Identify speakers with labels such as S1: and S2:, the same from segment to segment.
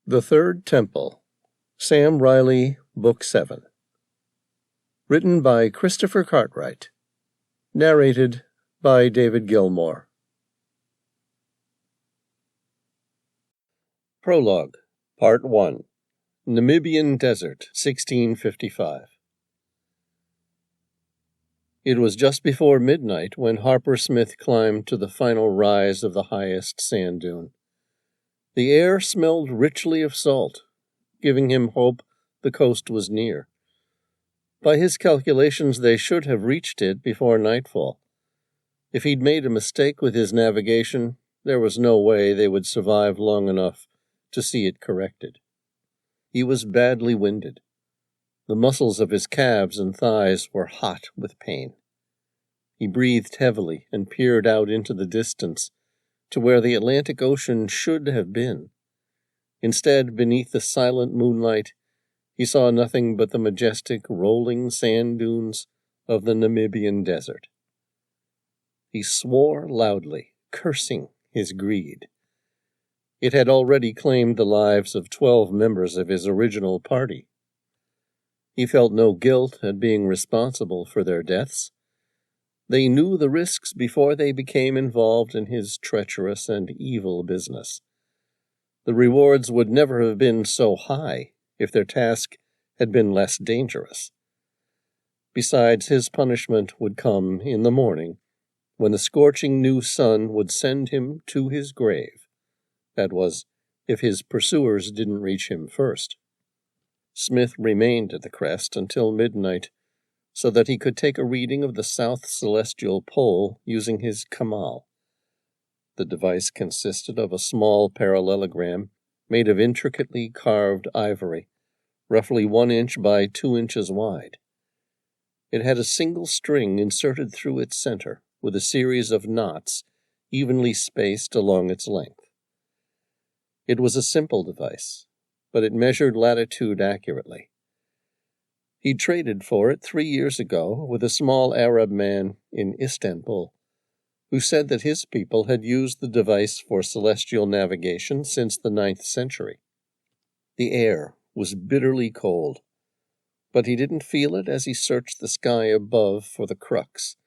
S1: The Third Temple, Sam Reilly, Book 7. Written by Christopher Cartwright. Narrated by David Gilmore. Prologue, Part 1. Namibian Desert, 1655. It was just before midnight when Hammersmith climbed to the final rise of the highest sand dune. The air smelled richly of salt, giving him hope the coast was near. By his calculations, they should have reached it before nightfall. If he'd made a mistake with his navigation, there was no way they would survive long enough to see it corrected. He was badly winded. The muscles of his calves and thighs were hot with pain. He breathed heavily and peered out into the distance to where the Atlantic Ocean should have been. Instead, beneath the silent moonlight, he saw nothing but the majestic rolling sand dunes of the Namibian Desert. He swore loudly, cursing his greed. It had already claimed the lives of 12 members of his original party. He felt no guilt at being responsible for their deaths. They knew the risks before they became involved in his treacherous and evil business. The rewards would never have been so high if their task had been less dangerous. Besides, his punishment would come in the morning, when the scorching new sun would send him to his grave. That was, if his pursuers didn't reach him first. Smith remained at the crest until midnight, so that he could take a reading of the south celestial pole using his kamal. The device consisted of a small parallelogram made of intricately carved ivory, roughly 1 inch by 2 inches wide. It had a single string inserted through its center, with a series of knots evenly spaced along its length. It was a simple device, but it measured latitude accurately. He traded for it 3 years ago with a small Arab man in Istanbul, who said that his people had used the device for celestial navigation since the 9th century. The air was bitterly cold, but he didn't feel it as he searched the sky above for the Crux,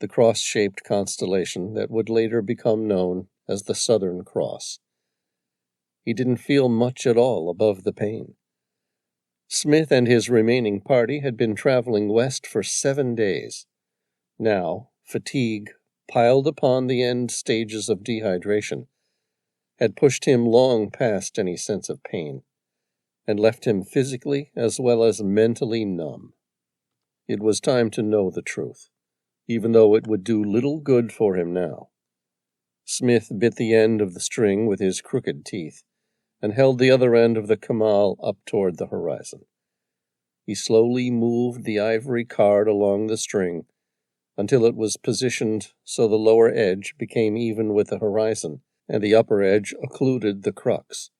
S1: the cross-shaped constellation that would later become known as the Southern Cross. He didn't feel much at all above the pain. Smith and his remaining party had been traveling west for 7 days. Now, fatigue, piled upon the end stages of dehydration, had pushed him long past any sense of pain, and left him physically as well as mentally numb. It was time to know the truth, even though it would do little good for him now. Smith bit the end of the string with his crooked teeth, and held the other end of the kamal up toward the horizon. He slowly moved the ivory card along the string until it was positioned so the lower edge became even with the horizon, and the upper edge occluded the crux.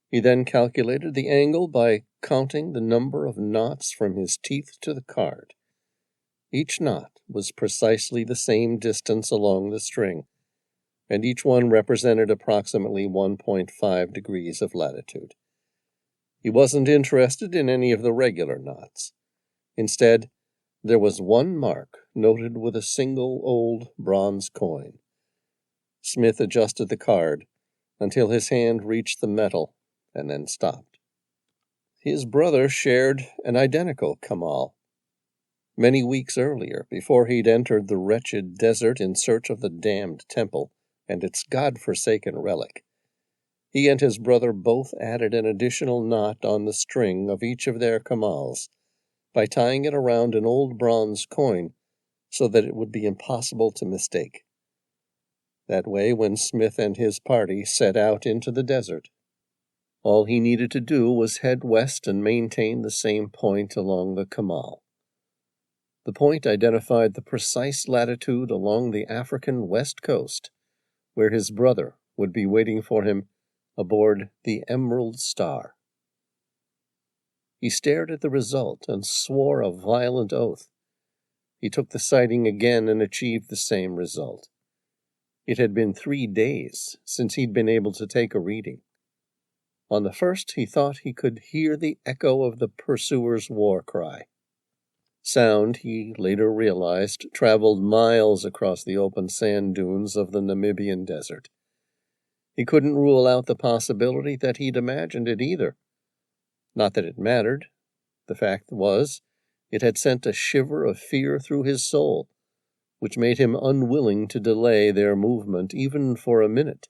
S1: He then calculated the angle by counting the number of knots from his teeth to the card. Each knot was precisely the same distance along the string, and each one represented approximately 1.5 degrees of latitude. He wasn't interested in any of the regular knots. Instead, there was one mark noted with a single old bronze coin. Smith adjusted the card until his hand reached the metal and then stopped. His brother shared an identical kamal. Many weeks earlier, before he'd entered the wretched desert in search of the damned temple and its god-forsaken relic, he and his brother both added an additional knot on the string of each of their kamals by tying it around an old bronze coin so that it would be impossible to mistake. That way, when Smith and his party set out into the desert, all he needed to do was head west and maintain the same point along the kamal. The point identified the precise latitude along the African west coast, where his brother would be waiting for him aboard the Emerald Star. He stared at the result and swore a violent oath. He took the sighting again and achieved the same result. It had been 3 days since he'd been able to take a reading. On the first, he thought he could hear the echo of the pursuer's war cry. Sound, he later realized, traveled miles across the open sand dunes of the Namibian Desert. He couldn't rule out the possibility that he'd imagined it either. Not that it mattered. The fact was, it had sent a shiver of fear through his soul, which made him unwilling to delay their movement even for a minute.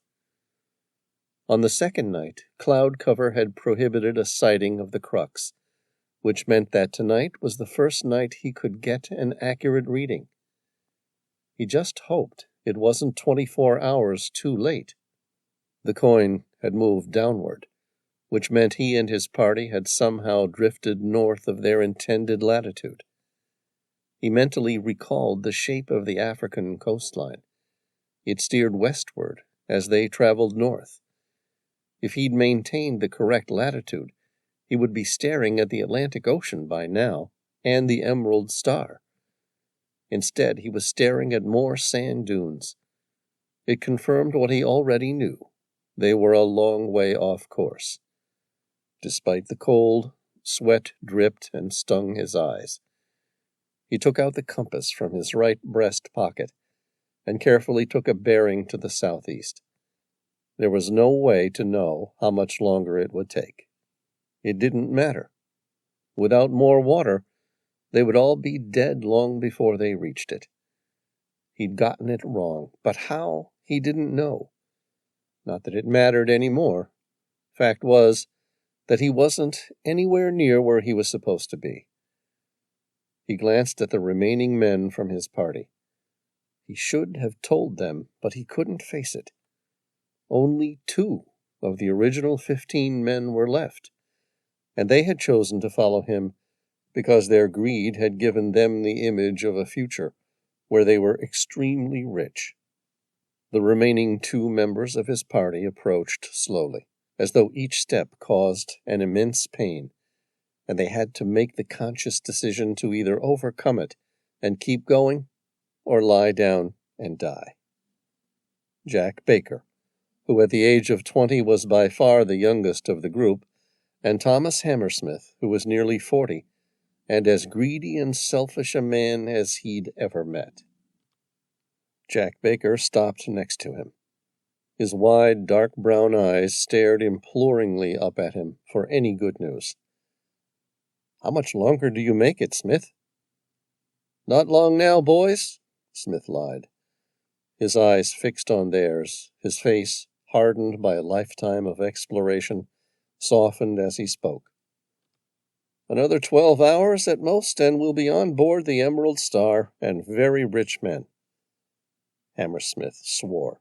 S1: On the second night, cloud cover had prohibited a sighting of the crux, which meant that tonight was the first night he could get an accurate reading. He just hoped it wasn't 24 hours too late. The coin had moved downward, which meant he and his party had somehow drifted north of their intended latitude. He mentally recalled the shape of the African coastline. It steered westward as they traveled north. If he'd maintained the correct latitude, he would be staring at the Atlantic Ocean by now, and the Emerald Star. Instead, he was staring at more sand dunes. It confirmed what he already knew. They were a long way off course. Despite the cold, sweat dripped and stung his eyes. He took out the compass from his right breast pocket and carefully took a bearing to the southeast. There was no way to know how much longer it would take. It didn't matter. Without more water, they would all be dead long before they reached it. He'd gotten it wrong, but how, he didn't know. Not that it mattered any more. Fact was that he wasn't anywhere near where he was supposed to be. He glanced at the remaining men from his party. He should have told them, but he couldn't face it. Only 2 of the original 15 men were left, and they had chosen to follow him because their greed had given them the image of a future where they were extremely rich. The remaining 2 members of his party approached slowly, as though each step caused an immense pain, and they had to make the conscious decision to either overcome it and keep going, or lie down and die. Jack Baker, who at the age of 20 was by far the youngest of the group, and Thomas Hammersmith, who was nearly 40, and as greedy and selfish a man as he'd ever met. Jack Baker stopped next to him. His wide, dark brown eyes stared imploringly up at him for any good news. "How much longer do you make it, Smith?" "Not long now, boys," Smith lied. His eyes fixed on theirs, his face, hardened by a lifetime of exploration, softened as he spoke. "Another 12 hours at most, and we'll be on board the Emerald Star, and very rich men." Hammersmith swore.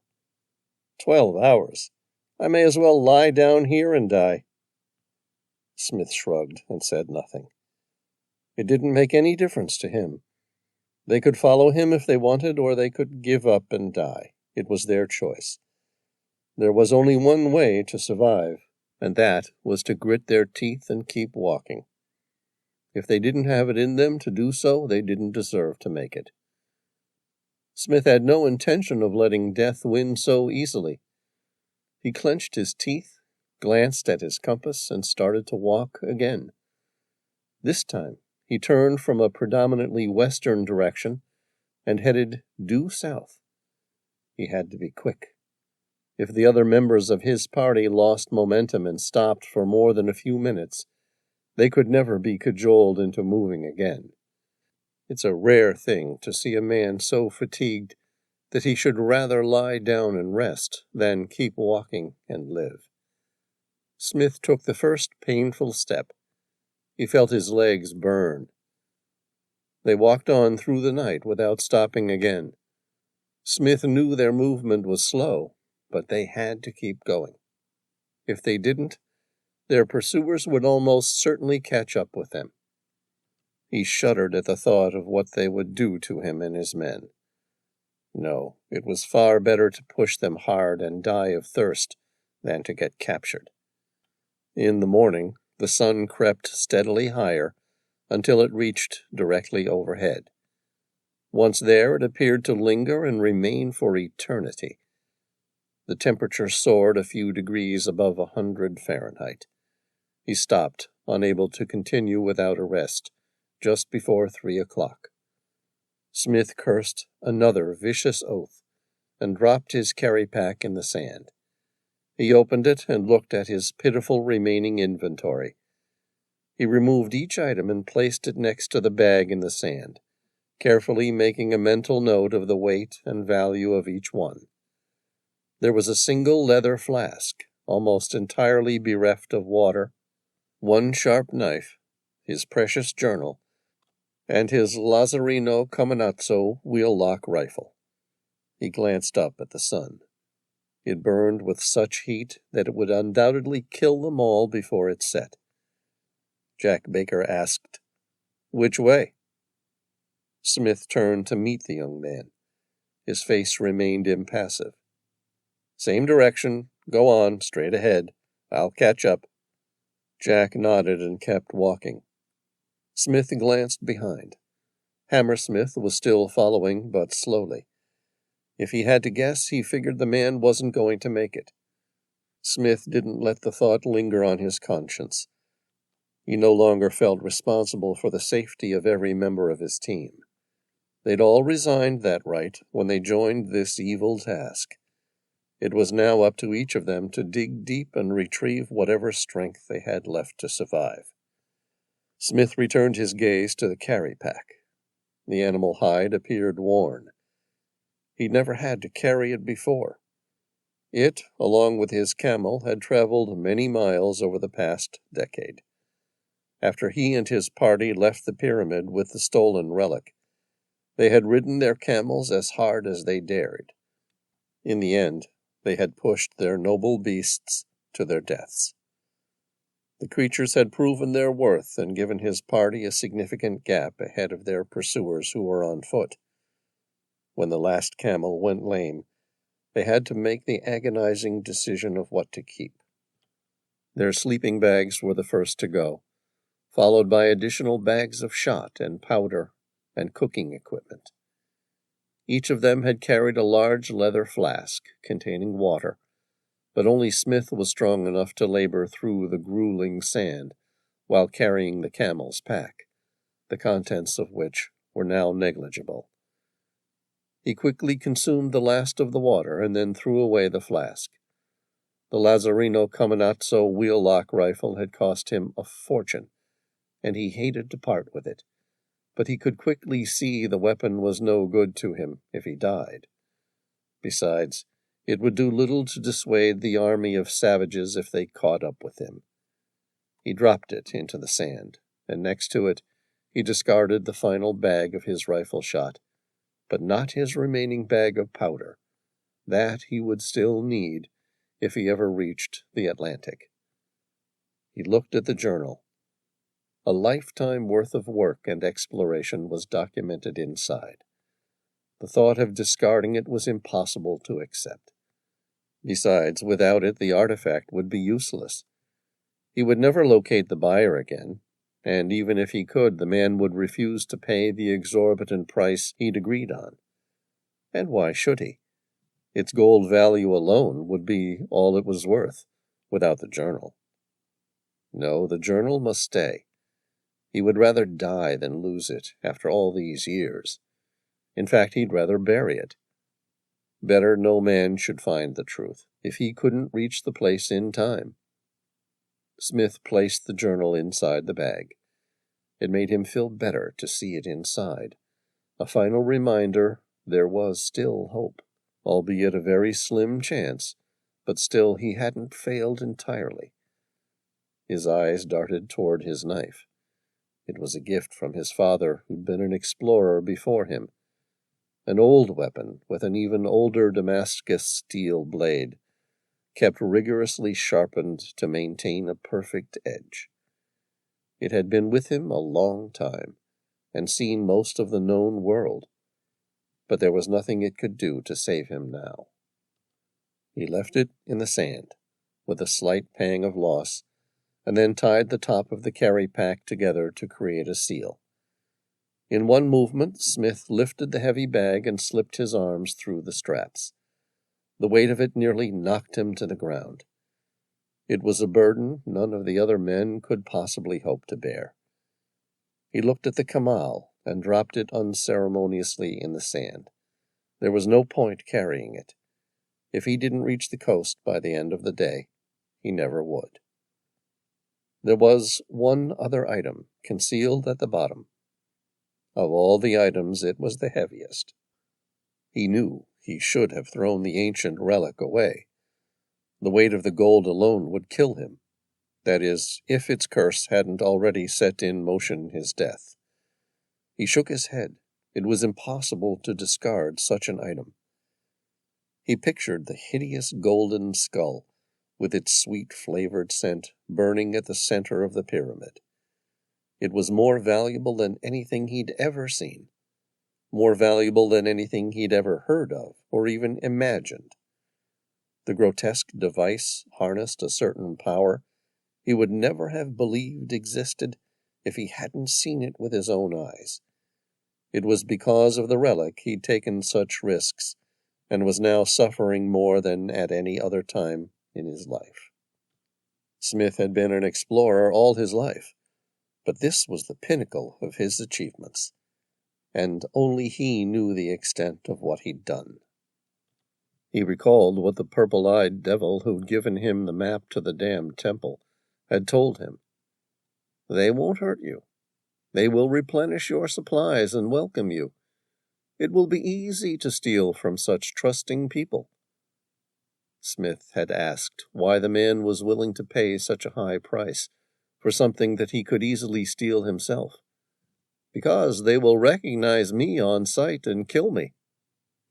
S1: 12 hours? I may as well lie down here and die." Smith shrugged and said nothing. It didn't make any difference to him. They could follow him if they wanted, or they could give up and die. It was their choice. There was only one way to survive, and that was to grit their teeth and keep walking. If they didn't have it in them to do so, they didn't deserve to make it. Smith had no intention of letting death win so easily. He clenched his teeth, glanced at his compass, and started to walk again. This time, he turned from a predominantly western direction and headed due south. He had to be quick. If the other members of his party lost momentum and stopped for more than a few minutes, they could never be cajoled into moving again. It's a rare thing to see a man so fatigued that he should rather lie down and rest than keep walking and live. Smith took the first painful step. He felt his legs burn. They walked on through the night without stopping again. Smith knew their movement was slow, but they had to keep going. If they didn't, their pursuers would almost certainly catch up with them. He shuddered at the thought of what they would do to him and his men. No, it was far better to push them hard and die of thirst than to get captured. In the morning, the sun crept steadily higher until it reached directly overhead. Once there, it appeared to linger and remain for eternity. The temperature soared a few degrees above 100 Fahrenheit. He stopped, unable to continue without a rest, just before 3 o'clock. Smith cursed another vicious oath and dropped his carry-pack in the sand. He opened it and looked at his pitiful remaining inventory. He removed each item and placed it next to the bag in the sand, carefully making a mental note of the weight and value of each one. There was a single leather flask, almost entirely bereft of water, one sharp knife, his precious journal, and his Lazzarino Caminazzo wheel-lock rifle. He glanced up at the sun. It burned with such heat that it would undoubtedly kill them all before it set. Jack Baker asked, "Which way?" Smith turned to meet the young man. His face remained impassive. "Same direction. Go on, straight ahead. I'll catch up." Jack nodded and kept walking. Smith glanced behind. Hammersmith was still following, but slowly. If he had to guess, he figured the man wasn't going to make it. Smith didn't let the thought linger on his conscience. He no longer felt responsible for the safety of every member of his team. They'd all resigned that right when they joined this evil task. It was now up to each of them to dig deep and retrieve whatever strength they had left to survive. Smith returned his gaze to the carry-pack. The animal hide appeared worn. He'd never had to carry it before. It, along with his camel, had traveled many miles over the past decade. After he and his party left the pyramid with the stolen relic, they had ridden their camels as hard as they dared. In the end, they had pushed their noble beasts to their deaths. The creatures had proven their worth and given his party a significant gap ahead of their pursuers who were on foot. When the last camel went lame, they had to make the agonizing decision of what to keep. Their sleeping bags were the first to go, followed by additional bags of shot and powder and cooking equipment. Each of them had carried a large leather flask containing water, but only Smith was strong enough to labor through the grueling sand while carrying the camel's pack, the contents of which were now negligible. He quickly consumed the last of the water and then threw away the flask. The Lazzarino Caminazzo wheel-lock rifle had cost him a fortune, and he hated to part with it, but he could quickly see the weapon was no good to him if he died. Besides, it would do little to dissuade the army of savages if they caught up with him. He dropped it into the sand, and next to it he discarded the final bag of his rifle shot, but not his remaining bag of powder. That he would still need if he ever reached the Atlantic. He looked at the journal. A lifetime worth of work and exploration was documented inside. The thought of discarding it was impossible to accept. Besides, without it, the artifact would be useless. He would never locate the buyer again, and even if he could, the man would refuse to pay the exorbitant price he'd agreed on. And why should he? Its gold value alone would be all it was worth, without the journal. No, the journal must stay. He would rather die than lose it after all these years. In fact, he'd rather bury it. Better no man should find the truth, if he couldn't reach the place in time. Smith placed the journal inside the bag. It made him feel better to see it inside. A final reminder there was still hope, albeit a very slim chance, but still he hadn't failed entirely. His eyes darted toward his knife. It was a gift from his father, who'd been an explorer before him. An old weapon with an even older Damascus steel blade, kept rigorously sharpened to maintain a perfect edge. It had been with him a long time, and seen most of the known world, but there was nothing it could do to save him now. He left it in the sand, with a slight pang of loss, and then tied the top of the carry-pack together to create a seal. In one movement, Smith lifted the heavy bag and slipped his arms through the straps. The weight of it nearly knocked him to the ground. It was a burden none of the other men could possibly hope to bear. He looked at the kamal and dropped it unceremoniously in the sand. There was no point carrying it. If he didn't reach the coast by the end of the day, he never would. There was one other item concealed at the bottom. Of all the items, it was the heaviest. He knew he should have thrown the ancient relic away. The weight of the gold alone would kill him. That is, if its curse hadn't already set in motion his death. He shook his head. It was impossible to discard such an item. He pictured the hideous golden skull, with its sweet-flavored scent, burning at the center of the pyramid. It was more valuable than anything he'd ever seen, more valuable than anything he'd ever heard of or even imagined. The grotesque device harnessed a certain power he would never have believed existed if he hadn't seen it with his own eyes. It was because of the relic he'd taken such risks and was now suffering more than at any other time in his life. Smith had been an explorer all his life, but this was the pinnacle of his achievements, and only he knew the extent of what he'd done. He recalled what the purple-eyed devil who'd given him the map to the damned temple had told him. They won't hurt you. They will replenish your supplies and welcome you. It will be easy to steal from such trusting people. Smith had asked why the man was willing to pay such a high price for something that he could easily steal himself. Because they will recognize me on sight and kill me.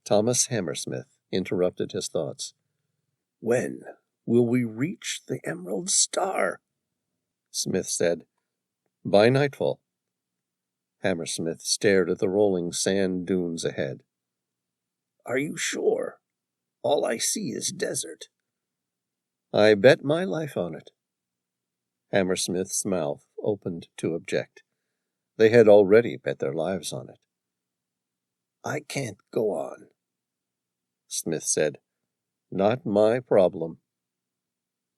S1: Thomas Hammersmith interrupted his thoughts. When will we reach the Emerald Star? Smith said. By nightfall. Hammersmith stared at the rolling sand dunes ahead. Are you sure? All I see is desert. I bet my life on it. Hammersmith's mouth opened to object. They had already bet their lives on it. I can't go on, Smith said. Not my problem.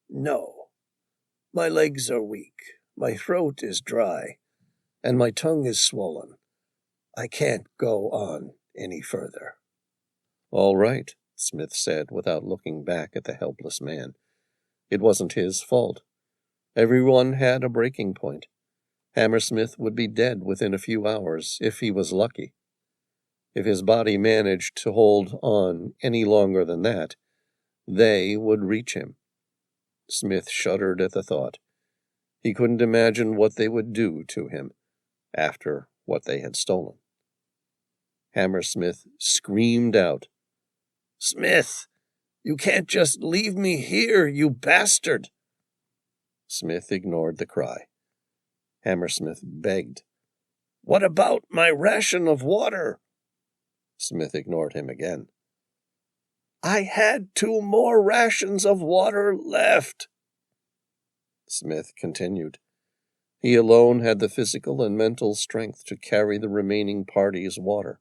S1: No. My legs are weak, my throat is dry, and my tongue is swollen. I can't go on any further. All right, Smith said without looking back at the helpless man. It wasn't his fault. Everyone had a breaking point. Hammersmith would be dead within a few hours, if he was lucky. If his body managed to hold on any longer than that, they would reach him. Smith shuddered at the thought. He couldn't imagine what they would do to him after what they had stolen. Hammersmith screamed out, Smith, you can't just leave me here, you bastard! Smith ignored the cry. Hammersmith begged, What about my ration of water? Smith ignored him again. I had 2 more rations of water left. Smith continued. He alone had the physical and mental strength to carry the remaining party's water.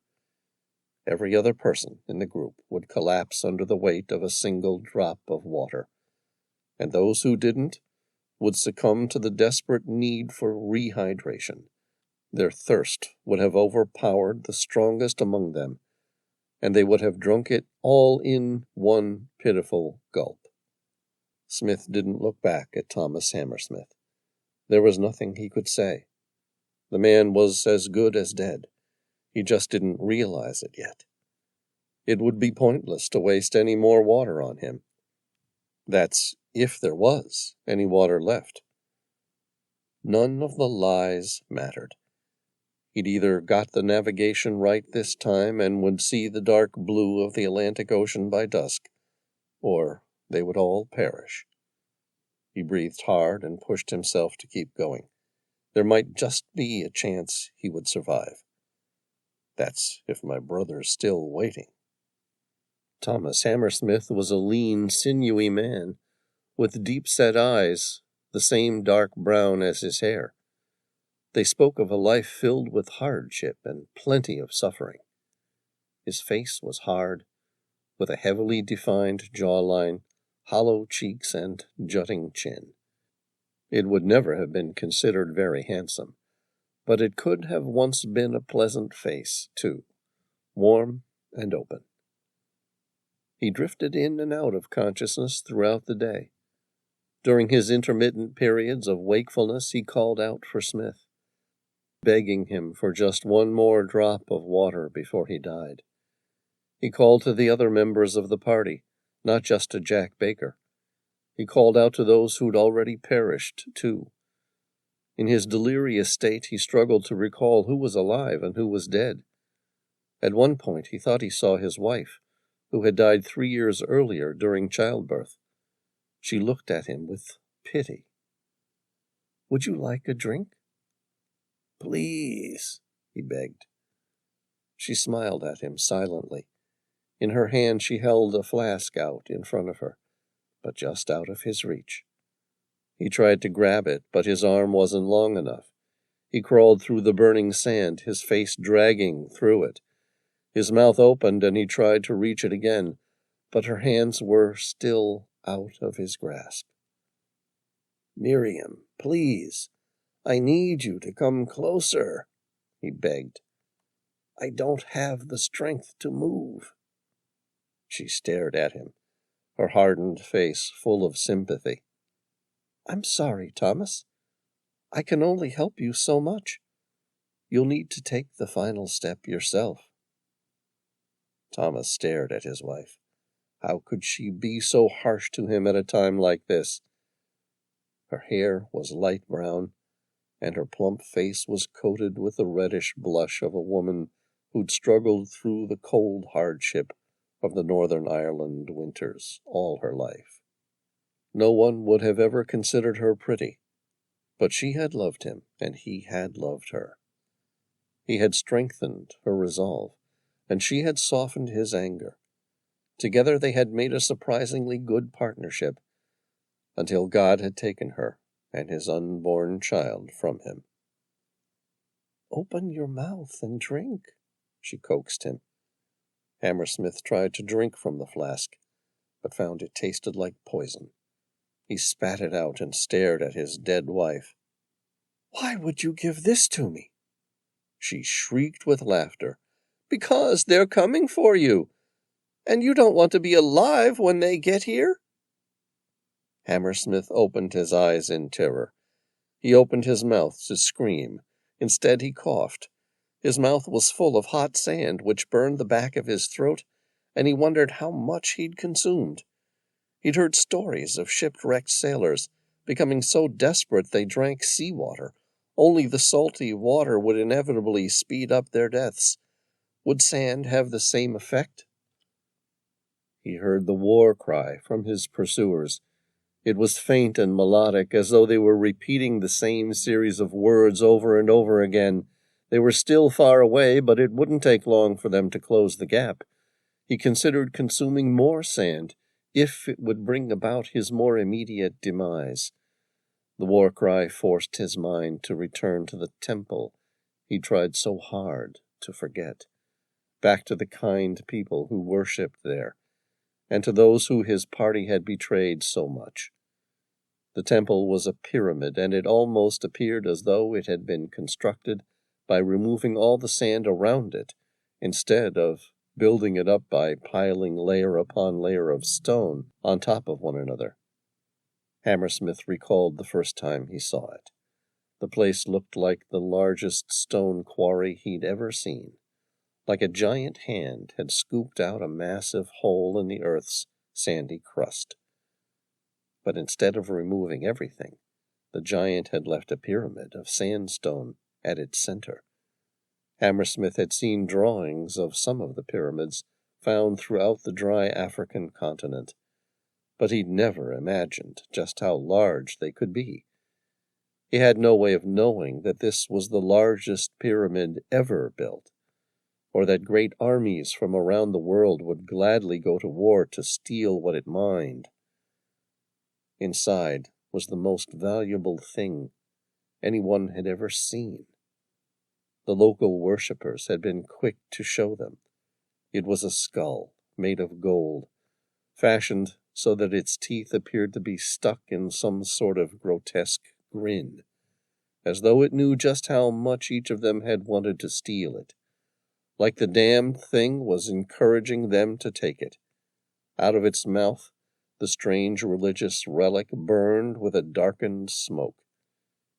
S1: Every other person in the group would collapse under the weight of a single drop of water, and those who didn't would succumb to the desperate need for rehydration. Their thirst would have overpowered the strongest among them, and they would have drunk it all in one pitiful gulp. Smith didn't look back at Thomas Hammersmith. There was nothing he could say. The man was as good as dead. He just didn't realize it yet. It would be pointless to waste any more water on him. That's if there was any water left. None of the lies mattered. He'd either got the navigation right this time and would see the dark blue of the Atlantic Ocean by dusk, or they would all perish. He breathed hard and pushed himself to keep going. There might just be a chance he would survive. That's if my brother's still waiting. Thomas Hammersmith was a lean, sinewy man, with deep-set eyes, the same dark brown as his hair. They spoke of a life filled with hardship and plenty of suffering. His face was hard, with a heavily defined jawline, hollow cheeks, and jutting chin. It would never have been considered very handsome, but it could have once been a pleasant face, too, warm and open. He drifted in and out of consciousness throughout the day. During his intermittent periods of wakefulness, he called out for Smith, begging him for just one more drop of water before he died. He called to the other members of the party, not just to Jack Baker. He called out to those who'd already perished, too. In his delirious state, he struggled to recall who was alive and who was dead. At one point, he thought he saw his wife, who had died 3 years earlier during childbirth. She looked at him with pity. "Would you like a drink?" "Please," he begged. She smiled at him silently. In her hand she held a flask out in front of her, but just out of his reach. He tried to grab it, but his arm wasn't long enough. He crawled through the burning sand, his face dragging through it. His mouth opened and he tried to reach it again, but her hands were still out of his grasp. "Miriam, please, I need you to come closer," he begged. "I don't have the strength to move." She stared at him, her hardened face full of sympathy. "I'm sorry, Thomas. I can only help you so much. You'll need to take the final step yourself." Thomas stared at his wife. How could she be so harsh to him at a time like this? Her hair was light brown, and her plump face was coated with the reddish blush of a woman who'd struggled through the cold hardship of the Northern Ireland winters all her life. No one would have ever considered her pretty, but she had loved him, and he had loved her. He had strengthened her resolve, and she had softened his anger. Together they had made a surprisingly good partnership, until God had taken her and his unborn child from him. "Open your mouth and drink," she coaxed him. Hammersmith tried to drink from the flask, but found it tasted like poison. He spat it out and stared at his dead wife. "Why would you give this to me?" She shrieked with laughter. "Because they're coming for you, and you don't want to be alive when they get here." Hammersmith opened his eyes in terror. He opened his mouth to scream. Instead, he coughed. His mouth was full of hot sand, which burned the back of his throat, and he wondered how much he'd consumed. He'd heard stories of shipwrecked sailors becoming so desperate they drank seawater. Only the salty water would inevitably speed up their deaths. Would sand have the same effect? He heard the war cry from his pursuers. It was faint and melodic, as though they were repeating the same series of words over and over again. They were still far away, but it wouldn't take long for them to close the gap. He considered consuming more sand, if it would bring about his more immediate demise. The war cry forced his mind to return to the temple he tried so hard to forget, back to the kind people who worshipped there, and to those who his party had betrayed so much. The temple was a pyramid, and it almost appeared as though it had been constructed by removing all the sand around it, instead of building it up by piling layer upon layer of stone on top of one another. Hammersmith recalled the first time he saw it. The place looked like the largest stone quarry he'd ever seen, like a giant hand had scooped out a massive hole in the earth's sandy crust. But instead of removing everything, the giant had left a pyramid of sandstone at its center. Hammersmith had seen drawings of some of the pyramids found throughout the dry African continent, but he'd never imagined just how large they could be. He had no way of knowing that this was the largest pyramid ever built, or that great armies from around the world would gladly go to war to steal what it mined. Inside was the most valuable thing anyone had ever seen. The local worshippers had been quick to show them. It was a skull made of gold, fashioned so that its teeth appeared to be stuck in some sort of grotesque grin, as though it knew just how much each of them had wanted to steal it. Like the damned thing was encouraging them to take it. Out of its mouth, the strange religious relic burned with a darkened smoke.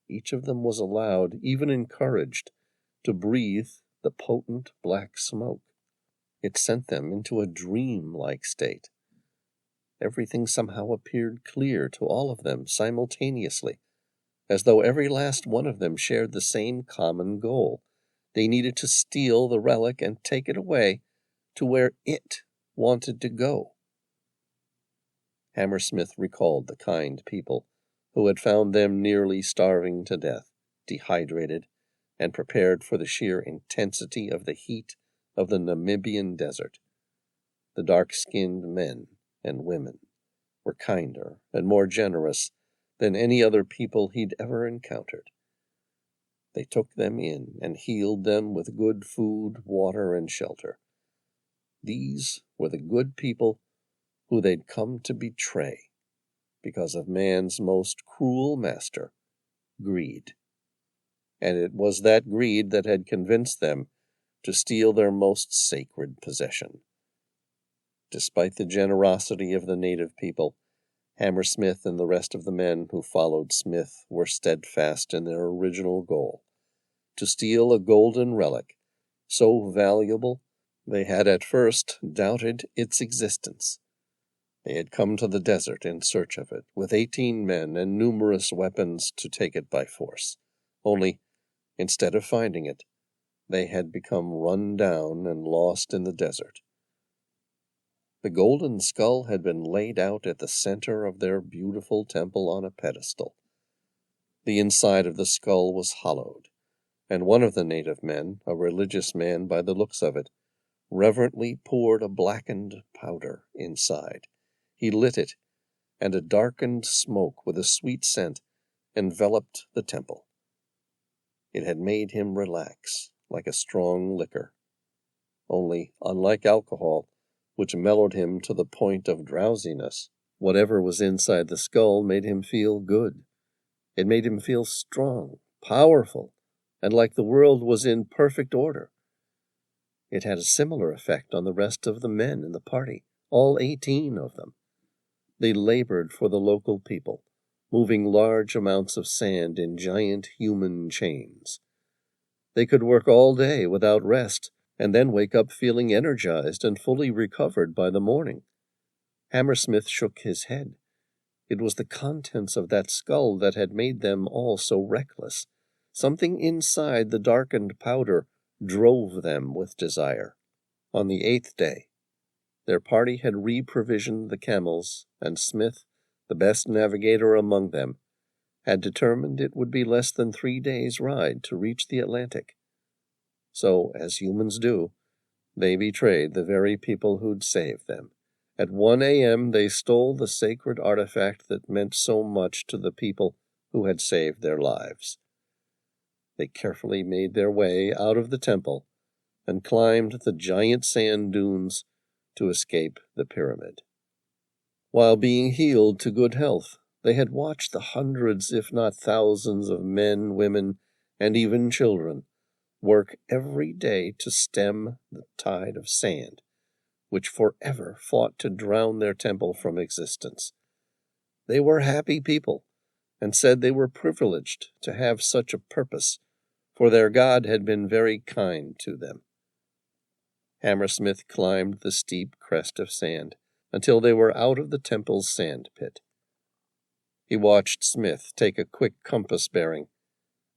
S1: Each of them was allowed, even encouraged, to breathe the potent black smoke. It sent them into a dream-like state. Everything somehow appeared clear to all of them simultaneously, as though every last one of them shared the same common goal. They needed to steal the relic and take it away to where it wanted to go. Hammersmith recalled the kind people who had found them nearly starving to death, dehydrated, and prepared for the sheer intensity of the heat of the Namibian Desert. The dark-skinned men and women were kinder and more generous than any other people he'd ever encountered. They took them in and healed them with good food, water, and shelter. These were the good people who they'd come to betray because of man's most cruel master, greed. And it was that greed that had convinced them to steal their most sacred possession. Despite the generosity of the native people, Hammersmith and the rest of the men who followed Smith were steadfast in their original goal, to steal a golden relic so valuable they had at first doubted its existence. They had come to the desert in search of it, with 18 men and numerous weapons to take it by force. Only, instead of finding it, they had become run down and lost in the desert. The golden skull had been laid out at the center of their beautiful temple on a pedestal. The inside of the skull was hollowed, and one of the native men, a religious man by the looks of it, reverently poured a blackened powder inside. He lit it, and a darkened smoke with a sweet scent enveloped the temple. It had made him relax like a strong liquor. Only, unlike alcohol, which mellowed him to the point of drowsiness, whatever was inside the skull made him feel good. It made him feel strong, powerful, and like the world was in perfect order. It had a similar effect on the rest of the men in the party, all 18 of them. They labored for the local people, moving large amounts of sand in giant human chains. They could work all day without rest, and then wake up feeling energized and fully recovered by the morning. Hammersmith shook his head. It was the contents of that skull that had made them all so reckless. Something inside the darkened powder drove them with desire. On the 8th day, their party had re-provisioned the camels, and Smith, the best navigator among them, had determined it would be less than 3 days' ride to reach the Atlantic. So, as humans do, they betrayed the very people who'd saved them. At 1 a.m. they stole the sacred artifact that meant so much to the people who had saved their lives. They carefully made their way out of the temple and climbed the giant sand dunes to escape the pyramid. While being healed to good health, they had watched the hundreds, if not thousands, of men, women, and even children work every day to stem the tide of sand, which forever fought to drown their temple from existence. They were happy people, and said they were privileged to have such a purpose, for their God had been very kind to them. Hammersmith climbed the steep crest of sand until they were out of the temple's sand pit. He watched Smith take a quick compass bearing,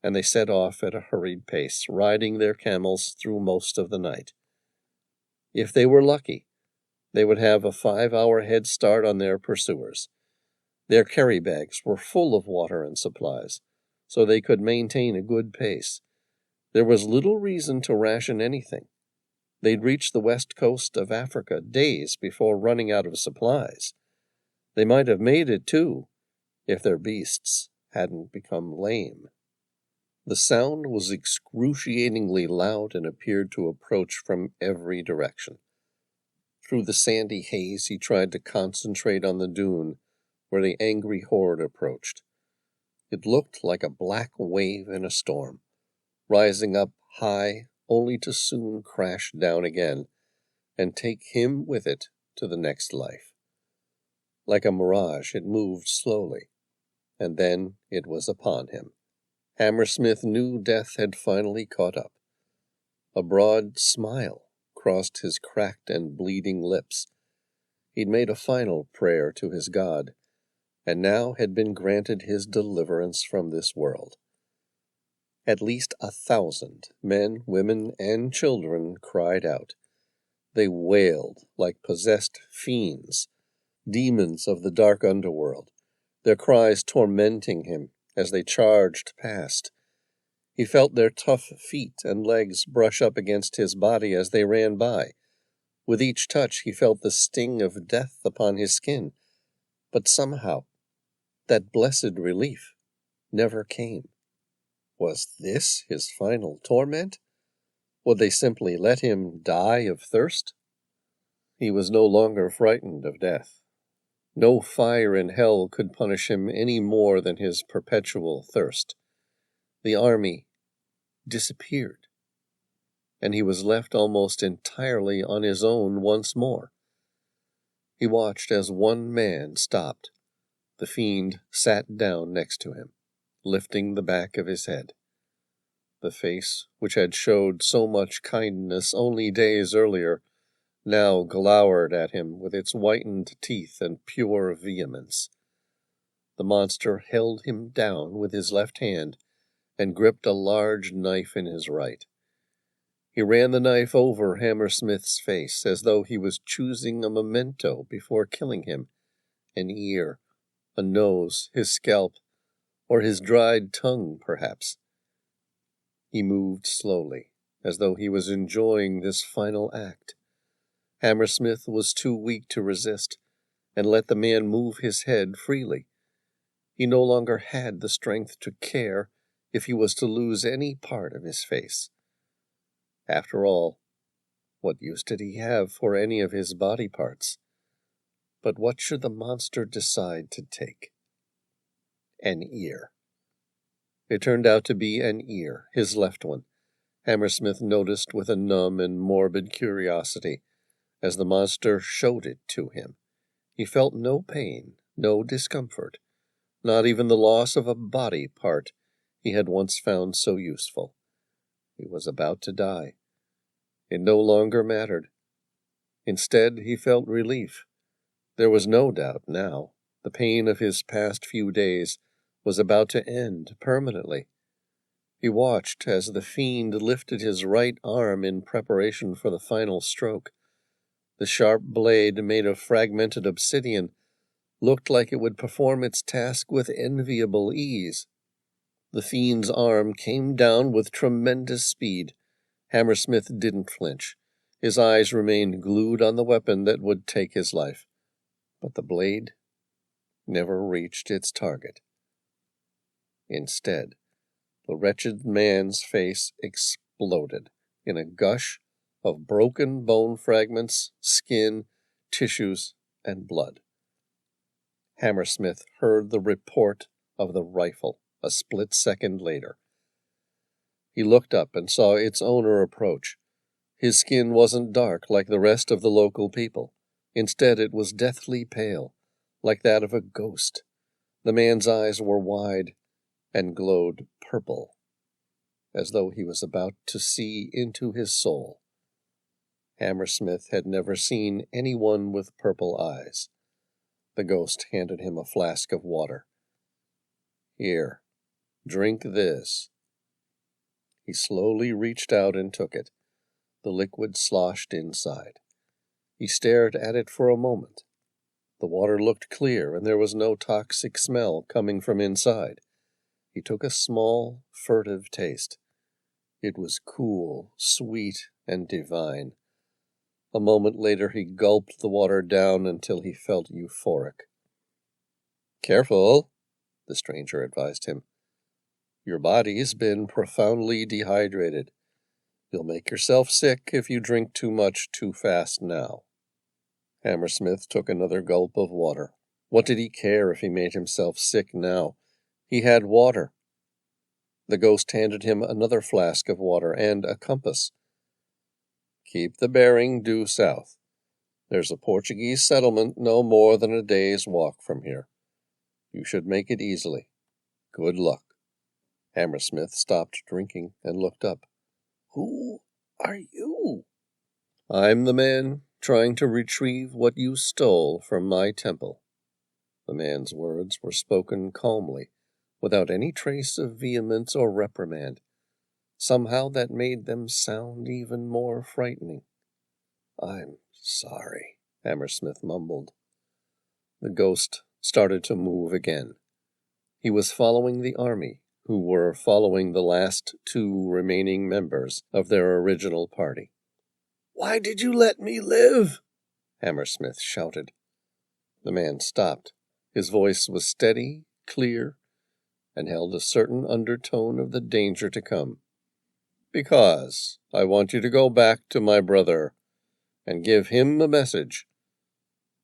S1: and they set off at a hurried pace, riding their camels through most of the night. If they were lucky, they would have a 5-hour head start on their pursuers. Their carry bags were full of water and supplies, so they could maintain a good pace. There was little reason to ration anything. They'd reach the west coast of Africa days before running out of supplies. They might have made it, too, if their beasts hadn't become lame. The sound was excruciatingly loud and appeared to approach from every direction. Through the sandy haze he tried to concentrate on the dune where the angry horde approached. It looked like a black wave in a storm, rising up high only to soon crash down again and take him with it to the next life. Like a mirage, it moved slowly, and then it was upon him. Hammersmith knew death had finally caught up. A broad smile crossed his cracked and bleeding lips. He'd made a final prayer to his God, and now had been granted his deliverance from this world. At least 1,000 men, women, and children cried out. They wailed like possessed fiends, demons of the dark underworld, their cries tormenting him as they charged past. He felt their tough feet and legs brush up against his body as they ran by. With each touch he felt the sting of death upon his skin, but somehow that blessed relief never came. Was this his final torment? Would they simply let him die of thirst? He was no longer frightened of death. No fire in hell could punish him any more than his perpetual thirst. The army disappeared, and he was left almost entirely on his own once more. He watched as one man stopped. The fiend sat down next to him, lifting the back of his head. The face, which had showed so much kindness only days earlier, now glowered at him with its whitened teeth and pure vehemence. The monster held him down with his left hand and gripped a large knife in his right. He ran the knife over Hammersmith's face as though he was choosing a memento before killing him, an ear, a nose, his scalp, or his dried tongue, perhaps. He moved slowly, as though he was enjoying this final act. Hammersmith was too weak to resist, and let the man move his head freely. He no longer had the strength to care if he was to lose any part of his face. After all, what use did he have for any of his body parts? But what should the monster decide to take? An ear. It turned out to be an ear, his left one. Hammersmith noticed with a numb and morbid curiosity as the monster showed it to him. He felt no pain, no discomfort, not even the loss of a body part he had once found so useful. He was about to die. It no longer mattered. Instead, he felt relief. There was no doubt now. The pain of his past few days was about to end permanently. He watched as the fiend lifted his right arm in preparation for the final stroke. The sharp blade, made of fragmented obsidian, looked like it would perform its task with enviable ease. The fiend's arm came down with tremendous speed. Hammersmith didn't flinch. His eyes remained glued on the weapon that would take his life. But the blade never reached its target. Instead, the wretched man's face exploded in a gush of broken bone fragments, skin, tissues, and blood. Hammersmith heard the report of the rifle a split second later. He looked up and saw its owner approach. His skin wasn't dark like the rest of the local people. Instead, it was deathly pale, like that of a ghost. The man's eyes were wide and glowed purple, as though he was about to see into his soul. Hammersmith had never seen anyone with purple eyes. The ghost handed him a flask of water. "Here, drink this." He slowly reached out and took it. The liquid sloshed inside. He stared at it for a moment. The water looked clear, and there was no toxic smell coming from inside. He took a small, furtive taste. It was cool, sweet, and divine. A moment later he gulped the water down until he felt euphoric. "Careful," the stranger advised him. "Your body's been profoundly dehydrated. You'll make yourself sick if you drink too much too fast now." Hammersmith took another gulp of water. What did he care if he made himself sick now? He had water. The ghost handed him another flask of water and a compass. Keep the bearing due south. There's a Portuguese settlement no more than a day's walk from here. You should make it easily. Good luck. Hammersmith stopped drinking and looked up. Who are you? I'm the man trying to retrieve what you stole from my temple. The man's words were spoken calmly, without any trace of vehemence or reprimand. Somehow that made them sound even more frightening. I'm sorry, Hammersmith mumbled. The ghost started to move again. He was following the army, who were following the last two remaining members of their original party. Why did you let me live? Hammersmith shouted. The man stopped. His voice was steady, clear, and held a certain undertone of the danger to come. Because I want you to go back to my brother and give him a message.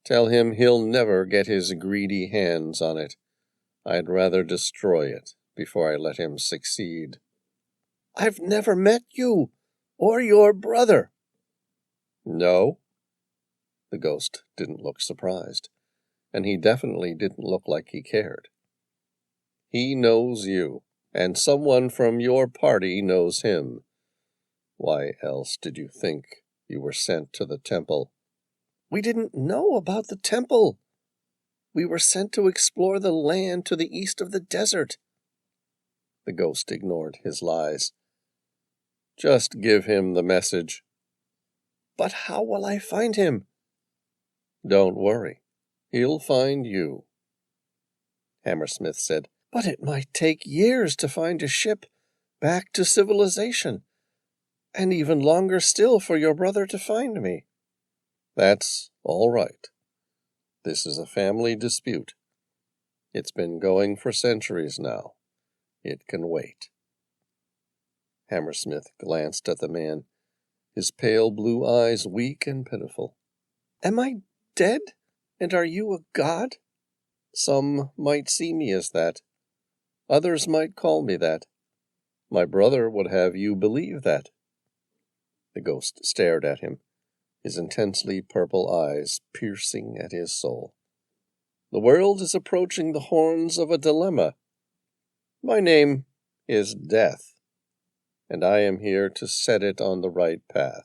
S1: Tell him he'll never get his greedy hands on it. I'd rather destroy it before I let him succeed. I've never met you or your brother. No? The ghost didn't look surprised, and he definitely didn't look like he cared. He knows you, and someone from your party knows him. Why else did you think you were sent to the temple? We didn't know about the temple. We were sent to explore the land to the east of the desert. The ghost ignored his lies. Just give him the message. But how will I find him? Don't worry. He'll find you. Hammersmith said, But it might take years to find a ship back to civilization, and even longer still for your brother to find me. That's all right. This is a family dispute. It's been going for centuries now. It can wait. Hammersmith glanced at the man, his pale blue eyes weak and pitiful. Am I dead? And are you a god? Some might see me as that. Others might call me that. My brother would have you believe that. The ghost stared at him, his intensely purple eyes piercing at his soul. The world is approaching the horns of a dilemma. My name is Death, and I am here to set it on the right path.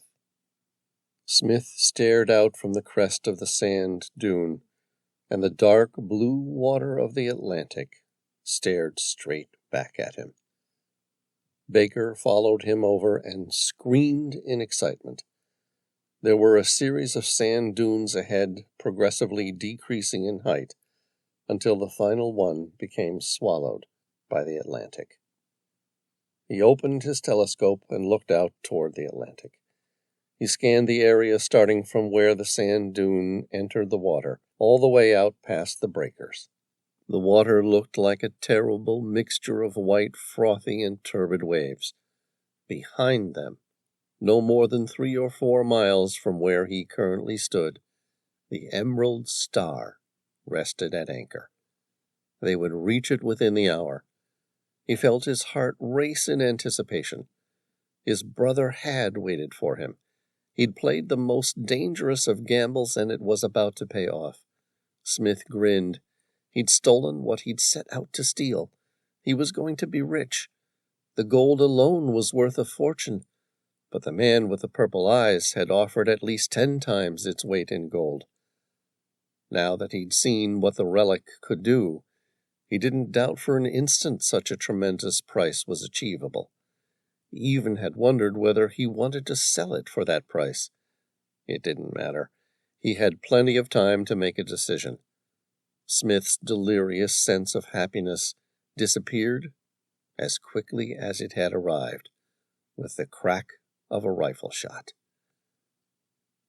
S1: Smith stared out from the crest of the sand dune, and the dark blue water of the Atlantic stared straight back at him. Baker followed him over and screamed in excitement. There were a series of sand dunes ahead, progressively decreasing in height, until the final one became swallowed by the Atlantic. He opened his telescope and looked out toward the Atlantic. He scanned the area starting from where the sand dune entered the water, all the way out past the breakers. The water looked like a terrible mixture of white, frothy, and turbid waves. Behind them, no more than 3 or 4 miles from where he currently stood, the Emerald Star rested at anchor. They would reach it within the hour. He felt his heart race in anticipation. His brother had waited for him. He'd played the most dangerous of gambles, and it was about to pay off. Smith grinned. He'd stolen what he'd set out to steal. He was going to be rich. The gold alone was worth a fortune, but the man with the purple eyes had offered at least 10 times its weight in gold. Now that he'd seen what the relic could do, he didn't doubt for an instant such a tremendous price was achievable. He even had wondered whether he wanted to sell it for that price. It didn't matter. He had plenty of time to make a decision. Smith's delirious sense of happiness disappeared as quickly as it had arrived, with the crack of a rifle shot.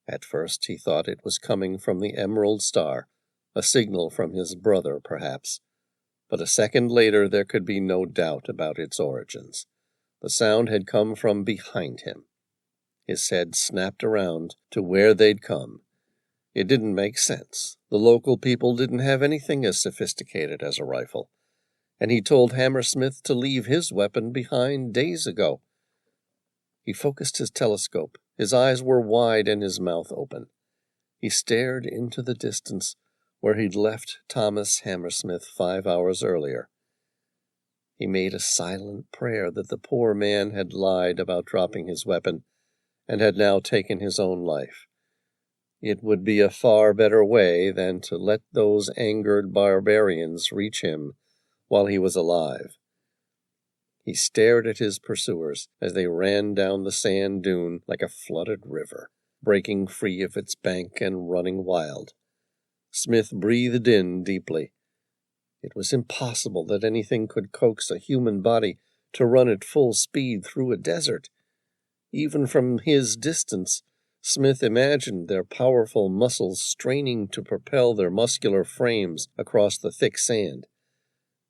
S1: At first he thought it was coming from the Emerald Star, a signal from his brother, perhaps. But a second later there could be no doubt about its origins. The sound had come from behind him. His head snapped around to where they'd come. It didn't make sense. The local people didn't have anything as sophisticated as a rifle, and he told Hammersmith to leave his weapon behind days ago. He focused his telescope. His eyes were wide and his mouth open. He stared into the distance where he'd left Thomas Hammersmith 5 hours earlier. He made a silent prayer that the poor man had lied about dropping his weapon and had now taken his own life. It would be a far better way than to let those angered barbarians reach him while he was alive. He stared at his pursuers as they ran down the sand dune like a flooded river, breaking free of its bank and running wild. Smith breathed in deeply. It was impossible that anything could coax a human body to run at full speed through a desert. Even from his distance, Smith imagined their powerful muscles straining to propel their muscular frames across the thick sand.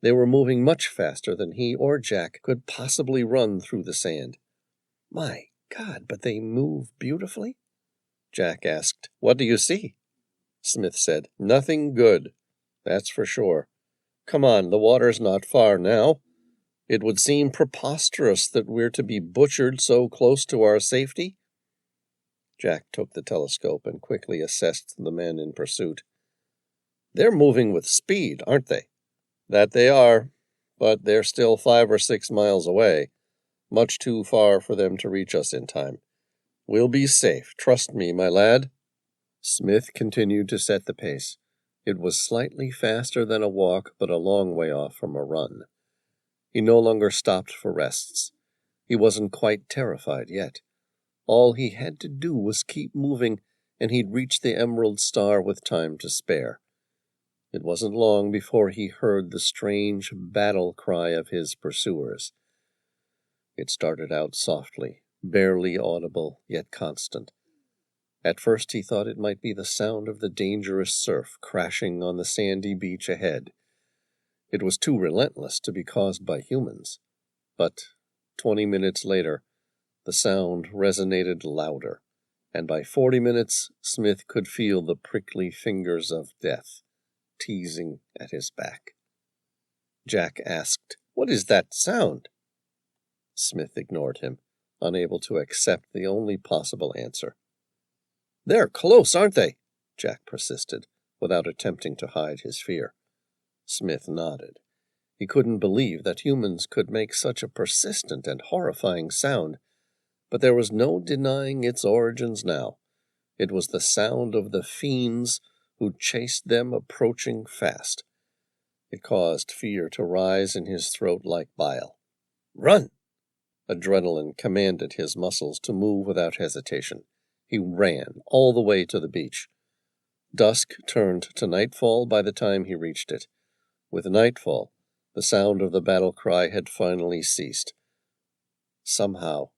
S1: They were moving much faster than he or Jack could possibly run through the sand. "My God, but they move beautifully?" Jack asked. "What do you see?" Smith said, "Nothing good, that's for sure. Come on, the water's not far now. It would seem preposterous that we're to be butchered so close to our safety." Jack took the telescope and quickly assessed the men in pursuit. "They're moving with speed, aren't they?" "That they are, but they're still 5 or 6 miles away, much too far for them to reach us in time. We'll be safe, trust me, my lad." Smith continued to set the pace. It was slightly faster than a walk, but a long way off from a run. He no longer stopped for rests. He wasn't quite terrified yet. All he had to do was keep moving, and he'd reach the Emerald Star with time to spare. It wasn't long before he heard the strange battle cry of his pursuers. It started out softly, barely audible, yet constant. At first he thought it might be the sound of the dangerous surf crashing on the sandy beach ahead. It was too relentless to be caused by humans. But 20 minutes later, the sound resonated louder, and by 40 minutes Smith could feel the prickly fingers of death teasing at his back. Jack asked, "What is that sound?" Smith ignored him, unable to accept the only possible answer. "They're close, aren't they?" Jack persisted, without attempting to hide his fear. Smith nodded. He couldn't believe that humans could make such a persistent and horrifying sound, but there was no denying its origins now. It was the sound of the fiends who chased them approaching fast. It caused fear to rise in his throat like bile. "Run!" Adrenaline commanded his muscles to move without hesitation. He ran all the way to the beach. Dusk turned to nightfall by the time he reached it. With nightfall, the sound of the battle cry had finally ceased. Somehow,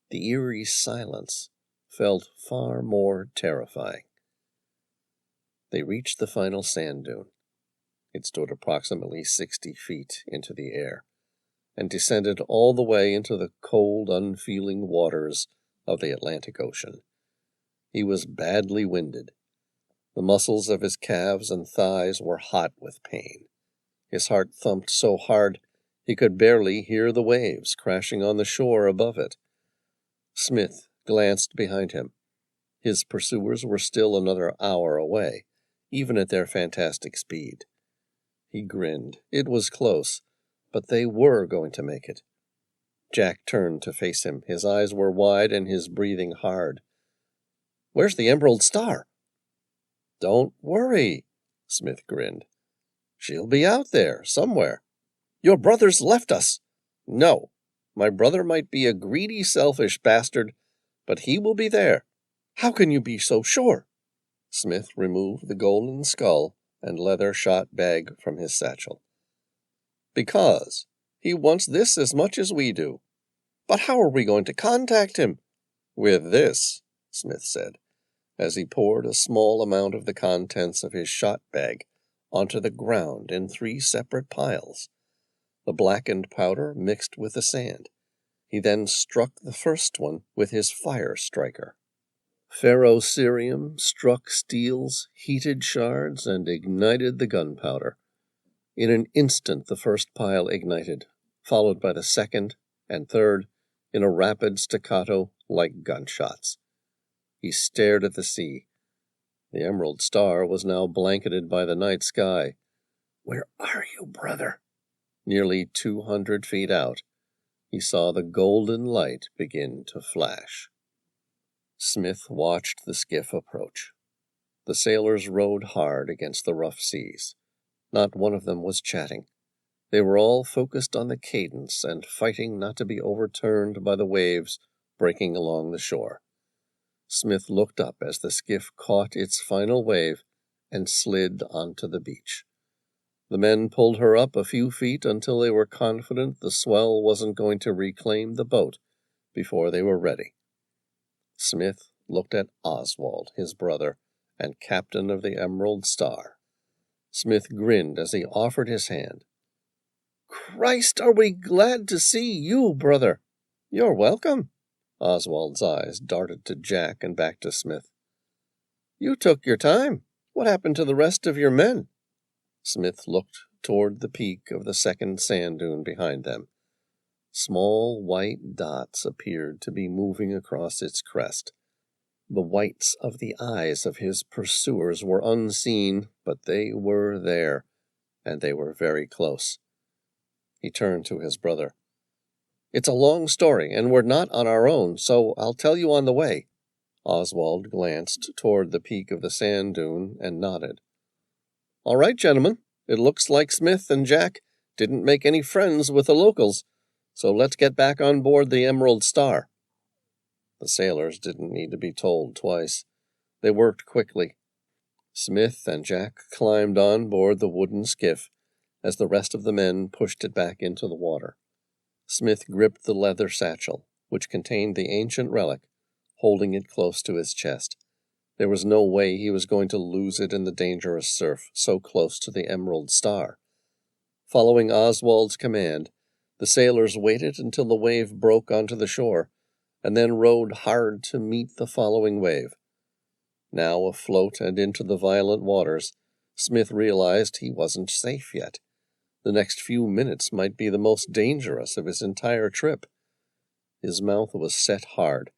S1: the eerie silence felt far more terrifying. They reached the final sand dune. It stood approximately 60 feet into the air, and descended all the way into the cold, unfeeling waters of the Atlantic Ocean. He was badly winded. The muscles of his calves and thighs were hot with pain. His heart thumped so hard he could barely hear the waves crashing on the shore above it. Smith glanced behind him. His pursuers were still another hour away, even at their fantastic speed. He grinned. It was close, but they were going to make it. Jack turned to face him. His eyes were wide and his breathing hard. "Where's the Emerald Star?" "Don't worry," Smith grinned. "She'll be out there, somewhere." "Your brother's left us." "No. My brother might be a greedy, selfish bastard, but he will be there." "How can you be so sure?" Smith removed the golden skull and leather shot bag from his satchel. "Because he wants this as much as we do." "But how are we going to contact him?" "With this," Smith said, as he poured a small amount of the contents of his shot bag onto the ground in 3 separate piles. The blackened powder mixed with the sand. He then struck the first one with his fire striker. Ferrocerium struck steel's heated shards and ignited the gunpowder. In an instant the first pile ignited, followed by the second and third in a rapid staccato like gunshots. He stared at the sea. The emerald star was now blanketed by the night sky. "Where are you, brother?" Nearly 200 feet out, he saw the golden light begin to flash. Smith watched the skiff approach. The sailors rowed hard against the rough seas. Not one of them was chatting. They were all focused on the cadence and fighting not to be overturned by the waves breaking along the shore. Smith looked up as the skiff caught its final wave and slid onto the beach. The men pulled her up a few feet until they were confident the swell wasn't going to reclaim the boat before they were ready. Smith looked at Oswald, his brother, and captain of the Emerald Star. Smith grinned as he offered his hand. "Christ, are we glad to see you, brother!" "You're welcome." Oswald's eyes darted to Jack and back to Smith. "You took your time. What happened to the rest of your men?" Smith looked toward the peak of the second sand dune behind them. Small white dots appeared to be moving across its crest. The whites of the eyes of his pursuers were unseen, but they were there, and they were very close. He turned to his brother. "It's a long story, and we're not on our own, so I'll tell you on the way." Oswald glanced toward the peak of the sand dune and nodded. "All right, gentlemen, it looks like Smith and Jack didn't make any friends with the locals, so let's get back on board the Emerald Star." The sailors didn't need to be told twice. They worked quickly. Smith and Jack climbed on board the wooden skiff as the rest of the men pushed it back into the water. Smith gripped the leather satchel, which contained the ancient relic, holding it close to his chest. There was no way he was going to lose it in the dangerous surf, so close to the Emerald Star. Following Oswald's command, the sailors waited until the wave broke onto the shore, and then rowed hard to meet the following wave. Now afloat and into the violent waters, Smith realized he wasn't safe yet. The next few minutes might be the most dangerous of his entire trip. His mouth was set hard,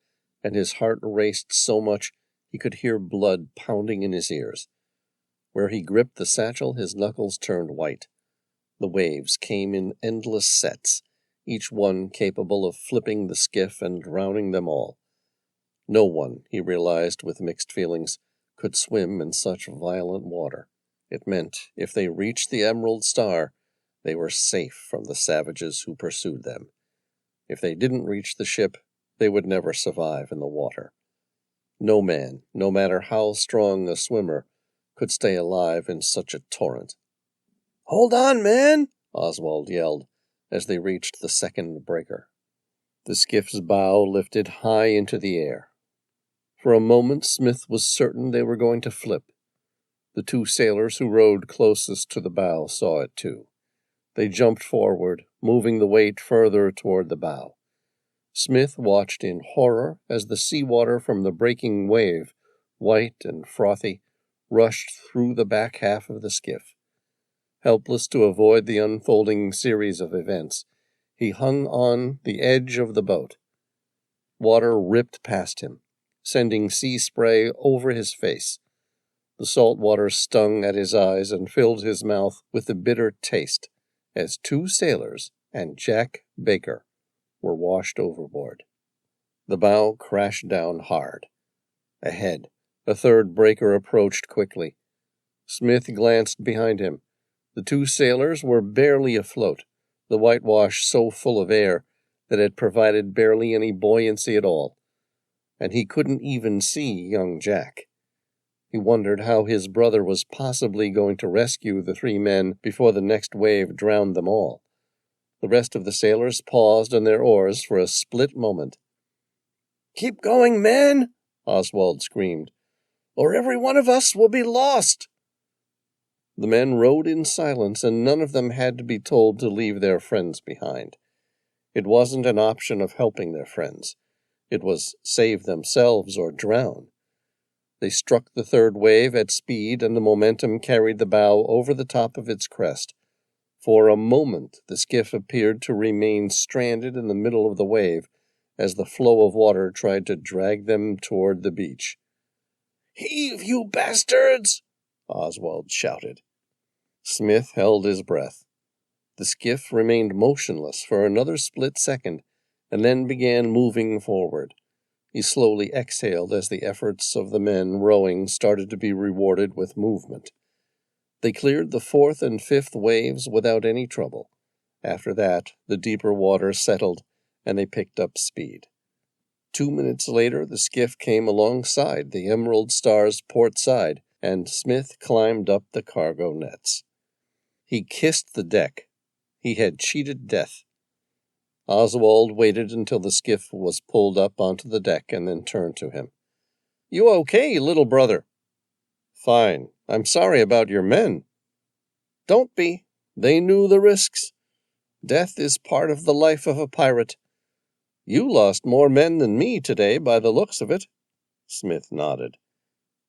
S1: and his heart raced so much he could hear blood pounding in his ears. Where he gripped the satchel, his knuckles turned white. The waves came in endless sets, each one capable of flipping the skiff and drowning them all. No one, he realized with mixed feelings, could swim in such violent water. It meant if they reached the Emerald Star, they were safe from the savages who pursued them. If they didn't reach the ship, they would never survive in the water. No man, no matter how strong a swimmer, could stay alive in such a torrent. "Hold on, man!" Oswald yelled as they reached the second breaker. The skiff's bow lifted high into the air. For a moment Smith was certain they were going to flip. The two sailors who rowed closest to the bow saw it too. They jumped forward, moving the weight further toward the bow. Smith watched in horror as the seawater from the breaking wave, white and frothy, rushed through the back half of the skiff. Helpless to avoid the unfolding series of events, he hung on the edge of the boat. Water ripped past him, sending sea spray over his face. The salt water stung at his eyes and filled his mouth with the bitter taste as two sailors and Jack Baker were washed overboard. The bow crashed down hard. Ahead, a third breaker approached quickly. Smith glanced behind him. The two sailors were barely afloat, the whitewash so full of air that it provided barely any buoyancy at all. And he couldn't even see young Jack. He wondered how his brother was possibly going to rescue the three men before the next wave drowned them all. The rest of the sailors paused on their oars for a split moment. "Keep going, man!" Oswald screamed, "or every one of us will be lost!" The men rowed in silence, and none of them had to be told to leave their friends behind. It wasn't an option of helping their friends. It was save themselves or drown. They struck the third wave at speed, and the momentum carried the bow over the top of its crest. For a moment, the skiff appeared to remain stranded in the middle of the wave as the flow of water tried to drag them toward the beach. "Heave, you bastards!" Oswald shouted. Smith held his breath. The skiff remained motionless for another split second, and then began moving forward. He slowly exhaled as the efforts of the men rowing started to be rewarded with movement. They cleared the fourth and fifth waves without any trouble. After that, the deeper water settled, and they picked up speed. 2 minutes later, the skiff came alongside the Emerald Star's port side, and Smith climbed up the cargo nets. He kissed the deck. He had cheated death. Oswald waited until the skiff was pulled up onto the deck and then turned to him. "You okay, little brother?" "Fine. I'm sorry about your men." "Don't be. They knew the risks. Death is part of the life of a pirate. You lost more men than me today by the looks of it." Smith nodded.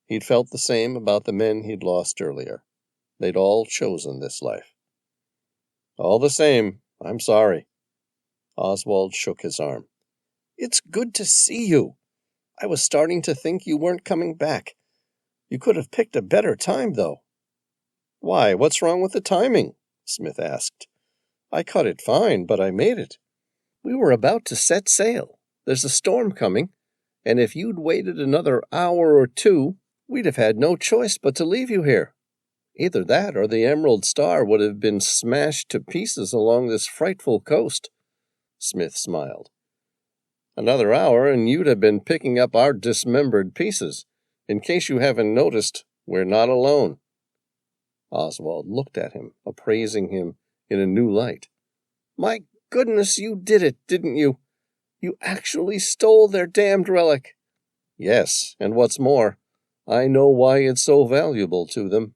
S1: He'd felt the same about the men he'd lost earlier. They'd all chosen this life. "All the same, I'm sorry." Oswald shook his arm. "It's good to see you. I was starting to think you weren't coming back. You could have picked a better time, though." "Why, what's wrong with the timing?" Smith asked. "I cut it fine, but I made it. We were about to set sail. There's a storm coming, and if you'd waited another hour or two, we'd have had no choice but to leave you here. Either that or the Emerald Star would have been smashed to pieces along this frightful coast." Smith smiled. "Another hour, and you'd have been picking up our dismembered pieces. In case you haven't noticed, we're not alone." Oswald looked at him, appraising him in a new light. "My goodness, you did it, didn't you? You actually stole their damned relic." "Yes, and what's more, I know why it's so valuable to them."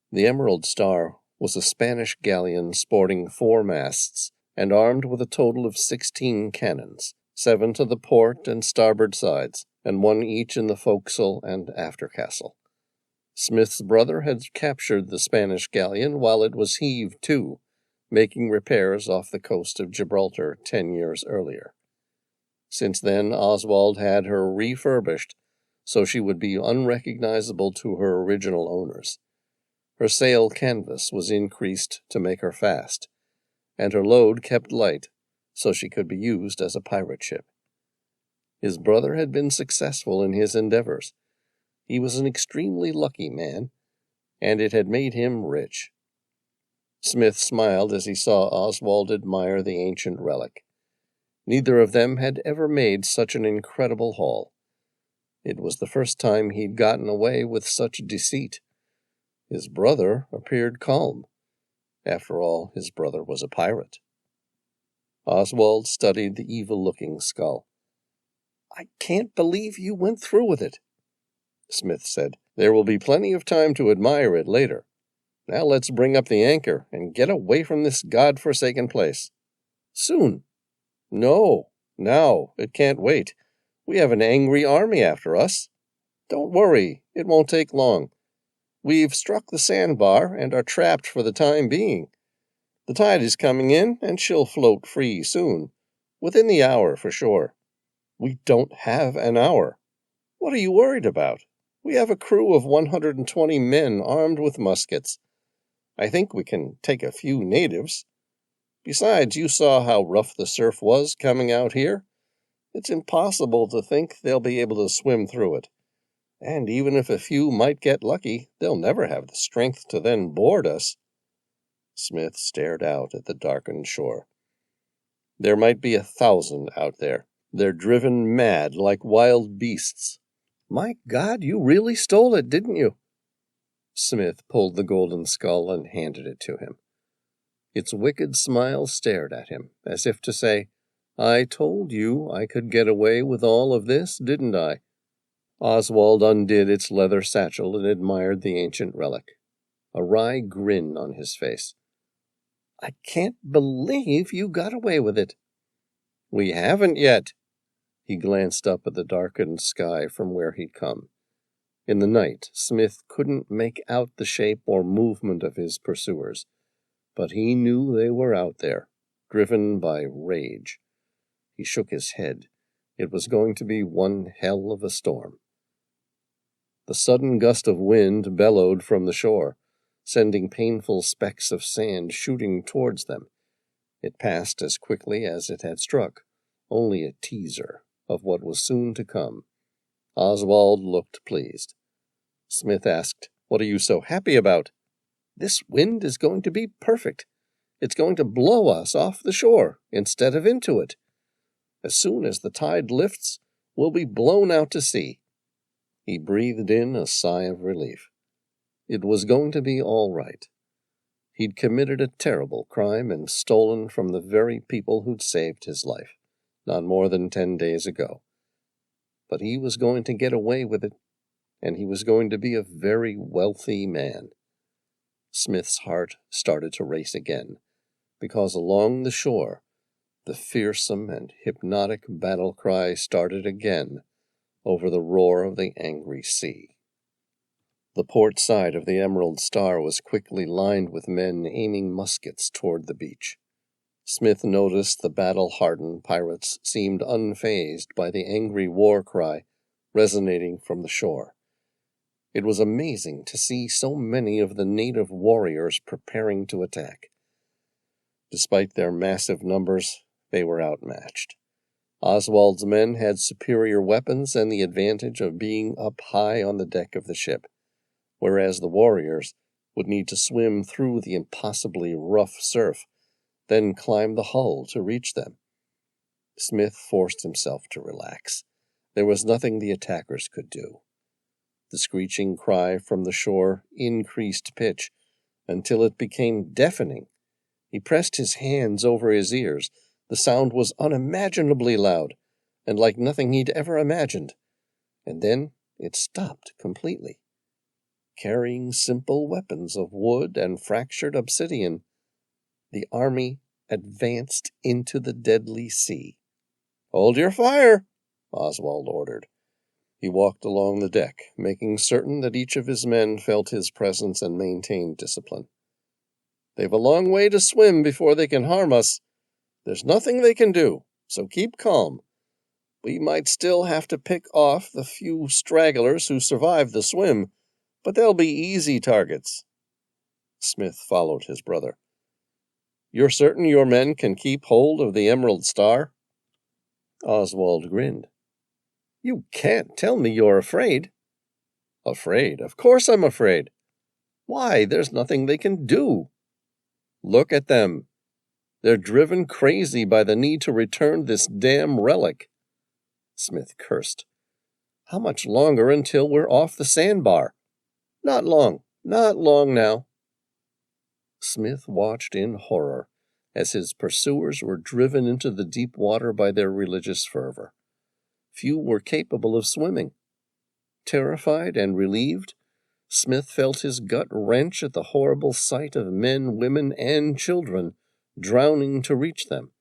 S1: The Emerald Star was a Spanish galleon sporting 4 masts and armed with a total of 16 cannons, 7 to the port and starboard sides, and 1 each in the forecastle and aftercastle. Smith's brother had captured the Spanish galleon while it was heaved to, making repairs off the coast of Gibraltar 10 years earlier. Since then, Oswald had her refurbished so she would be unrecognizable to her original owners. Her sail canvas was increased to make her fast, and her load kept light so she could be used as a pirate ship. His brother had been successful in his endeavors. He was an extremely lucky man, and it had made him rich. Smith smiled as he saw Oswald admire the ancient relic. Neither of them had ever made such an incredible haul. It was the first time he'd gotten away with such deceit. His brother appeared calm. After all, his brother was a pirate. Oswald studied the evil-looking skull. "I can't believe you went through with it," Smith said. "There will be plenty of time to admire it later. Now let's bring up the anchor and get away from this god-forsaken place." "Soon." "No, now. It can't wait. We have an angry army after us." "Don't worry. It won't take long. We've struck the sandbar and are trapped for the time being. The tide is coming in, and she'll float free soon. Within the hour, for sure." "We don't have an hour." "What are you worried about? We have a crew of 120 men armed with muskets. I think we can take a few natives. Besides, you saw how rough the surf was coming out here. It's impossible to think they'll be able to swim through it. And even if a few might get lucky, they'll never have the strength to then board us." Smith stared out at the darkened shore. "There might be 1,000 out there. They're driven mad like wild beasts." "My God, you really stole it, didn't you?" Smith pulled the golden skull and handed it to him. Its wicked smile stared at him, as if to say, "I told you I could get away with all of this, didn't I?" Oswald undid its leather satchel and admired the ancient relic, a wry grin on his face. "I can't believe you got away with it." "We haven't yet." He glanced up at the darkened sky from where he'd come. In the night, Smith couldn't make out the shape or movement of his pursuers, but he knew they were out there, driven by rage. He shook his head. It was going to be one hell of a storm. The sudden gust of wind bellowed from the shore, sending painful specks of sand shooting towards them. It passed as quickly as it had struck, only a teaser of what was soon to come. Oswald looked pleased. Smith asked, "What are you so happy about?" "This wind is going to be perfect. It's going to blow us off the shore instead of into it. As soon as the tide lifts, we'll be blown out to sea." He breathed in a sigh of relief. It was going to be all right. He'd committed a terrible crime and stolen from the very people who'd saved his life, not more than 10 days ago. But he was going to get away with it, and he was going to be a very wealthy man. Smith's heart started to race again, because along the shore, the fearsome and hypnotic battle cry started again over the roar of the angry sea. The port side of the Emerald Star was quickly lined with men aiming muskets toward the beach. Smith noticed the battle-hardened pirates seemed unfazed by the angry war cry resonating from the shore. It was amazing to see so many of the native warriors preparing to attack. Despite their massive numbers, they were outmatched. Oswald's men had superior weapons and the advantage of being up high on the deck of the ship, whereas the warriors would need to swim through the impossibly rough surf, then climb the hull to reach them. Smith forced himself to relax. There was nothing the attackers could do. The screeching cry from the shore increased pitch until it became deafening. He pressed his hands over his ears. The sound was unimaginably loud, and like nothing he'd ever imagined. And then it stopped completely. Carrying simple weapons of wood and fractured obsidian, the army advanced into the deadly sea. "Hold your fire," Oswald ordered. He walked along the deck, making certain that each of his men felt his presence and maintained discipline. "They've a long way to swim before they can harm us. There's nothing they can do, so keep calm. We might still have to pick off the few stragglers who survived the swim, but they'll be easy targets." Smith followed his brother. "You're certain your men can keep hold of the Emerald Star?" Oswald grinned. "You can't tell me you're afraid." "Afraid? Of course I'm afraid." "Why, there's nothing they can do." "Look at them. They're driven crazy by the need to return this damn relic." Smith cursed. "How much longer until we're off the sandbar?" "Not long. Not long now." Smith watched in horror as his pursuers were driven into the deep water by their religious fervor. Few were capable of swimming. Terrified and relieved, Smith felt his gut wrench at the horrible sight of men, women, and children drowning to reach them.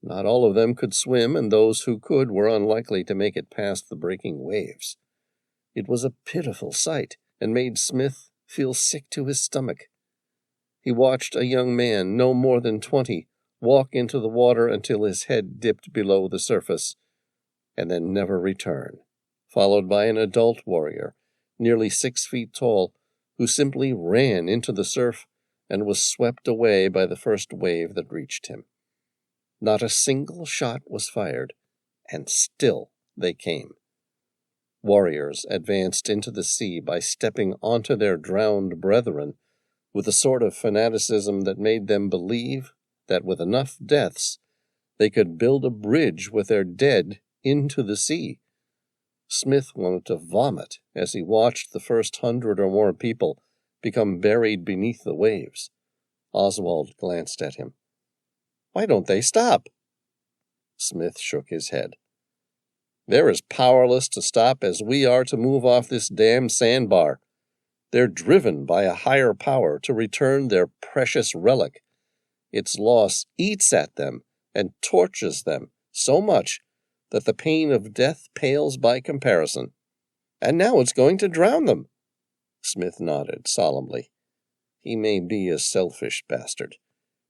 S1: Not all of them could swim, and those who could were unlikely to make it past the breaking waves. It was a pitiful sight, and made Smith feel sick to his stomach. He watched a young man, no more than 20, walk into the water until his head dipped below the surface, and then never return, followed by an adult warrior, nearly 6 feet tall, who simply ran into the surf and was swept away by the first wave that reached him. Not a single shot was fired, and still they came. Warriors advanced into the sea by stepping onto their drowned brethren with a sort of fanaticism that made them believe that with enough deaths they could build a bridge with their dead into the sea. Smith wanted to vomit as he watched the first 100 or more people become buried beneath the waves. Oswald glanced at him. "Why don't they stop?" Smith shook his head. "They're as powerless to stop as we are to move off this damn sandbar. They're driven by a higher power to return their precious relic. Its loss eats at them and tortures them so much that the pain of death pales by comparison. And now it's going to drown them. Smith nodded solemnly. He may be a selfish bastard,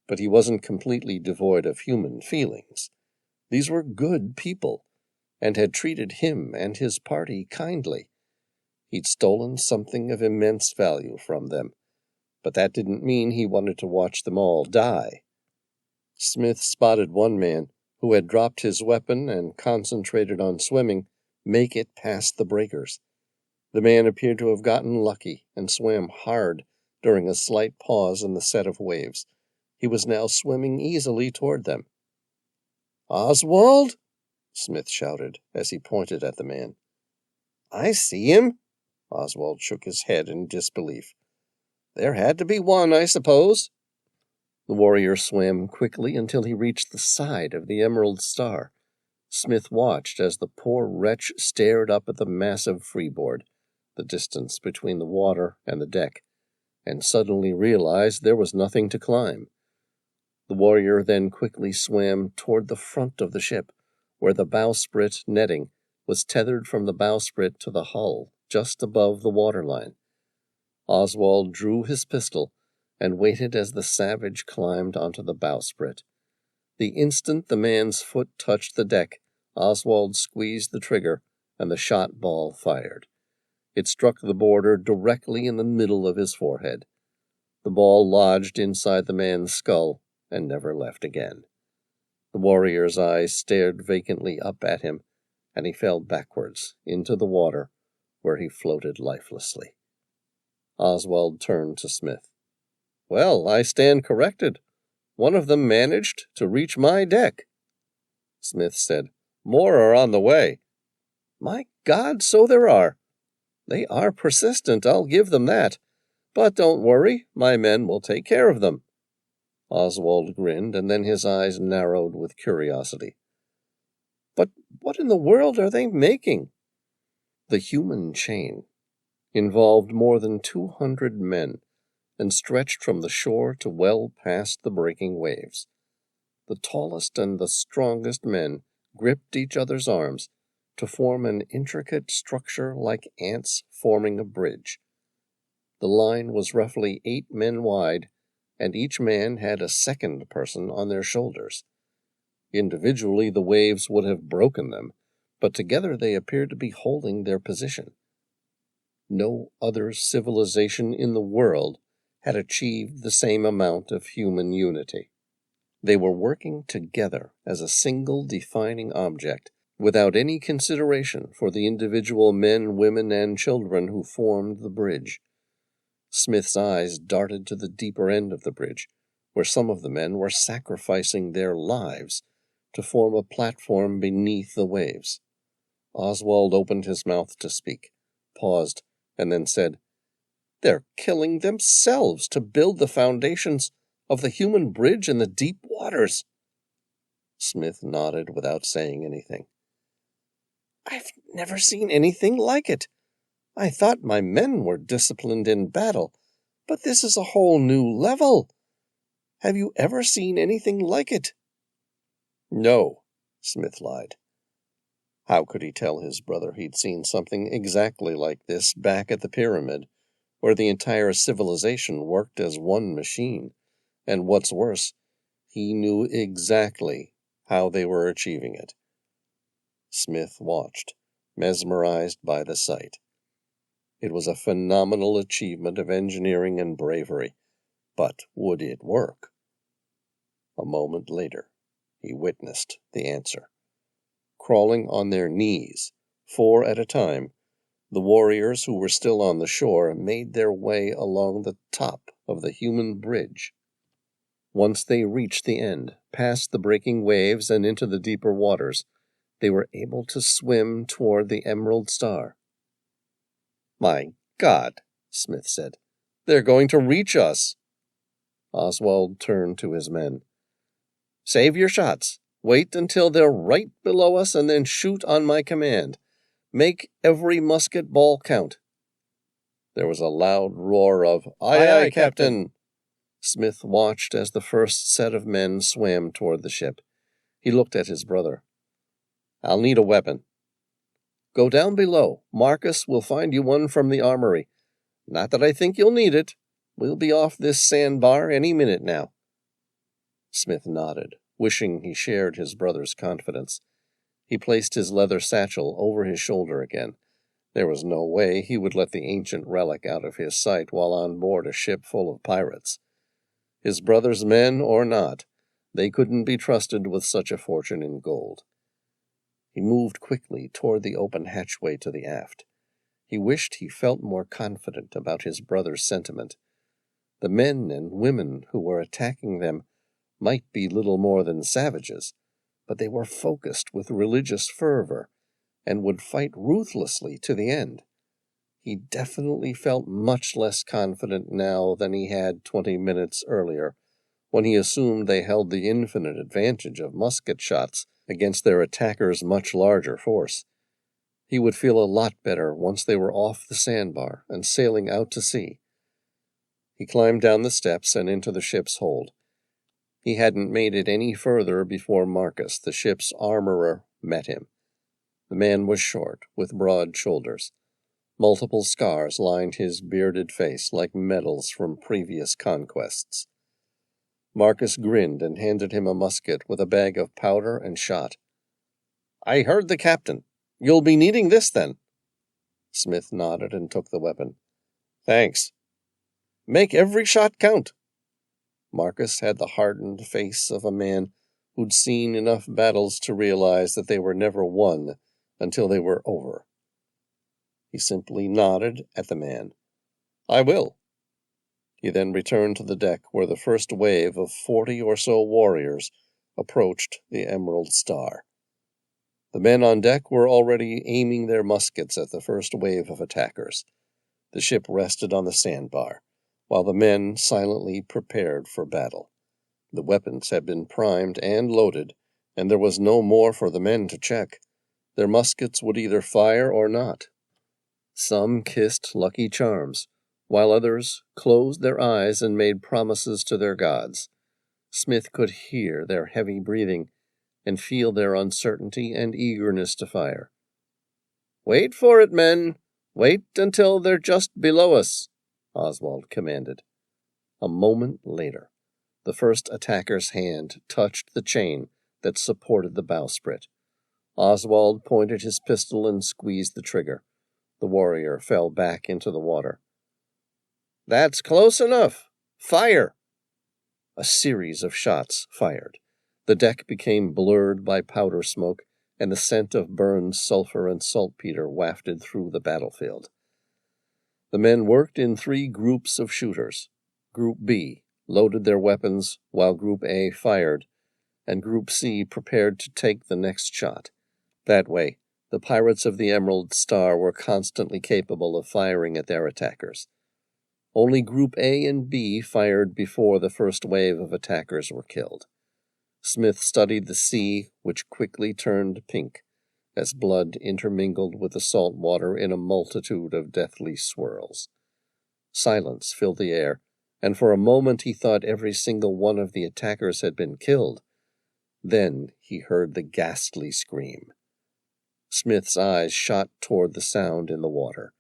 S1: but he wasn't completely devoid of human feelings. These were good people, and had treated him and his party kindly. He'd stolen something of immense value from them, but that didn't mean he wanted to watch them all die. Smith spotted one man, who had dropped his weapon and concentrated on swimming, make it past the breakers. The man appeared to have gotten lucky and swam hard during a slight pause in the set of waves. He was now swimming easily toward them. "Oswald?" Smith shouted as he pointed at the man. "I see him." Oswald shook his head in disbelief. "There had to be one, I suppose." The warrior swam quickly until he reached the side of the Emerald Star. Smith watched as the poor wretch stared up at the massive freeboard, the distance between the water and the deck, and suddenly realized there was nothing to climb. The warrior then quickly swam toward the front of the ship, where the bowsprit netting was tethered from the bowsprit to the hull, just above the waterline. Oswald drew his pistol and waited as the savage climbed onto the bowsprit. The instant the man's foot touched the deck, Oswald squeezed the trigger, and the shot ball fired. It struck the boarder directly in the middle of his forehead. The ball lodged inside the man's skull and never left again. The warrior's eyes stared vacantly up at him, and he fell backwards into the water, where he floated lifelessly. Oswald turned to Smith. "Well, I stand corrected. One of them managed to reach my deck." Smith said, "More are on the way." "My God, so there are. They are persistent, I'll give them that. But don't worry, my men will take care of them." Oswald grinned, and then his eyes narrowed with curiosity. "But what in the world are they making?" The human chain involved more than 200 men and stretched from the shore to well past the breaking waves. The tallest and the strongest men gripped each other's arms to form an intricate structure like ants forming a bridge. The line was roughly 8 men wide, and each man had a second person on their shoulders. Individually, the waves would have broken them, but together they appeared to be holding their position. No other civilization in the world had achieved the same amount of human unity. They were working together as a single defining object, without any consideration for the individual men, women, and children who formed the bridge. Smith's eyes darted to the deeper end of the bridge, where some of the men were sacrificing their lives to form a platform beneath the waves. Oswald opened his mouth to speak, paused, and then said, "They're killing themselves to build the foundations of the human bridge in the deep waters." Smith nodded without saying anything. "I've never seen anything like it. I thought my men were disciplined in battle, but this is a whole new level. Have you ever seen anything like it?" "No," Smith lied. How could he tell his brother he'd seen something exactly like this back at the pyramid, where the entire civilization worked as one machine, and what's worse, he knew exactly how they were achieving it. Smith watched, mesmerized by the sight. It was a phenomenal achievement of engineering and bravery, but would it work? A moment later, he witnessed the answer. Crawling on their knees, 4 at a time, the warriors who were still on the shore made their way along the top of the human bridge. Once they reached the end, past the breaking waves and into the deeper waters, they were able to swim toward the Emerald Star. "My God," Smith said, "they're going to reach us." Oswald turned to his men. "Save your shots. Wait until they're right below us and then shoot on my command. Make every musket ball count." There was a loud roar of, "Aye, aye, Captain." Smith watched as the first set of men swam toward the ship. He looked at his brother. I'll need a weapon. Go down below. Marcus will find you one from the armory. Not that I think you'll need it. We'll be off this sandbar any minute now. Smith nodded, wishing he shared his brother's confidence. He placed his leather satchel over his shoulder again. There was no way he would let the ancient relic out of his sight while on board a ship full of pirates. His brother's men or not, they couldn't be trusted with such a fortune in gold. He moved quickly toward the open hatchway to the aft. He wished he felt more confident about his brother's sentiment. The men and women who were attacking them might be little more than savages, but they were focused with religious fervor and would fight ruthlessly to the end. He definitely felt much less confident now than he had 20 minutes earlier, when he assumed they held the infinite advantage of musket shots against their attackers' much larger force. He would feel a lot better once they were off the sandbar and sailing out to sea. He climbed down the steps and into the ship's hold. He hadn't made it any further before Marcus, the ship's armorer, met him. The man was short, with broad shoulders. Multiple scars lined his bearded face like medals from previous conquests. Marcus grinned and handed him a musket with a bag of powder and shot. "I heard the captain. You'll be needing this, then." Smith nodded and took the weapon. "Thanks. Make every shot count." Marcus had the hardened face of a man who'd seen enough battles to realize that they were never won until they were over. He simply nodded at the man. "I will." He then returned to the deck where the first wave of 40 or so warriors approached the Emerald Star. The men on deck were already aiming their muskets at the first wave of attackers. The ship rested on the sandbar, while the men silently prepared for battle. The weapons had been primed and loaded, and there was no more for the men to check. Their muskets would either fire or not. Some kissed lucky charms, while others closed their eyes and made promises to their gods. Smith could hear their heavy breathing and feel their uncertainty and eagerness to fire. "Wait for it, men! Wait until they're just below us," Oswald commanded. A moment later, the first attacker's hand touched the chain that supported the bowsprit. Oswald pointed his pistol and squeezed the trigger. The warrior fell back into the water. "That's close enough! Fire!" A series of shots fired. The deck became blurred by powder smoke, and the scent of burned sulfur and saltpeter wafted through the battlefield. The men worked in 3 groups of shooters. Group B loaded their weapons while Group A fired, and Group C prepared to take the next shot. That way, the pirates of the Emerald Star were constantly capable of firing at their attackers. Only Group A and B fired before the first wave of attackers were killed. Smith studied the sea, which quickly turned pink, as blood intermingled with the salt water in a multitude of deathly swirls. Silence filled the air, and for a moment he thought every single one of the attackers had been killed. Then he heard the ghastly scream. Smith's eyes shot toward the sound in the water.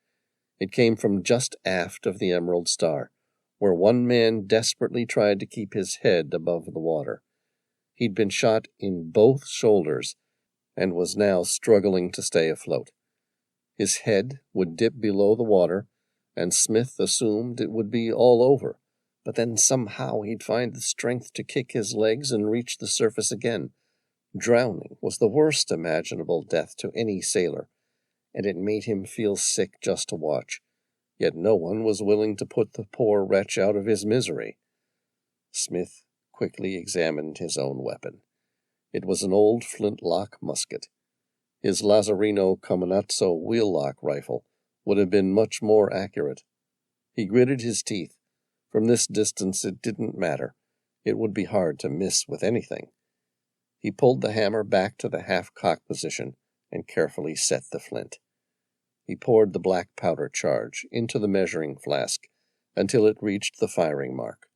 S1: It came from just aft of the Emerald Star, where one man desperately tried to keep his head above the water. He'd been shot in both shoulders and was now struggling to stay afloat. His head would dip below the water, and Smith assumed it would be all over, but then somehow he'd find the strength to kick his legs and reach the surface again. Drowning was the worst imaginable death to any sailor, and it made him feel sick just to watch. Yet no one was willing to put the poor wretch out of his misery. Smith quickly examined his own weapon. It was an old flintlock musket. His Lazzarino Comanazzo wheel-lock rifle would have been much more accurate. He gritted his teeth. From this distance it didn't matter. It would be hard to miss with anything. He pulled the hammer back to the half-cock position and carefully set the flint. He poured the black powder charge into the measuring flask until it reached the firing mark,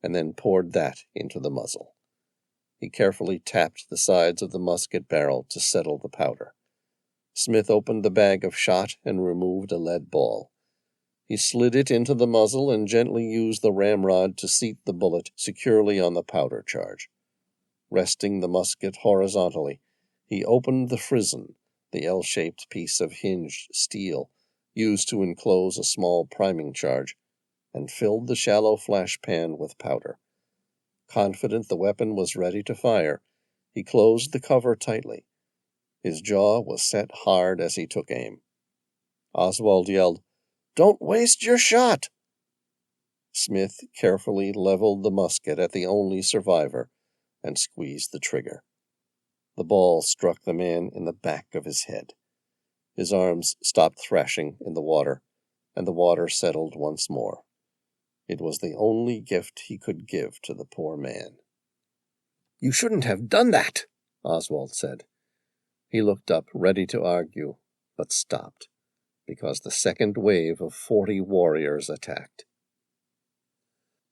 S1: and then poured that into the muzzle. He carefully tapped the sides of the musket barrel to settle the powder. Smith opened the bag of shot and removed a lead ball. He slid it into the muzzle and gently used the ramrod to seat the bullet securely on the powder charge. Resting the musket horizontally, he opened the frizzen, the L-shaped piece of hinged steel used to enclose a small priming charge, and filled the shallow flash pan with powder. Confident the weapon was ready to fire, he closed the cover tightly. His jaw was set hard as he took aim. Oswald yelled, "Don't waste your shot!" Smith carefully leveled the musket at the only survivor and squeezed the trigger. The ball struck the man in the back of his head. His arms stopped thrashing in the water, and the water settled once more. It was the only gift he could give to the poor man. "You shouldn't have done that," Oswald said. He looked up, ready to argue, but stopped, because the second wave of 40 warriors attacked.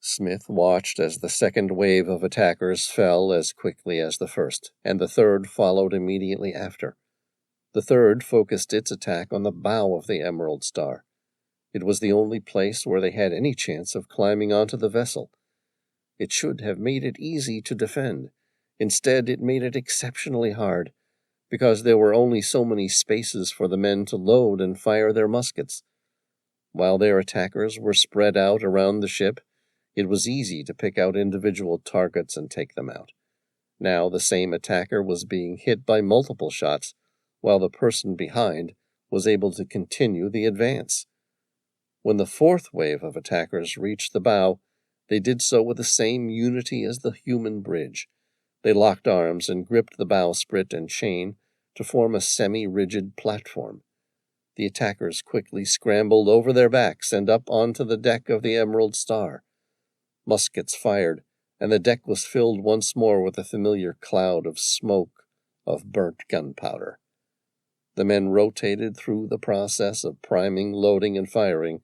S1: Smith watched as the second wave of attackers fell as quickly as the first, and the third followed immediately after. The third focused its attack on the bow of the Emerald Star. It was the only place where they had any chance of climbing onto the vessel. It should have made it easy to defend. Instead, it made it exceptionally hard, because there were only so many spaces for the men to load and fire their muskets. While their attackers were spread out around the ship, it was easy to pick out individual targets and take them out. Now the same attacker was being hit by multiple shots, while the person behind was able to continue the advance. When the fourth wave of attackers reached the bow, they did so with the same unity as the human bridge. They locked arms and gripped the bowsprit and chain to form a semi-rigid platform. The attackers quickly scrambled over their backs and up onto the deck of the Emerald Star. Muskets fired, and the deck was filled once more with a familiar cloud of smoke of burnt gunpowder. The men rotated through the process of priming, loading, and firing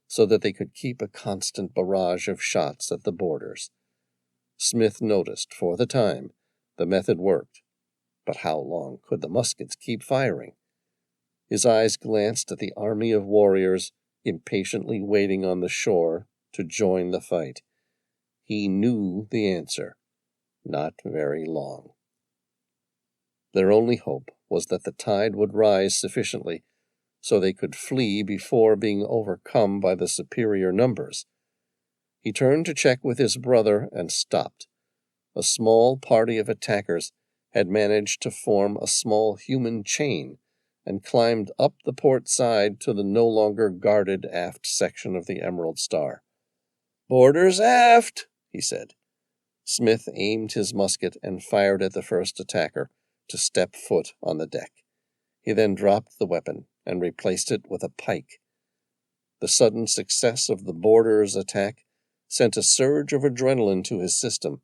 S1: so that they could keep a constant barrage of shots at the boarders. Smith noticed, for the time, the method worked, but how long could the muskets keep firing? His eyes glanced at the army of warriors impatiently waiting on the shore to join the fight. He knew the answer. Not very long. Their only hope was that the tide would rise sufficiently so they could flee before being overcome by the superior numbers. He turned to check with his brother and stopped. A small party of attackers had managed to form a small human chain and climbed up the port side to the no longer guarded aft section of the Emerald Star. "Boarders aft," he said. Smith aimed his musket and fired at the first attacker to step foot on the deck. He then dropped the weapon and replaced it with a pike. The sudden success of the boarders' attack sent a surge of adrenaline to his system,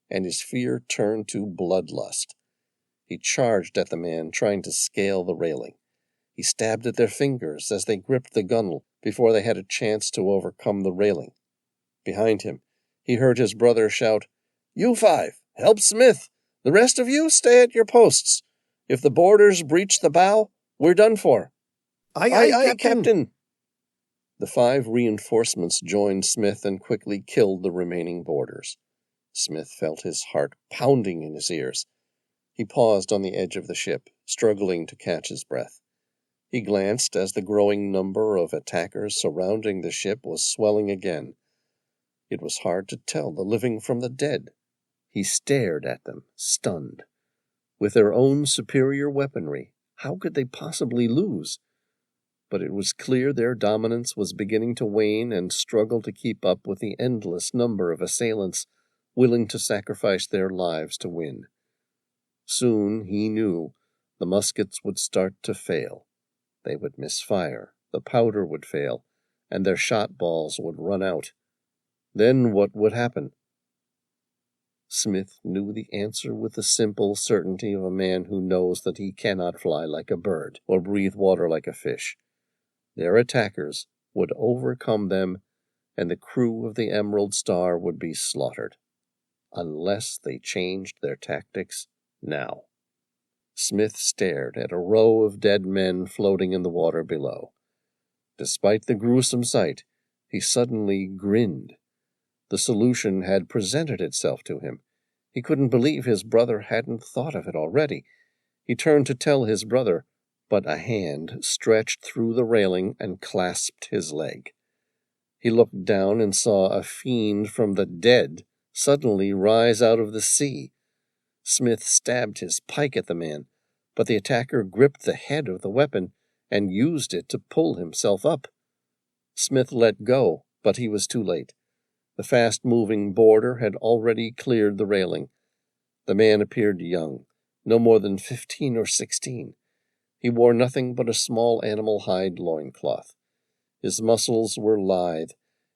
S1: and his fear turned to bloodlust. He charged at the man trying to scale the railing. He stabbed at their fingers as they gripped the gunwale before they had a chance to overcome the railing. Behind him, he heard his brother shout, "You five, help Smith! The rest of you, stay at your posts. If the boarders breach the bow, we're done for." Aye, Captain!" The 5 reinforcements joined Smith and quickly killed the remaining boarders. Smith felt his heart pounding in his ears. He paused on the edge of the ship, struggling to catch his breath. He glanced as the growing number of attackers surrounding the ship was swelling again. It was hard to tell the living from the dead. He stared at them, stunned. With their own superior weaponry, how could they possibly lose? But it was clear their dominance was beginning to wane and struggle to keep up with the endless number of assailants willing to sacrifice their lives to win. Soon, he knew, the muskets would start to fail. They would miss fire, the powder would fail, and their shot balls would run out. Then what would happen? Smith knew the answer with the simple certainty of a man who knows that he cannot fly like a bird or breathe water like a fish. Their attackers would overcome them, and the crew of the Emerald Star would be slaughtered. unless they changed their tactics now. Smith stared at a row of dead men floating in the water below. Despite the gruesome sight, he suddenly grinned. The solution had presented itself to him. He couldn't believe his brother hadn't thought of it already. He turned to tell his brother, but a hand stretched through the railing and clasped his leg. He looked down and saw a fiend from the dead suddenly rise out of the sea. Smith stabbed his pike at the man, but the attacker gripped the head of the weapon and used it to pull himself up. Smith let go, but he was too late. The fast-moving boarder had already cleared the railing. The man appeared young, no more than 15 or 16. He wore nothing but a small animal hide loincloth. His muscles were lithe,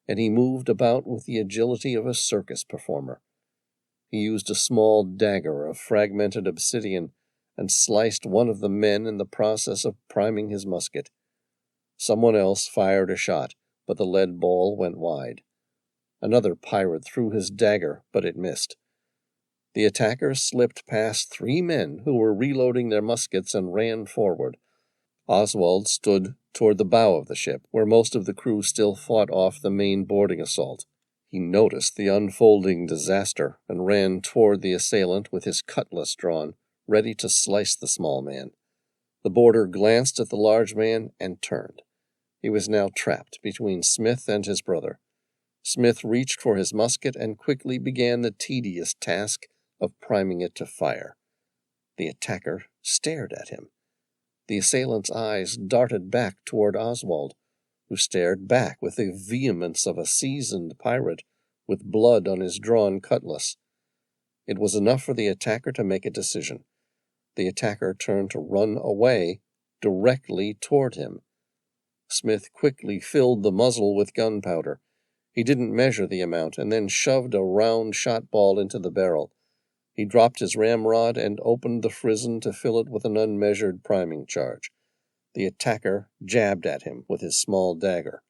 S1: and he moved about with the agility of a circus performer. He used a small dagger of fragmented obsidian and sliced one of the men in the process of priming his musket. Someone else fired a shot, but the lead ball went wide. Another pirate threw his dagger, but it missed. The attacker slipped past 3 men who were reloading their muskets and ran forward. Oswald stood toward the bow of the ship, where most of the crew still fought off the main boarding assault. He noticed the unfolding disaster and ran toward the assailant with his cutlass drawn, ready to slice the small man. The boarder glanced at the large man and turned. He was now trapped between Smith and his brother. Smith reached for his musket and quickly began the tedious task of priming it to fire. The attacker stared at him. The assailant's eyes darted back toward Oswald, who stared back with the vehemence of a seasoned pirate with blood on his drawn cutlass. It was enough for the attacker to make a decision. The attacker turned to run away directly toward him. Smith quickly filled the muzzle with gunpowder. He didn't measure the amount and then shoved a round shot ball into the barrel. He dropped his ramrod and opened the frizzen to fill it with an unmeasured priming charge. The attacker jabbed at him with his small dagger.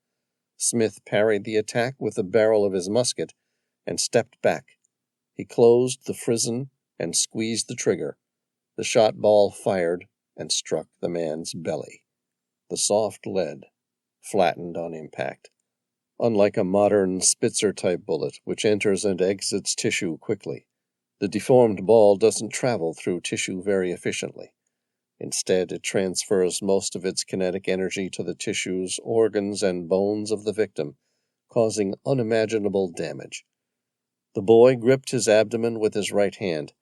S1: Smith parried the attack with the barrel of his musket and stepped back. He closed the frizzen and squeezed the trigger. The shot ball fired and struck the man's belly. The soft lead flattened on impact. Unlike a modern Spitzer-type bullet, which enters and exits tissue quickly, the deformed ball doesn't travel through tissue very efficiently. Instead, it transfers most of its kinetic energy to the tissues, organs, and bones of the victim, causing unimaginable damage. The boy gripped his abdomen with his right hand,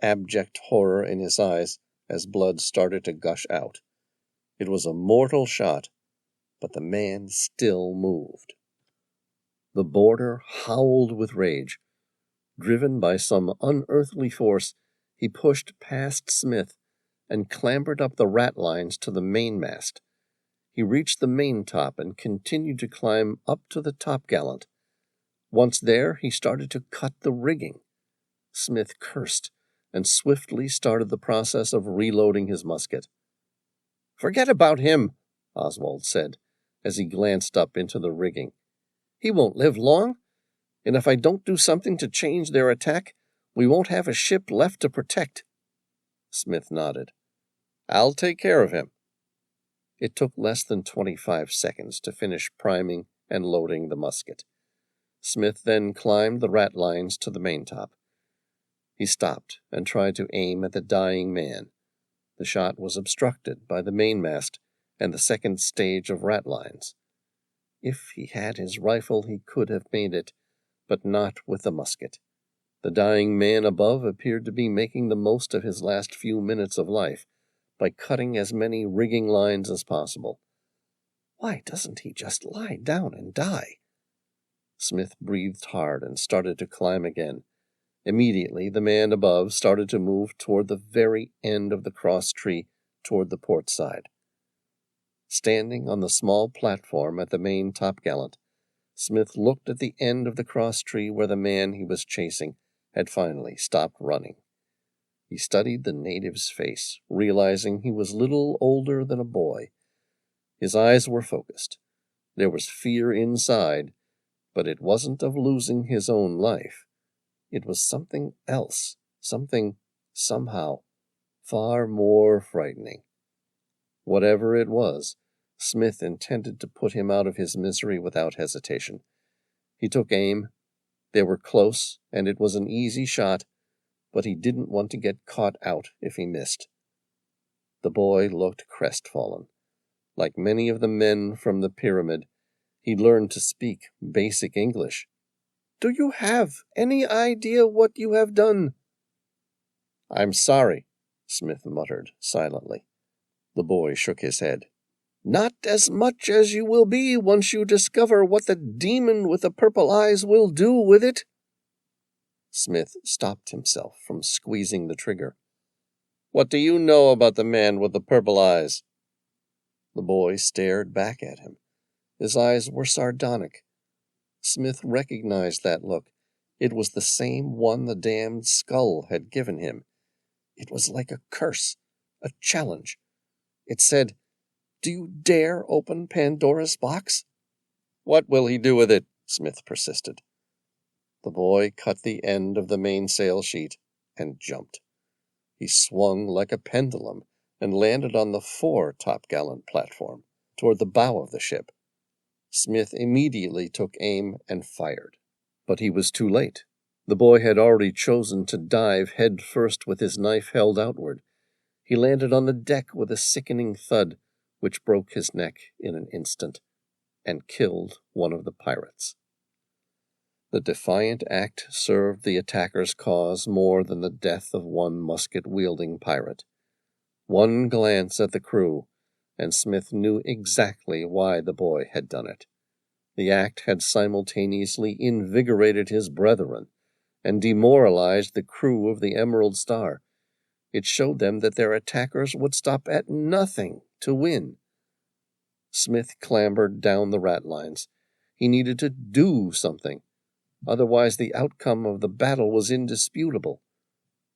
S1: abject horror in his eyes as blood started to gush out. It was a mortal shot, but the man still moved. The boarder howled with rage. Driven by some unearthly force, he pushed past Smith and clambered up the ratlines to the mainmast. He reached the maintop and continued to climb up to the topgallant. Once there, he started to cut the rigging. Smith cursed and swiftly started the process of reloading his musket. "Forget about him," Oswald said, as he glanced up into the rigging. "He won't live long, and if I don't do something to change their attack, we won't have a ship left to protect." Smith nodded. "I'll take care of him." It took less than 25 seconds to finish priming and loading the musket. Smith then climbed the ratlines to the maintop. He stopped and tried to aim at the dying man. The shot was obstructed by the mainmast and the second stage of ratlines. If he had his rifle, he could have made it, but not with the musket. The dying man above appeared to be making the most of his last few minutes of life by cutting as many rigging lines as possible. Why doesn't he just lie down and die? Smith breathed hard and started to climb again. Immediately, the man above started to move toward the very end of the cross tree, toward the port side. Standing on the small platform at the main topgallant, Smith looked at the end of the cross tree where the man he was chasing had finally stopped running. He studied the native's face, realizing he was little older than a boy. His eyes were focused. There was fear inside, but it wasn't of losing his own life. It was something else, something, somehow, far more frightening. Whatever it was, Smith intended to put him out of his misery without hesitation. He took aim. They were close, and it was an easy shot, but he didn't want to get caught out if he missed. The boy looked crestfallen. Like many of the men from the pyramid, he learned to speak basic English. "Do you have any idea what you have done?" "I'm sorry," Smith muttered silently. The boy shook his head. "Not as much as you will be once you discover what the demon with the purple eyes will do with it." Smith stopped himself from squeezing the trigger. "What do you know about the man with the purple eyes?" The boy stared back at him. His eyes were sardonic. Smith recognized that look. It was the same one the damned skull had given him. It was like a curse, a challenge. It said, "Do you dare open Pandora's box?" "What will he do with it?" Smith persisted. The boy cut the end of the mainsail sheet and jumped. He swung like a pendulum and landed on the fore-topgallant platform, toward the bow of the ship. Smith immediately took aim and fired. But he was too late. The boy had already chosen to dive head first with his knife held outward. He landed on the deck with a sickening thud, which broke his neck in an instant, and killed one of the pirates. The defiant act served the attacker's cause more than the death of one musket-wielding pirate. One glance at the crew, and Smith knew exactly why the boy had done it. The act had simultaneously invigorated his brethren and demoralized the crew of the Emerald Star. It showed them that their attackers would stop at nothing to win. Smith clambered down the ratlines. He needed to do something. Otherwise, the outcome of the battle was indisputable.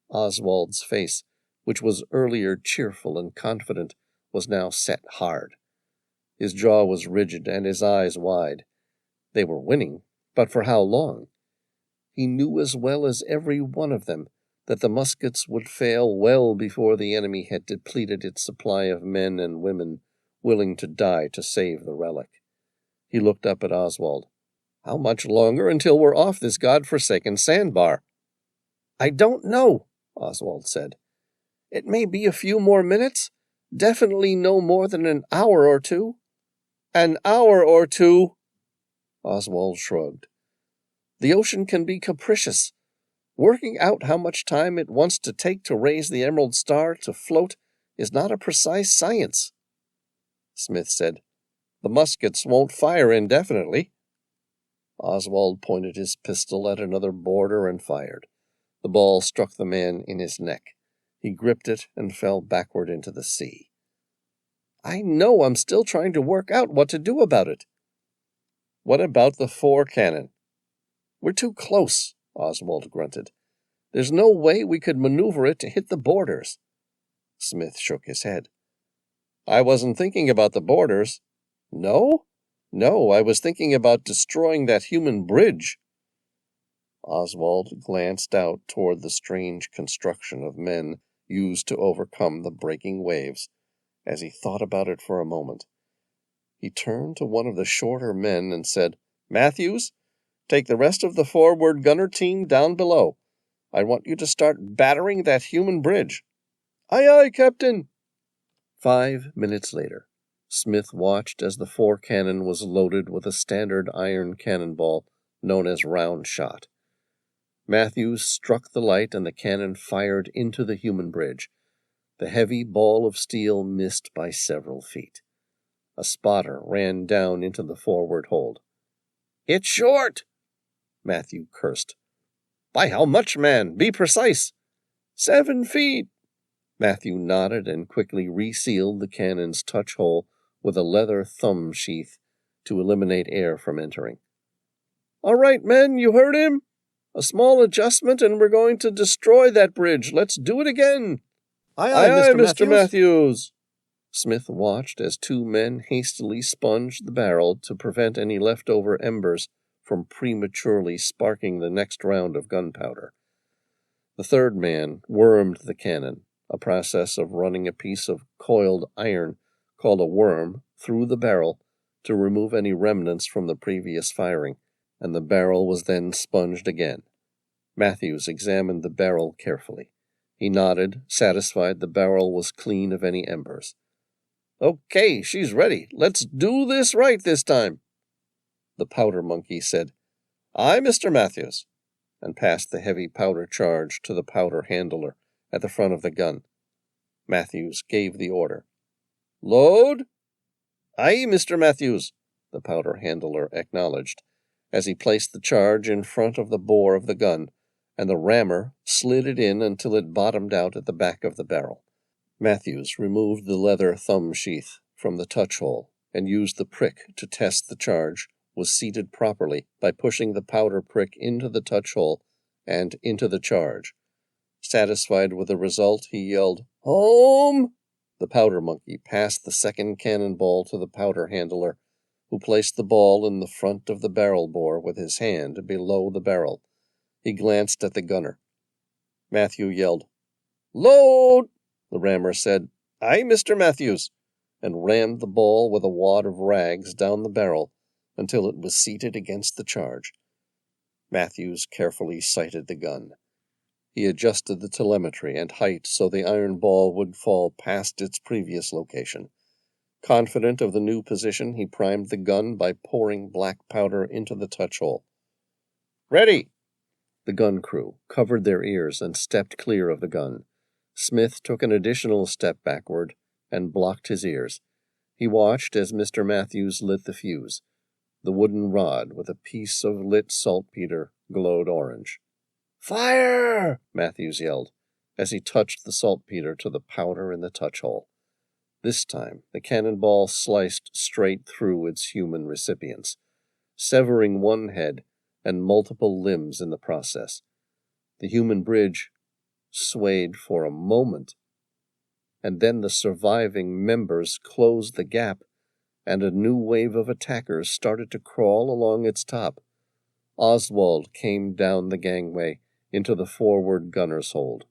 S1: Oswald's face, which was earlier cheerful and confident, was now set hard. His jaw was rigid and his eyes wide. They were winning, but for how long? He knew as well as every one of them that the muskets would fail well before the enemy had depleted its supply of men and women willing to die to save the relic. He looked up at Oswald. "How much longer until we're off this god-forsaken sandbar?" "I don't know," Oswald said. "It may be a few more minutes. Definitely no more than an hour or two." "An hour or two?" Oswald shrugged. "The ocean can be capricious. Working out how much time it wants to take to raise the Emerald Star to float is not a precise science." Smith said, "The muskets won't fire indefinitely." Oswald pointed his pistol at another boarder and fired. The ball struck the man in his neck. He gripped it and fell backward into the sea. "I know I'm still trying to work out what to do about it." "What about the fore cannon?" "We're too close," Oswald grunted. "There's no way we could maneuver it to hit the boarders." Smith shook his head. "I wasn't thinking about the boarders." "No?" "No, I was thinking about destroying that human bridge." Oswald glanced out toward the strange construction of men used to overcome the breaking waves. As he thought about it for a moment, he turned to one of the shorter men and said, "Matthews, take the rest of the forward gunner team down below. I want you to start battering that human bridge." "Aye, aye, Captain." 5 minutes later, Smith watched as the fore cannon was loaded with a standard iron cannonball known as round shot. Matthews struck the light and the cannon fired into the human bridge. The heavy ball of steel missed by several feet. A spotter ran down into the forward hold. "It's short!" Matthew cursed. "By how much, man? Be precise." 7 feet. Matthew nodded and quickly resealed the cannon's touch hole with a leather thumb sheath to eliminate air from entering. "All right, men, you heard him? A small adjustment and we're going to destroy that bridge. Let's do it again." "Aye, aye, Mr. Matthews." Smith watched as 2 men hastily sponged the barrel to prevent any leftover embers from prematurely sparking the next round of gunpowder. The third man wormed the cannon, a process of running a piece of coiled iron called a worm through the barrel to remove any remnants from the previous firing, and the barrel was then sponged again. Matthews examined the barrel carefully. He nodded, satisfied the barrel was clean of any embers. "Okay, she's ready. Let's do this right this time." The powder monkey said, "Aye, Mr. Matthews," and passed the heavy powder charge to the powder handler at the front of the gun. Matthews gave the order. "Load?" "Aye, Mr. Matthews," the powder handler acknowledged, as he placed the charge in front of the bore of the gun, and the rammer slid it in until it bottomed out at the back of the barrel. Matthews removed the leather thumb sheath from the touch hole and used the prick to test the charge was seated properly by pushing the powder prick into the touch hole and into the charge. Satisfied with the result, he yelled, "Home!" The powder monkey passed the second cannonball to the powder handler, who placed the ball in the front of the barrel bore with his hand below the barrel. He glanced at the gunner. Matthew yelled, "Load!" The rammer said, "Aye, Mr. Matthews," and rammed the ball with a wad of rags down the barrel until it was seated against the charge. Matthews carefully sighted the gun. He adjusted the telemetry and height so the iron ball would fall past its previous location. Confident of the new position, he primed the gun by pouring black powder into the touch hole. "Ready!" The gun crew covered their ears and stepped clear of the gun. Smith took an additional step backward and blocked his ears. He watched as Mr. Matthews lit the fuse. The wooden rod with a piece of lit saltpeter glowed orange. "Fire!" Matthews yelled, as he touched the saltpeter to the powder in the touch hole. This time, the cannonball sliced straight through its human recipients, severing one head and multiple limbs in the process. The human bridge swayed for a moment, and then the surviving members closed the gap, and a new wave of attackers started to crawl along its top. Oswald came down the gangway into the forward gunner's hold.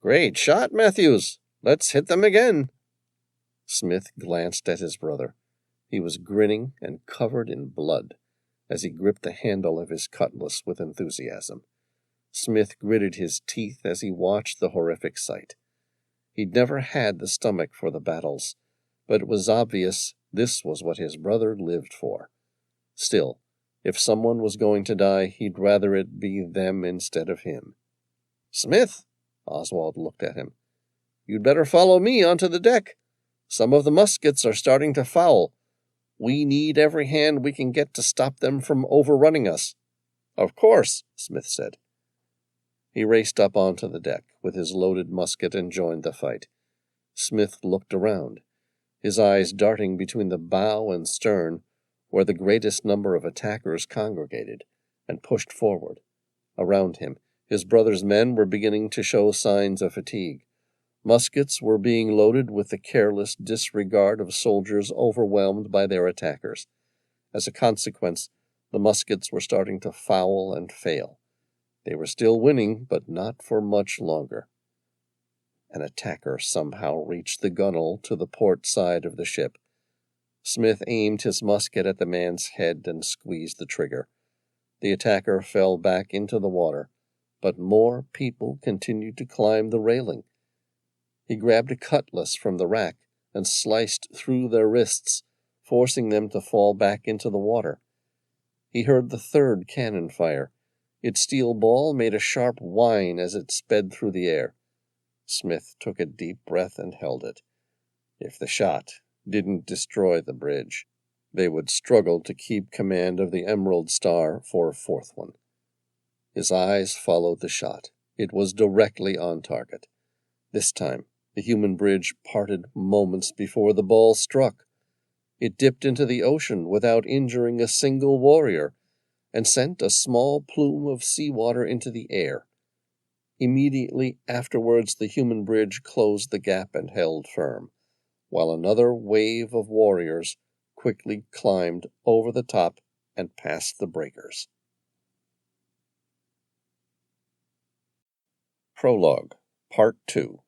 S1: "Great shot, Matthews! Let's hit them again!" Smith glanced at his brother. He was grinning and covered in blood as he gripped the handle of his cutlass with enthusiasm. Smith gritted his teeth as he watched the horrific sight. He'd never had the stomach for the battles, but it was obvious this was what his brother lived for. Still, if someone was going to die, he'd rather it be them instead of him. "Smith," Oswald looked at him, "you'd better follow me onto the deck. Some of the muskets are starting to foul. We need every hand we can get to stop them from overrunning us." "Of course," Smith said. He raced up onto the deck with his loaded musket and joined the fight. Smith looked around, his eyes darting between the bow and stern, where the greatest number of attackers congregated, and pushed forward. Around him, his brother's men were beginning to show signs of fatigue. Muskets were being loaded with the careless disregard of soldiers overwhelmed by their attackers. As a consequence, the muskets were starting to foul and fail. They were still winning, but not for much longer. An attacker somehow reached the gunwale to the port side of the ship. Smith aimed his musket at the man's head and squeezed the trigger. The attacker fell back into the water, but more people continued to climb the railing. He grabbed a cutlass from the rack and sliced through their wrists, forcing them to fall back into the water. He heard the third cannon fire. Its steel ball made a sharp whine as it sped through the air. Smith took a deep breath and held it. If the shot didn't destroy the bridge, they would struggle to keep command of the Emerald Star for a fourth one. His eyes followed the shot. It was directly on target. This time, the human bridge parted moments before the ball struck. It dipped into the ocean without injuring a single warrior, and sent a small plume of seawater into the air. Immediately afterwards, the human bridge closed the gap and held firm, while another wave of warriors quickly climbed over the top and past the breakers. Prologue, Part 2.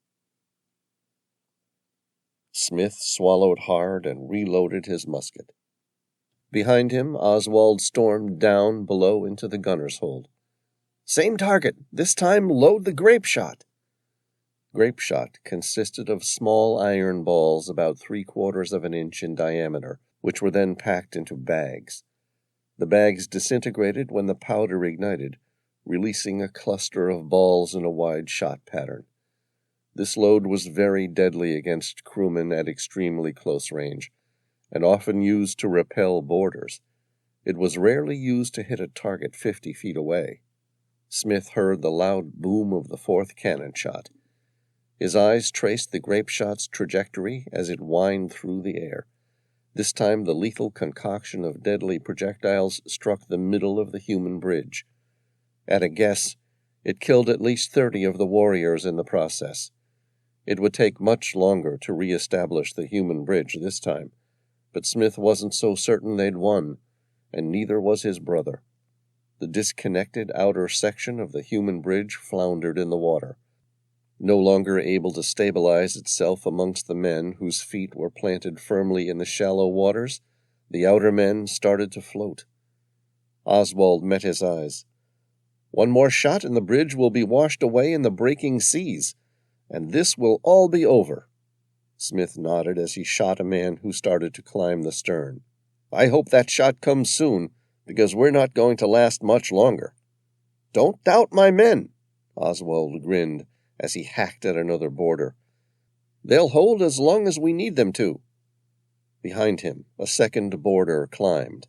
S1: Smith swallowed hard and reloaded his musket. Behind him, Oswald stormed down below into the gunner's hold. "Same target. This time load the grape shot." Grape shot consisted of small iron balls about 3/4 of an inch in diameter, which were then packed into bags. The bags disintegrated when the powder ignited, releasing a cluster of balls in a wide shot pattern. This load was very deadly against crewmen at extremely close range, and often used to repel boarders. It was rarely used to hit a target 50 feet away. Smith heard the loud boom of the fourth cannon shot. His eyes traced the grape shot's trajectory as it whined through the air. This time the lethal concoction of deadly projectiles struck the middle of the human bridge. At a guess, it killed at least 30 of the warriors in the process. It would take much longer to re-establish the human bridge this time, but Smith wasn't so certain they'd won, and neither was his brother. The disconnected outer section of the human bridge floundered in the water. No longer able to stabilize itself amongst the men whose feet were planted firmly in the shallow waters, the outer men started to float. Oswald met his eyes. "One more shot and the bridge will be washed away in the breaking seas, and this will all be over." Smith nodded as he shot a man who started to climb the stern. "I hope that shot comes soon, because we're not going to last much longer." "Don't doubt my men," Oswald grinned as he hacked at another boarder. "They'll hold as long as we need them to." Behind him, a second boarder climbed.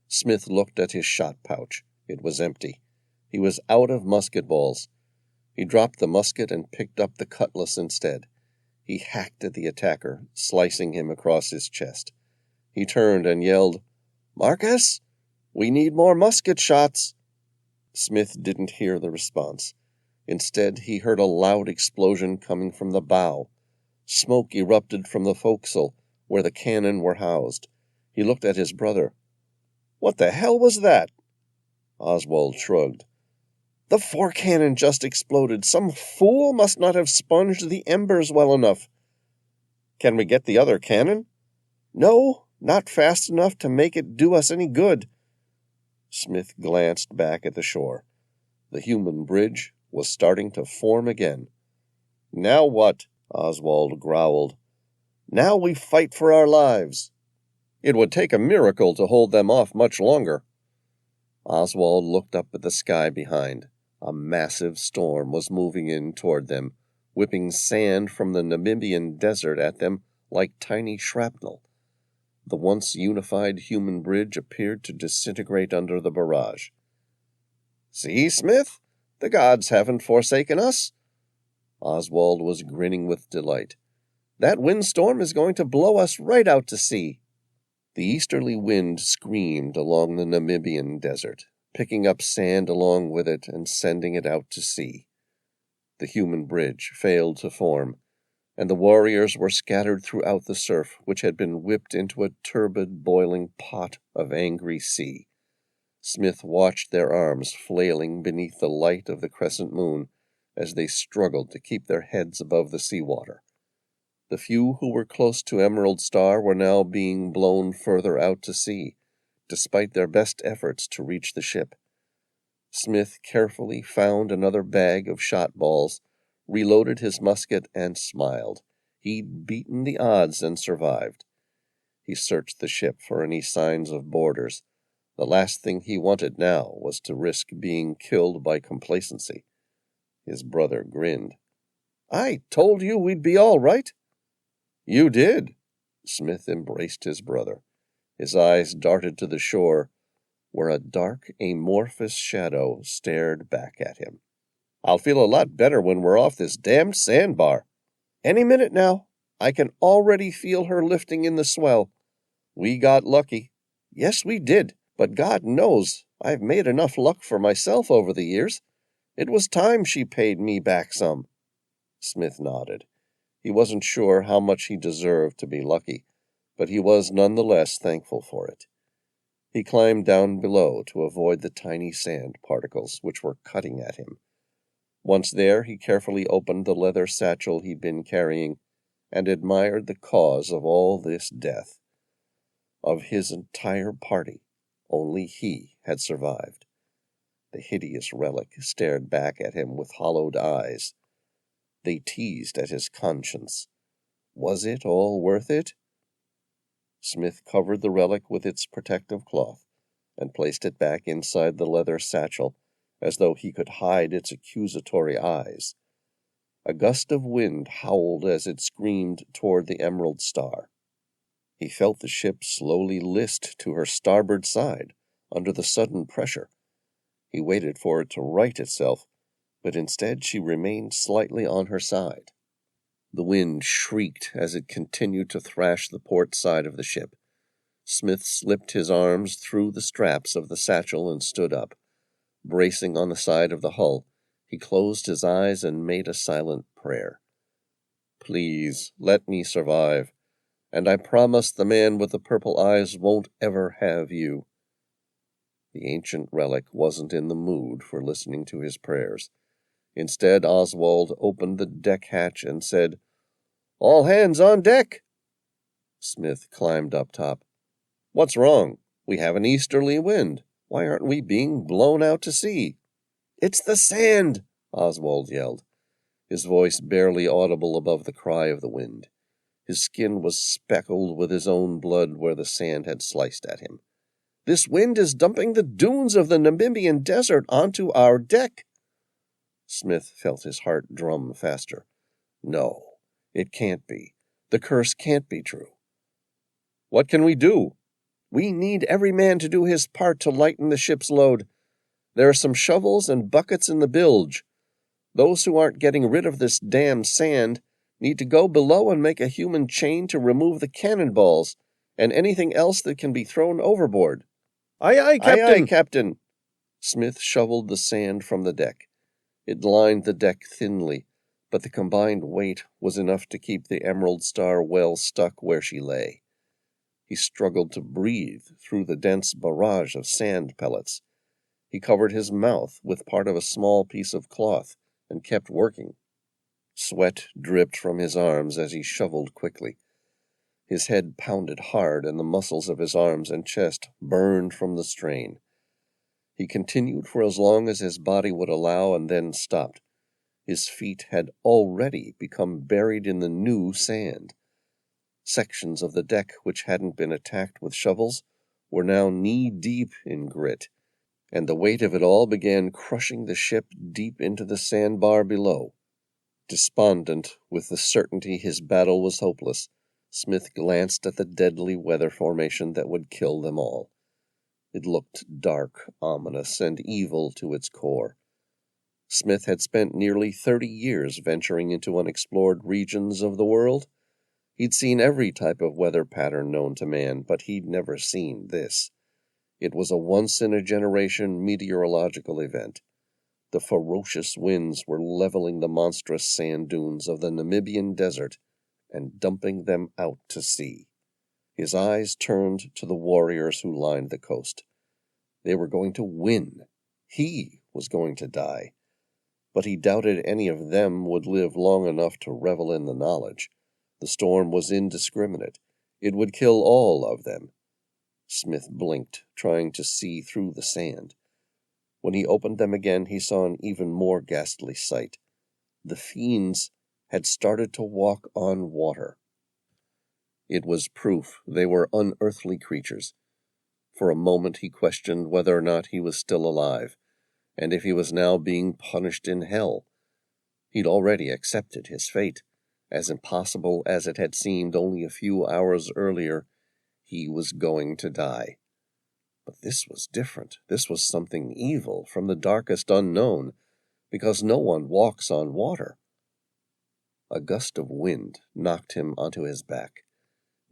S1: Smith looked at his shot pouch. It was empty. He was out of musket balls. He dropped the musket and picked up the cutlass instead. He hacked at the attacker, slicing him across his chest. He turned and yelled, "Marcus, we need more musket shots." Smith didn't hear the response. Instead, he heard a loud explosion coming from the bow. Smoke erupted from the forecastle, where the cannon were housed. He looked at his brother. "What the hell was that?" Oswald shrugged. "The forecannon just exploded. Some fool must not have sponged the embers well enough." "Can we get the other cannon?" "No, not fast enough to make it do us any good." Smith glanced back at the shore. The human bridge was starting to form again. "Now what?" Oswald growled. "Now we fight for our lives." "It would take a miracle to hold them off much longer." Oswald looked up at the sky behind. A massive storm was moving in toward them, whipping sand from the Namibian Desert at them like tiny shrapnel. The once unified human bridge appeared to disintegrate under the barrage. "See, Smith? The gods haven't forsaken us." Oswald was grinning with delight. "That windstorm is going to blow us right out to sea." The easterly wind screamed along the Namibian desert, picking up sand along with it and sending it out to sea. The human bridge failed to form, and the warriors were scattered throughout the surf, which had been whipped into a turbid, boiling pot of angry sea. Smith watched their arms flailing beneath the light of the crescent moon as they struggled to keep their heads above the seawater. The few who were close to Emerald Star were now being blown further out to sea, despite their best efforts to reach the ship. Smith carefully found another bag of shot balls, reloaded his musket, and smiled. He'd beaten the odds and survived. He searched the ship for any signs of boarders. The last thing he wanted now was to risk being killed by complacency. His brother grinned. "I told you we'd be all right." "You did." Smith embraced his brother. His eyes darted to the shore, where a dark, amorphous shadow stared back at him. "I'll feel a lot better when we're off this damned sandbar." "Any minute now. I can already feel her lifting in the swell." "We got lucky." "Yes, we did. But God knows I've made enough luck for myself over the years. It was time she paid me back some." Smith nodded. He wasn't sure how much he deserved to be lucky, but he was none the less thankful for it.
S2: He climbed down below to avoid the tiny sand particles which were cutting at him. Once there, he carefully opened the leather satchel he'd been carrying and admired the cause of all this death. Of his entire party, only he had survived. The hideous relic stared back at him with hollowed eyes. They teased at his conscience. Was it all worth it? Smith covered the relic with its protective cloth and placed it back inside the leather satchel as though he could hide its accusatory eyes. A gust of wind howled as it screamed toward the Emerald Star. He felt the ship slowly list to her starboard side under the sudden pressure. He waited for it to right itself, but instead she remained slightly on her side. The wind shrieked as it continued to thrash the port side of the ship. Smith slipped his arms through the straps of the satchel and stood up. Bracing on the side of the hull, he closed his eyes and made a silent prayer. Please, let me survive, and I promise the man with the purple eyes won't ever have you. The ancient relic wasn't in the mood for listening to his prayers. Instead, Oswald opened the deck hatch and said, "All hands on deck!" Smith climbed up top. "What's wrong? We have an easterly wind. Why aren't we being blown out to sea?" "It's the sand!" Oswald yelled, his voice barely audible above the cry of the wind. His skin was speckled with his own blood where the sand had sliced at him. "This wind is dumping the dunes of the Namibian Desert onto our deck." Smith felt his heart drum faster. No, it can't be. The curse can't be true. "What can we do?" "We need every man to do his part to lighten the ship's load. There are some shovels and buckets in the bilge. Those who aren't getting rid of this damn sand need to go below and make a human chain to remove the cannonballs and anything else that can be thrown overboard." "Aye, aye, Captain!" "Aye, aye, Captain!" Smith shoveled the sand from the deck. It lined the deck thinly, but the combined weight was enough to keep the Emerald Star well stuck where she lay. He struggled to breathe through the dense barrage of sand pellets. He covered his mouth with part of a small piece of cloth and kept working. Sweat dripped from his arms as he shoveled quickly. His head pounded hard and the muscles of his arms and chest burned from the strain. He continued for as long as his body would allow and then stopped. His feet had already become buried in the new sand. Sections of the deck which hadn't been attacked with shovels were now knee-deep in grit, and the weight of it all began crushing the ship deep into the sandbar below. Despondent with the certainty his battle was hopeless, Smith glanced at the deadly weather formation that would kill them all. It looked dark, ominous, and evil to its core. Smith had spent nearly 30 years venturing into unexplored regions of the world. He'd seen every type of weather pattern known to man, but he'd never seen this. It was a once-in-a-generation meteorological event. The ferocious winds were leveling the monstrous sand dunes of the Namibian Desert and dumping them out to sea. His eyes turned to the warriors who lined the coast. They were going to win. He was going to die. But he doubted any of them would live long enough to revel in the knowledge. The storm was indiscriminate. It would kill all of them. Smith blinked, trying to see through the sand. When he opened them again, he saw an even more ghastly sight. The fiends had started to walk on water. It was proof they were unearthly creatures. For a moment he questioned whether or not he was still alive, and if he was now being punished in hell. He'd already accepted his fate. As impossible as it had seemed only a few hours earlier, he was going to die. But this was different. This was something evil from the darkest unknown, because no one walks on water. A gust of wind knocked him onto his back.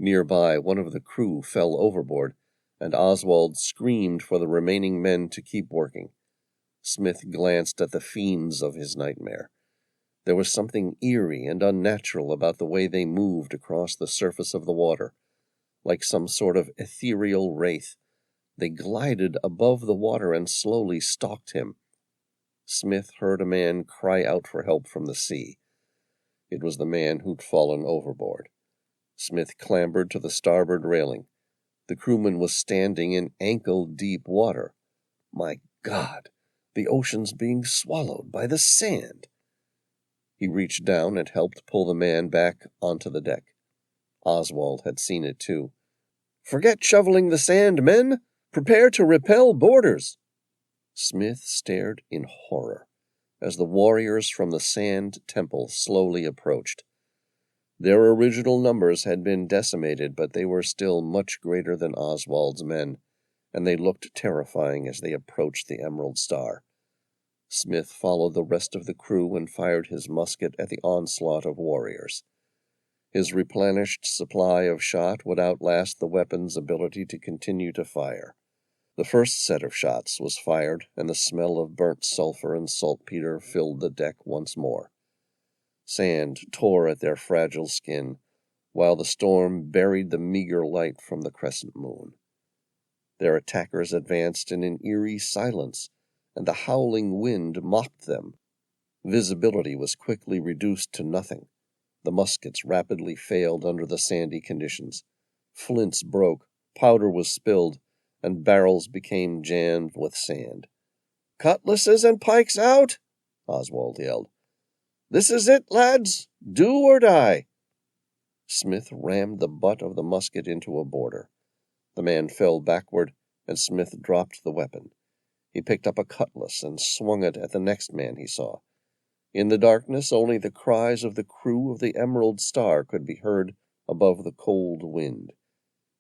S2: Nearby, one of the crew fell overboard, and Oswald screamed for the remaining men to keep working. Smith glanced at the fiends of his nightmare. There was something eerie and unnatural about the way they moved across the surface of the water, like some sort of ethereal wraith, They glided above the water and slowly stalked him. Smith heard a man cry out for help from the sea. It was the man who'd fallen overboard. Smith clambered to the starboard railing. The crewman was standing in ankle-deep water. My God, the ocean's being swallowed by the sand. He reached down and helped pull the man back onto the deck. Oswald had seen it too. "Forget shoveling the sand, men! Prepare to repel boarders!" Smith stared in horror as the warriors from the sand temple slowly approached. Their original numbers had been decimated, but they were still much greater than Oswald's men, and they looked terrifying as they approached the Emerald Star. Smith followed the rest of the crew and fired his musket at the onslaught of warriors. His replenished supply of shot would outlast the weapon's ability to continue to fire. The first set of shots was fired, and the smell of burnt sulfur and saltpeter filled the deck once more. Sand tore at their fragile skin, while the storm buried the meager light from the crescent moon. Their attackers advanced in an eerie silence, and the howling wind mocked them. Visibility was quickly reduced to nothing. The muskets rapidly failed under the sandy conditions. Flints broke, powder was spilled, and barrels became jammed with sand. "Cutlasses and pikes out!" Oswald yelled. "This is it, lads! Do or die!" Smith rammed the butt of the musket into a boarder. The man fell backward, and Smith dropped the weapon. He picked up a cutlass and swung it at the next man he saw. In the darkness, only the cries of the crew of the Emerald Star could be heard above the cold wind.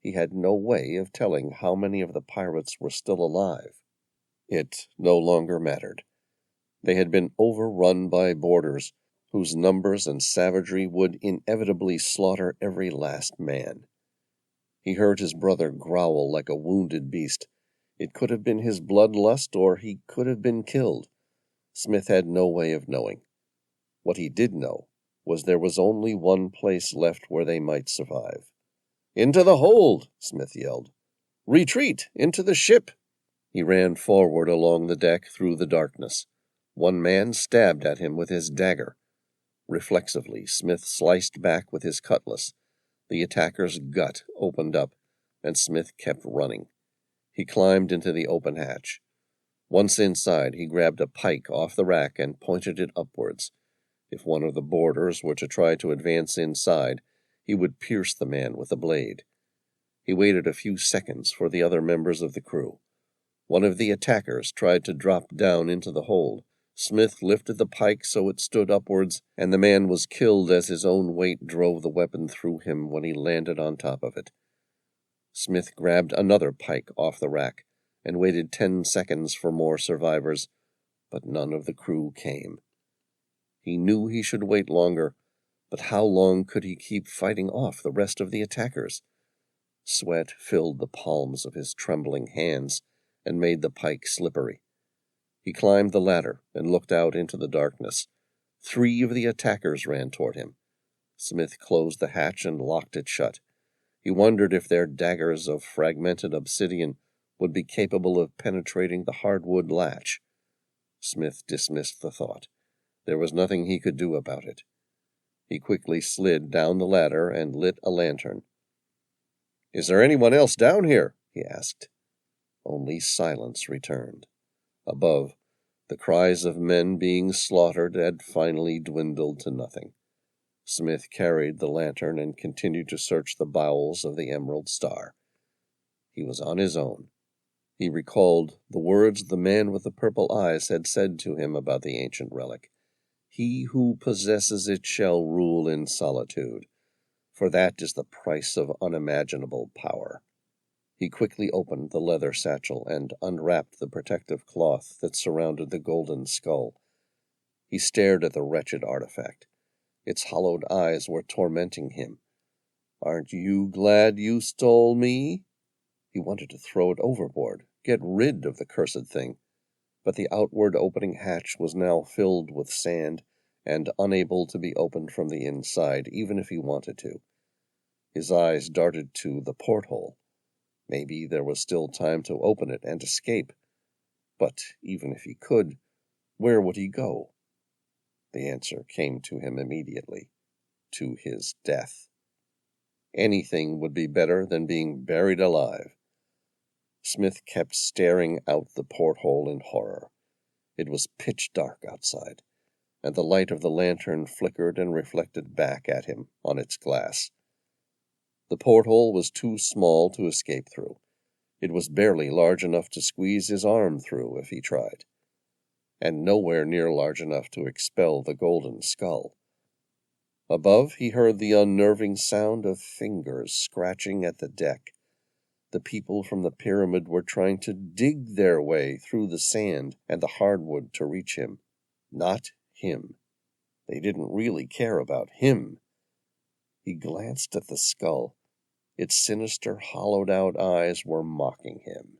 S2: He had no way of telling how many of the pirates were still alive. It no longer mattered. They had been overrun by boarders, whose numbers and savagery would inevitably slaughter every last man. He heard his brother growl like a wounded beast. It could have been his bloodlust, or he could have been killed. Smith had no way of knowing. What he did know was there was only one place left where they might survive. "Into the hold!" Smith yelled. "Retreat! Into the ship!" He ran forward along the deck through the darkness. One man stabbed at him with his dagger. Reflexively, Smith sliced back with his cutlass. The attacker's gut opened up, and Smith kept running. He climbed into the open hatch. Once inside, he grabbed a pike off the rack and pointed it upwards. If one of the boarders were to try to advance inside, he would pierce the man with the blade. He waited a few seconds for the other members of the crew. One of the attackers tried to drop down into the hold. Smith lifted the pike so it stood upwards, and the man was killed as his own weight drove the weapon through him when he landed on top of it. Smith grabbed another pike off the rack and waited 10 seconds for more survivors, but none of the crew came. He knew he should wait longer, but how long could he keep fighting off the rest of the attackers? Sweat filled the palms of his trembling hands and made the pike slippery. He climbed the ladder and looked out into the darkness. 3 of the attackers ran toward him. Smith closed the hatch and locked it shut. He wondered if their daggers of fragmented obsidian would be capable of penetrating the hardwood latch. Smith dismissed the thought. There was nothing he could do about it. He quickly slid down the ladder and lit a lantern. "Is there anyone else down here?" he asked. Only silence returned. Above, the cries of men being slaughtered had finally dwindled to nothing. Smith carried the lantern and continued to search the bowels of the Emerald Star. He was on his own. He recalled the words the man with the purple eyes had said to him about the ancient relic. "He who possesses it shall rule in solitude, for that is the price of unimaginable power." He quickly opened the leather satchel and unwrapped the protective cloth that surrounded the golden skull. He stared at the wretched artifact. Its hollowed eyes were tormenting him. "Aren't you glad you stole me?" He wanted to throw it overboard, get rid of the cursed thing, but the outward opening hatch was now filled with sand and unable to be opened from the inside, even if he wanted to. His eyes darted to the porthole. Maybe there was still time to open it and escape. But even if he could, where would he go? The answer came to him immediately. To his death. Anything would be better than being buried alive. Smith kept staring out the porthole in horror. It was pitch dark outside, and the light of the lantern flickered and reflected back at him on its glass. The porthole was too small to escape through. It was barely large enough to squeeze his arm through if he tried, and nowhere near large enough to expel the golden skull. Above, he heard the unnerving sound of fingers scratching at the deck. The people from the pyramid were trying to dig their way through the sand and the hardwood to reach him. Not him. They didn't really care about him. He glanced at the skull. Its sinister, hollowed-out eyes were mocking him.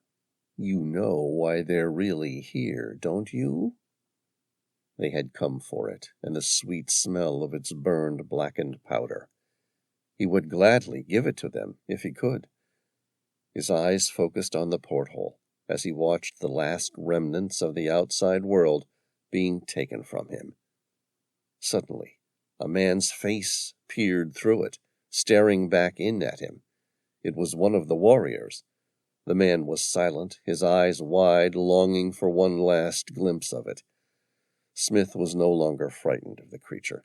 S2: "You know why they're really here, don't you?" They had come for it, and the sweet smell of its burned, blackened powder. He would gladly give it to them, if he could. His eyes focused on the porthole, as he watched the last remnants of the outside world being taken from him. Suddenly, a man's face peered through it, staring back in at him. It was one of the warriors. The man was silent, his eyes wide, longing for one last glimpse of it. Smith was no longer frightened of the creature.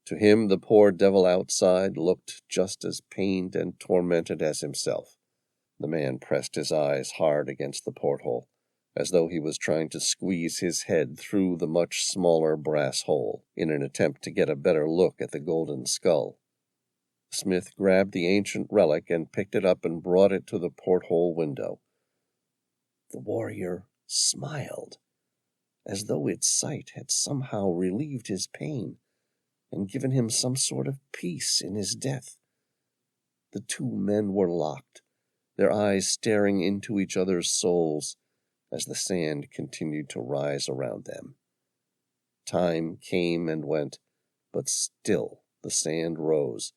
S2: To him, the poor devil outside looked just as pained and tormented as himself. The man pressed his eyes hard against the porthole, as though he was trying to squeeze his head through the much smaller brass hole, in an attempt to get a better look at the golden skull. Smith grabbed the ancient relic and picked it up and brought it to the porthole window. The warrior smiled, as though its sight had somehow relieved his pain and given him some sort of peace in his death. The two men were locked, their eyes staring into each other's souls as the sand continued to rise around them. Time came and went, but still the sand rose,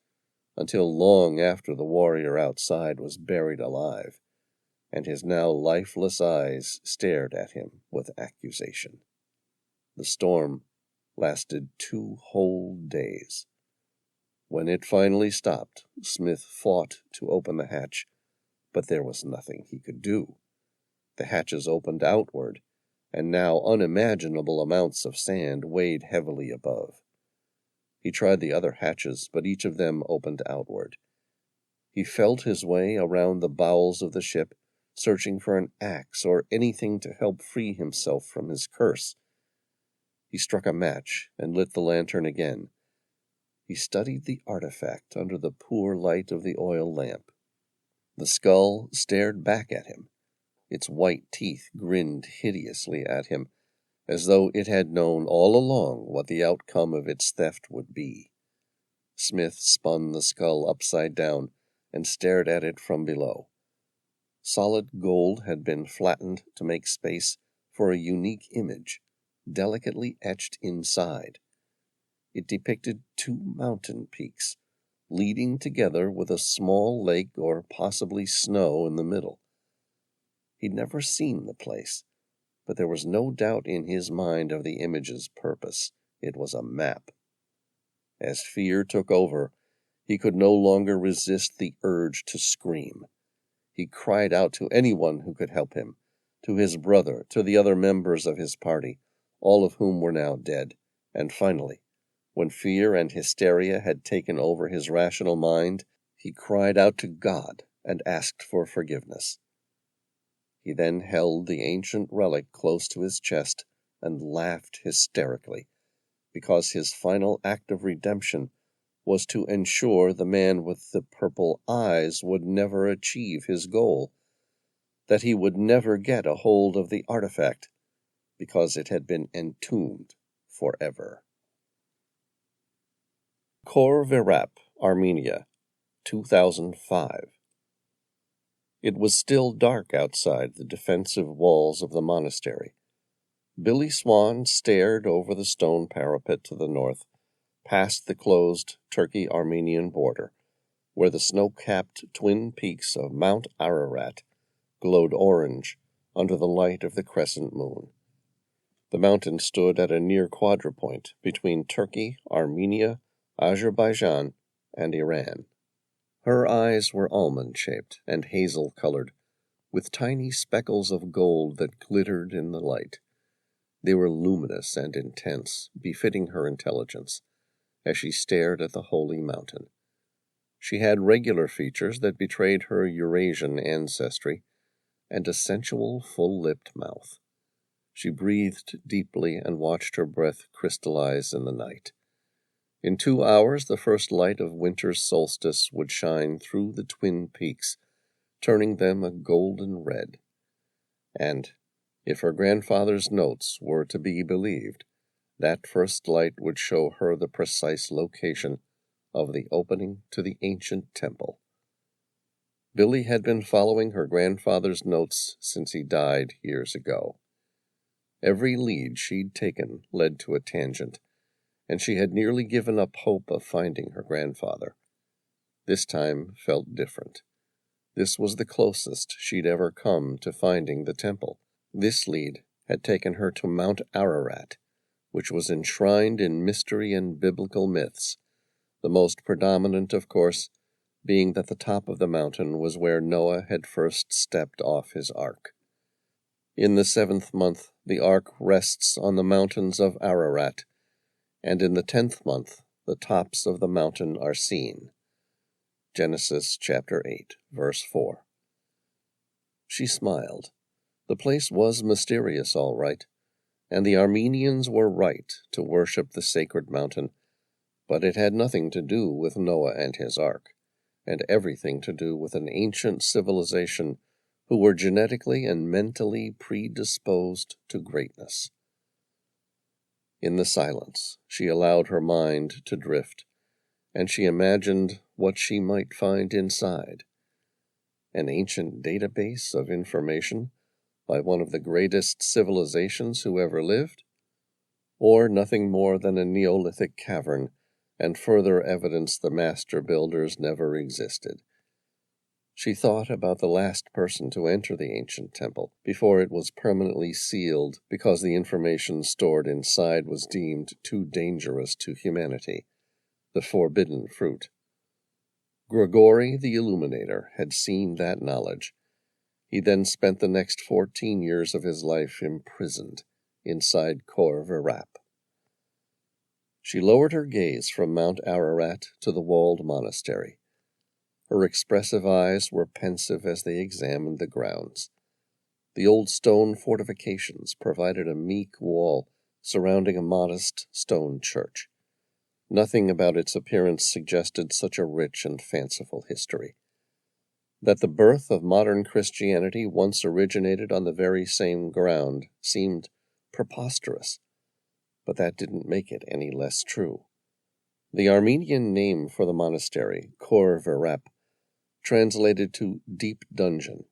S2: until long after the warrior outside was buried alive, and his now lifeless eyes stared at him with accusation. The storm lasted 2 whole days. When it finally stopped, Smith fought to open the hatch, but there was nothing he could do. The hatches opened outward, and now unimaginable amounts of sand weighed heavily above. He tried the other hatches, but each of them opened outward. He felt his way around the bowels of the ship, searching for an axe or anything to help free himself from his curse. He struck a match and lit the lantern again. He studied the artifact under the poor light of the oil lamp. The skull stared back at him. Its white teeth grinned hideously at him, as though it had known all along what the outcome of its theft would be. Smith spun the skull upside down and stared at it from below. Solid gold had been flattened to make space for a unique image, delicately etched inside. It depicted 2 mountain peaks, leading together with a small lake or possibly snow in the middle. He'd never seen the place, but there was no doubt in his mind of the image's purpose. It was a map. As fear took over, he could no longer resist the urge to scream. He cried out to anyone who could help him, to his brother, to the other members of his party, all of whom were now dead, and finally, when fear and hysteria had taken over his rational mind, he cried out to God and asked for forgiveness. He then held the ancient relic close to his chest and laughed hysterically, because his final act of redemption was to ensure the man with the purple eyes would never achieve his goal, that he would never get a hold of the artifact, because it had been entombed forever. Khor Virap, Armenia, 2005. It was still dark outside the defensive walls of the monastery. Billy Swan stared over the stone parapet to the north, past the closed Turkey-Armenian border, where the snow-capped twin peaks of Mount Ararat glowed orange under the light of the crescent moon. The mountain stood at a near quadrupoint between Turkey, Armenia, Azerbaijan, and Iran. Her eyes were almond-shaped and hazel-colored, with tiny speckles of gold that glittered in the light. They were luminous and intense, befitting her intelligence, as she stared at the holy mountain. She had regular features that betrayed her Eurasian ancestry, and a sensual, full-lipped mouth. She breathed deeply and watched her breath crystallize in the night. In 2 hours, the first light of winter's solstice would shine through the twin peaks, turning them a golden red. And, if her grandfather's notes were to be believed, that first light would show her the precise location of the opening to the ancient temple. Billy had been following her grandfather's notes since he died years ago. Every lead she'd taken led to a tangent, and she had nearly given up hope of finding her grandfather. This time felt different. This was the closest she'd ever come to finding the temple. This lead had taken her to Mount Ararat, which was enshrined in mystery and biblical myths, the most predominant, of course, being that the top of the mountain was where Noah had first stepped off his ark. In the 7th month, the ark rests on the mountains of Ararat, and in the 10th month, the tops of the mountain are seen. Genesis chapter 8, verse 4. She smiled. The place was mysterious, all right, and the Armenians were right to worship the sacred mountain, but it had nothing to do with Noah and his ark, and everything to do with an ancient civilization who were genetically and mentally predisposed to greatness. In the silence, she allowed her mind to drift, and she imagined what she might find inside. An ancient database of information by one of the greatest civilizations who ever lived, or nothing more than a Neolithic cavern, and further evidence the master builders never existed. She thought about the last person to enter the ancient temple before it was permanently sealed because the information stored inside was deemed too dangerous to humanity, the forbidden fruit. Grigori the Illuminator had seen that knowledge. He then spent the next 14 years of his life imprisoned inside Khor Virap. She lowered her gaze from Mount Ararat to the walled monastery. Her expressive eyes were pensive as they examined the grounds. The old stone fortifications provided a meek wall surrounding a modest stone church. Nothing about its appearance suggested such a rich and fanciful history. That the birth of modern Christianity once originated on the very same ground seemed preposterous, but that didn't make it any less true. The Armenian name for the monastery, Khor Virap, translated to deep dungeon.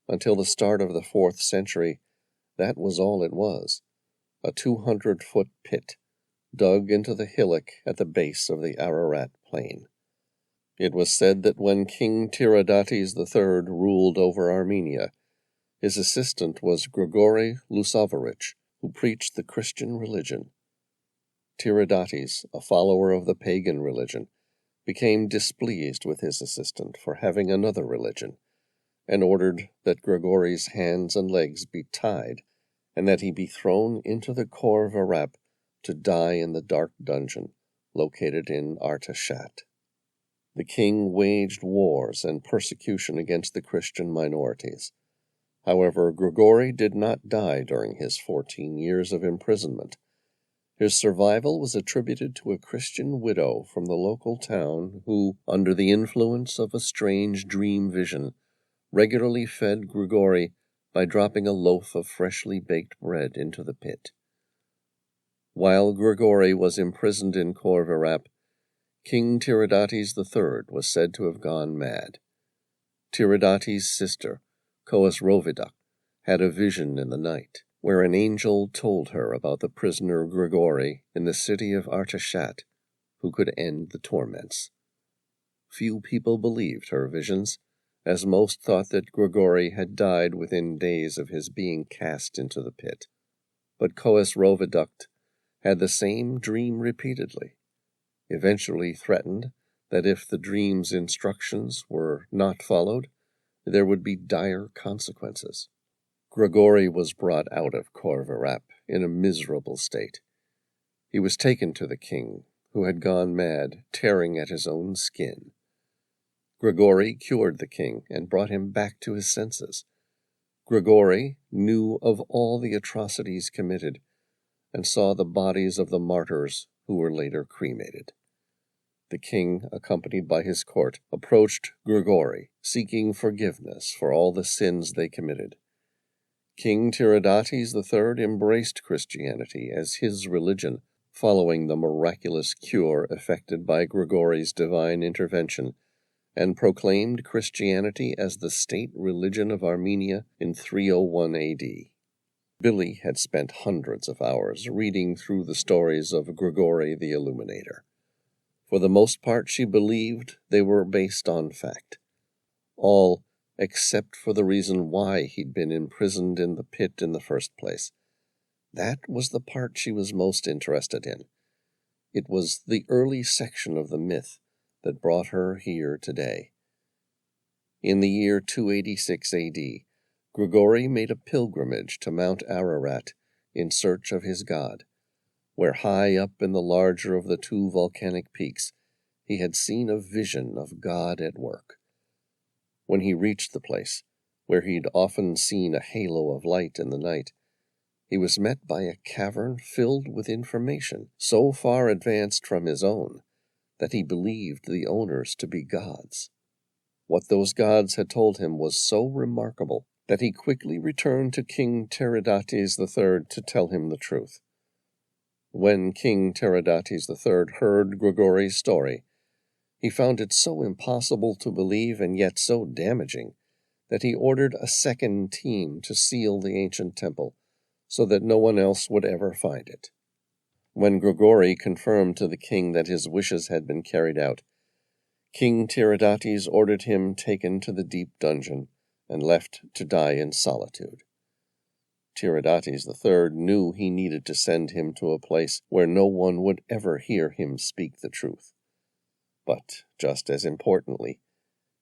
S2: Until the start of the 4th century, that was all it was, a 200-foot pit dug into the hillock at the base of the Ararat plain. It was said that when King Tiridates III ruled over Armenia, his assistant was Grigori Lusavovich, who preached the Christian religion. Tiridates, a follower of the pagan religion, became displeased with his assistant for having another religion, and ordered that Grigori's hands and legs be tied, and that he be thrown into the Khor Virap to die in the dark dungeon located in Artashat. The king waged wars and persecution against the Christian minorities. However, Grigori did not die during his 14 years of imprisonment. His survival was attributed to a Christian widow from the local town who, under the influence of a strange dream vision, regularly fed Grigori by dropping a loaf of freshly baked bread into the pit. While Grigori was imprisoned in Khor Virap, King Tiridates III was said to have gone mad. Tiridates' sister, Khosrowidak, had a vision in the night, where an angel told her about the prisoner Grigori in the city of Artashat, who could end the torments. Few people believed her visions, as most thought that Grigori had died within days of his being cast into the pit. But Coes Roviduct had the same dream repeatedly, eventually threatened that if the dream's instructions were not followed, there would be dire consequences. Grigori was brought out of Corvarap in a miserable state. He was taken to the king, who had gone mad, tearing at his own skin. Grigori cured the king and brought him back to his senses. Grigori knew of all the atrocities committed and saw the bodies of the martyrs who were later cremated. The king, accompanied by his court, approached Grigori, seeking forgiveness for all the sins they committed. King Tiridates III embraced Christianity as his religion, following the miraculous cure effected by Grigori's divine intervention, and proclaimed Christianity as the state religion of Armenia in 301 A.D. Billy had spent hundreds of hours reading through the stories of Grigori the Illuminator. For the most part, she believed they were based on fact. All except for the reason why he'd been imprisoned in the pit in the first place. That was the part she was most interested in. It was the early section of the myth that brought her here today. In the year 286 A.D., Grigori made a pilgrimage to Mount Ararat in search of his god, where high up in the larger of the two volcanic peaks he had seen a vision of God at work. When he reached the place, where he'd often seen a halo of light in the night, he was met by a cavern filled with information so far advanced from his own that he believed the owners to be gods. What those gods had told him was so remarkable that he quickly returned to King Tiridates III to tell him the truth. When King Tiridates III heard Grigori's story, he found it so impossible to believe and yet so damaging that he ordered a second team to seal the ancient temple so that no one else would ever find it. When Grigori confirmed to the king that his wishes had been carried out, King Tiridates ordered him taken to the deep dungeon and left to die in solitude. Tiridates III knew he needed to send him to a place where no one would ever hear him speak the truth. But, just as importantly,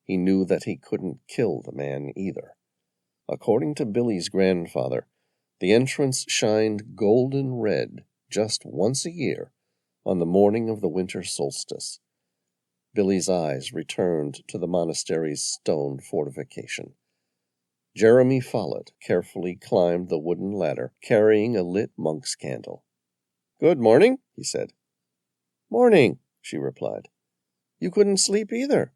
S2: he knew that he couldn't kill the man either. According to Billy's grandfather, the entrance shined golden red just once a year on the morning of the winter solstice. Billy's eyes returned to the monastery's stone fortification. Jeremy Follett carefully climbed the wooden ladder, carrying a lit monk's candle. "Good morning," he said. "Morning," she replied. "You couldn't sleep either."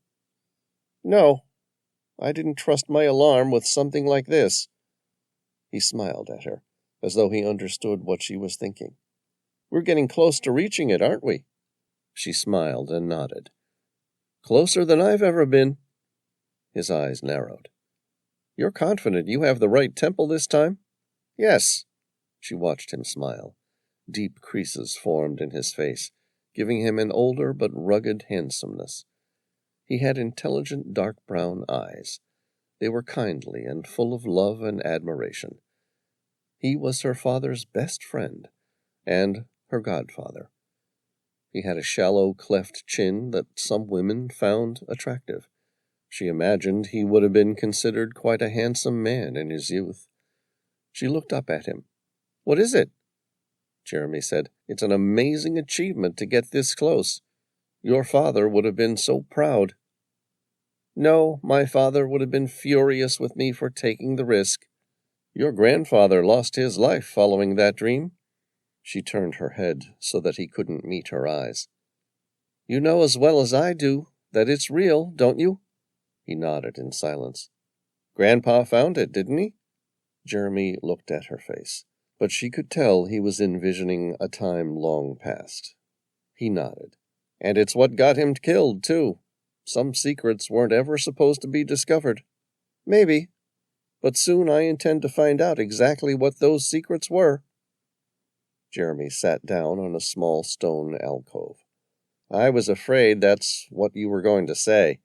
S2: "No, I didn't trust my alarm with something like this." He smiled at her, as though he understood what she was thinking. "We're getting close to reaching it, aren't we?" She smiled and nodded. "Closer than I've ever been." His eyes narrowed. "You're confident you have the right temple this time?" "Yes." She watched him smile. Deep creases formed in his face, giving him an older but rugged handsomeness. He had intelligent dark brown eyes. They were kindly and full of love and admiration. He was her father's best friend, and her godfather. He had a shallow cleft chin that some women found attractive. She imagined he would have been considered quite a handsome man in his youth. She looked up at him. "What is it?" Jeremy said, "It's an amazing achievement to get this close. Your father would have been so proud." "No, my father would have been furious with me for taking the risk. Your grandfather lost his life following that dream." She turned her head so that he couldn't meet her eyes. "You know as well as I do that it's real, don't you?" He nodded in silence. "Grandpa found it, didn't he?" Jeremy looked at her face, but she could tell he was envisioning a time long past. He nodded. "And it's what got him killed, too. Some secrets weren't ever supposed to be discovered." "Maybe. But soon I intend to find out exactly what those secrets were." Jeremy sat down on a small stone alcove. I was afraid that's what you were going to say."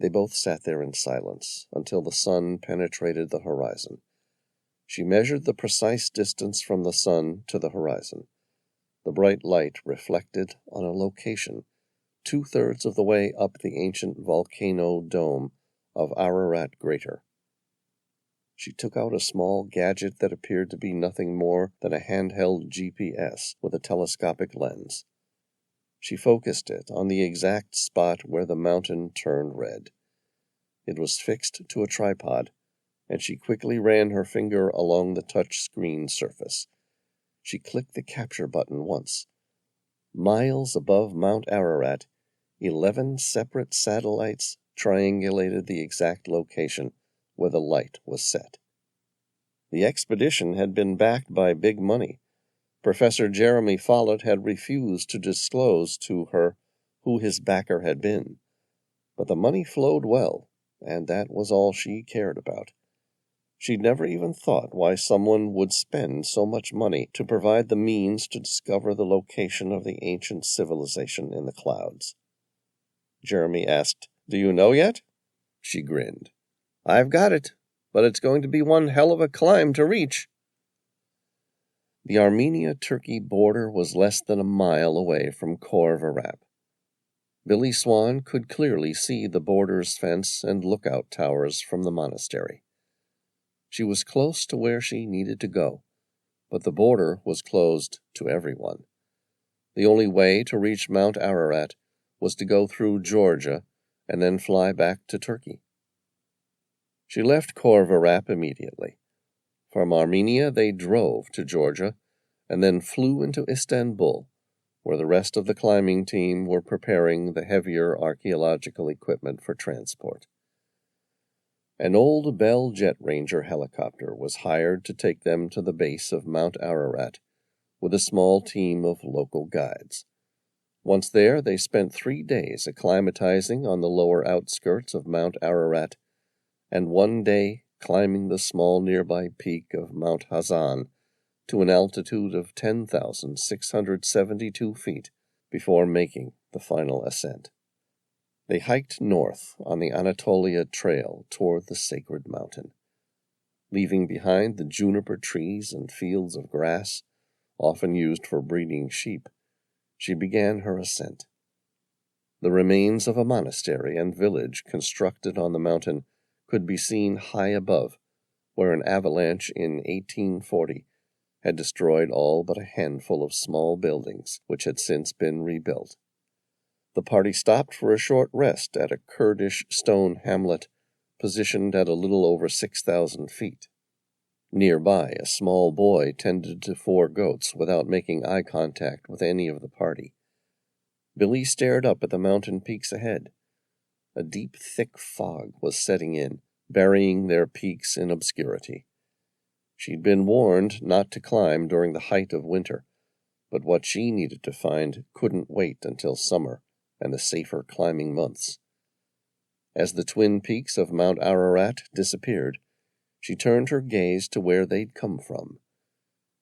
S2: They both sat there in silence until the sun penetrated the horizon. She measured the precise distance from the sun to the horizon. The bright light reflected on a location 2/3 of the way up the ancient volcano dome of Ararat Greater. She took out a small gadget that appeared to be nothing more than a handheld GPS with a telescopic lens. She focused it on the exact spot where the mountain turned red. It was fixed to a tripod, and she quickly ran her finger along the touch screen surface. She clicked the capture button once. Miles above Mount Ararat, 11 separate satellites triangulated the exact location where the light was set. The expedition had been backed by big money. Professor Jeremy Follett had refused to disclose to her who his backer had been, but the money flowed well, and that was all she cared about. She'd never even thought why someone would spend so much money to provide the means to discover the location of the ancient civilization in the clouds. Jeremy asked, "Do you know yet?" She grinned. "I've got it, but it's going to be one hell of a climb to reach." The Armenia-Turkey border was less than a mile away from Khor Virap. Billy Swan could clearly see the border's fence and lookout towers from the monastery. She was close to where she needed to go, but the border was closed to everyone. The only way to reach Mount Ararat was to go through Georgia and then fly back to Turkey. She left Khor Virap immediately. From Armenia they drove to Georgia and then flew into Istanbul, where the rest of the climbing team were preparing the heavier archaeological equipment for transport. An old Bell Jet Ranger helicopter was hired to take them to the base of Mount Ararat with a small team of local guides. Once there, they spent 3 days acclimatizing on the lower outskirts of Mount Ararat and 1 day climbing the small nearby peak of Mount Hazan to an altitude of 10,672 feet before making the final ascent. They hiked north on the Anatolia Trail toward the sacred mountain. Leaving behind the juniper trees and fields of grass, often used for breeding sheep, she began her ascent. The remains of a monastery and village constructed on the mountain could be seen high above, where an avalanche in 1840 had destroyed all but a handful of small buildings, which had since been rebuilt. The party stopped for a short rest at a Kurdish stone hamlet positioned at a little over 6,000 feet. Nearby, a small boy tended to 4 goats without making eye contact with any of the party. Billy stared up at the mountain peaks ahead. A deep, thick fog was setting in, burying their peaks in obscurity. She'd been warned not to climb during the height of winter, but what she needed to find couldn't wait until summer and the safer climbing months. As the twin peaks of Mount Ararat disappeared, she turned her gaze to where they'd come from.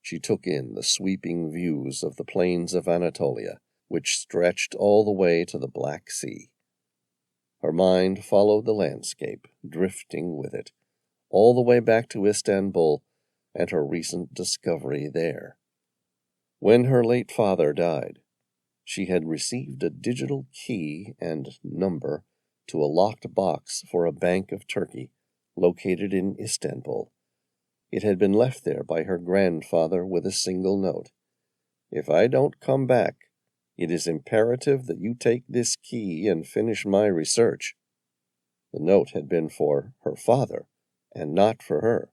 S2: She took in the sweeping views of the plains of Anatolia, which stretched all the way to the Black Sea. Her mind followed the landscape, drifting with it, all the way back to Istanbul and her recent discovery there. When her late father died, she had received a digital key and number to a locked box for a Bank of Turkey located in Istanbul. It had been left there by her grandfather with a single note. "If I don't come back, it is imperative that you take this key and finish my research." The note had been for her father, and not for her.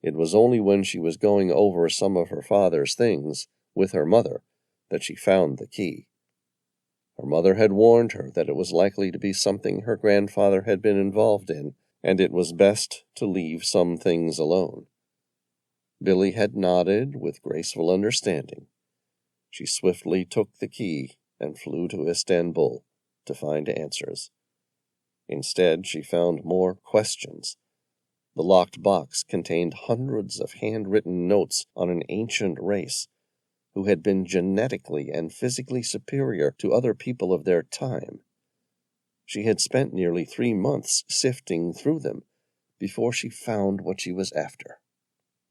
S2: It was only when she was going over some of her father's things with her mother that she found the key. Her mother had warned her that it was likely to be something her grandfather had been involved in, and it was best to leave some things alone. Billy had nodded with graceful understanding. She swiftly took the key and flew to Istanbul to find answers. Instead, she found more questions. The locked box contained hundreds of handwritten notes on an ancient race, who had been genetically and physically superior to other people of their time. She had spent nearly 3 months sifting through them before she found what she was after.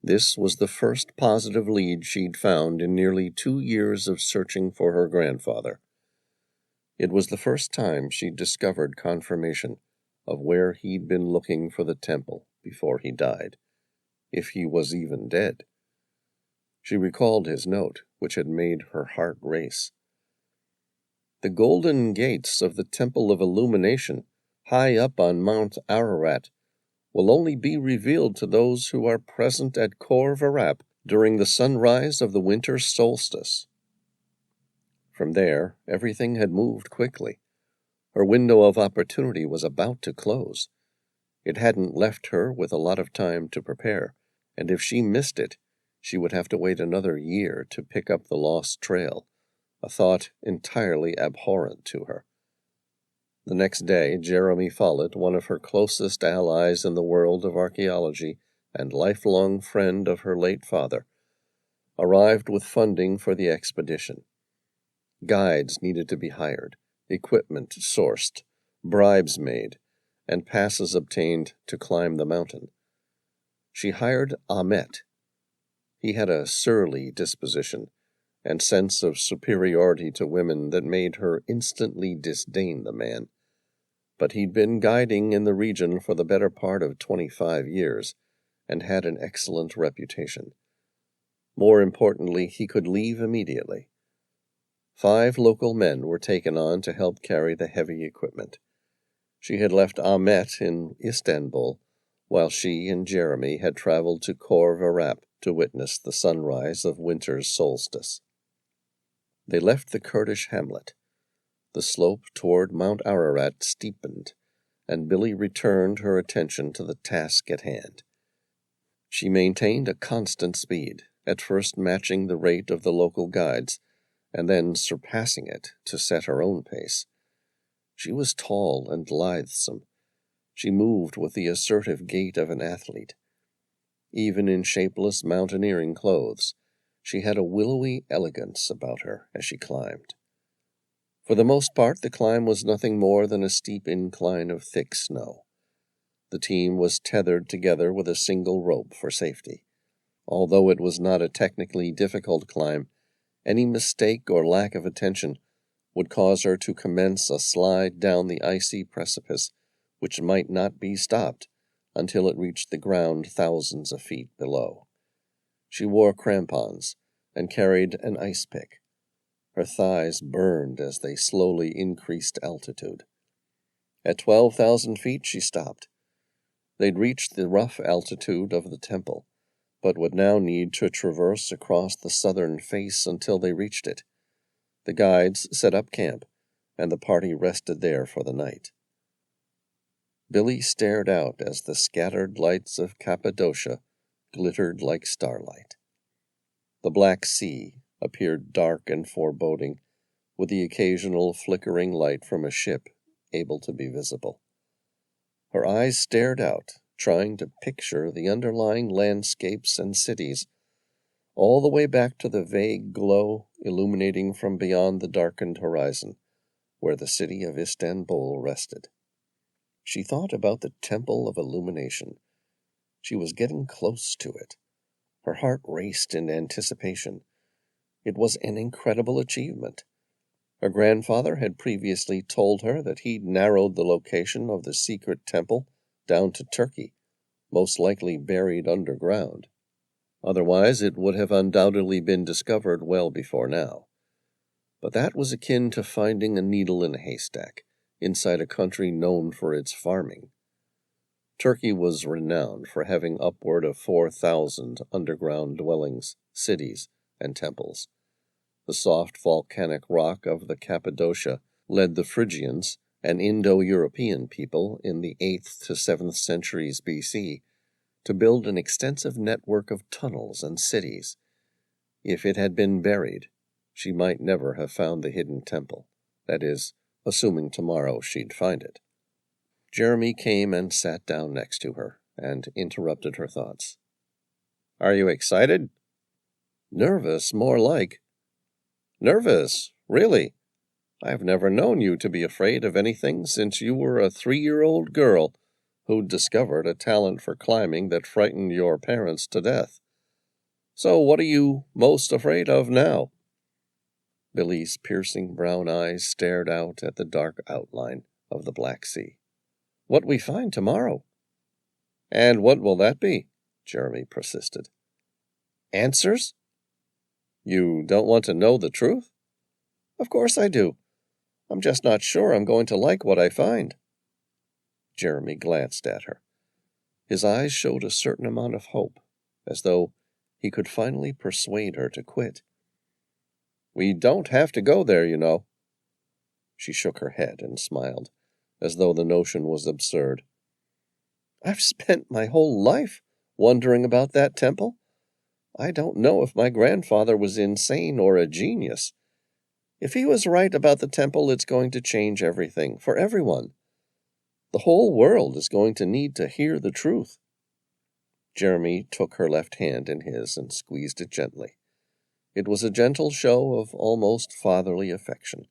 S2: This was the first positive lead she'd found in nearly 2 years of searching for her grandfather. It was the first time she'd discovered confirmation of where he'd been looking for the temple before he died, if he was even dead. She recalled his note, which had made her heart race. The golden gates of the Temple of Illumination, high up on Mount Ararat, will only be revealed to those who are present at Khor Varap during the sunrise of the winter solstice. From there, everything had moved quickly. Her window of opportunity was about to close. It hadn't left her with a lot of time to prepare, and if she missed it, she would have to wait another year to pick up the lost trail, a thought entirely abhorrent to her. The next day, Jeremy Follett, one of her closest allies in the world of archaeology and lifelong friend of her late father, arrived with funding for the expedition. Guides needed to be hired, equipment sourced, bribes made, and passes obtained to climb the mountain. She hired Ahmet. He had a surly disposition and sense of superiority to women that made her instantly disdain the man. But he'd been guiding in the region for the better part of 25 years and had an excellent reputation. More importantly, he could leave immediately. 5 local men were taken on to help carry the heavy equipment. She had left Ahmet in Istanbul, while she and Jeremy had traveled to Khor Varap to witness the sunrise of winter's solstice. They left the Kurdish hamlet. The slope toward Mount Ararat steepened, and Billy returned her attention to the task at hand. She maintained a constant speed, at first matching the rate of the local guides, and then surpassing it to set her own pace. She was tall and lithesome. She moved with the assertive gait of an athlete. Even in shapeless mountaineering clothes, she had a willowy elegance about her as she climbed. For the most part, the climb was nothing more than a steep incline of thick snow. The team was tethered together with a single rope for safety. Although it was not a technically difficult climb, any mistake or lack of attention would cause her to commence a slide down the icy precipice, which might not be stopped until it reached the ground thousands of feet below. She wore crampons and carried an ice pick. Her thighs burned as they slowly increased altitude. At 12,000 feet, she stopped. They'd reached the rough altitude of the temple, but would now need to traverse across the southern face until they reached it. The guides set up camp, and the party rested there for the night. Billy stared out as the scattered lights of Cappadocia glittered like starlight. The Black Sea appeared dark and foreboding, with the occasional flickering light from a ship able to be visible. Her eyes stared out, trying to picture the underlying landscapes and cities, all the way back to the vague glow illuminating from beyond the darkened horizon, where the city of Istanbul rested. She thought about the Temple of Illumination. She was getting close to it. Her heart raced in anticipation. It was an incredible achievement. Her grandfather had previously told her that he'd narrowed the location of the secret temple down to Turkey, most likely buried underground. Otherwise, it would have undoubtedly been discovered well before now. But that was akin to finding a needle in a haystack inside a country known for its farming. Turkey was renowned for having upward of 4,000 underground dwellings, cities, and temples. The soft volcanic rock of the Cappadocia led the Phrygians, an Indo-European people in the 8th to 7th centuries BC, to build an extensive network of tunnels and cities. If it had been buried, she might never have found the hidden temple. That is, assuming tomorrow she'd find it. Jeremy came and sat down next to her and interrupted her thoughts. "Are you excited?" "Nervous, more like," Nervous, really? I've never known you to be afraid of anything since you were a 3-year-old girl who'd discovered a talent for climbing that frightened your parents to death. So what are you most afraid of now?" Billy's piercing brown eyes stared out at the dark outline of the Black Sea. "What we find tomorrow." "And what will that be?" Jeremy persisted. "Answers?" "You don't want to know the truth?" "Of course I do. I'm just not sure I'm going to like what I find." Jeremy glanced at her. His eyes showed a certain amount of hope, as though he could finally persuade her to quit. "We don't have to go there, you know." She shook her head and smiled, as though the notion was absurd. "I've spent my whole life wondering about that temple. I don't know if my grandfather was insane or a genius. If he was right about the temple, it's going to change everything for everyone. The whole world is going to need to hear the truth." Jeremy took her left hand in his and squeezed it gently. It was a gentle show of almost fatherly affection.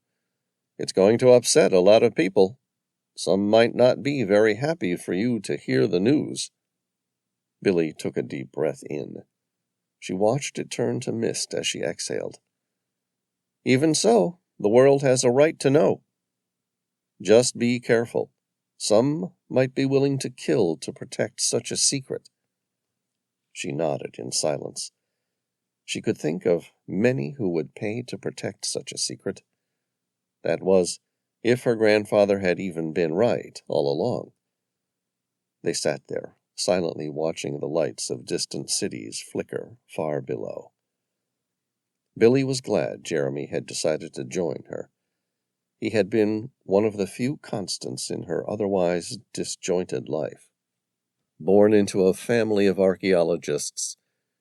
S2: "It's going to upset a lot of people. Some might not be very happy for you to hear the news." Billy took a deep breath in. She watched it turn to mist as she exhaled. "Even so, the world has a right to know. Just be careful. Some might be willing to kill to protect such a secret." She nodded in silence. She could think of many who would pay to protect such a secret. That was, if her grandfather had even been right all along. They sat there, silently watching the lights of distant cities flicker far below. Billy was glad Jeremy had decided to join her. He had been one of the few constants in her otherwise disjointed life. Born into a family of archaeologists,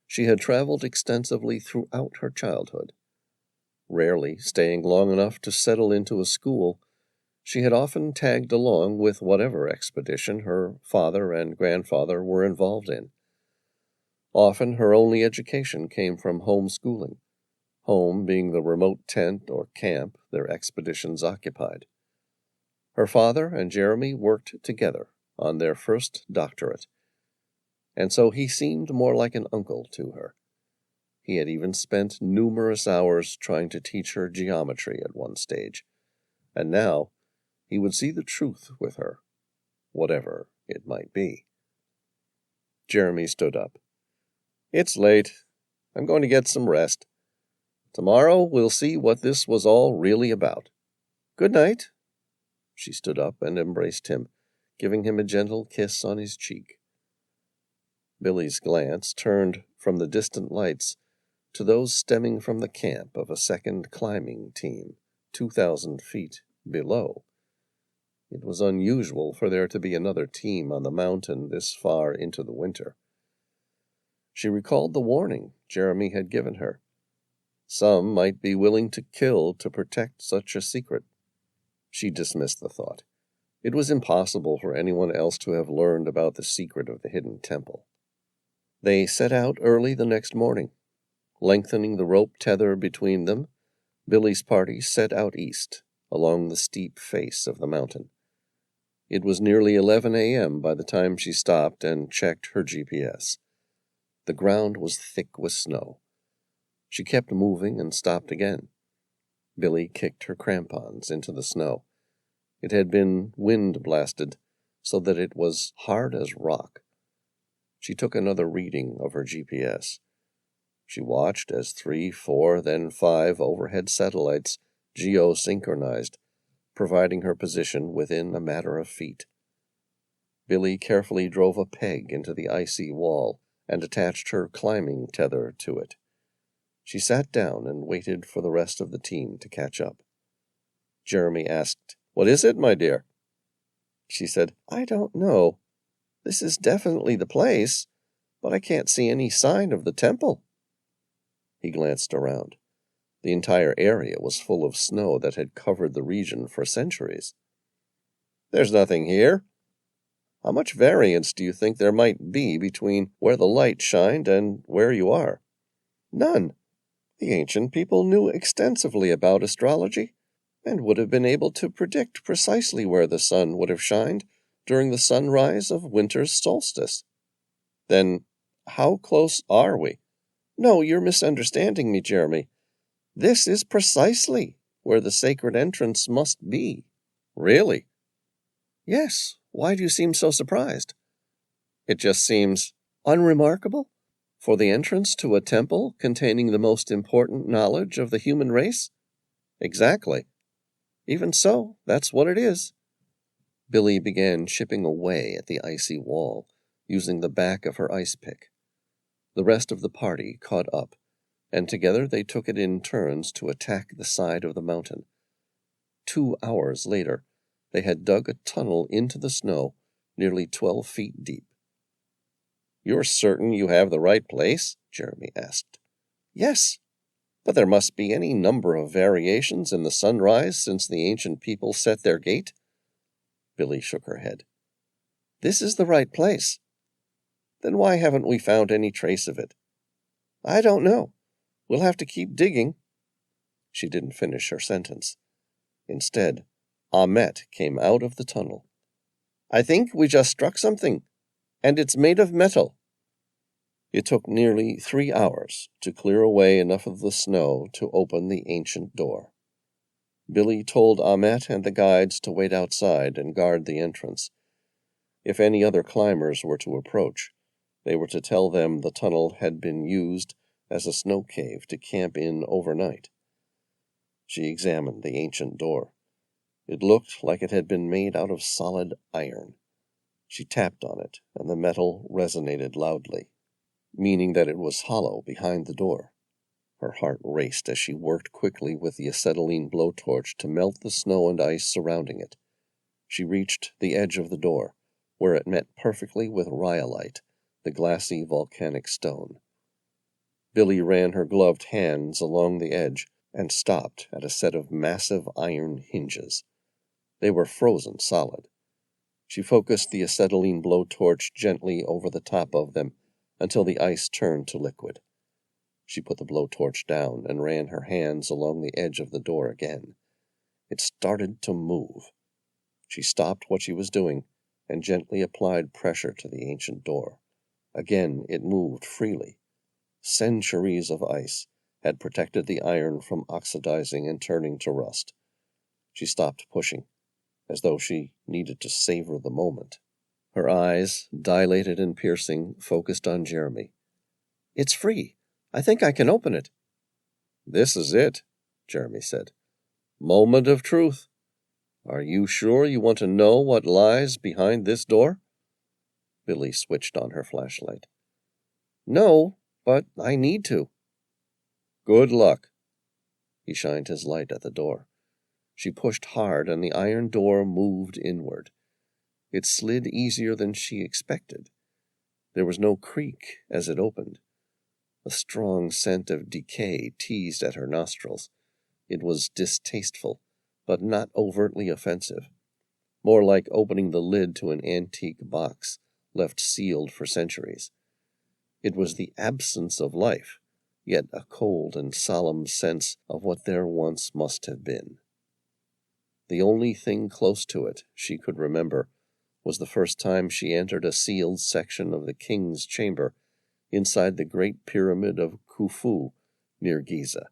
S2: she had traveled extensively throughout her childhood. Rarely staying long enough to settle into a school, she had often tagged along with whatever expedition her father and grandfather were involved in. Often her only education came from homeschooling, home being the remote tent or camp their expeditions occupied. Her father and Jeremy worked together on their first doctorate, and so he seemed more like an uncle to her. He had even spent numerous hours trying to teach her geometry at one stage, and now he would see the truth with her, whatever it might be. Jeremy stood up. "It's late. I'm going to get some rest. Tomorrow we'll see what this was all really about. Good night." She stood up and embraced him, giving him a gentle kiss on his cheek. Billy's glance turned from the distant lights to those stemming from the camp of a second climbing team, 2,000 feet below. It was unusual for there to be another team on the mountain this far into the winter. She recalled the warning Jeremy had given her. Some might be willing to kill to protect such a secret. She dismissed the thought. It was impossible for anyone else to have learned about the secret of the hidden temple. They set out early the next morning. Lengthening the rope tether between them, Billy's party set out east, along the steep face of the mountain. It was nearly 11 a.m. by the time she stopped and checked her GPS. The ground was thick with snow. She kept moving and stopped again. Billy kicked her crampons into the snow. It had been wind-blasted, so that it was hard as rock. She took another reading of her GPS. She watched as 3, 4, then 5 overhead satellites geosynchronized, providing her position within a matter of feet. Billy carefully drove a peg into the icy wall and attached her climbing tether to it. She sat down and waited for the rest of the team to catch up. Jeremy asked, "What is it, my dear?" She said, "I don't know. This is definitely the place, but I can't see any sign of the temple." He glanced around. The entire area was full of snow that had covered the region for centuries. "There's nothing here. How much variance do you think there might be between where the light shined and where you are?" "None. The ancient people knew extensively about astrology, and would have been able to predict precisely where the sun would have shined during the sunrise of winter's solstice. Then, how close are we? No, you're misunderstanding me, Jeremy. This is precisely where the sacred entrance must be. Really?
S1: Yes. Why do you seem so surprised?
S2: It just seems
S1: unremarkable? For the entrance to a temple containing the most important knowledge of the human race?
S2: Exactly.
S1: Even so, that's what it is.
S2: Billy began chipping away at the icy wall, using the back of her ice pick. The rest of the party caught up, and together they took it in turns to attack the side of the mountain. 2 hours later, they had dug a tunnel into the snow nearly 12 feet deep. "You're certain you have the right place?" Jeremy asked.
S1: "Yes."
S2: "But there must be any number of variations in the sunrise since the ancient people set their gate?" Billy shook her head.
S1: "This is the right place."
S2: "Then why haven't we found any trace of it?"
S1: "I don't know. We'll have to keep digging."
S2: She didn't finish her sentence. Instead, Ahmet came out of the tunnel.
S1: "I think we just struck something, and it's made of metal."
S2: It took nearly 3 hours to clear away enough of the snow to open the ancient door. Billy told Ahmet and the guides to wait outside and guard the entrance. If any other climbers were to approach, they were to tell them the tunnel had been used as a snow cave to camp in overnight. She examined the ancient door. It looked like it had been made out of solid iron. She tapped on it, and the metal resonated loudly, meaning that it was hollow behind the door. Her heart raced as she worked quickly with the acetylene blowtorch to melt the snow and ice surrounding it. She reached the edge of the door, where it met perfectly with rhyolite, the glassy volcanic stone. Billy ran her gloved hands along the edge and stopped at a set of massive iron hinges. They were frozen solid. She focused the acetylene blowtorch gently over the top of them until the ice turned to liquid. She put the blowtorch down and ran her hands along the edge of the door again. It started to move. She stopped what she was doing and gently applied pressure to the ancient door. Again it moved freely. Centuries of ice had protected the iron from oxidizing and turning to rust. She stopped pushing, as though she needed to savor the moment. Her eyes, dilated and piercing, focused on Jeremy.
S1: "It's free. I think I can open it."
S2: "This is it," Jeremy said. "Moment of truth. Are you sure you want to know what lies behind this door?" Billy switched on her flashlight.
S1: "No, but I need to."
S2: "Good luck." He shined his light at the door. She pushed hard, and the iron door moved inward. It slid easier than she expected. There was no creak as it opened. A strong scent of decay teased at her nostrils. It was distasteful, but not overtly offensive. More like opening the lid to an antique box, left sealed for centuries. It was the absence of life, yet a cold and solemn sense of what there once must have been. The only thing close to it she could remember was the first time she entered a sealed section of the king's chamber inside the Great Pyramid of Khufu near Giza.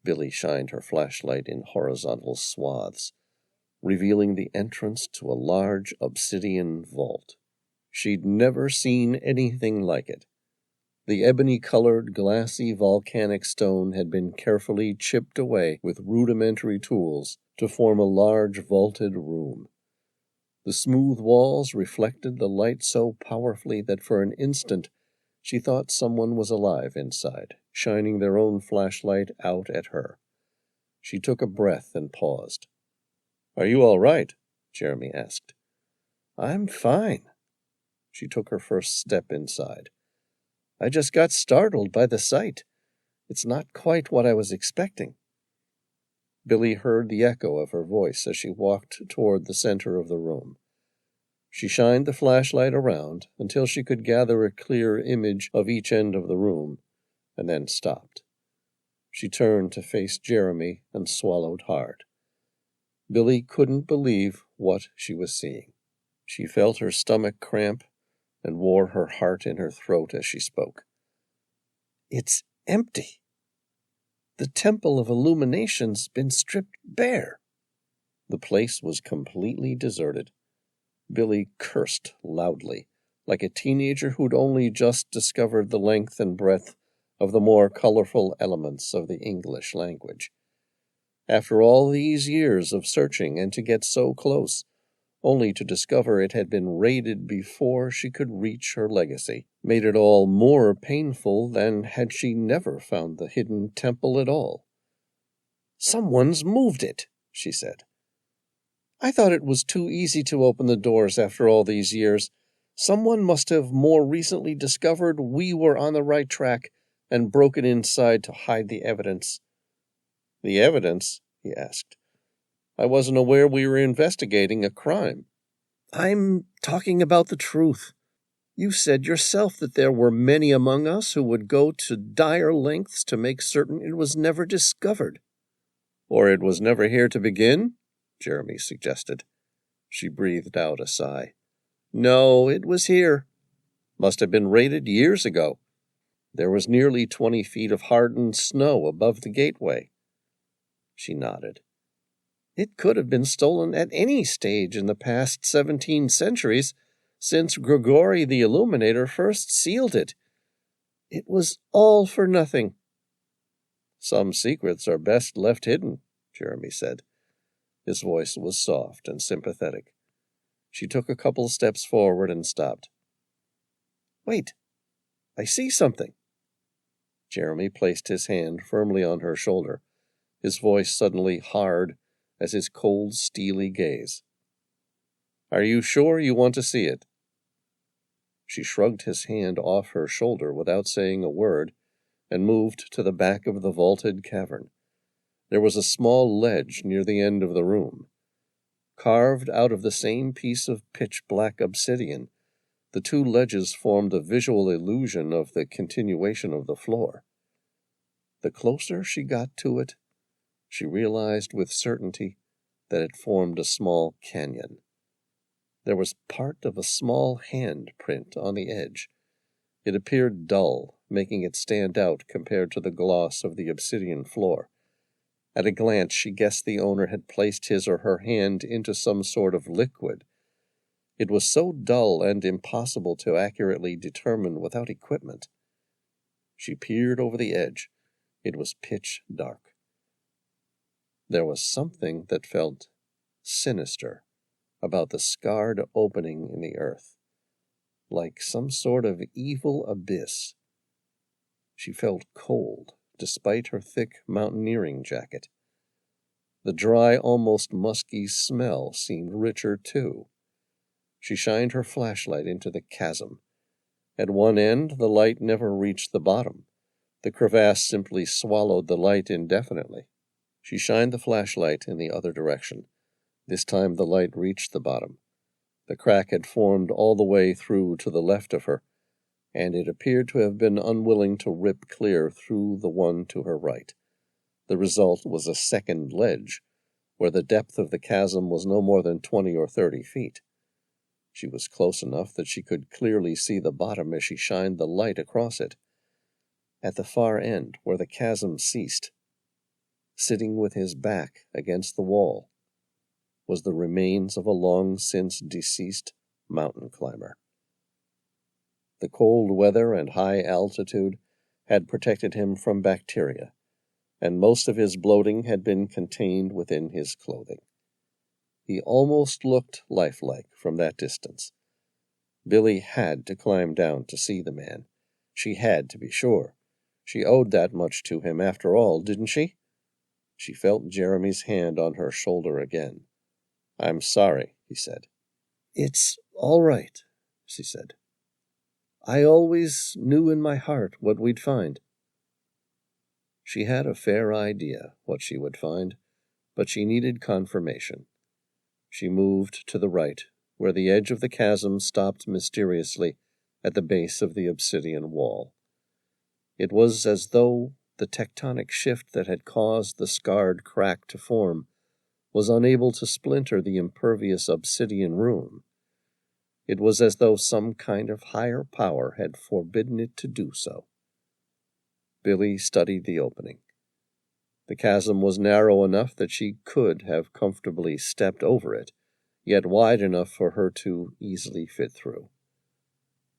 S2: Billy shined her flashlight in horizontal swaths, revealing the entrance to a large obsidian vault. She'd never seen anything like it. The ebony-colored, glassy volcanic stone had been carefully chipped away with rudimentary tools to form a large vaulted room. The smooth walls reflected the light so powerfully that for an instant she thought someone was alive inside, shining their own flashlight out at her. She took a breath and paused. "Are you all right?" Jeremy asked.
S1: "I'm fine."
S2: She took her first step inside.
S1: "I just got startled by the sight. It's not quite what I was expecting."
S2: Billy heard the echo of her voice as she walked toward the center of the room. She shined the flashlight around until she could gather a clear image of each end of the room, and then stopped.
S1: She turned to face Jeremy and swallowed hard. Billy couldn't believe what she was seeing. She felt her stomach cramp and wore her heart in her throat as she spoke. It's empty. The Temple of Illumination's been stripped bare. The place was completely deserted. Billy cursed loudly, like a teenager who'd only just discovered the length and breadth of the more colorful elements of the English language. After all these years of searching and to get so close, only to discover it had been raided before she could reach her legacy, made it all more painful than had she never found the hidden temple at all. "Someone's moved it," she said. "I thought it was too easy to open the doors after all these years. Someone must have more recently discovered we were on the right track and broken inside to hide the evidence." "The evidence?" he asked. "I wasn't aware we were investigating a crime." "I'm talking about the truth. You said yourself that there were many among us who would go to dire lengths to make certain it was never discovered." "Or it was never here to begin?" Jeremy suggested. She breathed out a sigh. "No, it was here. Must have been raided years ago. There was nearly 20 feet of hardened snow above the gateway." She nodded. "It could have been stolen at any stage in the past 17 centuries, since Grigori the Illuminator first sealed it. It was all for nothing." "Some secrets are best left hidden," Jeremy said. His voice was soft and sympathetic. She took a couple steps forward and stopped. "Wait, I see something." Jeremy placed his hand firmly on her shoulder, his voice suddenly hard as his cold, steely gaze. "Are you sure you want to see it?" She shrugged his hand off her shoulder without saying a word and moved to the back of the vaulted cavern. There was a small ledge near the end of the room. Carved out of the same piece of pitch-black obsidian, the two ledges formed a visual illusion of the continuation of the floor. The closer she got to it, she realized with certainty that it formed a small canyon. There was part of a small hand print on the edge. It appeared dull, making it stand out compared to the gloss of the obsidian floor. At a glance, she guessed the owner had placed his or her hand into some sort of liquid. It was so dull and impossible to accurately determine without equipment. She peered over the edge. It was pitch dark. There was something that felt sinister about the scarred opening in the earth, like some sort of evil abyss. She felt cold, despite her thick mountaineering jacket. The dry, almost musky smell seemed richer, too. She shined her flashlight into the chasm. At one end, the light never reached the bottom. The crevasse simply swallowed the light indefinitely. She shined the flashlight in the other direction. This time the light reached the bottom. The crack had formed all the way through to the left of her, and it appeared to have been unwilling to rip clear through the one to her right. The result was a second ledge, where the depth of the chasm was no more than 20 or 30 feet. She was close enough that she could clearly see the bottom as she shined the light across it. At the far end, where the chasm ceased, sitting with his back against the wall, was the remains of a long-since deceased mountain climber. The cold weather and high altitude had protected him from bacteria, and most of his bloating had been contained within his clothing. He almost looked lifelike from that distance. Billy had to climb down to see the man. She had to be sure. She owed that much to him after all, didn't she? She felt Jeremy's hand on her shoulder again. "I'm sorry," he said. "It's all right," she said. "I always knew in my heart what we'd find." She had a fair idea what she would find, but she needed confirmation. She moved to the right, where the edge of the chasm stopped mysteriously at the base of the obsidian wall. It was as though the tectonic shift that had caused the scarred crack to form was unable to splinter the impervious obsidian room. It was as though some kind of higher power had forbidden it to do so. Billy studied the opening. The chasm was narrow enough that she could have comfortably stepped over it, yet wide enough for her to easily fit through.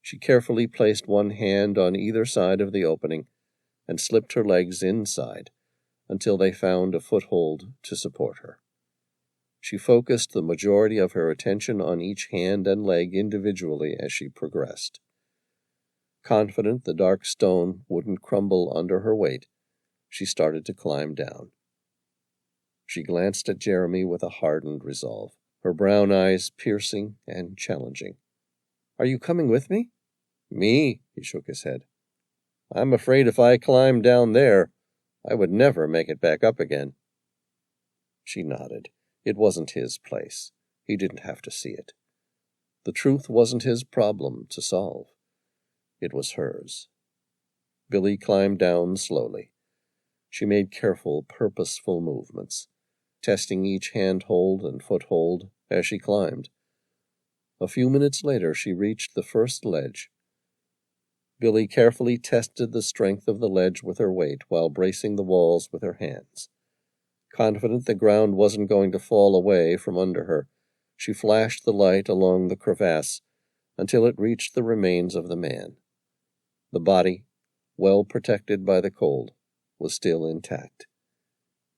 S1: She carefully placed one hand on either side of the opening and slipped her legs inside until they found a foothold to support her. She focused the majority of her attention on each hand and leg individually as she progressed. Confident the dark stone wouldn't crumble under her weight, she started to climb down. She glanced at Jeremy with a hardened resolve, her brown eyes piercing and challenging. "Are you coming with me?" "Me?" He shook his head. "I'm afraid if I climbed down there, I would never make it back up again." She nodded. It wasn't his place. He didn't have to see it. The truth wasn't his problem to solve. It was hers. Billy climbed down slowly. She made careful, purposeful movements, testing each handhold and foothold as she climbed. A few minutes later, she reached the first ledge. Billy carefully tested the strength of the ledge with her weight while bracing the walls with her hands. Confident the ground wasn't going to fall away from under her, she flashed the light along the crevasse until it reached the remains of the man. The body, well protected by the cold, was still intact.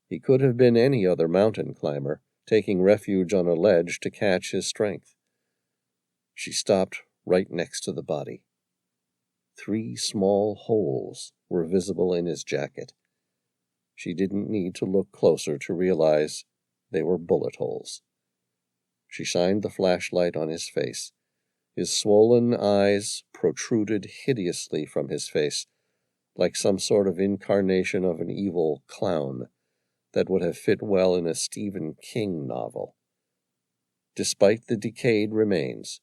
S1: He could have been any other mountain climber, taking refuge on a ledge to catch his strength. She stopped right next to the body. 3 small holes were visible in his jacket. She didn't need to look closer to realize they were bullet holes. She shined the flashlight on his face. His swollen eyes protruded hideously from his face, like some sort of incarnation of an evil clown that would have fit well in a Stephen King novel. Despite the decayed remains,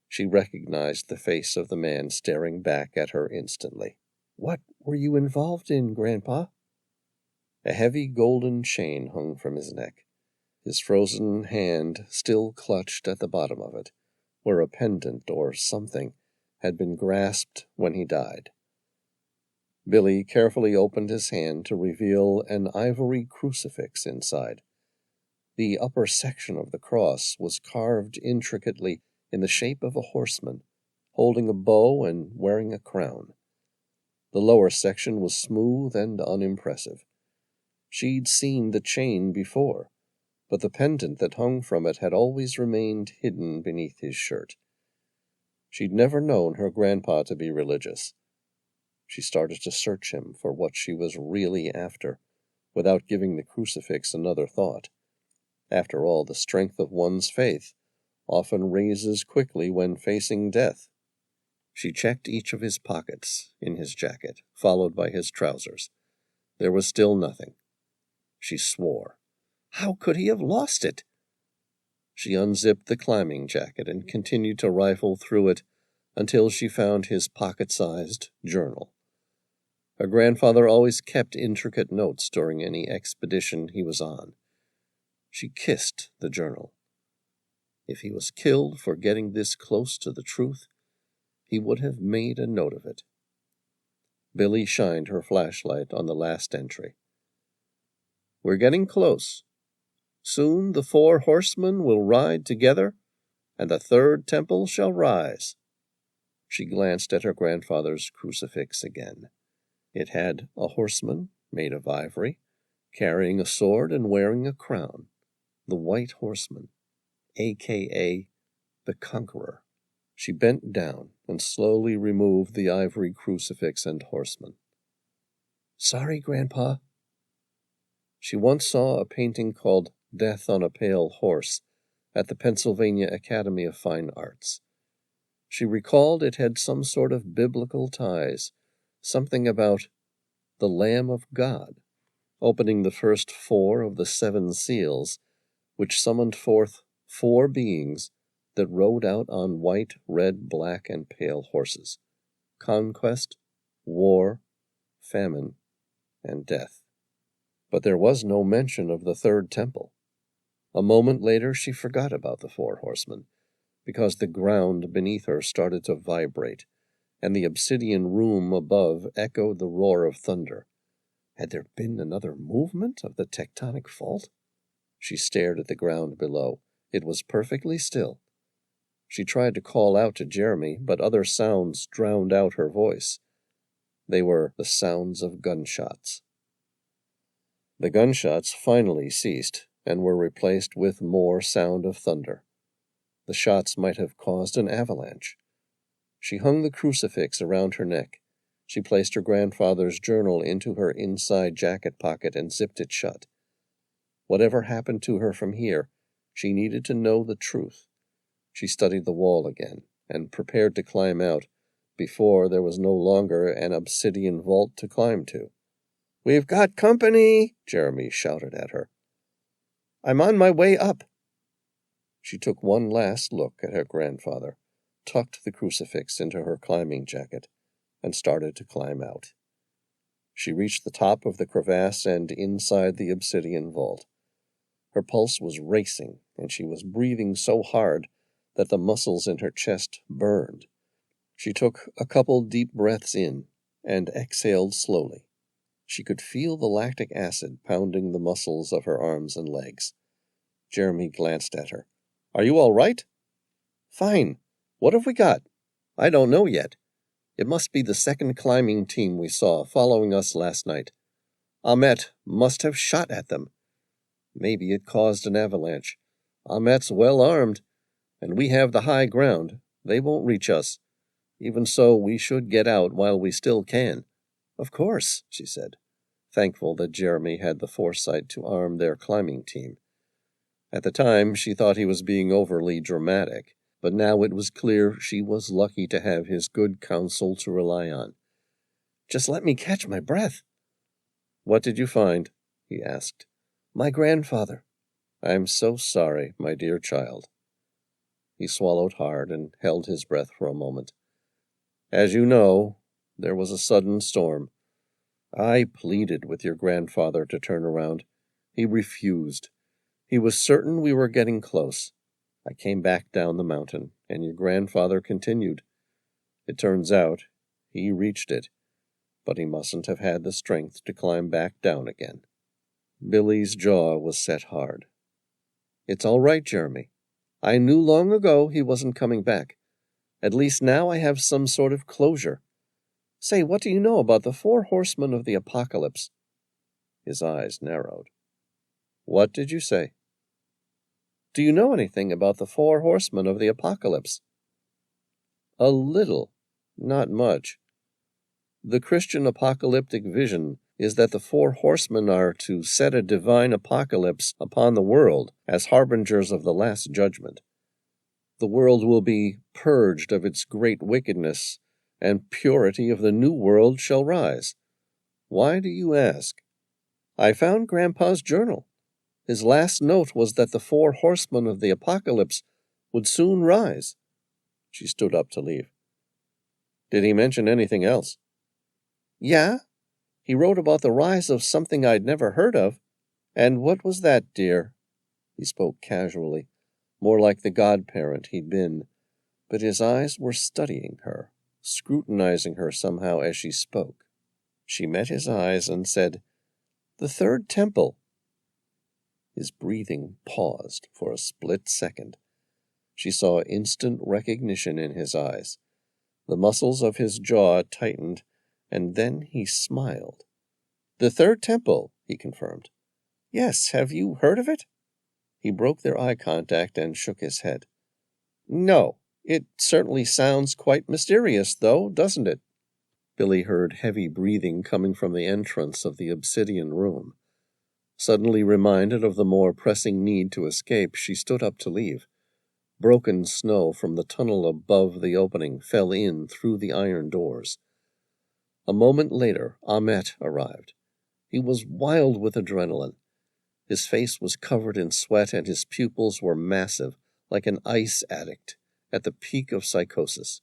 S1: she recognized the face of the man staring back at her instantly. "What were you involved in, Grandpa?" A heavy golden chain hung from his neck. His frozen hand still clutched at the bottom of it, where a pendant or something had been grasped when he died. Billy carefully opened his hand to reveal an ivory crucifix inside. The upper section of the cross was carved intricately in the shape of a horseman, holding a bow and wearing a crown. The lower section was smooth and unimpressive. She'd seen the chain before, but the pendant that hung from it had always remained hidden beneath his shirt. She'd never known her grandpa to be religious. She started to search him for what she was really after, without giving the crucifix another thought. After all, the strength of one's faith often raises quickly when facing death. She checked each of his pockets in his jacket, followed by his trousers. There was still nothing. She swore. How could he have lost it? She unzipped the climbing jacket and continued to rifle through it until she found his pocket-sized journal. Her grandfather always kept intricate notes during any expedition he was on. She kissed the journal. If he was killed for getting this close to the truth, he would have made a note of it. Billy shined her flashlight on the last entry. "We're getting close. Soon the 4 horsemen will ride together, and the 3rd temple shall rise." She glanced at her grandfather's crucifix again. It had a horseman made of ivory, carrying a sword and wearing a crown. The White Horseman, a.k.a. the Conqueror. She bent down and slowly removed the ivory crucifix and horseman. "Sorry, Grandpa." She once saw a painting called Death on a Pale Horse at the Pennsylvania Academy of Fine Arts. She recalled it had some sort of biblical ties, something about the Lamb of God, opening the first 4 of the 7 seals, which summoned forth 4 beings that rode out on white, red, black, and pale horses. Conquest, war, famine,
S2: and death. But there was no mention of the third temple. A moment later she forgot about the four horsemen, because the ground beneath her started to vibrate, and the obsidian room above echoed the roar of thunder. Had there been another movement of the tectonic fault? She stared at the ground below. It was perfectly still. She tried to call out to Jeremy, but other sounds drowned out her voice. They were the sounds of gunshots. The gunshots finally ceased, and were replaced with more sound of thunder. The shots might have caused an avalanche. She hung the crucifix around her neck. She placed her grandfather's journal into her inside jacket pocket and zipped it shut. Whatever happened to her from here, she needed to know the truth. She studied the wall again, and prepared to climb out, before there was no longer an obsidian vault to climb to. "We've got company!" Jeremy shouted at her. "I'm on my way up." She took one last look at her grandfather, tucked the crucifix into her climbing jacket, and started to climb out. She reached the top of the crevasse and inside the obsidian vault. Her pulse was racing, and she was breathing so hard that the muscles in her chest burned. She took a couple deep breaths in and exhaled slowly. She could feel the lactic acid pounding the muscles of her arms and legs. Jeremy glanced at her. "Are you all right?" "Fine. What have we got?" "I don't know yet. It must be the second climbing team we saw following us last night. Ahmet must have shot at them. Maybe it caused an avalanche. Ahmet's well armed, and we have the high ground. They won't reach us. Even so, we should get out while we still can." "Of course," she said, thankful that Jeremy had the foresight to arm their climbing team. At the time, she thought he was being overly dramatic, but now it was clear she was lucky to have his good counsel to rely on. "Just let me catch my breath." "What did you find?" he asked. "My grandfather." "I'm so sorry, my dear child." He swallowed hard and held his breath for a moment. "As you know, there was a sudden storm. I pleaded with your grandfather to turn around. He refused. He was certain we were getting close. I came back down the mountain, and your grandfather continued. It turns out he reached it, but he mustn't have had the strength to climb back down again." Billy's jaw was set hard. "It's all right, Jeremy. I knew long ago he wasn't coming back. At least now I have some sort of closure. Say, what do you know about the four horsemen of the apocalypse?" His eyes narrowed. "What did you say?" "Do you know anything about the four horsemen of the apocalypse?" "A little. Not much. The Christian apocalyptic vision is that the four horsemen are to set a divine apocalypse upon the world as harbingers of the last judgment. The world will be purged of its great wickedness, and purity of the new world shall rise. Why do you ask?" "I found Grandpa's journal. His last note was that the four horsemen of the apocalypse would soon rise." She stood up to leave. "Did he mention anything else?" "Yeah. He wrote about the rise of something I'd never heard of." "And what was that, dear?" He spoke casually, more like the godparent he'd been, but his eyes were studying her, scrutinizing her somehow as she spoke. She met his eyes and said, "The third temple." His breathing paused for a split second. She saw instant recognition in his eyes. The muscles of his jaw tightened, and then he smiled. "The third temple," he confirmed. "Yes, have you heard of it?" He broke their eye contact and shook his head. "No, it certainly sounds quite mysterious, though, doesn't it?" Billy heard heavy breathing coming from the entrance of the obsidian room. Suddenly reminded of the more pressing need to escape, she stood up to leave. Broken snow from the tunnel above the opening fell in through the iron doors. A moment later, Ahmet arrived. He was wild with adrenaline. His face was covered in sweat, and his pupils were massive, like an ice addict at the peak of psychosis.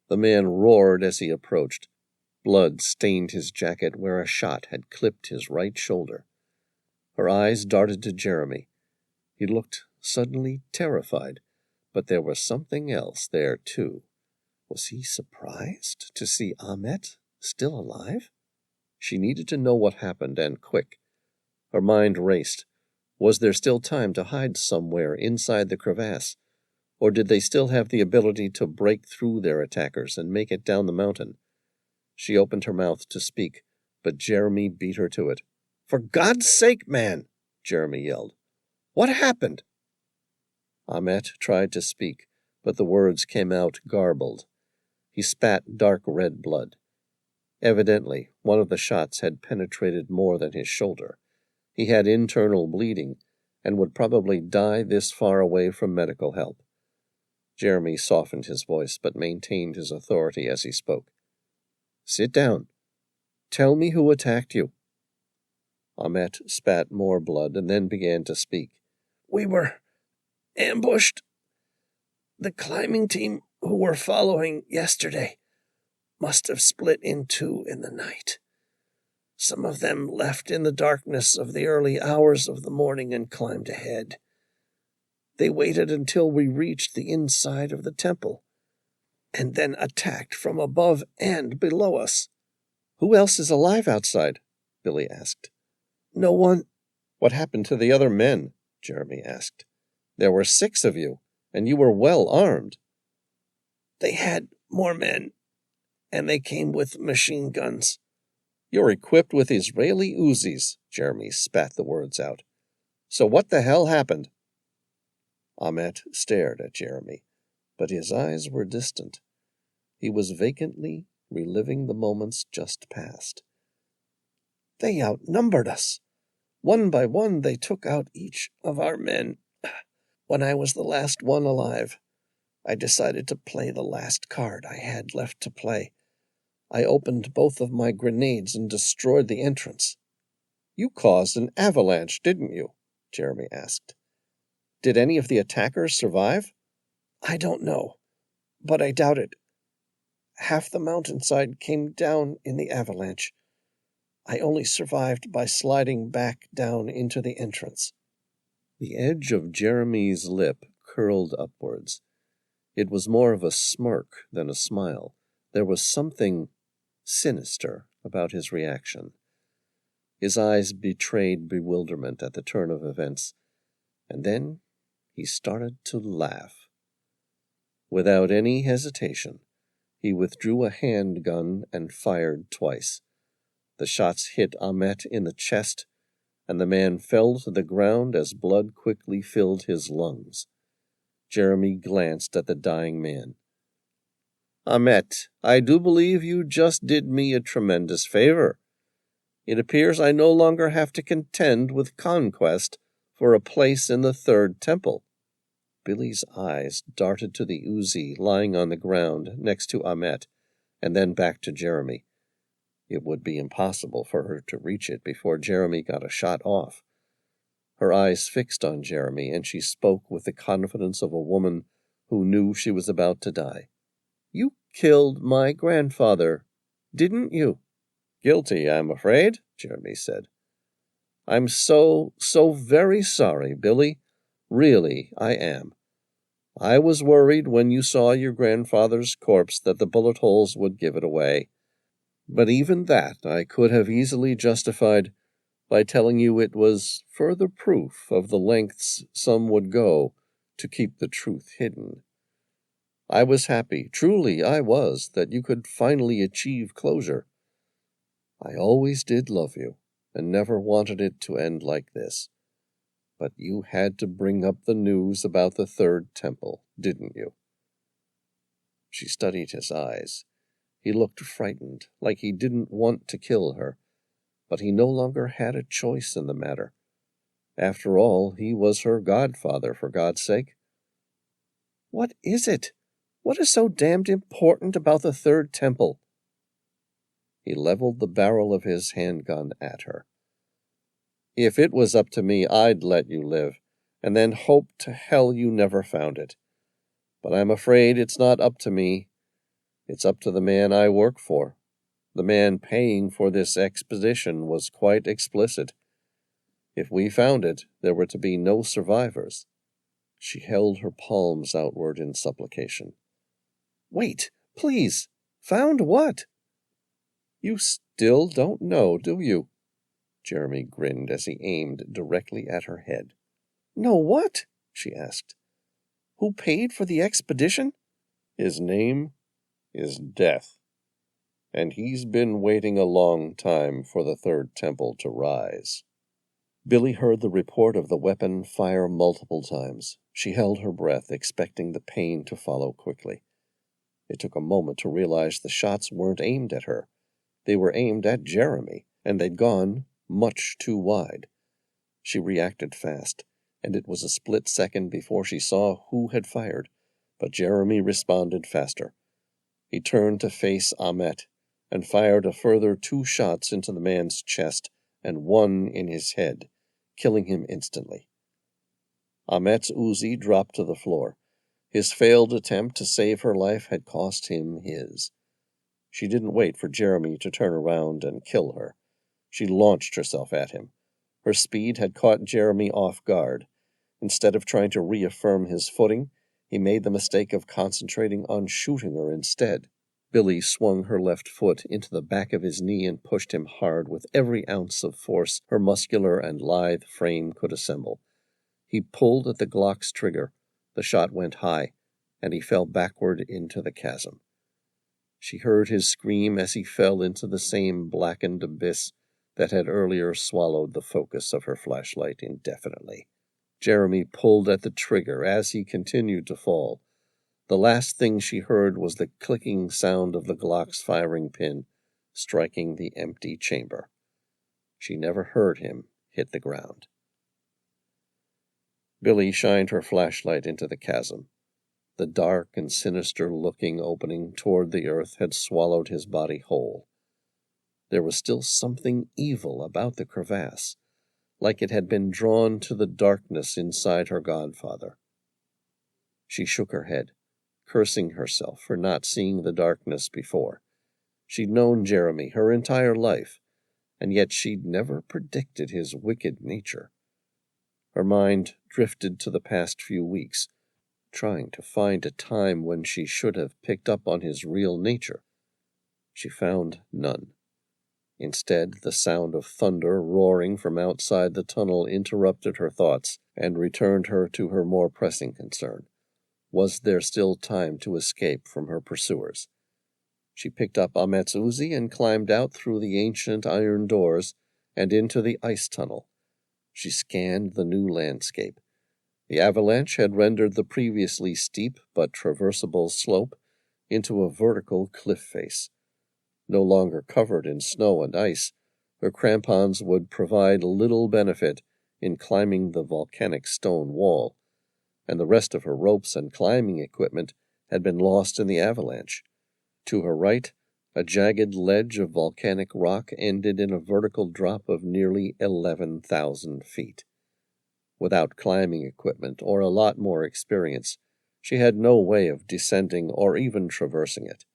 S2: The man roared as he approached.
S1: Blood stained his jacket where a shot had clipped his right shoulder. Her eyes darted to Jeremy. He looked suddenly terrified, but there was something else there, too. Was he surprised to see Ahmet still alive? She needed to know what happened, and quick. Her mind raced. Was there still time to hide somewhere inside the crevasse? Or did they still have the ability to break through their attackers and make it down the mountain? She opened her mouth to speak, but Jeremy beat her to it. "For God's sake, man!" Jeremy yelled. "What happened?" Ahmet tried to speak, but the words came out garbled. He spat dark red blood. Evidently, one of the shots had penetrated more than his shoulder. He had internal bleeding, and would probably die this far away from medical help. Jeremy softened his voice, but maintained his authority as he spoke. "Sit down. Tell me who attacked you." Ahmet spat more blood and then began to speak. "We were ambushed. The climbing team who were following yesterday must have split in two in the night. Some of them left in the darkness of the early hours of the morning and climbed ahead. They waited until we reached the inside of the temple, and then attacked from above and below us." "Who else is alive outside?" Billy asked. "No one." "What happened to the other men?" Jeremy asked. "There were 6 of you, and you were well armed." "They had more men, and they came with machine guns." "You're equipped with Israeli Uzis," Jeremy spat the words out. "So what the hell happened?" Ahmet stared at Jeremy, but his eyes were distant. He was vacantly reliving the moments just past. "They outnumbered us. One by one they took out each of our men. When I was the last one alive, I decided to play the last card I had left to play. I opened both of my grenades and destroyed the entrance." "You caused an avalanche, didn't you?" Jeremy asked. "Did any of the attackers survive?" "I don't know, but I doubt it. Half the mountainside came down in the avalanche. I only survived by sliding back down into the entrance." The edge of Jeremy's lip curled upwards. It was more of a smirk than a smile. There was something sinister about his reaction. His eyes betrayed bewilderment at the turn of events, and then he started to laugh. Without any hesitation, he withdrew a handgun and fired twice. The shots hit Ahmet in the chest, and the man fell to the ground as blood quickly filled his lungs. Jeremy glanced at the dying man. "Ahmet, I do believe you just did me a tremendous favor. It appears I no longer have to contend with conquest for a place in the third temple." Billy's eyes darted to the Uzi lying on the ground next to Ahmet, and then back to Jeremy. It would be impossible for her to reach it before Jeremy got a shot off. Her eyes fixed on Jeremy, and she spoke with the confidence of a woman who knew she was about to die. "You killed my grandfather, didn't you?" "Guilty, I'm afraid," Jeremy said. "I'm so very sorry, Billy. Really, I am. I was worried when you saw your grandfather's corpse that the bullet holes would give it away. But even that I could have easily justified by telling you it was further proof of the lengths some would go to keep the truth hidden. I was happy, truly I was, that you could finally achieve closure. I always did love you, and never wanted it to end like this. But you had to bring up the news about the third temple, didn't you?" She studied his eyes. He looked frightened, like he didn't want to kill her, but he no longer had a choice in the matter. After all, he was her godfather, for God's sake. "What is it? What is so damned important about the third temple?" He leveled the barrel of his handgun at her. "If it was up to me, I'd let you live, and then hope to hell you never found it. But I'm afraid it's not up to me. It's up to the man I work for,
S2: The man paying for this expedition was quite explicit. If we found it, there were to be no survivors. She held her palms outward in supplication. Wait, please! Found what? You still don't know, do you? Jeremy grinned as he aimed directly at her head. Know what? She asked. Who paid for the expedition? His name is Death, and he's been waiting a long time for the third temple to rise. Billy heard the report of the weapon fire multiple times. She held her breath, expecting the pain to follow quickly. It took a moment to realize the shots weren't aimed at her. They were aimed at Jeremy, and they'd gone much too wide. She reacted fast, and it was a split second before she saw who had fired, but Jeremy responded faster. He turned to face Ahmet and fired a further 2 shots into the man's chest and 1 in his head, killing him instantly. Ahmet's Uzi dropped to the floor. His failed attempt to save her life had cost him his. She didn't wait for Jeremy to turn around and kill her. She launched herself at him. Her speed had caught Jeremy off guard. Instead of trying to reaffirm his footing, he made the mistake of concentrating on shooting her instead. Billy swung her left foot into the back of his knee and pushed him hard with every ounce of force her muscular and lithe frame could assemble. He pulled at the Glock's trigger. The shot went high, and he fell backward into the chasm. She heard his scream as he fell into the same blackened abyss that had earlier swallowed the focus of her flashlight indefinitely. Jeremy pulled at the trigger as he continued to fall. The last thing she heard was the clicking sound of the Glock's firing pin striking the empty chamber. She never heard him hit the ground. Billy shined her flashlight into the chasm. The dark and sinister-looking opening toward the earth had swallowed his body whole. There was still something evil about the crevasse, like it had been drawn to the darkness inside her godfather. She shook her head, cursing herself for not seeing the darkness before. She'd known Jeremy her entire life, and yet she'd never predicted his wicked nature. Her mind drifted to the past few weeks, trying to find a time when she should have picked up on his real nature. She found none. Instead, the sound of thunder roaring from outside the tunnel interrupted her thoughts and returned her to her more pressing concern. Was there still time to escape from her pursuers? She picked up Ahmet's Uzi and climbed out through the ancient iron doors and into the ice tunnel. She scanned the new landscape. The avalanche had rendered the previously steep but traversable slope into a vertical cliff face. No longer covered in snow and ice, her crampons would provide little benefit in climbing the volcanic stone wall, and the rest of her ropes and climbing equipment had been lost in the avalanche. To her right, a jagged ledge of volcanic rock ended in a vertical drop of nearly 11,000 feet. Without climbing equipment or a lot more experience, she had no way of descending or even traversing it.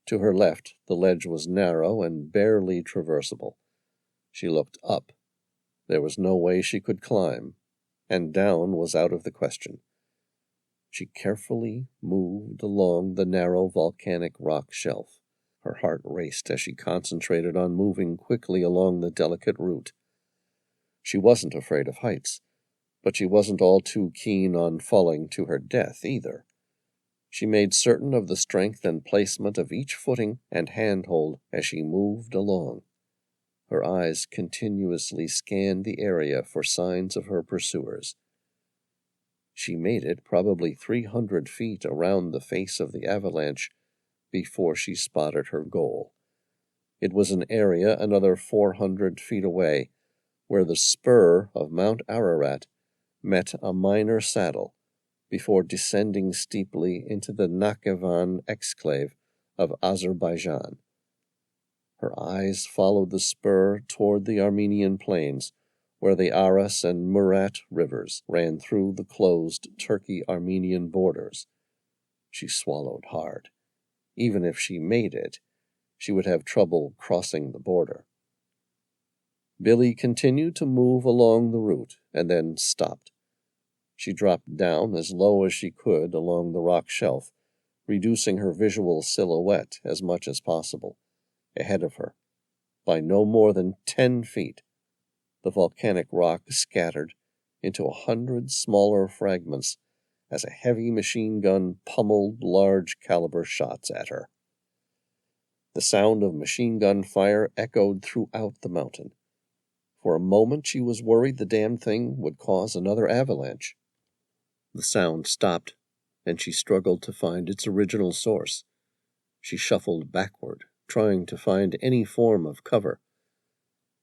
S2: To her left, the ledge was narrow and barely traversable. She looked up. There was no way she could climb, and down was out of the question. She carefully moved along the narrow volcanic rock shelf. Her heart raced as she concentrated on moving quickly along the delicate route. She wasn't afraid of heights, but she wasn't all too keen on falling to her death either. She made certain of the strength and placement of each footing and handhold as she moved along. Her eyes continuously scanned the area for signs of her pursuers. She made it probably 300 feet around the face of the avalanche before she spotted her goal. It was an area another 400 feet away, where the spur of Mount Ararat met a minor saddle before descending steeply into the Nakhchivan exclave of Azerbaijan. Her eyes followed the spur toward the Armenian plains, where the Aras and Murat rivers ran through the closed Turkey-Armenian borders. She swallowed hard. Even if she made it, she would have trouble crossing the border. Billy continued to move along the route and then stopped. She dropped down as low as she could along the rock shelf, reducing her visual silhouette as much as possible. Ahead of her, by no more than 10 feet, the volcanic rock scattered into 100 smaller fragments as a heavy machine gun pummeled large-caliber shots at her. The sound of machine gun fire echoed throughout the mountain. For a moment she was worried the damned thing would cause another avalanche. The sound stopped, and she struggled to find its original source. She shuffled backward, trying to find any form of cover.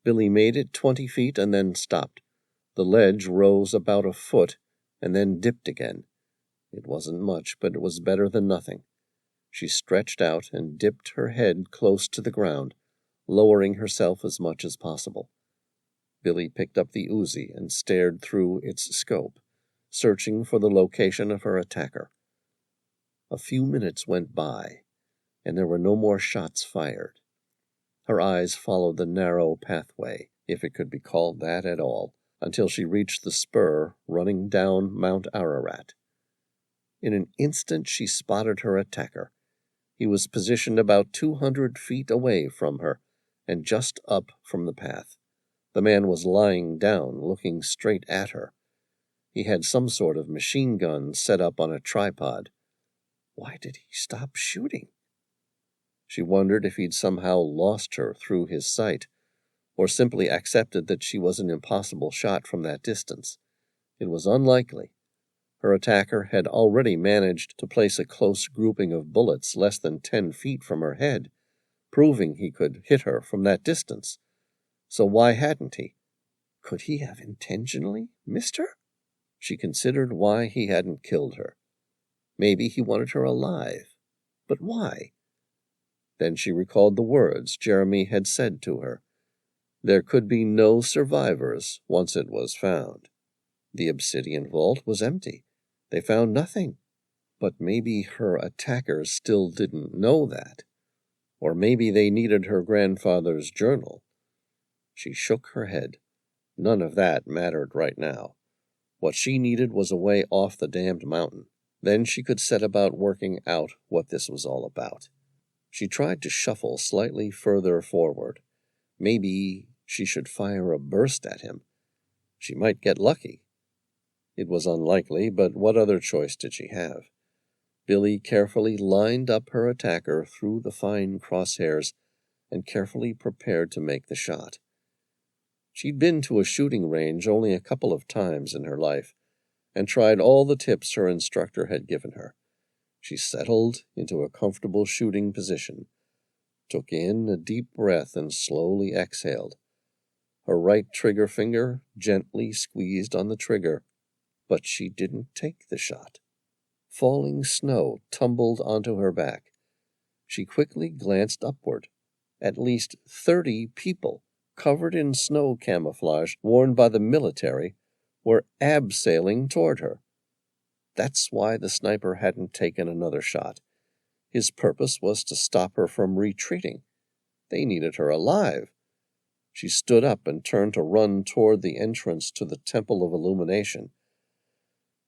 S2: Billy made it 20 feet and then stopped. The ledge rose about a foot and then dipped again. It wasn't much, but it was better than nothing. She stretched out and dipped her head close to the ground, lowering herself as much as possible. Billy picked up the Uzi and stared through its scope, searching for the location of her attacker. A few minutes went by, and there were no more shots fired. Her eyes followed the narrow pathway, if it could be called that at all, until she reached the spur running down Mount Ararat. In an instant she spotted her attacker. He was positioned about 200 feet away from her and just up from the path. The man was lying down, looking straight at her. He had some sort of machine gun set up on a tripod. Why did he stop shooting? She wondered if he'd somehow lost her through his sight, or simply accepted that she was an impossible shot from that distance. It was unlikely. Her attacker had already managed to place a close grouping of bullets less than 10 feet from her head, proving he could hit her from that distance. So why hadn't he? Could he have intentionally missed her? She considered why he hadn't killed her. Maybe he wanted her alive. But why? Then she recalled the words Jeremy had said to her. There could be no survivors once it was found. The obsidian vault was empty. They found nothing. But maybe her attackers still didn't know that. Or maybe they needed her grandfather's journal. She shook her head. None of that mattered right now. What she needed was a way off the damned mountain. Then she could set about working out what this was all about. She tried to shuffle slightly further forward. Maybe she should fire a burst at him. She might get lucky. It was unlikely, but what other choice did she have? Billy carefully lined up her attacker through the fine crosshairs and carefully prepared to make the shot. She'd been to a shooting range only a couple of times in her life, and tried all the tips her instructor had given her. She settled into a comfortable shooting position, took in a deep breath, and slowly exhaled. Her right trigger finger gently squeezed on the trigger, but she didn't take the shot. Falling snow tumbled onto her back. She quickly glanced upward. At least 30 people, covered in snow camouflage worn by the military, were abseiling toward her. That's why the sniper hadn't taken another shot. His purpose was to stop her from retreating. They needed her alive. She stood up and turned to run toward the entrance to the Temple of Illumination.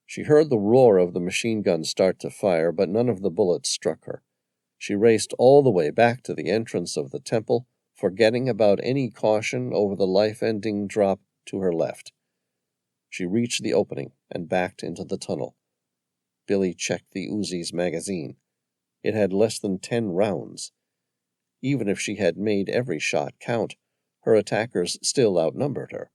S2: She heard the roar of the machine gun start to fire, but none of the bullets struck her. She raced all the way back to the entrance of the temple, forgetting about any caution over the life-ending drop to her left. She reached the opening and backed into the tunnel. Billy checked the Uzi's magazine. It had less than 10 rounds. Even if she had made every shot count, her attackers still outnumbered her.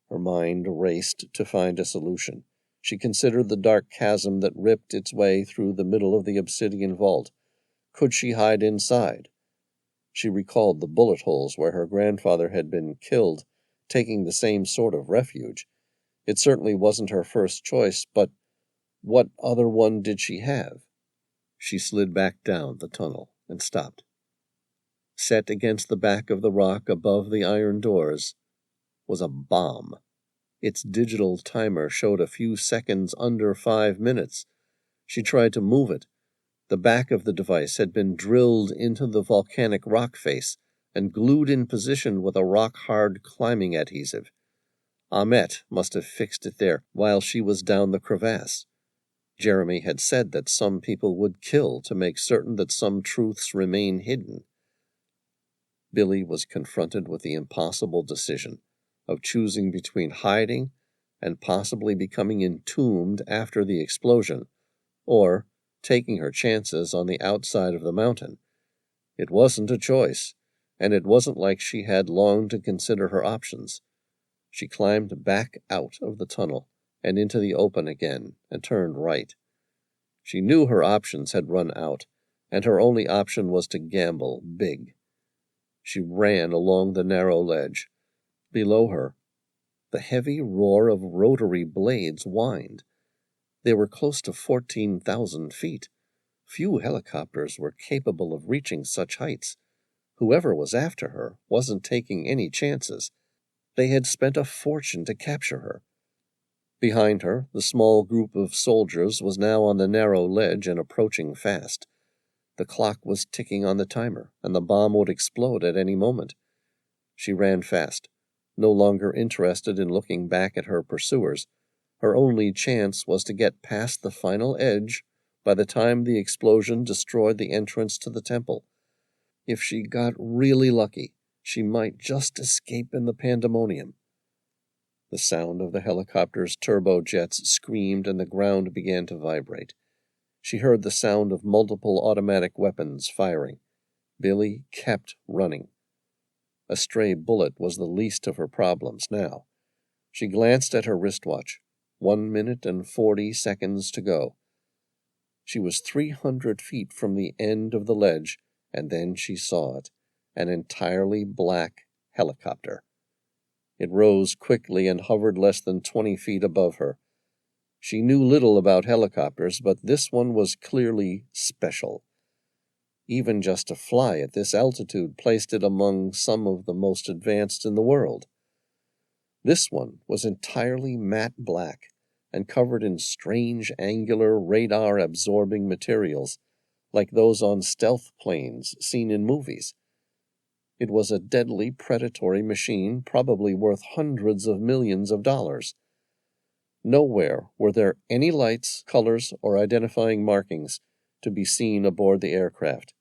S2: Her mind raced to find a solution. She considered the dark chasm that ripped its way through the middle of the obsidian vault. Could she hide inside? She recalled the bullet holes where her grandfather had been killed, taking the same sort of refuge. It certainly wasn't her first choice, but what other one did she have? She slid back down the tunnel and stopped. Set against the back of the rock above the iron doors was a bomb. Its digital timer showed a few seconds under 5 minutes. She tried to move it.
S1: The back of the device had been drilled into the volcanic rock face and glued in position with a rock-hard climbing adhesive. Ahmet must have fixed it there while she was down the crevasse. Jeremy had said that some people would kill to make certain that some truths remain hidden. Billy was confronted with the impossible decision of choosing between hiding and possibly becoming entombed after the explosion, or taking her chances on the outside of the mountain. It wasn't a choice, and it wasn't like she had long to consider her options. She climbed back out of the tunnel and into the open again and turned right. She knew her options had run out, and her only option was to gamble big. She ran along the narrow ledge. Below her, the heavy roar of rotary blades whined. They were close to 14,000 feet. Few helicopters were capable of reaching such heights. Whoever was after her wasn't taking any chances. They had spent a fortune to capture her. Behind her, the small group of soldiers was now on the narrow ledge and approaching fast. The clock was ticking on the timer, and the bomb would explode at any moment. She ran fast, no longer interested in looking back at her pursuers. Her only chance was to get past the final edge by the time the explosion destroyed the entrance to the temple. If she got really lucky, she might just escape in the pandemonium. The sound of the helicopter's turbojets screamed and the ground began to vibrate. She heard the sound of multiple automatic weapons firing. Billy kept running. A stray bullet was the least of her problems now. She glanced at her wristwatch. 1 minute and 40 seconds to go. She was 300 feet from the end of the ledge, and then she saw it, an entirely black helicopter. It rose quickly and hovered less than 20 feet above her. She knew little about helicopters, but this one was clearly special. Even just to fly at this altitude placed it among some of the most advanced in the world. This one was entirely matte black and covered in strange angular radar-absorbing materials, like those on stealth planes seen in movies. It was a deadly predatory machine, probably worth hundreds of millions of dollars. Nowhere were there any lights, colors, or identifying markings to be seen aboard the aircraft,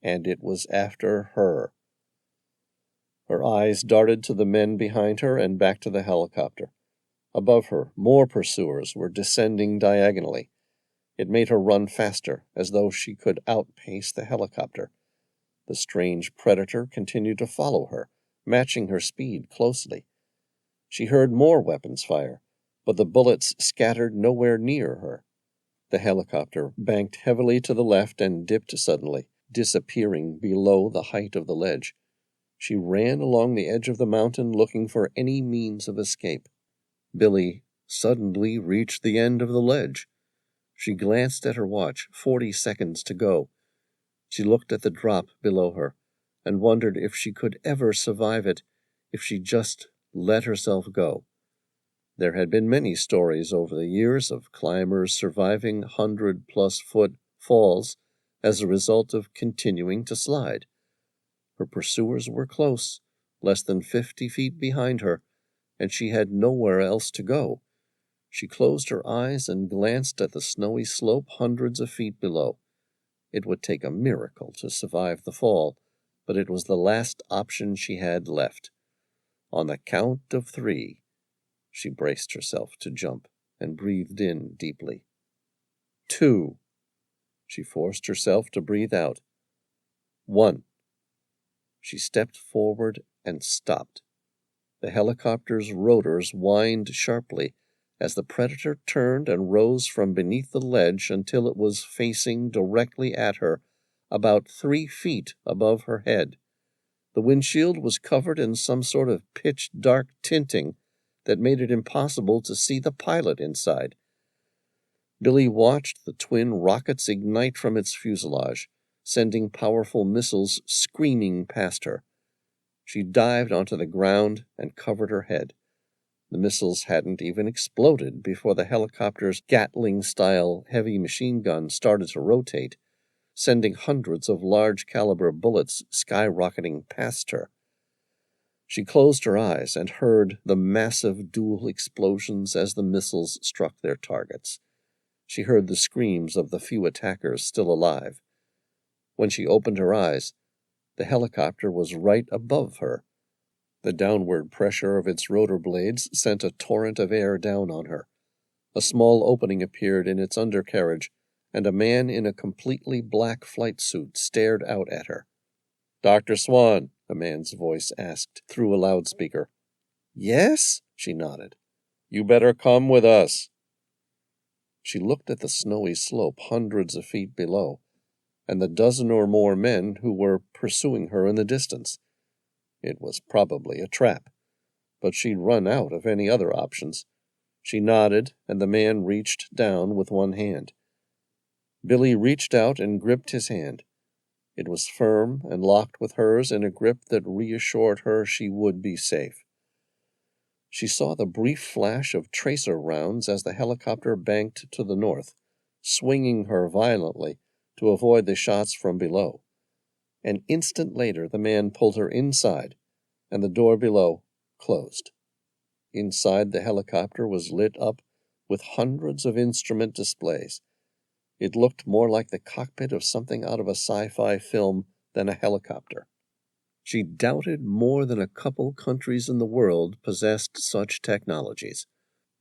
S1: and it was after her. Her eyes darted to the men behind her and back to the helicopter. Above her, more pursuers were descending diagonally. It made her run faster, as though she could outpace the helicopter. The strange predator continued to follow her, matching her speed closely. She heard more weapons fire, but the bullets scattered nowhere near her. The helicopter banked heavily to the left and dipped suddenly, disappearing below the height of the ledge. She ran along the edge of the mountain looking for any means of escape. Billy suddenly reached the end of the ledge. She glanced at her watch, 40 seconds to go. She looked at the drop below her and wondered if she could ever survive it if she just let herself go. There had been many stories over the years of climbers surviving 100-plus foot falls as a result of continuing to slide. Her pursuers were close, less than 50 feet behind her, and she had nowhere else to go. She closed her eyes and glanced at the snowy slope hundreds of feet below. It would take a miracle to survive the fall, but it was the last option she had left. On the count of 3, she braced herself to jump and breathed in deeply. 2. She forced herself to breathe out. 1. She stepped forward and stopped. The helicopter's rotors whined sharply as the predator turned and rose from beneath the ledge until it was facing directly at her, about 3 feet above her head. The windshield was covered in some sort of pitch-dark tinting that made it impossible to see the pilot inside. Billy watched the twin rockets ignite from its fuselage, sending powerful missiles screaming past her. She dived onto the ground and covered her head. The missiles hadn't even exploded before the helicopter's Gatling-style heavy machine gun started to rotate.
S2: sending hundreds of large-caliber bullets skyrocketing past her. She closed her eyes and heard the massive dual explosions as the missiles struck their targets. She heard the screams of the few attackers still alive. When she opened her eyes, the helicopter was right above her. The downward pressure of its rotor blades sent a torrent of air down on her. A small opening appeared in its undercarriage, and a man in a completely black flight suit stared out at her. "Dr. Swan," a man's voice asked through a loudspeaker. "Yes?" she nodded. "You better come with us." She looked at the snowy slope hundreds of feet below, and the dozen or more men who were pursuing her in the distance. It was probably a trap, but she'd run out of any other options. She nodded, and the man reached down with one hand. Billy reached out and gripped his hand. It was firm and locked with hers in a grip that reassured her she would be safe. She saw the brief flash of tracer rounds as the helicopter banked to the north, swinging her violently to avoid the shots from below. An instant later, the man pulled her inside, and the door below closed. Inside, the helicopter was lit up with hundreds of instrument displays. It looked more like the cockpit of something out of a sci-fi film than a helicopter. She doubted more than a couple countries in the world possessed such technologies.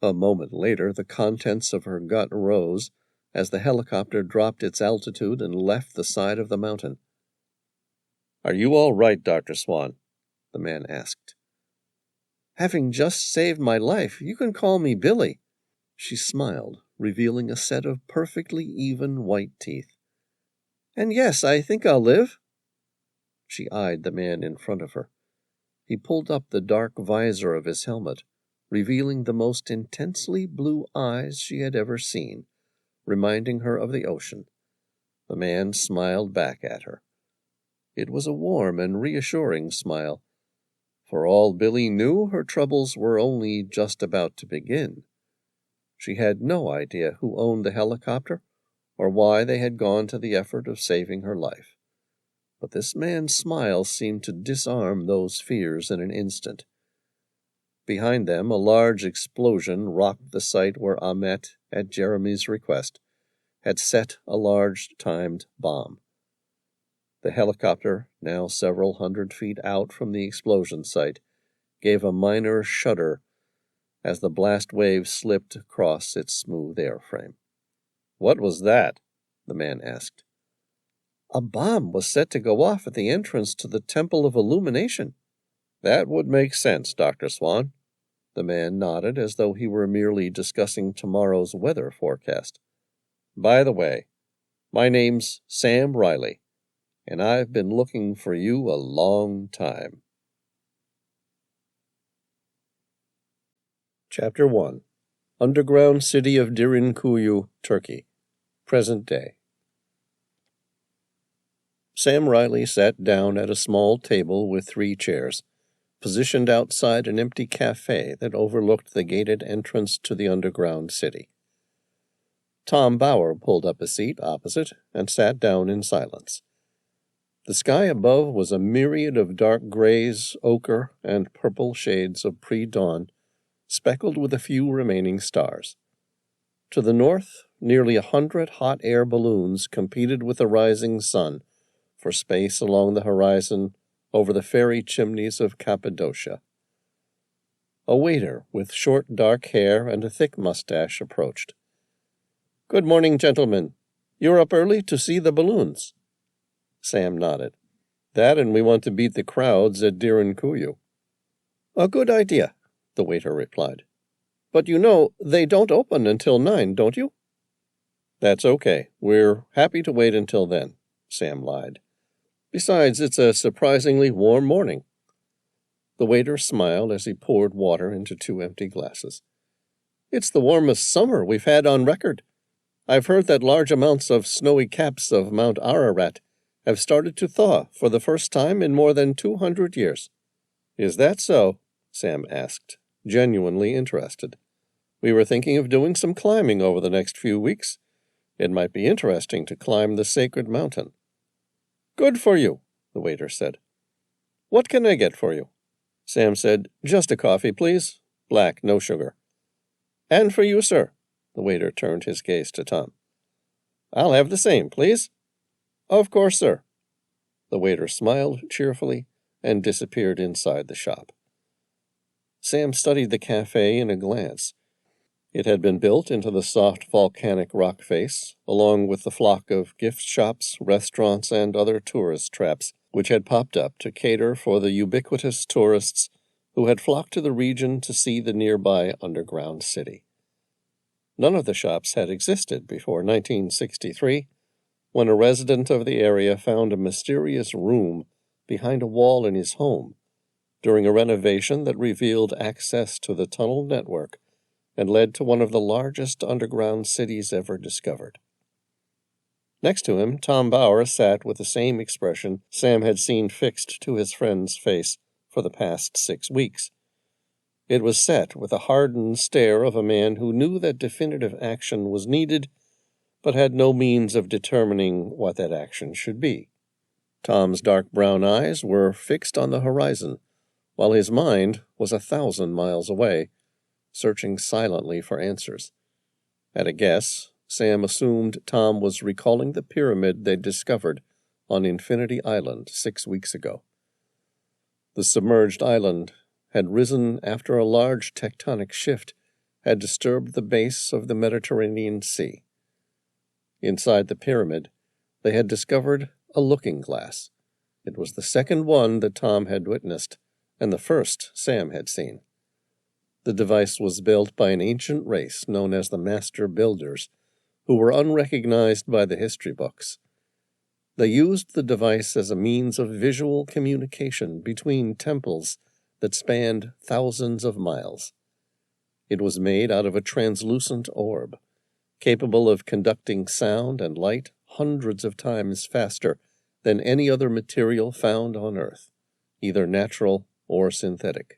S2: A moment later, the contents of her gut rose as the helicopter dropped its altitude and left the side of the mountain. "Are you all right, Dr. Swan?" the man asked. "Having just saved my life, you can call me Billy." She smiled, revealing a set of perfectly even white teeth. "And yes, I think I'll live." She eyed the man in front of her. He pulled up the dark visor of his helmet, revealing the most intensely blue eyes she had ever seen, reminding her of the ocean. The man smiled back at her. It was a warm and reassuring smile. For all Billy knew, her troubles were only just about to begin. She had no idea who owned the helicopter or why they had gone to the effort of saving her life. But this man's smile seemed to disarm those fears in an instant. Behind them, a large explosion rocked the site where Ahmet, at Jeremy's request, had set a large timed bomb. The helicopter, now several hundred feet out from the explosion site, gave a minor shudder as the blast wave slipped across its smooth airframe. "What was that?" the man asked. "A bomb was set to go off at the entrance to the Temple of Illumination." "That would make sense, Dr. Swan." The man nodded as though he were merely discussing tomorrow's weather forecast. "By the way, my name's Sam Reilly, and I've been looking for you a long time." Chapter 1. Underground City of Derinkuyu, Turkey. Present day. Sam Reilly sat down at a small table with 3 chairs, positioned outside an empty cafe that overlooked the gated entrance to the underground city. Tom Bauer pulled up a seat opposite and sat down in silence. The sky above was a myriad of dark grays, ochre, and purple shades of pre-dawn, speckled with a few remaining stars. To the north, nearly 100 hot air balloons competed with the rising sun for space along the horizon over the fairy chimneys of Cappadocia. A waiter with short dark hair and a thick mustache approached. "Good morning, gentlemen. You're up early to see the balloons." Sam nodded. "That, and we want to beat the crowds at Derinkuyu." "A good idea," the waiter replied. "But you know, they don't open until 9, don't you?" "That's okay. We're happy to wait until then," Sam lied. "Besides, it's a surprisingly warm morning." The waiter smiled as he poured water into 2 empty glasses. "It's the warmest summer we've had on record. I've heard that large amounts of snowy caps of Mount Ararat have started to thaw for the first time in more than 200 years. "Is that so?" Sam asked, genuinely interested. "We were thinking of doing some climbing over the next few weeks.
S1: It might be interesting to climb the sacred mountain." "Good for you," the waiter said. "What can I get for you?" Sam said, "Just a coffee, please. Black, no sugar." "And for you, sir?" The waiter turned his gaze to Tom. "I'll have the same, please." "Of course, sir." The waiter smiled cheerfully and disappeared inside the shop. Sam studied the cafe in a glance. It had been built into the soft volcanic rock face, along with the flock of gift shops, restaurants, and other tourist traps which had popped up to cater for the ubiquitous tourists who had flocked to the region to see the nearby underground city. None of the shops had existed before 1963, when a resident of the area found a mysterious room behind a wall in his home during a renovation that revealed access to the tunnel network and led to one of the largest underground cities ever discovered. Next to him, Tom Bauer sat with the same expression Sam had seen fixed to his friend's face for the past 6 weeks. It was set with a hardened stare of a man who knew that definitive action was needed, but had no means of determining what that action should be. Tom's dark brown eyes were fixed on the horizon, while his mind was 1,000 miles away, searching silently for answers. At a guess, Sam assumed Tom was recalling the pyramid they'd discovered on Infinity Island 6 weeks ago. The submerged island had risen after a large tectonic shift had disturbed the base of the Mediterranean Sea. Inside the pyramid, they had discovered a looking glass. It was the second one that Tom had witnessed, and the first Sam had seen. The device was built by an ancient race known as the Master Builders, who were unrecognized by the history books. They used the device as a means of visual communication between temples that spanned thousands of miles. It was made out of a translucent orb, capable of conducting sound and light hundreds of times faster than any other material found on Earth, either natural or synthetic.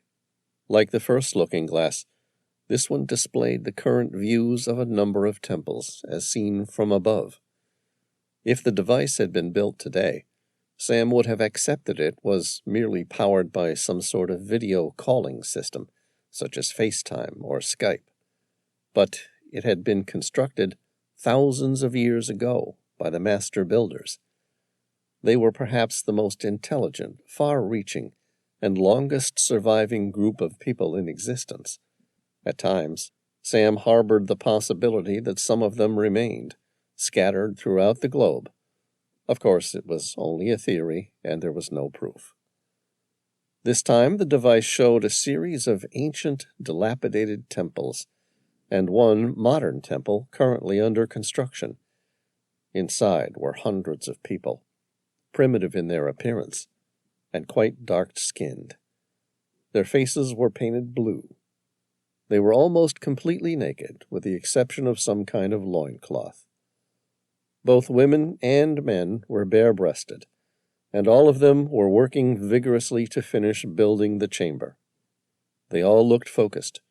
S1: Like the first looking glass, this one displayed the current views of a number of temples, as seen from above. If the device had been built today, Sam would have accepted it was merely powered by some sort of video calling system, such as FaceTime or Skype. But it had been constructed thousands of years ago by the Master Builders. They were perhaps the most intelligent, far-reaching, and longest surviving group of people in existence. At times, Sam harbored the possibility that some of them remained, scattered throughout the globe. Of course, it was only a theory, and there was no proof. This time, the device showed a series of ancient, dilapidated temples, and one modern temple currently under construction. Inside were hundreds of people, primitive in their appearance, and quite dark-skinned. Their faces were painted blue. They were almost completely naked, with the exception of some kind of loincloth. Both women and men were bare-breasted, and all of them were working vigorously to finish building the chamber. They all looked focused,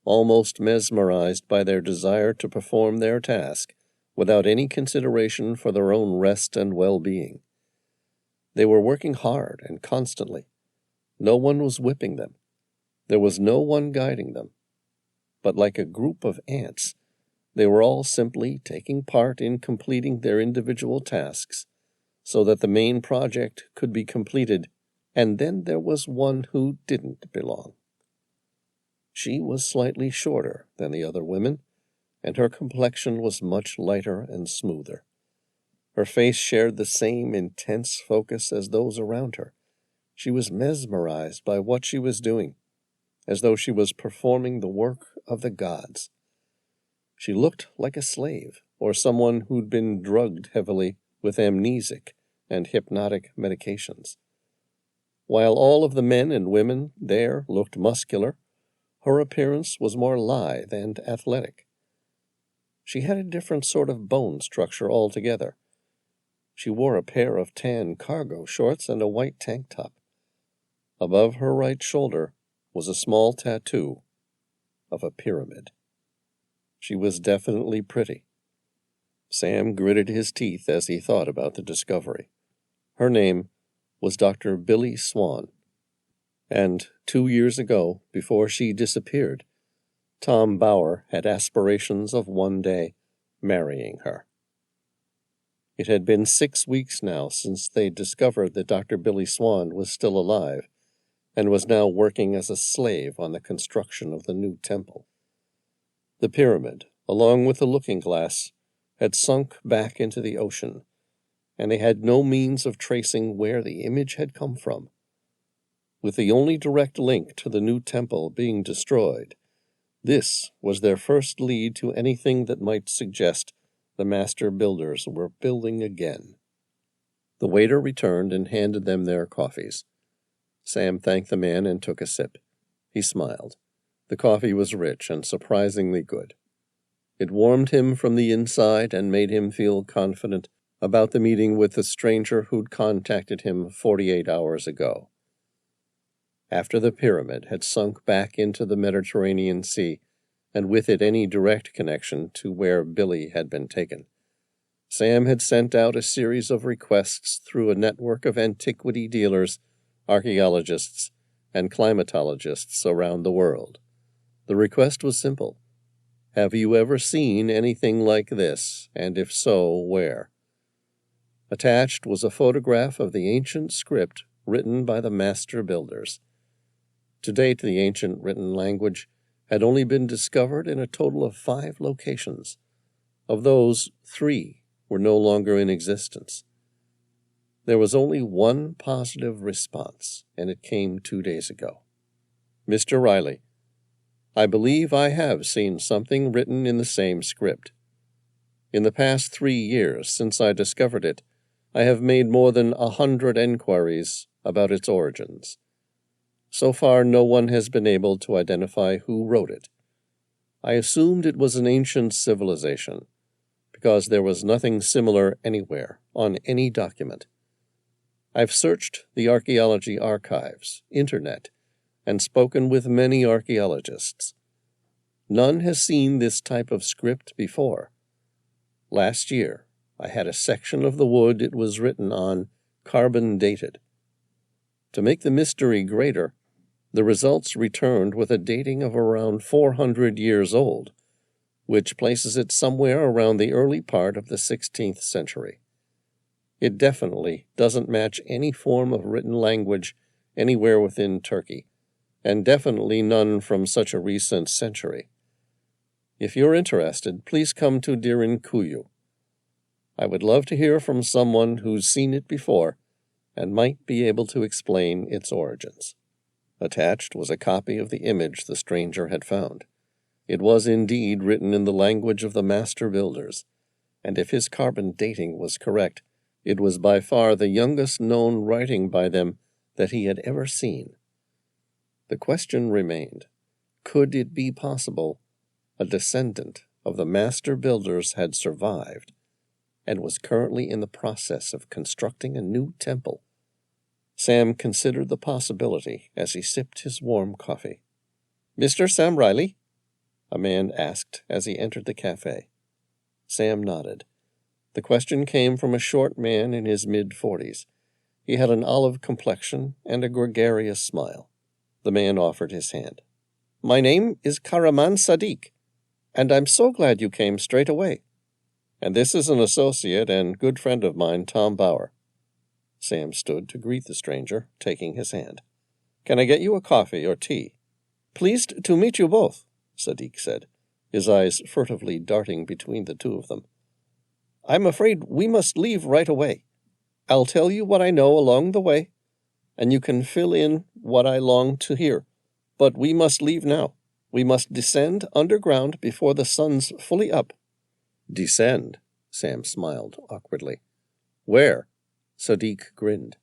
S1: almost mesmerized by their desire to perform their task without any consideration for their own rest and well-being. They were working hard and constantly. No one was whipping them. There was no one guiding them. But like a group of ants, they were all simply taking part in completing their individual tasks so that the main project could be completed, and then there was one who didn't belong. She was slightly shorter than the other women, and her complexion was much lighter and smoother. Her face shared the same intense focus as those around her. She was mesmerized by what she was doing, as though she was performing the work of the gods. She looked like a slave, or someone who'd been drugged heavily with amnesic and hypnotic medications. While all of the men and women there looked muscular, her appearance was more lithe and athletic. She had a different sort of bone structure altogether. She wore a pair of tan cargo shorts and a white tank top. Above her right shoulder was a small tattoo of a pyramid. She was definitely pretty.
S2: Sam gritted his teeth as he thought about the discovery. Her name was Dr. Billy Swan. And 2 years ago, before she disappeared, Tom Bauer had aspirations of one day marrying her. It had been 6 weeks now since they discovered that Dr. Billy Swan was still alive and was now working as a slave on the construction of the new temple. The pyramid, along with the looking-glass, had sunk back into the ocean, and they had no means of tracing where the image had come from. With the only direct link to the new temple being destroyed, this was their first lead to anything that might suggest the master builders were building again. The waiter returned and handed them their coffees. Sam thanked the man and took a sip. He smiled. The coffee was rich and surprisingly good. It warmed him from the inside and made him feel confident about the meeting with the stranger who'd contacted him 48 hours ago. After the pyramid had sunk back into the Mediterranean Sea, and with it any direct connection to where Billy had been taken, Sam had sent out a series of requests through a network of antiquity dealers, archaeologists, and climatologists around the world. The request was simple. Have you ever seen anything like this, and if so, where? Attached was a photograph of the ancient script written by the master builders. To date, the ancient written language had only been discovered in a total of 5 locations. Of those, 3 were no longer in existence. There was only one positive response, and it came 2 days ago. Mr. Reilly, I believe I have seen something written in the same script. In the past 3 years since I discovered it, I have made more than 100 enquiries about its origins. So far, no one has been able to identify who wrote it. I assumed it was an ancient civilization, because there was nothing similar anywhere on any document. I've searched the archaeology archives, internet, and spoken with many archaeologists. None has seen this type of script before. Last year, I had a section of the wood it was written on carbon dated. To make the mystery greater, the results returned with a dating of around 400 years old, which places it somewhere around the early part of the 16th century. It definitely doesn't match any form of written language anywhere within Turkey, and definitely none from such a recent century. If you're interested, please come to Derinkuyu. I would love to hear from someone who's seen it before and might be able to explain its origins. Attached was a copy of the image the stranger had found. It was indeed written in the language of the master builders, and if his carbon dating was correct, it was by far the youngest known writing by them that he had ever seen. The question remained, could it be possible a descendant of the master builders had survived and was currently in the process of constructing a new temple? Sam considered the possibility as he sipped his warm coffee. "Mr. Sam Reilly?" a man asked as he entered the cafe. Sam nodded. The question came from a short man in his mid-40s. He had an olive complexion and a gregarious smile. The man offered his hand. "My name is Karaman Sadiq, and I'm so glad you came straight away. And this is an associate and good friend of mine, Tom Bauer." Sam stood to greet the stranger, taking his hand. "Can I get you a coffee or tea?" "Pleased to meet you both," Sadiq said, his eyes furtively darting between the two of them. "I'm afraid we must leave right away. I'll tell you what I know along the way, and you can fill in what I long to hear. But we must leave now. We must descend underground before the sun's fully up." "Descend?" Sam smiled awkwardly. "Where?" Sadiq grinned.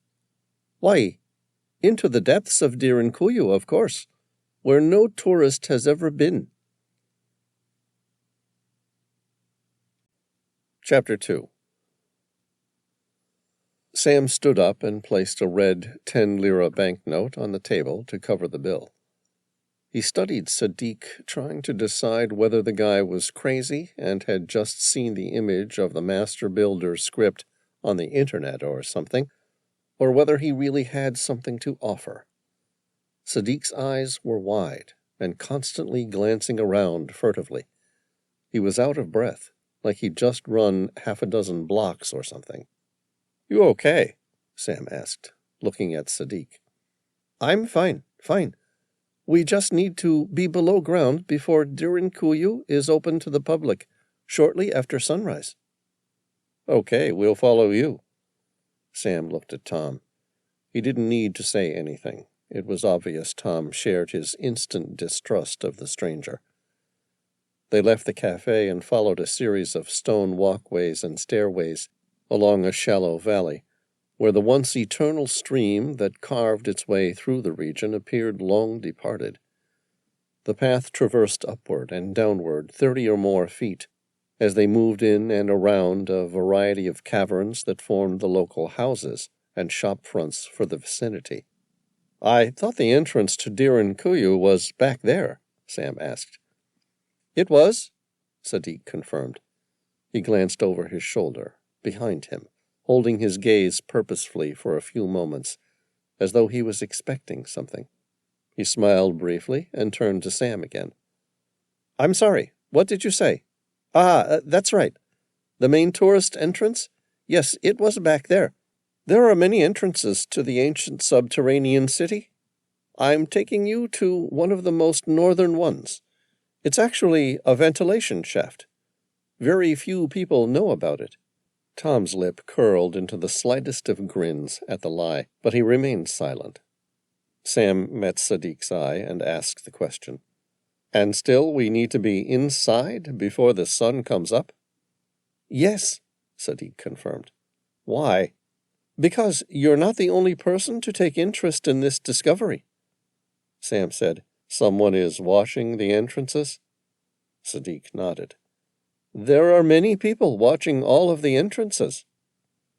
S2: "Why, into the depths of Derinkuyu, of course, where no tourist has ever been." Chapter 2. Sam stood up and placed a red 10 lira banknote on the table to cover the bill.
S1: He studied Sadiq, trying to decide whether the guy was crazy and had just seen the image of the Master Builder's script on the internet or something, or whether he really had something to offer. Sadiq's eyes were wide and constantly glancing around furtively. He was out of breath, like he'd just run 6 blocks or something. "You okay?" Sam asked, looking at Sadiq. "I'm fine. We just need to be below ground before Derinkuyu is open to the public, shortly after sunrise." "Okay, we'll follow you." Sam looked at Tom. He didn't need to say anything. It was obvious Tom shared his instant distrust of the stranger. They left the cafe and followed a series of stone walkways and stairways along a shallow valley, where the once eternal stream that carved its way through the region appeared long departed. The path traversed upward and downward 30 or more feet, as they moved in and around a variety of caverns that formed the local houses and shop fronts for the vicinity. "I thought the entrance to Derinkuyu was back there," Sam asked. "It was," Sadiq confirmed. He glanced over his shoulder, behind him, holding his gaze purposefully for a few moments, as though he was expecting something. He smiled briefly and turned to Sam again. "I'm sorry, what did you say?" That's right. The main tourist entrance? Yes, it was back there. There are many entrances to the ancient subterranean city. I'm taking you to one of the most northern ones. It's actually a ventilation shaft. Very few people know about it." Tom's lip curled into the slightest of grins at the lie, but he remained silent. Sam met Sadiq's eye and asked the question. "And still we need to be inside before the sun comes up?" "Yes," Sadiq confirmed. "Why?" "Because you're not the only person to take interest in this discovery." Sam said, "Someone is watching the entrances?" Sadiq nodded. "There are many people watching all of the entrances."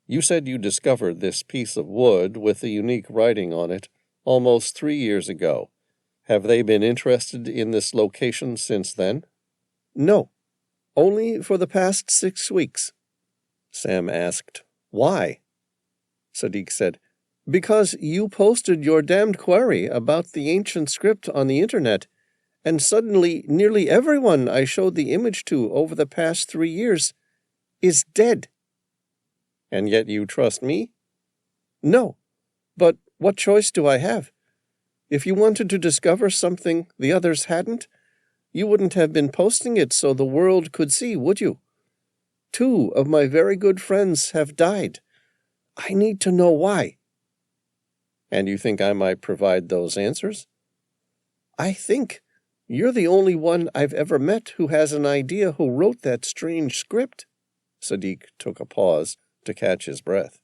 S1: "You said you discovered this piece of wood with the unique writing on it almost 3 years ago. Have they been interested in this location since then?" "No, only for the past 6 weeks." Sam asked, "Why?" Sadiq said, "Because you posted your damned query about the ancient script on the internet, and suddenly nearly everyone I showed the image to over the past 3 years is dead." "And yet you trust me?" "No, but what choice do I have? If you wanted to discover something the others hadn't, you wouldn't have been posting it so the world could see, would you? 2 of my very good friends have died. I need to know why." "And you think I might provide those answers?" "I think you're the only one I've ever met who has an idea who wrote that strange script." Sadiq took a pause to catch his breath.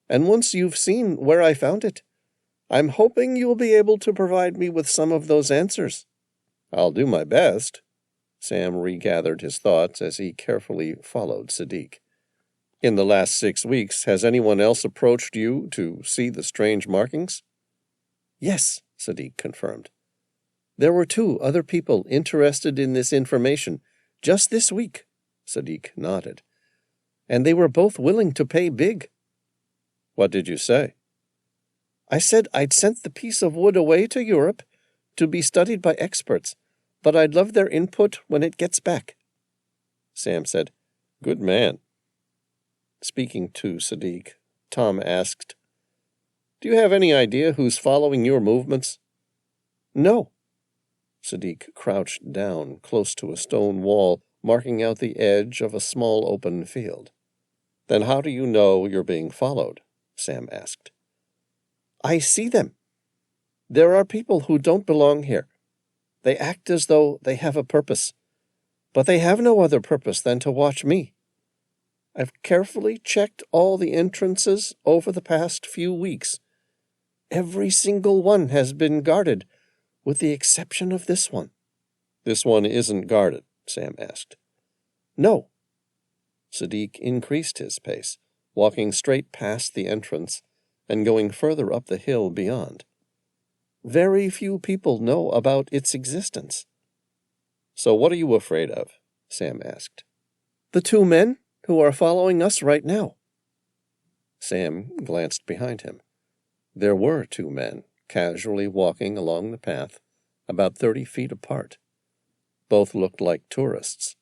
S1: "And once you've seen where I found it, I'm hoping you'll be able to provide me with some of those answers." "I'll do my best." Sam regathered his thoughts as he carefully followed Sadiq. "In the last 6 weeks, has anyone else approached you to see the strange markings?" "Yes," Sadiq confirmed. "There were 2 other people interested in this information just this week." Sadiq nodded. "And they were both willing to pay big." "What did you say?" "I said I'd sent the piece of wood away to Europe to be studied by experts, but I'd love their input when it gets back." Sam said, "Good man." Speaking to Sadiq, Tom asked, "Do you have any idea who's following your movements?" "No." Sadiq crouched down close to a stone wall, marking out the edge of a small open field. "Then how do you know you're being followed?" Sam asked. "I see them. There are people who don't belong here. They act as though they have a purpose, but they have no other purpose than to watch me. I've carefully checked all the entrances over the past few weeks. Every single one has been guarded, with the exception of this one." "This one isn't guarded?" Sam asked. "No." Sadiq increased his pace, walking straight past the entrance and going further up the hill beyond.
S2: Very few people know about its existence." "So what are you afraid of?" Sam asked.
S1: "The two men who are following us right now."
S2: Sam glanced behind him. There were two men casually walking along the path, about 30 feet apart. Both looked like tourists.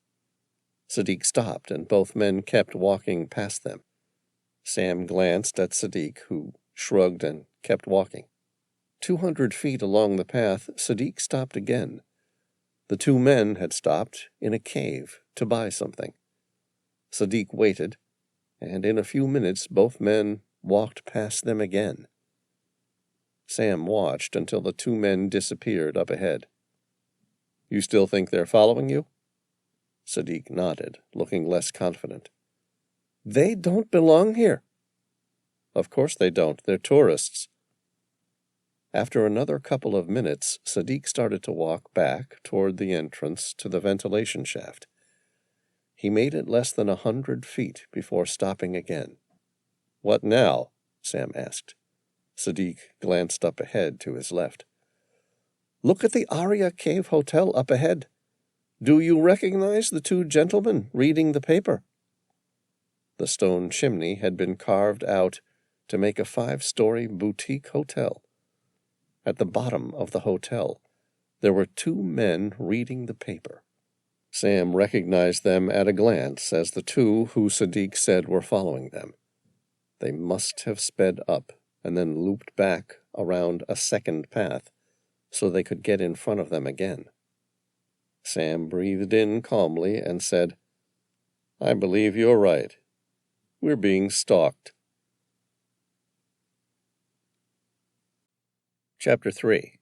S2: Sadiq stopped, and both men kept walking past them. Sam glanced at Sadiq, who shrugged and kept walking. 200 feet along the path, Sadiq stopped again. The two men had stopped in a cave to buy something. Sadiq waited, and in a few minutes both men walked past them again. Sam watched until the two men disappeared up ahead. "You still think they're following you?" Sadiq nodded, looking less confident.
S1: "They don't belong here."
S2: "Of course they don't. They're tourists." After another couple of minutes, Sadiq started to walk back toward the entrance to the ventilation shaft. He made it less than 100 feet before stopping again. "What now?" Sam asked. Sadiq glanced up ahead to his left.
S1: "Look at the Aria Cave Hotel up ahead. Do you recognize the two gentlemen reading the paper?"
S2: The stone chimney had been carved out to make a 5-story boutique hotel. At the bottom of the hotel, there were two men reading the paper. Sam recognized them at a glance as the two who Sadiq said were following them. They must have sped up and then looped back around a second path so they could get in front of them again. Sam breathed in calmly and said, "I believe you're right. We're being stalked." Chapter 3.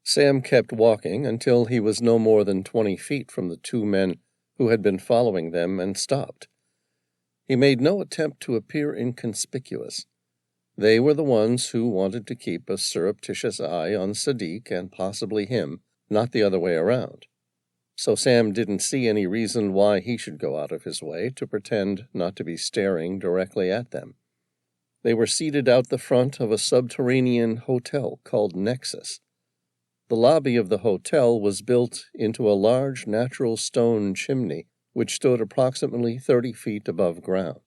S2: Sam kept walking until he was no more than 20 feet from the two men who had been following them and stopped. He made no attempt to appear inconspicuous. They were the ones who wanted to keep a surreptitious eye on Sadiq and possibly him, not the other way around. So Sam didn't see any reason why he should go out of his way to pretend not to be staring directly at them. They were seated out the front of a subterranean hotel called Nexus. The lobby of the hotel was built into a large natural stone chimney which stood approximately 30 feet above ground.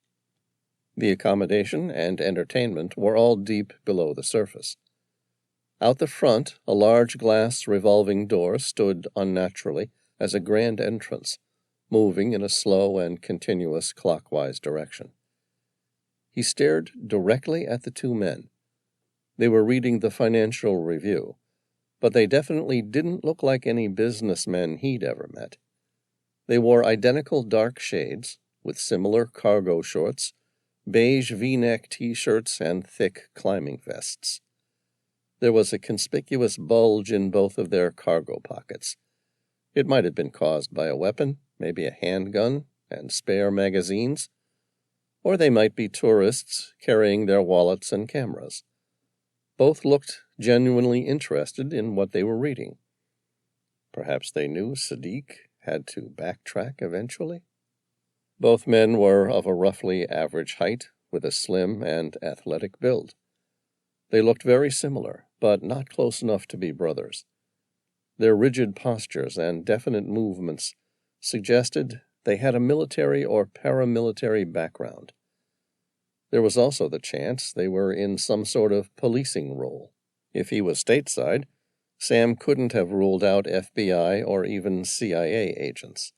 S2: The accommodation and entertainment were all deep below the surface. Out the front, a large glass revolving door stood unnaturally as a grand entrance, moving in a slow and continuous clockwise direction. He stared directly at the two men. They were reading the Financial Review, but they definitely didn't look like any businessmen he'd ever met. They wore identical dark shades, with similar cargo shorts, beige V-neck t-shirts, and thick climbing vests. There was a conspicuous bulge in both of their cargo pockets. It might have been caused by a weapon, maybe a handgun, and spare magazines. Or they might be tourists carrying their wallets and cameras. Both looked genuinely interested in what they were reading. Perhaps they knew Sadiq had to backtrack eventually? Both men were of a roughly average height, with a slim and athletic build. They looked very similar, but not close enough to be brothers. Their rigid postures and definite movements suggested they had a military or paramilitary background. There was also the chance they were in some sort of policing role. If he was stateside, Sam couldn't have ruled out FBI or even CIA agents.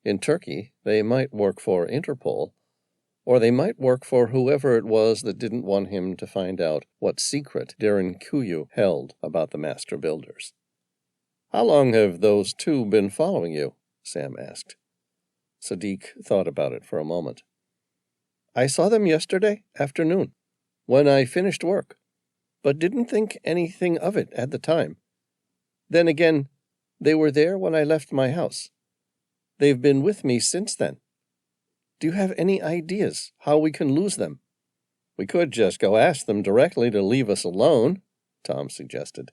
S2: In Turkey, they might work for Interpol, or they might work for whoever it was that didn't want him to find out what secret Derinkuyu held about the master builders. "How long have those two been following you?" Sam asked. Sadiq thought about it for a moment. "I saw them yesterday afternoon, when I finished work, but didn't think anything of it at the time. Then again, they were there when I left my house. They've been with me since then. Do you have any ideas how we can lose them?" "We could just go ask them directly to leave us alone," Tom suggested.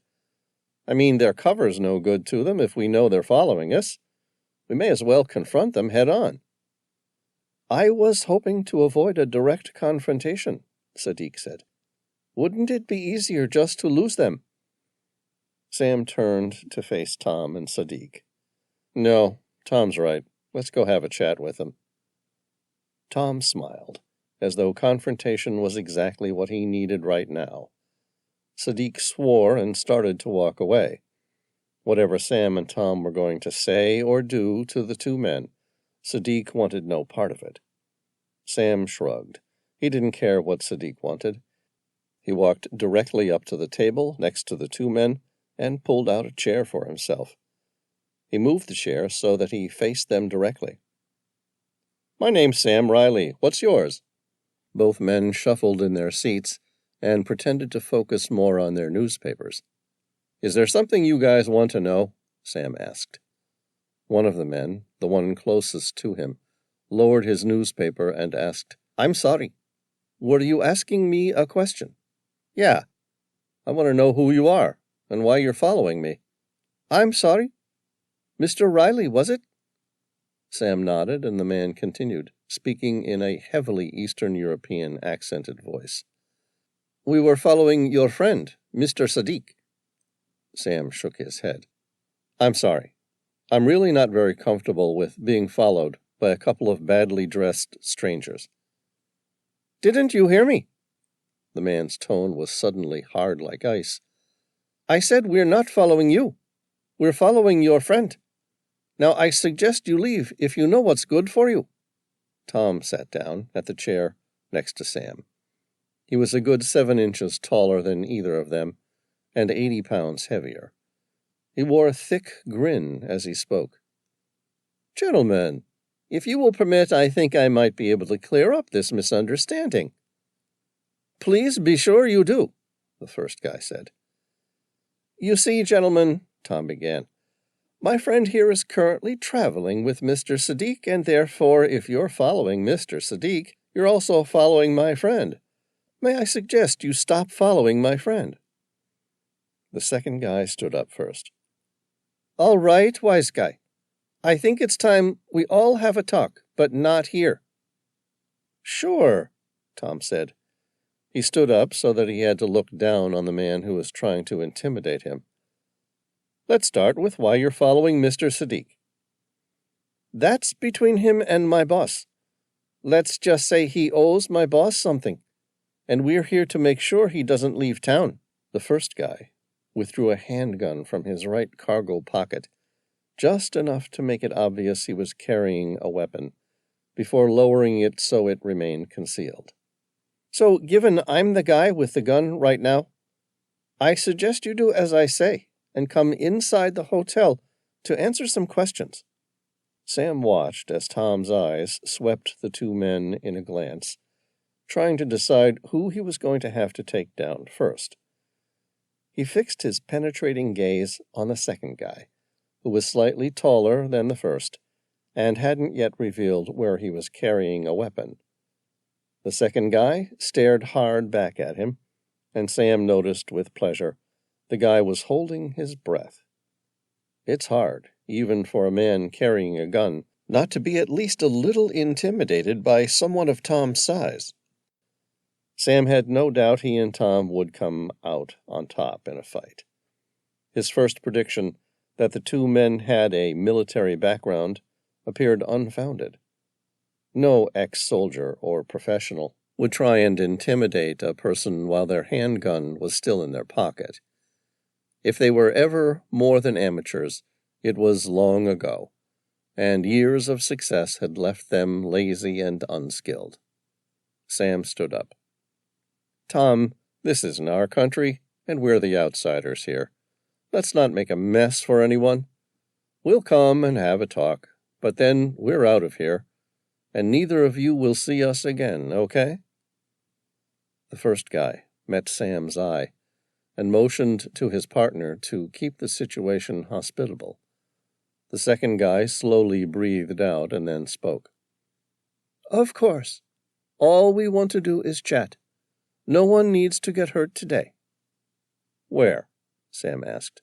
S2: "I mean, their cover's no good to them if we know they're following us. We may as well confront them head on." "I was hoping to avoid a direct confrontation," Sadiq said.
S1: Wouldn't it be easier just to lose them? Sam turned to face Tom and Sadiq. No, Tom's right. Let's go have a chat with him. Tom smiled, as though confrontation was exactly what he needed right now. Sadiq swore and started to walk away. Whatever Sam and Tom were going to say or do to the two men, Sadiq wanted no part of it. Sam shrugged. He didn't care what Sadiq wanted. He walked directly up to the table next to the two men and pulled out a chair for himself. He moved the chair so that he faced them directly. My name's Sam Reilly. What's yours? Both men shuffled in their seats and pretended to focus more on their newspapers. Is there something you guys want to know? Sam asked. One of the men, the one closest to him, lowered his newspaper and asked, I'm sorry. Were you asking me a question? Yeah. I want to know who you are and why you're following me. I'm sorry? Mr. Reilly, was it? Sam nodded, and the man continued, speaking in a heavily Eastern European accented voice. We were following your friend, Mr. Sadiq. Sam shook his head. I'm sorry. I'm really not very comfortable with being followed by a couple of badly dressed strangers. Didn't you hear me? The man's tone was suddenly hard like ice. I said we're not following you. We're following your friend. Now I suggest you leave if you know what's good for you. Tom sat down at the chair next to Sam. He was a good 7 inches taller than either of them, and 80 pounds heavier. He wore a thick grin as he spoke. Gentlemen, if you will permit, I think I might be able to clear up this misunderstanding. Please be sure you do, the first guy said. You see, gentlemen, Tom began, my friend here is currently traveling with Mr. Sadiq, and therefore, if you're following Mr. Sadiq, you're also following my friend. May I suggest you stop following my friend? The second guy stood up first. All right, wise guy. I think it's time we all have a talk, but not here. Sure, Tom said. He stood up so that he had to look down on the man who was trying to intimidate him. Let's start with why you're following Mr. Sadiq. That's between him and my boss. Let's just say he owes my boss something, and we're here to make sure he doesn't leave town. The first guy withdrew a handgun from his right cargo pocket, just enough to make it obvious he was carrying a weapon, before lowering it so it remained concealed. So, given I'm the guy with the gun right now, I suggest you do as I say and come inside the hotel to answer some questions. Sam watched as Tom's eyes swept the two men in a glance, trying to decide who he was going to have to take down first. He fixed his penetrating gaze on the second guy, who was slightly taller than the first, and hadn't yet revealed where he was carrying a weapon. The second guy stared hard back at him, and Sam noticed with pleasure the guy was holding his breath. It's hard, even for a man carrying a gun, not to be at least a little intimidated by someone of Tom's size. Sam had no doubt he and Tom would come out on top in a fight. His first prediction that the two men had a military background appeared unfounded. No ex-soldier or professional would try and intimidate a person while their handgun was still in their pocket. If they were ever more than amateurs, it was long ago, and years of success had left them lazy and unskilled. Sam stood up. Tom, this isn't our country, and we're the outsiders here. Let's not make a mess for anyone. We'll come and have a talk, but then we're out of here, and neither of you will see us again, okay? The first guy met Sam's eye and motioned to his partner to keep the situation hospitable. The second guy slowly breathed out and then spoke. Of course. All we want to do is chat. No one needs to get hurt today. Where? Sam asked.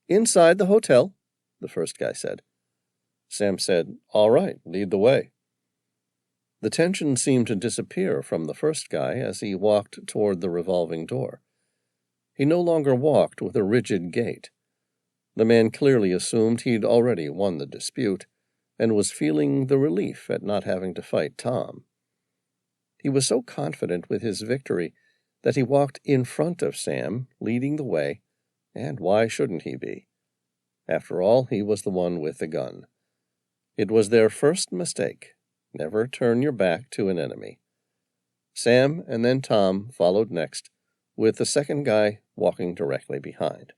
S1: Inside the hotel, the first guy said. Sam said, All right, lead the way. The tension seemed to disappear from the first guy as he walked toward the revolving door. He no longer walked with a rigid gait. The man clearly assumed he'd already won the dispute, and was feeling the relief at not having to fight Tom. He was so confident with his victory that he walked in front of Sam, leading the way, and why shouldn't he be? After all, he was the one with the gun. It was their first mistake. Never turn your back to an enemy. Sam and then Tom followed next, with the second guy walking directly behind.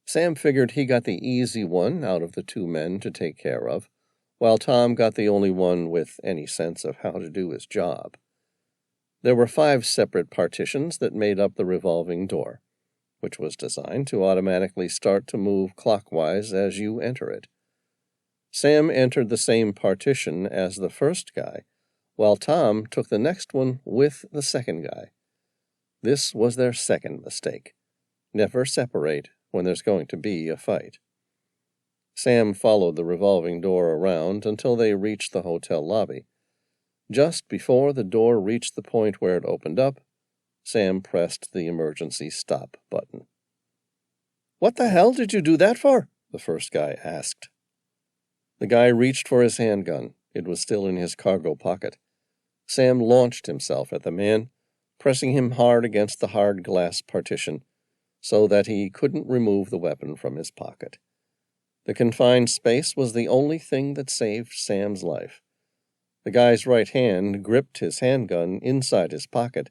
S1: Sam figured he got the easy one out of the two men to take care of, while Tom got the only one with any sense of how to do his job. There were 5 separate partitions that made up the revolving door, which was designed to automatically start to move clockwise as you enter it. Sam entered the same partition as the first guy, while Tom took the next one with the second guy. This was their second mistake. Never separate when there's going to be a fight. Sam followed the revolving door around until they reached the hotel lobby. Just before the door reached the point where it opened up, Sam pressed the emergency stop button. "What the hell did you do that for?" the first guy asked. The guy reached for his handgun. It was still in his cargo pocket. Sam launched himself at the man, pressing him hard against the hard glass partition so that he couldn't remove the weapon from his pocket. The confined space was the only thing that saved Sam's life. The guy's right hand gripped his handgun inside his pocket,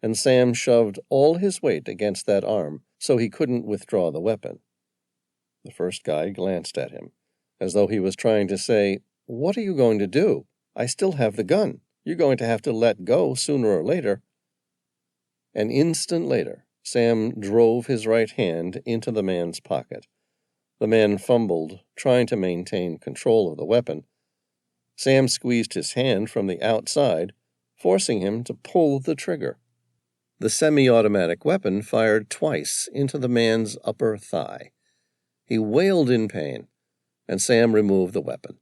S1: and Sam shoved all his weight against that arm so he couldn't withdraw the weapon. The first guy glanced at him, as though he was trying to say, "What are you going to do? I still have the gun. You're going to have to let go sooner or later." An instant later, Sam drove his right hand into the man's pocket. The man fumbled, trying to maintain control of the weapon. Sam squeezed his hand from the outside, forcing him to pull the trigger. The semi-automatic weapon fired twice into the man's upper thigh. He wailed in pain, and Sam removed the weapon.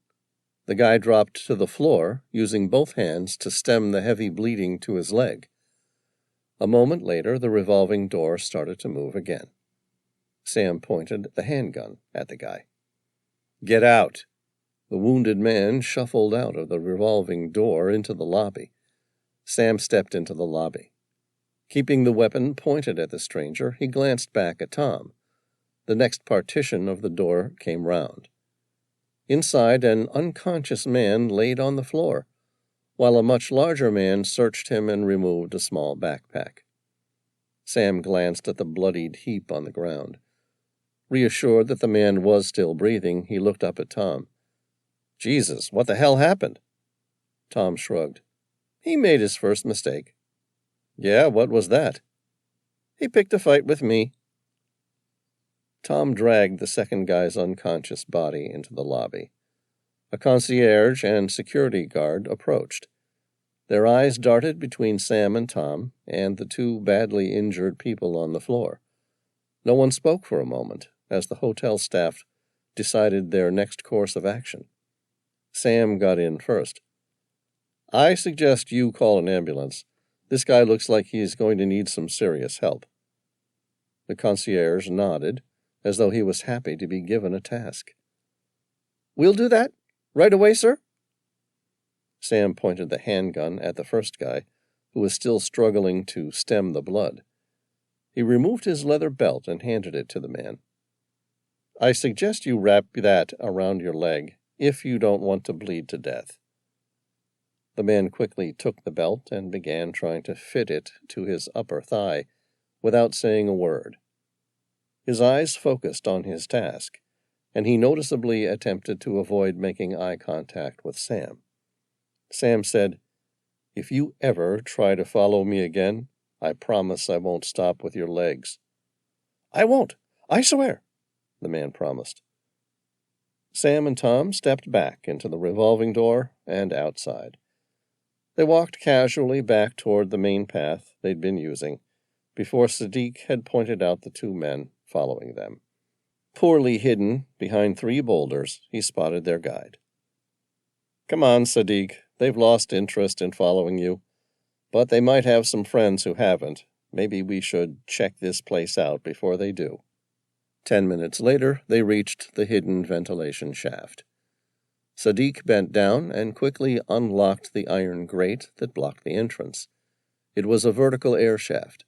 S1: The guy dropped to the floor, using both hands to stem the heavy bleeding to his leg. A moment later, the revolving door started to move again. Sam pointed the handgun at the guy. "Get out!" The wounded man shuffled out of the revolving door into the lobby. Sam stepped into the lobby. Keeping the weapon pointed at the stranger, he glanced back at Tom. The next partition of the door came round. Inside, an unconscious man laid on the floor, while a much larger man searched him and removed a small backpack. Sam glanced at the bloodied heap on the ground. Reassured that the man was still breathing, he looked up at Tom. "Jesus, what the hell happened?" Tom shrugged. "He made his first mistake." "Yeah, what was that?" "He picked a fight with me." Tom dragged the second guy's unconscious body into the lobby. A concierge and security guard approached. Their eyes darted between Sam and Tom and the 2 badly injured people on the floor. No one spoke for a moment as the hotel staff decided their next course of action. Sam got in first. "I suggest you call an ambulance. This guy looks like he's going to need some serious help." The concierge nodded, as though he was happy to be given a task. "We'll do that. Right away, sir." Sam pointed the handgun at the first guy, who was still struggling to stem the blood. He removed his leather belt and handed it to the man. "I suggest you wrap that around your leg if you don't want to bleed to death." The man quickly took the belt and began trying to fit it to his upper thigh without saying a word. His eyes focused on his task, and he noticeably attempted to avoid making eye contact with Sam. Sam said, "If you ever try to follow me again, I promise I won't stop with your legs." "I won't, I swear," the man promised. Sam and Tom stepped back into the revolving door and outside. They walked casually back toward the main path they'd been using, before Sadiq had pointed out the 2 men following them. Poorly hidden behind 3 boulders, he spotted their guide.
S2: Come on, Sadiq. They've lost interest in following you. But they might have some friends who haven't. Maybe we should check this place out before they do.
S1: 10 minutes later, they reached the hidden ventilation shaft. Sadiq bent down and quickly unlocked the iron grate that blocked the entrance. It was a vertical air shaft,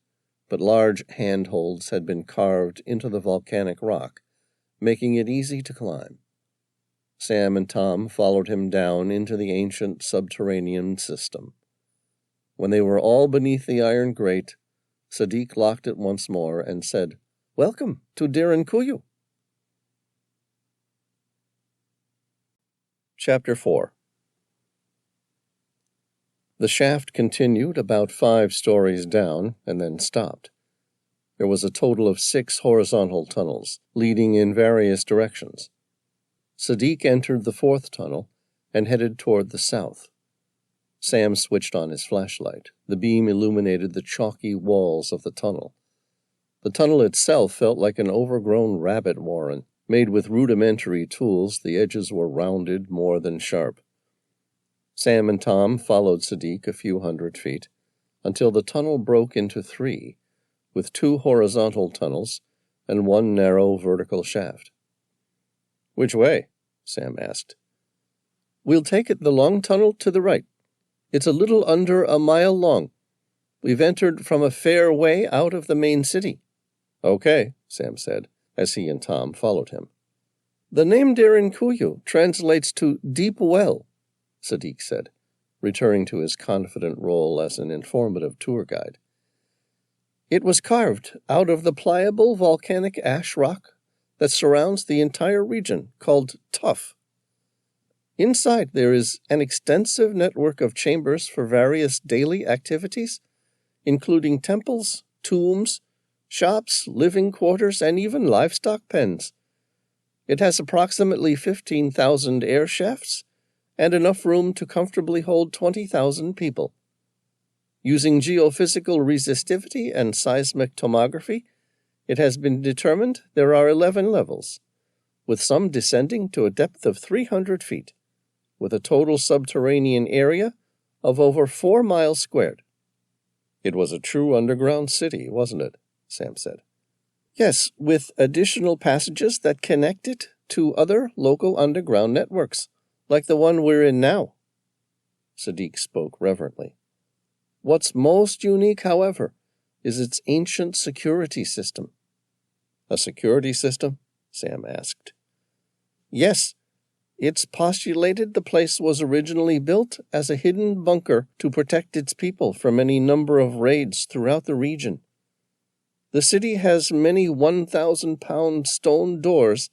S1: but large handholds had been carved into the volcanic rock, making it easy to climb. Sam and Tom followed him down into the ancient subterranean system. When they were all beneath the iron grate, Sadiq locked it once more and said, "Welcome to Derinkuyu." Chapter 4. The shaft continued about 5 stories down and then stopped. There was a total of 6 horizontal tunnels, leading in various directions. Sadiq entered the 4th tunnel and headed toward the south. Sam switched on his flashlight. The beam illuminated the chalky walls of the tunnel. The tunnel itself felt like an overgrown rabbit warren. Made with rudimentary tools, the edges were rounded more than sharp. Sam and Tom followed Sadiq a few hundred feet until the tunnel broke into 3, with 2 horizontal tunnels and 1 narrow vertical shaft. "Which way?" Sam asked. "We'll take it the long tunnel to the right. It's a little under a mile long. We've entered from a fair way out of the main city." "Okay," Sam said, as he and Tom followed him. "The name Derinkuyu translates to deep well," Sadiq said, returning to his confident role as an informative tour guide. "It was carved out of the pliable volcanic ash rock that surrounds the entire region, called tuff. Inside there is an extensive network of chambers for various daily activities, including temples, tombs, shops, living quarters, and even livestock pens. It has approximately 15,000 air shafts and enough room to comfortably hold 20,000 people. Using geophysical resistivity and seismic tomography, it has been determined there are 11 levels, with some descending to a depth of 300 feet, with a total subterranean area of over 4 miles squared." "It was a true underground city, wasn't it?" Sam said. "Yes, with additional passages that connect it to other local underground networks, like the one we're in now." Sadiq spoke reverently. "What's most unique, however, is its ancient security system." "A security system?" Sam asked. "Yes. It's postulated the place was originally built as a hidden bunker to protect its people from any number of raids throughout the region. The city has many 1,000-pound stone doors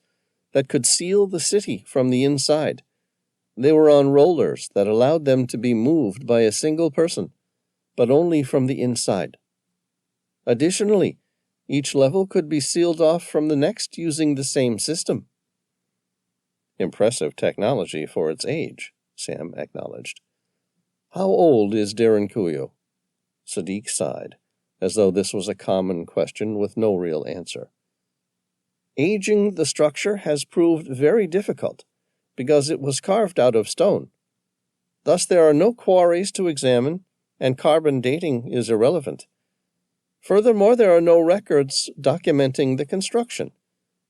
S1: that could seal the city from the inside. They were on rollers that allowed them to be moved by a single person, but only from the inside. Additionally, each level could be sealed off from the next using the same system." "Impressive technology for its age," Sam acknowledged. "How old is Derinkuyu?" Sadiq sighed, as though this was a common question with no real answer. "Aging the structure has proved very difficult, because it was carved out of stone. Thus there are no quarries to examine, and carbon dating is irrelevant. Furthermore, there are no records documenting the construction,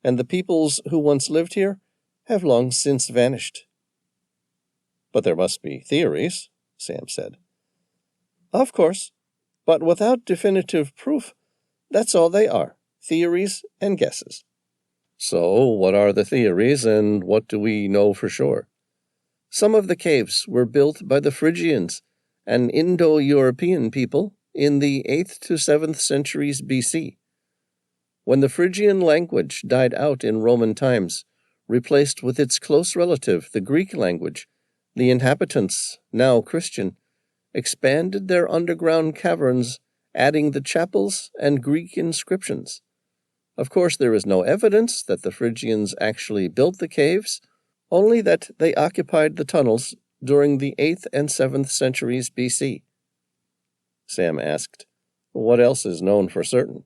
S1: and the peoples who once lived here have long since vanished." "But there must be theories," Sam said. "Of course, but without definitive proof, that's all they are, theories and guesses." "So, what are the theories, and what do we know for sure?" "Some of the caves were built by the Phrygians, an Indo-European people, in the 8th to 7th centuries BC. When the Phrygian language died out in Roman times, replaced with its close relative, the Greek language, the inhabitants, now Christian, expanded their underground caverns, adding the chapels and Greek inscriptions. Of course, there is no evidence that the Phrygians actually built the caves, only that they occupied the tunnels during the 8th and 7th centuries BC." Sam asked, "What else is known for certain?"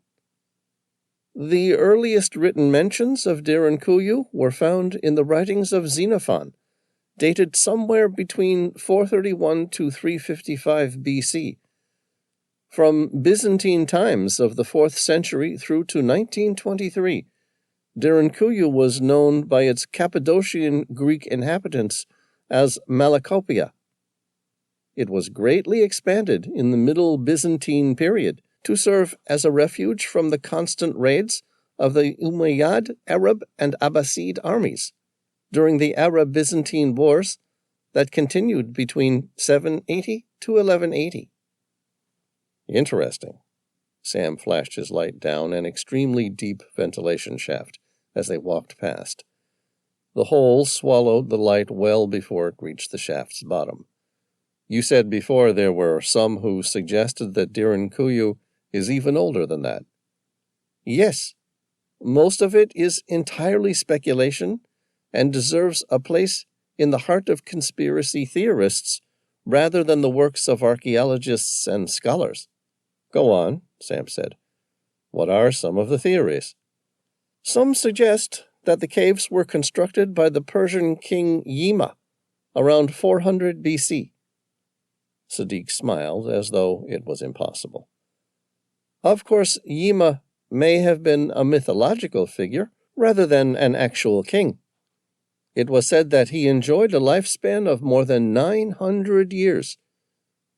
S1: "The earliest written mentions of Derinkuyu were found in the writings of Xenophon, dated somewhere between 431 to 355 BC. From Byzantine times of the 4th century through to 1923, Derinkuyu was known by its Cappadocian Greek inhabitants as Malakopia. It was greatly expanded in the Middle Byzantine period to serve as a refuge from the constant raids of the Umayyad, Arab, and Abbasid armies during the Arab-Byzantine Wars that continued between 780 to 1180.
S2: Interesting. Sam flashed his light down an extremely deep ventilation shaft as they walked past. The hole swallowed the light well before it reached the shaft's bottom. You said before there were some who suggested that Derinkuyu is even older than that.
S1: Yes. Most of it is entirely speculation and deserves a place in the heart of conspiracy theorists rather than the works of archaeologists and scholars.
S2: Go on, Sam said. What are some of the theories?
S1: Some suggest that the caves were constructed by the Persian king Yima around 400 BC.
S2: Sadiq smiled as though it was impossible.
S1: Of course, Yima may have been a mythological figure rather than an actual king. It was said that he enjoyed a lifespan of more than 900 years.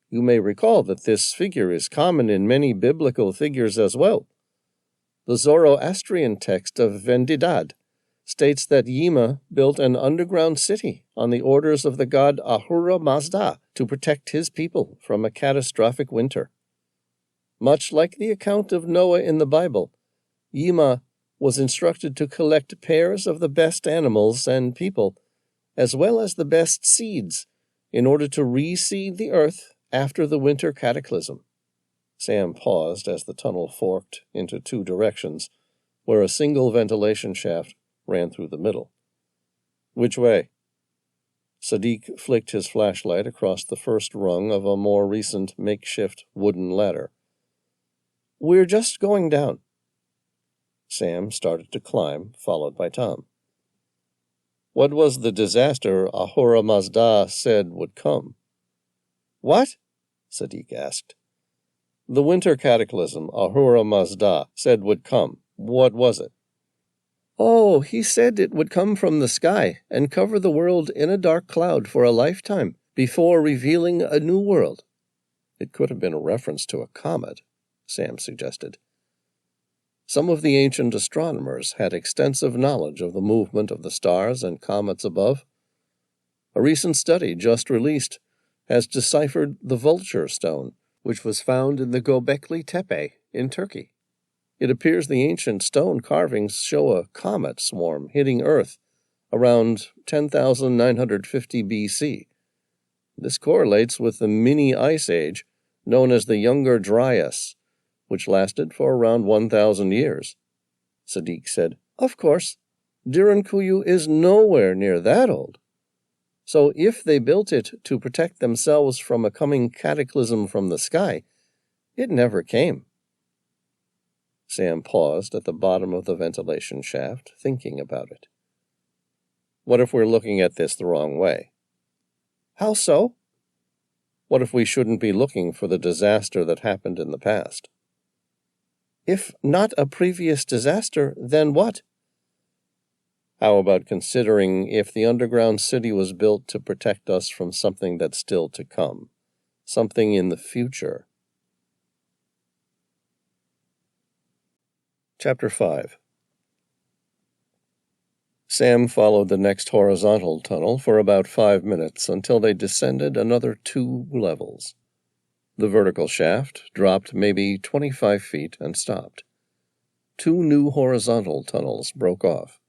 S1: You may recall that this figure is common in many biblical figures as well. The Zoroastrian text of Vendidad states that Yima built an underground city on the orders of the god Ahura Mazda to protect his people from a catastrophic winter. Much like the account of Noah in the Bible, Yima was instructed to collect pairs of the best animals and people, as well as the best seeds, in order to reseed the earth after the winter cataclysm. Sam paused as the tunnel forked into two directions, where a single ventilation shaft ran through the middle. Which way? Sadiq flicked his flashlight across the first rung of a more recent makeshift wooden ladder. We're just going down.
S2: Sam started to climb, followed by Tom. What was the disaster Ahura Mazda said would come?
S1: What?
S2: Sadiq asked. The winter cataclysm Ahura Mazda said would come. What was it?
S1: Oh, he said it would come from the sky and cover the world in a dark cloud for a lifetime before revealing a new world.
S2: It could have been a reference to a comet, Sam suggested. Some of the ancient astronomers had extensive knowledge of the movement of the stars and comets above. A recent study just released has deciphered the vulture stone, which was found in the Göbekli Tepe in Turkey. It appears the ancient stone carvings show a comet swarm hitting Earth around 10,950 BC. This correlates with the mini ice age known as the Younger Dryas, which lasted for around 1,000 years. Sadiq said,
S1: Of course, Derinkuyu is nowhere near that old. So if they built it to protect themselves from a coming cataclysm from the sky, it never came.
S2: Sam paused at the bottom of the ventilation shaft, thinking about it. What if we're looking at this the wrong way?
S1: How so?
S2: What if we shouldn't be looking for the disaster that happened in the past?
S1: If not a previous disaster, then what?
S2: How about considering if the underground city was built to protect us from something that's still to come, something in the future? Chapter 5. Sam followed the next horizontal tunnel for about 5 minutes until they descended another 2 levels. The vertical shaft dropped maybe 25 feet and stopped. 2 new horizontal tunnels broke off.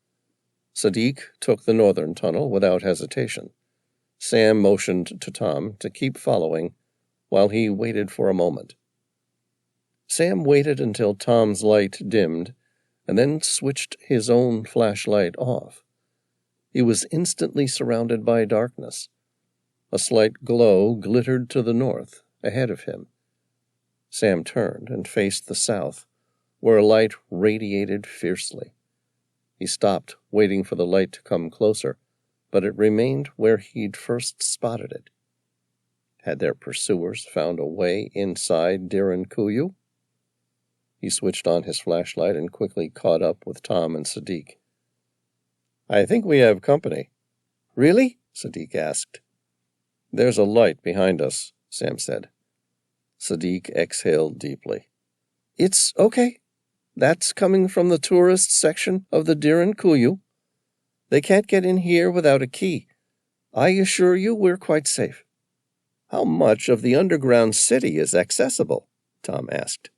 S2: Sadiq took the northern tunnel without hesitation. Sam motioned to Tom to keep following while he waited for a moment. Sam waited until Tom's light dimmed and then switched his own flashlight off. He was instantly surrounded by darkness. A slight glow glittered to the north, ahead of him. Sam turned and faced the south, where a light radiated fiercely. He stopped, waiting for the light to come closer, but it remained where he'd first spotted it. Had their pursuers found a way inside Derinkuyu? He switched on his flashlight and quickly caught up with Tom and Sadiq. "I think we have company." "Really?" Sadiq asked. "There's a light behind us," Sam said. Sadiq exhaled deeply. "It's okay. That's coming from the tourist section of the Derinkuyu. They can't get in here without a key. I assure you we're quite safe." "How much of the underground city is accessible?" Tom asked.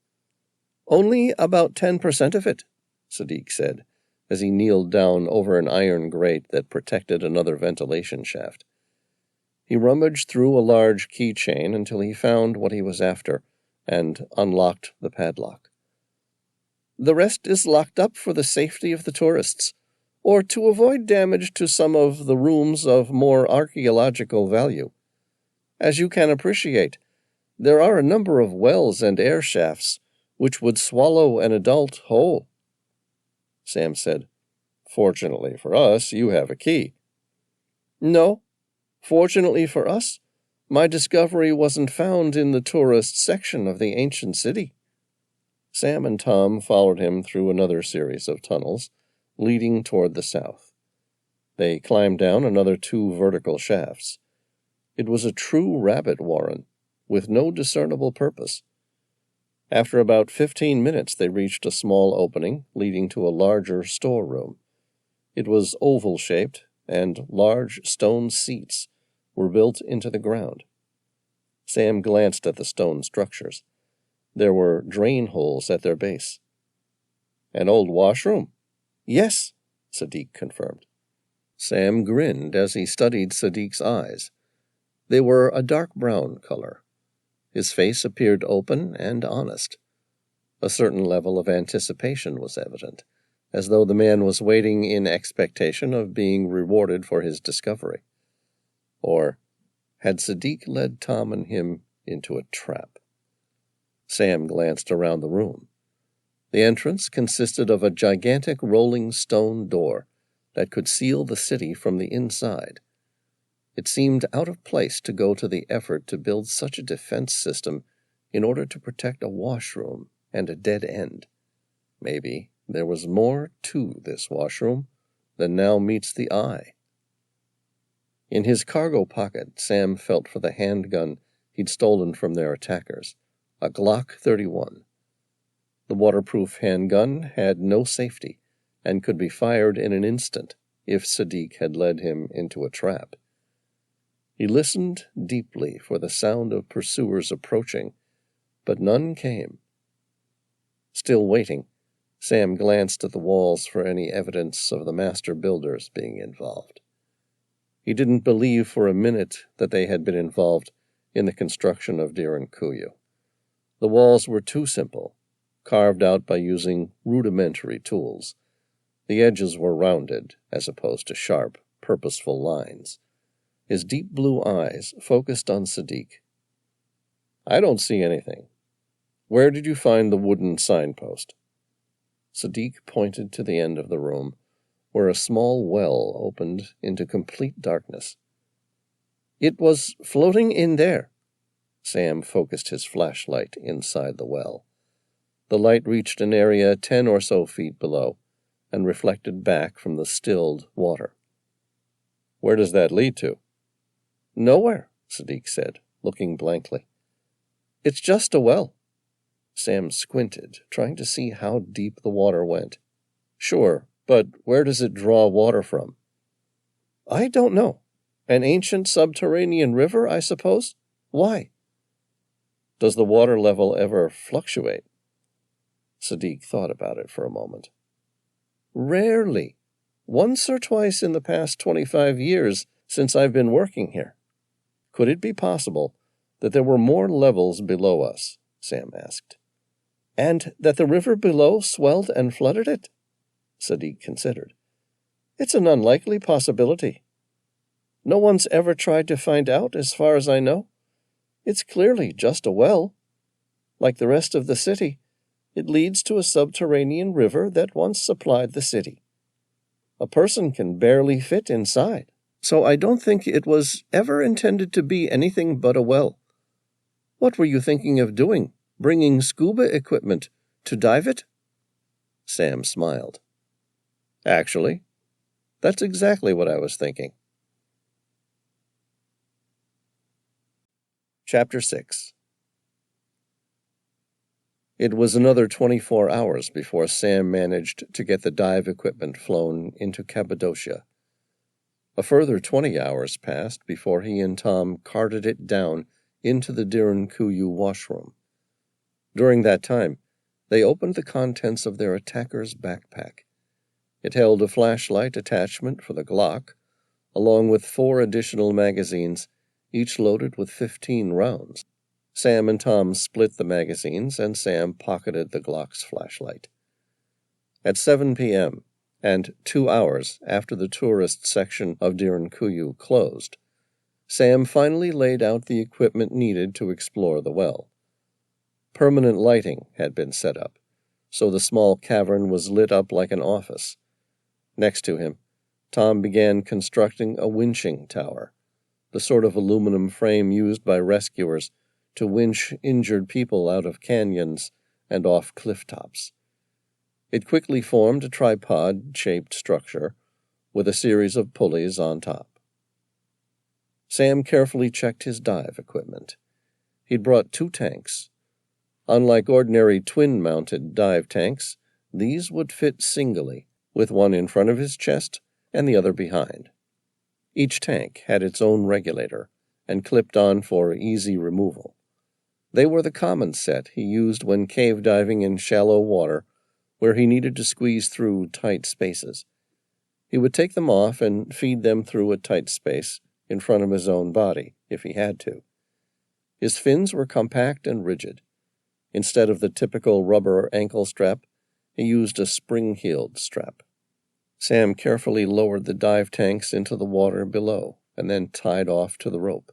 S2: "Only about 10% of it," Sadiq said, as he kneeled down over an iron grate that protected another ventilation shaft. He rummaged through a large keychain until he found what he was after, and unlocked the padlock. "The rest is locked up for the safety of the tourists, or to avoid damage to some of the rooms of more archaeological value. As you can appreciate, there are a number of wells and air shafts which would swallow an adult whole." Sam said, "Fortunately for us, you have a key." "No. Fortunately for us, my discovery wasn't found in the tourist section of the ancient city." Sam and Tom followed him through another series of tunnels, leading toward the south. They climbed down another 2 vertical shafts. It was a true rabbit warren, with no discernible purpose. After about 15 minutes, they reached a small opening leading to a larger storeroom. It was oval-shaped, and large stone seats were built into the ground. Sam glanced at the stone structures. There were drain holes at their base. "An old washroom?" "Yes," Sadiq confirmed. Sam grinned as he studied Sadiq's eyes. They were a dark brown color. His face appeared open and honest. A certain level of anticipation was evident, as though the man was waiting in expectation of being rewarded for his discovery. Or had Sadiq led Tom and him into a trap? Sam glanced around the room. The entrance consisted of a gigantic rolling stone door that could seal the city from the inside. It seemed out of place to go to the effort to build such a defense system in order to protect a washroom and a dead end. Maybe there was more to this washroom than now meets the eye. In his cargo pocket, Sam felt for the handgun he'd stolen from their attackers, a Glock 31. The waterproof handgun had no safety and could be fired in an instant if Sadiq had led him into a trap. He listened deeply for the sound of pursuers approaching, but none came. Still waiting, Sam glanced at the walls for any evidence of the master builders being involved. He didn't believe for a minute that they had been involved in the construction of Derinkuyu. The walls were too simple, carved out by using rudimentary tools. The edges were rounded, as opposed to sharp, purposeful lines. His deep blue eyes focused on Sadiq. "I don't see anything. Where did you find the wooden signpost?" Sadiq pointed to the end of the room, where a small well opened into complete darkness. "It was floating in there." Sam focused his flashlight inside the well. The light reached an area 10 or so feet below and reflected back from the stilled water. "Where does that lead to?" "Nowhere," Sadiq said, looking blankly. "It's just a well." Sam squinted, trying to see how deep the water went. "Sure, but where does it draw water from?" "I don't know. An ancient subterranean river, I suppose. Why?" "Does the water level ever fluctuate?" Sadiq thought about it for a moment. "Rarely. Once or twice in the past 25 years since I've been working here." "Could it be possible that there were more levels below us?" Sam asked. "And that the river below swelled and flooded it?" Sadiq considered. "It's an unlikely possibility. No one's ever tried to find out, as far as I know. It's clearly just a well. Like the rest of the city, it leads to a subterranean river that once supplied the city. A person can barely fit inside,"
S1: So I don't think it was ever intended to be anything but a well. What were you thinking of doing? Bringing scuba equipment to dive it?" Sam smiled. "Actually, that's exactly what I was thinking." Chapter 6. It was another 24 hours before Sam managed to get the dive equipment flown into Cappadocia. A further 20 hours passed before he and Tom carted it down into the Derinkuyu washroom. During that time, they opened the contents of their attacker's backpack. It held a flashlight attachment for the Glock, along with 4 additional magazines, each loaded with 15 rounds. Sam and Tom split the magazines, and Sam pocketed the Glock's flashlight. At 7 p.m., and 2 hours after the tourist section of Derinkuyu closed, Sam finally laid out the equipment needed to explore the well. Permanent lighting had been set up, so the small cavern was lit up like an office. Next to him, Tom began constructing a winching tower, the sort of aluminum frame used by rescuers to winch injured people out of canyons and off cliff tops. It quickly formed a tripod-shaped structure with a series of pulleys on top. Sam carefully checked his dive equipment. He'd brought 2 tanks. Unlike ordinary twin-mounted dive tanks, these would fit singly, with one in front of his chest and the other behind. Each tank had its own regulator and clipped on for easy removal. They were the common set he used when cave diving in shallow water where he needed to squeeze through tight spaces. He would take them off and feed them through a tight space in front of his own body, if he had to. His fins were compact and rigid. Instead of the typical rubber ankle strap, he used a spring-heeled strap. Sam carefully lowered the dive tanks into the water below and then tied off to the rope.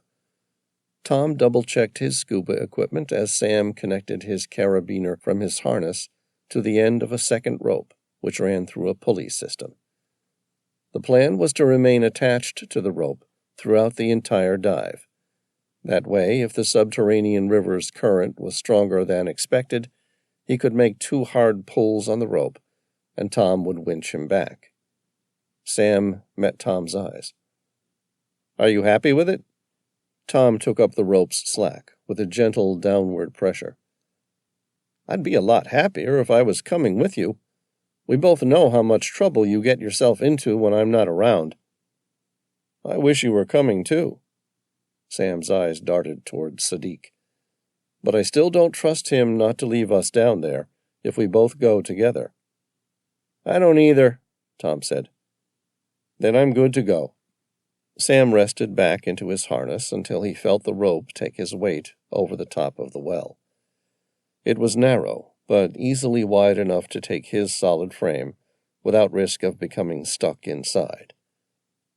S1: Tom double-checked his scuba equipment as Sam connected his carabiner from his harness to the end of a second rope, which ran through a pulley system. The plan was to remain attached to the rope throughout the entire dive. That way, if the subterranean river's current was stronger than expected, he could make 2 hard pulls on the rope, and Tom would winch him back. Sam met Tom's eyes. "Are you happy with it?" Tom took up the rope's slack with a gentle downward pressure. "I'd be a lot happier if I was coming with you. We both know how much trouble you get yourself into when I'm not around." "I wish you were coming too." Sam's eyes darted toward Sadiq. "But I still don't trust him not to leave us down there if we both go together." "I don't either," Tom said. "Then I'm good to go." Sam rested back into his harness until he felt the rope take his weight over the top of the well. It was narrow, but easily wide enough to take his solid frame without risk of becoming stuck inside.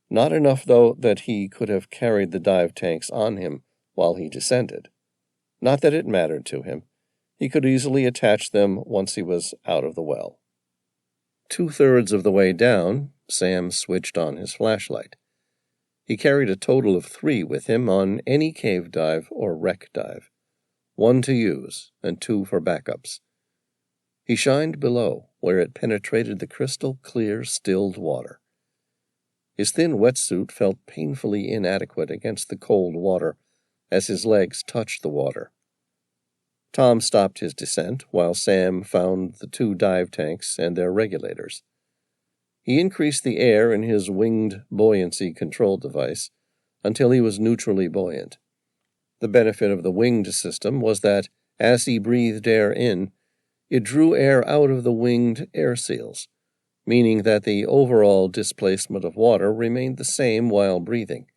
S1: Not enough, though, that he could have carried the dive tanks on him while he descended. Not that it mattered to him. He could easily attach them once he was out of the well. 2/3 of the way down, Sam switched on his flashlight. He carried a total of 3 with him on any cave dive or wreck dive, 1 to use and 2 for backups. He shined below, where it penetrated the crystal-clear, stilled water. His thin wetsuit felt painfully inadequate against the cold water as his legs touched the water. Tom stopped his descent while Sam found the 2 dive tanks and their regulators. He increased the air in his winged buoyancy control device until he was neutrally buoyant. The benefit of the winged system was that, as he breathed air in, it drew air out of the winged air seals, meaning that the overall displacement of water remained the same while breathing,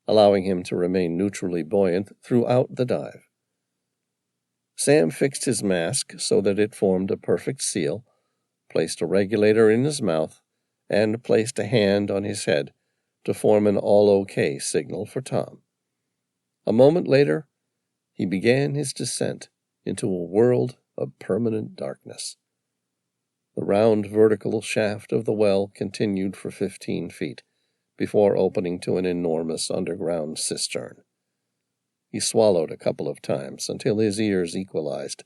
S1: allowing him to remain neutrally buoyant throughout the dive. Sam fixed his mask so that it formed a perfect seal, placed a regulator in his mouth, and placed a hand on his head to form an all-okay signal for Tom. A moment later, he began his descent into a world of permanent darkness. The round vertical shaft of the well continued for 15 feet, before opening to an enormous underground cistern. He swallowed a couple of times until his ears equalized,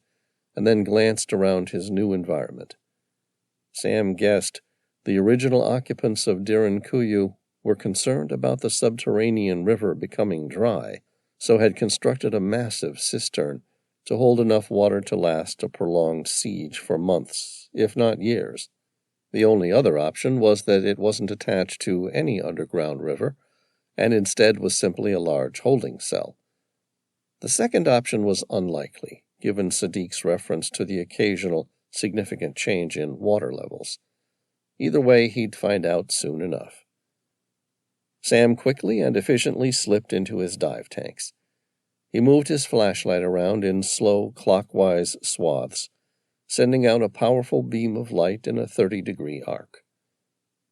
S1: and then glanced around his new environment. Sam guessed the original occupants of Derinkuyu were concerned about the subterranean river becoming dry, so had constructed a massive cistern to hold enough water to last a prolonged siege for months, if not years. The only other option was that it wasn't attached to any underground river, and instead was simply a large holding cell. The second option was unlikely, given Sadiq's reference to the occasional significant change in water levels. Either way, he'd find out soon enough. Sam quickly and efficiently slipped into his dive tanks. He moved his flashlight around in slow, clockwise swaths, sending out a powerful beam of light in a 30-degree arc.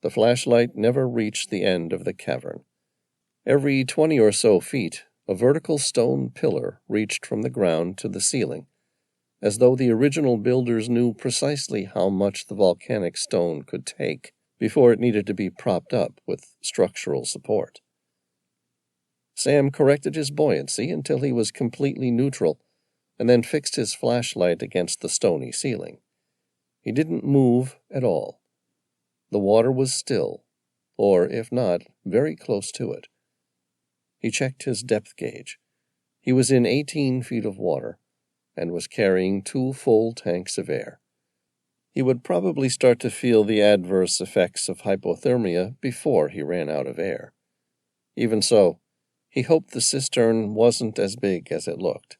S1: The flashlight never reached the end of the cavern. Every 20 or so feet, a vertical stone pillar reached from the ground to the ceiling, as though the original builders knew precisely how much the volcanic stone could take before it needed to be propped up with structural support. Sam corrected his buoyancy until he was completely neutral, and then fixed his flashlight against the stony ceiling. He didn't move at all. The water was still, or, if not, very close to it. He checked his depth gauge. He was in 18 feet of water, and was carrying 2 full tanks of air. He would probably start to feel the adverse effects of hypothermia before he ran out of air. Even so, he hoped the cistern wasn't as big as it looked.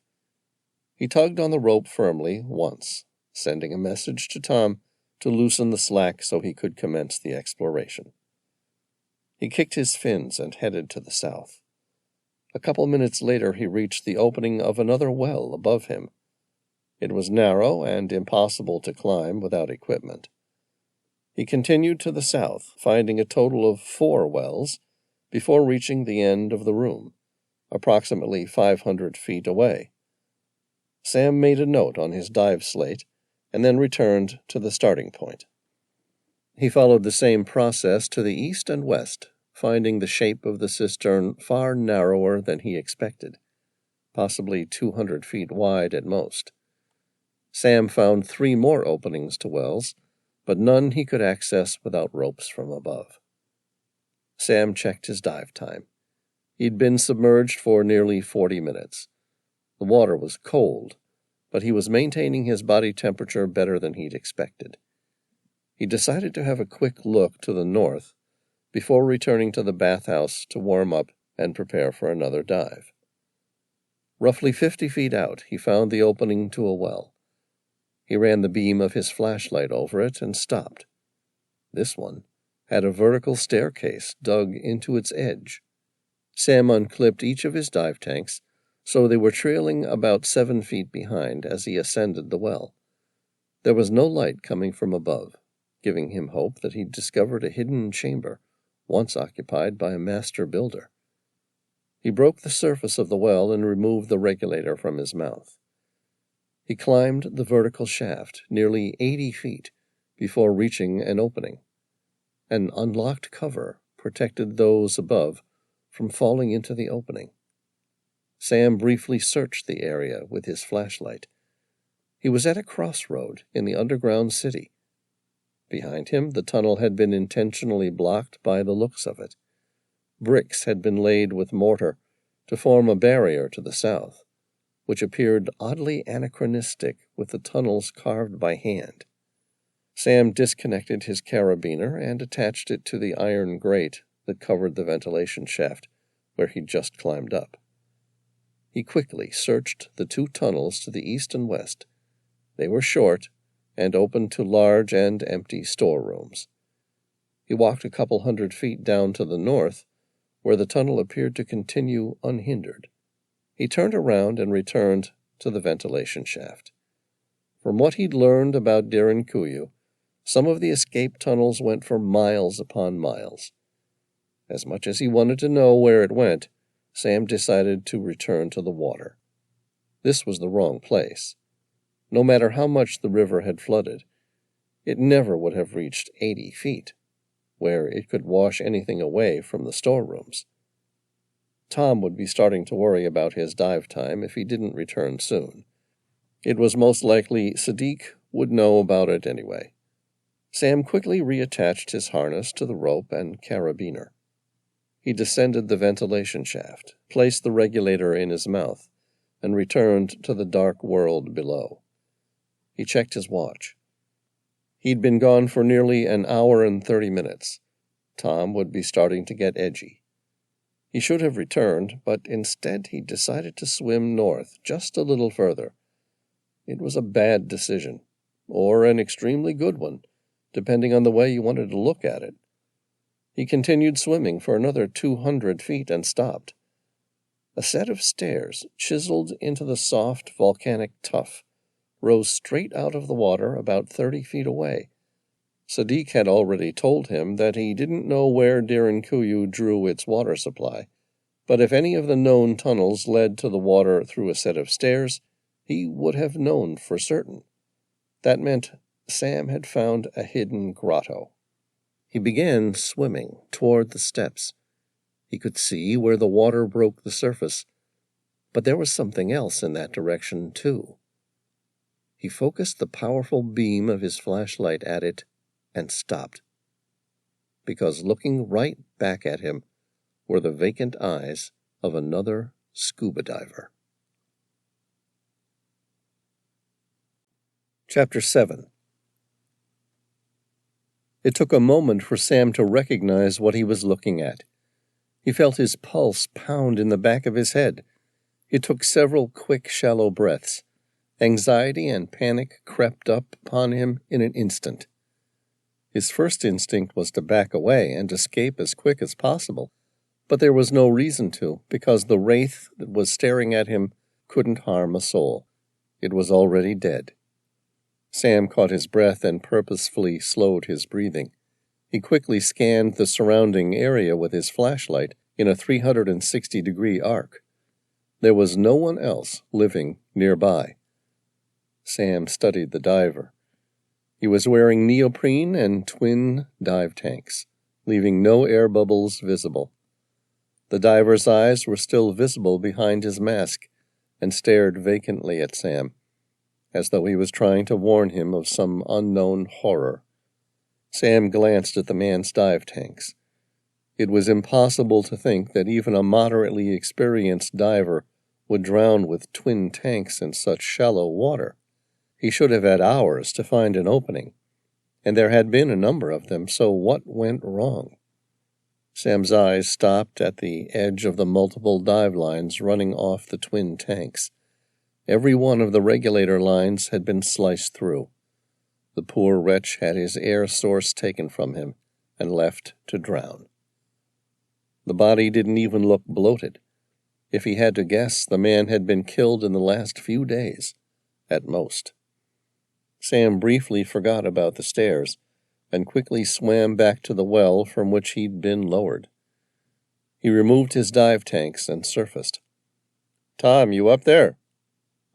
S1: He tugged on the rope firmly once, sending a message to Tom to loosen the slack so he could commence the exploration. He kicked his fins and headed to the south. A couple minutes later he reached the opening of another well above him. It was narrow and impossible to climb without equipment. He continued to the south, finding a total of 4 wells, before reaching the end of the room, approximately 500 feet away. Sam made a note on his dive slate, and then returned to the starting point. He followed the same process to the east and west, finding the shape of the cistern far narrower than he expected, possibly 200 feet wide at most. Sam found 3 more openings to wells, but none he could access without ropes from above. Sam checked his dive time. He'd been submerged for nearly 40 minutes. The water was cold, but he was maintaining his body temperature better than he'd expected. He decided to have a quick look to the north before returning to the bathhouse to warm up and prepare for another dive. Roughly 50 feet out, he found the opening to a well. He ran the beam of his flashlight over it and stopped. This one had a vertical staircase dug into its edge. Sam unclipped each of his dive tanks, so they were trailing about 7 feet behind as he ascended the well. There was no light coming from above, giving him hope that he'd discovered a hidden chamber, once occupied by a master builder. He broke the surface of the well and removed the regulator from his mouth. He climbed the vertical shaft, nearly 80 feet, before reaching an opening. An unlocked cover protected those above from falling into the opening. Sam briefly searched the area with his flashlight. He was at a crossroad in the underground city. Behind him, the tunnel had been intentionally blocked by the looks of it. Bricks had been laid with mortar to form a barrier to the south, which appeared oddly anachronistic with the tunnels carved by hand. Sam disconnected his carabiner and attached it to the iron grate that covered the ventilation shaft, where he'd just climbed up. He quickly searched the 2 tunnels to the east and west. They were short and opened to large and empty storerooms. He walked a couple 100 feet down to the north, where the tunnel appeared to continue unhindered. He turned around and returned to the ventilation shaft. From what he'd learned about Derinkuyu, some of the escape tunnels went for miles upon miles. As much as he wanted to know where it went, Sam decided to return to the water. This was the wrong place. No matter how much the river had flooded, it never would have reached 80 feet. where it could wash anything away from the storerooms. Tom would be starting to worry about his dive time if he didn't return soon. It was most likely Sadiq would know about it anyway. Sam quickly reattached his harness to the rope and carabiner. He descended the ventilation shaft, placed the regulator in his mouth, and returned to the dark world below. He checked his watch. He'd been gone for nearly an hour and 30 minutes. Tom would be starting to get edgy. He should have returned, but instead he decided to swim north just a little further. It was a bad decision, or an extremely good one, depending on the way you wanted to look at it. He continued swimming for another 200 feet and stopped. A set of stairs, chiseled into the soft volcanic tuff, rose straight out of the water about 30 feet away. Sadiq had already told him that he didn't know where Derinkuyu drew its water supply, but if any of the known tunnels led to the water through a set of stairs, he would have known for certain. That meant Sam had found a hidden grotto. He began swimming toward the steps. He could see where the water broke the surface, but there was something else in that direction, too. He focused the powerful beam of his flashlight at it and stopped, because looking right back at him were the vacant eyes of another scuba diver. Chapter 7. It took a moment for Sam to recognize what he was looking at. He felt his pulse pound in the back of his head. It took several quick, shallow breaths. Anxiety and panic crept up upon him in an instant. His first instinct was to back away and escape as quick as possible, but there was no reason to, because the wraith that was staring at him couldn't harm a soul. It was already dead. Sam caught his breath and purposefully slowed his breathing. He quickly scanned the surrounding area with his flashlight in a 360-degree arc. There was no one else living nearby. Sam studied the diver. He was wearing neoprene and twin dive tanks, leaving no air bubbles visible. The diver's eyes were still visible behind his mask and stared vacantly at Sam, as though he was trying to warn him of some unknown horror. Sam glanced at the man's dive tanks. It was impossible to think that even a moderately experienced diver would drown with twin tanks in such shallow water. He should have had hours to find an opening, and there had been a number of them, so what went wrong? Sam's eyes stopped at the edge of the multiple dive lines running off the twin tanks. Every one of the regulator lines had been sliced through. The poor wretch had his air source taken from him and left to drown. The body didn't even look bloated. If he had to guess, the man had been killed in the last few days, at most. Sam briefly forgot about the stairs and quickly swam back to the well from which he'd been lowered. He removed his dive tanks and surfaced. "Tom, you up there?"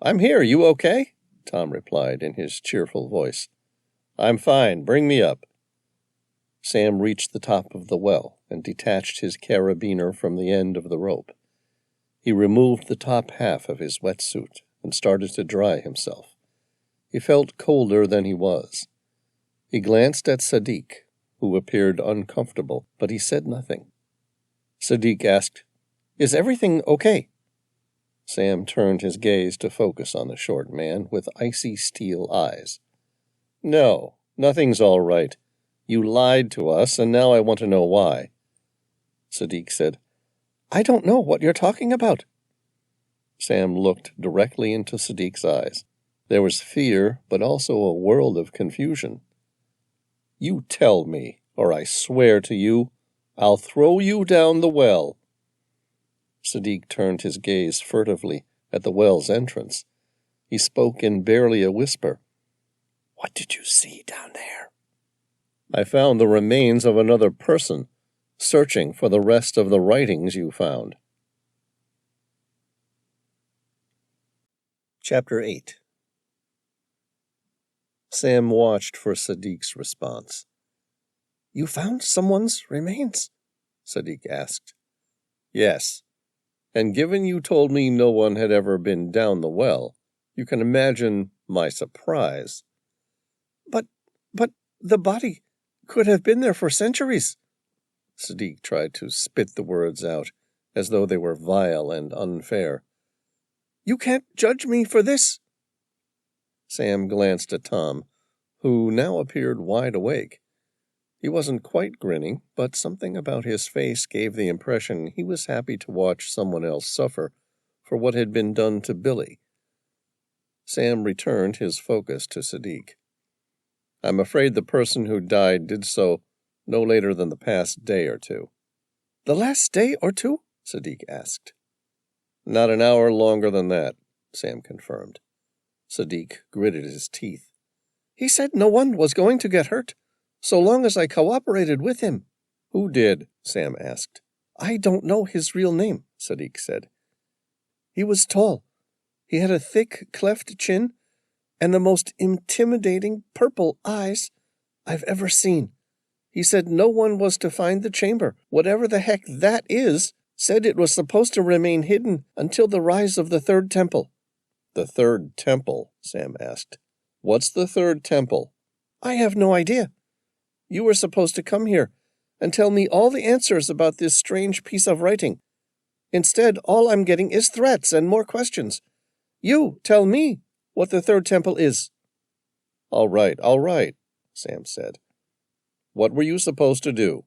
S1: "I'm here. You okay?" Tom replied in his cheerful voice. "I'm fine. Bring me up." Sam reached the top of the well and detached his carabiner from the end of the rope. He removed the top half of his wetsuit and started to dry himself. He felt colder than he was. He glanced at Sadiq, who appeared uncomfortable, but he said nothing. Sadiq asked, "Is everything okay?" Sam turned his gaze to focus on the short man with icy steel eyes. "No, nothing's all right. You lied to us, and now I want to know why." Sadiq said, "I don't know what you're talking about." Sam looked directly into Sadiq's eyes. There was fear, but also a world of confusion. "You tell me, or I swear to you, I'll throw you down the well." Sadiq turned his gaze furtively at the well's entrance. He spoke in barely a whisper. "What did you see down there?" "I found the remains of another person, searching for the rest of the writings you found." Chapter 8. Sam watched for Sadiq's response. You found someone's remains? Sadiq asked.
S2: Yes, and given you told me no one had ever been down the well, you can imagine my surprise.
S1: But the body could have been there for centuries. Sadiq tried to spit the words out, as though they were vile and unfair. You can't judge me for this.
S2: Sam glanced at Tom, who now appeared wide awake. He wasn't quite grinning, but something about his face gave the impression he was happy to watch someone else suffer for what had been done to Billy. Sam returned his focus to Sadiq. I'm afraid the person who died did so no later than the past day or two.
S1: The last day or two? Sadiq asked.
S2: Not an hour longer than that, Sam confirmed. Sadiq gritted his teeth.
S1: He said no one was going to get hurt, so long as I cooperated with him.
S2: Who did? Sam asked.
S1: I don't know his real name, Sadiq said. He was tall. He had a thick, cleft chin and the most intimidating purple eyes I've ever seen. He said no one was to find the chamber. Whatever the heck that is, said it was supposed to remain hidden until the rise of the Third Temple.
S2: The Third Temple? Sam asked. What's the Third Temple?
S1: I have no idea. You were supposed to come here and tell me all the answers about this strange piece of writing. Instead, all I'm getting is threats and more questions. You tell me what the Third Temple is.
S2: All right, Sam said. What were you supposed to do?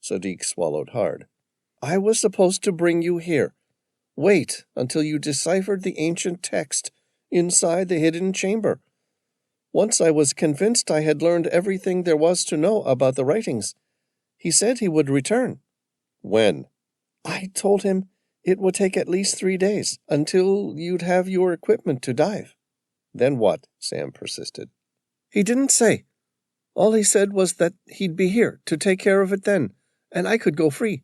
S2: Sadiq swallowed hard.
S1: I was supposed to bring you here. Wait until you deciphered the ancient text inside the hidden chamber. Once I was convinced I had learned everything there was to know about the writings, he said he would return.
S2: When?
S1: I told him it would take at least 3 days, until you'd have your equipment to dive.
S2: Then what? Sam persisted.
S1: He didn't say. All he said was that he'd be here to take care of it then, and I could go free.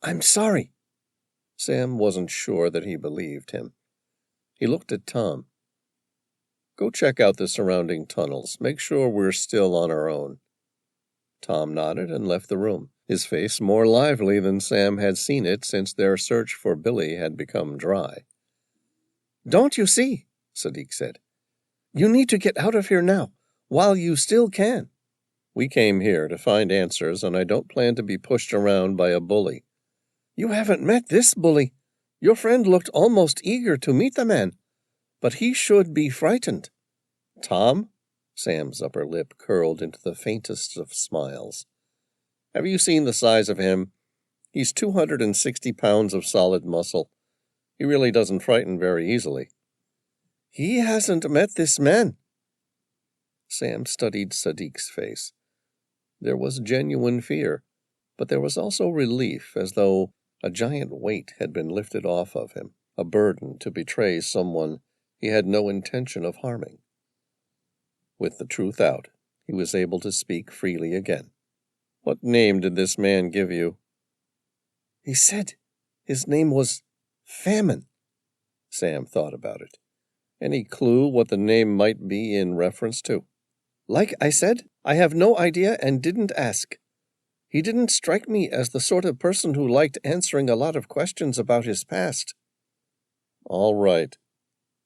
S1: I'm sorry.
S2: Sam wasn't sure that he believed him. He looked at Tom. Go check out the surrounding tunnels. Make sure we're still on our own. Tom nodded and left the room, his face more lively than Sam had seen it since their search for Billy had become dry.
S1: Don't you see? Sadiq said. You need to get out of here now, while you still can.
S2: We came here to find answers, and I don't plan to be pushed around by a bully.
S1: You haven't met this bully. Your friend looked almost eager to meet the man, but he should be frightened.
S2: Tom? Sam's upper lip curled into the faintest of smiles. Have you seen the size of him? He's 260 pounds of solid muscle. He really doesn't frighten very easily.
S1: He hasn't met this man.
S2: Sam studied Sadiq's face. There was genuine fear, but there was also relief, as though a giant weight had been lifted off of him, a burden to betray someone he had no intention of harming. With the truth out, he was able to speak freely again. What name did this man give you?
S1: He said his name was Famine.
S2: Sam thought about it. Any clue what the name might be in reference to?
S1: Like I said, I have no idea and didn't ask. He didn't strike me as the sort of person who liked answering a lot of questions about his past.
S2: All right.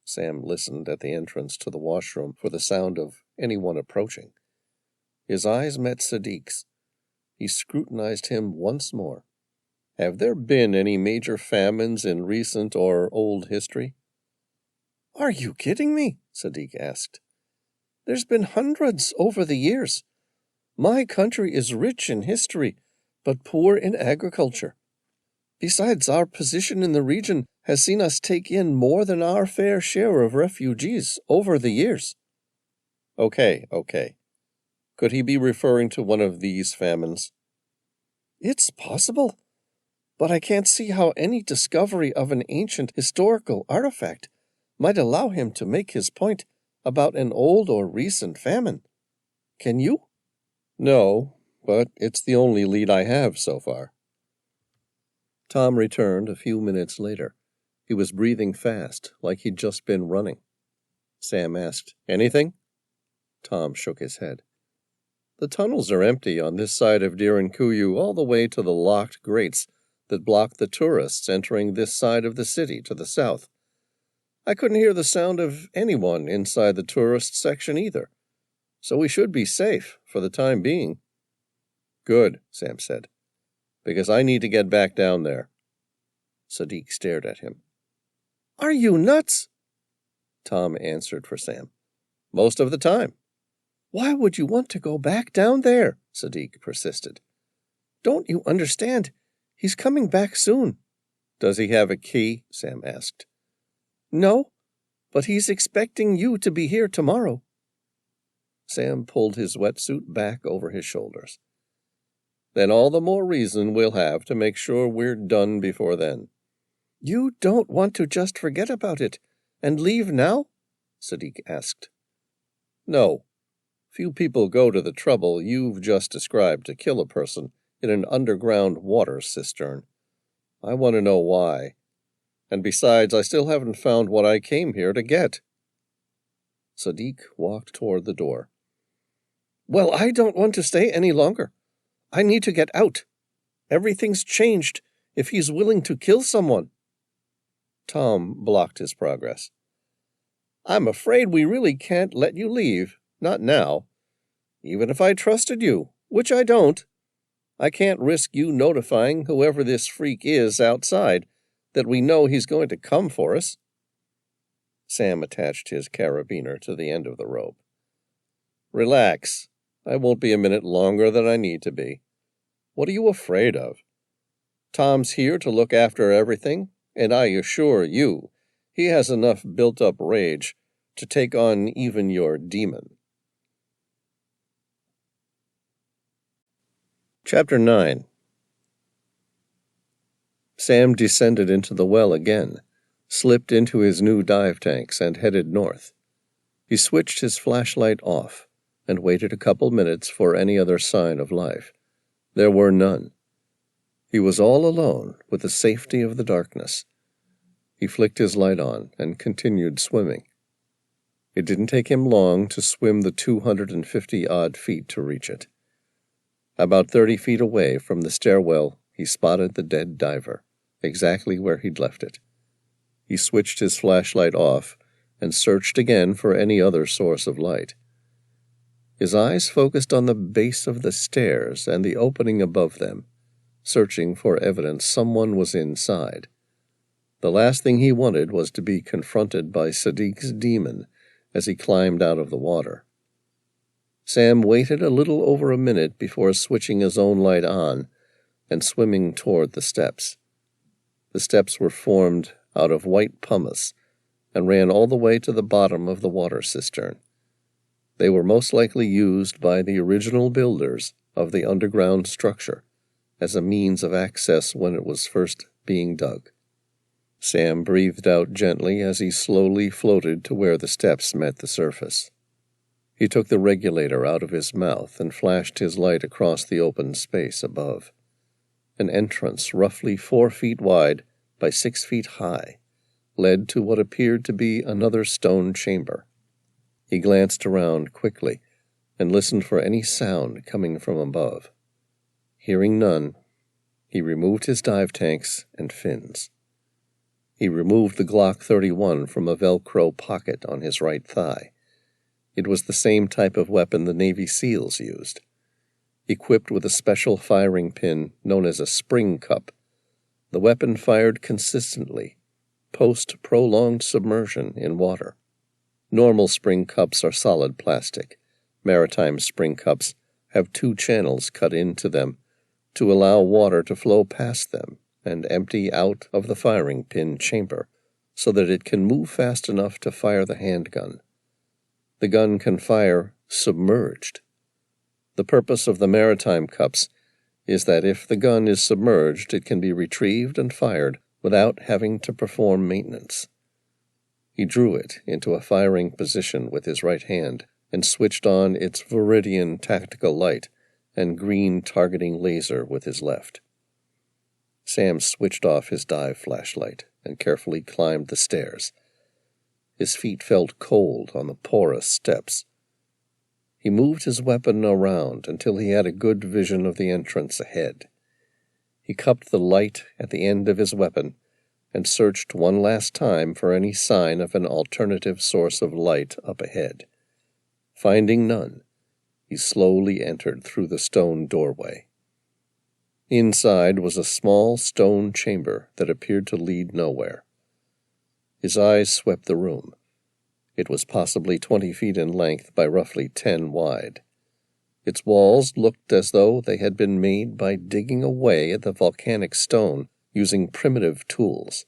S2: Sam listened at the entrance to the washroom for the sound of anyone approaching. His eyes met Sadiq's. He scrutinized him once more. Have there been any major famines in recent or old history?
S1: Are you kidding me? Sadiq asked. There's been hundreds over the years. My country is rich in history, but poor in agriculture. Besides, our position in the region has seen us take in more than our fair share of refugees over the years.
S2: Okay. Could he be referring to one of these famines?
S1: It's possible, but I can't see how any discovery of an ancient historical artifact might allow him to make his point about an old or recent famine. Can you?
S2: No, but it's the only lead I have so far. Tom returned a few minutes later. He was breathing fast, like he'd just been running. Sam asked, Anything? Tom shook his head.
S1: The tunnels are empty on this side of Derinkuyu all the way to the locked grates that block the tourists entering this side of the city to the south. I couldn't hear the sound of anyone inside the tourist section either, so we should be safe for the time being." "Good," Sam said, "because I need to get back down there." Sadiq stared at him. "Are you nuts?" Tom answered for Sam. "Most of the time." "Why would you want to go back down there?" Sadiq persisted. "Don't you understand? He's coming back soon." "Does he have a key?" Sam asked. "No, but he's expecting you to be here tomorrow." Sam pulled his wetsuit back over his shoulders. "Then all the more reason we'll have to make sure we're done before then." "You don't want to just forget about it and leave now?" Sadiq asked. "No. Few people go to the trouble you've just described to kill a person in an underground water cistern. I want to know why. And besides, I still haven't found what I came here to get." Sadiq walked toward the door. "Well, I don't want to stay any longer. I need to get out. Everything's changed if he's willing to kill someone." Tom blocked his progress. "I'm afraid we really can't let you leave. Not now. Even if I trusted you, which I don't, I can't risk you notifying whoever this freak is outside that we know he's going to come for us." Sam attached his carabiner to the end of the rope. "Relax. I won't be a minute longer than I need to be. What are you afraid of? Tom's here to look after everything, and I assure you, he has enough built-up rage to take on even your demon." Chapter 9. Sam descended into the well again, slipped into his new dive tanks, and headed north. He switched his flashlight off and waited a couple minutes for any other sign of life. There were none. He was all alone with the safety of the darkness. He flicked his light on and continued swimming. It didn't take him long to swim the 250-odd feet to reach it. About 30 feet away from the stairwell, he spotted the dead diver, exactly where he'd left it. He switched his flashlight off and searched again for any other source of light. His eyes focused on the base of the stairs and the opening above them, searching for evidence someone was inside. The last thing he wanted was to be confronted by Sadiq's demon as he climbed out of the water. Sam waited a little over a minute before switching his own light on and swimming toward the steps. The steps were formed out of white pumice and ran all the way to the bottom of the water cistern. They were most likely used by the original builders of the underground structure as a means of access when it was first being dug. Sam breathed out gently as he slowly floated to where the steps met the surface. He took the regulator out of his mouth and flashed his light across the open space above. An entrance roughly 4 feet wide by 6 feet high led to what appeared to be another stone chamber. He glanced around quickly and listened for any sound coming from above. Hearing none, he removed his dive tanks and fins. He removed the Glock 31 from a Velcro pocket on his right thigh. It was the same type of weapon the Navy SEALs used. Equipped with a special firing pin known as a spring cup, the weapon fired consistently, post-prolonged submersion in water. Normal spring cups are solid plastic. Maritime spring cups have 2 channels cut into them to allow water to flow past them and empty out of the firing pin chamber so that it can move fast enough to fire the handgun. The gun can fire submerged. The purpose of the maritime cups is that if the gun is submerged, it can be retrieved and fired without having to perform maintenance. He drew it into a firing position with his right hand and switched on its Viridian tactical light and green targeting laser with his left. Sam switched off his dive flashlight and carefully climbed the stairs. His feet felt cold on the porous steps.
S2: He moved his weapon around until he had a good vision of the entrance ahead. He cupped the light at the end of his weapon and searched one last time for any sign of an alternative source of light up ahead. Finding none, he slowly entered through the stone doorway. Inside was a small stone chamber that appeared to lead nowhere. His eyes swept the room. It was possibly 20 feet in length by roughly 10 wide. Its walls looked as though they had been made by digging away at the volcanic stone using primitive tools.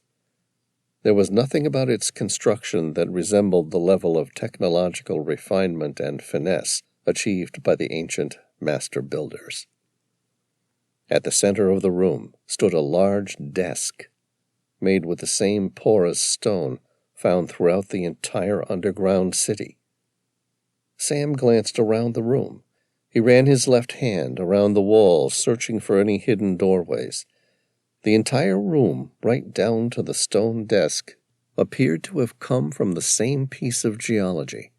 S2: There was nothing about its construction that resembled the level of technological refinement and finesse achieved by the ancient master builders. At the center of the room stood a large desk, made with the same porous stone found throughout the entire underground city. Sam glanced around the room. He ran his left hand around the walls, searching for any hidden doorways. The entire room, right down to the stone desk, appeared to have come from the same piece of geology.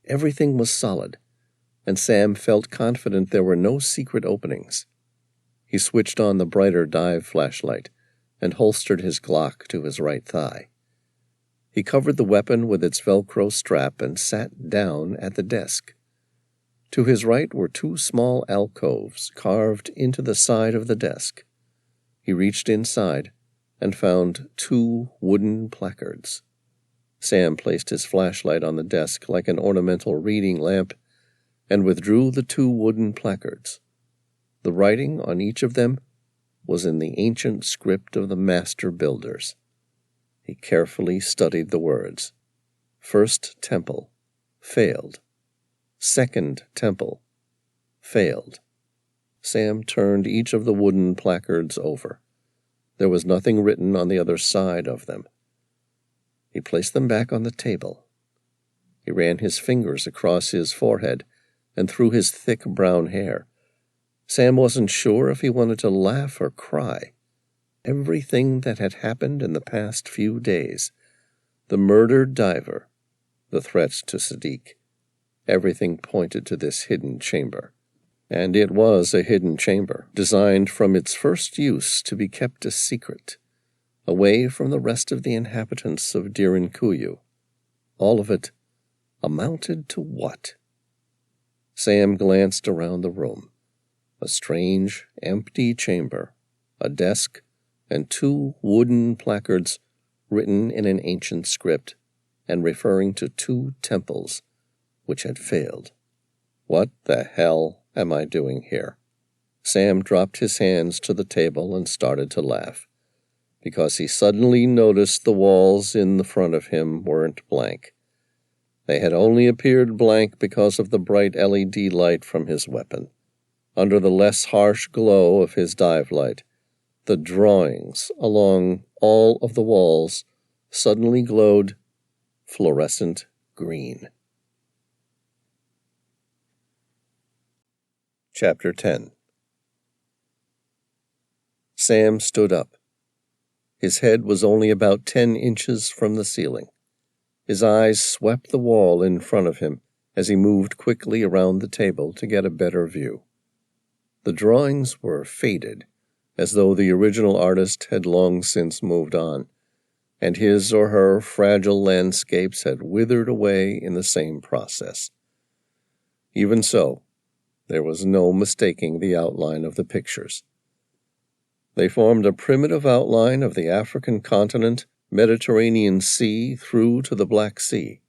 S2: Everything was solid, and Sam felt confident there were no secret openings. He switched on the brighter dive flashlight and holstered his Glock to his right thigh. He covered the weapon with its Velcro strap and sat down at the desk. To his right were 2 small alcoves carved into the side of the desk. He reached inside and found 2 wooden placards. Sam placed his flashlight on the desk like an ornamental reading lamp and withdrew the 2 wooden placards. The writing on each of them was in the ancient script of the master builders. He carefully studied the words. First temple, failed. Second temple, failed. Sam turned each of the wooden placards over. There was nothing written on the other side of them. He placed them back on the table. He ran his fingers across his forehead and through his thick brown hair. Sam wasn't sure if he wanted to laugh or cry. Everything that had happened in the past few days, the murdered diver, the threats to Sadiq, everything pointed to this hidden chamber. And it was a hidden chamber, designed from its first use to be kept a secret, away from the rest of the inhabitants of Derinkuyu. All of it amounted to what? Sam glanced around the room. A strange, empty chamber, a desk, and 2 wooden placards written in an ancient script and referring to 2 temples which had failed. What the hell am I doing here? Sam dropped his hands to the table and started to laugh, because he suddenly noticed the walls in the front of him weren't blank. They had only appeared blank because of the bright LED light from his weapon. Under the less harsh glow of his dive light, the drawings along all of the walls suddenly glowed fluorescent green. Chapter 10. Sam stood up. His head was only about 10 inches from the ceiling. His eyes swept the wall in front of him as he moved quickly around the table to get a better view. The drawings were faded, as though the original artist had long since moved on, and his or her fragile landscapes had withered away in the same process. Even so, there was no mistaking the outline of the pictures. They formed a primitive outline of the African continent, Mediterranean Sea through to the Black Sea.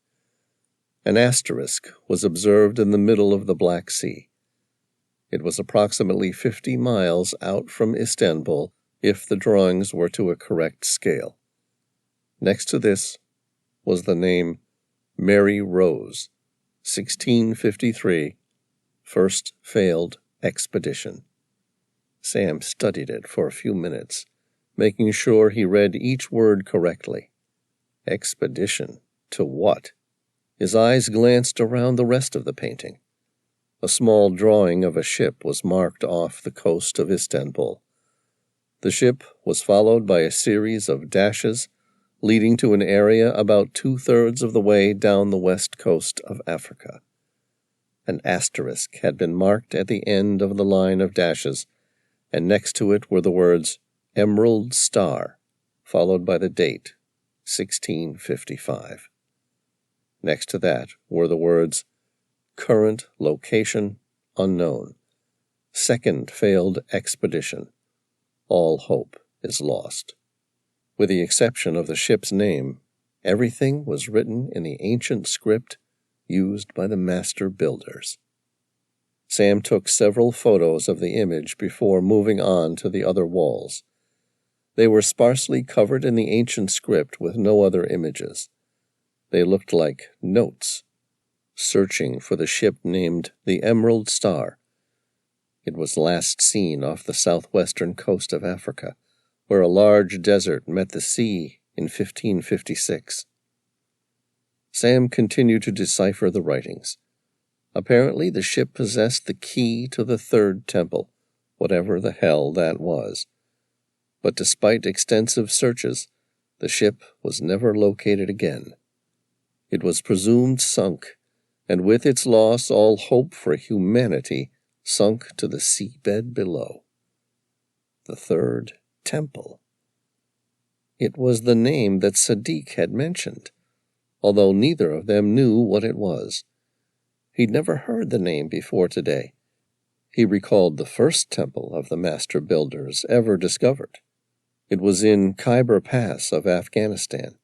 S2: An asterisk was observed in the middle of the Black Sea. It was approximately 50 miles out from Istanbul if the drawings were to a correct scale. Next to this was the name Mary Rose, 1653, First Failed Expedition. Sam studied it for a few minutes, making sure he read each word correctly. Expedition to what? His eyes glanced around the rest of the painting. A small drawing of a ship was marked off the coast of Istanbul. The ship was followed by a series of dashes leading to an area about 2/3 of the way down the west coast of Africa.
S1: An asterisk had been marked at the end of the line of dashes, and next to it were the words Emerald Star, followed by the date, 1655. Next to that were the words Current Location Unknown. Second failed expedition. All hope is lost. With the exception of the ship's name, everything was written in the ancient script used by the master builders. Sam took several photos of the image before moving on to the other walls. They were sparsely covered in the ancient script with no other images. They looked like notes, searching for the ship named the Emerald Star. It was last seen off the southwestern coast of Africa, where a large desert met the sea in 1556. Sam continued to decipher the writings. Apparently the ship possessed the key to the third temple, whatever the hell that was. But despite extensive searches, the ship was never located again. It was presumed sunk, and with its loss all hope for humanity sunk to the seabed below. The third temple. It was the name that Sadiq had mentioned, although neither of them knew what it was. He'd never heard the name before today. He recalled the first temple of the master builders ever discovered. It was in Khyber Pass of Afghanistan.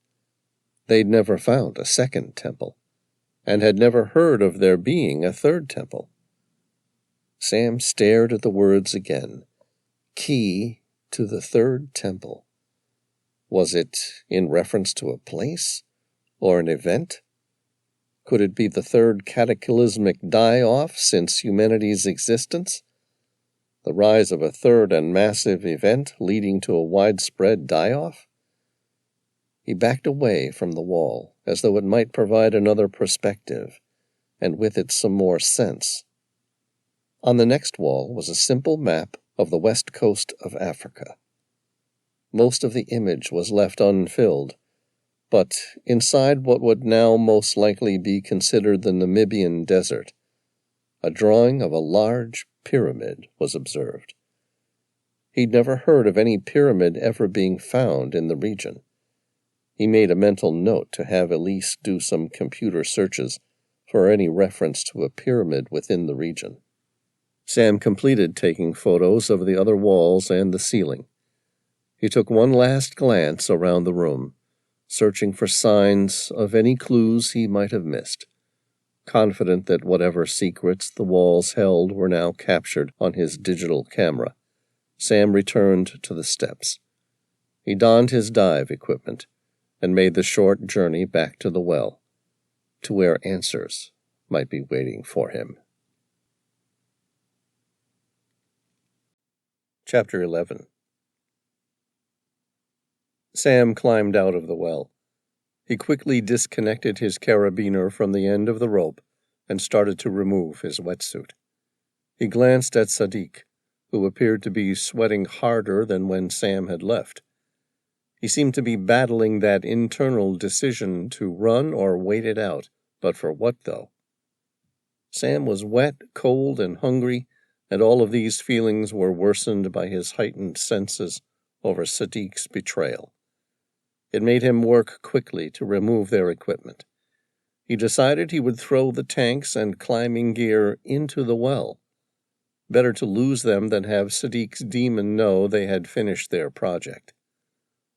S1: They'd never found a second temple, and had never heard of there being a third temple. Sam stared at the words again. Key to the third temple. Was it in reference to a place or an event? Could it be the third cataclysmic die-off since humanity's existence? The rise of a third and massive event leading to a widespread die-off? He backed away from the wall, as though it might provide another perspective, and with it some more sense. On the next wall was a simple map of the west coast of Africa. Most of the image was left unfilled, but inside what would now most likely be considered the Namibian Desert, a drawing of a large pyramid was observed. He'd never heard of any pyramid ever being found in the region. He made a mental note to have Elise do some computer searches for any reference to a pyramid within the region. Sam completed taking photos of the other walls and the ceiling. He took one last glance around the room, searching for signs of any clues he might have missed. Confident that whatever secrets the walls held were now captured on his digital camera, Sam returned to the steps. He donned his dive equipment and made the short journey back to the well, to where answers might be waiting for him. Chapter 11. Sam climbed out of the well. He quickly disconnected his carabiner from the end of the rope and started to remove his wetsuit. He glanced at Sadiq, who appeared to be sweating harder than when Sam had left. He seemed to be battling that internal decision to run or wait it out, but for what, though? Sam was wet, cold, and hungry, and all of these feelings were worsened by his heightened senses over Sadiq's betrayal. It made him work quickly to remove their equipment. He decided he would throw the tanks and climbing gear into the well. Better to lose them than have Sadiq's demon know they had finished their project.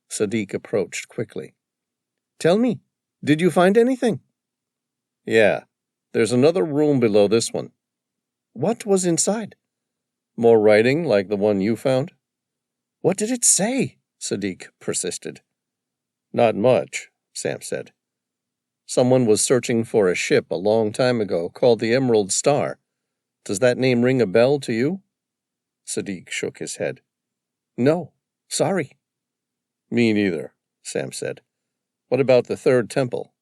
S1: Sadiq approached quickly. "Tell me, did you find anything?" "Yeah, there's another room below this one." "What was inside?" "More writing like the one you found." "What did it say?" Sadiq persisted. "Not much," Sam said. "Someone was searching for a ship a long time ago called the Emerald Star. Does that name ring a bell to you?" Sadiq shook his head. "No, sorry." "Me neither," Sam said. "What about the third temple?"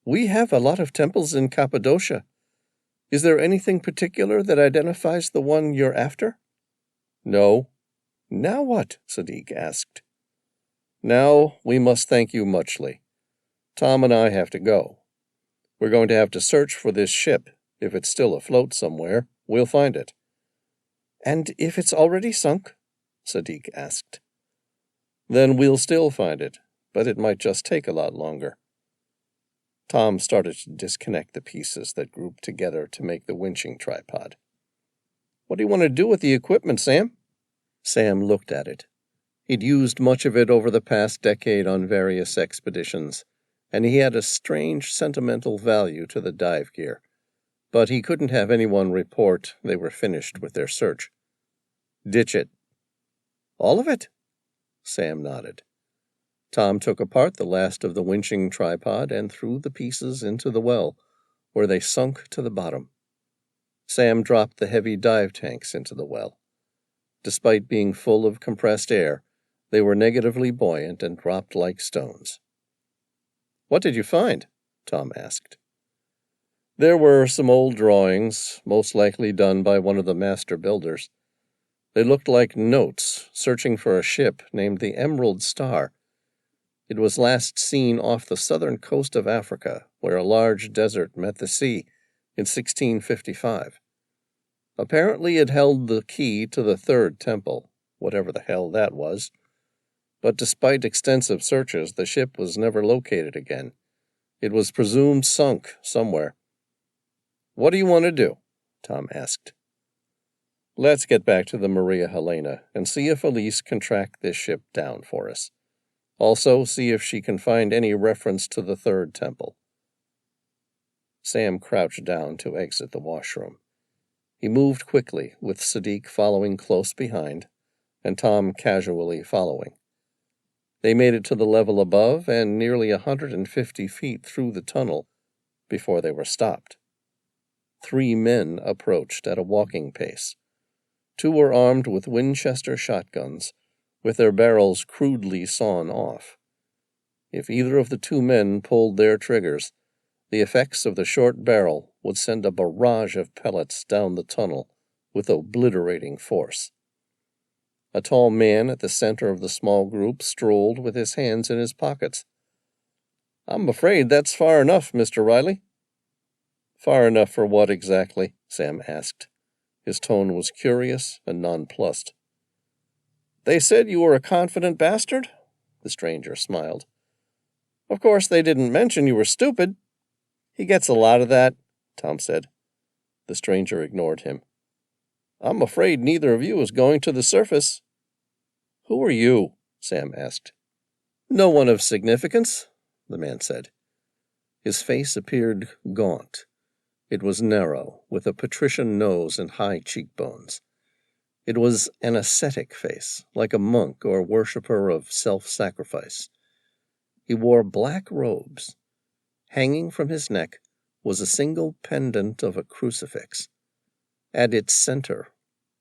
S1: "We have a lot of temples in Cappadocia. Is there anything particular that identifies the one you're after?" "No." "Now what?" Sadiq asked. "Now we must thank you muchly. Tom and I have to go. We're going to have to search for this ship
S2: If it's still afloat somewhere, we'll find it."
S1: "And if it's already sunk?" Sadiq asked.
S2: "Then we'll still find it, but it might just take a lot longer." Tom started to disconnect the pieces that grouped together to make the winching tripod. "What do you want to do with the equipment, Sam?"
S1: Sam looked at it. He'd used much of it over the past decade on various expeditions, and he had a strange sentimental value to the dive gear, but he couldn't have anyone report they were finished with their search.
S2: "Ditch it."
S1: "All of it?"
S2: Sam nodded.
S1: Tom took apart the last of the winching tripod and threw the pieces into the well, where they sunk to the bottom. Sam dropped the heavy dive tanks into the well. Despite being full of compressed air, they were negatively buoyant and dropped like stones.
S2: "What did you find?" Tom asked.
S1: There were some old drawings, most likely done by one of the master builders. They looked like notes searching for a ship named the Emerald Star. It was last seen off the southern coast of Africa, where a large desert met the sea in 1655. Apparently it held the key to the third temple, whatever the hell that was. But despite extensive searches, the ship was never located again. It was presumed sunk somewhere.
S2: "What do you want to do?"
S1: Tom asked.
S2: "Let's get back to the Maria Helena and see if Elise can track this ship down for us. Also, see if she can find any reference to the third temple."
S1: Sam crouched down to exit the washroom. He moved quickly, with Sadiq following close behind, and Tom casually following. They made it to the level above and nearly 150 feet through the tunnel before they were stopped. 3 men approached at a walking pace. 2 were armed with Winchester shotguns, with their barrels crudely sawn off. If either of the 2 men pulled their triggers, the effects of the short barrel would send a barrage of pellets down the tunnel with obliterating force. A tall man at the center of the small group strolled with his hands in his pockets.
S2: "I'm afraid that's far enough, Mr. Reilly."
S1: "Far enough for what exactly?" Sam asked. His tone was curious and nonplussed.
S2: "They said you were a confident bastard?" The stranger smiled. "Of course they didn't mention you were stupid."
S1: "He gets a lot of that," Tom said. The stranger ignored him.
S2: "I'm afraid neither of you is going to the surface."
S1: "Who are you?" Sam asked.
S2: "No one of significance," the man said.
S1: His face appeared gaunt. It was narrow, with a patrician nose and high cheekbones. It was an ascetic face, like a monk or worshipper of self-sacrifice. He wore black robes. Hanging from his neck was a single pendant of a crucifix. At its center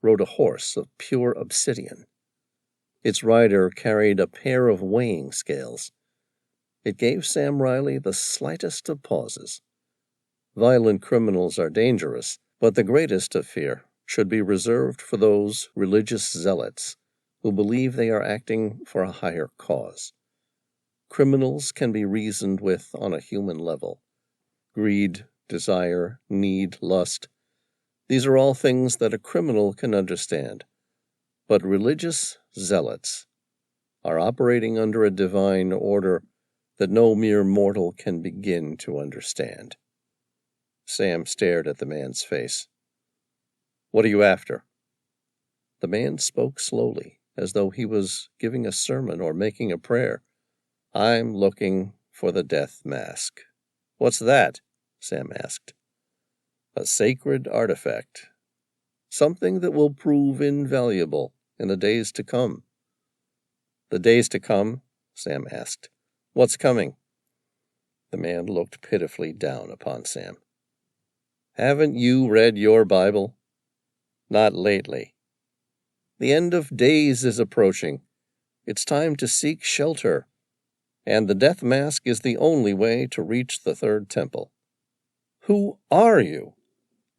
S1: rode a horse of pure obsidian. Its rider carried a pair of weighing scales. It gave Sam Reilly the slightest of pauses. Violent criminals are dangerous, but the greatest of fear should be reserved for those religious zealots who believe they are acting for a higher cause. Criminals can be reasoned with on a human level. Greed, desire, need, lust. These are all things that a criminal can understand. But religious zealots are operating under a divine order that no mere mortal can begin to understand. Sam stared at the man's face. "What are you after?" The man spoke slowly, as though he was giving a sermon or making a prayer. "I'm looking for the death mask."
S2: "What's that?"
S1: Sam asked. "A sacred artifact. Something that will prove invaluable in the days to come."
S2: "The days to come?" Sam asked. "What's coming?"
S1: The man looked pitifully down upon Sam. "Haven't you read your Bible?"
S2: "Not lately."
S1: "The end of days is approaching. It's time to seek shelter, and the death mask is the only way to reach the third temple."
S2: "Who are you?"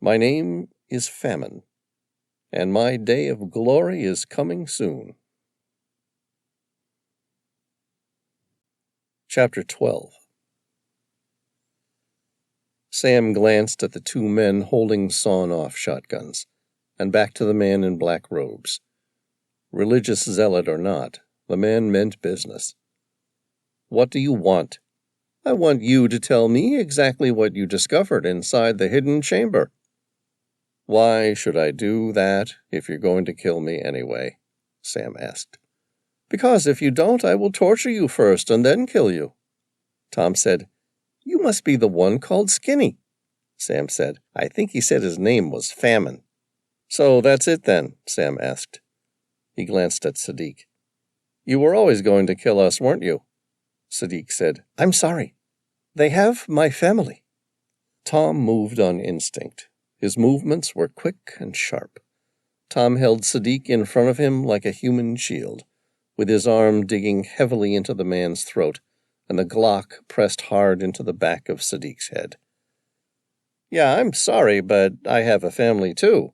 S1: "My name is Famine, and my day of glory is coming soon." Chapter 12. Sam glanced at the two men holding sawn-off shotguns, and back to the man in black robes. Religious zealot or not, the man meant business. "What do you want?" "I want you to tell me exactly what you discovered inside the hidden chamber." "Why should I do that if you're going to kill me anyway?" Sam asked. "Because if you don't, I will torture you first and then kill you." Tom said, "You must be the one called Skinny." Sam said, "I think he said his name was Famine." "So that's it then?" Sam asked. He glanced at Sadiq. "You were always going to kill us, weren't you?" Sadiq said, "I'm sorry. They have my family." Tom moved on instinct. His movements were quick and sharp. Tom held Sadiq in front of him like a human shield, with his arm digging heavily into the man's throat and the Glock pressed hard into the back of Sadiq's head. "Yeah, I'm sorry, but I have a family too."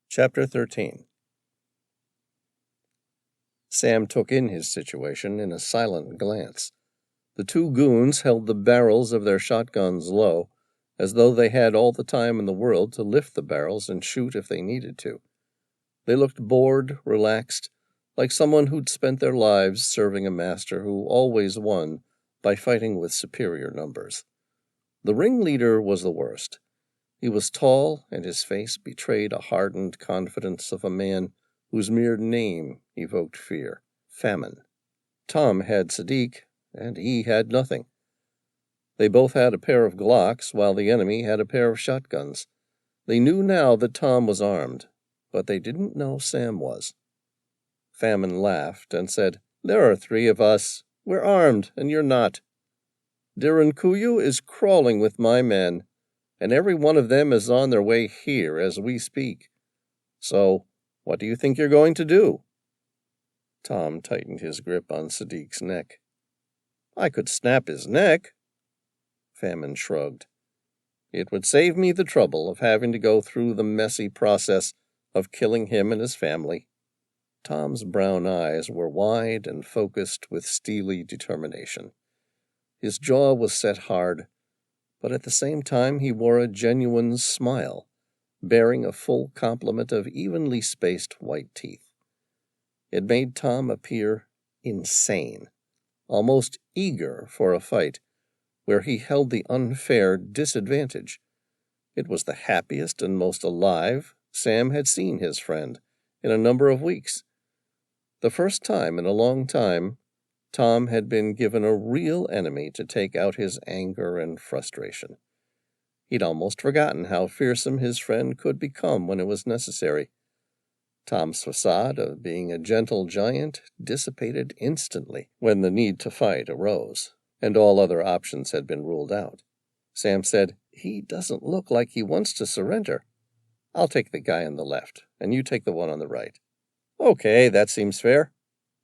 S1: Chapter 13. Sam took in his situation in a silent glance. The two goons held the barrels of their shotguns low, as though they had all the time in the world to lift the barrels and shoot if they needed to. They looked bored, relaxed, like someone who'd spent their lives serving a master who always won by fighting with superior numbers. The ringleader was the worst. He was tall, and his face betrayed a hardened confidence of a man whose mere name evoked fear. Famine. Tom had Sadiq, and he had nothing. They both had a pair of Glocks, while the enemy had a pair of shotguns. They knew now that Tom was armed, but they didn't know Sam was. Famine laughed and said, "There are three of us. We're armed, and you're not. Derinkuyu is crawling with my men, and every one of them is on their way here as we speak. So, what do you think you're going to do?" Tom tightened his grip on Sadiq's neck. "I could snap his neck." Famine shrugged. "It would save me the trouble of having to go through the messy process of killing him and his family." Tom's brown eyes were wide and focused with steely determination. His jaw was set hard, but at the same time he wore a genuine smile, bearing a full complement of evenly spaced white teeth. It made Tom appear insane, almost eager for a fight, where he held the unfair disadvantage. It was the happiest and most alive Sam had seen his friend in a number of weeks. The first time in a long time, Tom had been given a real enemy to take out his anger and frustration. He'd almost forgotten how fearsome his friend could become when it was necessary. Tom's facade of being a gentle giant dissipated instantly when the need to fight arose, and all other options had been ruled out. Sam said, "He doesn't look like he wants to surrender. I'll take the guy on the left, and you take the one on the right." "Okay, that seems fair."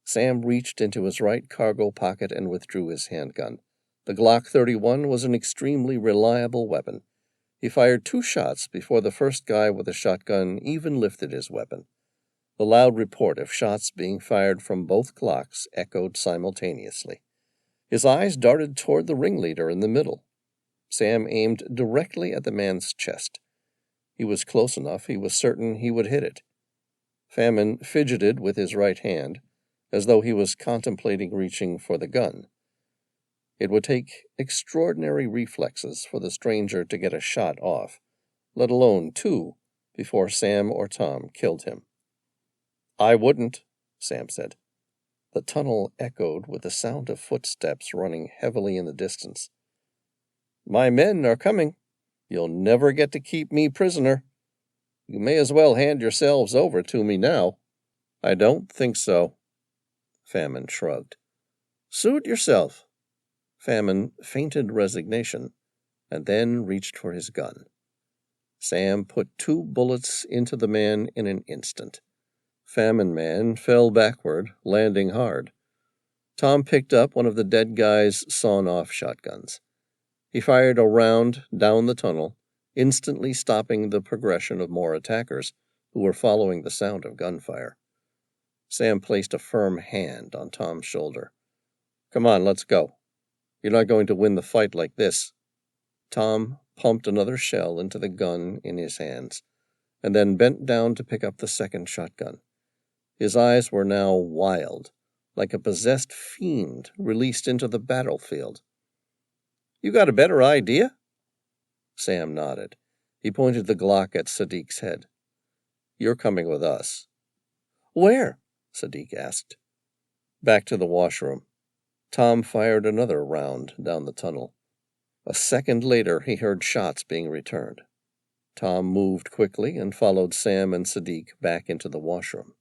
S1: Sam reached into his right cargo pocket and withdrew his handgun. The Glock 31 was an extremely reliable weapon. He fired 2 shots before the first guy with a shotgun even lifted his weapon. The loud report of shots being fired from both Glocks echoed simultaneously. His eyes darted toward the ringleader in the middle. Sam aimed directly at the man's chest. He was close enough he was certain he would hit it. Famine fidgeted with his right hand, as though he was contemplating reaching for the gun. It would take extraordinary reflexes for the stranger to get a shot off, let alone 2, before Sam or Tom killed him. "I wouldn't," Sam said. The tunnel echoed with the sound of footsteps running heavily in the distance. "My men are coming. You'll never get to keep me prisoner. You may as well hand yourselves over to me now." "I don't think so." Famine shrugged. "Suit yourself." Famine feinted resignation, and then reached for his gun. Sam put 2 bullets into the man in an instant. Famine Man fell backward, landing hard. Tom picked up one of the dead guy's sawn-off shotguns. He fired a round down the tunnel, instantly stopping the progression of more attackers who were following the sound of gunfire. Sam placed a firm hand on Tom's shoulder. "Come on, let's go." You're not going to win the fight like this." Tom pumped another shell into the gun in his hands, and then bent down to pick up the second shotgun. His eyes were now wild, like a possessed fiend released into the battlefield. "You got a better idea?" Sam nodded. He pointed the Glock at Sadiq's head. "You're coming with us." "Where?" Sadiq asked. "Back to the washroom." Tom fired another round down the tunnel. A second later, he heard shots being returned. Tom moved quickly and followed Sam and Sadiq back into the washroom.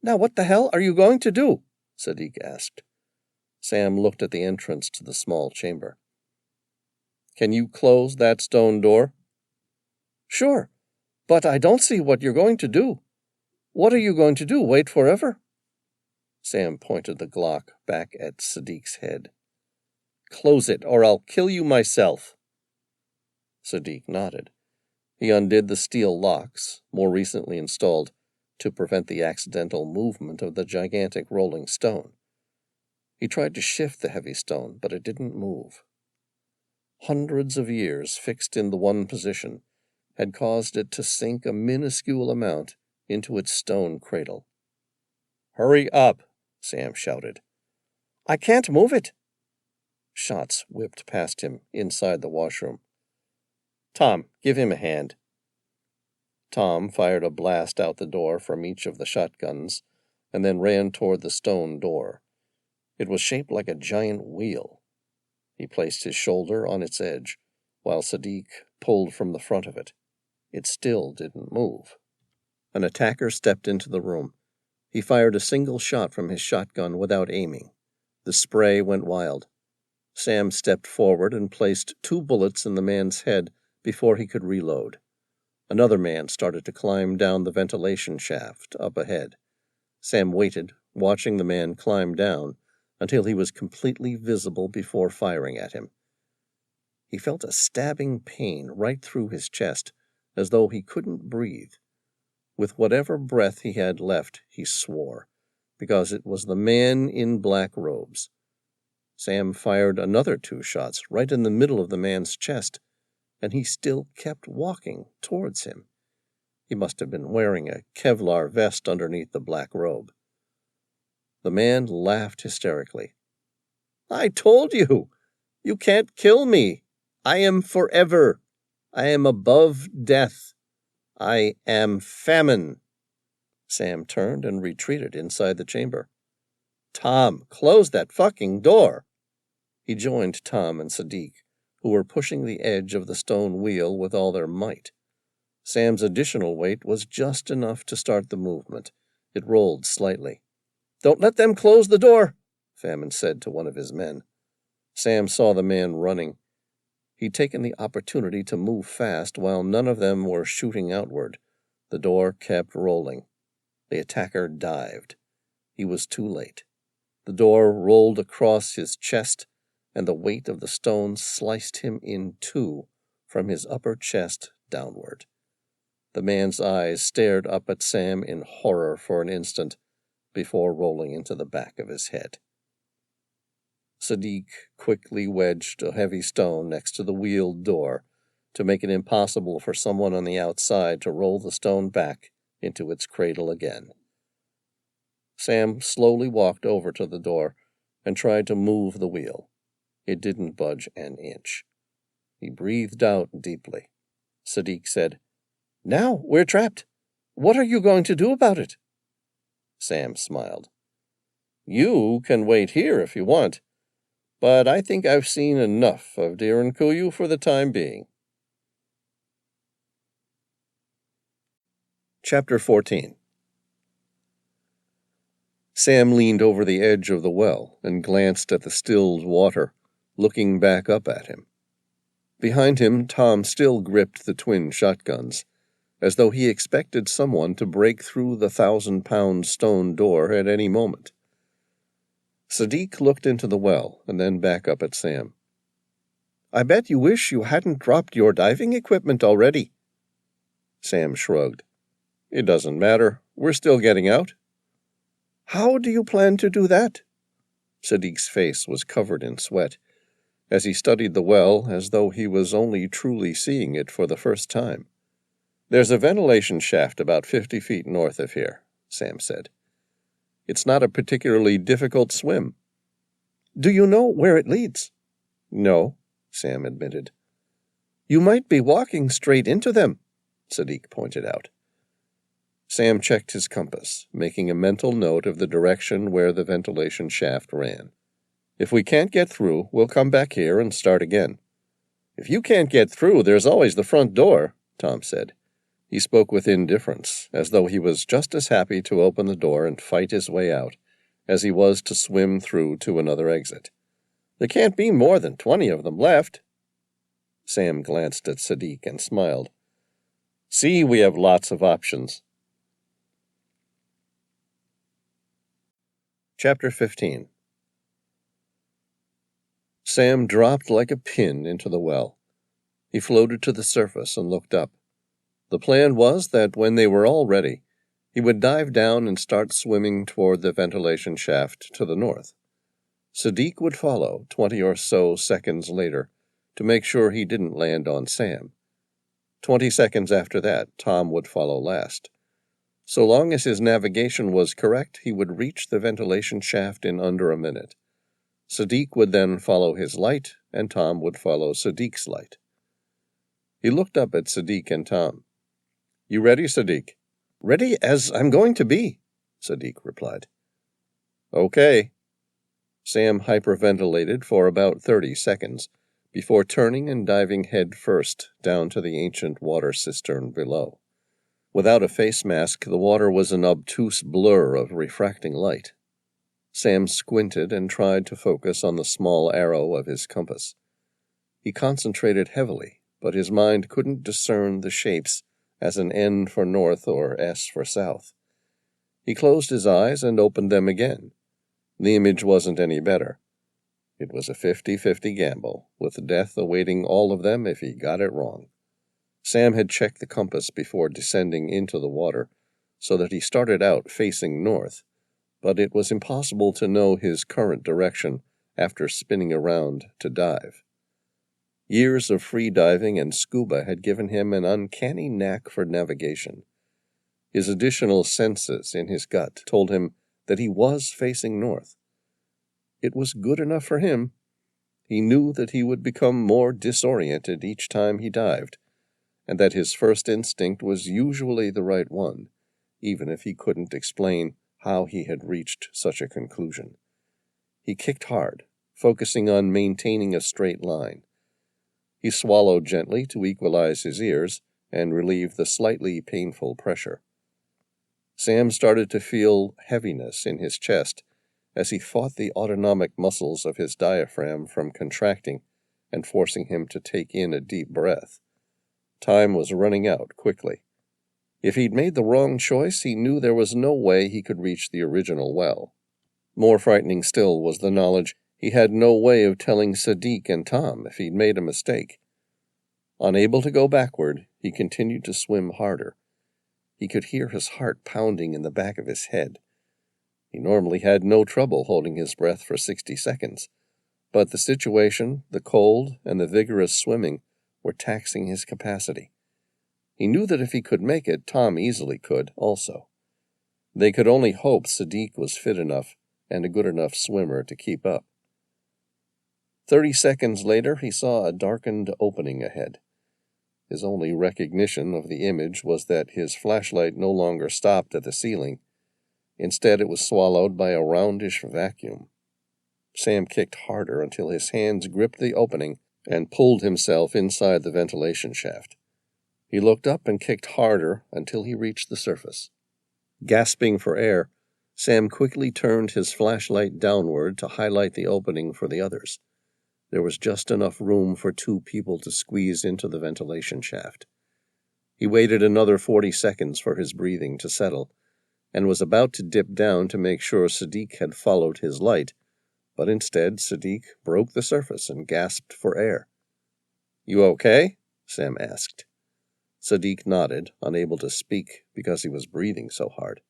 S1: "Now what the hell are you going to do?" Sadiq asked. Sam looked at the entrance to the small chamber. "Can you close that stone door?" "Sure, but I don't see what you're going to do. What are you going to do, wait forever?" Sam pointed the Glock back at Sadiq's head. "Close it, or I'll kill you myself." Sadiq nodded. He undid the steel locks, more recently installed, to prevent the accidental movement of the gigantic rolling stone. He tried to shift the heavy stone, but it didn't move. Hundreds of years fixed in the one position had caused it to sink a minuscule amount into its stone cradle. "Hurry up," Sam shouted. "I can't move it." Shots whipped past him inside the washroom. "Tom, give him a hand." Tom fired a blast out the door from each of the shotguns and then ran toward the stone door. It was shaped like a giant wheel. He placed his shoulder on its edge, while Sadiq pulled from the front of it. It still didn't move. An attacker stepped into the room. He fired a single shot from his shotgun without aiming. The spray went wild. Sam stepped forward and placed 2 bullets in the man's head before he could reload. Another man started to climb down the ventilation shaft up ahead. Sam waited, watching the man climb down until he was completely visible before firing at him. He felt a stabbing pain right through his chest, as though he couldn't breathe. With whatever breath he had left, he swore, because it was the man in black robes. Sam fired another 2 shots right in the middle of the man's chest, and he still kept walking towards him. He must have been wearing a Kevlar vest underneath the black robe. The man laughed hysterically. "I told you! You can't kill me! I am forever! I am above death! I am famine!" Sam turned and retreated inside the chamber. "Tom, close that fucking door!" He joined Tom and Sadiq, who were pushing the edge of the stone wheel with all their might. Sam's additional weight was just enough to start the movement. It rolled slightly. "Don't let them close the door," Famine said to one of his men. Sam saw the man running. He'd taken the opportunity to move fast while none of them were shooting outward. The door kept rolling. The attacker dived. He was too late. The door rolled across his chest, and the weight of the stone sliced him in 2 from his upper chest downward. The man's eyes stared up at Sam in horror for an instant before rolling into the back of his head. Sadiq quickly wedged a heavy stone next to the wheeled door to make it impossible for someone on the outside to roll the stone back into its cradle again. Sam slowly walked over to the door and tried to move the wheel. It didn't budge an inch. He breathed out deeply. Sadiq said, "Now we're trapped. What are you going to do about it?" Sam smiled. "You can wait here if you want, but I think I've seen enough of Derinkuyu for the time being." Chapter 14. Sam leaned over the edge of the well and glanced at the stilled water, looking back up at him. Behind him, Tom still gripped the twin shotguns, as though he expected someone to break through the 1,000-pound stone door at any moment. Sadiq looked into the well and then back up at Sam. "I bet you wish you hadn't dropped your diving equipment already." Sam shrugged. "It doesn't matter. We're still getting out." "How do you plan to do that?"
S2: Sadiq's face was covered in sweat, as he studied the well as though he was only truly seeing it for the first time. "There's a ventilation shaft about 50 feet north of here," Sam said. "It's not a particularly difficult swim." "Do you know where it leads?" "No," Sam admitted. "You might be walking straight into them," Sadiq pointed out. Sam checked his compass, making a mental note of the direction where the ventilation shaft ran. "If we can't get through, we'll come back here and start again." "If you can't get through, there's always the front door," Tom said. He spoke with indifference, as though he was just as happy to open the door and fight his way out as he was to swim through to another exit. "There can't be more than 20 of them left." Sam glanced at Sadiq and smiled. "See, we have lots of options." Chapter 15. Sam dropped like a pin into the well. He floated to the surface and looked up. The plan was that when they were all ready, he would dive down and start swimming toward the ventilation shaft to the north. Sadiq would follow 20 or so seconds later to make sure he didn't land on Sam. 20 seconds after that, Tom would follow last. So long as his navigation was correct, he would reach the ventilation shaft in under a minute. Sadiq would then follow his light, and Tom would follow Sadiq's light. He looked up at Sadiq and Tom. "You ready, Sadiq?" "Ready as I'm going to be," Sadiq replied. "Okay." Sam hyperventilated for about 30 seconds before turning and diving head first down to the ancient water cistern below. Without a face mask, the water was an obtuse blur of refracting light. Sam squinted and tried to focus on the small arrow of his compass. He concentrated heavily, but his mind couldn't discern the shapes as an N for north or S for south. He closed his eyes and opened them again. The image wasn't any better. It was a 50-50 gamble, with death awaiting all of them if he got it wrong. Sam had checked the compass before descending into the water, so that he started out facing north, but it was impossible to know his current direction after spinning around to dive. Years of free diving and scuba had given him an uncanny knack for navigation. His additional senses in his gut told him that he was facing north. It was good enough for him. He knew that he would become more disoriented each time he dived, and that his first instinct was usually the right one, even if he couldn't explain how he had reached such a conclusion. He kicked hard, focusing on maintaining a straight line. He swallowed gently to equalize his ears and relieve the slightly painful pressure. Sam started to feel heaviness in his chest as he fought the autonomic muscles of his diaphragm from contracting and forcing him to take in a deep breath. Time was running out quickly. If he'd made the wrong choice, he knew there was no way he could reach the original well. More frightening still was the knowledge he had no way of telling Sadiq and Tom if he'd made a mistake. Unable to go backward, he continued to swim harder. He could hear his heart pounding in the back of his head. He normally had no trouble holding his breath for 60 seconds, but the situation, the cold, and the vigorous swimming were taxing his capacity. He knew that if he could make it, Tom easily could also. They could only hope Sadiq was fit enough and a good enough swimmer to keep up. 30 seconds later, he saw a darkened opening ahead. His only recognition of the image was that his flashlight no longer stopped at the ceiling. Instead, it was swallowed by a roundish vacuum. Sam kicked harder until his hands gripped the opening and pulled himself inside the ventilation shaft. He looked up and kicked harder until he reached the surface. Gasping for air, Sam quickly turned his flashlight downward to highlight the opening for the others. There was just enough room for 2 people to squeeze into the ventilation shaft. He waited another 40 seconds for his breathing to settle, and was about to dip down to make sure Sadiq had followed his light, but instead Sadiq broke the surface and gasped for air. "You okay?" Sam asked. Sadiq nodded, unable to speak because he was breathing so hard.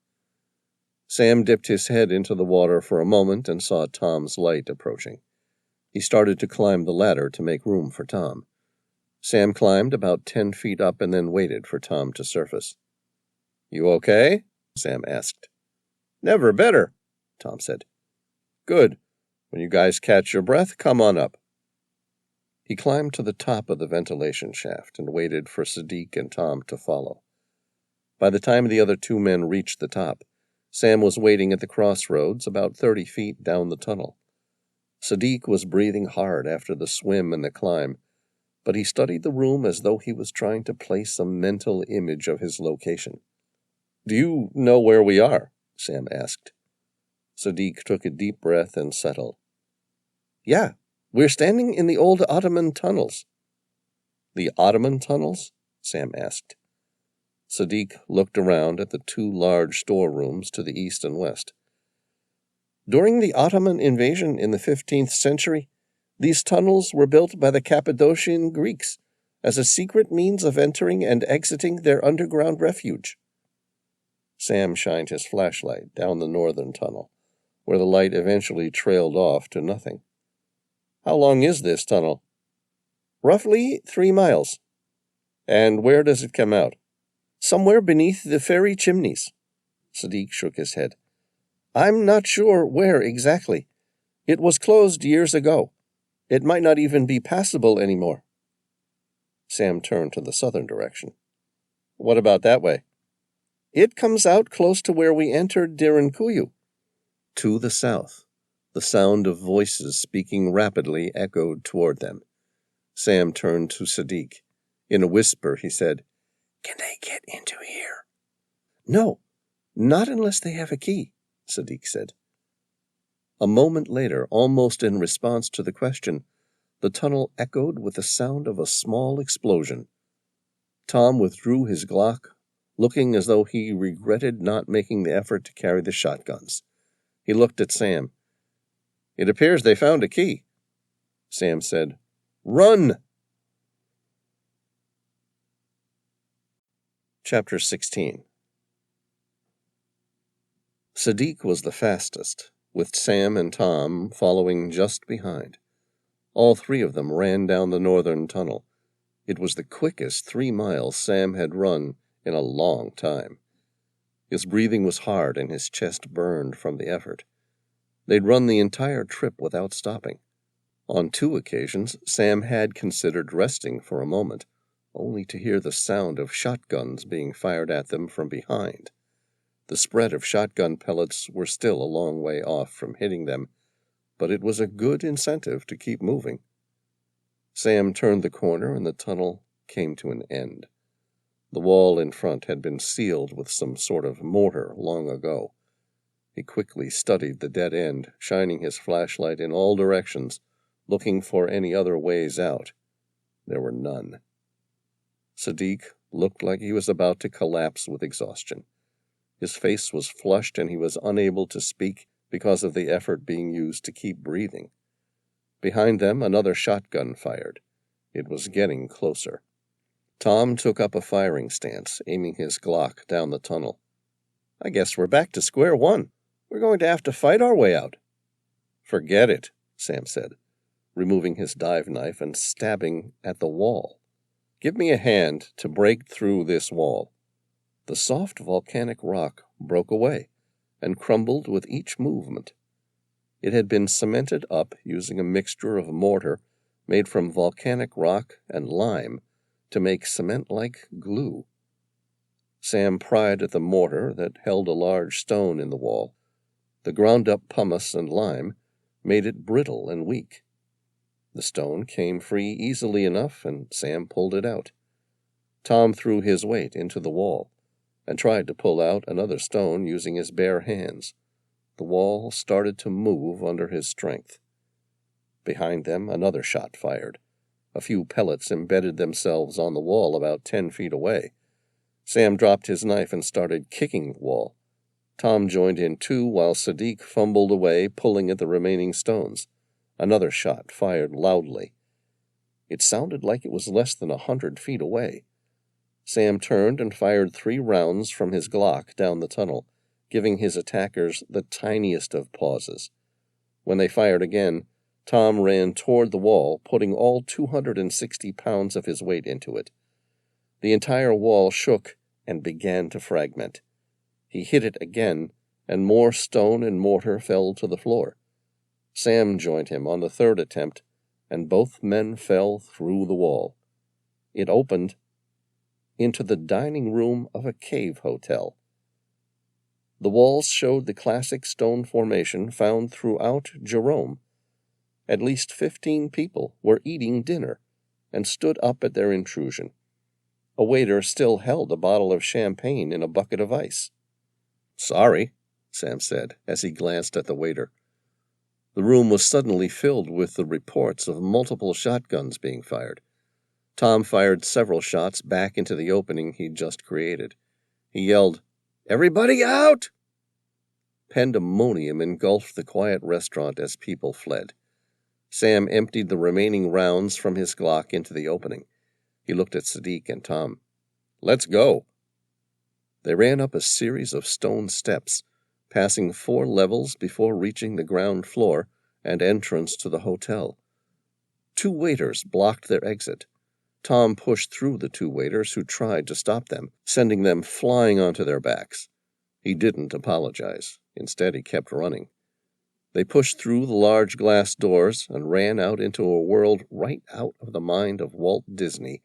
S1: Sam dipped his head into the water for a moment and saw Tom's light approaching. He started to climb the ladder to make room for Tom. Sam climbed about 10 feet up and then waited for Tom to surface. "You okay?" Sam asked. "Never better," Tom said. "Good. When you guys catch your breath, come on up." He climbed to the top of the ventilation shaft and waited for Sadiq and Tom to follow. By the time the other two men reached the top, Sam was waiting at the crossroads about 30 feet down the tunnel. Sadiq was breathing hard after the swim and the climb, but he studied the room as though he was trying to place a mental image of his location. "Do you know where we are?" Sam asked. Sadiq took a deep breath and settled. "Yeah, we're standing in the old Ottoman tunnels." "The Ottoman tunnels?" Sam asked. Sadiq looked around at the two large storerooms to the east and west. "During the Ottoman invasion in the 15th century, these tunnels were built by the Cappadocian Greeks as a secret means of entering and exiting their underground refuge." Sam shined his flashlight down the northern tunnel, where the light eventually trailed off to nothing. "How long is this tunnel?" "Roughly 3 miles. "And where does it come out?" "Somewhere beneath the ferry chimneys." Sadiq shook his head. "I'm not sure where exactly. It was closed years ago. It might not even be passable anymore." Sam turned to the southern direction. "What about that way?" "It comes out close to where we entered Derinkuyu." To the south, the sound of voices speaking rapidly echoed toward them. Sam turned to Sadiq. In a whisper, he said, "Can they get into here?" "No, not unless they have a key," Sadiq said. A moment later, almost in response to the question, the tunnel echoed with the sound of a small explosion. Tom withdrew his Glock, looking as though he regretted not making the effort to carry the shotguns. He looked at Sam. "It appears they found a key." Sam said, "Run!" Chapter 16. Sadiq was the fastest, with Sam and Tom following just behind. All three of them ran down the northern tunnel. It was the quickest 3 miles Sam had run in a long time. His breathing was hard and his chest burned from the effort. They'd run the entire trip without stopping. On 2 occasions, Sam had considered resting for a moment, only to hear the sound of shotguns being fired at them from behind. The spread of shotgun pellets were still a long way off from hitting them, but it was a good incentive to keep moving. Sam turned the corner and the tunnel came to an end. The wall in front had been sealed with some sort of mortar long ago. He quickly studied the dead end, shining his flashlight in all directions, looking for any other ways out. There were none. Sadiq looked like he was about to collapse with exhaustion. His face was flushed and he was unable to speak because of the effort being used to keep breathing. Behind them, another shotgun fired. It was getting closer. Tom took up a firing stance, aiming his Glock down the tunnel. "I guess we're back to square one. We're going to have to fight our way out." "Forget it," Sam said, removing his dive knife and stabbing at the wall. "Give me a hand to break through this wall." The soft volcanic rock broke away and crumbled with each movement. It had been cemented up using a mixture of mortar made from volcanic rock and lime to make cement-like glue. Sam pried at the mortar that held a large stone in the wall. The ground-up pumice and lime made it brittle and weak. The stone came free easily enough, and Sam pulled it out. Tom threw his weight into the wall and tried to pull out another stone using his bare hands. The wall started to move under his strength. Behind them, another shot fired. A few pellets embedded themselves on the wall about 10 feet away. Sam dropped his knife and started kicking the wall. Tom joined in too, while Sadiq fumbled away, pulling at the remaining stones. Another shot fired loudly. It sounded like it was less than 100 feet away. Sam turned and fired 3 rounds from his Glock down the tunnel,
S2: giving his attackers the tiniest of pauses. When they fired again, Tom ran toward the wall, putting all 260 pounds of his weight into it. The entire wall shook and began to fragment. He hit it again, and more stone and mortar fell to the floor. Sam joined him on the third attempt, and both men fell through the wall. It opened into the dining room of a cave hotel. The walls showed the classic stone formation found throughout Jerome. At least 15 people were eating dinner and stood up at their intrusion. A waiter still held a bottle of champagne in a bucket of ice. "Sorry," Sam said as he glanced at the waiter. The room was suddenly filled with the reports of multiple shotguns being fired. Tom fired several shots back into the opening he'd just created. He yelled, "Everybody out!" Pandemonium engulfed the quiet restaurant as people fled. Sam emptied the remaining rounds from his Glock into the opening. He looked at Sadiq and Tom. "Let's go." They ran up a series of stone steps, passing 4 levels before reaching the ground floor and entrance to the hotel. 2 waiters blocked their exit. Tom pushed through the 2 waiters who tried to stop them, sending them flying onto their backs. He didn't apologize. Instead, he kept running. They pushed through the large glass doors and ran out into a world right out of the mind of Walt Disney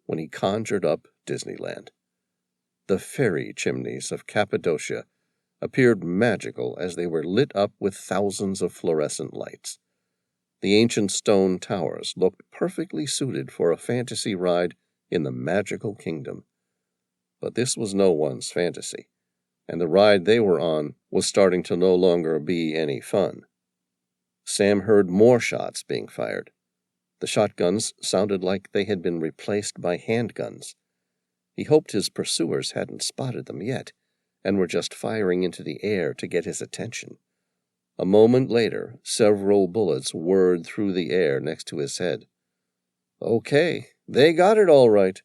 S2: when he conjured up Disneyland. The fairy chimneys of Cappadocia appeared magical as they were lit up with thousands of fluorescent lights. The ancient stone towers looked perfectly suited for a fantasy ride in the magical kingdom. But this was no one's fantasy, and the ride they were on was starting to no longer be any fun. Sam heard more shots being fired. The shotguns sounded like they had been replaced by handguns. He hoped his pursuers hadn't spotted them yet, and were just firing into the air to get his attention. A moment later, several bullets whirred through the air next to his head. Okay, they got it all right.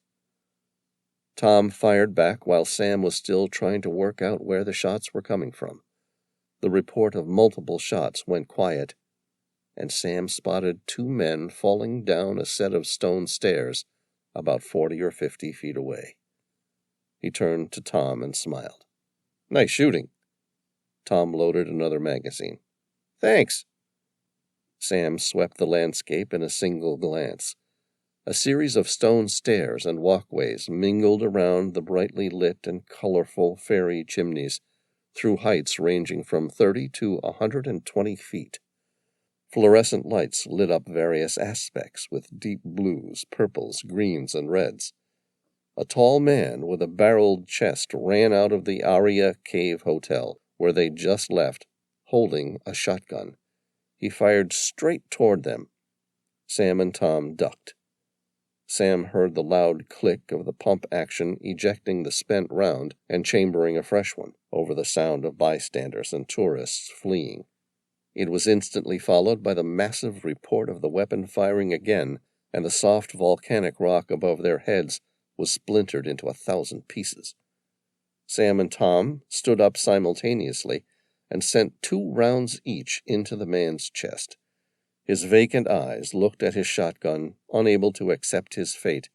S2: Tom fired back while Sam was still trying to work out where the shots were coming from. The report of multiple shots went quiet, and Sam spotted 2 men falling down a set of stone stairs about 40 or 50 feet away. He turned to Tom and smiled. "Nice shooting." Tom loaded another magazine. "Thanks." Sam swept the landscape in a single glance. A series of stone stairs and walkways mingled around the brightly lit and colorful fairy chimneys through heights ranging from 30 to 120 feet. Fluorescent lights lit up various aspects with deep blues, purples, greens, and reds. A tall man with a barreled chest ran out of the Aria Cave Hotel, where they'd just left, holding a shotgun. He fired straight toward them. Sam and Tom ducked. Sam heard the loud click of the pump action ejecting the spent round and chambering a fresh one, over the sound of bystanders and tourists fleeing. It was instantly followed by the massive report of the weapon firing again, and the soft volcanic rock above their heads was splintered into 1,000 pieces. Sam and Tom stood up simultaneously and sent 2 rounds each into the man's chest. His vacant eyes looked at his shotgun, unable to accept his fate,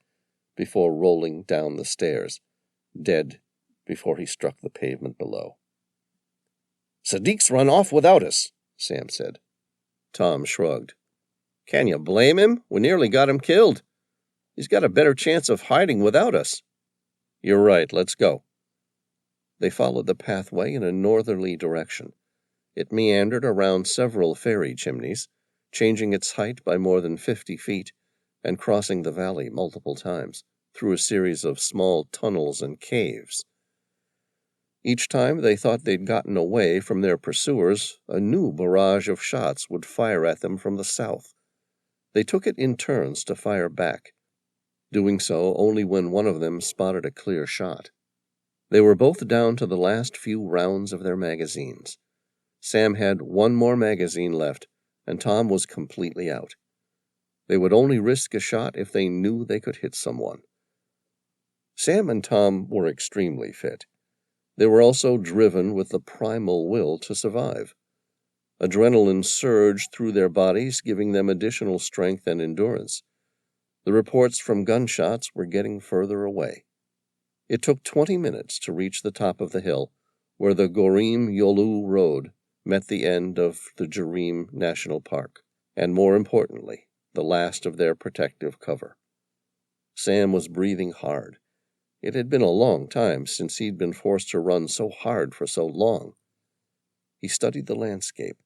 S2: before rolling down the stairs, dead before he struck the pavement below. "Sadiq's run off without us," Sam said. Tom shrugged. "Can you blame him? We nearly got him killed. He's got a better chance of hiding without us." "You're right, let's go." They followed the pathway in a northerly direction. It meandered around several fairy chimneys, changing its height by more than 50 feet, and crossing the valley multiple times, through a series of small tunnels and caves. Each time they thought they'd gotten away from their pursuers, a new barrage of shots would fire at them from the south. They took it in turns to fire back, doing so only when one of them spotted a clear shot. They were both down to the last few rounds of their magazines. Sam had 1 more magazine left, and Tom was completely out. They would only risk a shot if they knew they could hit someone. Sam and Tom were extremely fit. They were also driven with the primal will to survive. Adrenaline surged through their bodies, giving them additional strength and endurance. The reports from gunshots were getting further away. It took 20 minutes to reach the top of the hill, where the Gorim Yolu Road met the end of the Jerim National Park, and more importantly, the last of their protective cover. Sam was breathing hard. It had been a long time since he'd been forced to run so hard for so long. He studied the landscape.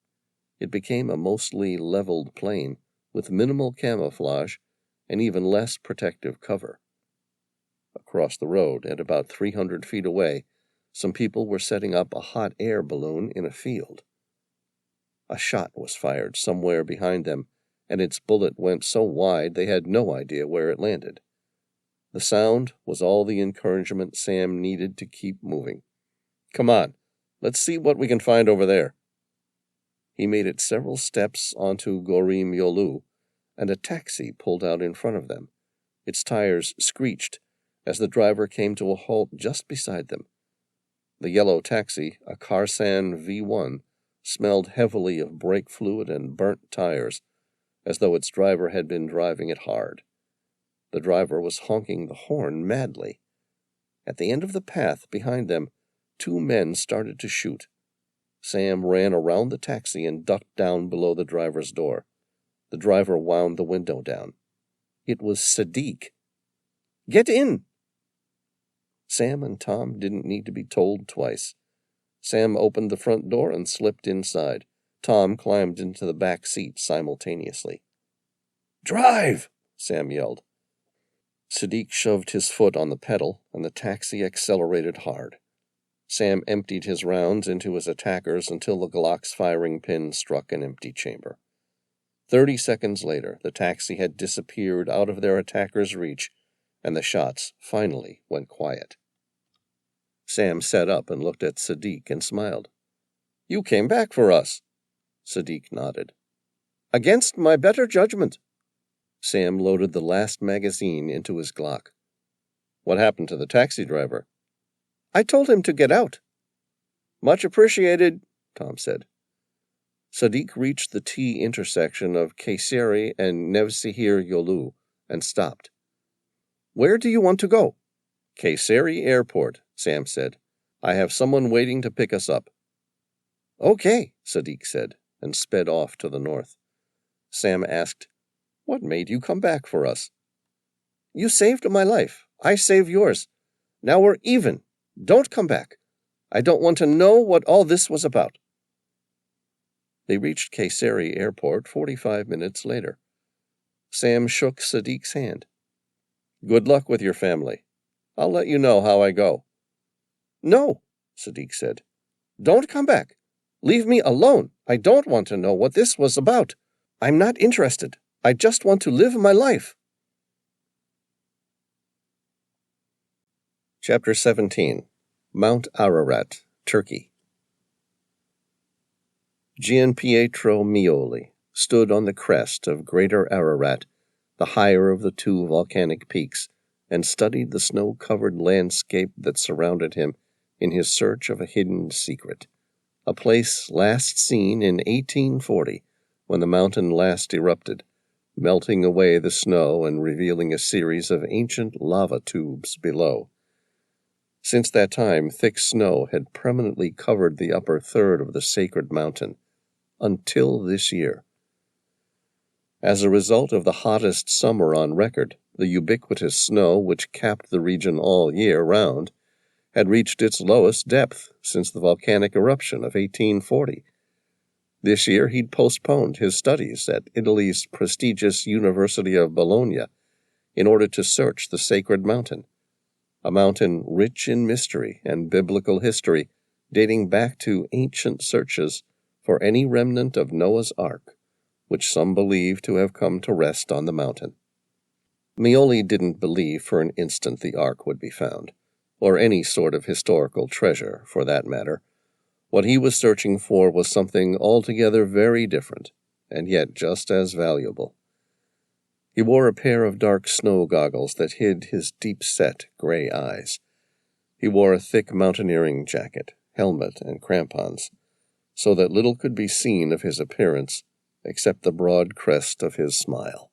S2: It became a mostly leveled plain, with minimal camouflage and even less protective cover. Across the road, at about 300 feet away, some people were setting up a hot air balloon in a field. A shot was fired somewhere behind them, and its bullet went so wide they had no idea where it landed. The sound was all the encouragement Sam needed to keep moving. "Come on, let's see what we can find over there." He made it several steps onto Gorim Yolu, and a taxi pulled out in front of them. Its tires screeched as the driver came to a halt just beside them. The yellow taxi, a Karsan V1, smelled heavily of brake fluid and burnt tires, as though its driver had been driving it hard. The driver was honking the horn madly. At the end of the path behind them, 2 men started to shoot. Sam ran around the taxi and ducked down below the driver's door. The driver wound the window down. It was Sadiq. "Get in!" Sam and Tom didn't need to be told twice. Sam opened the front door and slipped inside. Tom climbed into the back seat simultaneously. "Drive!" Sam yelled. Sadiq shoved his foot on the pedal, and the taxi accelerated hard. Sam emptied his rounds into his attackers until the Glock's firing pin struck an empty chamber. 30 seconds later, the taxi had disappeared out of their attackers' reach, and the shots finally went quiet. Sam sat up and looked at Sadiq and smiled. "You came back for us." Sadiq nodded. "Against my better judgment." Sam loaded the last magazine into his Glock. "What happened to the taxi driver?" "I told him to get out." "Much appreciated," Tom said. Sadiq reached the T intersection of Kayseri and Nevşehir Yolu and stopped. "Where do you want to go?" "Kayseri Airport," Sam said. "I have someone waiting to pick us up." "Okay," Sadiq said, and sped off to the north. Sam asked, "What made you come back for us?" "You saved my life. I saved yours. Now we're even. Don't come back. I don't want to know what all this was about." They reached Kayseri Airport 45 minutes later. Sam shook Sadiq's hand. "Good luck with your family. I'll let you know how I go." "No," Sadiq said. "Don't come back. Leave me alone. I don't want to know what this was about. I'm not interested. I just want to live my life." Chapter 17. Mount Ararat, Turkey. Gian Pietro Mioli stood on the crest of Greater Ararat, the higher of the 2 volcanic peaks, and studied the snow-covered landscape that surrounded him in his search of a hidden secret, a place last seen in 1840, when the mountain last erupted, melting away the snow and revealing a series of ancient lava tubes below. Since that time, thick snow had permanently covered the upper third of the sacred mountain, until this year. As a result of the hottest summer on record, the ubiquitous snow, which capped the region all year round, had reached its lowest depth since the volcanic eruption of 1840. This year he'd postponed his studies at Italy's prestigious University of Bologna in order to search the sacred mountain, a mountain rich in mystery and biblical history dating back to ancient searches for any remnant of Noah's Ark, which some believe to have come to rest on the mountain. Mioli didn't believe for an instant the Ark would be found, or any sort of historical treasure, for that matter. What he was searching for was something altogether very different, and yet just as valuable. He wore a pair of dark snow goggles that hid his deep-set gray eyes. He wore a thick mountaineering jacket, helmet, and crampons, so that little could be seen of his appearance except the broad crest of his smile.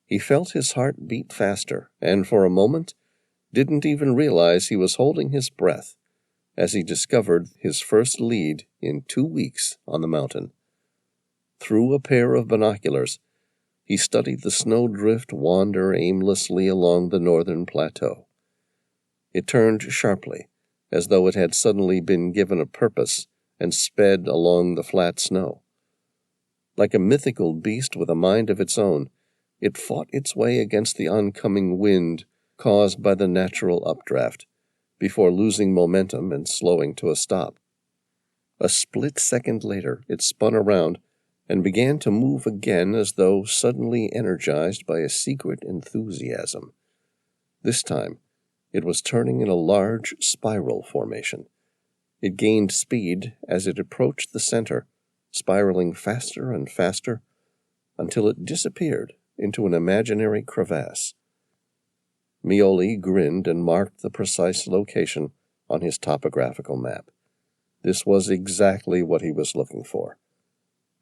S2: He felt his heart beat faster, and for a moment didn't even realize he was holding his breath as he discovered his first lead in 2 weeks on the mountain. Through a pair of binoculars, he studied the snowdrift wander aimlessly along the northern plateau. It turned sharply, as though it had suddenly been given a purpose, and sped along the flat snow. Like a mythical beast with a mind of its own, it fought its way against the oncoming wind caused by the natural updraft, before losing momentum and slowing to a stop. A split second later, it spun around and began to move again as though suddenly energized by a secret enthusiasm. This time, it was turning in a large spiral formation. It gained speed as it approached the center, spiraling faster and faster until it disappeared into an imaginary crevasse. Meoli grinned and marked the precise location on his topographical map. This was exactly what he was looking for.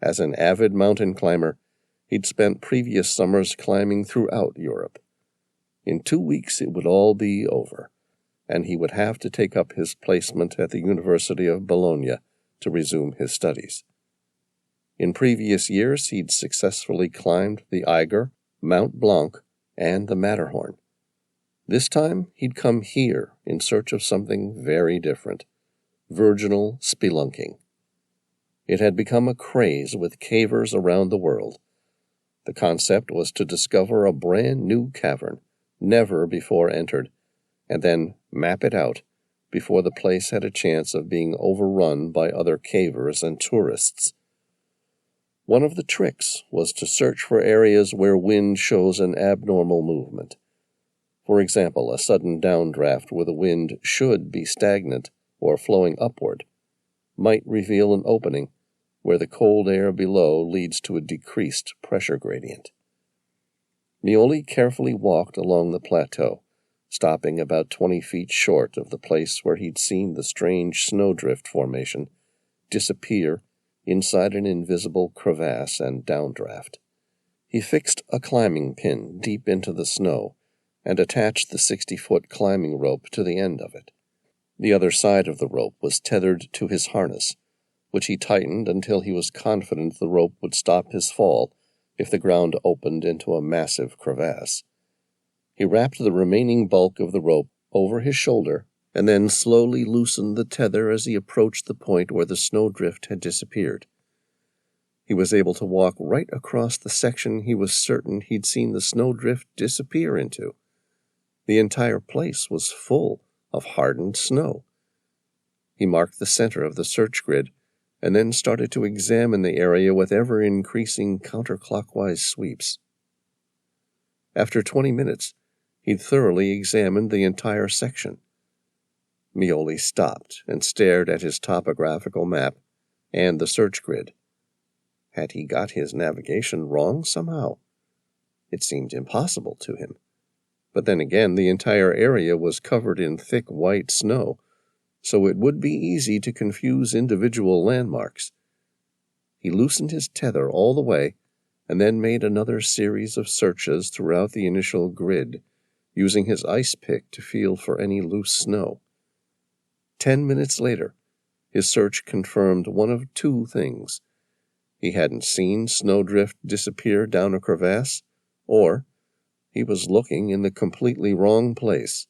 S2: As an avid mountain climber, he'd spent previous summers climbing throughout Europe. In 2 weeks it would all be over, and he would have to take up his placement at the University of Bologna to resume his studies. In previous years he'd successfully climbed the Eiger, Mount Blanc, and the Matterhorn. This time he'd come here in search of something very different: virginal spelunking. It had become a craze with cavers around the world. The concept was to discover a brand new cavern, never before entered, and then map it out before the place had a chance of being overrun by other cavers and tourists. One of the tricks was to search for areas where wind shows an abnormal movement. For example, a sudden downdraft where the wind should be stagnant or flowing upward might reveal an opening where the cold air below leads to a decreased pressure gradient. Meoli carefully walked along the plateau, stopping about 20 feet short of the place where he'd seen the strange snowdrift formation disappear inside an invisible crevasse and downdraft. He fixed a climbing pin deep into the snow and attached the 60-foot climbing rope to the end of it. The other side of the rope was tethered to his harness, which he tightened until he was confident the rope would stop his fall if the ground opened into a massive crevasse. He wrapped the remaining bulk of the rope over his shoulder and then slowly loosened the tether as he approached the point where the snowdrift had disappeared. He was able to walk right across the section he was certain he'd seen the snowdrift disappear into. The entire place was full of hardened snow. He marked the center of the search grid and then started to examine the area with ever-increasing counterclockwise sweeps. After 20 minutes, he'd thoroughly examined the entire section. Meoli stopped and stared at his topographical map and the search grid. Had he got his navigation wrong somehow? It seemed impossible to him. But then again, the entire area was covered in thick white snow, so it would be easy to confuse individual landmarks. He loosened his tether all the way, and then made another series of searches throughout the initial grid, using his ice pick to feel for any loose snow. 10 minutes later, his search confirmed one of two things. He hadn't seen snowdrift disappear down a crevasse, or he was looking in the completely wrong place.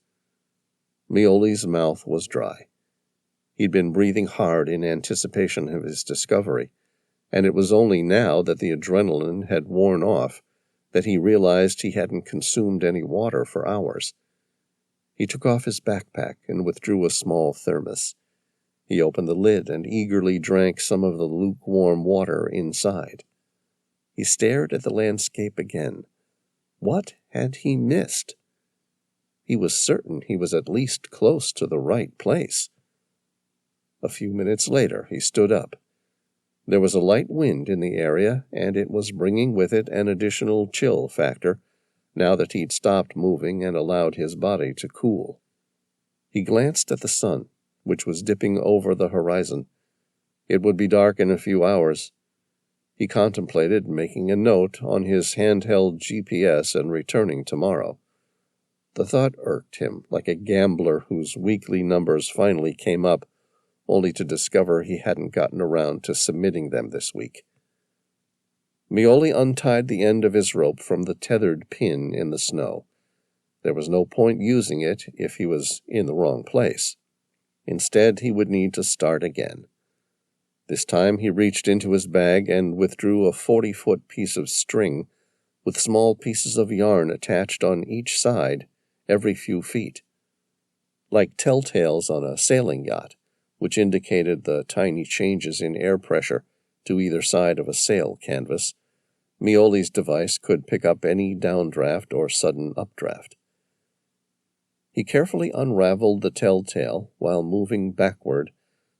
S2: Meoli's mouth was dry. He'd been breathing hard in anticipation of his discovery, and it was only now that the adrenaline had worn off that he realized he hadn't consumed any water for hours. He took off his backpack and withdrew a small thermos. He opened the lid and eagerly drank some of the lukewarm water inside. He stared at the landscape again. What had he missed? He was certain he was at least close to the right place. A few minutes later, he stood up. There was a light wind in the area, and it was bringing with it an additional chill factor, now that he'd stopped moving and allowed his body to cool. He glanced at the sun, which was dipping over the horizon. It would be dark in a few hours. He contemplated making a note on his handheld GPS and returning tomorrow. The thought irked him like a gambler whose weekly numbers finally came up, only to discover he hadn't gotten around to submitting them this week. Mioli untied the end of his rope from the tethered pin in the snow. There was no point using it if he was in the wrong place. Instead, he would need to start again. This time he reached into his bag and withdrew a 40-foot piece of string with small pieces of yarn attached on each side every few feet. Like telltales on a sailing yacht, which indicated the tiny changes in air pressure to either side of a sail canvas, Mioli's device could pick up any downdraft or sudden updraft. He carefully unraveled the telltale while moving backward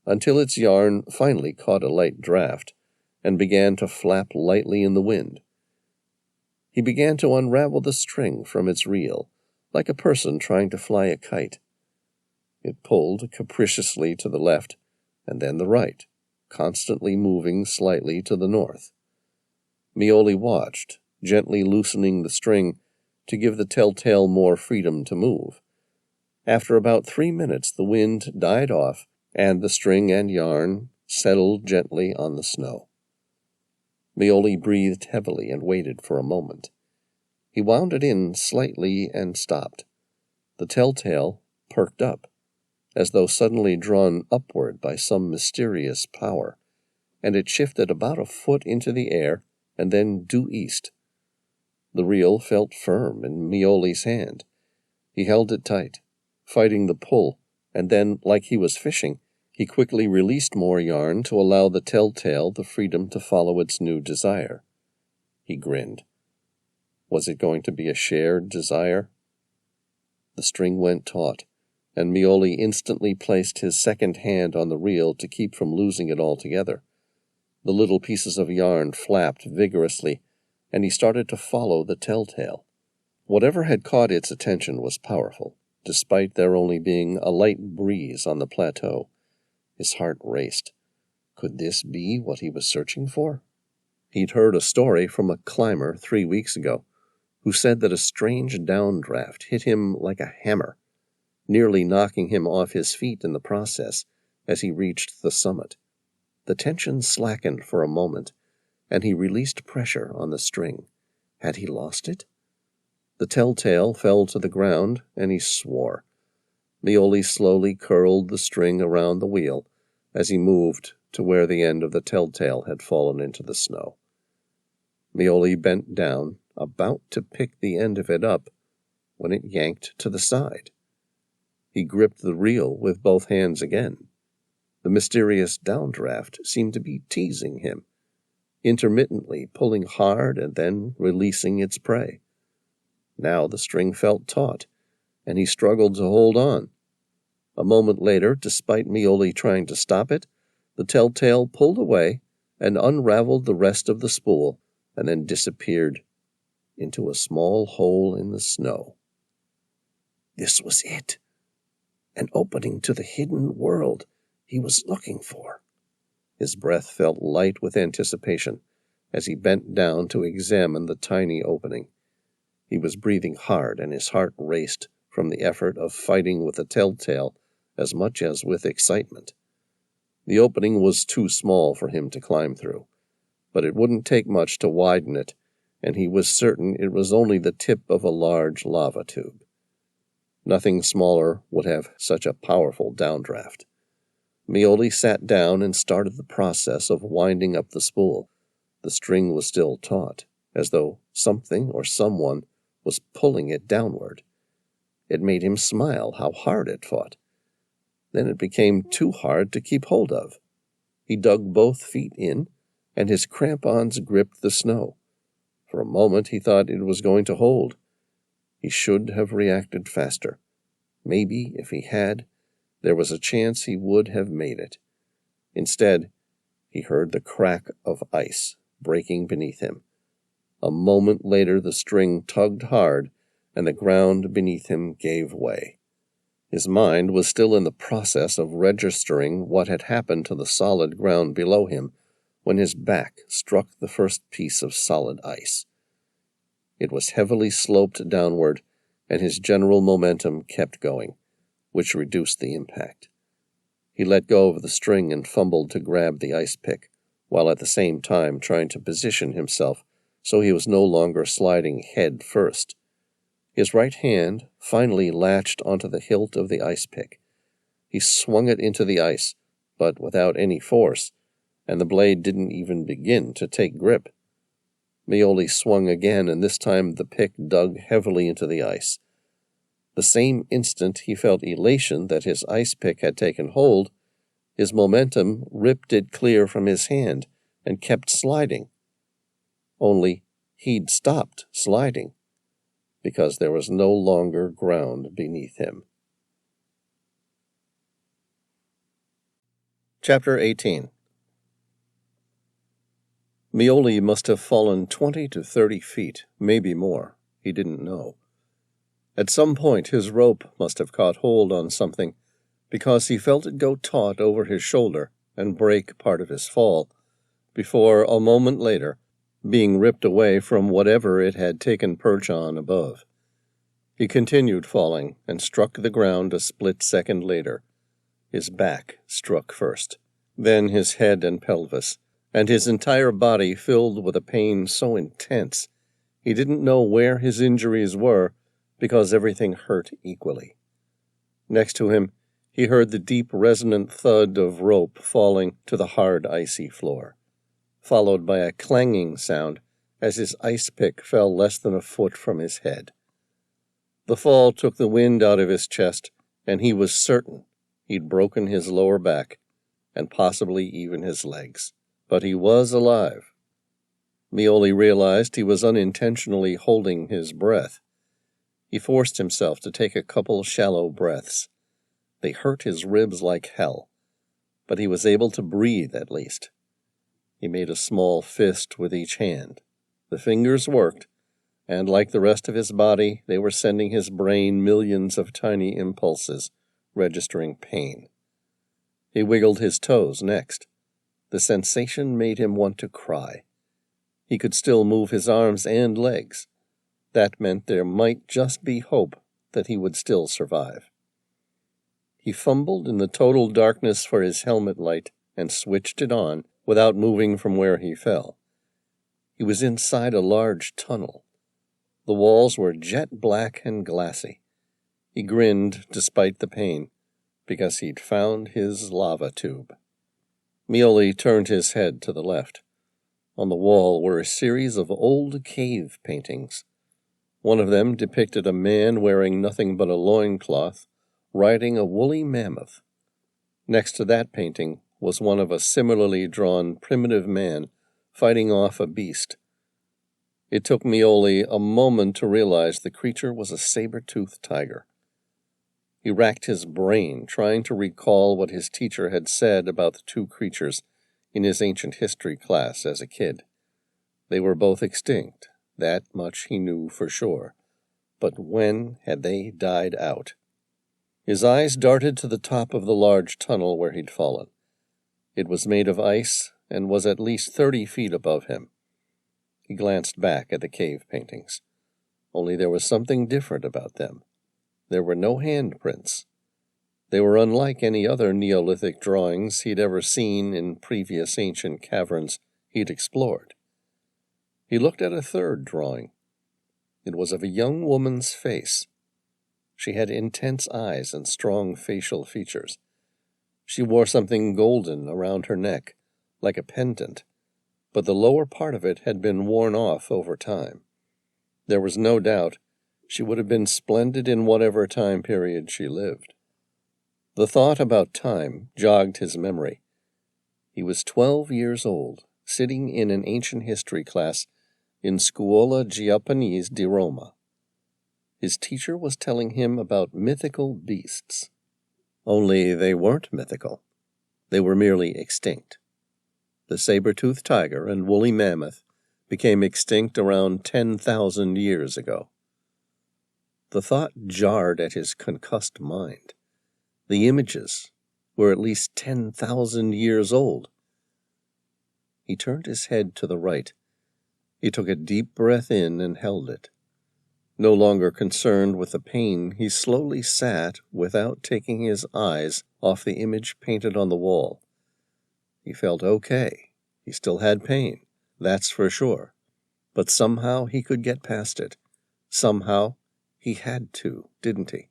S2: until its yarn finally caught a light draft and began to flap lightly in the wind. He began to unravel the string from its reel, like a person trying to fly a kite. It pulled capriciously to the left and then the right, constantly moving slightly to the north. Mioli watched, gently loosening the string to give the telltale more freedom to move. After about 3 minutes, the wind died off, and the string and yarn settled gently on the snow. Mioli breathed heavily and waited for a moment. He wound it in slightly and stopped. The telltale perked up, as though suddenly drawn upward by some mysterious power, and it shifted about a foot into the air and then due east. The reel felt firm in Mioli's hand. He held it tight, fighting the pull, and then, like he was fishing, he quickly released more yarn to allow the telltale the freedom to follow its new desire. He grinned. Was it going to be a shared desire? The string went taut, and Mioli instantly placed his second hand on the reel to keep from losing it altogether. The little pieces of yarn flapped vigorously, and he started to follow the telltale. Whatever had caught its attention was powerful, despite there only being a light breeze on the plateau. His heart raced. Could this be what he was searching for? He'd heard a story from a climber 3 weeks ago, who said that a strange downdraft hit him like a hammer, nearly knocking him off his feet in the process as he reached the summit. The tension slackened for a moment, and he released pressure on the string. Had he lost it? The telltale fell to the ground, and he swore. Mioli slowly curled the string around the wheel as he moved to where the end of the telltale had fallen into the snow. Mioli bent down, about to pick the end of it up, when it yanked to the side. He gripped the reel with both hands again. The mysterious downdraft seemed to be teasing him, intermittently pulling hard and then releasing its prey. Now the string felt taut, and he struggled to hold on. A moment later, despite Mioli trying to stop it, the telltale pulled away and unraveled the rest of the spool, and then disappeared into a small hole in the snow. This was it, an opening to the hidden world he was looking for. His breath felt light with anticipation as he bent down to examine the tiny opening. He was breathing hard, and his heart raced from the effort of fighting with the telltale as much as with excitement. The opening was too small for him to climb through, but it wouldn't take much to widen it, and he was certain it was only the tip of a large lava tube. Nothing smaller would have such a powerful downdraft. Mioli sat down and started the process of winding up the spool. The string was still taut, as though something or someone was pulling it downward. It made him smile how hard it fought. Then it became too hard to keep hold of. He dug both feet in, and his crampons gripped the snow. For a moment he thought it was going to hold. He should have reacted faster. Maybe, if he had, there was a chance he would have made it. Instead, he heard the crack of ice breaking beneath him. A moment later the string tugged hard, and the ground beneath him gave way.
S1: His mind was still in the process of registering what had happened to the solid ground below him when his back struck the first piece of solid ice. It was heavily sloped downward, and his general momentum kept going, which reduced the impact. He let go of the string and fumbled to grab the ice pick, while at the same time trying to position himself so he was no longer sliding head first. His right hand finally latched onto the hilt of the ice pick. He swung it into the ice, but without any force, and the blade didn't even begin to take grip. Reilly swung again, and this time the pick dug heavily into the ice. The same instant he felt elation that his ice pick had taken hold, his momentum ripped it clear from his hand and kept sliding. Only he'd stopped sliding, because there was no longer ground beneath him. Chapter 18. Reilly must have fallen 20 to 30 feet, maybe more. He didn't know. At some point his rope must have caught hold on something, because he felt it go taut over his shoulder and break part of his fall, before, a moment later, being ripped away from whatever it had taken perch on above. He continued falling and struck the ground a split second later. His back struck first, then his head and pelvis, and his entire body filled with a pain so intense he didn't know where his injuries were because everything hurt equally. Next to him, he heard the deep resonant thud of rope falling to the hard icy floor, followed by a clanging sound as his ice pick fell less than a foot from his head. The fall took the wind out of his chest, and he was certain he'd broken his lower back and possibly even his legs. But he was alive. Reilly realized he was unintentionally holding his breath. He forced himself to take a couple shallow breaths. They hurt his ribs like hell, but he was able to breathe at least. He made a small fist with each hand. The fingers worked, and like the rest of his body, they were sending his brain millions of tiny impulses, registering pain. He wiggled his toes next. The sensation made him want to cry. He could still move his arms and legs. That meant there might just be hope that he would still survive. He fumbled in the total darkness for his helmet light and switched it on without moving from where he fell. He was inside a large tunnel. The walls were jet black and glassy. He grinned despite the pain, because he'd found his lava tube. Reilly turned his head to the left. On the wall were a series of old cave paintings. One of them depicted a man wearing nothing but a loincloth, riding a woolly mammoth. Next to that painting was one of a similarly drawn primitive man fighting off a beast. It took Reilly a moment to realize the creature was a saber-toothed tiger. He racked his brain, trying to recall what his teacher had said about the two creatures in his ancient history class as a kid. They were both extinct, that much he knew for sure. But when had they died out? His eyes darted to the top of the large tunnel where he'd fallen. It was made of ice and was at least 30 feet above him. He glanced back at the cave paintings. Only there was something different about them. There were no handprints. They were unlike any other Neolithic drawings he'd ever seen in previous ancient caverns he'd explored. He looked at a third drawing. It was of a young woman's face. She had intense eyes and strong facial features. She wore something golden around her neck, like a pendant, but the lower part of it had been worn off over time. There was no doubt she would have been splendid in whatever time period she lived. The thought about time jogged his memory. He was 12 years old, sitting in an ancient history class in Scuola Giapponese di Roma. His teacher was telling him about mythical beasts. Only they weren't mythical. They were merely extinct. The saber-toothed tiger and woolly mammoth became extinct around 10,000 years ago. The thought jarred at his concussed mind. The images were at least 10,000 years old. He turned his head to the right. He took a deep breath in and held it. No longer concerned with the pain, he slowly sat without taking his eyes off the image painted on the wall. He felt okay. He still had pain, that's for sure. But somehow he could get past it. Somehow he had to, didn't he?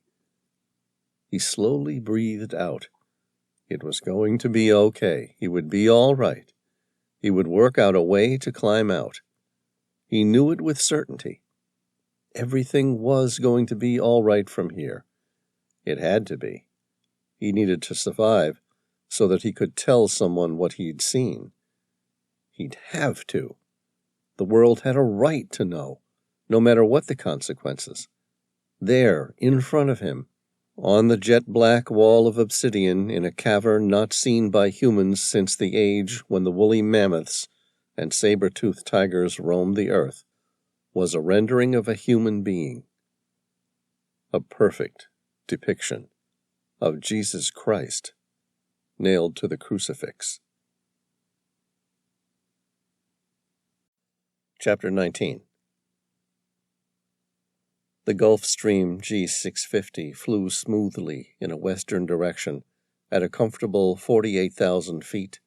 S1: He slowly breathed out. It was going to be okay. He would be all right. He would work out a way to climb out. He knew it with certainty. Everything was going to be all right from here. It had to be. He needed to survive so that he could tell someone what he'd seen. He'd have to. The world had a right to know, no matter what the consequences. There, in front of him, on the jet-black wall of obsidian in a cavern not seen by humans since the age when the woolly mammoths and saber-toothed tigers roamed the earth, was a rendering of a human being. A perfect depiction of Jesus Christ nailed to the crucifix. Chapter 19. The Gulf Stream G650 flew smoothly in a western direction at a comfortable 48,000 feet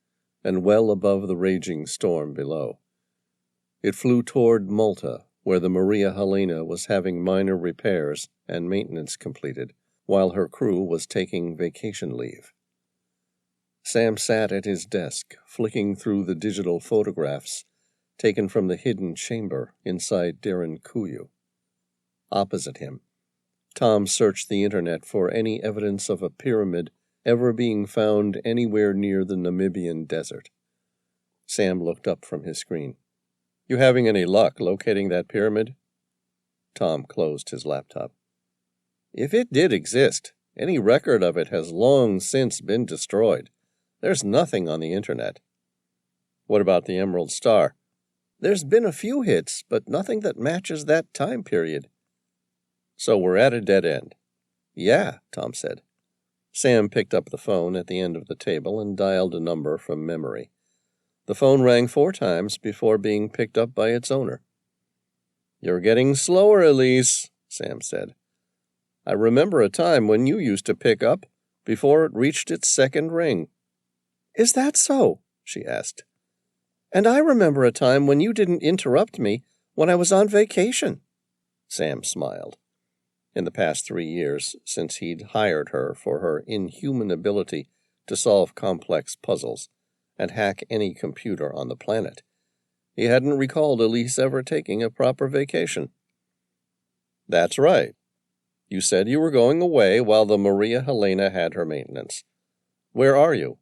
S1: and well above the raging storm below. It flew toward Malta, where the Maria Helena was having minor repairs and maintenance completed, while her crew was taking vacation leave. Sam sat at his desk, flicking through the digital photographs taken from the hidden chamber inside Derinkuyu. Opposite him, Tom searched the internet for any evidence of a pyramid ever being found anywhere near the Namibian Desert. Sam looked up from his screen. "You having any luck locating that pyramid?" Tom closed his laptop. "If it did exist, any record of it has long since been destroyed. There's nothing on the internet." "What about the Emerald Star?" "There's been a few hits, but nothing that matches that time period." "So we're at a dead end." "Yeah," Tom said. Sam picked up the phone at the end of the table and dialed a number from memory. The phone rang 4 times before being picked up by its owner. "You're getting slower, Elise," Sam said. "I remember a time when you used to pick up before it reached its second ring." "Is that so?" she asked. "And I remember a time when you didn't interrupt me when I was on vacation." Sam smiled. In the past 3 years, since he'd hired her for her inhuman ability to solve complex puzzles and hack any computer on the planet, he hadn't recalled Elise ever taking a proper vacation. "That's right. You said you were going away while the Maria Helena had her maintenance. Where are you?"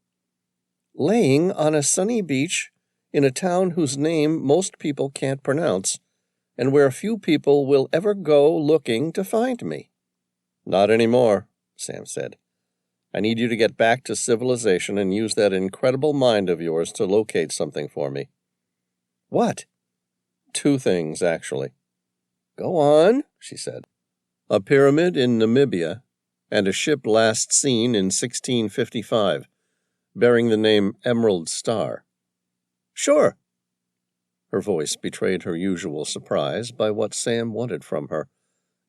S1: "Laying on a sunny beach in a town whose name most people can't pronounce, and where few people will ever go looking to find me." "Not anymore," Sam said. "I need you to get back to civilization and use that incredible mind of yours to locate something for me." "What?" "2 things, actually." "Go on," she said. "A pyramid in Namibia, and a ship last seen in 1655, bearing the name Emerald Star." "Sure." Her voice betrayed her usual surprise by what Sam wanted from her,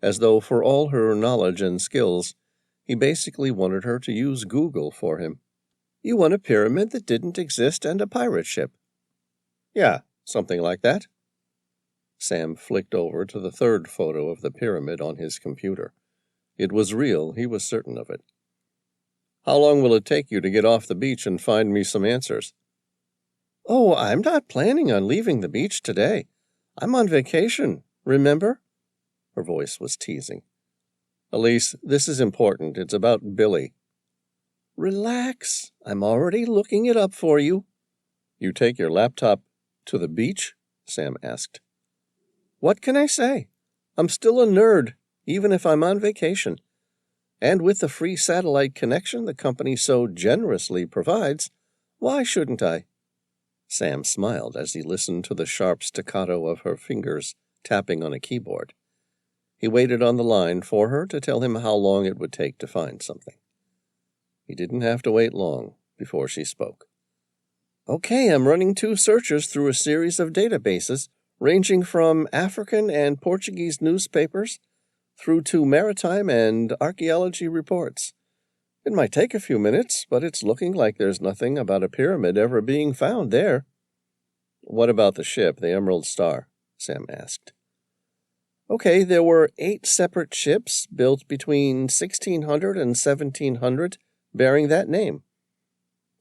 S1: as though for all her knowledge and skills, he basically wanted her to use Google for him. "You want a pyramid that didn't exist and a pirate ship?" "Yeah, something like that." Sam flicked over to the 3rd photo of the pyramid on his computer. It was real, he was certain of it. "How long will it take you to get off the beach and find me some answers?" "Oh, I'm not planning on leaving the beach today. I'm on vacation, remember?" Her voice was teasing. "Elise, this is important. It's about Billy." "Relax. I'm already looking it up for you." "You take your laptop to the beach?" Sam asked. "What can I say? I'm still a nerd, even if I'm on vacation. And with the free satellite connection the company so generously provides, why shouldn't I?" Sam smiled as he listened to the sharp staccato of her fingers tapping on a keyboard. He waited on the line for her to tell him how long it would take to find something. He didn't have to wait long before she spoke. Okay, I'm running 2 searches through a series of databases, ranging from African and Portuguese newspapers through to maritime and archaeology reports. It might take a few minutes, but it's looking like there's nothing about a pyramid ever being found there. What about the ship, the Emerald Star? Sam asked. Okay, there were 8 separate ships built between 1600 and 1700 bearing that name.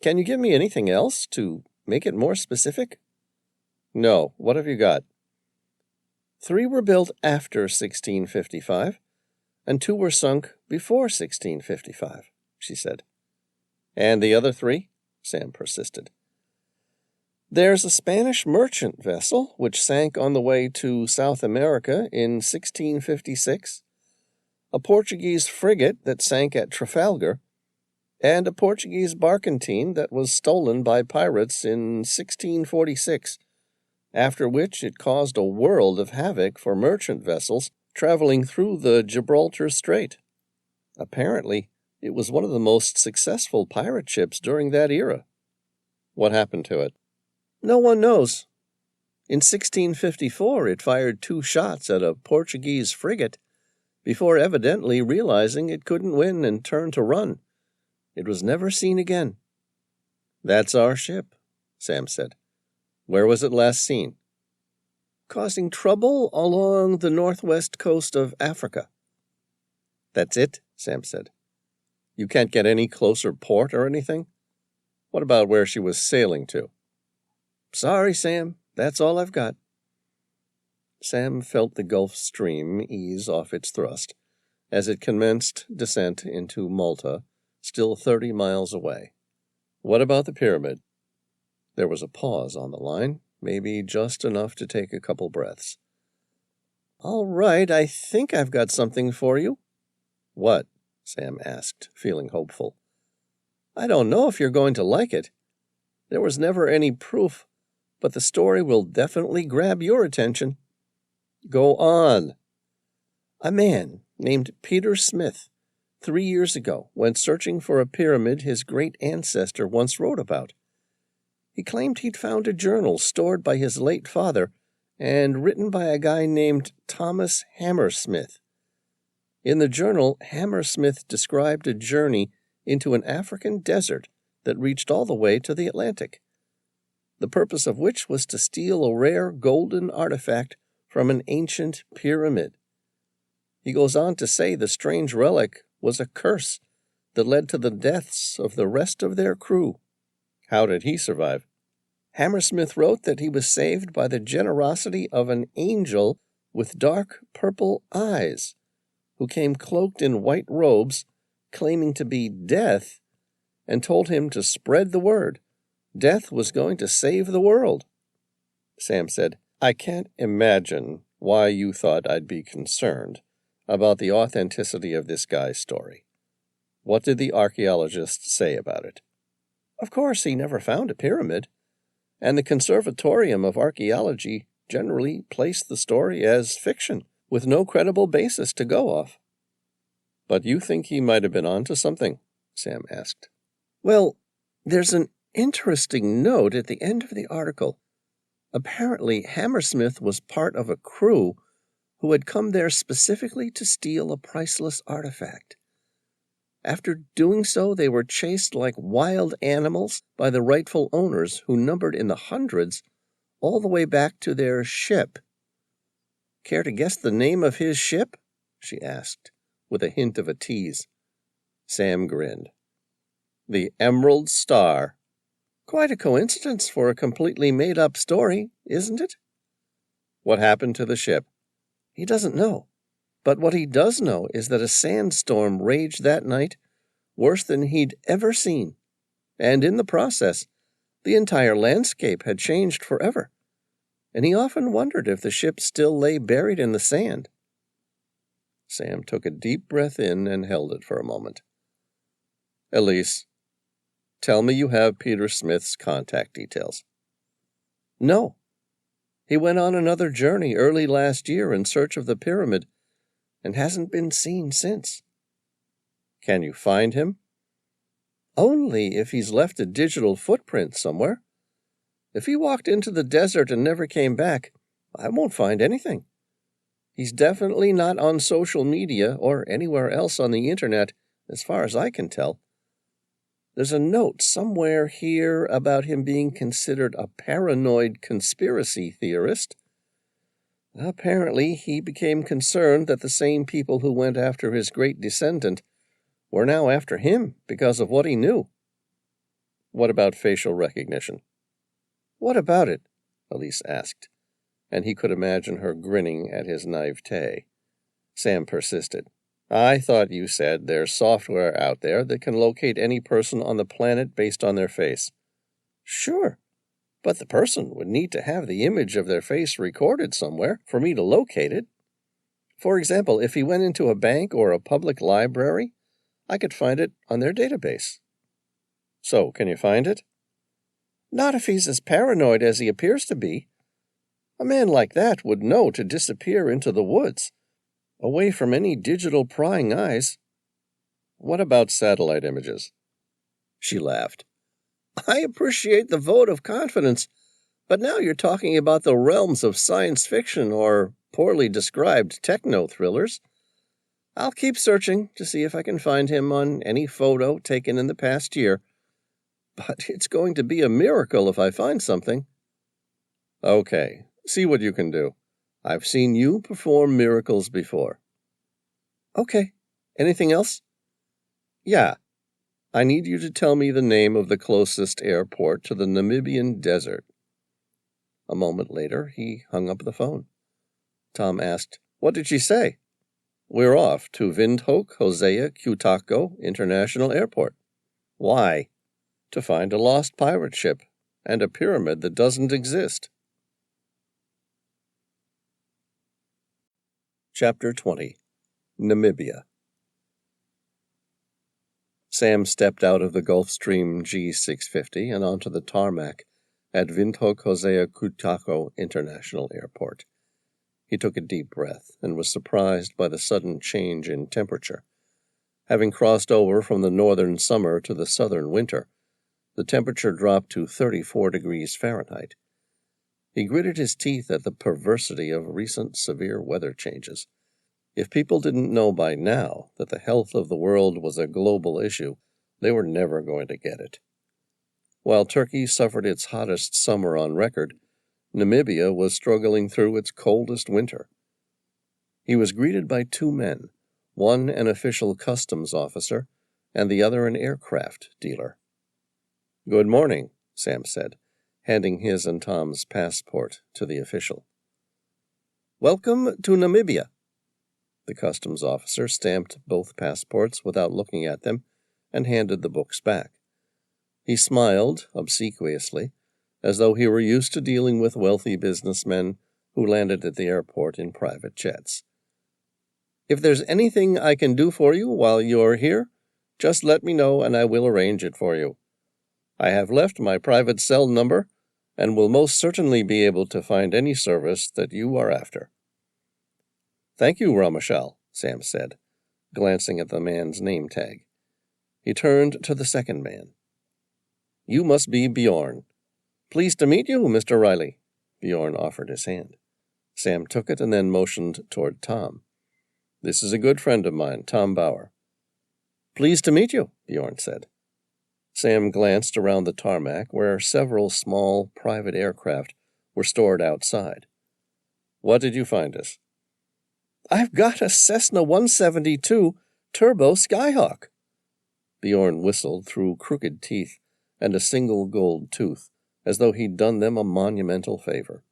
S1: Can you give me anything else to make it more specific? No. What have you got? 3 were built after 1655, and 2 were sunk before 1655, she said. And the other 3? Sam persisted. There's a Spanish merchant vessel which sank on the way to South America in 1656, a Portuguese frigate that sank at Trafalgar, and a Portuguese barkentine that was stolen by pirates in 1646, after which it caused a world of havoc for merchant vessels traveling through the Gibraltar Strait. Apparently, it was one of the most successful pirate ships during that era. What happened to it? No one knows. In 1654, it fired 2 shots at a Portuguese frigate before evidently realizing it couldn't win and turned to run. It was never seen again. That's our ship, Sam said. Where was it last seen? Causing trouble along the northwest coast of Africa. That's it, Sam said. You can't get any closer port or anything? What about where she was sailing to? Sorry, Sam, that's all I've got. Sam felt the Gulf Stream ease off its thrust as it commenced descent into Malta, still 30 miles away. What about the pyramid? There was a pause on the line, maybe just enough to take a couple breaths. All right, I think I've got something for you. What? Sam asked, feeling hopeful. I don't know if you're going to like it. There was never any proof, but the story will definitely grab your attention. Go on. A man named Peter Smith, 3 years ago, went searching for a pyramid his great ancestor once wrote about. He claimed he'd found a journal stored by his late father and written by a guy named Thomas Hammersmith. In the journal, Hammersmith described a journey into an African desert that reached all the way to the Atlantic, the purpose of which was to steal a rare golden artifact from an ancient pyramid. He goes on to say the strange relic was a curse that led to the deaths of the rest of their crew. How did he survive? Hammersmith wrote that he was saved by the generosity of an angel with dark purple eyes, who came cloaked in white robes, claiming to be Death, and told him to spread the word. Death was going to save the world. Sam said, I can't imagine why you thought I'd be concerned about the authenticity of this guy's story. What did the archaeologist say about it? Of course, he never found a pyramid, and the Conservatorium of Archaeology generally placed the story as fiction, with no credible basis to go off. But you think he might have been onto something? Sam asked. Well, there's an interesting note at the end of the article. Apparently, Hammersmith was part of a crew who had come there specifically to steal a priceless artifact. After doing so, they were chased like wild animals by the rightful owners, who numbered in the hundreds, all the way back to their ship. Care to guess the name of his ship? She asked, with a hint of a tease. Sam grinned. The Emerald Star. Quite a coincidence for a completely made-up story, isn't it? What happened to the ship? He doesn't know. But what he does know is that a sandstorm raged that night, worse than he'd ever seen. And in the process, the entire landscape had changed forever. And he often wondered if the ship still lay buried in the sand. Sam took a deep breath in and held it for a moment. Elise, tell me you have Peter Smith's contact details. No. He went on another journey early last year in search of the pyramid, and hasn't been seen since. Can you find him? Only if he's left a digital footprint somewhere. If he walked into the desert and never came back, I won't find anything. He's definitely not on social media or anywhere else on the internet, as far as I can tell. There's a note somewhere here about him being considered a paranoid conspiracy theorist. Apparently, he became concerned that the same people who went after his great descendant were now after him because of what he knew. What about facial recognition? What about it? Elise asked, and he could imagine her grinning at his naivete. Sam persisted. I thought you said there's software out there that can locate any person on the planet based on their face. Sure, but the person would need to have the image of their face recorded somewhere for me to locate it. For example, if he went into a bank or a public library, I could find it on their database. So, can you find it? Not if he's as paranoid as he appears to be. A man like that would know to disappear into the woods, away from any digital prying eyes. What about satellite images? She laughed. I appreciate the vote of confidence, but now you're talking about the realms of science fiction or poorly described techno-thrillers. I'll keep searching to see if I can find him on any photo taken in the past year, but it's going to be a miracle if I find something. Okay, see what you can do. I've seen you perform miracles before. Okay, anything else? Yeah, I need you to tell me the name of the closest airport to the Namibian Desert. A moment later, he hung up the phone. Tom asked, What did she say? We're off to Windhoek Hosea Kutako International Airport. Why? To find a lost pirate ship and a pyramid that doesn't exist. Chapter 20. Namibia. Sam stepped out of the Gulfstream G650 and onto the tarmac at Windhoek Hosea Kutako International Airport. He took a deep breath and was surprised by the sudden change in temperature. Having crossed over from the northern summer to the southern winter, the temperature dropped to 34 degrees Fahrenheit. He gritted his teeth at the perversity of recent severe weather changes. If people didn't know by now that the health of the world was a global issue, they were never going to get it. While Turkey suffered its hottest summer on record, Namibia was struggling through its coldest winter. He was greeted by two men, one an official customs officer, and the other an aircraft dealer. Good morning, Sam said, handing his and Tom's passport to the official. Welcome to Namibia. The customs officer stamped both passports without looking at them and handed the books back. He smiled obsequiously, as though he were used to dealing with wealthy businessmen who landed at the airport in private jets. If there's anything I can do for you while you're here, just let me know and I will arrange it for you. I have left my private cell number and will most certainly be able to find any service that you are after. Thank you, Ramachal, Sam said, glancing at the man's name tag. He turned to the second man. You must be Bjorn. Pleased to meet you, Mr. Reilly. Bjorn offered his hand. Sam took it and then motioned toward Tom. This is a good friend of mine, Tom Bauer. Pleased to meet you, Bjorn said. Sam glanced around the tarmac where several small private aircraft were stored outside. What did you find us? I've got a Cessna 172 Turbo Skyhawk. Bjorn whistled through crooked teeth and a single gold tooth, as though he'd done them a monumental favor.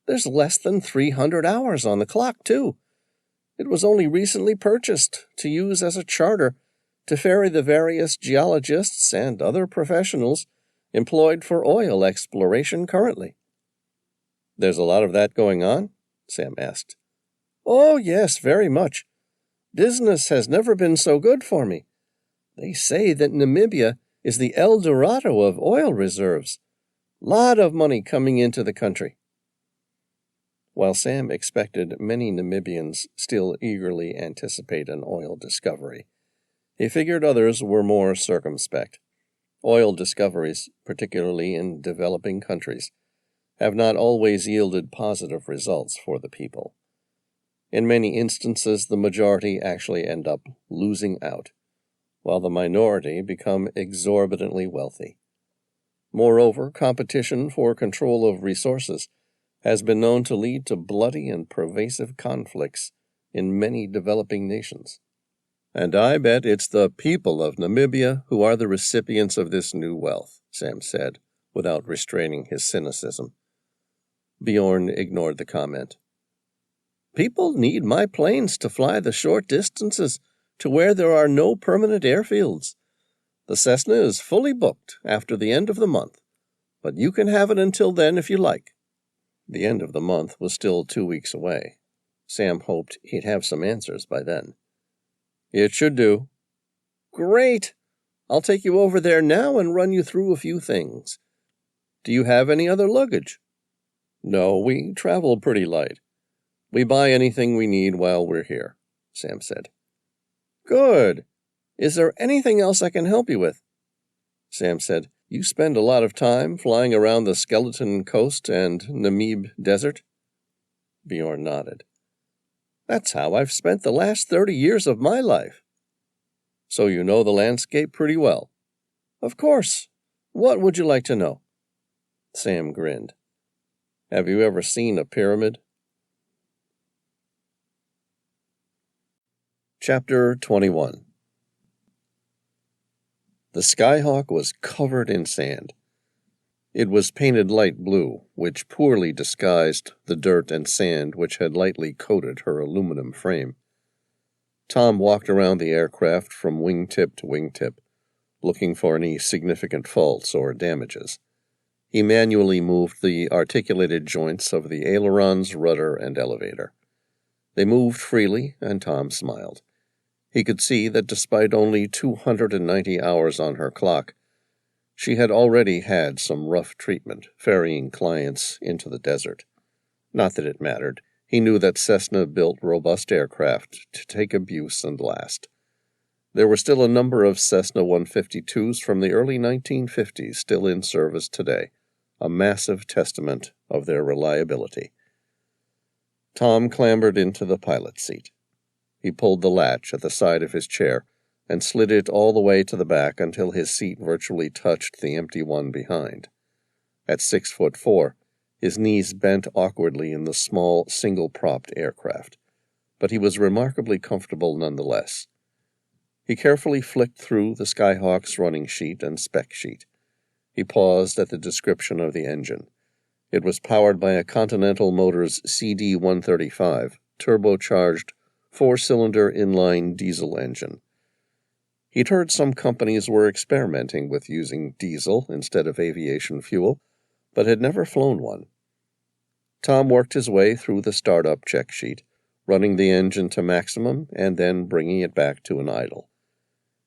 S1: There's less than 300 hours on the clock, too. It was only recently purchased to use as a charter to ferry the various geologists and other professionals employed for oil exploration currently. There's a lot of that going on? Sam asked. Oh, yes, very much. Business has never been so good for me. They say that Namibia is the El Dorado of oil reserves. Lot of money coming into the country. While Sam expected many Namibians still eagerly anticipate an oil discovery,
S2: He figured others were more circumspect. Oil discoveries, particularly in developing countries, have not always yielded positive results for the people. In many instances, the majority actually end up losing out, while the minority become exorbitantly wealthy. Moreover, competition for control of resources has been known to lead to bloody and pervasive conflicts in many developing nations. And I bet it's the people of Namibia who are the recipients of this new wealth, Sam said, without restraining his cynicism. Bjorn ignored the comment. People need my planes to fly the short distances to where there are no permanent airfields. The Cessna is fully booked after the end of the month, but you can have it until then if you like. The end of the month was still 2 weeks away. Sam hoped he'd have some answers by then. It should do. Great! I'll take you over there now and run you through a few things. Do you have any other luggage? No, we travel pretty light. We buy anything we need while we're here, Sam said. Good. Is there anything else I can help you with? Sam said, You spend a lot of time flying around the Skeleton Coast and Namibian Desert? Bjorn nodded. That's how I've spent the last 30 years of my life. So you know the landscape pretty well? Of course. What would you like to know? Sam grinned. Have you ever seen a pyramid? Chapter 21. The Skyhawk was covered in sand. It was painted light blue, which poorly disguised the dirt and sand which had lightly coated her aluminum frame. Tom walked around the aircraft from wingtip to wingtip, looking for any significant faults or damages. He manually moved the articulated joints of the ailerons, rudder, and elevator. They moved freely, and Tom smiled. He could see that despite only 290 hours on her clock, she had already had some rough treatment, ferrying clients into the desert. Not that it mattered. He knew that Cessna built robust aircraft to take abuse and last. There were still a number of Cessna 152s from the early 1950s still in service today, a massive testament of their reliability. Tom clambered into the pilot's seat. He pulled the latch at the side of his chair and slid it all the way to the back until his seat virtually touched the empty one behind. At 6'4", his knees bent awkwardly in the small, single-propped aircraft, but he was remarkably comfortable nonetheless. He carefully flicked through the Skyhawk's running sheet and spec sheet. He paused at the description of the engine. It was powered by a Continental Motors CD-135, turbocharged, 4-cylinder inline diesel engine. He'd heard some companies were experimenting with using diesel instead of aviation fuel, but had never flown one. Tom worked his way through the startup check sheet, running the engine to maximum and then bringing it back to an idle.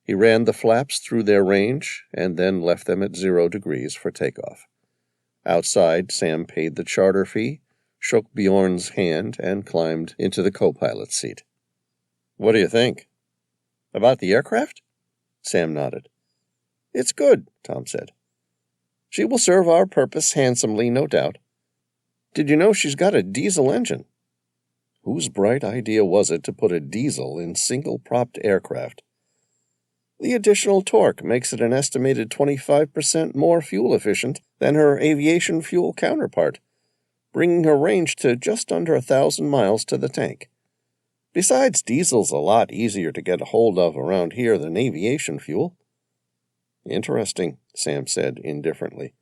S2: He ran the flaps through their range and then left them at 0 degrees for takeoff. Outside, Sam paid the charter fee, shook Bjorn's hand, and climbed into the co-pilot's seat. What do you think? About the aircraft? Sam nodded. It's good, Tom said. She will serve our purpose handsomely, no doubt. Did you know she's got a diesel engine? Whose bright idea was it to put a diesel in single-propped aircraft? The additional torque makes it an estimated 25% more fuel efficient than her aviation fuel counterpart, bringing her range to just under 1,000 miles to the tank. Besides, diesel's a lot easier to get a hold of around here than aviation fuel. Interesting, Sam said indifferently.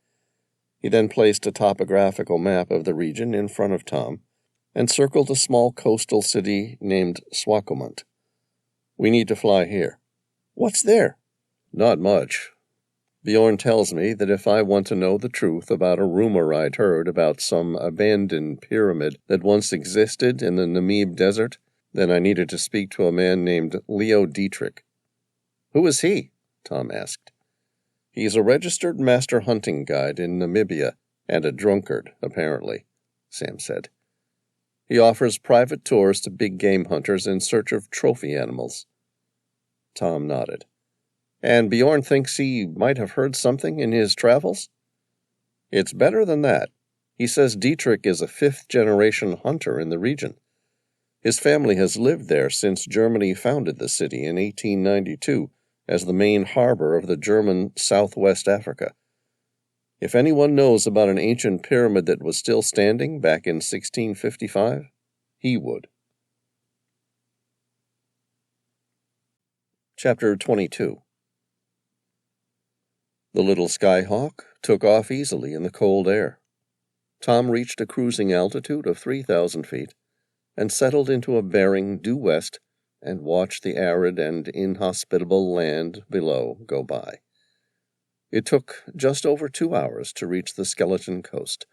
S2: He then placed a topographical map of the region in front of Tom and circled a small coastal city named Swakopmund. We need to fly here. What's there? Not much. Bjorn tells me that if I want to know the truth about a rumor I'd heard about some abandoned pyramid that once existed in the Namibian Desert, then I needed to speak to a man named Leo Dietrich. Who is he? Tom asked. He's a registered master hunting guide in Namibia, and a drunkard, apparently, Sam said. He offers private tours to big game hunters in search of trophy animals. Tom nodded. And Bjorn thinks he might have heard something in his travels? It's better than that. He says Dietrich is a fifth-generation hunter in the region. His family has lived there since Germany founded the city in 1892 as the main harbor of the German Southwest Africa. If anyone knows about an ancient pyramid that was still standing back in 1655, he would. Chapter 22. The little skyhawk took off easily in the cold air. Tom reached a cruising altitude of 3,000 feet and settled into a bearing due west and watched the arid and inhospitable land below go by. It took just over 2 hours to reach the Skeleton Coast,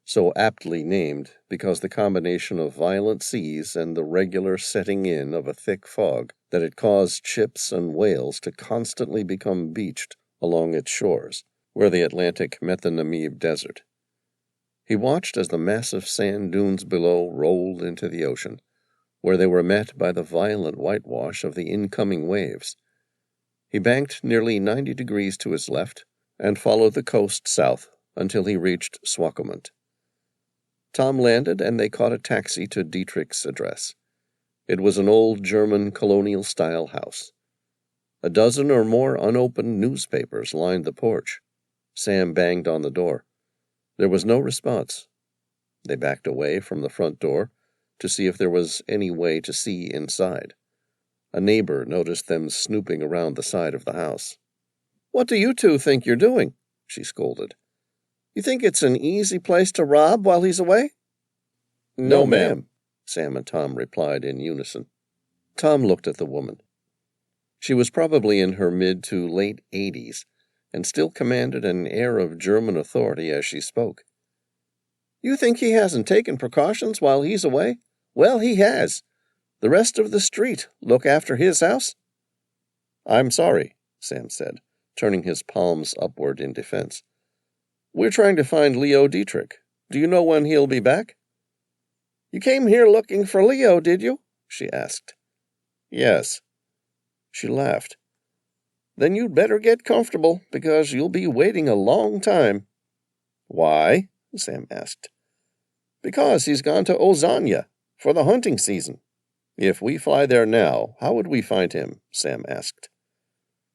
S2: so aptly named because the combination of violent seas and the regular setting in of a thick fog that it caused ships and whales to constantly become beached along its shores, where the Atlantic met the Namibian Desert. He watched as the massive sand dunes below rolled into the ocean, where they were met by the violent whitewash of the incoming waves. He banked nearly 90 degrees to his left and followed the coast south until he reached Swakopmund. Tom landed and they caught a taxi to Dietrich's address. It was an old German colonial-style house. A dozen or more unopened newspapers lined the porch. Sam banged on the door. There was no response. They backed away from the front door to see if there was any way to see inside. A neighbor noticed them snooping around the side of the house. "What do you two think you're doing?" she scolded. "You think it's an easy place to rob while he's away?" "No, ma'am," Sam and Tom replied in unison. Tom looked at the woman. She was probably in her mid to late 80s and still commanded an air of German authority as she spoke. "You think he hasn't taken precautions while he's away? Well, he has. The rest of the street look after his house?" "I'm sorry," Sam said, turning his palms upward in defense. "We're trying to find Leo Dietrich. Do you know when he'll be back?" "You came here looking for Leo, did you?" she asked. "Yes." She laughed. "Then you'd better get comfortable, because you'll be waiting a long time." "Why?" Sam asked. "Because he's gone to Ozanya for the hunting season." "If we fly there now, how would we find him?" Sam asked.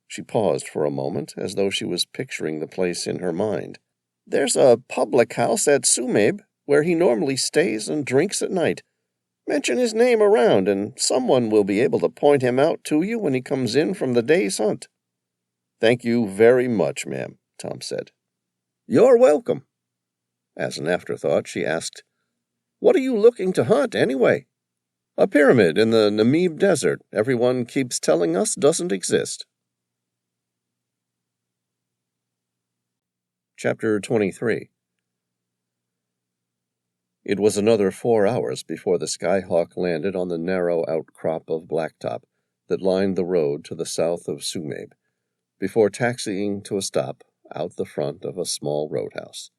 S2: She paused for a moment, as though she was picturing the place in her mind. "There's a public house at Sumeb, where he normally stays and drinks at night. Mention his name around, and someone will be able to point him out to you when he comes in from the day's hunt." "Thank you very much, ma'am," Tom said. "You're welcome." As an afterthought, she asked, "What are you looking to hunt, anyway?" "A pyramid in the Namibian Desert everyone keeps telling us doesn't exist." Chapter 23. It was another 4 hours before the Skyhawk landed on the narrow outcrop of blacktop that lined the road to the south of Sumeb, before taxiing to a stop out the front of a small roadhouse.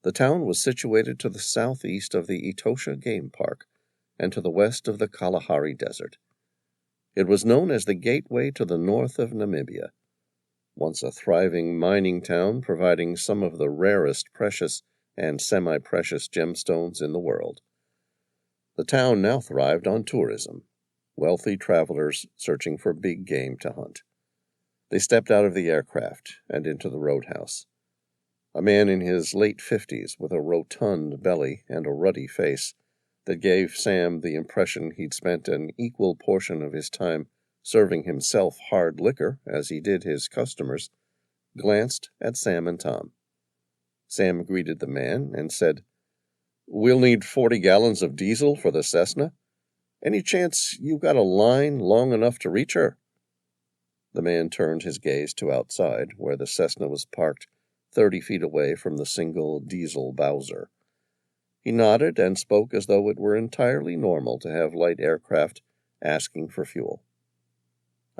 S2: The town was situated to the southeast of the Etosha Game Park and to the west of the Kalahari Desert. It was known as the gateway to the north of Namibia, once a thriving mining town providing some of the rarest precious and semi-precious gemstones in the world. The town now thrived on tourism, wealthy travelers searching for big game to hunt. They stepped out of the aircraft and into the roadhouse. A man in his late 50s with a rotund belly and a ruddy face that gave Sam the impression he'd spent an equal portion of his time serving himself hard liquor as he did his customers, glanced at Sam and Tom. Sam greeted the man and said, "We'll need 40 gallons of diesel for the Cessna. Any chance you've got a line long enough to reach her?" The man turned his gaze to outside, where the Cessna was parked 30 feet away from the single diesel Bowser. He nodded and spoke as though it were entirely normal to have light aircraft asking for fuel.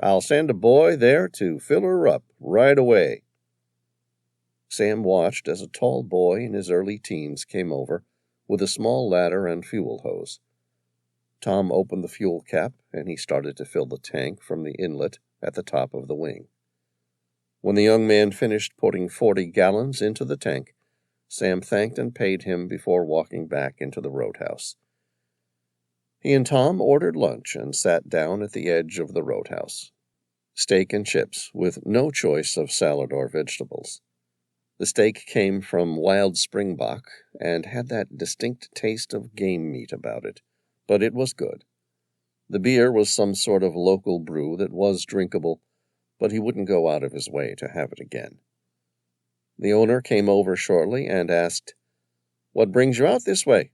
S2: "I'll send a boy there to fill her up right away." Sam watched as a tall boy in his early teens came over with a small ladder and fuel hose. Tom opened the fuel cap, and he started to fill the tank from the inlet at the top of the wing. When the young man finished putting 40 gallons into the tank, Sam thanked and paid him before walking back into the roadhouse. He and Tom ordered lunch and sat down at the edge of the roadhouse. Steak and chips, with no choice of salad or vegetables. The steak came from wild springbok and had that distinct taste of game meat about it, but it was good. The beer was some sort of local brew that was drinkable, but he wouldn't go out of his way to have it again. The owner came over shortly and asked, "What brings you out this way?"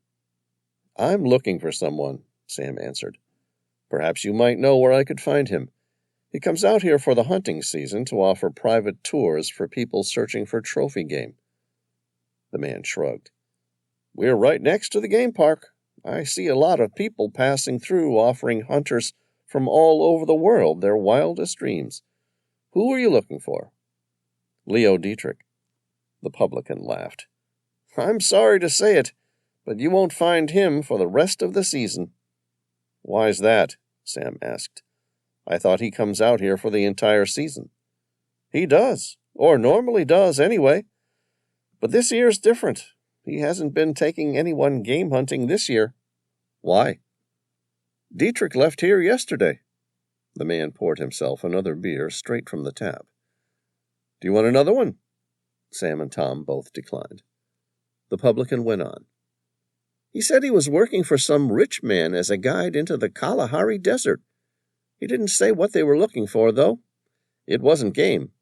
S2: "I'm looking for someone," Sam answered. "Perhaps you might know where I could find him. He comes out here for the hunting season to offer private tours for people searching for trophy game." The man shrugged. "We're right next to the game park. I see a lot of people passing through offering hunters from all over the world their wildest dreams. Who are you looking for?" "Leo Dietrich." The publican laughed. "I'm sorry to say it, but you won't find him for the rest of the season." "Why's that?" Sam asked. "I thought he comes out here for the entire season." "He does, or normally does anyway. But this year's different. He hasn't been taking anyone game hunting this year." "Why?" "Dietrich left here yesterday." The man poured himself another beer straight from the tap. "Do you want another one?" Sam and Tom both declined. The publican went on. "He said he was working for some rich man as a guide into the Kalahari Desert. He didn't say what they were looking for, though. It wasn't game.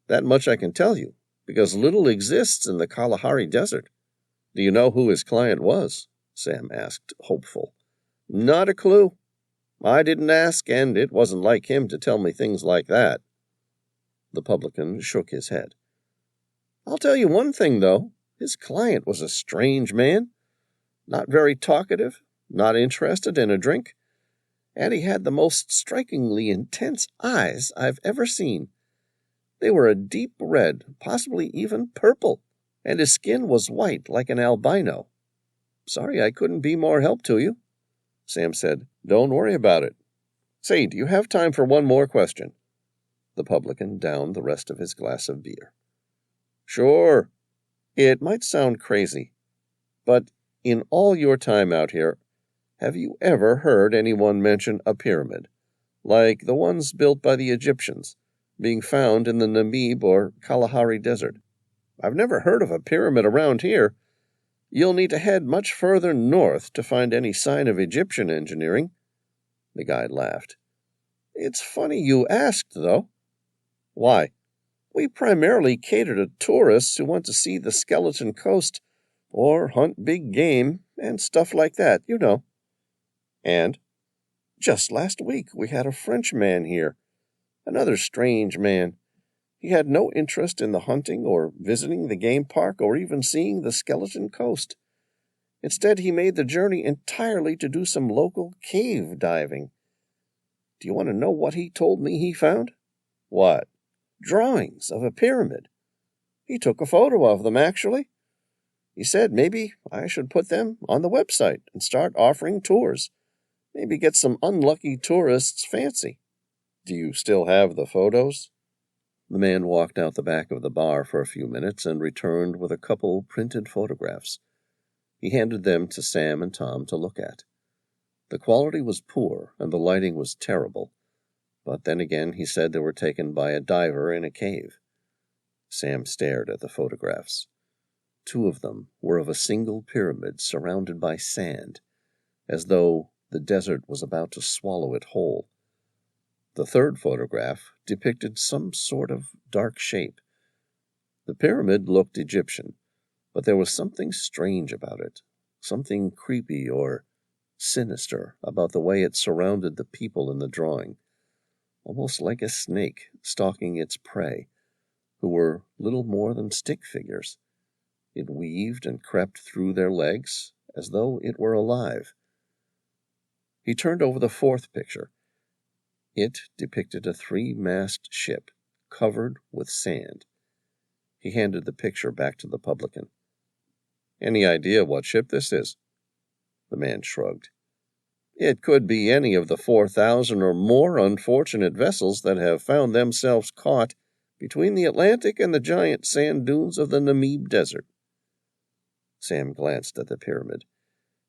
S2: That much I can tell you, because little exists in the Kalahari Desert." "Do you know who his client was?" Sam asked, hopeful. "Not a clue. I didn't ask, and it wasn't like him to tell me things like that." The publican shook his head. "I'll tell you one thing, though. His client was a strange man. Not very talkative, not interested in a drink, and he had the most strikingly intense eyes I've ever seen. They were a deep red, possibly even purple, and his skin was white like an albino." "Sorry I couldn't be more help to you." Sam said, "Don't worry about it. Say, do you have time for one more question?" The publican downed the rest of his glass of beer. "Sure. It might sound crazy, but in all your time out here, have you ever heard anyone mention a pyramid, like the ones built by the Egyptians, being found in the Namib or Kalahari Desert?" "I've never heard of a pyramid around here. You'll need to head much further north to find any sign of Egyptian engineering." The guide laughed. "It's funny you asked, though." "Why?" "We primarily cater to tourists who want to see the Skeleton Coast or hunt big game and stuff like that, you know." "And?" "Just last week we had a French man here. Another strange man. He had no interest in the hunting or visiting the game park or even seeing the Skeleton Coast. Instead, he made the journey entirely to do some local cave diving. Do you want to know what he told me he found?" "What?" "Drawings of a pyramid. He took a photo of them, actually. He said maybe I should put them on the website and start offering tours. Maybe get some unlucky tourists' fancy." "Do you still have the photos?" The man walked out the back of the bar for a few minutes and returned with a couple printed photographs. He handed them to Sam and Tom to look at. The quality was poor and the lighting was terrible, but then again he said they were taken by a diver in a cave. Sam stared at the photographs. 2 of them were of a single pyramid surrounded by sand, as though the desert was about to swallow it whole. The 3rd photograph depicted some sort of dark shape. The pyramid looked Egyptian, but there was something strange about it, something creepy or sinister about the way it surrounded the people in the drawing, almost like a snake stalking its prey, who were little more than stick figures. It weaved and crept through their legs as though it were alive. He turned over the 4th picture. It depicted a 3-mast ship covered with sand. He handed the picture back to the publican. "Any idea what ship this is?" The man shrugged.
S1: It could be any of the 4,000 or more unfortunate vessels that have found themselves caught between the Atlantic and the giant sand dunes of the Namibian Desert. Sam glanced at the pyramid.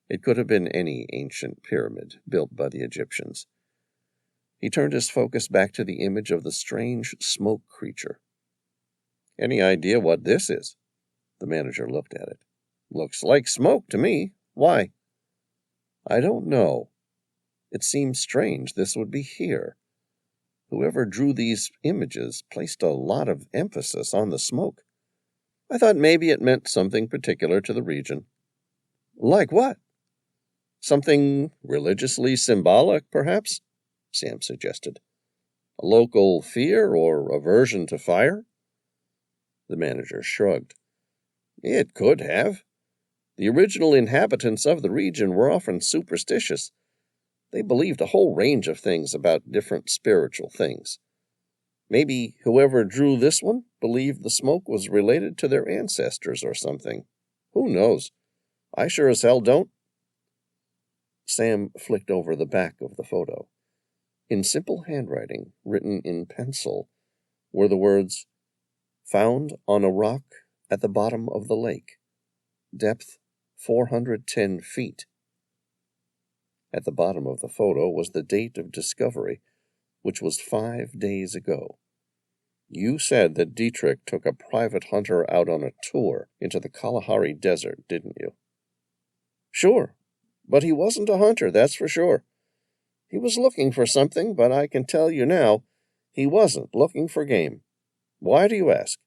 S1: It could have been any ancient pyramid built by the Egyptians. He turned his focus back to the image of the strange smoke creature. Any idea what this is? The manager looked at it. Looks like smoke to me. Why? I don't know. It seems strange this would be here. Whoever drew these images placed a lot of emphasis on the smoke. I thought maybe it meant something particular to the region. Like what? Something religiously symbolic, perhaps? Sam suggested. A local fear or aversion to fire? The manager shrugged. It could have. The original inhabitants of the region were often superstitious. They believed a whole range of things about different spiritual things. Maybe whoever drew this one believed the smoke was related to their ancestors or something. Who knows? I sure as hell don't. Sam flicked over the back of the photo. In simple handwriting, written in pencil, were the words, "Found on a rock at the bottom of the lake. Depth 410 feet. At the bottom of the photo was the date of discovery, which was 5 days ago. You said that Dietrich took a private hunter out on a tour into the Kalahari Desert, didn't you? Sure, but he wasn't a hunter, that's for sure. He was looking for something, but I can tell you now, he wasn't looking for game. Why do you ask?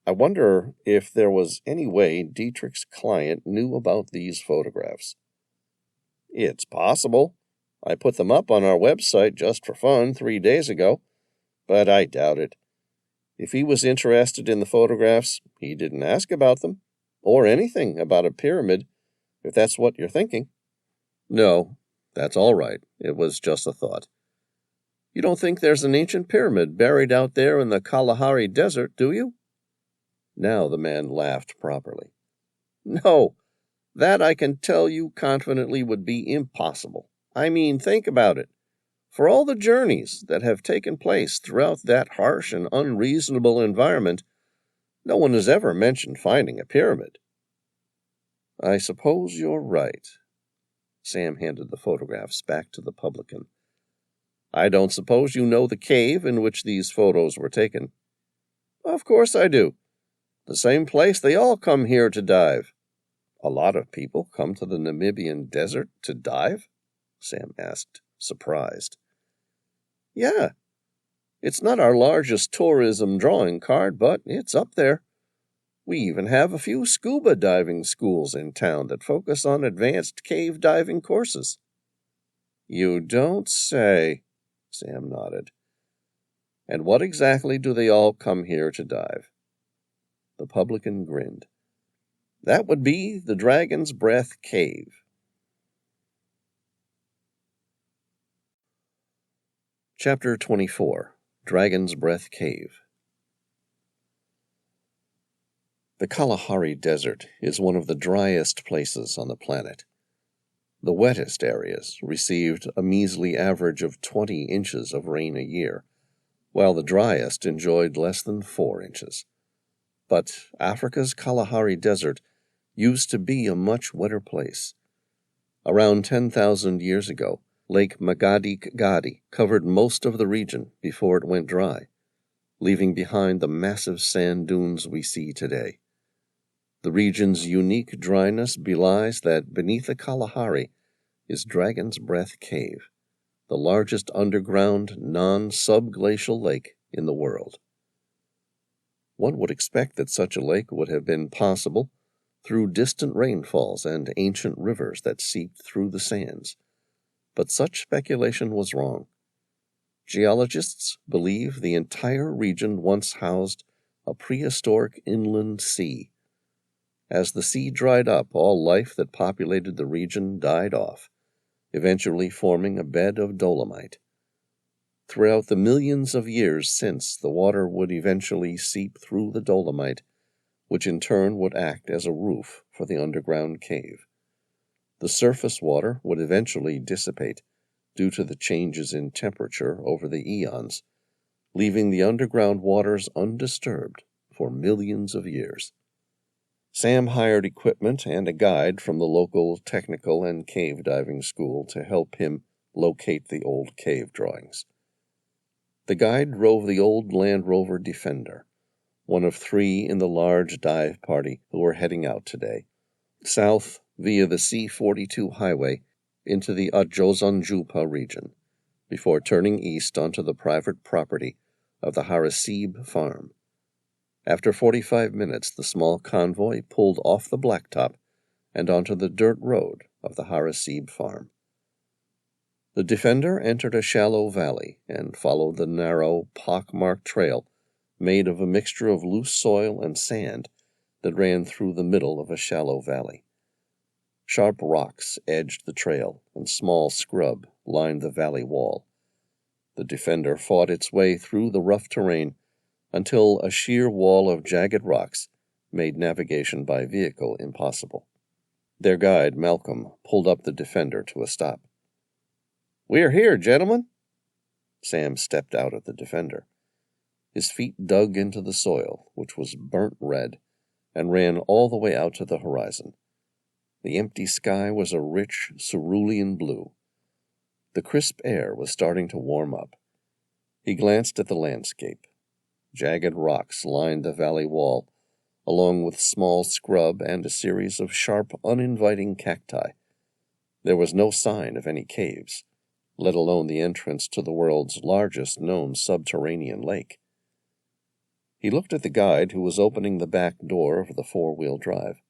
S1: I wonder if there was any way Dietrich's client knew about these photographs. It's possible. I put them up on our website just for fun 3 days ago, but I doubt it. If he was interested in the photographs, he didn't ask about them, or anything about a pyramid, if that's what you're thinking. No, that's all right. It was just a thought. You don't think there's an ancient pyramid buried out there in the Kalahari Desert, do you? Now the man laughed properly. No, that I can tell you confidently would be impossible. I mean, think about it. For all the journeys that have taken place throughout that harsh and unreasonable environment, no one has ever mentioned finding a pyramid. I suppose you're right. Sam handed the photographs back to the publican. I don't suppose you know the cave in which these photos were taken. Of course I do. The same place they all come here to dive. A lot of people come to the Namibian Desert to dive? Sam asked, surprised. Yeah. It's not our largest tourism drawing card, but it's up there. We even have a few scuba diving schools in town that focus on advanced cave diving courses. You don't say, Sam nodded. And what exactly do they all come here to dive? The publican grinned. That would be the Dragon's Breath Cave. Chapter 24. Dragon's Breath Cave. The Kalahari Desert is one of the driest places on the planet. The wettest areas received a measly average of 20 inches of rain a year, while the driest enjoyed less than 4 inches. But Africa's Kalahari Desert used to be a much wetter place. Around 10,000 years ago, Lake Magadi covered most of the region before it went dry, leaving behind the massive sand dunes we see today. The region's unique dryness belies that beneath the Kalahari is Dragon's Breath Cave, the largest underground non-subglacial lake in the world. One would expect that such a lake would have been possible through distant rainfalls and ancient rivers that seeped through the sands, but such speculation was wrong. Geologists believe the entire region once housed a prehistoric inland sea. As the sea dried up, all life that populated the region died off, eventually forming a bed of dolomite. Throughout the millions of years since, the water would eventually seep through the dolomite, which in turn would act as a roof for the underground cave.
S2: The surface water would eventually dissipate due to the changes in temperature over the eons, leaving the underground waters undisturbed for millions of years. Sam hired equipment and a guide from the local technical and cave diving school to help him locate the old cave drawings. The guide drove the old Land Rover Defender, one of 3 in the large dive party who were heading out today, south via the C-42 highway into the Ajozanjupa region, before turning east onto the private property of the Harasib farm. After 45 minutes, the small convoy pulled off the blacktop and onto the dirt road of the Harasib farm. The Defender entered a shallow valley and followed the narrow, pock-marked trail made of a mixture of loose soil and sand that ran through the middle of a shallow valley. Sharp rocks edged the trail, and small scrub lined the valley wall. The Defender fought its way through the rough terrain until a sheer wall of jagged rocks made navigation by vehicle impossible. Their guide, Malcolm, pulled up the Defender to a stop. "We're here, gentlemen." Sam stepped out of the Defender. His feet dug into the soil, which was burnt red, and ran all the way out to the horizon. The empty sky was a rich cerulean blue. The crisp air was starting to warm up. He glanced at the landscape. Jagged rocks lined the valley wall, along with small scrub and a series of sharp, uninviting cacti. There was no sign of any caves, let alone the entrance to the world's largest known subterranean lake. He looked at the guide who was opening the back door of the 4-wheel drive.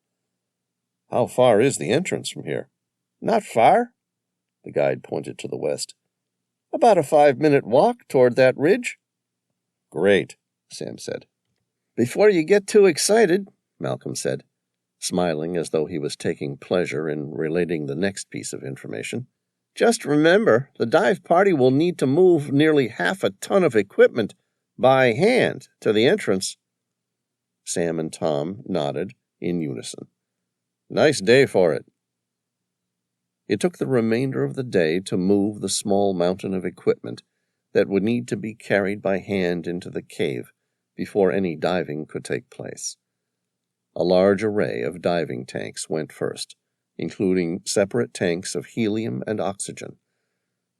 S2: "How far is the entrance from here?" "Not far." The guide pointed to the west. "About a 5-minute walk toward that ridge." "Great," Sam said. "Before you get too excited," Malcolm said, smiling as though he was taking pleasure in relating the next piece of information, "just remember, the dive party will need to move nearly half a ton of equipment by hand to the entrance." Sam and Tom nodded in unison. "Nice day for it." It took the remainder of the day to move the small mountain of equipment that would need to be carried by hand into the cave before any diving could take place. A large array of diving tanks went first, including separate tanks of helium and oxygen.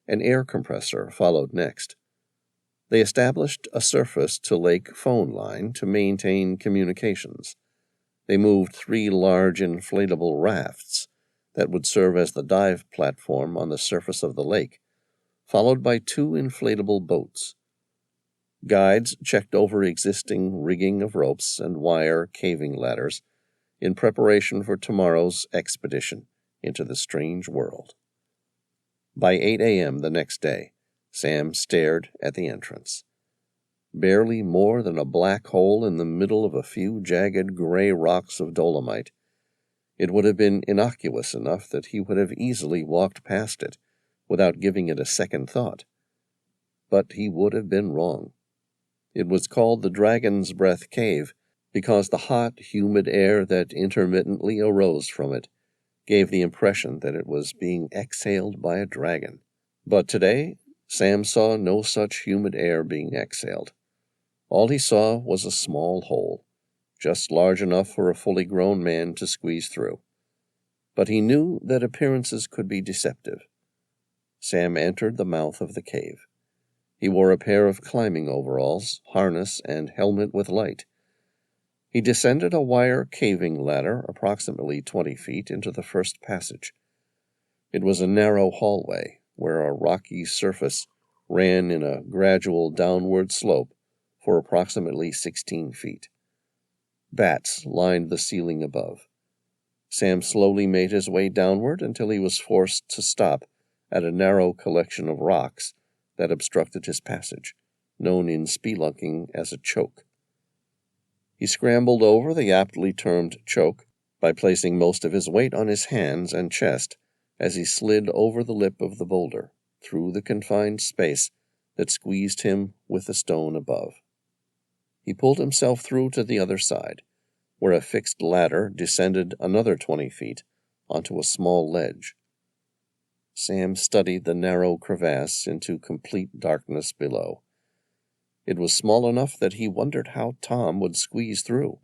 S2: An air compressor followed next. They established a surface-to-lake phone line to maintain communications. They moved 3 large inflatable rafts that would serve as the dive platform on the surface of the lake, followed by 2 inflatable boats. Guides checked over existing rigging of ropes and wire caving ladders in preparation for tomorrow's expedition into the strange world. By 8 a.m. the next day, Sam stared at the entrance. Barely more than a black hole in the middle of a few jagged gray rocks of dolomite, it would have been innocuous enough that he would have easily walked past it without giving it a second thought. But he would have been wrong. It was called the Dragon's Breath Cave because the hot, humid air that intermittently arose from it gave the impression that it was being exhaled by a dragon. But today, Sam saw no such humid air being exhaled. All he saw was a small hole, just large enough for a fully grown man to squeeze through. But he knew that appearances could be deceptive. Sam entered the mouth of the cave. He wore a pair of climbing overalls, harness, and helmet with light. He descended a wire caving ladder approximately 20 feet into the first passage. It was a narrow hallway where a rocky surface ran in a gradual downward slope for approximately 16 feet. Bats lined the ceiling above. Sam slowly made his way downward until he was forced to stop at a narrow collection of rocks that obstructed his passage, known in spelunking as a choke. He scrambled over the aptly termed choke by placing most of his weight on his hands and chest as he slid over the lip of the boulder, through the confined space that squeezed him with the stone above. He pulled himself through to the other side, where a fixed ladder descended another 20 feet onto a small ledge. Sam studied the narrow crevasse into complete darkness below. It was small enough that he wondered how Tom would squeeze through.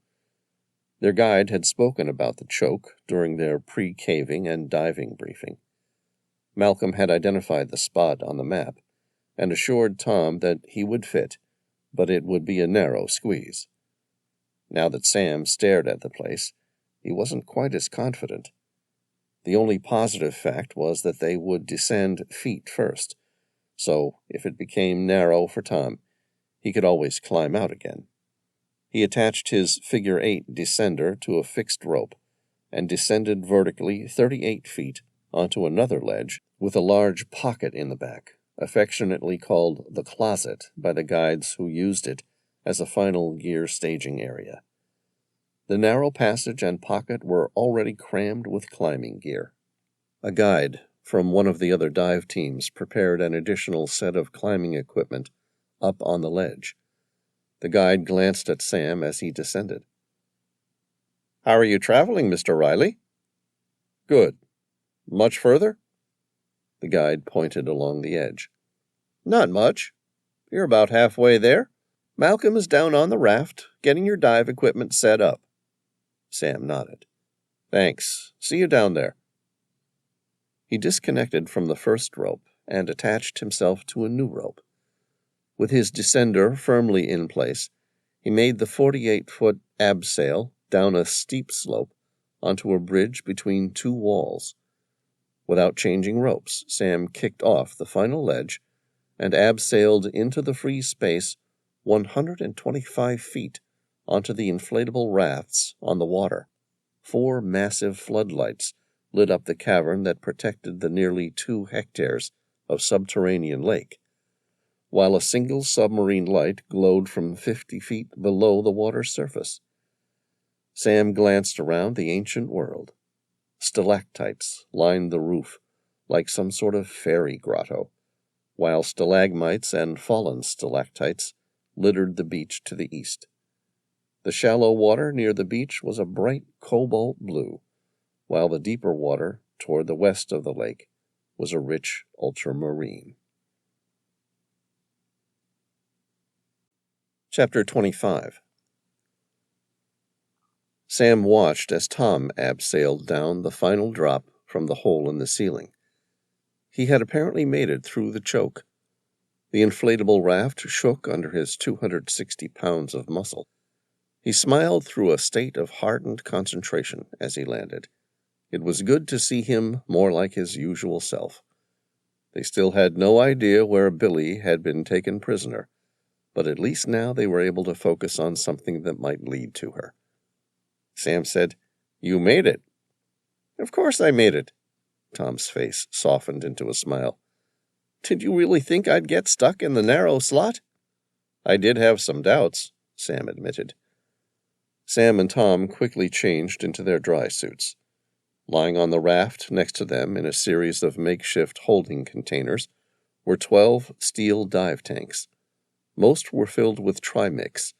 S2: Their guide had spoken about the choke during their pre-caving and diving briefing. Malcolm had identified the spot on the map and assured Tom that he would fit, but it would be a narrow squeeze. Now that Sam stared at the place, he wasn't quite as confident. The only positive fact was that they would descend feet first, so if it became narrow for Tom, he could always climb out again. He attached his figure-8 descender to a fixed rope and descended vertically 38 feet onto another ledge with a large pocket in the back, affectionately called the closet by the guides who used it as a final gear staging area. The narrow passage and pocket were already crammed with climbing gear. A guide from one of the other dive teams prepared an additional set of climbing equipment up on the ledge. The guide glanced at Sam as he descended. "How are you traveling, Mr. Reilly?" "Good. Much further?" The guide pointed along the edge. "Not much. You're about halfway there. Malcolm is down on the raft, getting your dive equipment set up." Sam nodded. "Thanks. See you down there." He disconnected from the first rope and attached himself to a new rope. With his descender firmly in place, he made the 48-foot abseil down a steep slope onto a bridge between two walls. Without changing ropes, Sam kicked off the final ledge and abseiled into the free space 125 feet onto the inflatable rafts on the water. 4 massive floodlights lit up the cavern that protected the nearly 2 hectares of subterranean lake, while a single submarine light glowed from 50 feet below the water's surface. Sam glanced around the ancient world. Stalactites lined the roof like some sort of fairy grotto, while stalagmites and fallen stalactites littered the beach to the east. The shallow water near the beach was a bright cobalt blue, while the deeper water toward the west of the lake was a rich ultramarine. Chapter 25. Sam watched as Tom abseiled down the final drop from the hole in the ceiling. He had apparently made it through the choke. The inflatable raft shook under his 260 pounds of muscle. He smiled through a state of hardened concentration as he landed. It was good to see him more like his usual self. They still had no idea where Billy had been taken prisoner, but at least now they were able to focus on something that might lead to her. Sam said, "You made it." "Of course I made it." Tom's face softened into a smile. "Did you really think I'd get stuck in the narrow slot?" "I did have some doubts," Sam admitted. Sam and Tom quickly changed into their dry suits. Lying on the raft next to them in a series of makeshift holding containers were 12 steel dive tanks. Most were filled with trimix,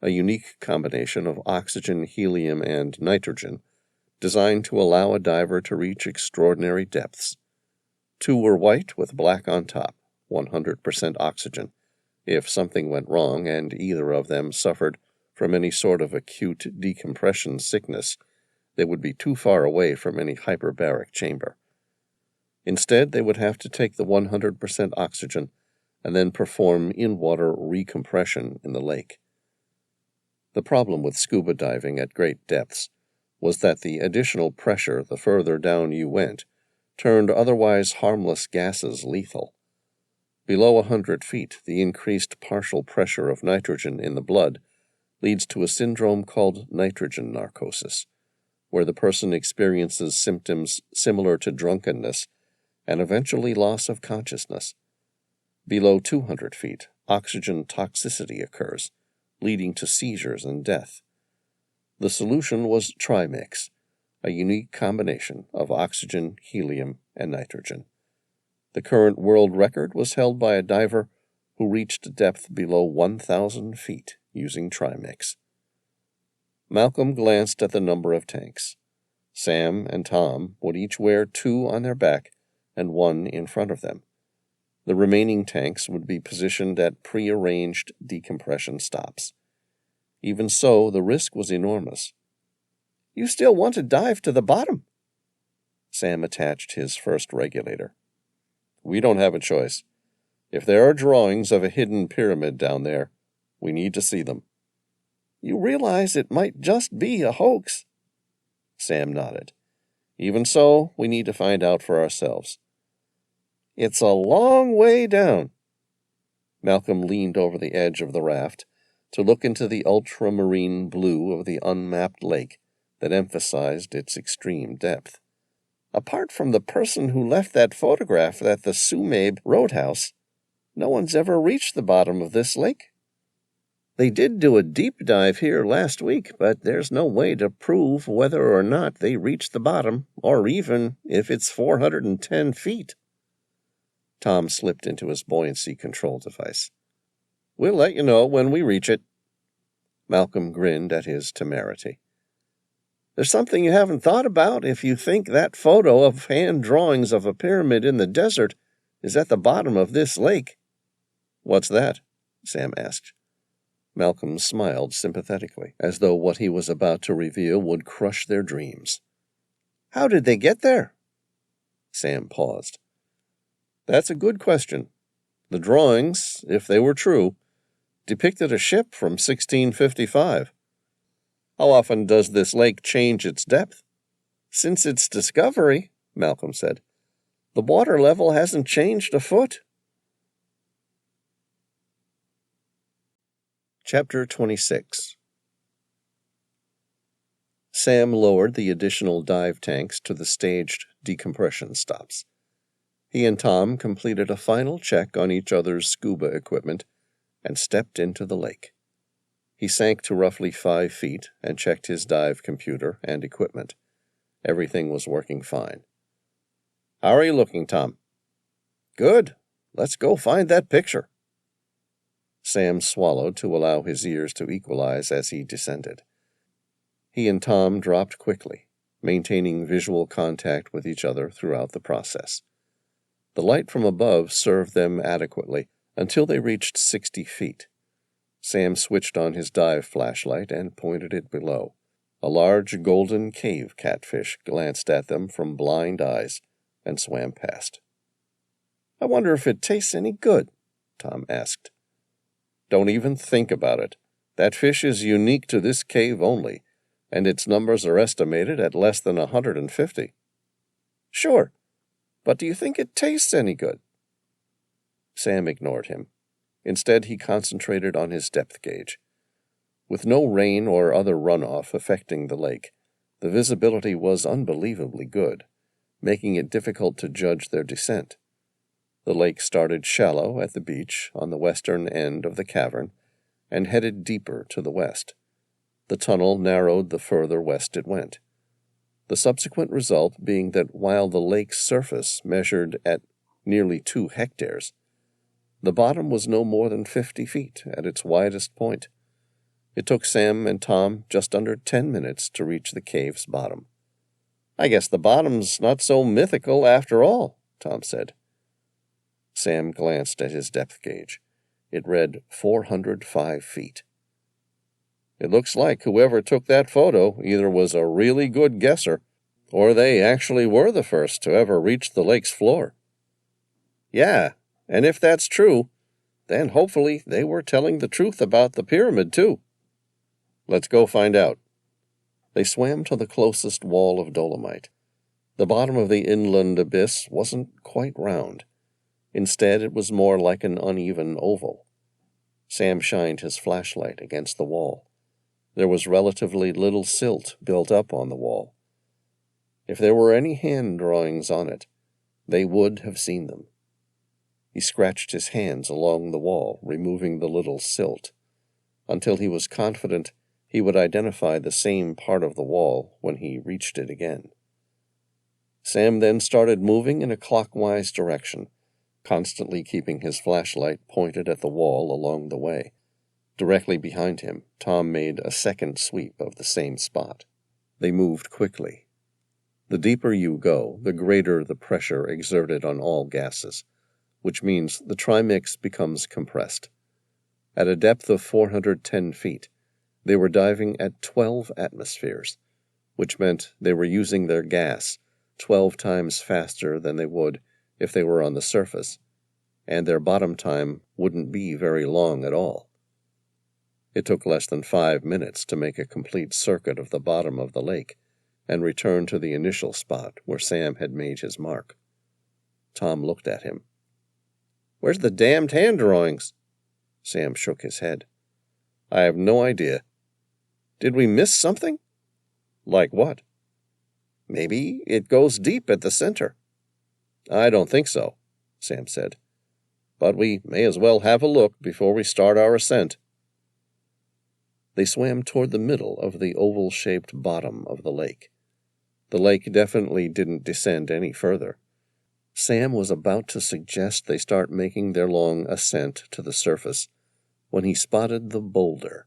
S2: a unique combination of oxygen, helium, and nitrogen, designed to allow a diver to reach extraordinary depths. 2 were white with black on top, 100% oxygen. If something went wrong and either of them suffered from any sort of acute decompression sickness, they would be too far away from any hyperbaric chamber. Instead, they would have to take the 100% oxygen and then perform in-water recompression in the lake. The problem with scuba diving at great depths was that the additional pressure the further down you went turned otherwise harmless gases lethal. Below 100 feet, the increased partial pressure of nitrogen in the blood leads to a syndrome called nitrogen narcosis, where the person experiences symptoms similar to drunkenness and eventually loss of consciousness. Below 200 feet, oxygen toxicity occurs, leading to seizures and death. The solution was trimix, a unique combination of oxygen, helium, and nitrogen. The current world record was held by a diver who reached a depth below 1,000 feet using trimix. Malcolm glanced at the number of tanks. Sam and Tom would each wear 2 on their back and 1 in front of them. The remaining tanks would be positioned at prearranged decompression stops. Even so, the risk was enormous. "You still want to dive to the bottom?" Sam attached his first regulator. "We don't have a choice. If there are drawings of a hidden pyramid down there, we need to see them." "You realize it might just be a hoax?" Sam nodded. "Even so, we need to find out for ourselves." "It's a long way down." Malcolm leaned over the edge of the raft to look into the ultramarine blue of the unmapped lake that emphasized its extreme depth. "Apart from the person who left that photograph at the Sumabe Roadhouse, no one's ever reached the bottom of this lake." "They did do a deep dive here last week, but there's no way to prove whether or not they reached the bottom, or even if it's 410 feet. Tom slipped into his buoyancy control device. "We'll let you know when we reach it." Malcolm grinned at his temerity. "There's something you haven't thought about if you think that photo of hand drawings of a pyramid in the desert is at the bottom of this lake." "What's that?" Sam asked. Malcolm smiled sympathetically, as though what he was about to reveal would crush their dreams. "How did they get there?" Sam paused. "That's a good question. The drawings, if they were true, depicted a ship from 1655. How often does this lake change its depth?" "Since its discovery," Malcolm said, "the water level hasn't changed a foot." Chapter 26. Sam lowered the additional dive tanks to the staged decompression stops. He and Tom completed a final check on each other's scuba equipment and stepped into the lake. He sank to roughly 5 feet and checked his dive computer and equipment. Everything was working fine. "How are you looking, Tom?" "Good. Let's go find that picture." Sam swallowed to allow his ears to equalize as he descended. He and Tom dropped quickly, maintaining visual contact with each other throughout the process. The light from above served them adequately until they reached 60 feet. Sam switched on his dive flashlight and pointed it below. A large golden cave catfish glanced at them from blind eyes and swam past. "I wonder if it tastes any good?" Tom asked. "Don't even think about it. That fish is unique to this cave only, and its numbers are estimated at less than 150. "Sure, but do you think it tastes any good?" Sam ignored him. Instead, he concentrated on his depth gauge. With no rain or other runoff affecting the lake, the visibility was unbelievably good, making it difficult to judge their descent. The lake started shallow at the beach on the western end of the cavern and headed deeper to the west. The tunnel narrowed the further west it went. The subsequent result being that while the lake's surface measured at nearly 2 hectares, the bottom was no more than 50 feet at its widest point. It took Sam and Tom just under 10 minutes to reach the cave's bottom. "I guess the bottom's not so mythical after all," Tom said. Sam glanced at his depth gauge. It read 405 feet. "It looks like whoever took that photo either was a really good guesser, or they actually were the first to ever reach the lake's floor." "Yeah, and if that's true, then hopefully they were telling the truth about the pyramid too." "Let's go find out." They swam to the closest wall of dolomite. The bottom of the inland abyss wasn't quite round. Instead, it was more like an uneven oval. Sam shined his flashlight against the wall. There was relatively little silt built up on the wall. If there were any hand drawings on it, they would have seen them. He scratched his hands along the wall, removing the little silt, until he was confident he would identify the same part of the wall when he reached it again. Sam then started moving in a clockwise direction, constantly keeping his flashlight pointed at the wall along the way. Directly behind him, Tom made a second sweep of the same spot. They moved quickly. The deeper you go, the greater the pressure exerted on all gases, which means the trimix becomes compressed. At a depth of 410 feet, they were diving at 12 atmospheres, which meant they were using their gas 12 times faster than they would if they were on the surface, and their bottom time wouldn't be very long at all. It took less than 5 minutes to make a complete circuit of the bottom of the lake and return to the initial spot where Sam had made his mark. Tom looked at him. "Where's the damned hand drawings?" Sam shook his head. "I have no idea. Did we miss something?" "Like what?" "Maybe it goes deep at the center." "I don't think so," Sam said. "But we may as well have a look before we start our ascent." They swam toward the middle of the oval-shaped bottom of the lake. The lake definitely didn't descend any further. Sam was about to suggest they start making their long ascent to the surface when he spotted the boulder.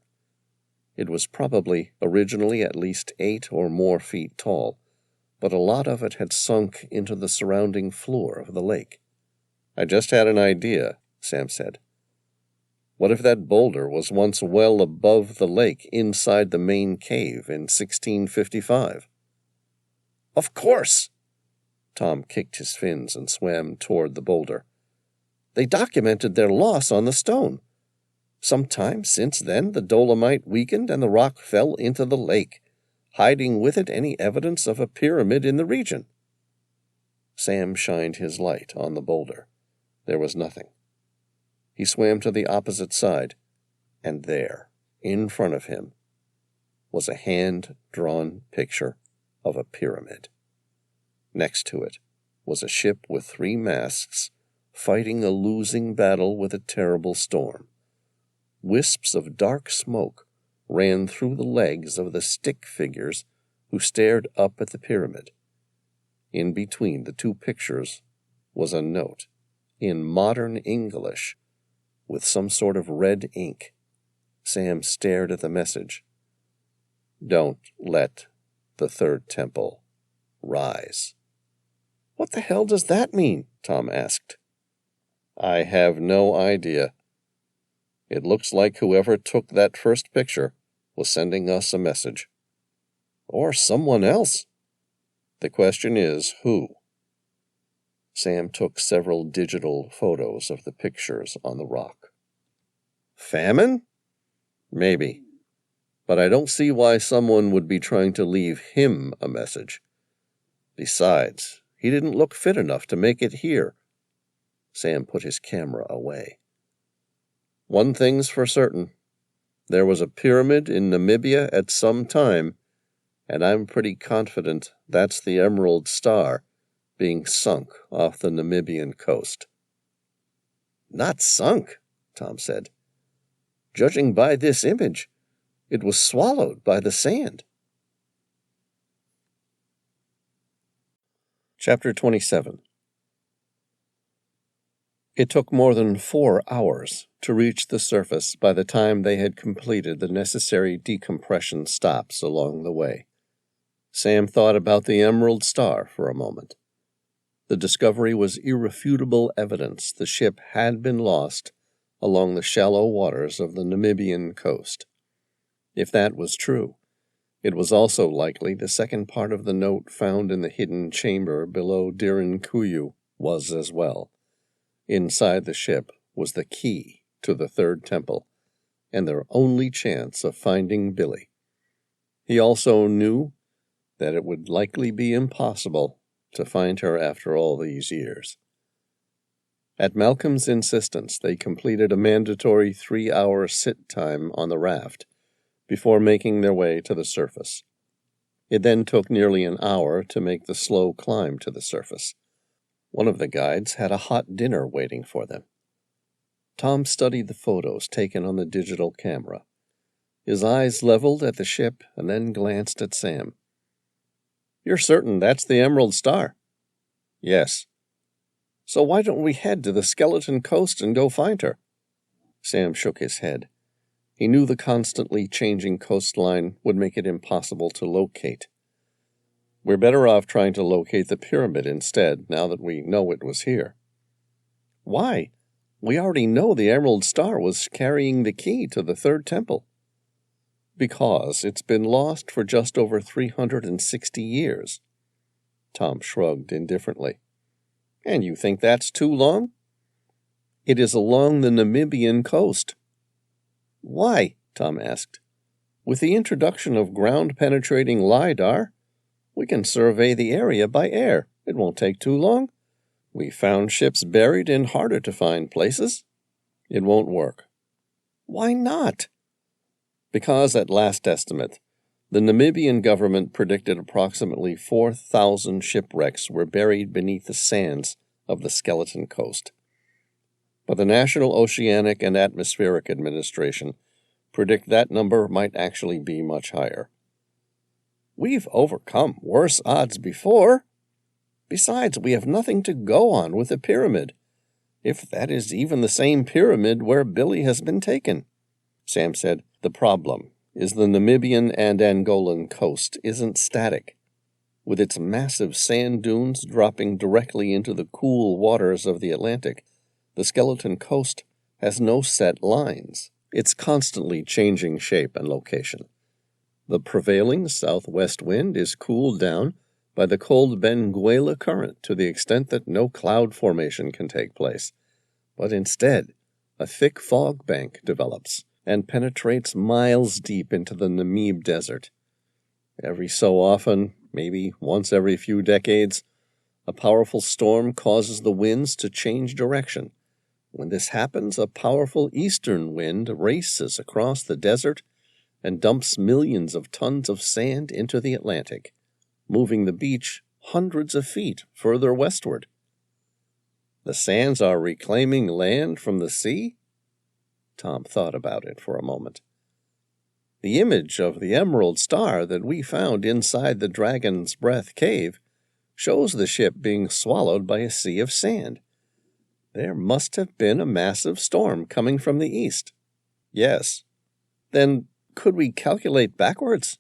S2: It was probably originally at least 8 or more feet tall, but a lot of it had sunk into the surrounding floor of the lake. "I just had an idea," Sam said. "What if that boulder was once well above the lake inside the main cave in 1655? "Of course!" Tom kicked his fins and swam toward the boulder. "They documented their loss on the stone. Sometime since then, the dolomite weakened and the rock fell into the lake, hiding with it any evidence of a pyramid in the region." Sam shined his light on the boulder. There was nothing. He swam to the opposite side, and there, in front of him, was a hand-drawn picture of a pyramid. Next to it was a ship with 3 masts fighting a losing battle with a terrible storm. Wisps of dark smoke ran through the legs of the stick figures who stared up at the pyramid. In between the 2 pictures was a note, in modern English, with some sort of red ink. Sam stared at the message. "Don't let the third temple rise." "What the hell does that mean?" Tom asked. "I have no idea. It looks like whoever took that first picture was sending us a message." "Or someone else." "The question is, who?" Sam took several digital photos of the pictures on the rock. "Famine? Maybe. But I don't see why someone would be trying to leave him a message. Besides, he didn't look fit enough to make it here." Sam put his camera away. "One thing's for certain. There was a pyramid in Namibia at some time, and I'm pretty confident that's the Emerald Star being sunk off the Namibian coast." "Not sunk," Tom said. "Judging by this image, it was swallowed by the sand." Chapter 27. It took more than 4 hours to reach the surface by the time they had completed the necessary decompression stops along the way. Sam thought about the Emerald Star for a moment. The discovery was irrefutable evidence the ship had been lost along the shallow waters of the Namibian coast. If that was true, it was also likely the second part of the note found in the hidden chamber below Derinkuyu was as well. Inside the ship was the key to the third temple, and their only chance of finding Billy. He also knew that it would likely be impossible to find her after all these years. At Malcolm's insistence, they completed a mandatory 3-hour sit time on the raft before making their way to the surface. It then took nearly an hour to make the slow climb to the surface. One of the guides had a hot dinner waiting for them. Tom studied the photos taken on the digital camera. His eyes leveled at the ship and then glanced at Sam. "You're certain that's the Emerald Star?" "Yes." "So why don't we head to the Skeleton Coast and go find her?" Sam shook his head. He knew the constantly changing coastline would make it impossible to locate.
S1: We're better off trying to locate the pyramid instead, now that we know it was here. Why? We already know the Emerald Star was carrying the key to the third temple. Because it's been lost for just over 360 years. Tom shrugged indifferently. And you think that's too long? It is along the Namibian coast. Why? Tom asked. With the introduction of ground-penetrating LiDAR, we can survey the area by air. It won't take too long. We found ships buried in harder-to-find places. It won't work. Why not? Because at last estimate, the Namibian government predicted approximately 4,000 shipwrecks were buried beneath the sands of the Skeleton Coast. But the National Oceanic and Atmospheric Administration predict that number might actually be much higher. We've overcome worse odds before. Besides, we have nothing to go on with the pyramid, if that is even the same pyramid where Billy has been taken. Sam said, the problem is the Namibian and Angolan coast isn't static. With its massive sand dunes dropping directly into the cool waters of the Atlantic, the Skeleton Coast has no set lines. It's constantly changing shape and location. The prevailing southwest wind is cooled down by the cold Benguela current to the extent that no cloud formation can take place. But instead, a thick fog bank develops and penetrates miles deep into the Namibian Desert. Every so often, maybe once every few decades, a powerful storm causes the winds to change direction. When this happens, a powerful eastern wind races across the desert and dumps millions of tons of sand into the Atlantic, moving the beach hundreds of feet further westward. The sands are reclaiming land from the sea? Tom thought about it for a moment. The image of the Emerald Star that we found inside the Dragon's Breath cave shows the ship being swallowed by a sea of sand. There must have been a massive storm coming from the east. Yes. Then could we calculate backwards?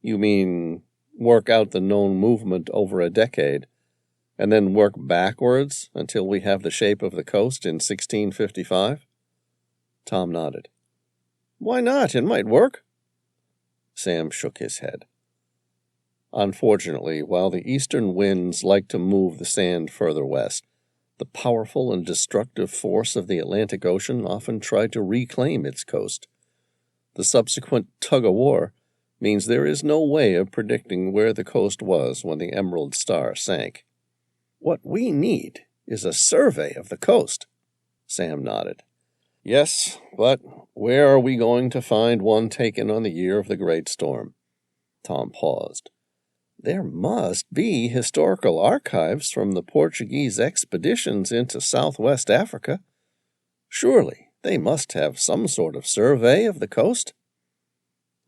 S1: You mean work out the known movement over a decade, and then work backwards until we have the shape of the coast in 1655? Tom nodded. Why not? It might work. Sam shook his head. Unfortunately, while the eastern winds like to move the sand further west, the powerful and destructive force of the Atlantic Ocean often tried to reclaim its coast. The subsequent tug-of-war means there is no way of predicting where the coast was when the Emerald Star sank. What we need is a survey of the coast. Sam nodded. Yes, but where are we going to find one taken on the year of the Great Storm? Tom paused. There must be historical archives from the Portuguese expeditions into southwest Africa. Surely they must have some sort of survey of the coast.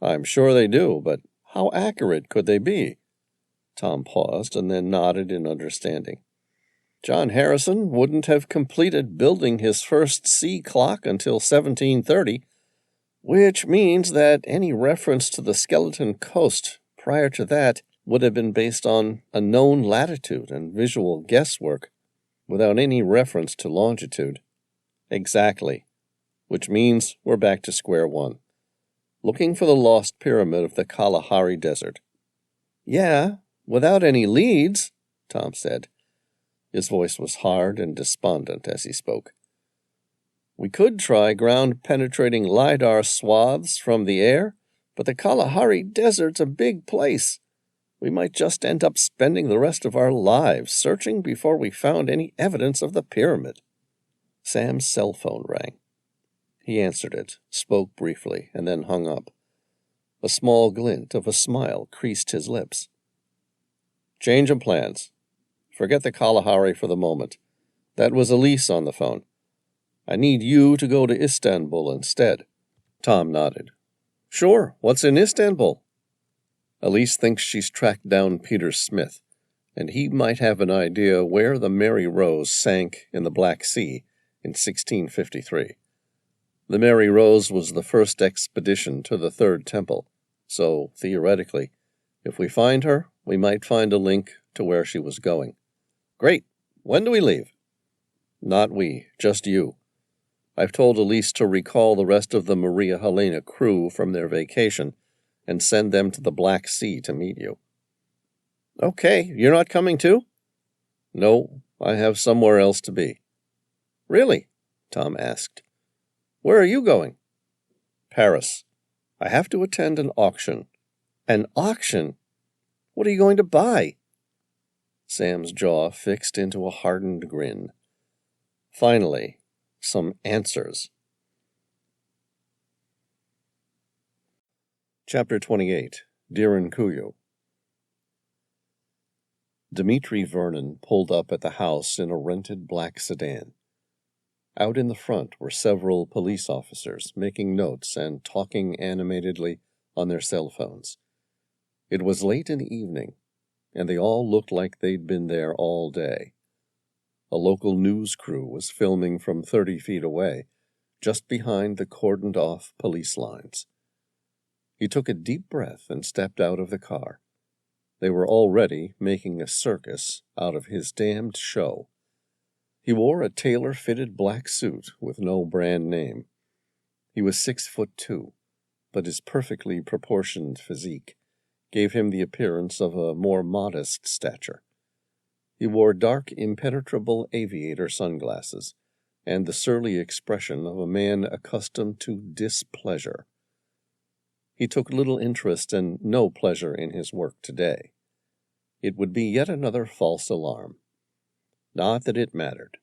S1: I'm sure they do, but how accurate could they be? Tom paused and then nodded in understanding. John Harrison wouldn't have completed building his first sea clock until 1730, which means that any reference to the Skeleton Coast prior to that would have been based on a known latitude and visual guesswork, without any reference to longitude. Exactly, which means we're back to square one, looking for the lost pyramid of the Kalahari Desert. Yeah, without any leads, Tom said. His voice was hard and despondent as he spoke. We could try ground-penetrating LiDAR swaths from the air, but the Kalahari Desert's a big place. We might just end up spending the rest of our lives searching before we found any evidence of the pyramid. Sam's cell phone rang. He answered it, spoke briefly, and then hung up. A small glint of a smile creased his lips. Change of plans. Forget the Kalahari for the moment. That was Elise on the phone. I need you to go to Istanbul instead. Tom nodded. Sure, what's in Istanbul? Elise thinks she's tracked down Peter Smith, and he might have an idea where the Mary Rose sank in the Black Sea in 1653. The Mary Rose was the first expedition to the Third Temple, so, theoretically, if we find her, We might find a link to where she was going. Great. When do we leave? Not we, just you. I've told Elise to recall the rest of the Maria Helena crew from their vacation and send them to the Black Sea to meet you. Okay, you're not coming too? No, I have somewhere else to be. Really? Tom asked. Where are you going? Paris. I have to attend an auction. An auction? What are you going to buy? Sam's jaw fixed into a hardened grin. Finally, some answers. Chapter 28. Derinkuyu. Dimitri Vernon pulled up at the house in a rented black sedan. Out in the front were several police officers making notes and talking animatedly on their cell phones. It was late in the evening, and they all looked like they'd been there all day. A local news crew was filming from 30 feet away, just behind the cordoned-off police lines. He took a deep breath and stepped out of the car. They were already making a circus out of his damned show. He wore a tailor-fitted black suit with no brand name. He was 6'2", but his perfectly proportioned physique gave him the appearance of a more modest stature. He wore dark, impenetrable aviator sunglasses and the surly expression of a man accustomed to displeasure. He took little interest and no pleasure in his work today. It would be yet another false alarm. Not that it mattered.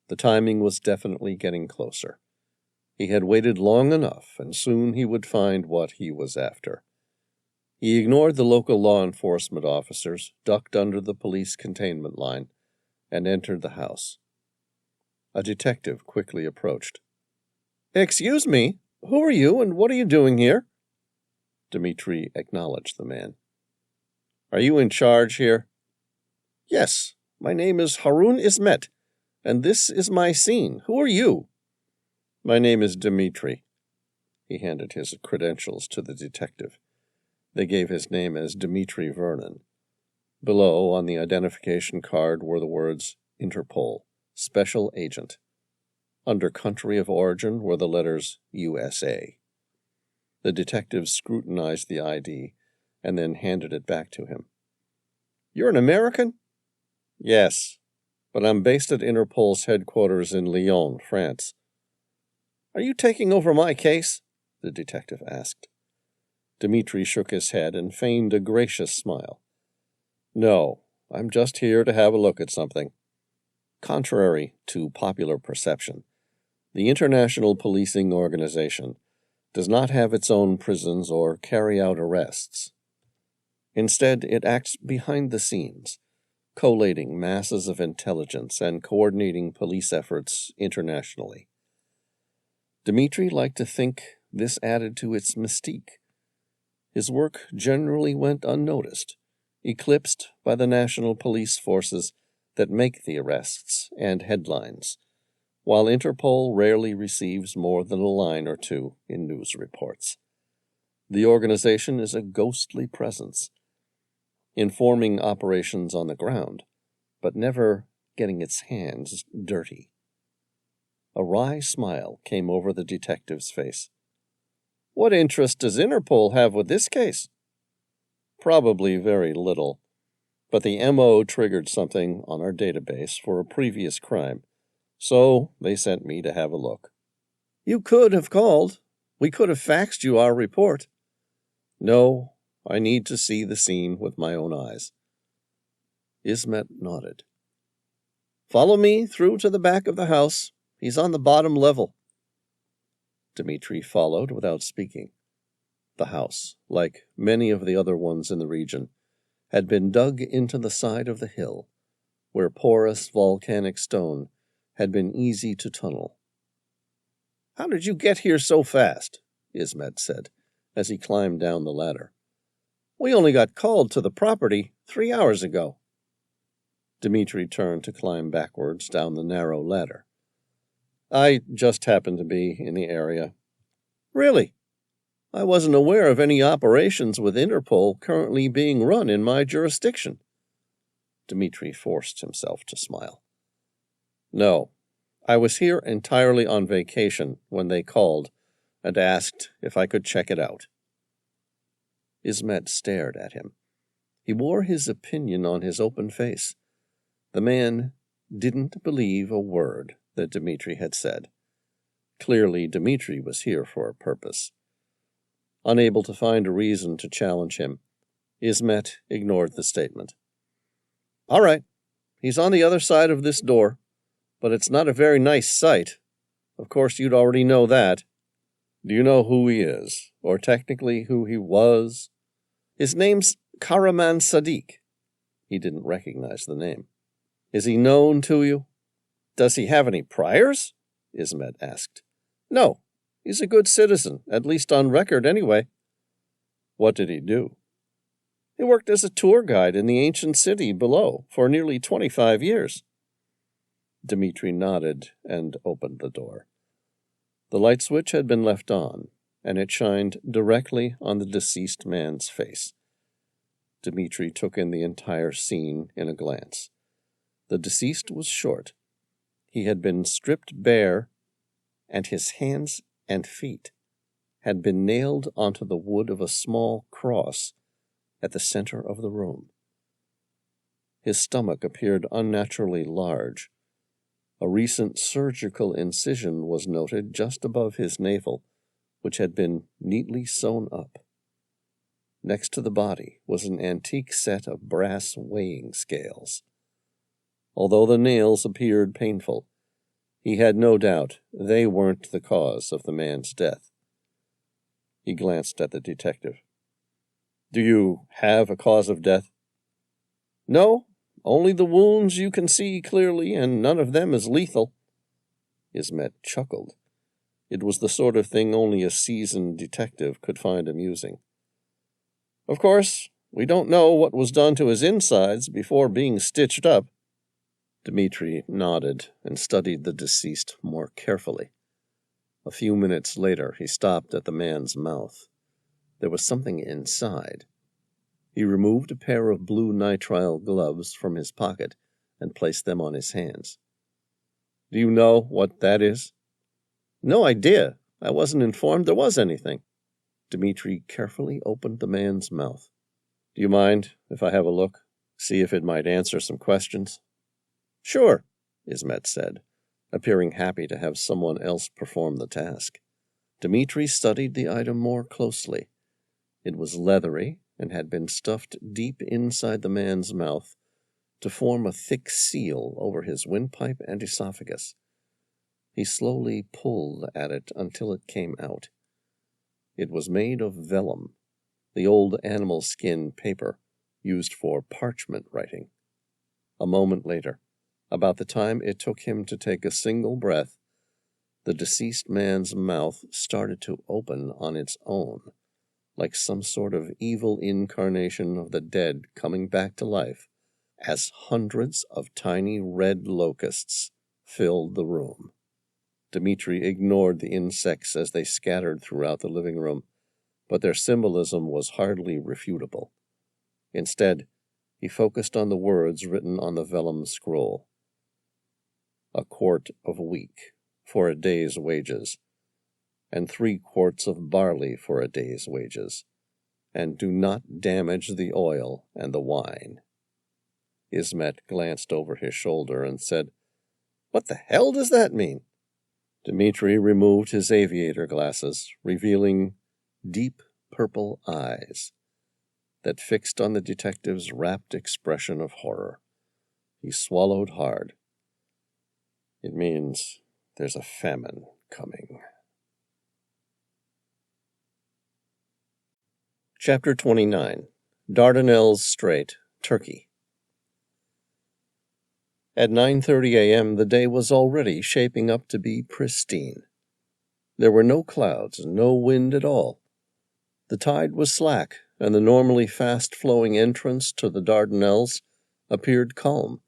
S1: The timing was definitely getting closer. He had waited long enough, and soon he would find what he was after. He ignored the local law enforcement officers, ducked under the police containment line, and entered the house. A detective quickly approached. "Excuse me, who are you and what are you doing here?" Dimitri acknowledged the man. "Are you in charge here?" "Yes, my name is Harun Ismet, and this is my scene. Who are you?" "My name is Dimitri." He handed his credentials to the detective. They gave his name as Dimitri Vernon. Below, on the identification card, were the words Interpol, Special Agent. Under country of origin were the letters USA. The detective scrutinized the ID and then handed it back to him. "You're an American?" "Yes, but I'm based at Interpol's headquarters in Lyon, France." "Are you taking over my case?" the detective asked. Dimitri shook his head and feigned a gracious smile. "No, I'm just here to have a look at something." Contrary to popular perception, the International Policing Organization does not have its own prisons or carry out arrests. Instead, it acts behind the scenes, collating masses of intelligence and coordinating police efforts internationally. Dimitri liked to think this added to its mystique. His work generally went unnoticed, eclipsed by the national police forces that make the arrests and headlines, while Interpol rarely receives more than a line or two in news reports. The organization is a ghostly presence, informing operations on the ground, but never getting its hands dirty. A wry smile came over the detective's face. "What interest does Interpol have with this case?" "Probably very little, but the MO triggered something on our database for a previous crime, so they sent me to have a look." "You could have called. We could have faxed you our report." "No, I need to see the scene with my own eyes." Ismet nodded. "Follow me through to the back of the house. He's on the bottom level." Dimitri followed without speaking. The house, like many of the other ones in the region, had been dug into the side of the hill, where porous volcanic stone had been easy to tunnel. "How did you get here so fast?" Ismet said, as he climbed down the ladder. "We only got called to the property 3 hours ago." Dimitri turned to climb backwards down the narrow ladder. "I just happened to be in the area." "Really? I wasn't aware of any operations with Interpol currently being run in my jurisdiction. Dmitri forced himself to smile. No, I was here entirely on vacation when they called and asked if I could check it out. Ismet stared at him. He wore his opinion on his open face. The man didn't believe a word that Dmitri had said. Clearly, Dmitri was here for a purpose. Unable to find a reason to challenge him, Ismet ignored the statement. All right, he's on the other side of this door, but it's not a very nice sight. Of course, you'd already know that. Do you know who he is, or technically who he was? His name's Karaman Sadiq. He didn't recognize the name. Is he known to you? Does he have any priors? Ismet asked. No, he's a good citizen, at least on record anyway. What did he do? He worked as a tour guide in the ancient city below for nearly 25 years. Dmitri nodded and opened the door. The light switch had been left on, and it shined directly on the deceased man's face. Dmitri took in the entire scene in a glance. The deceased was short. He had been stripped bare, and his hands and feet had been nailed onto the wood of a small cross at the center of the room. His stomach appeared unnaturally large. A recent surgical incision was noted just above his navel, which had been neatly sewn up. Next to the body was an antique set of brass weighing scales. Although the nails appeared painful, he had no doubt they weren't the cause of the man's death. He glanced at the detective. Do you have a cause of death? No, only the wounds you can see clearly, and none of them is lethal. Ismet chuckled. It was the sort of thing only a seasoned detective could find amusing. Of course, we don't know what was done to his insides before being stitched up. Dmitri nodded and studied the deceased more carefully. A few minutes later, he stopped at the man's mouth. There was something inside. He removed a pair of blue nitrile gloves from his pocket and placed them on his hands. Do you know what that is? No idea. I wasn't informed there was anything. Dmitri carefully opened the man's mouth. Do you mind if I have a look? See if it might answer some questions? Sure, Ismet said, appearing happy to have someone else perform the task. Dmitri studied the item more closely. It was leathery and had been stuffed deep inside the man's mouth to form a thick seal over his windpipe and esophagus. He slowly pulled at it until it came out. It was made of vellum, the old animal skin paper used for parchment writing. A moment later, about the time it took him to take a single breath, the deceased man's mouth started to open on its own, like some sort of evil incarnation of the dead coming back to life, as hundreds of tiny red locusts filled the room. Dmitri ignored the insects as they scattered throughout the living room, but their symbolism was hardly refutable. Instead, he focused on the words written on the vellum scroll. A quart of wheat for a day's wages, and 3 quarts of barley for a day's wages, and do not damage the oil and the wine. Ismet glanced over his shoulder and said, What the hell does that mean? Dmitri removed his aviator glasses, revealing deep purple eyes that fixed on the detective's rapt expression of horror. He swallowed hard. It means there's a famine coming. Chapter 29. Dardanelles Strait, Turkey. At 9:30 a.m., the day was already shaping up to be pristine. There were no clouds and no wind at all. The tide was slack, and the normally fast-flowing entrance to the Dardanelles appeared calm,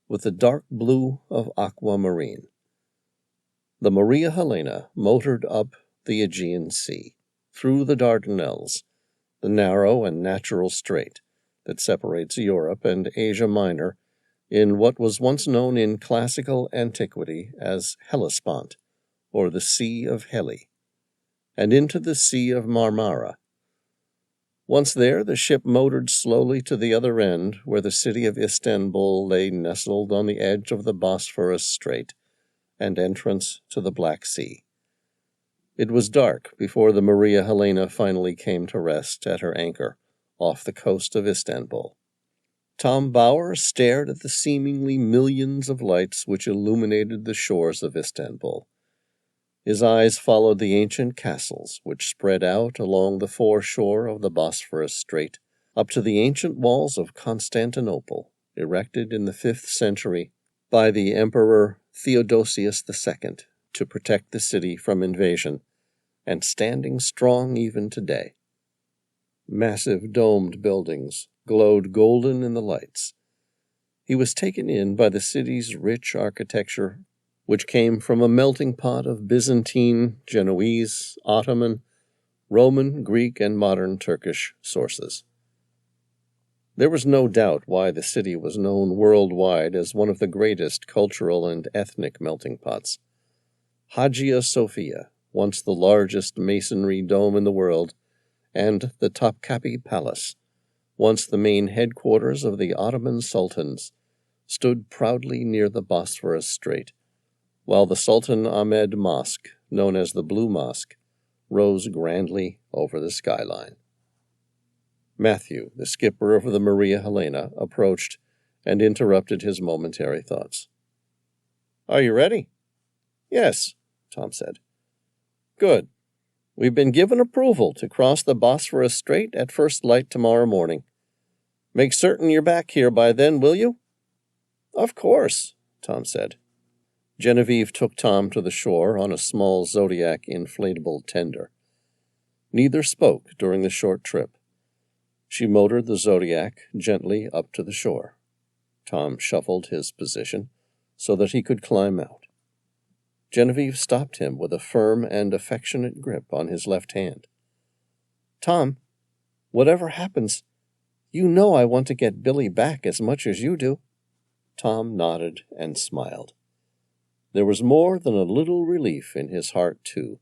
S1: with the dark blue of aquamarine. The Maria Helena motored up the Aegean Sea, through the Dardanelles, the narrow and natural strait that separates Europe and Asia Minor in what was once known in classical antiquity as Hellespont, or the Sea of Heli, and into the Sea of Marmara. Once there, the ship motored slowly to the other end, where the city of Istanbul lay nestled on the edge of the Bosphorus Strait and entrance to the Black Sea. It was dark before the Maria Helena finally came to rest at her anchor off the coast of Istanbul. Tom Bauer stared at the seemingly millions of lights which illuminated the shores of Istanbul. His eyes followed the ancient castles which spread out along the foreshore of the Bosphorus Strait, up to the ancient walls of Constantinople, erected in the 5th century by the Emperor Theodosius II to protect the city from invasion, and standing strong even today. Massive domed buildings glowed golden in the lights. He was taken in by the city's rich architecture, which came from a melting pot of Byzantine, Genoese, Ottoman, Roman, Greek, and modern Turkish sources. There was no doubt why the city was known worldwide as one of the greatest cultural and ethnic melting pots. Hagia Sophia, once the largest masonry dome in the world, and the Topkapi Palace, once the main headquarters of the Ottoman sultans, stood proudly near the Bosphorus Strait, while the Sultan Ahmed Mosque, known as the Blue Mosque, rose grandly over the skyline. Matthew, the skipper of the Maria Helena, approached and interrupted his momentary thoughts. "Are you ready?" "Yes," Tom said. "Good. We've been given approval to cross the Bosphorus Strait at first light tomorrow morning. Make certain you're back here by then, will you?" "Of course," Tom said. Genevieve took Tom to the shore on a small Zodiac inflatable tender. Neither spoke during the short trip. She motored the Zodiac gently up to the shore. Tom shuffled his position so that he could climb out. Genevieve stopped him with a firm and affectionate grip on his left hand. "Tom, whatever happens, you know I want to get Billy back as much as you do." Tom nodded and smiled. There was more than a little relief in his heart, too.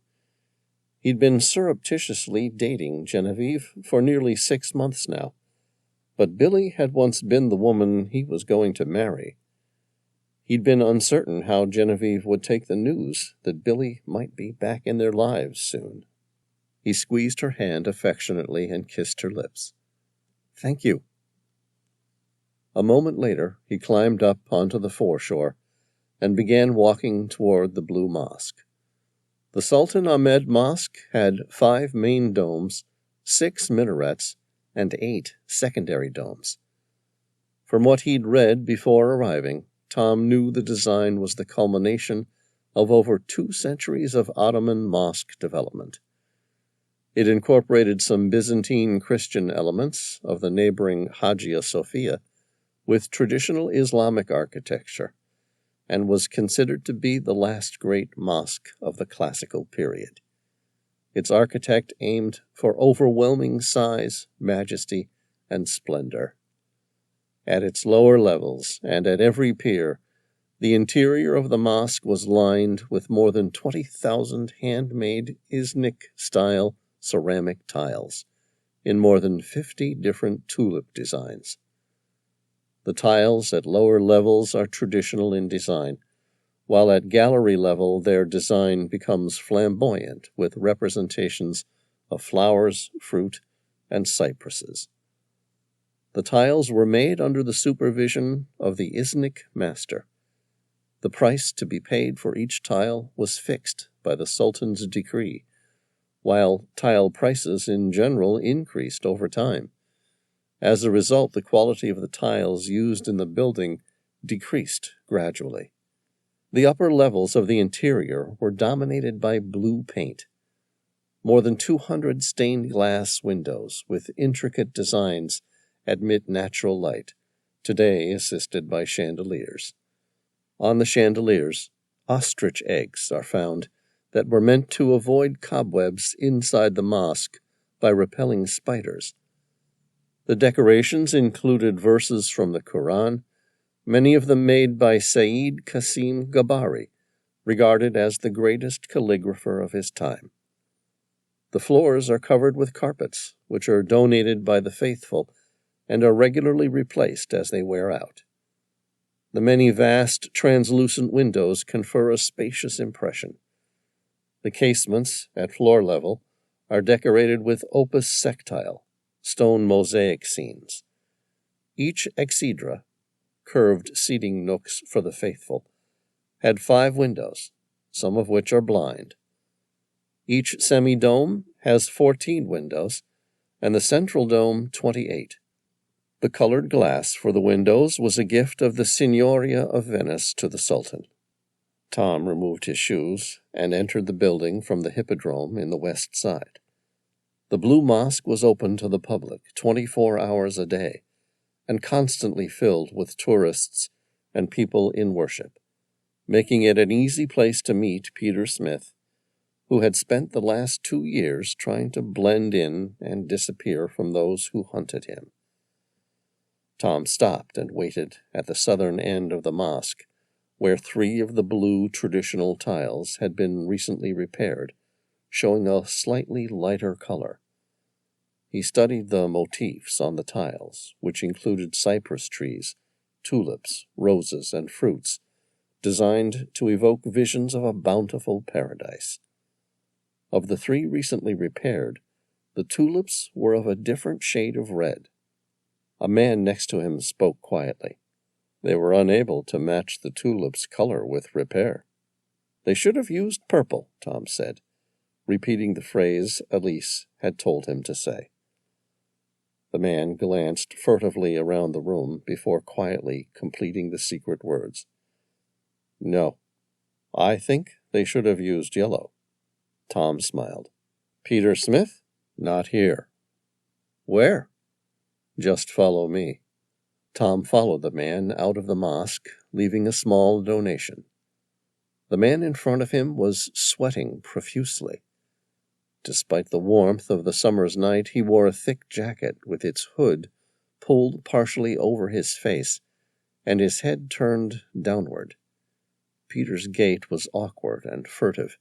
S1: He'd been surreptitiously dating Genevieve for nearly 6 months now, but Billy had once been the woman he was going to marry. He'd been uncertain how Genevieve would take the news that Billy might be back in their lives soon. He squeezed her hand affectionately and kissed her lips. "Thank you." A moment later, he climbed up onto the foreshore and began walking toward the Blue Mosque. The Sultan Ahmed Mosque had 5 main domes, 6 minarets, and 8 secondary domes. From what he'd read before arriving, Tom knew the design was the culmination of over 2 centuries of Ottoman mosque development. It incorporated some Byzantine Christian elements of the neighboring Hagia Sophia with traditional Islamic architecture, and was considered to be the last great mosque of the classical period. Its architect aimed for overwhelming size, majesty, and splendor. At its lower levels, and at every pier, the interior of the mosque was lined with more than 20,000 handmade Iznik-style ceramic tiles in more than 50 different tulip designs. The tiles at lower levels are traditional in design, while at gallery level their design becomes flamboyant with representations of flowers, fruit, and cypresses. The tiles were made under the supervision of the Iznik master. The price to be paid for each tile was fixed by the Sultan's decree, while tile prices in general increased over time. As a result, the quality of the tiles used in the building decreased gradually. The upper levels of the interior were dominated by blue paint. More than 200 stained glass windows with intricate designs admit natural light, today assisted by chandeliers. On the chandeliers, ostrich eggs are found that were meant to avoid cobwebs inside the mosque by repelling spiders. The decorations included verses from the Quran, many of them made by Sayyid Qasim Ghabari, regarded as the greatest calligrapher of his time. The floors are covered with carpets, which are donated by the faithful and are regularly replaced as they wear out. The many vast, translucent windows confer a spacious impression. The casements, at floor level, are decorated with opus sectile, stone mosaic scenes. Each exedra, curved seating nooks for the faithful, had 5 windows, some of which are blind. Each semi-dome has 14 windows, and the central dome 28. The colored glass for the windows was a gift of the Signoria of Venice to the Sultan. Tom removed his shoes and entered the building from the hippodrome in the west side. The Blue Mosque was open to the public 24 hours a day, and constantly filled with tourists and people in worship, making it an easy place to meet Peter Smith, who had spent the last 2 years trying to blend in and disappear from those who hunted him. Tom stopped and waited at the southern end of the mosque, where 3 of the blue traditional tiles had been recently repaired, showing a slightly lighter color. He studied the motifs on the tiles, which included cypress trees, tulips, roses, and fruits, designed to evoke visions of a bountiful paradise. Of the 3 recently repaired, the tulips were of a different shade of red. A man next to him spoke quietly. They were unable to match the tulip's color with repair. They should have used purple, Tom said, repeating the phrase Elise had told him to say. The man glanced furtively around the room before quietly completing the secret words. No, I think they should have used yellow. Tom smiled. Peter Smith? Not here. Where? Just follow me. Tom followed the man out of the mosque, leaving a small donation. The man in front of him was sweating profusely. Despite the warmth of the summer's night, he wore a thick jacket with its hood pulled partially over his face, and his head turned downward. Peter's gait was awkward and furtive,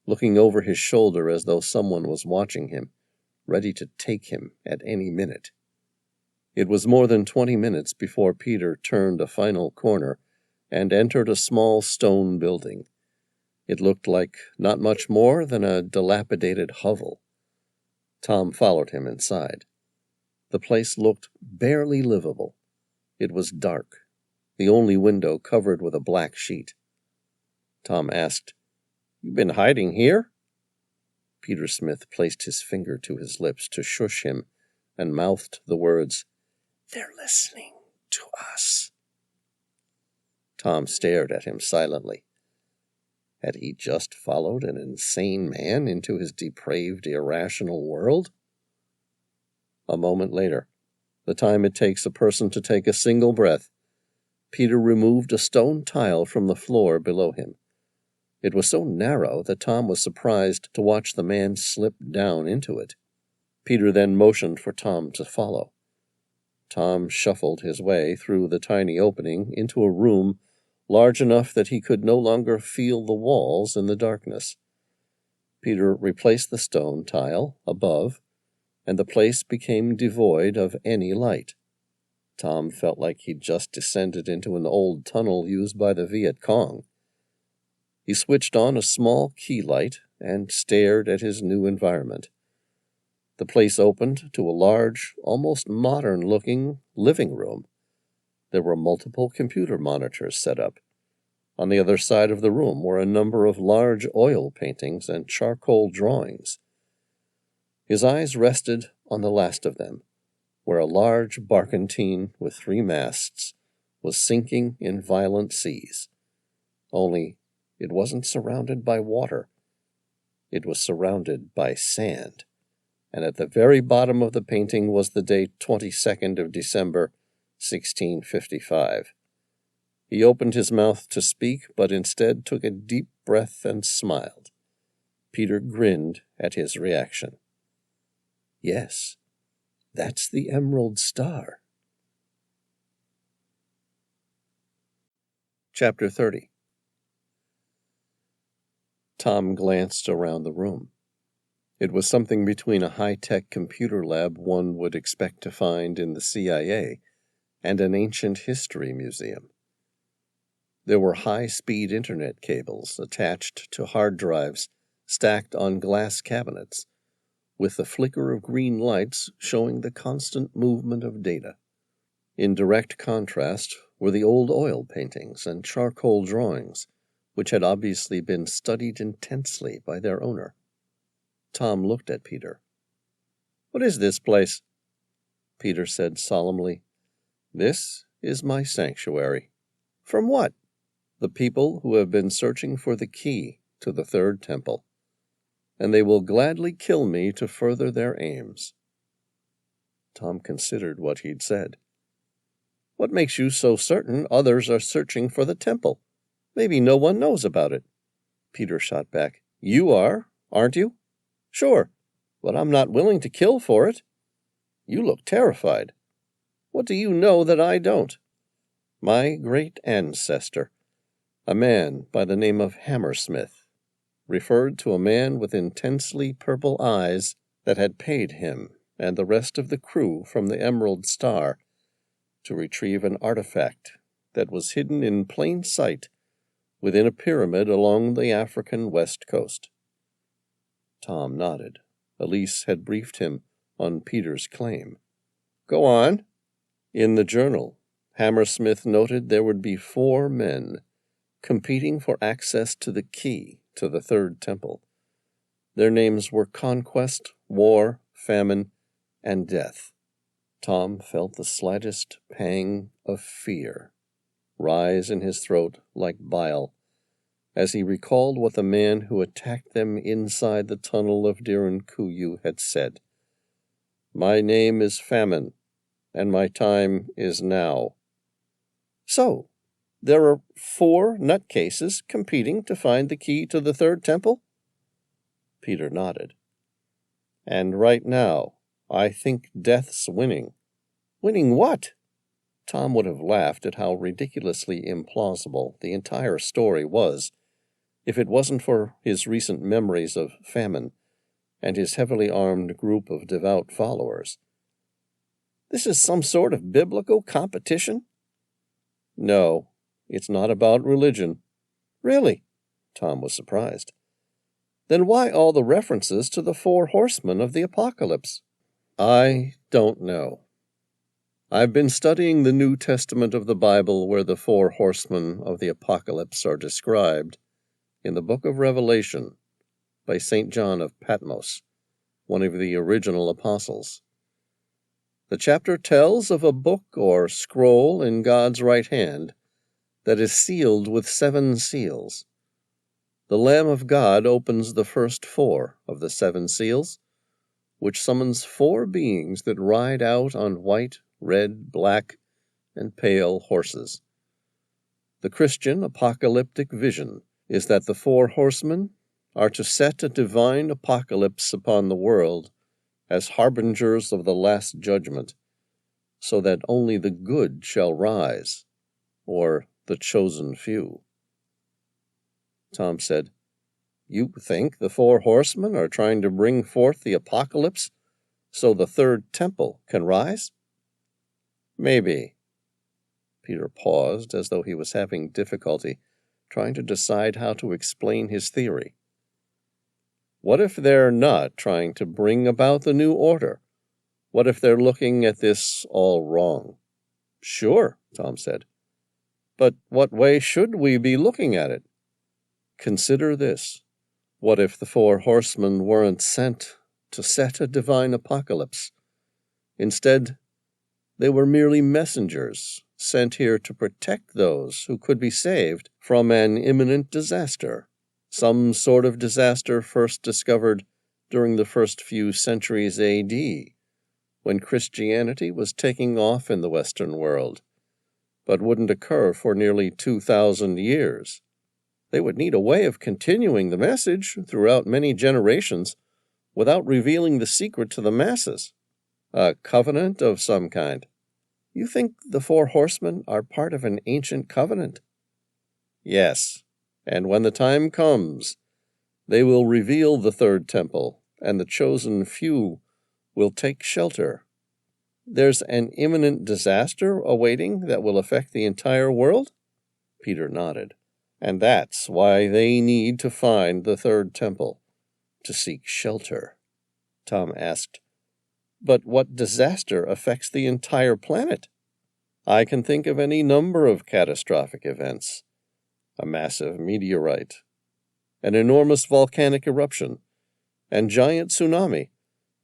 S1: looking over his shoulder as though someone was watching him, ready to take him at any minute. It was more than 20 minutes before Peter turned a final corner and entered a small stone building. It looked like not much more than a dilapidated hovel. Tom followed him inside. The place looked barely livable. It was dark, the only window covered with a black sheet. Tom asked, "You been hiding here?" Peter Smith placed his finger to his lips to shush him and mouthed the words, "They're listening to us." Tom stared at him silently. Had he just followed an insane man into his depraved, irrational world? A moment later, the time it takes a person to take a single breath, Peter removed a stone tile from the floor below him. It was so narrow that Tom was surprised to watch the man slip down into it. Peter then motioned for Tom to follow. Tom shuffled his way through the tiny opening into a room large enough that he could no longer feel the walls in the darkness. Peter replaced the stone tile above, and the place became devoid of any light. Tom felt like he'd just descended into an old tunnel used by the Viet Cong. He switched on a small key light and stared at his new environment. The place opened to a large, almost modern-looking living room. There were multiple computer monitors set up. On the other side of the room were a number of large oil paintings and charcoal drawings. His eyes rested on the last of them, where a large barkentine with 3 masts was sinking in violent seas. Only it wasn't surrounded by water. It was surrounded by sand, and at the very bottom of the painting was the date 22nd of December, 1655. He opened his mouth to speak, but instead took a deep breath and smiled. Peter grinned at his reaction. Yes, that's the Emerald Star. Chapter 30. Tom glanced around the room. It was something between a high-tech computer lab one would expect to find in the CIA and an ancient history museum. There were high-speed internet cables attached to hard drives stacked on glass cabinets, with the flicker of green lights showing the constant movement of data. In direct contrast were the old oil paintings and charcoal drawings, which had obviously been studied intensely by their owner. Tom looked at Peter. "What is this place?" Peter said solemnly, "This is my sanctuary." "From what?" "The people who have been searching for the key to the third temple, and they will gladly kill me to further their aims." Tom considered what he'd said. "What makes you so certain others are searching for the temple? Maybe no one knows about it." Peter shot back. "You are, aren't you?" "Sure, but I'm not willing to kill for it." "You look terrified. What do you know that I don't?" "My great ancestor, a man by the name of Hammersmith, referred to a man with intensely purple eyes that had paid him and the rest of the crew from the Emerald Star to retrieve an artifact that was hidden in plain sight within a pyramid along the African west coast." Tom nodded. Elise had briefed him on Peter's claim. "Go on." "In the journal, Hammersmith noted there would be 4 men competing for access to the key to the third temple. Their names were Conquest, War, Famine, and Death." Tom felt the slightest pang of fear rise in his throat like bile as he recalled what the man who attacked them inside the tunnel of Derinkuyu had said. "My name is Famine, and my time is now." "So, there are 4 nutcases competing to find the key to the third temple?" Peter nodded. "And right now, I think Death's winning." "Winning what?" Tom would have laughed at how ridiculously implausible the entire story was if it wasn't for his recent memories of Famine and his heavily armed group of devout followers. "This is some sort of biblical competition?" "No, it's not about religion." "Really?" Tom was surprised. "Then why all the references to the 4 horsemen of the apocalypse?" "I don't know. I've been studying the New Testament of the Bible where the 4 horsemen of the apocalypse are described in the book of Revelation by St. John of Patmos, one of the original apostles. The chapter tells of a book or scroll in God's right hand that is sealed with 7 seals. The Lamb of God opens the first 4 of the 7 seals, which summons 4 beings that ride out on white, red, black, and pale horses. The Christian apocalyptic vision is that the 4 horsemen are to set a divine apocalypse upon the world as harbingers of the last judgment, so that only the good shall rise, or the chosen few. Tom said, "You think the 4 horsemen are trying to bring forth the apocalypse so the third temple can rise?" "Maybe." Peter paused as though he was having difficulty trying to decide how to explain his theory. "What if they're not trying to bring about the new order? What if they're looking at this all wrong?" "Sure," Tom said. "But what way should we be looking at it?" "Consider this. What if the 4 horsemen weren't sent to set a divine apocalypse? Instead, they were merely messengers sent here to protect those who could be saved from an imminent disaster, some sort of disaster first discovered during the first few centuries A.D., when Christianity was taking off in the Western world, but wouldn't occur for nearly 2,000 years. They would need a way of continuing the message throughout many generations without revealing the secret to the masses. A covenant of some kind. You think the four horsemen are part of an ancient covenant? Yes, and when the time comes, they will reveal the third temple, and the chosen few will take shelter. There's an imminent disaster awaiting that will affect the entire world? Peter nodded. And that's why they need to find the third temple, to seek shelter. Tom asked, But what disaster affects the entire planet? I can think of any number of catastrophic events. A massive meteorite, an enormous volcanic eruption, and giant tsunami,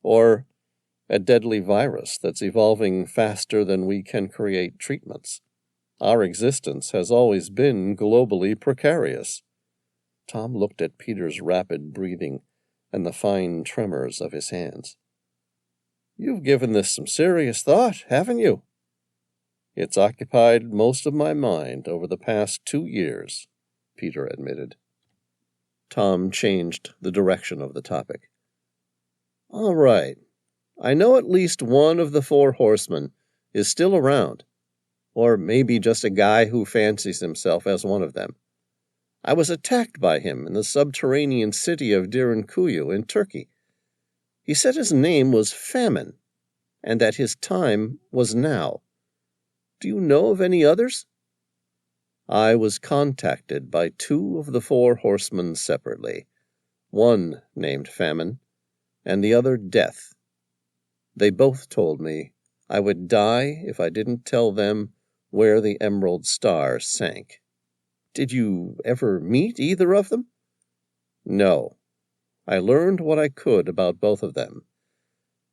S1: or a deadly virus that's evolving faster than we can create treatments. Our existence has always been globally precarious. Tom looked at Peter's rapid breathing and the fine tremors of his hands. You've given this some serious thought, haven't you? It's occupied most of my mind over the past 2 years, Peter admitted. Tom changed the direction of the topic. All right. I know at least one of the four horsemen is still around, or maybe just a guy who fancies himself as one of them. I was attacked by him in the subterranean city of Derinkuyu in Turkey. He said his name was Famine, and that his time was now. Do you know of any others? I was contacted by 2 of the four horsemen separately, one named Famine, and the other Death. They both told me I would die if I didn't tell them where the Emerald Star sank. Did you ever meet either of them? No. I learned what I could about both of them.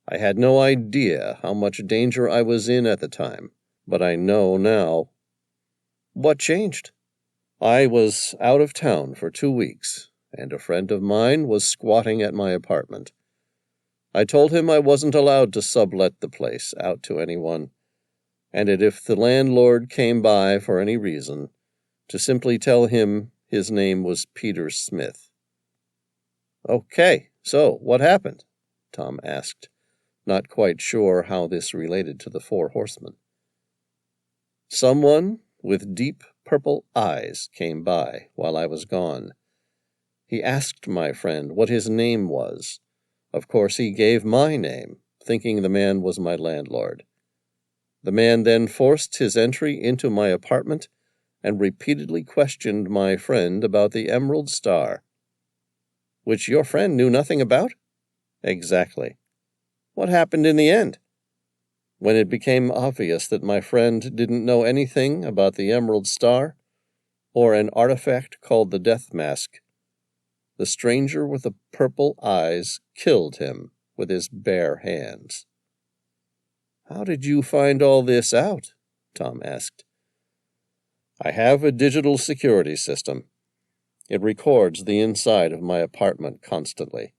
S1: I had no idea how much danger I was in at the time, but I know now. What changed? I was out of town for 2 weeks, and a friend of mine was squatting at my apartment. I told him I wasn't allowed to sublet the place out to anyone, and that if the landlord came by for any reason, to simply tell him his name was Peter Smith. Okay, so what happened? Tom asked, not quite sure how this related to the four horsemen. Someone with deep purple eyes came by while I was gone. He asked my friend what his name was. Of course, he gave my name, thinking the man was my landlord. The man then forced his entry into my apartment and repeatedly questioned my friend about the Emerald Star. Which your friend knew nothing about? Exactly. What happened in the end? When it became obvious that my friend didn't know anything about the Emerald Star, or an artifact called the Death Mask, the stranger with the purple eyes killed him with his bare hands. How did you find all this out? Tom asked. I have a digital security system. It records the inside of my apartment constantly.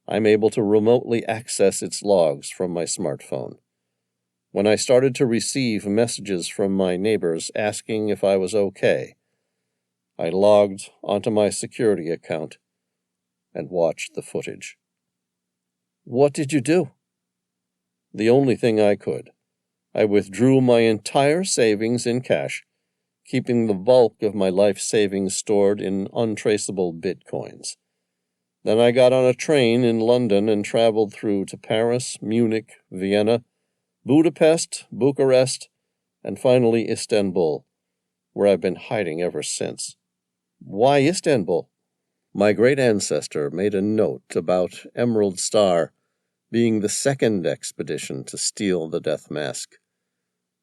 S1: I'm able to remotely access its logs from my smartphone. When I started to receive messages from my neighbors asking if I was okay, I logged onto my security account and watched the footage. What did you do? The only thing I could. I withdrew my entire savings in cash, keeping the bulk of my life savings stored in untraceable bitcoins. Then I got on a train in London and traveled through to Paris, Munich, Vienna, Budapest, Bucharest, and finally Istanbul, where I've been hiding ever since. Why Istanbul? My great ancestor made a note about Emerald Star being the second expedition to steal the Death Mask.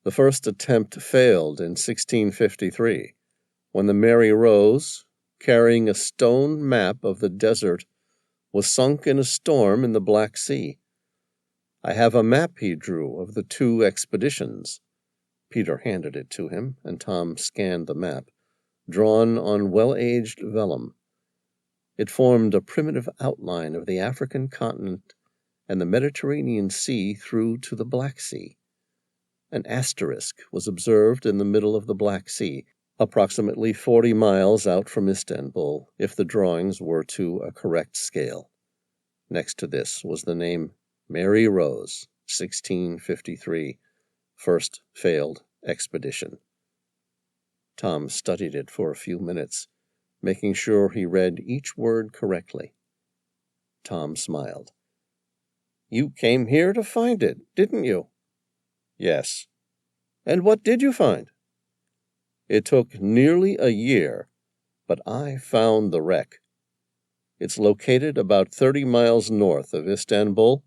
S1: The first attempt failed in 1653, when the Mary Rose, carrying a stone map of the desert, was sunk in a storm in the Black Sea. I have a map he drew of the 2 expeditions. Peter handed it to him, and Tom scanned the map, drawn on well-aged vellum. It formed a primitive outline of the African continent and the Mediterranean Sea through to the Black Sea. An asterisk was observed in the middle of the Black Sea, approximately 40 miles out from Istanbul, if the drawings were to a correct scale. Next to this was the name Mary Rose, 1653, first failed expedition. Tom studied it for a few minutes, making sure he read each word correctly. Tom smiled. "You came here to find it, didn't you?" "Yes." "And what did you find?" "It took nearly a year, but I found the wreck. It's located about 30 miles north of Istanbul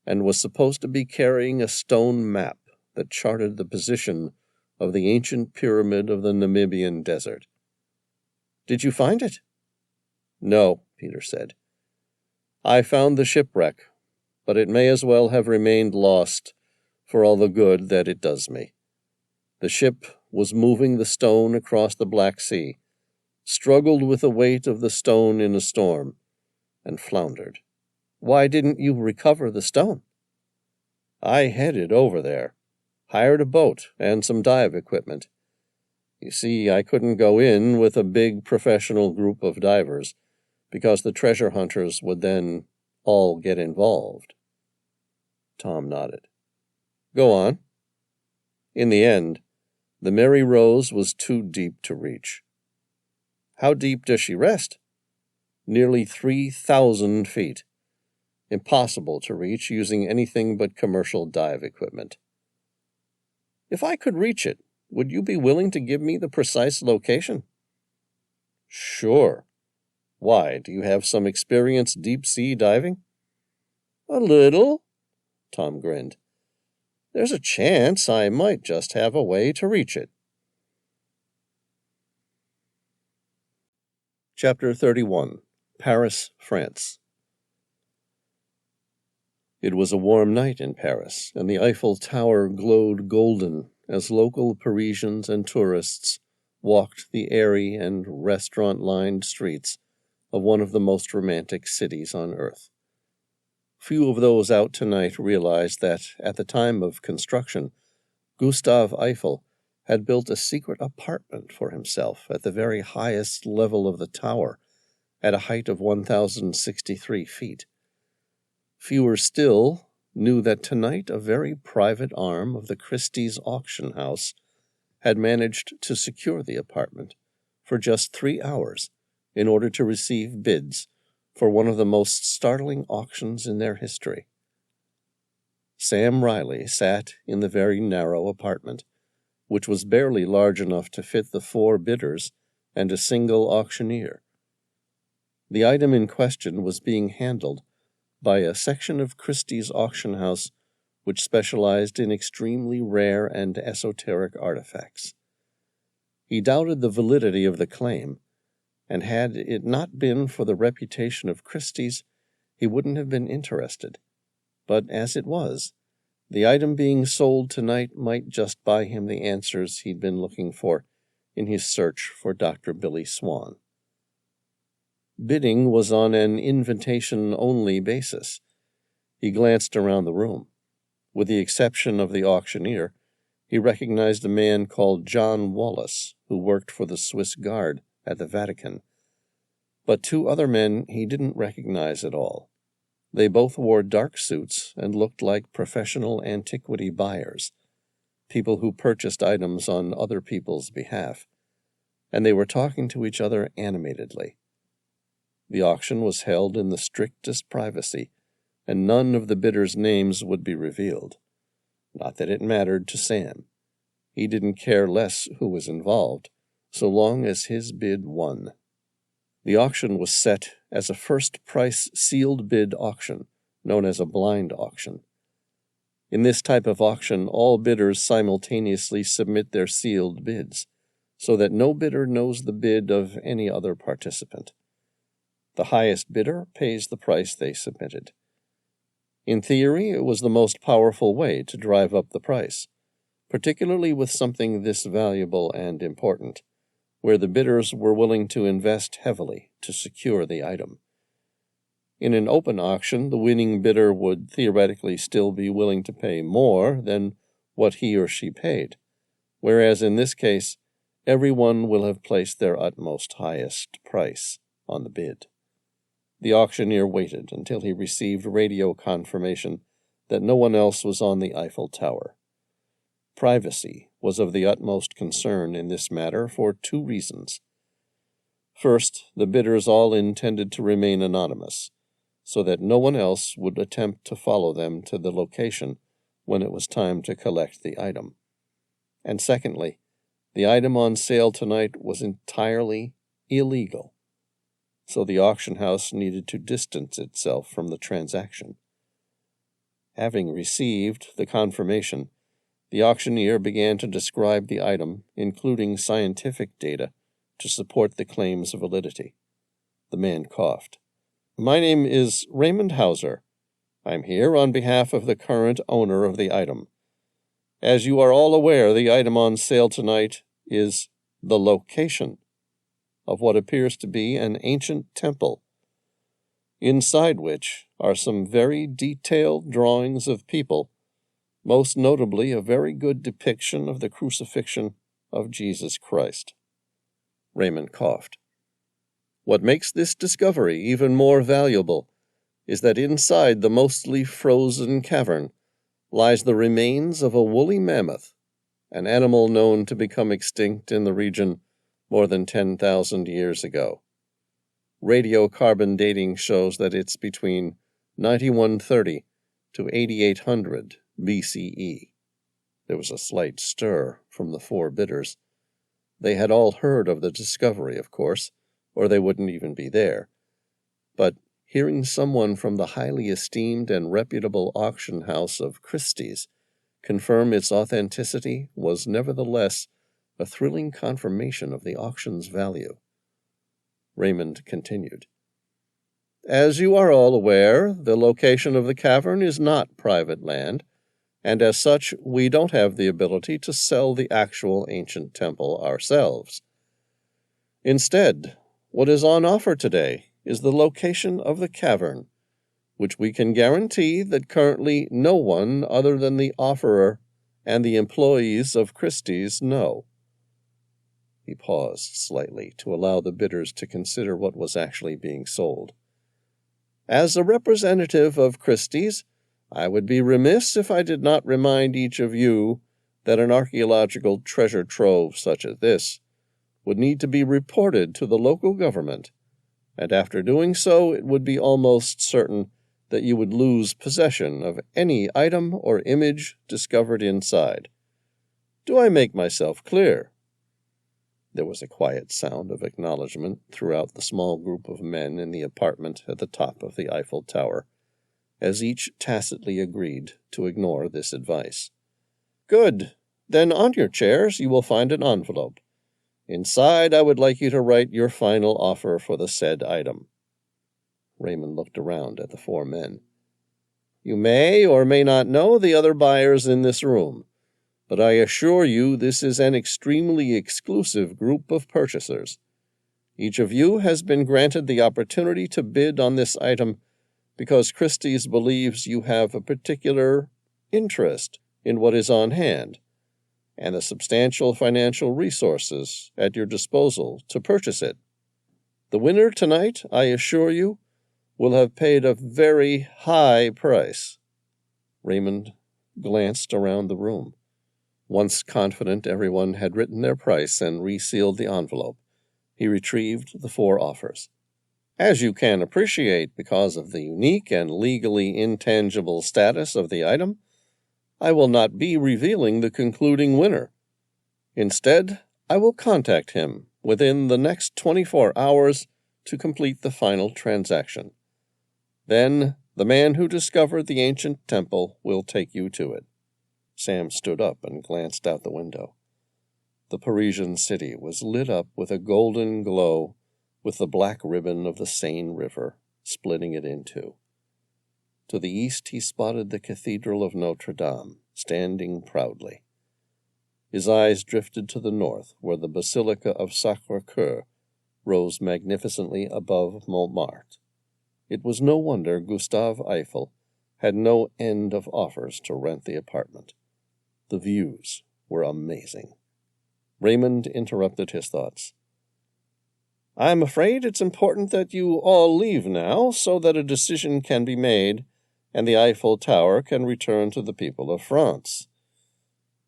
S1: and was supposed to be carrying a stone map that charted the position of the ancient pyramid of the Namibian Desert." "Did you find it?" "No," Peter said. "I found the shipwreck, but it may as well have remained lost for all the good that it does me. The ship was moving the stone across the Black Sea, struggled with the weight of the stone in a storm, and floundered." "Why didn't you recover the stone?" "I headed over there, hired a boat and some dive equipment. You see, I couldn't go in with a big professional group of divers, because the treasure hunters would then all get involved." Tom nodded. "Go on." "In the end, the Mary Rose was too deep to reach." "How deep does she rest?" "Nearly 3,000 feet. Impossible to reach using anything but commercial dive equipment." "If I could reach it, would you be willing to give me the precise location?" "Sure. Why, do you have some experience deep-sea diving?" "A little," Tom grinned. "There's a chance I might just have a way to reach it." Chapter 31. Paris, France. It was a warm night in Paris, and the Eiffel Tower glowed golden as local Parisians and tourists walked the airy and restaurant-lined streets of one of the most romantic cities on earth. Few of those out tonight realized that, at the time of construction, Gustave Eiffel had built a secret apartment for himself at the very highest level of the tower, at a height of 1,063 feet. Fewer still knew that tonight a very private arm of the Christie's auction house had managed to secure the apartment for just 3 hours in order to receive bids for one of the most startling auctions in their history. Sam Reilly sat in the very narrow apartment, which was barely large enough to fit the 4 bidders and a single auctioneer. The item in question was being handled by a section of Christie's auction house which specialized in extremely rare and esoteric artifacts. He doubted the validity of the claim, and had it not been for the reputation of Christie's, he wouldn't have been interested. But as it was, the item being sold tonight might just buy him the answers he'd been looking for in his search for Dr. Billy Swan. Bidding was on an invitation-only basis. He glanced around the room. With the exception of the auctioneer, he recognized a man called John Wallace, who worked for the Swiss Guard at the Vatican. But 2 other men he didn't recognize at all. They both wore dark suits and looked like professional antiquity buyers, people who purchased items on other people's behalf, and they were talking to each other animatedly. The auction was held in the strictest privacy, and none of the bidders' names would be revealed. Not that it mattered to Sam. He didn't care less who was involved, so long as his bid won. The auction was set as a first-price sealed bid auction, known as a blind auction. In this type of auction, all bidders simultaneously submit their sealed bids, so that no bidder knows the bid of any other participant. The highest bidder pays the price they submitted. In theory, it was the most powerful way to drive up the price, particularly with something this valuable and important, where the bidders were willing to invest heavily to secure the item. In an open auction, the winning bidder would theoretically still be willing to pay more than what he or she paid, whereas in this case, everyone will have placed their utmost highest price on the bid. The auctioneer waited until he received radio confirmation that no one else was on the Eiffel Tower. Privacy was of the utmost concern in this matter for two reasons. First, the bidders all intended to remain anonymous, so that no one else would attempt to follow them to the location when it was time to collect the item. And secondly, the item on sale tonight was entirely illegal, so the auction house needed to distance itself from the transaction. Having received the confirmation, the auctioneer began to describe the item, including scientific data, to support the claim's validity. The man coughed. "My name is Raymond Hauser. I'm here on behalf of the current owner of the item. As you are all aware, the item on sale tonight is the location of what appears to be an ancient temple, inside which are some very detailed drawings of people, most notably a very good depiction of the crucifixion of Jesus Christ." Raymond coughed. "What makes this discovery even more valuable is that inside the mostly frozen cavern lies the remains of a woolly mammoth, an animal known to become extinct in the region more than 10,000 years ago. Radiocarbon dating shows that it's between 9130 to 8800 BCE. There was a slight stir from the four bidders. They had all heard of the discovery, of course, or they wouldn't even be there. But hearing someone from the highly esteemed and reputable auction house of Christie's confirm its authenticity was nevertheless a thrilling confirmation of the auction's value. Raymond continued. "As you are all aware, the location of the cavern is not private land, and as such, we don't have the ability to sell the actual ancient temple ourselves. Instead, what is on offer today is the location of the cavern, which we can guarantee that currently no one other than the offerer and the employees of Christie's know." He paused slightly to allow the bidders to consider what was actually being sold. "As a representative of Christie's, I would be remiss if I did not remind each of you that an archaeological treasure trove such as this would need to be reported to the local government, and after doing so it would be almost certain that you would lose possession of any item or image discovered inside. Do I make myself clear?" There was a quiet sound of acknowledgment throughout the small group of men in the apartment at the top of the Eiffel Tower, as each tacitly agreed to ignore this advice. "Good. Then on your chairs you will find an envelope. Inside I would like you to write your final offer for the said item." Raymond looked around at the four men. "You may or may not know the other buyers in this room, but I assure you this is an extremely exclusive group of purchasers. Each of you has been granted the opportunity to bid on this item because Christie's believes you have a particular interest in what is on hand, and the substantial financial resources at your disposal to purchase it. The winner tonight, I assure you, will have paid a very high price." Raymond glanced around the room. Once confident everyone had written their price and resealed the envelope, he retrieved the four offers. "As you can appreciate, because of the unique and legally intangible status of the item, I will not be revealing the concluding winner. Instead, I will contact him within the next 24 hours to complete the final transaction. Then, the man who discovered the ancient temple will take you to it." Sam stood up and glanced out the window. The Parisian city was lit up with a golden glow, with the black ribbon of the Seine River splitting it in two. To the east he spotted the Cathedral of Notre Dame, standing proudly. His eyes drifted to the north, where the Basilica of Sacré-Cœur rose magnificently above Montmartre. It was no wonder Gustave Eiffel had no end of offers to rent the apartment. The views were amazing. Raymond interrupted his thoughts. I'm afraid it's important that you all leave now, so that a decision can be made and the Eiffel Tower can return to the people of France.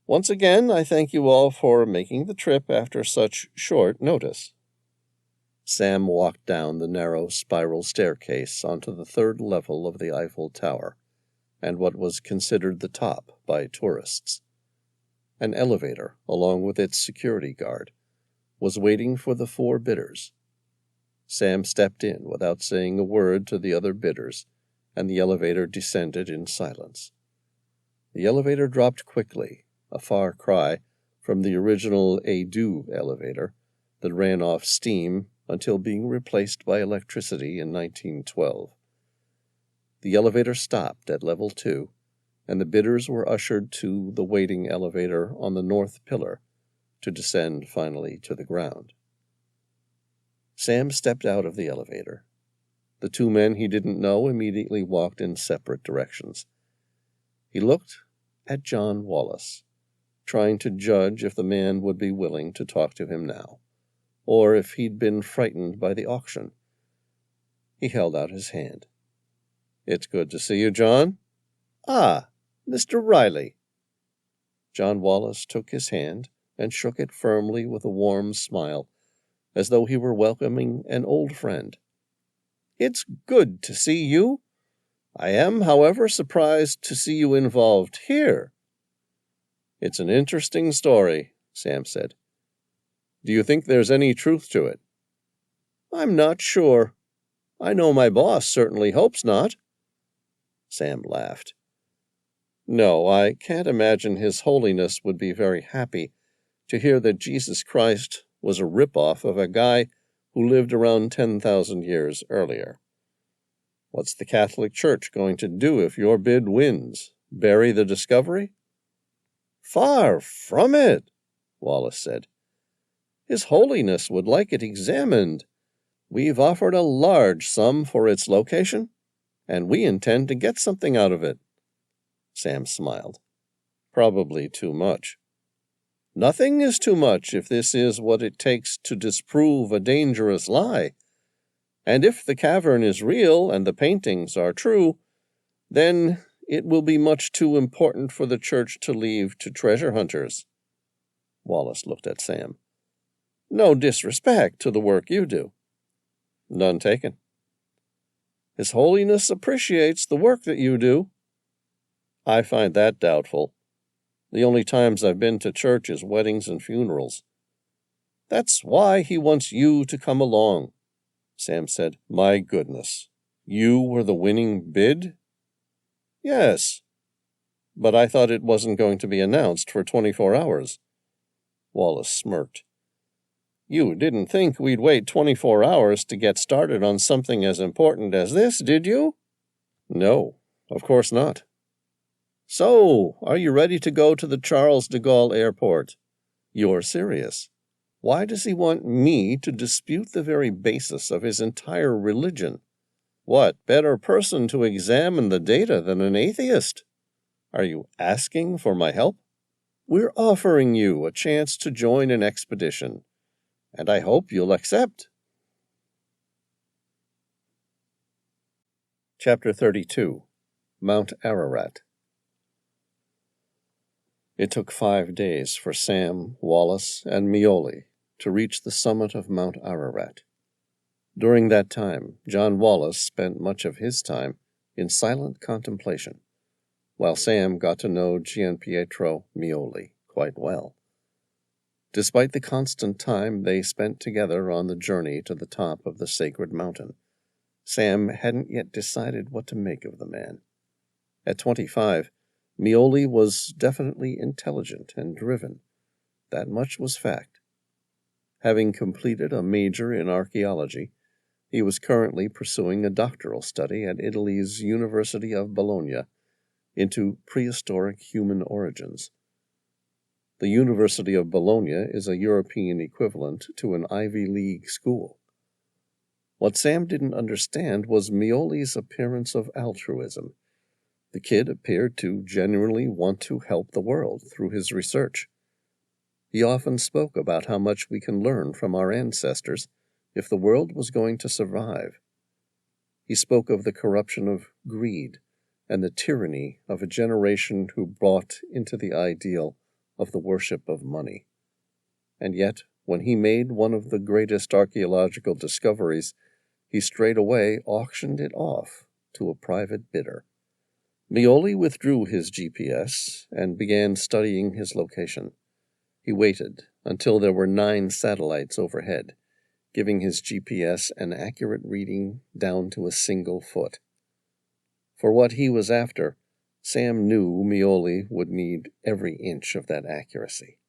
S1: Once again, I thank you all for making the trip after such short notice. Sam walked down the narrow spiral staircase onto the third level of the Eiffel Tower, and what was considered the top by tourists. An elevator, along with its security guard, was waiting for the 4 bidders. Sam stepped in without saying a word to the other bidders, and the elevator descended in silence. The elevator dropped quickly, a far cry from the original Edu elevator that ran off steam until being replaced by electricity in 1912. The elevator stopped at level 2, and the bidders were ushered to the waiting elevator on the north pillar to descend finally to the ground. Sam stepped out of the elevator. The 2 men he didn't know immediately walked in separate directions. He looked at John Wallace, trying to judge if the man would be willing to talk to him now, or if he'd been frightened by the auction. He held out his hand. It's good to see you, John. Ah, Mr. Reilly. John Wallace took his hand and shook it firmly with a warm smile, as though he were welcoming an old friend. It's good to see you. I am, however, surprised to see you involved here. It's an interesting story, Sam said. Do you think there's any truth to it? I'm not sure. I know my boss certainly hopes not. Sam laughed. No, I can't imagine His Holiness would be very happy to hear that Jesus Christ was a rip-off of a guy who lived around 10,000 years earlier. What's the Catholic Church going to do if your bid wins? Bury the discovery? Far from it, Wallace said. His Holiness would like it examined. We've offered a large sum for its location, and we intend to get something out of it. Sam smiled. Probably too much. Nothing is too much if this is what it takes to disprove a dangerous lie. And if the cavern is real and the paintings are true, then it will be much too important for the church to leave to treasure hunters. Wallace looked at Sam. No disrespect to the work you do. None taken. His Holiness appreciates the work that you do. I find that doubtful. The only times I've been to church is weddings and funerals. That's why he wants you to come along, Sam said. My goodness. You were the winning bid? Yes. But I thought it wasn't going to be announced for 24 hours. Wallace smirked. You didn't think we'd wait 24 hours to get started on something as important as this, did you? No, of course not. So, are you ready to go to the Charles de Gaulle airport? You're serious. Why does he want me to dispute the very basis of his entire religion? What better person to examine the data than an atheist? Are you asking for my help? We're offering you a chance to join an expedition, and I hope you'll accept. Chapter 32. Mount Ararat. It took 5 days for Sam, Wallace, and Meoli to reach the summit of Mount Ararat. During that time, John Wallace spent much of his time in silent contemplation, while Sam got to know Gianpietro Meoli quite well. Despite the constant time they spent together on the journey to the top of the sacred mountain, Sam hadn't yet decided what to make of the man. At 25, Meoli was definitely intelligent and driven. That much was fact. Having completed a major in archaeology, he was currently pursuing a doctoral study at Italy's University of Bologna into prehistoric human origins. The University of Bologna is a European equivalent to an Ivy League school. What Sam didn't understand was Meoli's appearance of altruism. The kid appeared to genuinely want to help the world through his research. He often spoke about how much we can learn from our ancestors if the world was going to survive. He spoke of the corruption of greed and the tyranny of a generation who bought into the ideal of the worship of money. And yet, when he made one of the greatest archaeological discoveries, he straightaway auctioned it off to a private bidder. Reilly withdrew his GPS and began studying his location. He waited until there were 9 satellites overhead, giving his GPS an accurate reading down to a single foot. For what he was after, Sam knew Reilly would need every inch of that accuracy.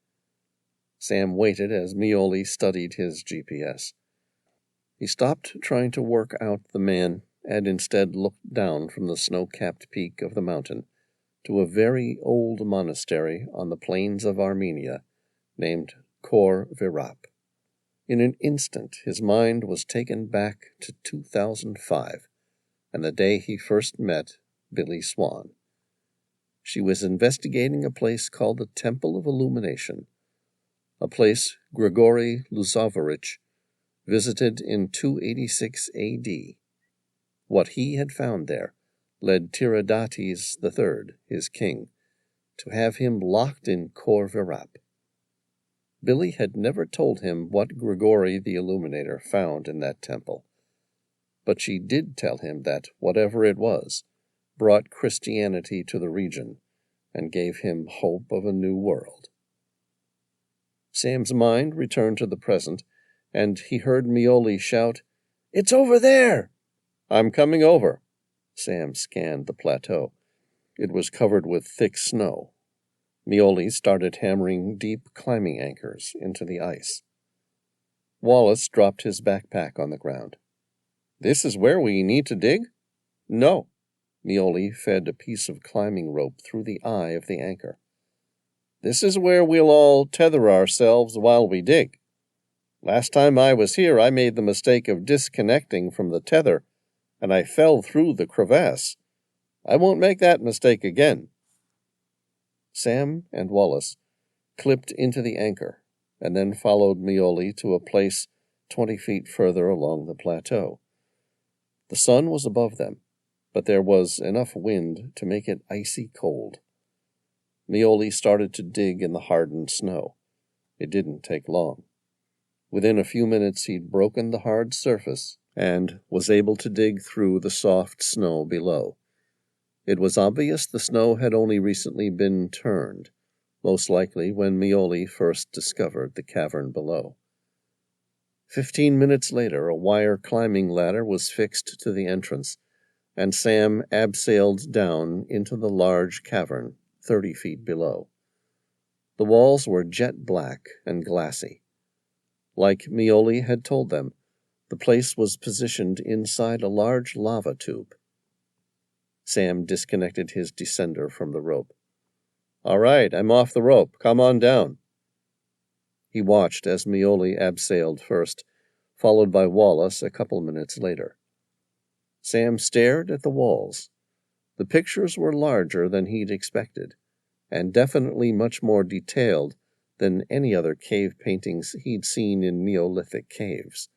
S1: Sam waited as Reilly studied his GPS. He stopped trying to work out the man and instead looked down from the snow-capped peak of the mountain to a very old monastery on the plains of Armenia named Cartwright. In an instant his mind was taken back to 2005 and the day he first met Billy Swan. She was investigating a place called the Temple of Illumination, a place Grigory Luzovirovich visited in 286 A.D. What he had found there led Tiridates III, his king, to have him locked in Cartwright. Billy had never told him what Grigory the Illuminator found in that temple, but she did tell him that whatever it was brought Christianity to the region and gave him hope of a new world. Sam's mind returned to the present, and he heard Reilly shout, "It's over there!" "I'm coming over." Sam scanned the plateau. It was covered with thick snow. Reilly started hammering deep climbing anchors into the ice. Wallace dropped his backpack on the ground. "This is where we need to dig?" "No." Reilly fed a piece of climbing rope through the eye of the anchor. "This is where we'll all tether ourselves while we dig. Last time I was here, I made the mistake of disconnecting from the tether, and I fell through the crevasse. I won't make that mistake again." Sam and Wallace clipped into the anchor, and then followed Reilly to a place 20 feet further along the plateau. The sun was above them, but there was enough wind to make it icy cold. Reilly started to dig in the hardened snow. It didn't take long. Within a few minutes he'd broken the hard surface and was able to dig through the soft snow below. It was obvious the snow had only recently been turned, most likely when Reilly first discovered the cavern below. 15 minutes later, a wire climbing ladder was fixed to the entrance, and Sam abseiled down into the large cavern 30 feet below. The walls were jet black and glassy. Like Reilly had told them, the place was positioned inside a large lava tube. Sam disconnected his descender from the rope. "All right, I'm off the rope. Come on down." He watched as Reilly abseiled first, followed by Wallace a couple minutes later. Sam stared at the walls. The pictures were larger than he'd expected, and definitely much more detailed than any other cave paintings he'd seen in Neolithic caves.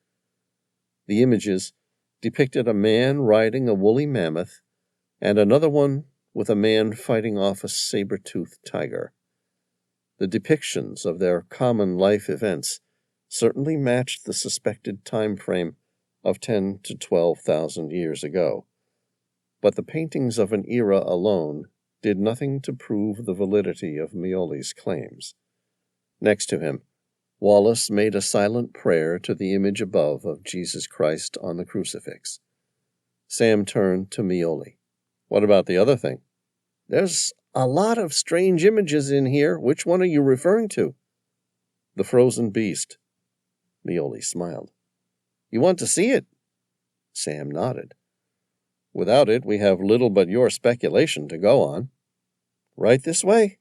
S1: The images depicted a man riding a woolly mammoth, and another one with a man fighting off a saber-toothed tiger. The depictions of their common life events certainly matched the suspected time frame of 10 to 12,000 years ago, but the paintings of an era alone did nothing to prove the validity of Reilly's claims. Next to him, Wallace made a silent prayer to the image above of Jesus Christ on the crucifix. Sam turned to Reilly. "What about the other thing?" "There's a lot of strange images in here. Which one are you referring to?" "The frozen beast." Reilly smiled. "You want to see it?" Sam nodded. "Without it, we have little but your speculation to go on." "Right this way."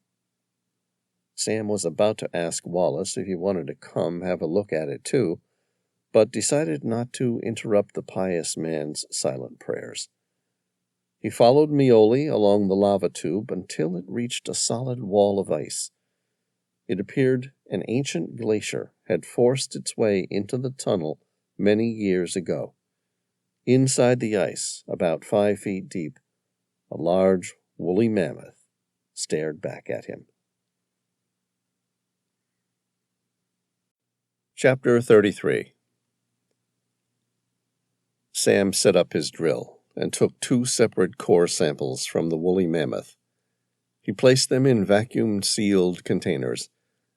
S1: Sam was about to ask Wallace if he wanted to come have a look at it too, but decided not to interrupt the pious man's silent prayers. He followed Reilly along the lava tube until it reached a solid wall of ice. It appeared an ancient glacier had forced its way into the tunnel many years ago. Inside the ice, about 5 feet deep, a large, woolly mammoth stared back at him. Chapter 33. Sam set up his drill and took 2 separate core samples from the woolly mammoth. He placed them in vacuum-sealed containers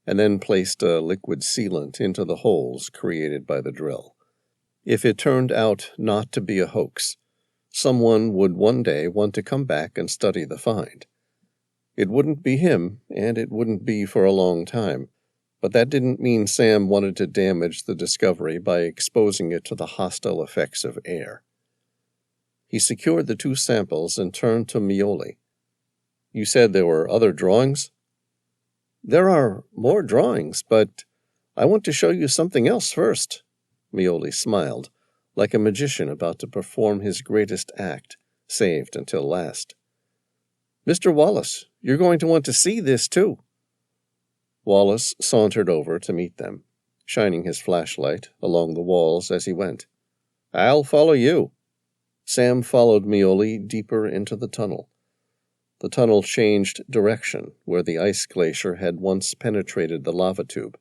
S1: and then placed a liquid sealant into the holes created by the drill. If it turned out not to be a hoax, someone would one day want to come back and study the find. It wouldn't be him, and it wouldn't be for a long time, but that didn't mean Sam wanted to damage the discovery by exposing it to the hostile effects of air. He secured the 2 samples and turned to Reilly. "You said there were other drawings?" "There are more drawings, but I want to show you something else first." Reilly smiled, like a magician about to perform his greatest act, saved until last. "Mr. Wallace, you're going to want to see this too." Wallace sauntered over to meet them, shining his flashlight along the walls as he went. "I'll follow you." Sam followed Reilly deeper into the tunnel. The tunnel changed direction where the ice glacier had once penetrated the lava tube,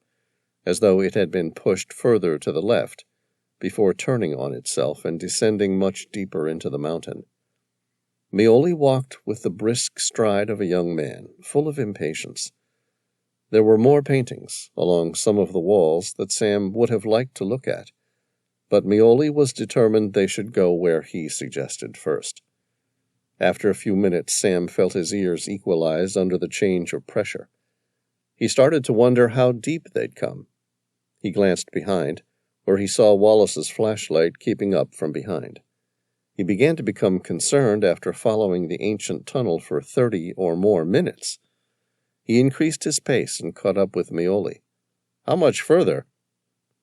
S1: as though it had been pushed further to the left, before turning on itself and descending much deeper into the mountain. Reilly walked with the brisk stride of a young man, full of impatience. There were more paintings along some of the walls that Sam would have liked to look at, but Reilly was determined they should go where he suggested first. After a few minutes, Sam felt his ears equalize under the change of pressure. He started to wonder how deep they'd come. He glanced behind, where he saw Wallace's flashlight keeping up from behind. He began to become concerned after following the ancient tunnel for 30 or more minutes. He increased his pace and caught up with Reilly. "How much further?"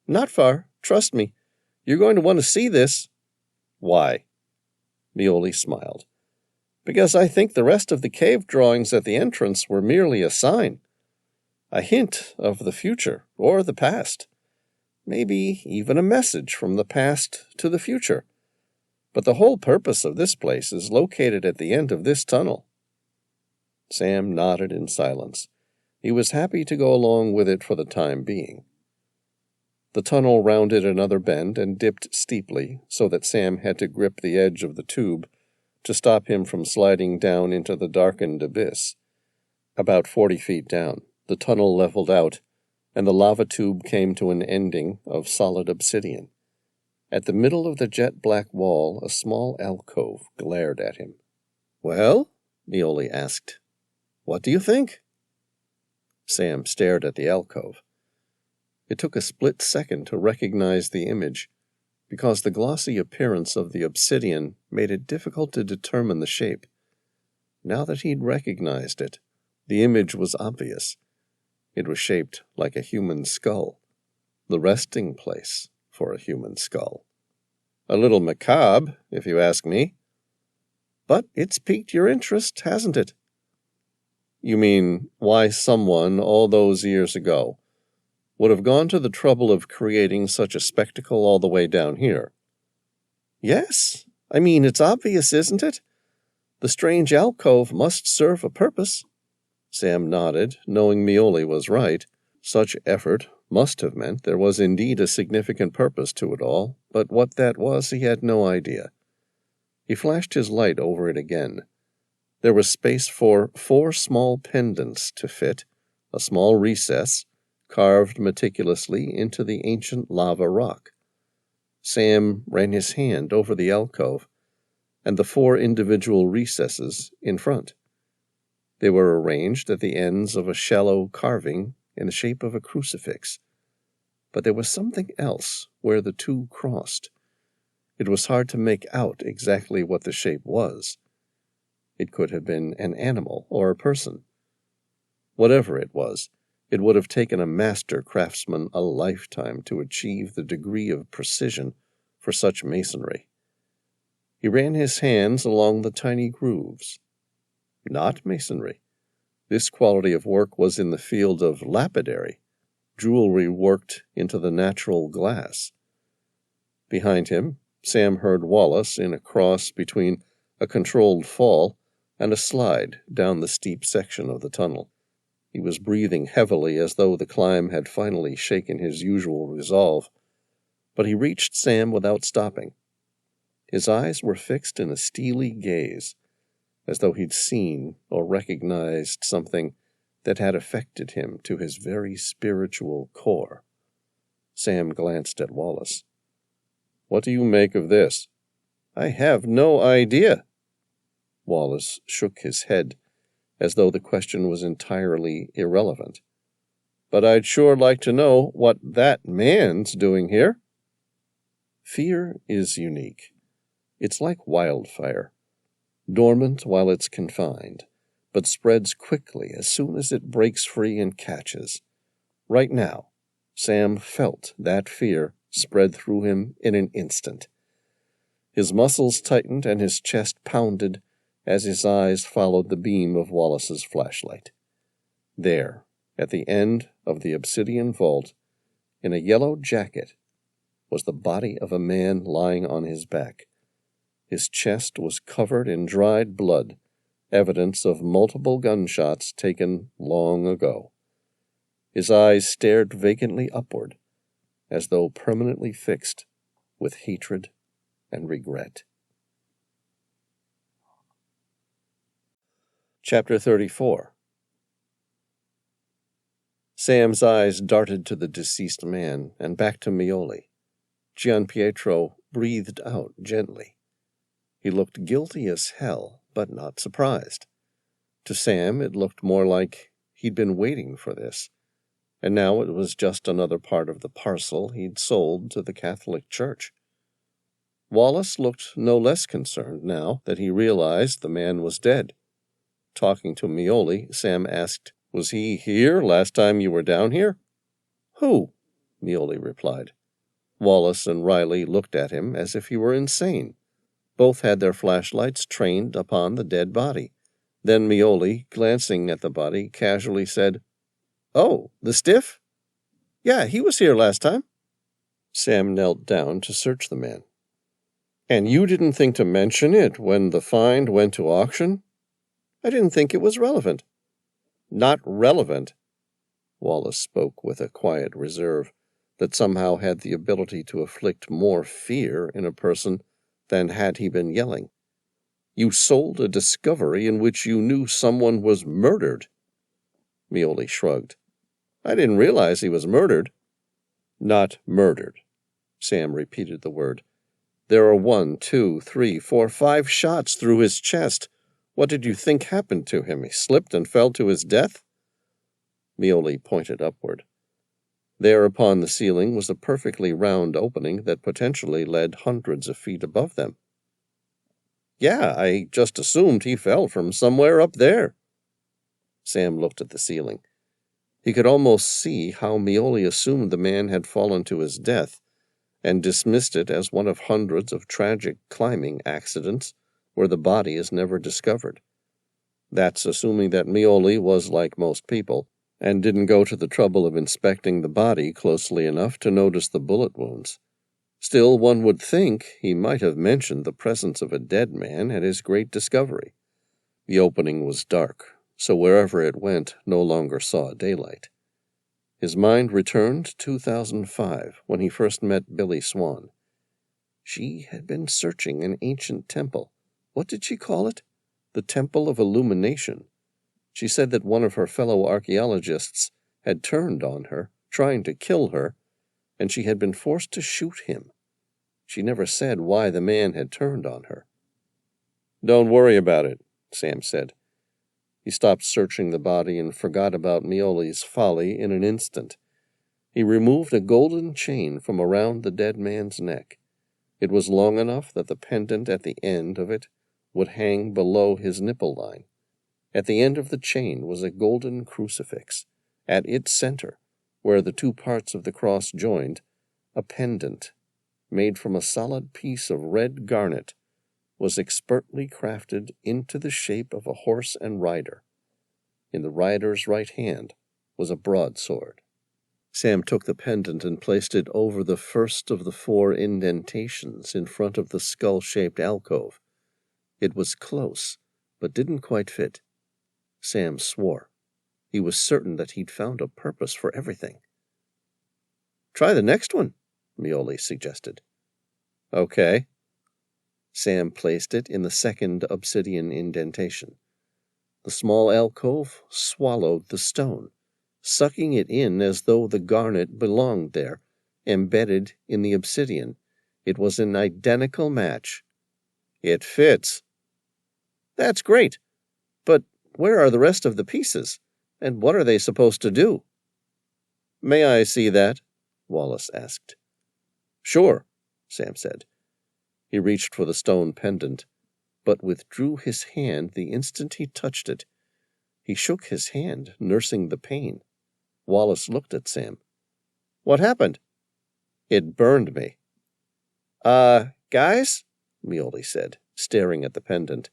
S1: "Not far. Trust me. You're going to want to see this." "Why?" Reilly smiled. "Because I think the rest of the cave drawings at the entrance were merely a sign. A hint of the future or the past. Maybe even a message from the past to the future. But the whole purpose of this place is located at the end of this tunnel." Sam nodded in silence. He was happy to go along with it for the time being. The tunnel rounded another bend and dipped steeply so that Sam had to grip the edge of the tube to stop him from sliding down into the darkened abyss. About 40 feet down, the tunnel leveled out, and the lava tube came to an ending of solid obsidian. At the middle of the jet-black wall, a small alcove glared at him. "Well?" Reilly asked. "What do you think?" Sam stared at the alcove. It took a split second to recognize the image, because the glossy appearance of the obsidian made it difficult to determine the shape. Now that he'd recognized it, the image was obvious. It was shaped like a human skull, the resting place for a human skull. A little macabre, if you ask me. But it's piqued your interest, hasn't it? You mean, why someone, all those years ago, would have gone to the trouble of creating such a spectacle all the way down here? Yes. I mean, it's obvious, isn't it? The strange alcove must serve a purpose. Sam nodded, knowing Reilly was right. Such effort must have meant there was indeed a significant purpose to it all, but what that was he had no idea. He flashed his light over it again. There was space for 4 small pendants to fit, a small recess, carved meticulously into the ancient lava rock. Sam ran his hand over the alcove, and the 4 individual recesses in front. They were arranged at the ends of a shallow carving in the shape of a crucifix. But there was something else where the 2 crossed. It was hard to make out exactly what the shape was. It could have been an animal or a person. Whatever it was, it would have taken a master craftsman a lifetime to achieve the degree of precision for such masonry. He ran his hands along the tiny grooves. Not masonry.
S2: This quality of work was in the field of lapidary, jewelry worked into the natural glass. Behind him, Sam heard Wallace in a cross between a controlled fall and a slide down the steep section of the tunnel. He was breathing heavily as though the climb had finally shaken his usual resolve, but he reached Sam without stopping. His eyes were fixed in a steely gaze, as though he'd seen or recognized something that had affected him to his very spiritual core. Sam glanced at Wallace. "What do you make of this?" "I have no idea." Wallace shook his head, as though the question was entirely irrelevant. "But I'd sure like to know what that man's doing here." Fear is unique. It's like wildfire, dormant while it's confined, but spreads quickly as soon as it breaks free and catches. Right now, Sam felt that fear spread through him in an instant. His muscles tightened and his chest pounded as his eyes followed the beam of Wallace's flashlight. There, at the end of the obsidian vault, in a yellow jacket, was the body of a man lying on his back. His chest was covered in dried blood, evidence of multiple gunshots taken long ago. His eyes stared vacantly upward, as though permanently fixed with hatred and regret. Chapter 34. Sam's eyes darted to the deceased man and back to Meoli. Gianpietro breathed out gently. He looked guilty as hell, but not surprised. To Sam, it looked more like he'd been waiting for this, and now it was just another part of the parcel he'd sold to the Catholic Church. Wallace looked no less concerned now that he realized the man was dead. Talking to Meoli, Sam asked, "Was he here last time you were down here?" "Who?" Meoli replied. Wallace and Reilly looked at him as if he were insane. Both had their flashlights trained upon the dead body. Then Meoli, glancing at the body, casually said, "Oh, the stiff? Yeah, he was here last time." Sam knelt down to search the man. "And you didn't think to mention it when the find went to auction?" "I didn't think it was relevant." "Not relevant?" Wallace spoke with a quiet reserve that somehow had the ability to afflict more fear in a person than had he been yelling. "You sold a discovery in which you knew someone was murdered." Meoli shrugged. "I didn't realize he was murdered." "Not murdered." Sam repeated the word. "There are 1, 2, 3, 4, 5 shots through his chest. What did you think happened to him? He slipped and fell to his death?" Meoli pointed upward. There upon the ceiling was a perfectly round opening that potentially led hundreds of feet above them. "Yeah, I just assumed he fell from somewhere up there." Sam looked at the ceiling. He could almost see how Meoli assumed the man had fallen to his death, and dismissed it as one of hundreds of tragic climbing accidents where the body is never discovered. That's assuming that Meoli was like most people, and didn't go to the trouble of inspecting the body closely enough to notice the bullet wounds. Still, one would think he might have mentioned the presence of a dead man at his great discovery. The opening was dark, so wherever it went no longer saw daylight. His mind returned to 2005, when he first met Billy Swan. She had been searching an ancient temple. What did she call it? The Temple of Illumination. She said that one of her fellow archaeologists had turned on her, trying to kill her, and she had been forced to shoot him. She never said why the man had turned on her. "Don't worry about it," Sam said. He stopped searching the body and forgot about Meoli's folly in an instant. He removed a golden chain from around the dead man's neck. It was long enough that the pendant at the end of it would hang below his nipple line. At the end of the chain was a golden crucifix. At its center, where the two parts of the cross joined, a pendant, made from a solid piece of red garnet, was expertly crafted into the shape of a horse and rider. In the rider's right hand was a broadsword. Sam took the pendant and placed it over the first of the 4 indentations in front of the skull-shaped alcove. It was close, but didn't quite fit. Sam swore. He was certain that he'd found a purpose for everything. "Try the next one," Reilly suggested. "Okay." Sam placed it in the second obsidian indentation. The small alcove swallowed the stone, sucking it in as though the garnet belonged there, embedded in the obsidian. It was an identical match. "It fits." "That's great. But where are the rest of the pieces? And what are they supposed to do?" "May I see that?" Wallace asked. "Sure," Sam said. He reached for the stone pendant, but withdrew his hand the instant he touched it. He shook his hand, nursing the pain. Wallace looked at Sam. "What happened?" "It burned me." Guys," Reilly said, staring at the pendant.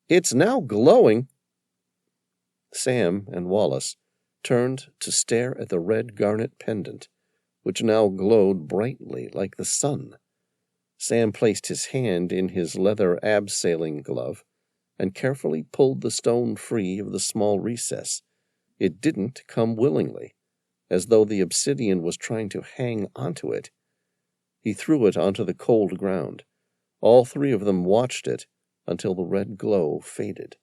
S2: "It's now glowing." Sam and Wallace turned to stare at the red garnet pendant, which now glowed brightly like the sun. Sam placed his hand in his leather abseiling glove and carefully pulled the stone free of the small recess. It didn't come willingly, as though the obsidian was trying to hang onto it. He threw it onto the cold ground. All 3 of them watched it until the red glow faded.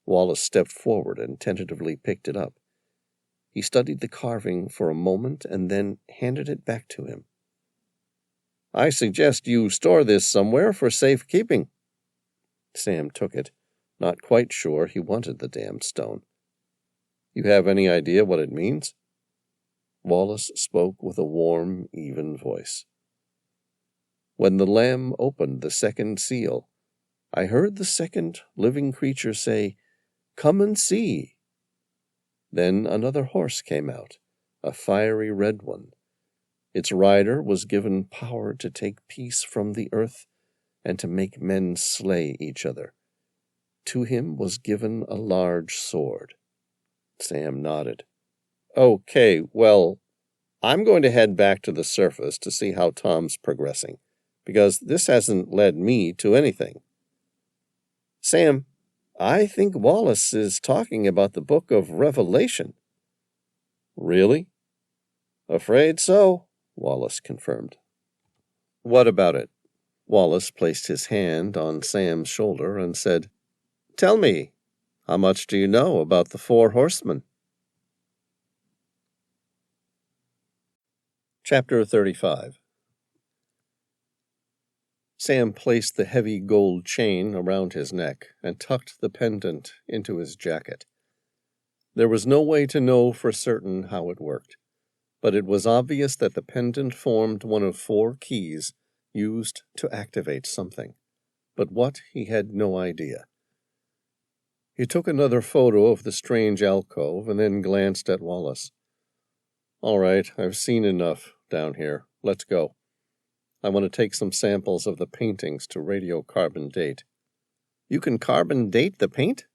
S2: Wallace stepped forward and tentatively picked it up. He studied the carving for a moment and then handed it back to him. "I suggest you store this somewhere for safekeeping." Sam took it, not quite sure he wanted the damned stone. "You have any idea what it means?" Wallace spoke with a warm, even voice. "When the Lamb opened the second seal, I heard the second living creature say, 'Come and see.' Then another horse came out, a fiery red one. Its rider was given power to take peace from the earth and to make men slay each other. To him was given a large sword." Sam nodded. "Okay, well, I'm going to head back to the surface to see how Tom's progressing, because this hasn't led me to anything." "Sam, I think Wallace is talking about the book of Revelation." "Really?" "Afraid so," Wallace confirmed. "What about it?" Wallace placed his hand on Sam's shoulder and said, "Tell me, how much do you know about the 4 horsemen?" Chapter 35. Sam placed the heavy gold chain around his neck and tucked the pendant into his jacket. There was no way to know for certain how it worked, but it was obvious that the pendant formed one of 4 keys used to activate something. But what, he had no idea. He took another photo of the strange alcove and then glanced at Wallace. "All right, I've seen enough down here. Let's go. I want to take some samples of the paintings to radiocarbon date." "You can carbon date the paint?"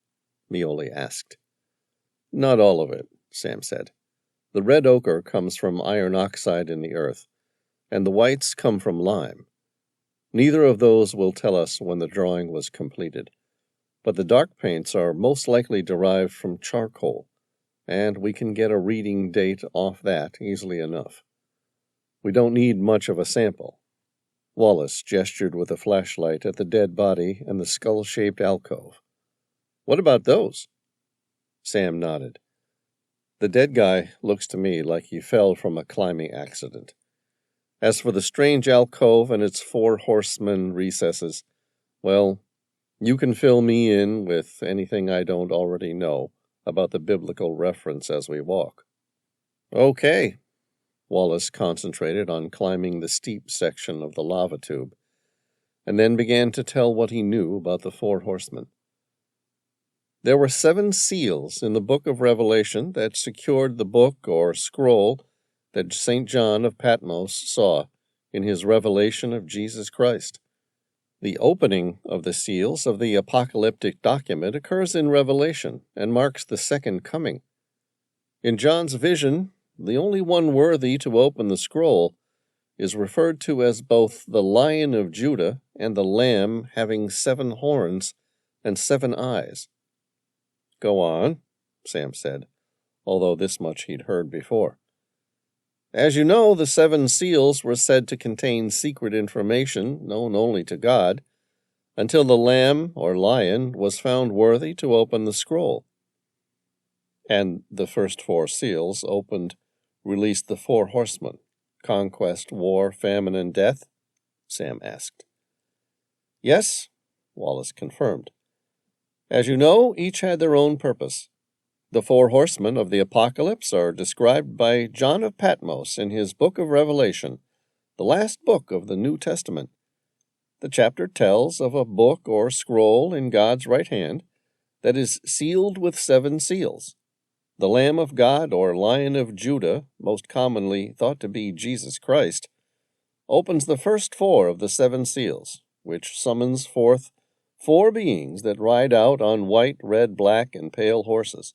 S2: Reilly asked. "Not all of it," Sam said. "The red ochre comes from iron oxide in the earth, and the whites come from lime. Neither of those will tell us when the drawing was completed, but the dark paints are most likely derived from charcoal, and we can get a reading date off that easily enough. We don't need much of a sample." Wallace gestured with a flashlight at the dead body and the skull-shaped alcove. "What about those?" Sam nodded. "The dead guy looks to me like he fell from a climbing accident. As for the strange alcove and its 4 horsemen recesses, well, you can fill me in with anything I don't already know about the biblical reference as we walk." "Okay." Wallace concentrated on climbing the steep section of the lava tube, and then began to tell what he knew about the 4 horsemen. There were 7 seals in the book of Revelation that secured the book or scroll that St. John of Patmos saw in his revelation of Jesus Christ.
S1: The opening of the seals of the apocalyptic document occurs in Revelation and marks the second coming. In John's vision, the only one worthy to open the scroll is referred to as both the Lion of Judah and the Lamb having 7 horns and 7 eyes. "Go on," Sam said, although this much he'd heard before. "As you know, the 7 seals were said to contain secret information known only to God, until the Lamb or Lion was found worthy to open the scroll." "And the first 4 seals opened released the 4 horsemen, conquest, war, famine, and death?" Sam asked. "Yes," Wallace confirmed. "As you know, each had their own purpose. The 4 horsemen of the apocalypse are described by John of Patmos in his book of Revelation, the last book of the New Testament. The chapter tells of a book or scroll in God's right hand that is sealed with 7 seals. The Lamb of God, or Lion of Judah, most commonly thought to be Jesus Christ, opens the first 4 of the 7 seals, which summons forth 4 beings that ride out on white, red, black, and pale horses.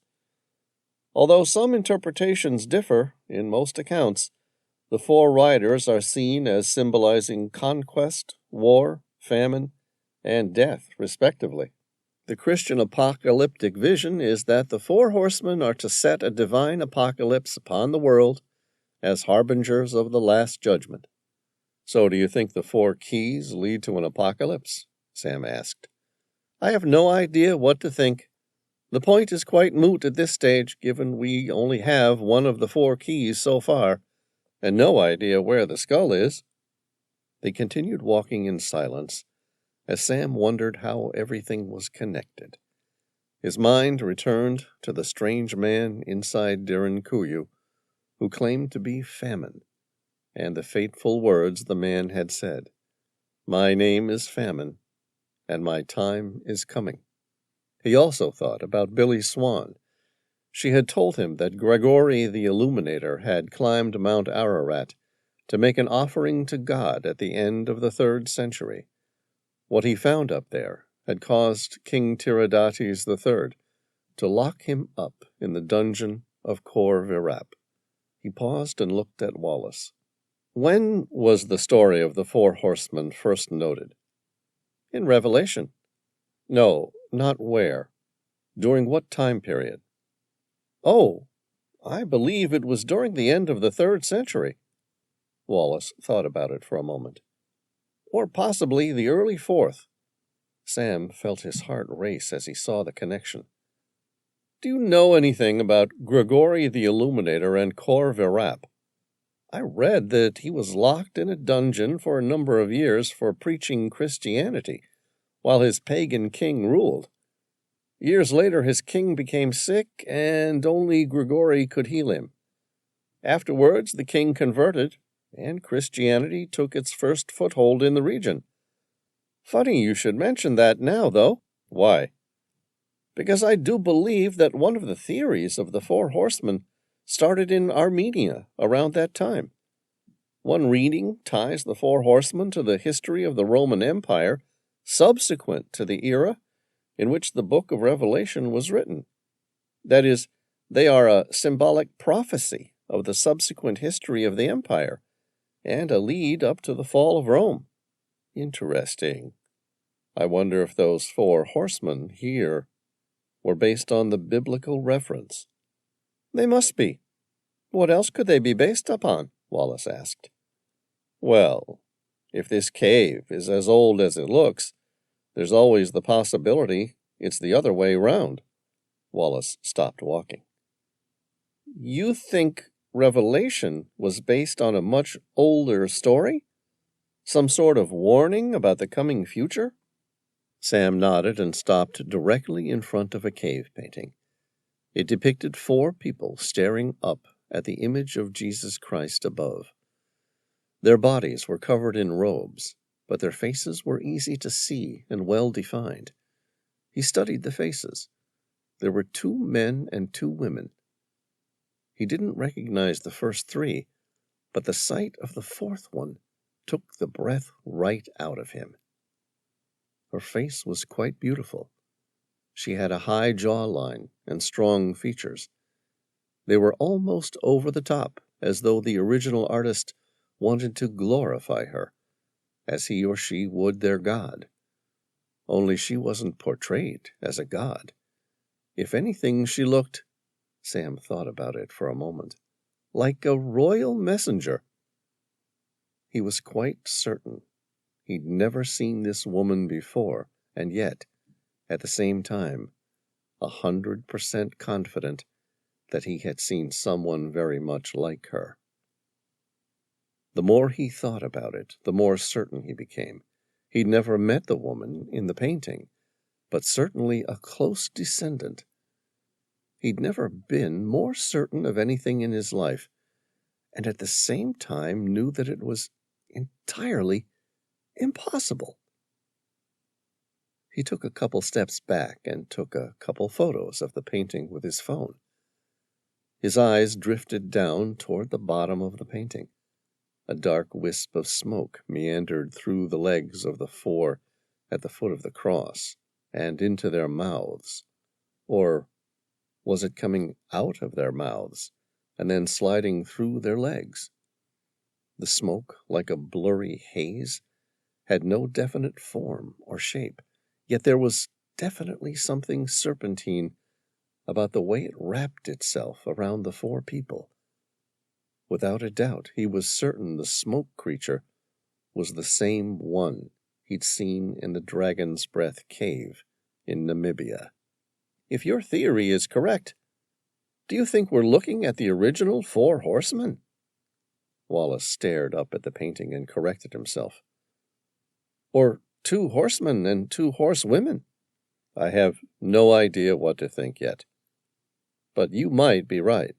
S1: Although some interpretations differ, in most accounts, the 4 riders are seen as symbolizing conquest, war, famine, and death, respectively. The Christian apocalyptic vision is that the 4 horsemen are to set a divine apocalypse upon the world as harbingers of the last judgment. "So do you think the 4 keys lead to an apocalypse?" Sam asked. "I have no idea what to think. The point is quite moot at this stage, given we only have one of the 4 keys so far, and no idea where the skull is." They continued walking in silence, as Sam wondered how everything was connected. His mind returned to the strange man inside Derinkuyu, who claimed to be Famine, and the fateful words the man had said, "My name is Famine, and my time is coming." He also thought about Billy Swan. She had told him that Gregory the Illuminator had climbed Mount Ararat to make an offering to God at the end of the 3rd century. What he found up there had caused King Tiridates III to lock him up in the dungeon of Kor Virap. He paused and looked at Wallace. "When was the story of the 4 horsemen first noted?" "In Revelation." "No, not where. During what time period?" "Oh, I believe it was during the end of the 3rd century." Wallace thought about it for a moment. "Or possibly the early 4th. Sam felt his heart race as he saw the connection. "Do you know anything about Gregory the Illuminator and Kor Virap?" "I read that he was locked in a dungeon for a number of years for preaching Christianity, while his pagan king ruled. Years later, his king became sick, and only Gregory could heal him. Afterwards, the king converted, and Christianity took its first foothold in the region. Funny you should mention that now, though." "Why?" "Because I do believe that one of the theories of the 4 horsemen started in Armenia around that time. One reading ties the 4 horsemen to the history of the Roman Empire subsequent to the era in which the book of Revelation was written. That is, they are a symbolic prophecy of the subsequent history of the empire, and a lead up to the fall of Rome." "Interesting. I wonder if those 4 horsemen here were based on the biblical reference." "They must be. What else could they be based upon?" Wallace asked. "Well, if this cave is as old as it looks, there's always the possibility it's the other way round." Wallace stopped walking. "You think Revelation was based on a much older story? Some sort of warning about the coming future?" Sam nodded and stopped directly in front of a cave painting. It depicted 4 people staring up at the image of Jesus Christ above. Their bodies were covered in robes, but their faces were easy to see and well defined. He studied the faces. There were 2 men and 2 women. He didn't recognize the first 3, but the sight of the 4th one took the breath right out of him. Her face was quite beautiful. She had a high jawline and strong features. They were almost over the top, as though the original artist wanted to glorify her, as he or she would their god. Only she wasn't portrayed as a god. If anything, she looked, Sam thought about it for a moment, like a royal messenger. He was quite certain he'd never seen this woman before, and yet, at the same time, 100% confident that he had seen someone very much like her. The more he thought about it, the more certain he became. He'd never met the woman in the painting, but certainly a close descendant. He'd never been more certain of anything in his life, and at the same time knew that it was entirely impossible. He took a couple steps back and took a couple photos of the painting with his phone. His eyes drifted down toward the bottom of the painting. A dark wisp of smoke meandered through the legs of the four at the foot of the cross and into their mouths. Or was it coming out of their mouths and then sliding through their legs? The smoke, like a blurry haze, had no definite form or shape, yet there was definitely something serpentine about the way it wrapped itself around the four people. Without a doubt, he was certain the smoke creature was the same one he'd seen in the Dragon's Breath cave in Namibia. If your theory is correct, do you think we're looking at the original four horsemen? Wallace stared up at the painting and corrected himself. Or two horsemen and two horsewomen? I have no idea what to think yet. But you might be right.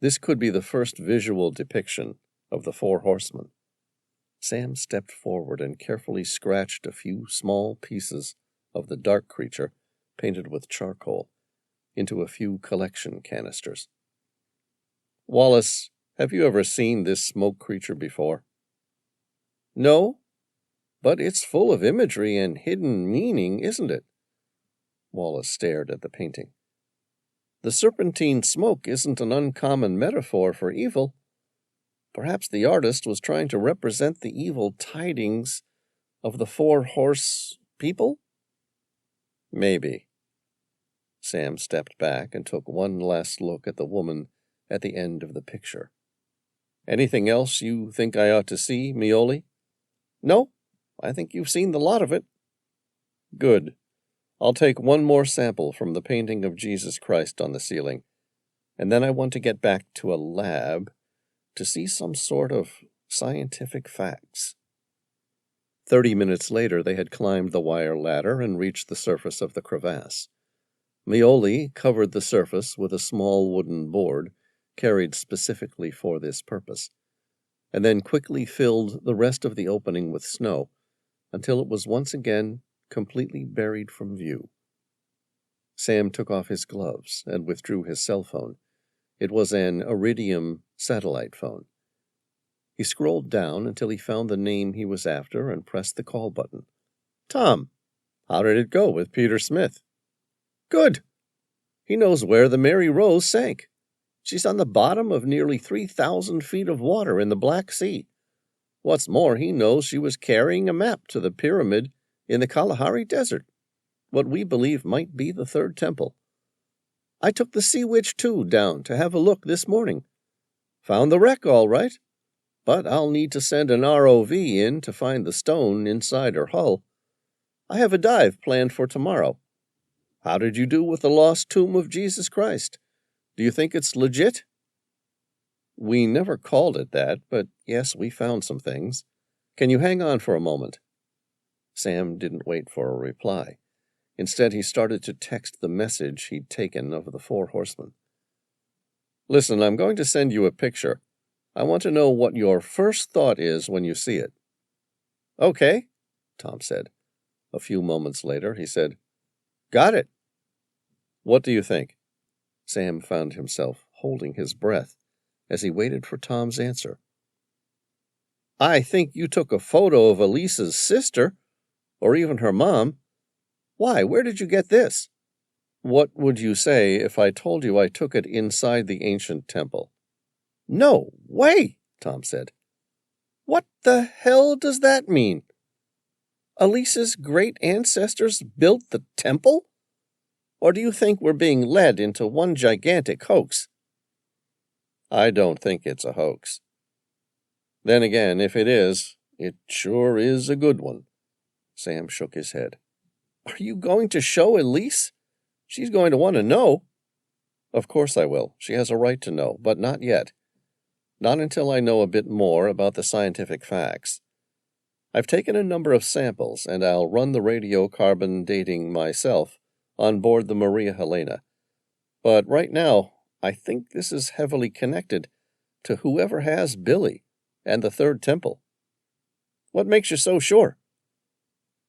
S1: This could be the first visual depiction of the four horsemen. Sam stepped forward and carefully scratched a few small pieces of the dark creature, painted with charcoal, into a few collection canisters. Wallace, have you ever seen this smoke creature before? No, but it's full of imagery and hidden meaning, isn't it? Wallace stared at the painting. The serpentine smoke isn't an uncommon metaphor for evil. Perhaps the artist was trying to represent the evil tidings of the four-horse people? Maybe. Sam stepped back and took one last look at the woman at the end of the picture. Anything else you think I ought to see, Mioli? No, I think you've seen the lot of it. Good. I'll take one more sample from the painting of Jesus Christ on the ceiling, and then I want to get back to a lab to see some sort of scientific facts. 30 minutes later, they had climbed the wire ladder and reached the surface of the crevasse. Mioli covered the surface with a small wooden board carried specifically for this purpose, and then quickly filled the rest of the opening with snow until it was once again completely buried from view. Sam took off his gloves and withdrew his cell phone. It was an iridium satellite phone. He scrolled down until he found the name he was after and pressed the call button. Tom, how did it go with Peter Smith? Good. He knows where the Mary Rose sank. She's on the bottom of nearly 3,000 feet of water in the Black Sea. What's more, he knows she was carrying a map to the pyramid in the Kalahari Desert, what we believe might be the third temple. I took the Sea Witch 2 down to have a look this morning. Found the wreck all right, but I'll need to send an ROV in to find the stone inside her hull. I have a dive planned for tomorrow. How did you do with the lost tomb of Jesus Christ? Do you think it's legit? We never called it that, but yes, we found some things. Can you hang on for a moment? Sam didn't wait for a reply. Instead, he started to text the message he'd taken of the four horsemen. Listen, I'm going to send you a picture. I want to know what your first thought is when you see it. Okay, Tom said. A few moments later, he said, Got it. What do you think? Sam found himself holding his breath as he waited for Tom's answer. I think you took a photo of Elisa's sister, or even her mom. Why, where did you get this? What would you say if I told you I took it inside the ancient temple? No way, Tom said. What the hell does that mean? Elise's great ancestors built the temple? Or do you think we're being led into one gigantic hoax? I don't think it's a hoax. Then again, if it is, it sure is a good one. Sam shook his head. Are you going to show Elise? She's going to want to know. Of course I will. She has a right to know, but not yet. Not until I know a bit more about the scientific facts. I've taken a number of samples, and I'll run the radiocarbon dating myself on board the Maria Helena. But right now, I think this is heavily connected to whoever has Billy and the third temple. What makes you so sure?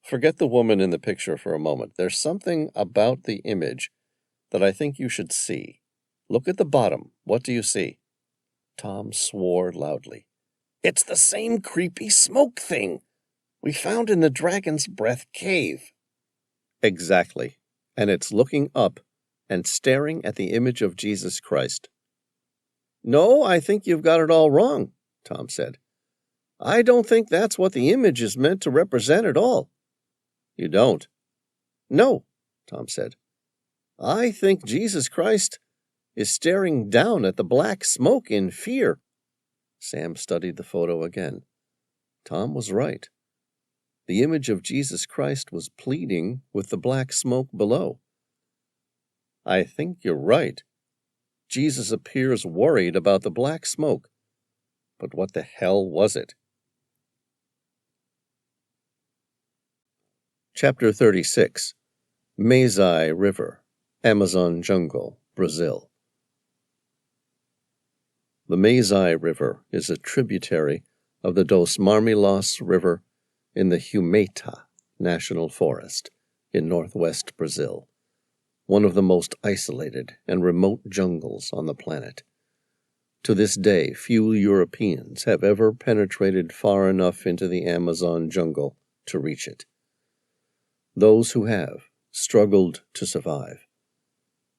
S1: Forget the woman in the picture for a moment. There's something about the image that I think you should see. Look at the bottom. What do you see? Tom swore loudly. It's the same creepy smoke thing we found in the Dragon's Breath cave. Exactly. And it's looking up and staring at the image of Jesus Christ. No, I think you've got it all wrong, Tom said. I don't think that's what the image is meant to represent at all. You don't? No, Tom said. I think Jesus Christ is staring down at the black smoke in fear. Sam studied the photo again. Tom was right. The image of Jesus Christ was pleading with the black smoke below. I think you're right. Jesus appears worried about the black smoke. But what the hell was it? Chapter 36. Masai River, Amazon Jungle, Brazil. The Masai River is a tributary of the Dos Marmilos River in the Humaita National Forest in northwest Brazil, one of the most isolated and remote jungles on the planet. To this day, few Europeans have ever penetrated far enough into the Amazon jungle to reach it. Those who have struggled to survive.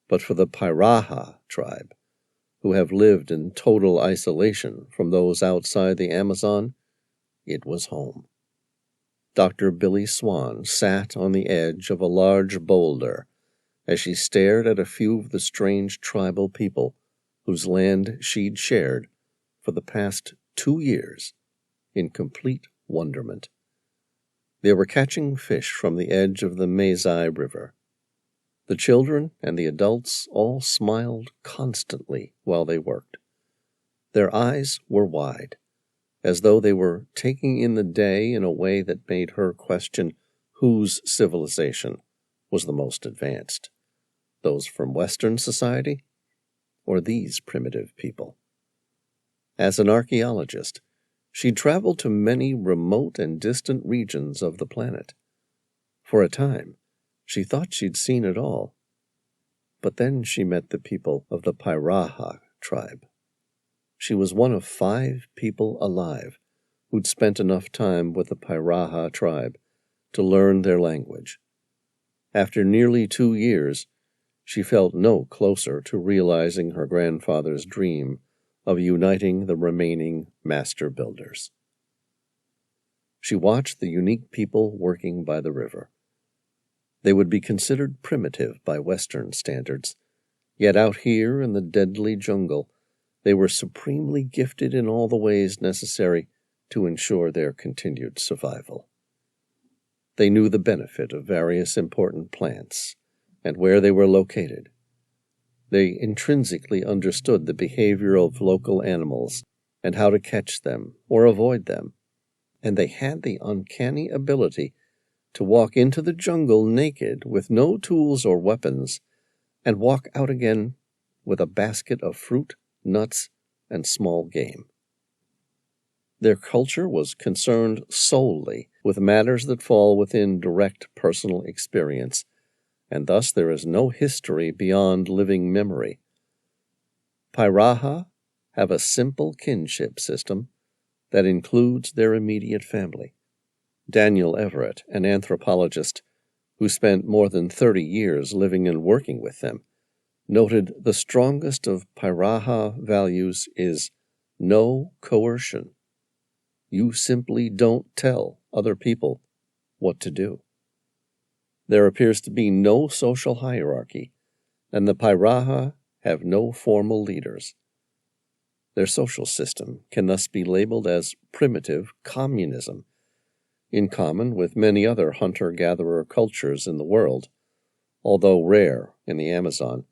S1: But for the Pairaha tribe, who have lived in total isolation from those outside the Amazon, it was home. Dr. Billy Swan sat on the edge of a large boulder as she stared at a few of the strange tribal people whose land she'd shared for the past 2 years in complete wonderment. They were catching fish from the edge of the Masai River. The children and the adults all smiled constantly while they worked. Their eyes were wide, as though they were taking in the day in a way that made her question whose civilization was the most advanced, those from Western society or these primitive people. As an archaeologist, she traveled to many remote and distant regions of the planet. For a time, she thought she'd seen it all. But then she met the people of the Pairaha tribe. She was one of 5 people alive who'd spent enough time with the Pairaha tribe to learn their language. After nearly 2 years, she felt no closer to realizing her grandfather's dream of uniting the remaining master builders. She watched the unique people working by the river. They would be considered primitive by Western standards, yet out here in the deadly jungle, they were supremely gifted in all the ways necessary to ensure their continued survival. They knew the benefit of various important plants and where they were located. They intrinsically understood the behavior of local animals and how to catch them or avoid them, and they had the uncanny ability to walk into the jungle naked with no tools or weapons and walk out again with a basket of fruit, nuts, and small game. Their culture was concerned solely with matters that fall within direct personal experience, and thus there is no history beyond living memory. Pairaha have a simple kinship system that includes their immediate family. Daniel Everett, an anthropologist who spent more than 30 years living and working with them, noted the strongest of Piraha values is no coercion. You simply don't tell other people what to do. There appears to be no social hierarchy, and the Piraha have no formal leaders. Their social system can thus be labeled as primitive communism, in common with many other hunter-gatherer cultures in the world, although rare in the Amazon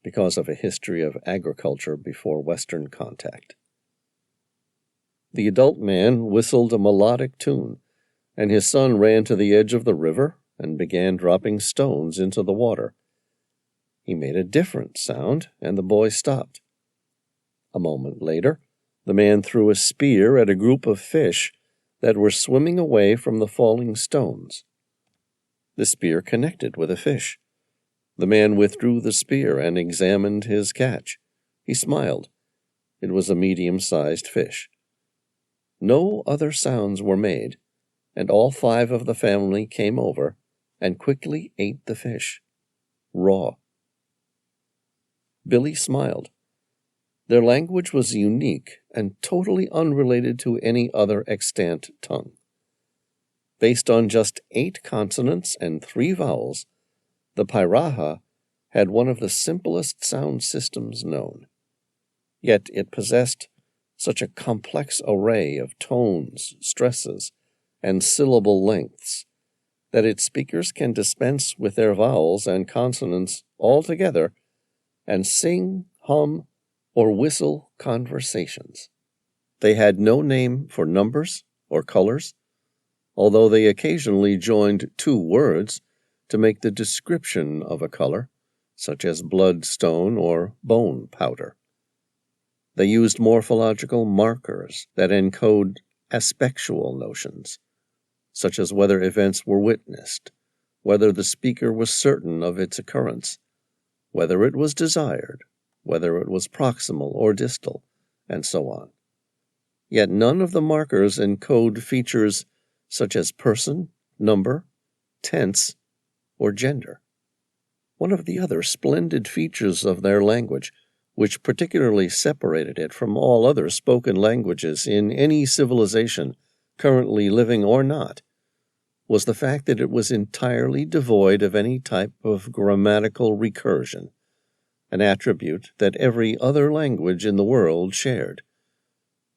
S1: because of a history of agriculture before Western contact. The adult man whistled a melodic tune, and his son ran to the edge of the river and began dropping stones into the water. He made a different sound, and the boy stopped. A moment later, the man threw a spear at a group of fish that were swimming away from the falling stones. The spear connected with a fish. The man withdrew the spear and examined his catch. He smiled. It was a medium-sized fish. No other sounds were made, and all 5 of the family came over and quickly ate the fish, raw. Billy smiled. Their language was unique and totally unrelated to any other extant tongue. Based on just 8 consonants and 3 vowels, the Piraha had one of the simplest sound systems known. Yet it possessed such a complex array of tones, stresses, and syllable lengths that its speakers can dispense with their vowels and consonants altogether and sing, hum, or whistle conversations. They had no name for numbers or colors, although they occasionally joined 2 words to make the description of a color, such as bloodstone or bone powder. They used morphological markers that encode aspectual notions, such as whether events were witnessed, whether the speaker was certain of its occurrence, whether it was desired, whether it was proximal or distal, and so on. Yet none of the markers encode features such as person, number, tense, or gender. One of the other splendid features of their language, which particularly separated it from all other spoken languages in any civilization, currently living or not, was the fact that it was entirely devoid of any type of grammatical recursion, an attribute that every other language in the world shared.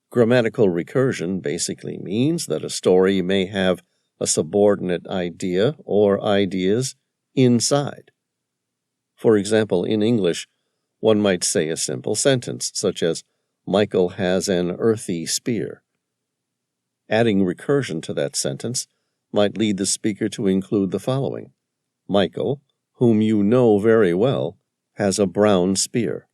S1: Grammatical recursion basically means that a story may have a subordinate idea or ideas inside. For example, in English, one might say a simple sentence, such as, Michael has an earthy spear. Adding recursion to that sentence might lead the speaker to include the following. Michael, whom you know very well, has a brown spear.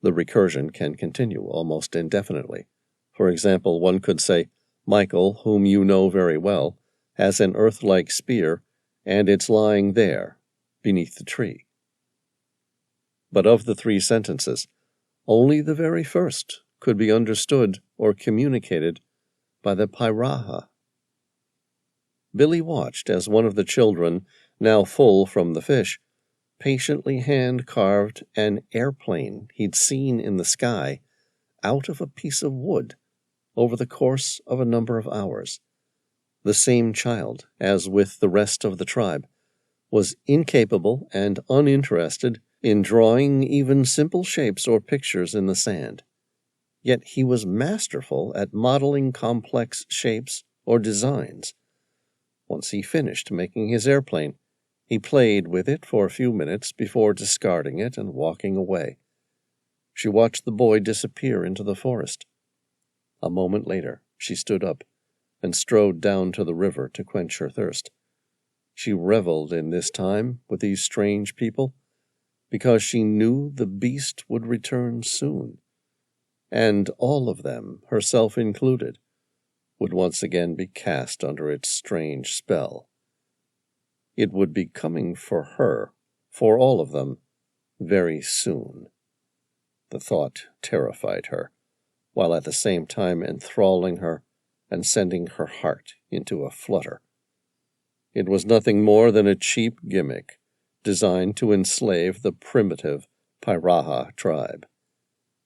S1: The recursion can continue almost indefinitely. For example, one could say, Michael, whom you know very well, has an earth-like spear, and it's lying there, beneath the tree. But of the 3 sentences, only the very first could be understood or communicated by the Piraha. Billy watched as one of the children, now full from the fish, patiently hand-carved an airplane he'd seen in the sky out of a piece of wood over the course of a number of hours. The same child, as with the rest of the tribe, was incapable and uninterested in drawing even simple shapes or pictures in the sand. Yet he was masterful at modeling complex shapes or designs. Once he finished making his airplane, he played with it for a few minutes before discarding it and walking away. She watched the boy disappear into the forest. A moment later, she stood up and strode down to the river to quench her thirst. She reveled in this time with these strange people because she knew the beast would return soon, and all of them, herself included, would once again be cast under its strange spell. It would be coming for her, for all of them, very soon. The thought terrified her, while at the same time enthralling her and sending her heart into a flutter. It was nothing more than a cheap gimmick designed to enslave the primitive Piraha tribe.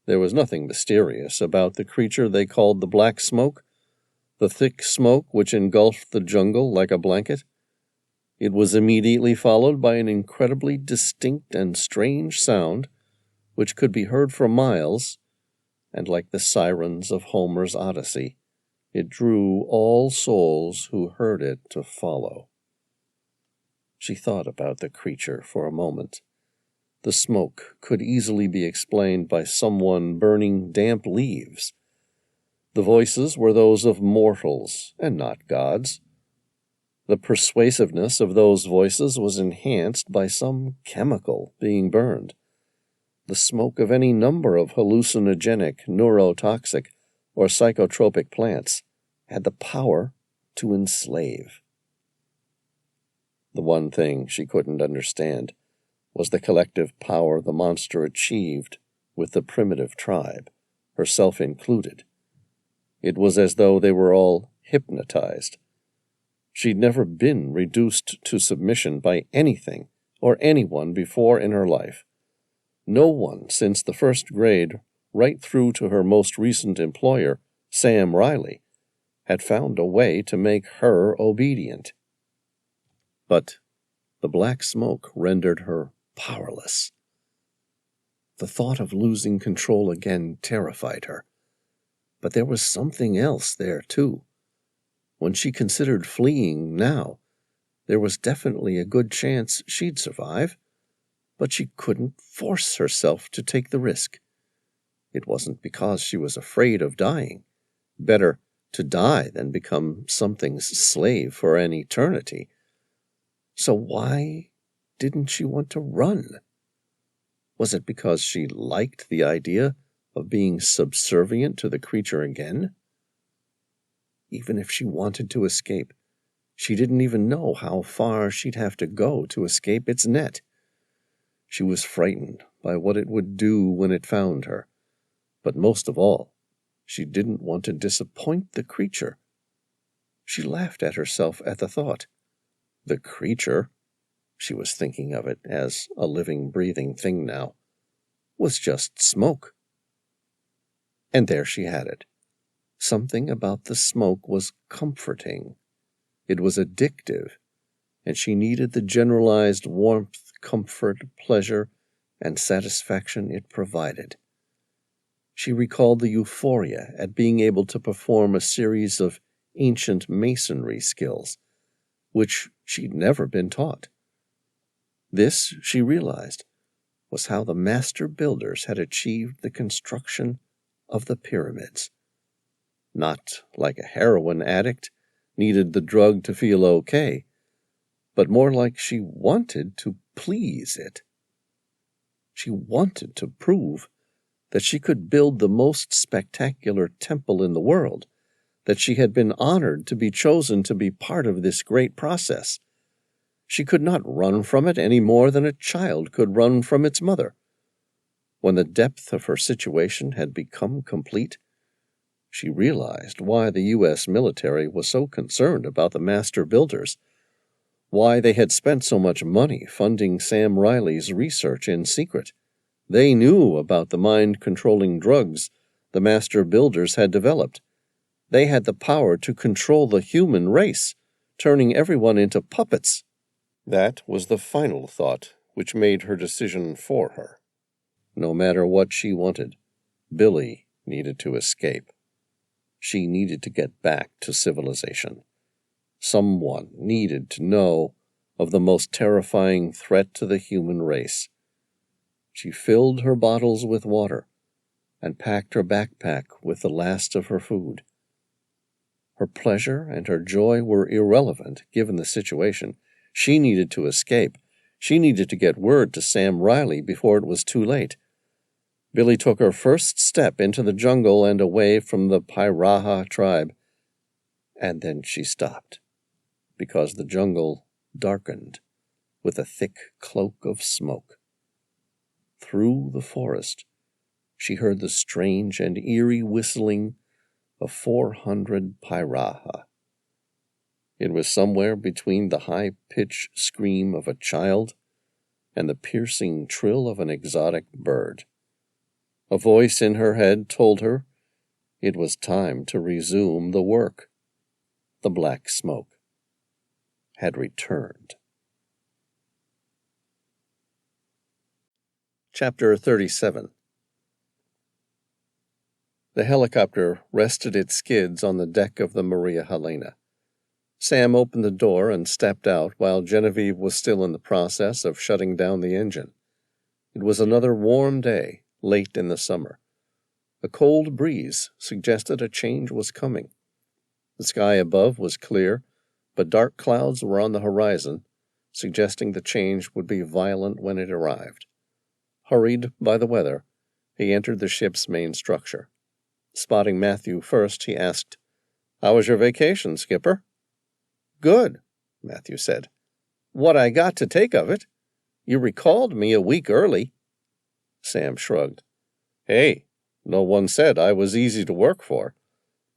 S1: There was nothing mysterious about the creature they called the Black Smoke, the thick smoke which engulfed the jungle like a blanket. It was immediately followed by an incredibly distinct and strange sound which could be heard for miles, and like the sirens of Homer's Odyssey, it drew all souls who heard it to follow. She thought about the creature for a moment. The smoke could easily be explained by someone burning damp leaves. The voices were those of mortals and not gods. The persuasiveness of those voices was enhanced by some chemical being burned. The smoke of any number of hallucinogenic, neurotoxic, or psychotropic plants had the power to enslave. The one thing she couldn't understand was the collective power the monster achieved with the primitive tribe, herself included. It was as though they were all hypnotized. She'd never been reduced to submission by anything or anyone before in her life. No one since the first grade, right through to her most recent employer, Sam Reilly, had found a way to make her obedient. But the black smoke rendered her powerless. The thought of losing control again terrified her. But there was something else there, too. When she considered fleeing now, there was definitely a good chance she'd survive, but she couldn't force herself to take the risk. It wasn't because she was afraid of dying. Better to die than become something's slave for an eternity. So why didn't she want to run? Was it because she liked the idea of being subservient to the creature again? Even if she wanted to escape, she didn't even know how far she'd have to go to escape its net. She was frightened by what it would do when it found her, but most of all, she didn't want to disappoint the creature. She laughed at herself at the thought. The creature, she was thinking of it as a living, breathing thing now, was just smoke. And there she had it. Something about the smoke was comforting. It was addictive, and she needed the generalized warmth, comfort, pleasure, and satisfaction it provided. She recalled the euphoria at being able to perform a series of ancient masonry skills, which she'd never been taught. This, she realized, was how the master builders had achieved the construction of the pyramids. Not like a heroin addict needed the drug to feel okay, but more like she wanted to please it. She wanted to prove that she could build the most spectacular temple in the world, that she had been honored to be chosen to be part of this great process. She could not run from it any more than a child could run from its mother. When the depth of her situation had become complete, she realized why the U.S. military was so concerned about the master builders, why they had spent so much money funding Sam Reilly's research in secret. They knew about the mind-controlling drugs the master builders had developed. They had the power to control the human race, turning everyone into puppets. That was the final thought which made her decision for her. No matter what she wanted, Billy needed to escape. She needed to get back to civilization. Someone needed to know of the most terrifying threat to the human race. She filled her bottles with water and packed her backpack with the last of her food. Her pleasure and her joy were irrelevant given the situation. She needed to escape. She needed to get word to Sam Reilly before it was too late. Billy took her first step into the jungle and away from the Piraha tribe. And then she stopped, because the jungle darkened with a thick cloak of smoke. Through the forest, she heard the strange and eerie whistling
S2: of 400 piraha. It was somewhere between the high-pitched scream of a child and the piercing trill of an exotic bird. A voice in her head told her it was time to resume the work. The black smoke had returned. Chapter 37. The helicopter rested its skids on the deck of the Maria Helena. Sam opened the door and stepped out while Genevieve was still in the process of shutting down the engine. It was another warm day, late in the summer. A cold breeze suggested a change was coming. The sky above was clear, but dark clouds were on the horizon, suggesting the change would be violent when it arrived. Hurried by the weather, he entered the ship's main structure. Spotting Matthew first, he asked, "How was your vacation, Skipper?" "Good," Matthew said. "What I got to take of it? You recalled me a week early." Sam shrugged. "Hey, no one said I was easy to work for,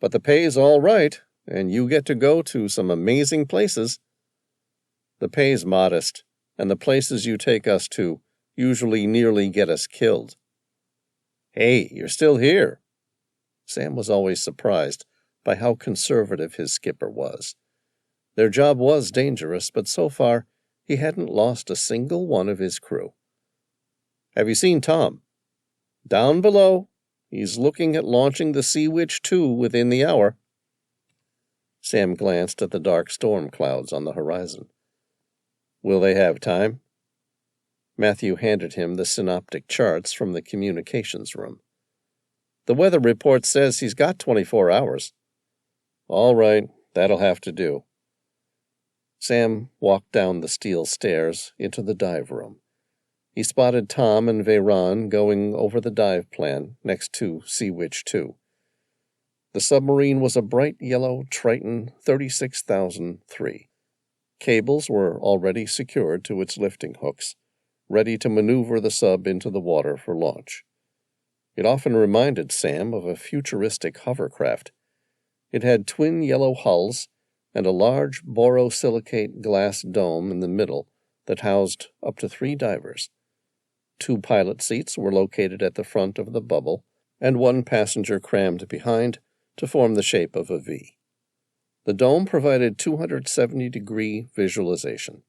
S2: but the pay's all right, and you get to go to some amazing places." "The pay's modest, and the places you take us to usually nearly get us killed." "Hey, you're still here." Sam was always surprised by how conservative his skipper was. Their job was dangerous, but so far he hadn't lost a single one of his crew. "Have you seen Tom?" "Down below. He's looking at launching the Sea Witch 2 within the hour." Sam glanced at the dark storm clouds on the horizon. "Will they have time?" Matthew handed him the synoptic charts from the communications room. "The weather report says he's got 24 hours. "All right, that'll have to do." Sam walked down the steel stairs into the dive room. He spotted Tom and Veyron going over the dive plan next to Sea Witch 2. The submarine was a bright yellow Triton 36,003. Cables were already secured to its lifting hooks, ready to maneuver the sub into the water for launch. It often reminded Sam of a futuristic hovercraft. It had twin yellow hulls and a large borosilicate glass dome in the middle that housed up to 3 divers. 2 pilot seats were located at the front of the bubble, and 1 passenger crammed behind to form the shape of a V. The dome provided 270-degree visualization.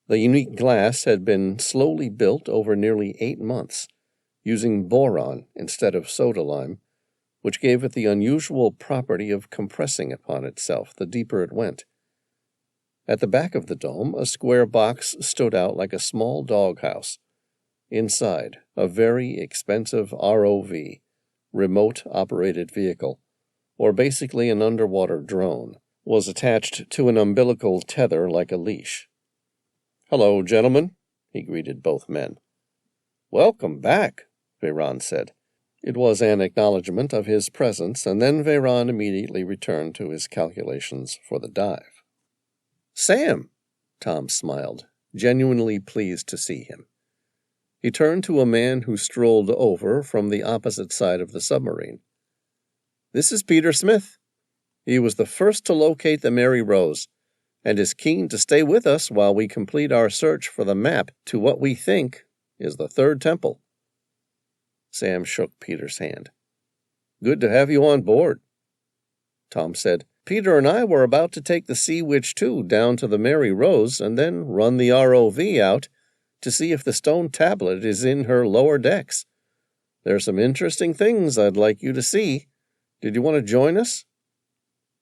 S2: The unique glass had been slowly built over nearly 8 months, using boron instead of soda lime, which gave it the unusual property of compressing upon itself the deeper it went. At the back of the dome, a square box stood out like a small doghouse. Inside, a very expensive ROV, remote-operated vehicle, or basically an underwater drone, was attached to an umbilical tether like a leash. "Hello, gentlemen," he greeted both men. "Welcome back," Veyron said. It was an acknowledgement of his presence, and then Veyron immediately returned to his calculations for the dive. "Sam!" Tom smiled, genuinely pleased to see him. He turned to a man who strolled over from the opposite side of the submarine. "This is Peter Smith. He was the first to locate the Mary Rose, and is keen to stay with us while we complete our search for the map to what we think is the third temple." Sam shook Peter's hand. "Good to have you on board." Tom said, "Peter and I were about to take the Sea Witch 2 down to the Mary Rose and then run the ROV out to see if the stone tablet is in her lower decks. There are some interesting things I'd like you to see. Did you want to join us?"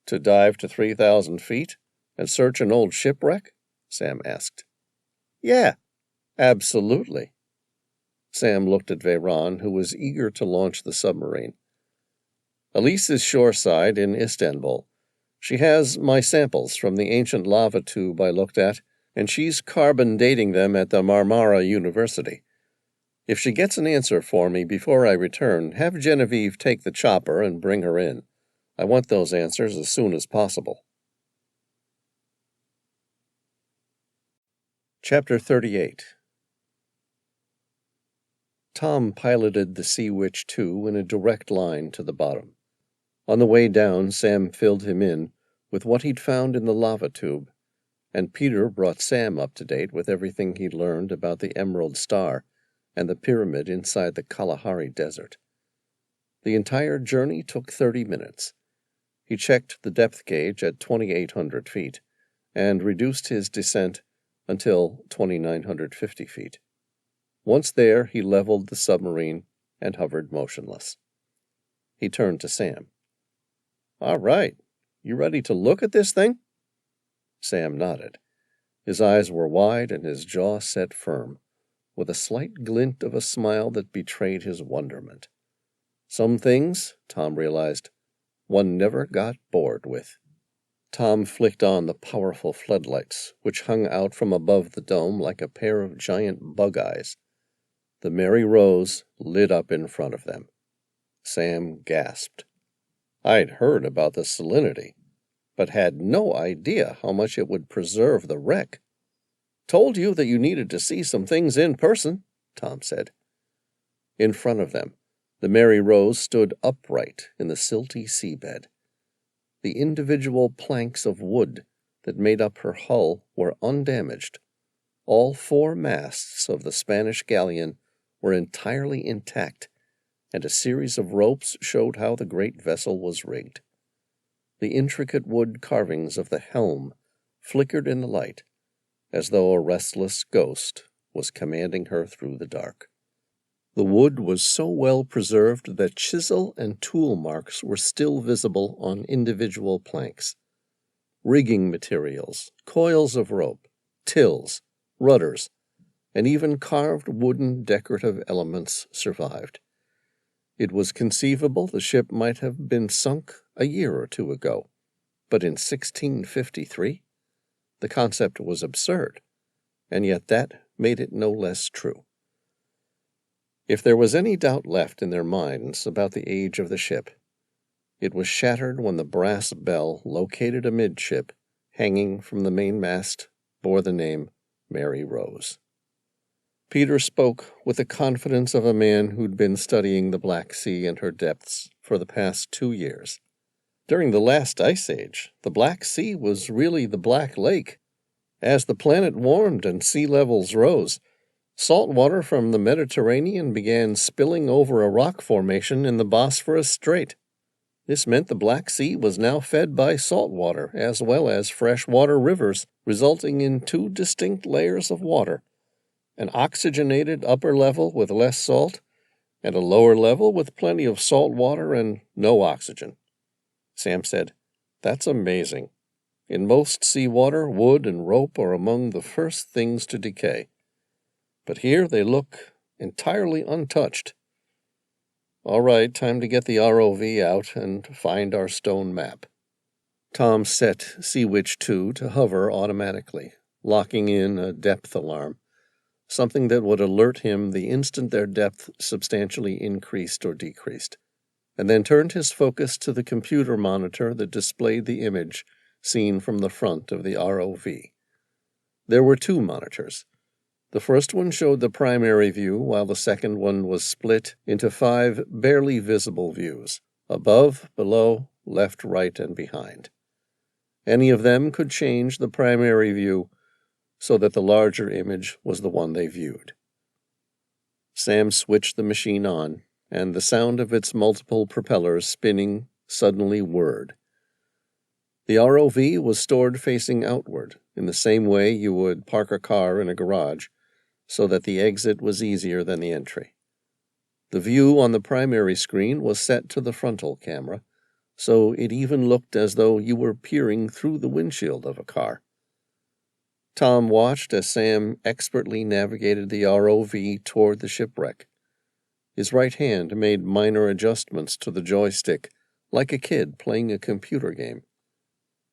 S2: "To dive to 3,000 feet and search an old shipwreck?" Sam asked. "Yeah, absolutely." Sam looked at Veyron, who was eager to launch the submarine. "Elise is shoreside in Istanbul. She has my samples from the ancient lava tube I looked at, and she's carbon dating them at the Marmara University. If she gets an answer for me before I return, have Genevieve take the chopper and bring her in. I want those answers as soon as possible." Chapter 38. Tom piloted the Sea Witch 2 in a direct line to the bottom.
S1: On the way down, Sam filled him in with what he'd found in the lava tube, and Peter brought Sam up to date with everything he'd learned about the Emerald Star and the pyramid inside the Kalahari Desert. The entire journey took 30 minutes. He checked the depth gauge at 2,800 feet and reduced his descent until 2,950 feet. Once there, he leveled the submarine and hovered motionless. He turned to Sam. "All right, you ready to look at this thing?" Sam nodded. His eyes were wide and his jaw set firm, with a slight glint of a smile that betrayed his wonderment. Some things, Tom realized, one never got bored with. Tom flicked on the powerful floodlights, which hung out from above the dome like a pair of giant bug eyes. The Mary Rose lit up in front of them. Sam gasped. I'd heard about the salinity, but had no idea how much it would preserve the wreck. "Told you that you needed to see some things in person," Tom said. In front of them, the Mary Rose stood upright in the silty seabed. The individual planks of wood that made up her hull were undamaged. All 4 masts of the Spanish galleon were entirely intact, and a series of ropes showed how the great vessel was rigged. The intricate wood carvings of the helm flickered in the light, as though a restless ghost was commanding her through the dark. The wood was so well preserved that chisel and tool marks were still visible on individual planks. Rigging materials, coils of rope, tills, rudders, and even carved wooden decorative elements survived. It was conceivable the ship might have been sunk a year or 2 ago, but in 1653? The concept was absurd, and yet that made it no less true. If there was any doubt left in their minds about the age of the ship, it was shattered when the brass bell located amidship, hanging from the mainmast, bore the name Mary Rose. Peter spoke with the confidence of a man who'd been studying the Black Sea and her depths for the past 2 years. During the last ice age, the Black Sea was really the Black Lake. As the planet warmed and sea levels rose, salt water from the Mediterranean began spilling over a rock formation in the Bosphorus Strait. This meant the Black Sea was now fed by salt water as well as freshwater rivers, resulting in 2 distinct layers of water: an oxygenated upper level with less salt, and a lower level with plenty of salt water and no oxygen. Sam said, "That's amazing. In most seawater, wood and rope are among the first things to decay. But here they look entirely untouched. All right, time to get the ROV out and find our stone map." Tom set Sea Witch 2 to hover automatically, locking in a depth alarm, something that would alert him the instant their depth substantially increased or decreased, and then turned his focus to the computer monitor that displayed the image seen from the front of the ROV. There were 2 monitors. The first one showed the primary view, while the second one was split into 5 barely visible views: above, below, left, right, and behind. Any of them could change the primary view so that the larger image was the one they viewed. Sam switched the machine on, and the sound of its multiple propellers spinning suddenly whirred. The ROV was stored facing outward, in the same way you would park a car in a garage, so that the exit was easier than the entry. The view on the primary screen was set to the frontal camera, so it even looked as though you were peering through the windshield of a car. Tom watched as Sam expertly navigated the ROV toward the shipwreck. His right hand made minor adjustments to the joystick, like a kid playing a computer game.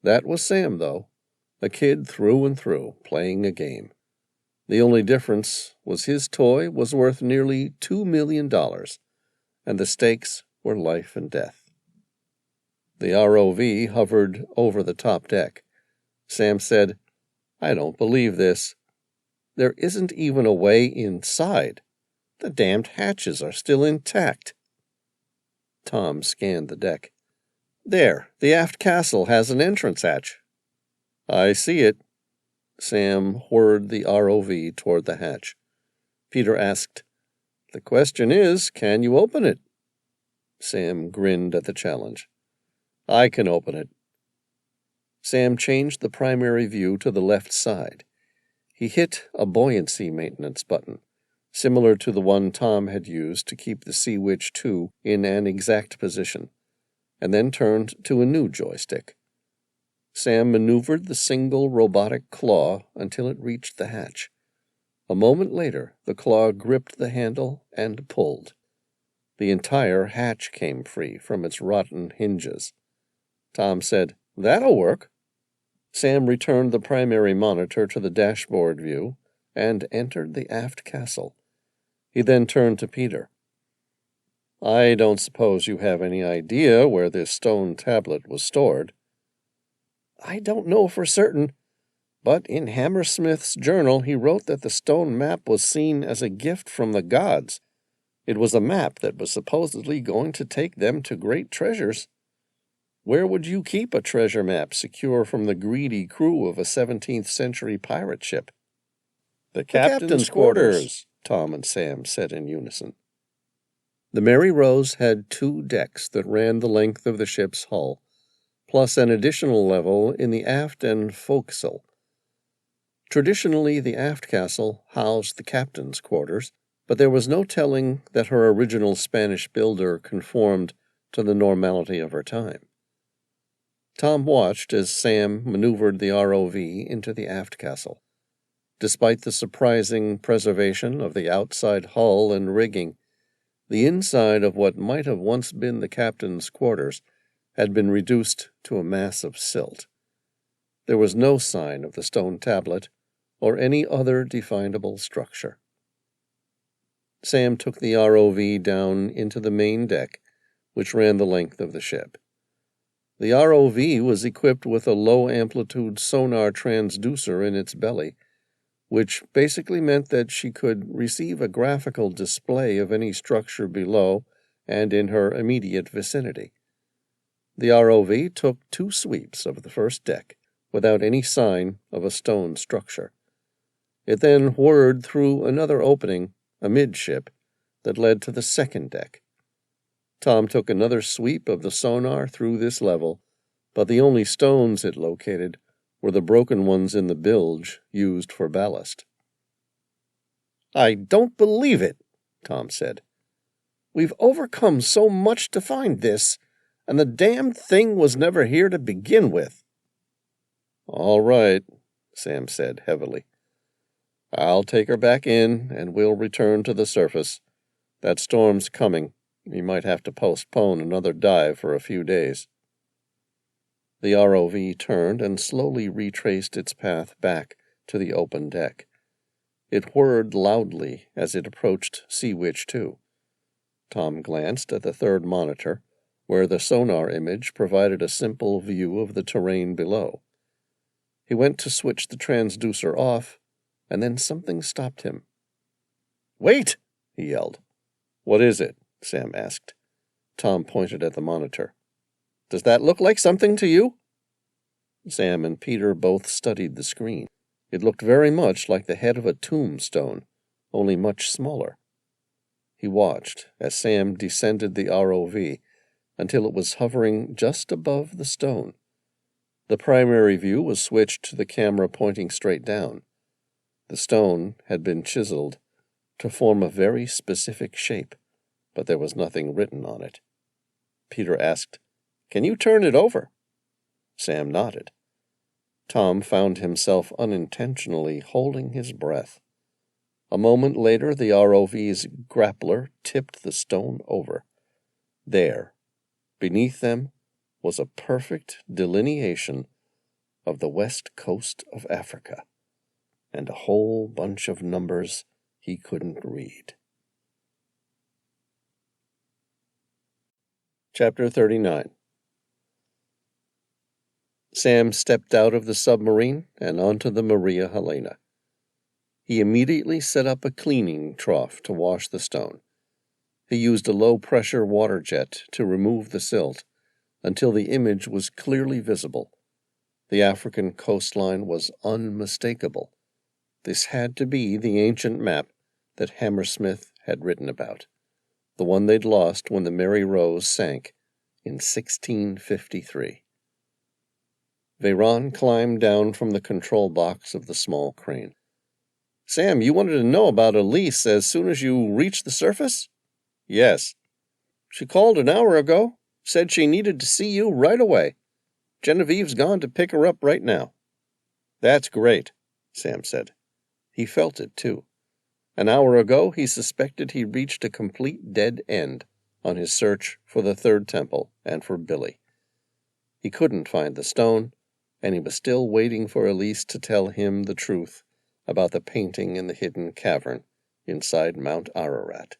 S1: That was Sam, though, a kid through and through, playing a game. The only difference was his toy was worth nearly $2 million, and the stakes were life and death. The ROV hovered over the top deck. Sam said, "I don't believe this. There isn't even a way inside. The damned hatches are still intact." Tom scanned the deck. There, the aft castle has an entrance hatch. I see it. Sam whirred the ROV toward the hatch. Peter asked, The question is, can you open it? Sam grinned at the challenge. I can open it. Sam changed the primary view to the left side. He hit a buoyancy maintenance button, similar to the one Tom had used to keep the Sea Witch 2 in an exact position, and then turned to a new joystick. Sam maneuvered the single robotic claw until it reached the hatch. A moment later, the claw gripped the handle and pulled. The entire hatch came free from its rotten hinges. Tom said, That'll work. Sam returned the primary monitor to the dashboard view and entered the aft castle. He then turned to Peter. I don't suppose you have any idea where this stone tablet was stored. I don't know for certain, but in Hammersmith's journal he wrote that the stone map was seen as a gift from the gods. It was a map that was supposedly going to take them to great treasures. Where would you keep a treasure map secure from the greedy crew of a 17th century pirate ship? The captain's quarters, Tom and Sam said in unison. The Mary Rose had 2 decks that ran the length of the ship's hull, plus an additional level in the aft and forecastle. Traditionally, the aft castle housed the captain's quarters, but there was no telling that her original Spanish builder conformed to the normality of her time. Tom watched as Sam maneuvered the ROV into the aft castle. Despite the surprising preservation of the outside hull and rigging, the inside of what might have once been the captain's quarters had been reduced to a mass of silt. There was no sign of the stone tablet or any other definable structure. Sam took the ROV down into the main deck, which ran the length of the ship. The ROV was equipped with a low-amplitude sonar transducer in its belly, which basically meant that she could receive a graphical display of any structure below and in her immediate vicinity. The ROV took 2 sweeps of the first deck without any sign of a stone structure. It then whirred through another opening amidship that led to the second deck. Tom took another sweep of the sonar through this level, but the only stones it located were the broken ones in the bilge used for ballast. I don't believe it, Tom said. We've overcome so much to find this, and the damned thing was never here to begin with. All right, Sam said heavily. I'll take her back in, and we'll return to the surface. That storm's coming. We might have to postpone another dive for a few days. The ROV turned and slowly retraced its path back to the open deck. It whirred loudly as it approached Sea Witch 2. Tom glanced at the third monitor, where the sonar image provided a simple view of the terrain below. He went to switch the transducer off, and then something stopped him. Wait! He yelled. What is it? Sam asked. Tom pointed at the monitor. Does that look like something to you? Sam and Peter both studied the screen. It looked very much like the head of a tombstone, only much smaller. He watched as Sam descended the ROV until it was hovering just above the stone. The primary view was switched to the camera pointing straight down. The stone had been chiseled to form a very specific shape, but there was nothing written on it. Peter asked, Can you turn it over? Sam nodded. Tom found himself unintentionally holding his breath. A moment later, the ROV's grappler tipped the stone over. There, beneath them, was a perfect delineation of the west coast of Africa, and a whole bunch of numbers he couldn't read. Chapter 39. Sam stepped out of the submarine and onto the Maria Helena. He immediately set up a cleaning trough to wash the stone. He used a low-pressure water jet to remove the silt,
S2: until the image was clearly visible. The African coastline was unmistakable. This had to be the ancient map that Hammersmith had written about, the one they'd lost when the Mary Rose sank in 1653. Veyron climbed down from the control box of the small crane. "Sam, you wanted to know about Elise as soon as you reached the surface?" "Yes." "She called an hour ago, said she needed to see you right away. Genevieve's gone to pick her up right now." "That's great," Sam said. He felt it, too. An hour ago, he suspected he'd reached a complete dead end on his search for the third temple and for Billy. He couldn't find the stone, and he was still waiting for Elise to tell him the truth about the painting in the hidden cavern inside Mount Ararat.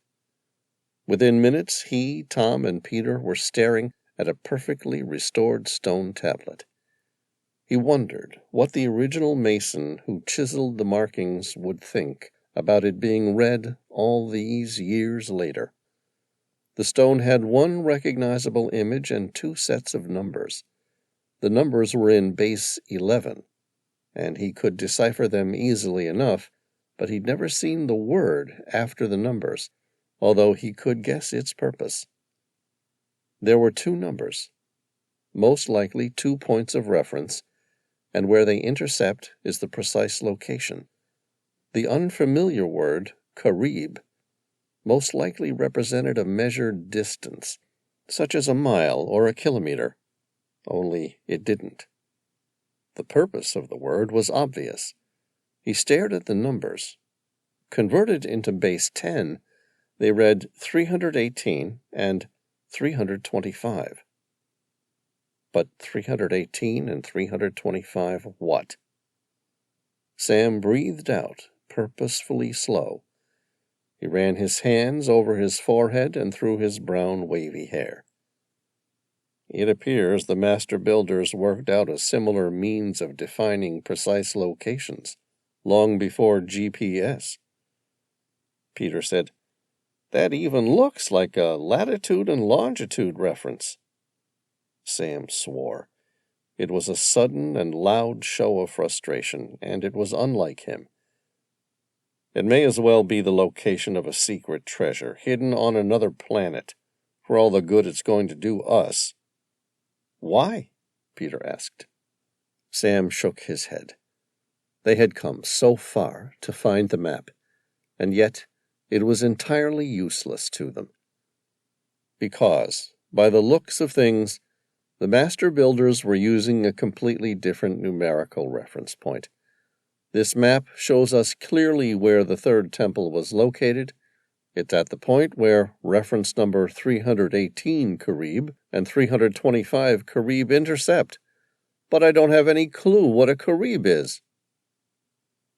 S2: Within minutes, he, Tom, and Peter were staring at a perfectly restored stone tablet. He wondered what the original mason who chiseled the markings would think about it being read all these years later. The stone had one recognizable image and 2 sets of numbers. The numbers were in base 11, and he could decipher them easily enough, but he'd never seen the word after the numbers, although he could guess its purpose. There were 2 numbers, most likely 2 points of reference, and where they intercept is the precise location. The unfamiliar word, Carib, most likely represented a measured distance, such as a mile or a kilometer, only it didn't. The purpose of the word was obvious. He stared at the numbers. Converted into base 10, they read 318 and 325. But 318 and 325 what? Sam breathed out, purposefully slow. He ran his hands over his forehead and through his brown wavy hair. It appears the master builders worked out a similar means of defining precise locations, long before GPS. Peter said, "That even looks like a latitude and longitude reference." Sam swore. It was a sudden and loud show of frustration, and it was unlike him. "It may as well be the location of a secret treasure, hidden on another planet, for all the good it's going to do us." "Why?" Peter asked. Sam shook his head. They had come so far to find the map, and yet it was entirely useless to them. Because, by the looks of things, the master builders were using a completely different numerical reference point. This map shows us clearly where the third temple was located. It's at the point where reference number 318 Carib and 325 Carib intercept. But I don't have any clue what a Carib is.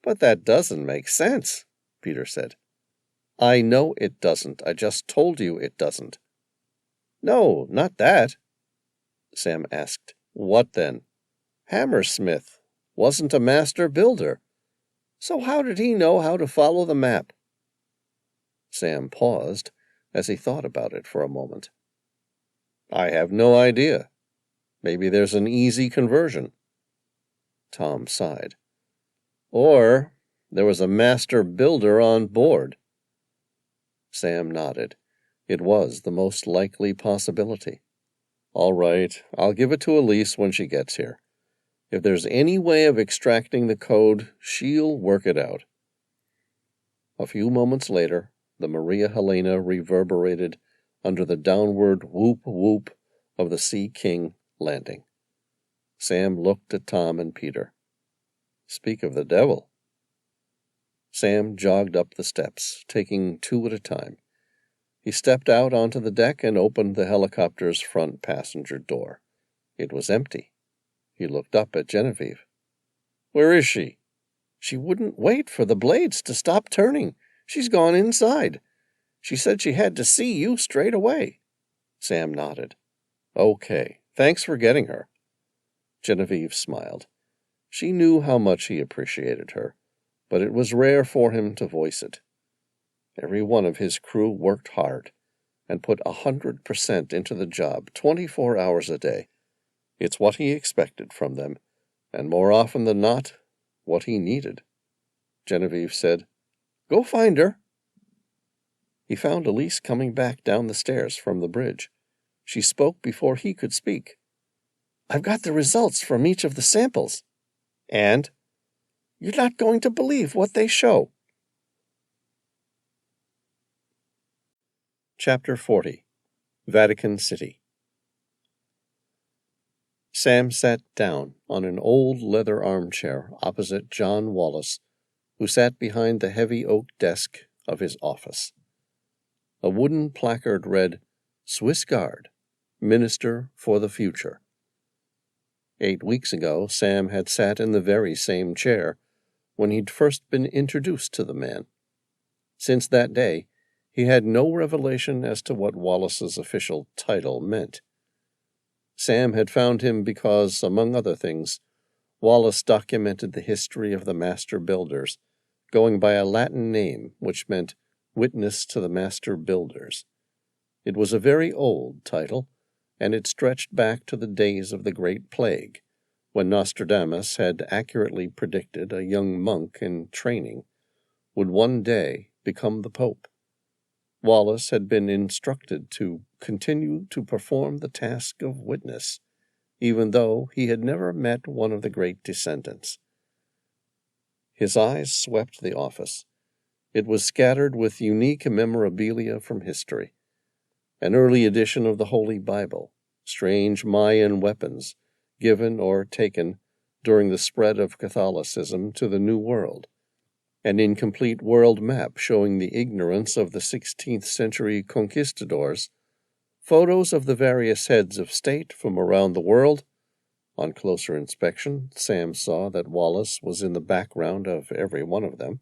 S2: "But that doesn't make sense," Peter said. "I know it doesn't. I just told you it doesn't." "No, not that." Sam asked. "What then?" "Hammersmith wasn't a master builder. So how did he know how to follow the map?" Sam paused as he thought about it for a moment. "I have no idea. Maybe there's an easy conversion." Tom sighed. "Or there was a master builder on board." Sam nodded. It was the most likely possibility. "All right, I'll give it to Elise when she gets here. If there's any way of extracting the code, she'll work it out." A few moments later, the Maria Helena reverberated under the downward whoop-whoop of the Sea King landing. Sam looked at Tom and Peter. "Speak of the devil." Sam jogged up the steps, taking 2 at a time. He stepped out onto the deck and opened the helicopter's front passenger door. It was empty. He looked up at Genevieve. "Where is she?" "She wouldn't wait for the blades to stop turning. She's gone inside. She said she had to see you straight away." Sam nodded. "Okay, thanks for getting her." Genevieve smiled. She knew how much he appreciated her, but it was rare for him to voice it. Every one of his crew worked hard, and put 100% into the job, 24 hours a day. It's what he expected from them, and more often than not, what he needed. Genevieve said, "Go find her." He found Elise coming back down the stairs from the bridge. She spoke before he could speak. "I've got the results from each of the samples." "And?" "You're not going to believe what they show." Chapter 40. Vatican City. Sam sat down on an old leather armchair opposite John Wallace, who sat behind the heavy oak desk of his office. A wooden placard read, "Swiss Guard, Minister for the Future." 8 weeks ago, Sam had sat in the very same chair when he'd first been introduced to the man. Since that day, he had no revelation as to what Wallace's official title meant. Sam had found him because, among other things, Wallace documented the history of the master builders, going by a Latin name which meant witness to the master builders. It was a very old title, and it stretched back to the days of the Great Plague, when Nostradamus had accurately predicted a young monk in training would one day become the Pope. Wallace had been instructed to continue to perform the task of witness, even though he had never met one of the great descendants. His eyes swept the office. It was scattered with unique memorabilia from history. An early edition of the Holy Bible, strange Mayan weapons, given or taken during the spread of Catholicism to the New World, an incomplete world map showing the ignorance of the 16th century conquistadors, photos of the various heads of state from around the world. On closer inspection, Sam saw that Wallace was in the background of every one of them.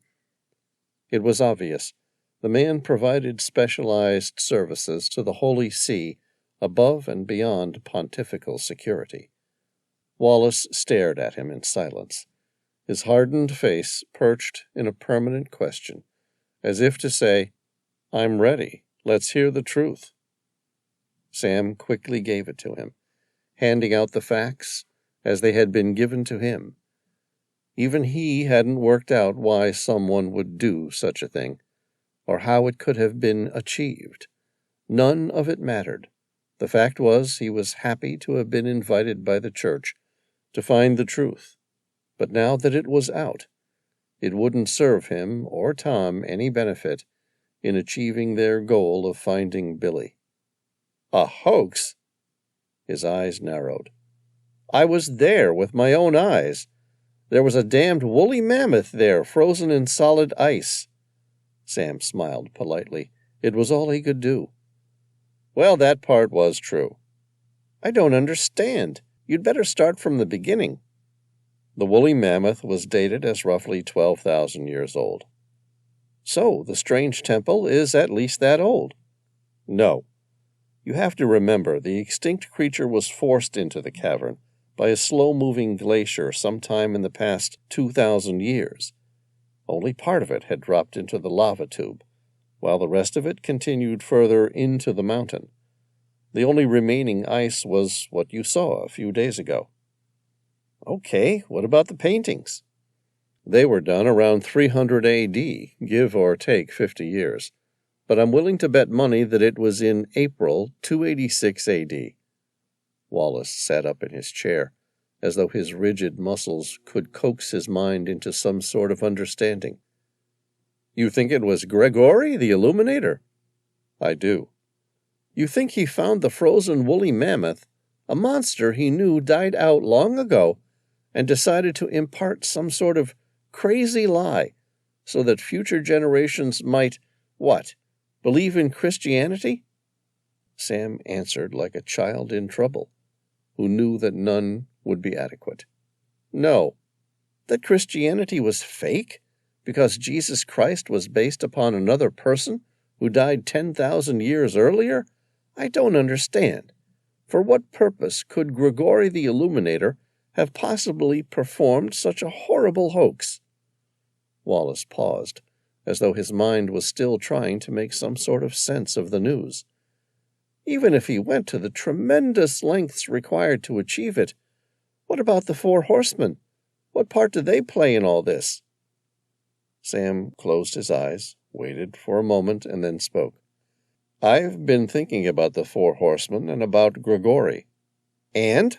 S2: It was obvious the man provided specialized services to the Holy See above and beyond pontifical security. Wallace stared at him in silence, his hardened face perched in a permanent question, as if to say, "I'm ready. Let's hear the truth." Sam quickly gave it to him, handing out the facts as they had been given to him. Even he hadn't worked out why someone would do such a thing, or how it could have been achieved. None of it mattered. The fact was, he was happy to have been invited by the church to find the truth. But now that it was out, it wouldn't serve him or Tom any benefit in achieving their goal of finding Billy. A hoax? His eyes narrowed. I was there with my own eyes. There was a damned woolly mammoth there, frozen in solid ice. Sam smiled politely. It was all he could do. Well, that part was true. I don't understand. You'd better start from the beginning. The woolly mammoth was dated as roughly 12,000 years old. So, the strange temple is at least that old? No. You have to remember, the extinct creature was forced into the cavern by a slow-moving glacier sometime in the past 2,000 years. Only part of it had dropped into the lava tube, while the rest of it continued further into the mountain. The only remaining ice was what you saw a few days ago. Okay, what about the paintings? They were done around 300 AD, give or take 50 years. But I'm willing to bet money that it was in April 286 AD. Wallace sat up in his chair, as though his rigid muscles could coax his mind into some sort of understanding. You think it was Gregory, the Illuminator? I do. You think he found the frozen woolly mammoth, a monster he knew died out long ago, and decided to impart some sort of crazy lie so that future generations might, what, believe in Christianity? Sam answered like a child in trouble, who knew that none would be adequate. No. That Christianity was fake, because Jesus Christ was based upon another person who died 10,000 years earlier? I don't understand. For what purpose could Gregory the Illuminator have possibly performed such a horrible hoax? Wallace paused, as though his mind was still trying to make some sort of sense of the news. Even if he went to the tremendous lengths required to achieve it, what about the four horsemen? What part do they play in all this? Sam closed his eyes, waited for a moment, and then spoke. I've been thinking about the four horsemen and about Grigori. And?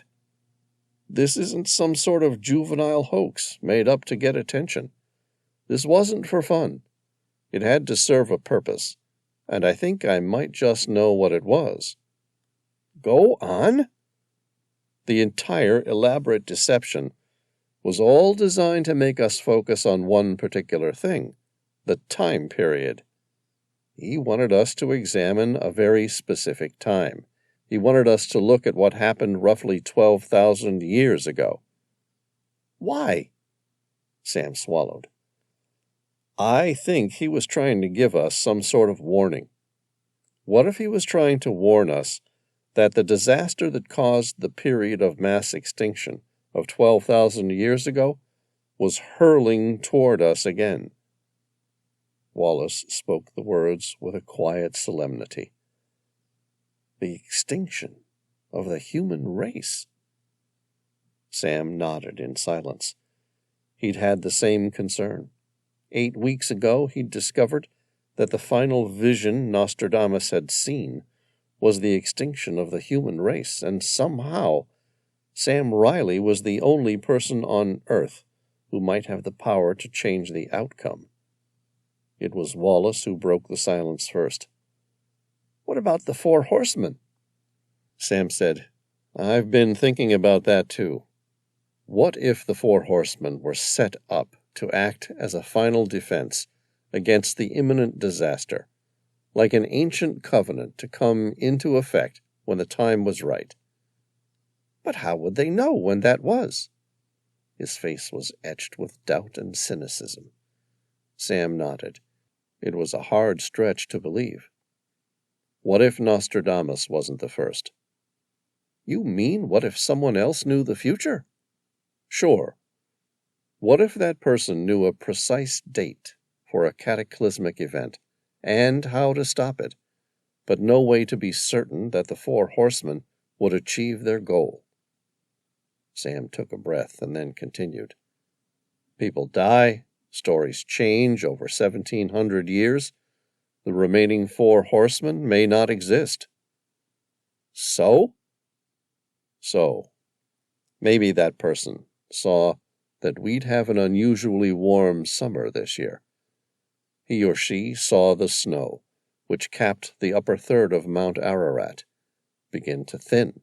S2: This isn't some sort of juvenile hoax made up to get attention. This wasn't for fun. It had to serve a purpose, and I think I might just know what it was. Go on? The entire elaborate deception was all designed to make us focus on one particular thing, the time period. He wanted us to examine a very specific time. He wanted us to look at what happened roughly 12,000 years ago. Why? Sam swallowed. I think he was trying to give us some sort of warning. What if he was trying to warn us that the disaster that caused the period of mass extinction of 12,000 years ago was hurling toward us again? Wallace spoke the words with a quiet solemnity. The extinction of the human race. Sam nodded in silence. He'd had the same concern. 8 weeks ago, he'd discovered that the final vision Nostradamus had seen was the extinction of the human race, and somehow Sam Reilly was the only person on Earth who might have the power to change the outcome. It was Wallace who broke the silence first. What about the four horsemen? Sam said, I've been thinking about that too. What if the four horsemen were set up to act as a final defense against the imminent disaster, like an ancient covenant to come into effect when the time was right? But how would they know when that was? His face was etched with doubt and cynicism. Sam nodded. It was a hard stretch to believe. What if Nostradamus wasn't the first? You mean, what if someone else knew the future? Sure. What if that person knew a precise date for a cataclysmic event, and how to stop it, but no way to be certain that the four horsemen would achieve their goal? Sam took a breath and then continued. People die, stories change over 1,700 years. The remaining four horsemen may not exist. So? So, maybe that person saw that we'd have an unusually warm summer this year. He or she saw the snow, which capped the upper third of Mount Ararat, begin to thin.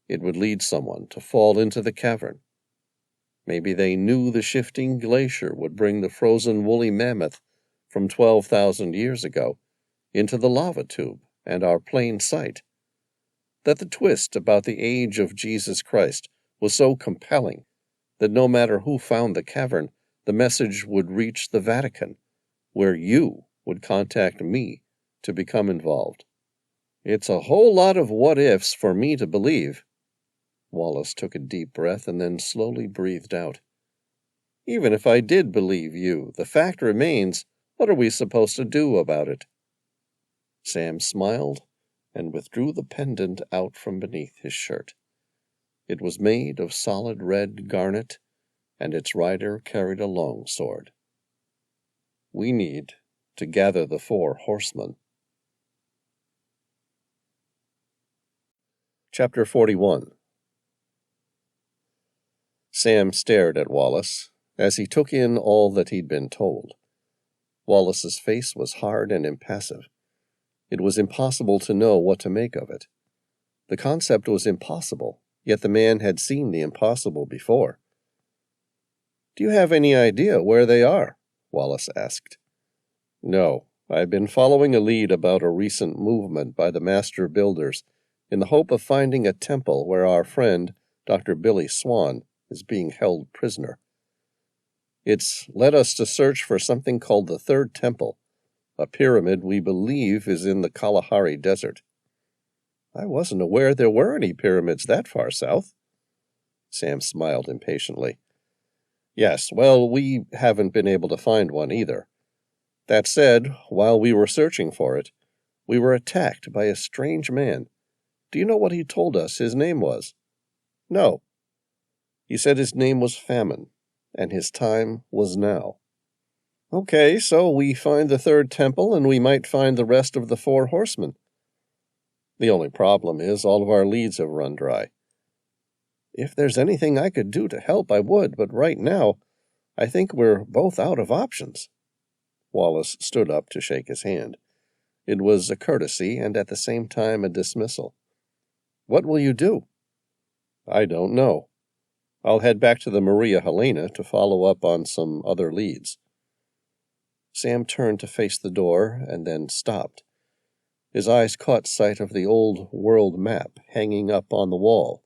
S2: It would lead someone to fall into the cavern. Maybe they knew the shifting glacier would bring the frozen woolly mammoth from 12,000 years ago into the lava tube and our plain sight. That the twist about the age of Jesus Christ was so compelling that no matter who found the cavern, the message would reach the Vatican, where you would contact me to become involved. It's a whole lot of what-ifs for me to believe. Wallace took a deep breath and then slowly breathed out. Even if I did believe you, the fact remains, what are we supposed to do about it? Sam smiled and withdrew the pendant out from beneath his shirt. It was made of solid red garnet, and its rider carried a long sword. We need to gather the four horsemen. Chapter 41. Sam stared at Wallace as he took in all that he'd been told. Wallace's face was hard and impassive. It was impossible to know what to make of it. The concept was impossible, yet the man had seen the impossible before. Do you have any idea where they are? Wallace asked. No, I've been following a lead about a recent movement by the master builders in the hope of finding a temple where our friend, Dr. Billy Swan, is being held prisoner. It's led us to search for something called the Third Temple, a pyramid we believe is in the Kalahari Desert. I wasn't aware there were any pyramids that far south. Sam smiled impatiently. Yes, well, we haven't been able to find one either. That said, while we were searching for it, We were attacked by a strange man. Do you know what he told us his name was? No. He said his name was Famine, and his time was now. Okay, so we find the third temple, and we might find the rest of the 4 horsemen. The only problem is all of our leads have run dry. If there's anything I could do to help, I would, but right now, I think we're both out of options. Wallace stood up to shake his hand. It was a courtesy and at the same time a dismissal. What will you do? I don't know. I'll head back to the Maria Helena to follow up on some other leads. Sam turned to face the door and then stopped. His eyes caught sight of the old world map hanging up on the wall.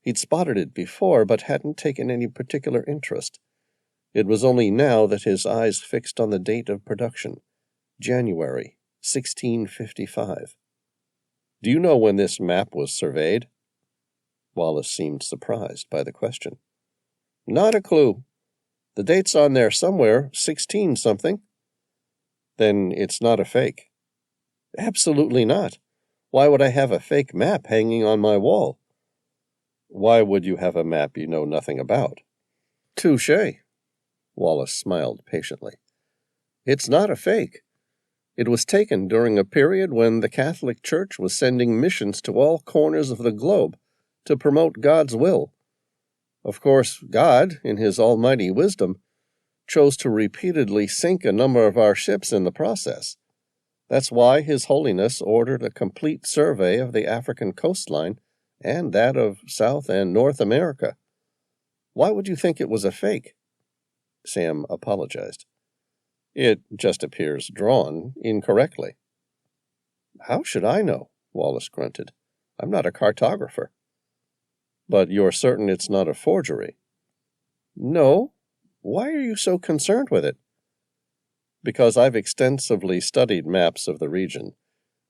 S2: He'd spotted it before, but hadn't taken any particular interest. It was only now that his eyes fixed on the date of production, January 1655. Do you know when this map was surveyed? Wallace seemed surprised by the question. Not a clue. The date's on there somewhere, 16-something. Then it's not a fake. Absolutely not. Why would I have a fake map hanging on my wall? Why would you have a map you know nothing about? Touché. Wallace smiled patiently. It's not a fake. It was taken during a period when the Catholic Church was sending missions to all corners of the globe to promote God's will. Of course, God, in his almighty wisdom, chose to repeatedly sink a number of our ships in the process. That's why His Holiness ordered a complete survey of the African coastline and that of South and North America. Why would you think it was a fake? Sam apologized. It just appears drawn incorrectly. How should I know? Wallace grunted. I'm not a cartographer. But you're certain it's not a forgery? No. Why are you so concerned with it? Because I've extensively studied maps of the region,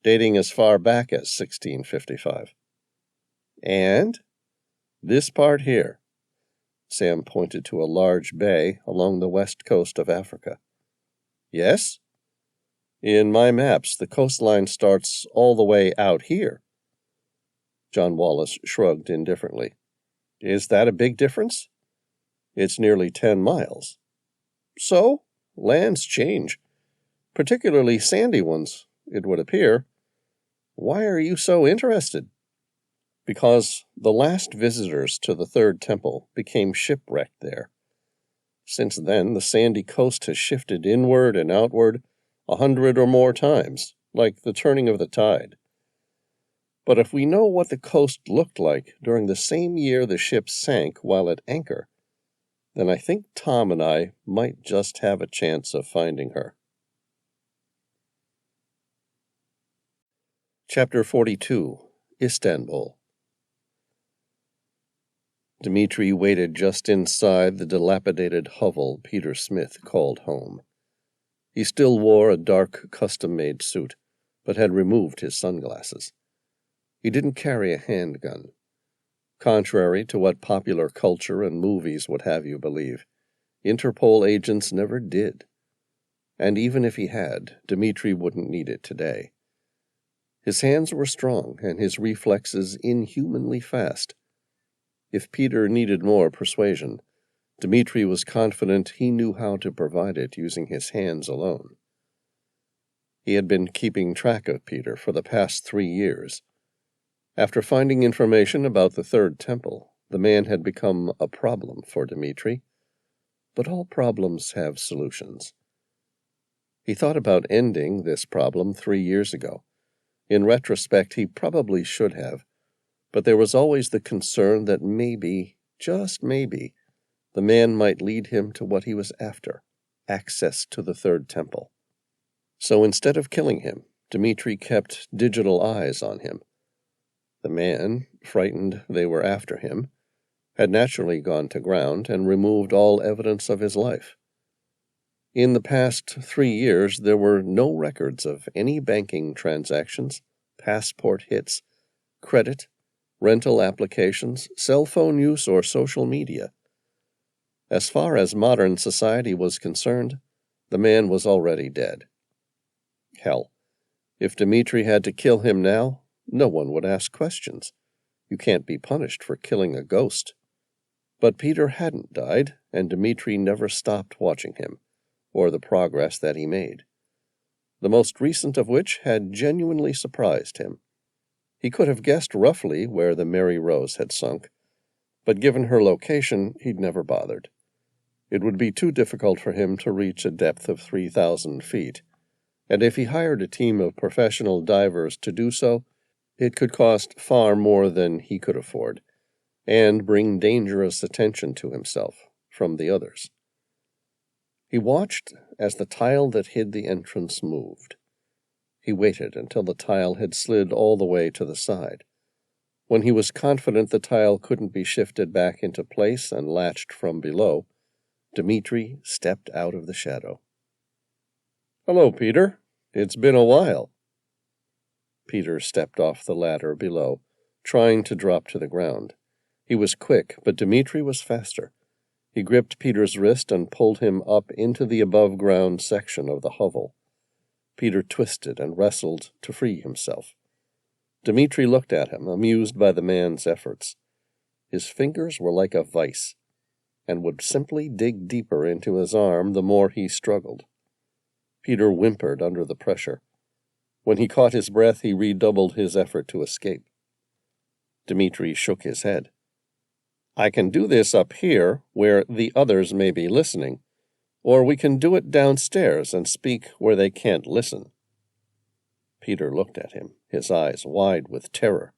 S2: dating as far back as 1655. And? This part here. Sam pointed to a large bay along the west coast of Africa. Yes? In my maps, the coastline starts all the way out here. John Wallace shrugged indifferently. Is that a big difference? It's nearly 10 miles. So, lands change, particularly sandy ones, it would appear. Why are you so interested? Because the last visitors to the Third Temple became shipwrecked there. Since then, the sandy coast has shifted inward and outward 100 or more times, like the turning of the tide. But if we know what the coast looked like during the same year the ship sank while at anchor, then I think Tom and I might just have a chance of finding her. Chapter 42, Istanbul. Dmitri waited just inside the dilapidated hovel Peter Smith called home. He still wore a dark custom-made suit, but had removed his sunglasses. He didn't carry a handgun. Contrary to what popular culture and movies would have you believe, Interpol agents never did. And even if he had, Dmitri wouldn't need it today. His hands were strong and his reflexes inhumanly fast. If Peter needed more persuasion, Dmitri was confident he knew how to provide it using his hands alone. He had been keeping track of Peter for the past 3 years. After finding information about the Third Temple, the man had become a problem for Dmitri. But all problems have solutions. He thought about ending this problem 3 years ago. In retrospect, he probably should have. But there was always the concern that maybe, just maybe, the man might lead him to what he was after, access to the Third Temple. So instead of killing him, Dmitri kept digital eyes on him. The man, frightened they were after him, had naturally gone to ground and removed all evidence of his life. In the past 3 years, there were no records of any banking transactions, passport hits, credit, rental applications, cell phone use, or social media. As far as modern society was concerned, the man was already dead. Hell,
S1: If Dmitri had to kill him now, no one would ask questions. You can't be punished for killing a ghost. But Peter hadn't died, and Dmitri never stopped watching him, or the progress that he made. The most recent of which had genuinely surprised him. He could have guessed roughly where the Mary Rose had sunk, but given her location, he'd never bothered. It would be too difficult for him to reach a depth of 3,000 feet, and if he hired a team of professional divers to do so, it could cost far more than he could afford, and bring dangerous attention to himself from the others. He watched as the tile that hid the entrance moved. He waited until the tile had slid all the way to the side. When he was confident the tile couldn't be shifted back into place and latched from below, Dmitri stepped out of the shadow. "Hello, Peter. It's been a while." Peter stepped off the ladder below, trying to drop to the ground. He was quick, but Dmitri was faster. He gripped Peter's wrist and pulled him up into the above-ground section of the hovel. Peter twisted and wrestled to free himself. Dmitri looked at him, amused by the man's efforts. His fingers were like a vice, and would simply dig deeper into his arm the more he struggled. Peter whimpered under the pressure. When he caught his breath, he redoubled his effort to escape. Dmitri shook his head. "I can do this up here, where the others may be listening, or we can do it downstairs and speak where they can't listen." Peter looked at him, his eyes wide with terror.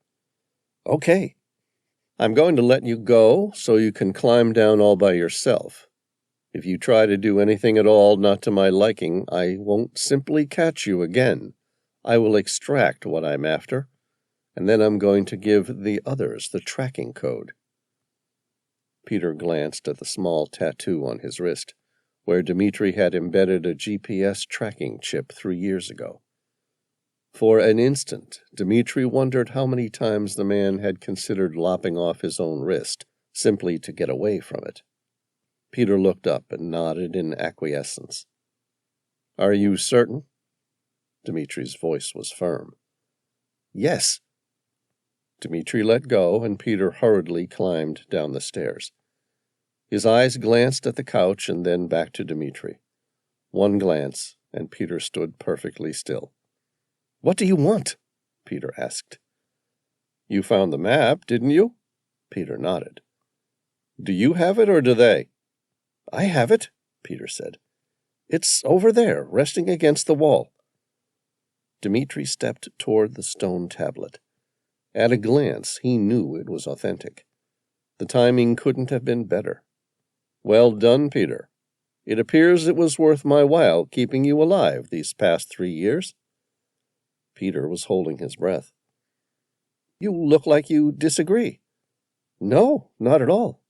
S1: "Okay. I'm going to let you go so you can climb down all by yourself. If you try to do anything at all not to my liking, I won't simply catch you again. I will extract what I'm after, and then I'm going to give the others the tracking code." Peter glanced at the small tattoo on his wrist, where Dmitri had embedded a GPS tracking chip 3 years ago. For an instant, Dmitri wondered how many times the man had considered lopping off his own wrist, simply to get away from it. Peter looked up and nodded in acquiescence. "Are you certain?" Dmitri's voice was firm. "Yes." Dmitri let go, and Peter hurriedly climbed down the stairs. His eyes glanced at the couch and then back to Dmitri. One glance, and Peter stood perfectly still. "What do you want?" Peter asked. "You found the map, didn't you?" Peter nodded. "Do you have it, or do they?" "I have it," Peter said. "It's over there, resting against the wall." Dmitri stepped toward the stone tablet. At a glance, he knew it was authentic. The timing couldn't have been better. "Well done, Peter. It appears it was worth my while keeping you alive these past 3 years. Peter was holding his breath. "You look like you disagree." "No, not at all."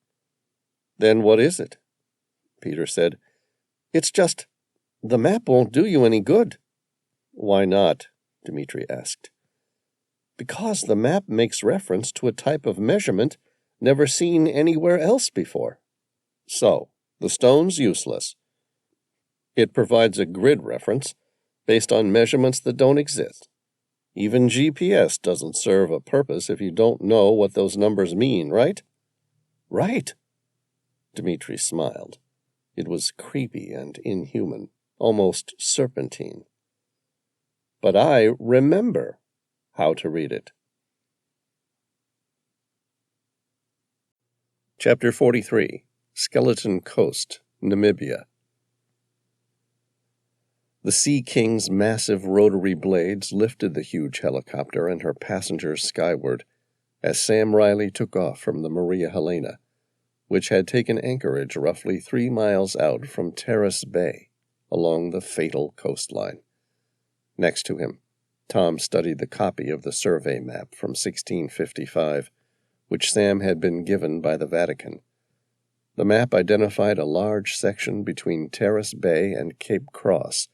S1: "Then what is it?" Peter said. "It's just, the map won't do you any good." "Why not?" Dmitri asked. "Because the map makes reference to a type of measurement never seen anywhere else before." "So, the stone's useless." "It provides a grid reference based on measurements that don't exist. Even GPS doesn't serve a purpose if you don't know what those numbers mean, right?" "Right." Dmitri smiled. It was creepy and inhuman, almost serpentine. "But I remember how to read it." Chapter 43. Skeleton Coast, Namibia. The Sea King's massive rotary blades lifted the huge helicopter and her passengers skyward as Sam Reilly took off from the Maria Helena, which had taken anchorage roughly 3 miles out from Terrace Bay along the fatal coastline. Next to him, Tom studied the copy of the survey map from 1655, which Sam had been given by the Vatican. The map identified a large section between Terrace Bay and Cape Cross,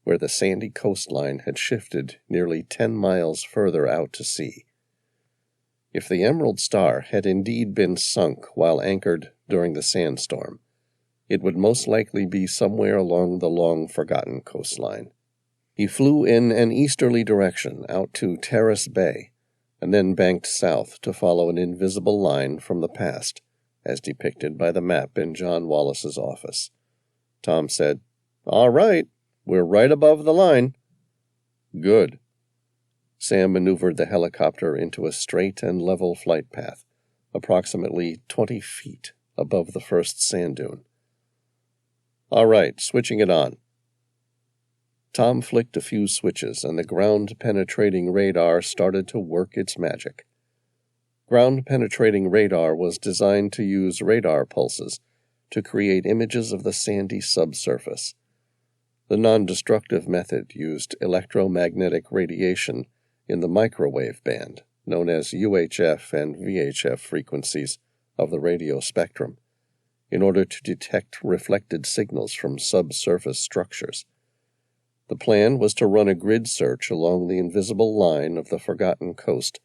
S1: where the sandy coastline had shifted nearly 10 miles further out to sea. If the Emerald Star had indeed been sunk while anchored during the sandstorm, it would most likely be somewhere along the long-forgotten coastline.
S2: He flew in an easterly direction out to Terrace Bay, and then banked south to follow an invisible line from the past, as depicted by the map in John Wallace's office. Tom said, "All right, we're right above the line." "Good." Sam maneuvered the helicopter into a straight and level flight path, approximately 20 feet above the first sand dune. "All right, switching it on." Tom flicked a few switches, and the ground-penetrating radar started to work its magic. Ground-penetrating radar was designed to use radar pulses to create images of the sandy subsurface. The non-destructive method used electromagnetic radiation in the microwave band, known as UHF and VHF frequencies of the radio spectrum, in order to detect reflected signals from subsurface structures. The plan was to run a grid search along the invisible line of the forgotten coast,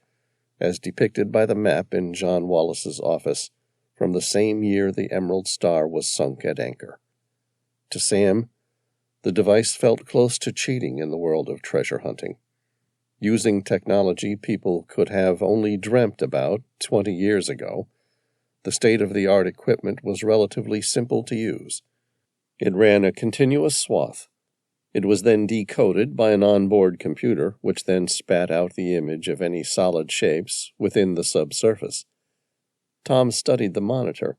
S2: as depicted by the map in John Wallace's office from the same year the Emerald Star was sunk at anchor. To Sam, the device felt close to cheating in the world of treasure hunting. Using technology people could have only dreamt about 20 years ago, the state-of-the-art equipment was relatively simple to use. It ran a continuous swath. It was then decoded by an onboard computer, which then spat out the image of any solid shapes within the subsurface. Tom studied the monitor,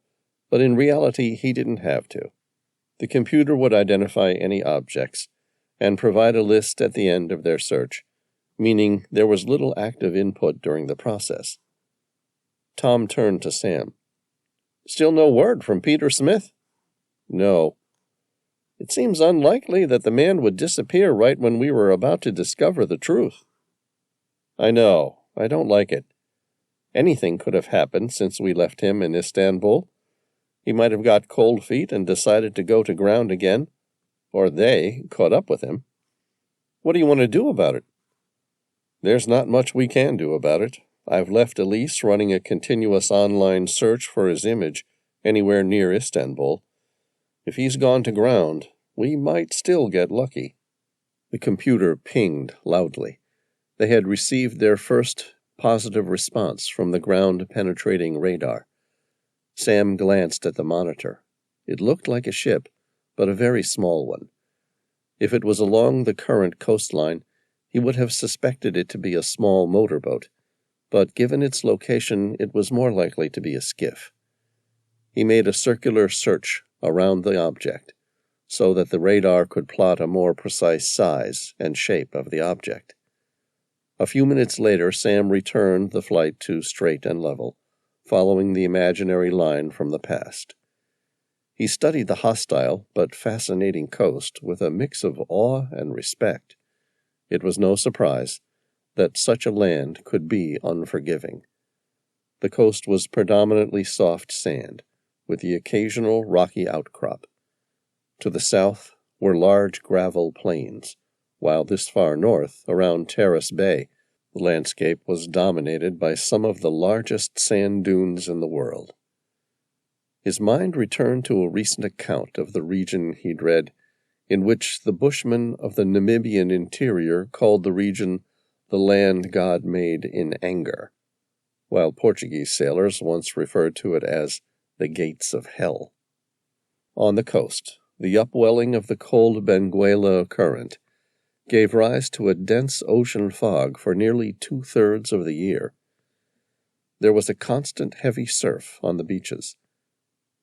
S2: but in reality he didn't have to. The computer would identify any objects and provide a list at the end of their search, meaning there was little active input during the process. Tom turned to Sam. "Still no word from Peter Smith?" "No." "It seems unlikely that the man would disappear right when we were about to discover the truth." "I know. I don't like it. Anything could have happened since we left him in Istanbul. He might have got cold feet and decided to go to ground again, or they caught up with him. What do you want to do about it?" "There's not much we can do about it. I've left Elise running a continuous online search for his image anywhere near Istanbul. If he's gone to ground, we might still get lucky." The computer pinged loudly. They had received their first positive response from the ground-penetrating radar. Sam glanced at the monitor. It looked like a ship, but a very small one. If it was along the current coastline, he would have suspected it to be a small motorboat, but given its location, it was more likely to be a skiff. He made a circular search around the object, so that the radar could plot a more precise size and shape of the object. A few minutes later, Sam returned the flight to straight and level, following the imaginary line from the past. He studied the hostile but fascinating coast with a mix of awe and respect. It was no surprise that such a land could be unforgiving. The coast was predominantly soft sand, with the occasional rocky outcrop. To the south were large gravel plains, while this far north, around Terrace Bay, the landscape was dominated by some of the largest sand dunes in the world. His mind returned to a recent account of the region he'd read, in which the bushmen of the Namibian interior called the region the land God made in anger, while Portuguese sailors once referred to it as the gates of hell. On the coast, the upwelling of the cold Benguela current gave rise to a dense ocean fog for nearly 2/3 of the year. There was a constant heavy surf on the beaches.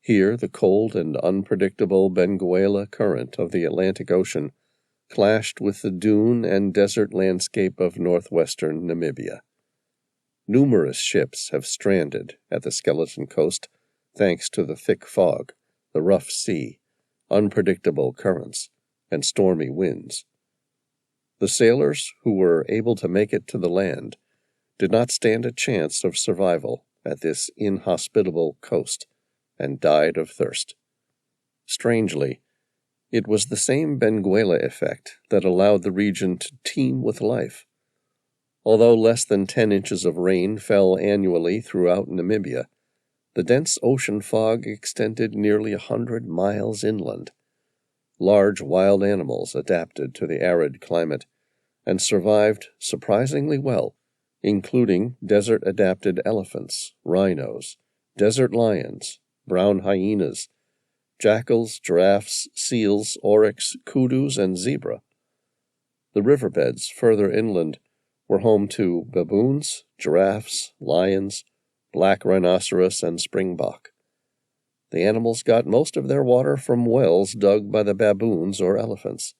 S2: Here, the cold and unpredictable Benguela current of the Atlantic Ocean clashed with the dune and desert landscape of northwestern Namibia. Numerous ships have stranded at the Skeleton Coast thanks to the thick fog, the rough sea, unpredictable currents, and stormy winds. The sailors who were able to make it to the land did not stand a chance of survival at this inhospitable coast and died of thirst. Strangely, it was the same Benguela effect that allowed the region to teem with life. Although less than 10 inches of rain fell annually throughout Namibia, the dense ocean fog extended nearly 100 miles inland. large wild animals adapted to the arid climate and survived surprisingly well, including desert-adapted elephants, rhinos, desert lions, brown hyenas, jackals, giraffes, seals, oryx, kudus, and zebra. The riverbeds further inland were home to baboons, giraffes, lions, black rhinoceros, and springbok. The animals got most of their water from wells dug by the baboons or elephants.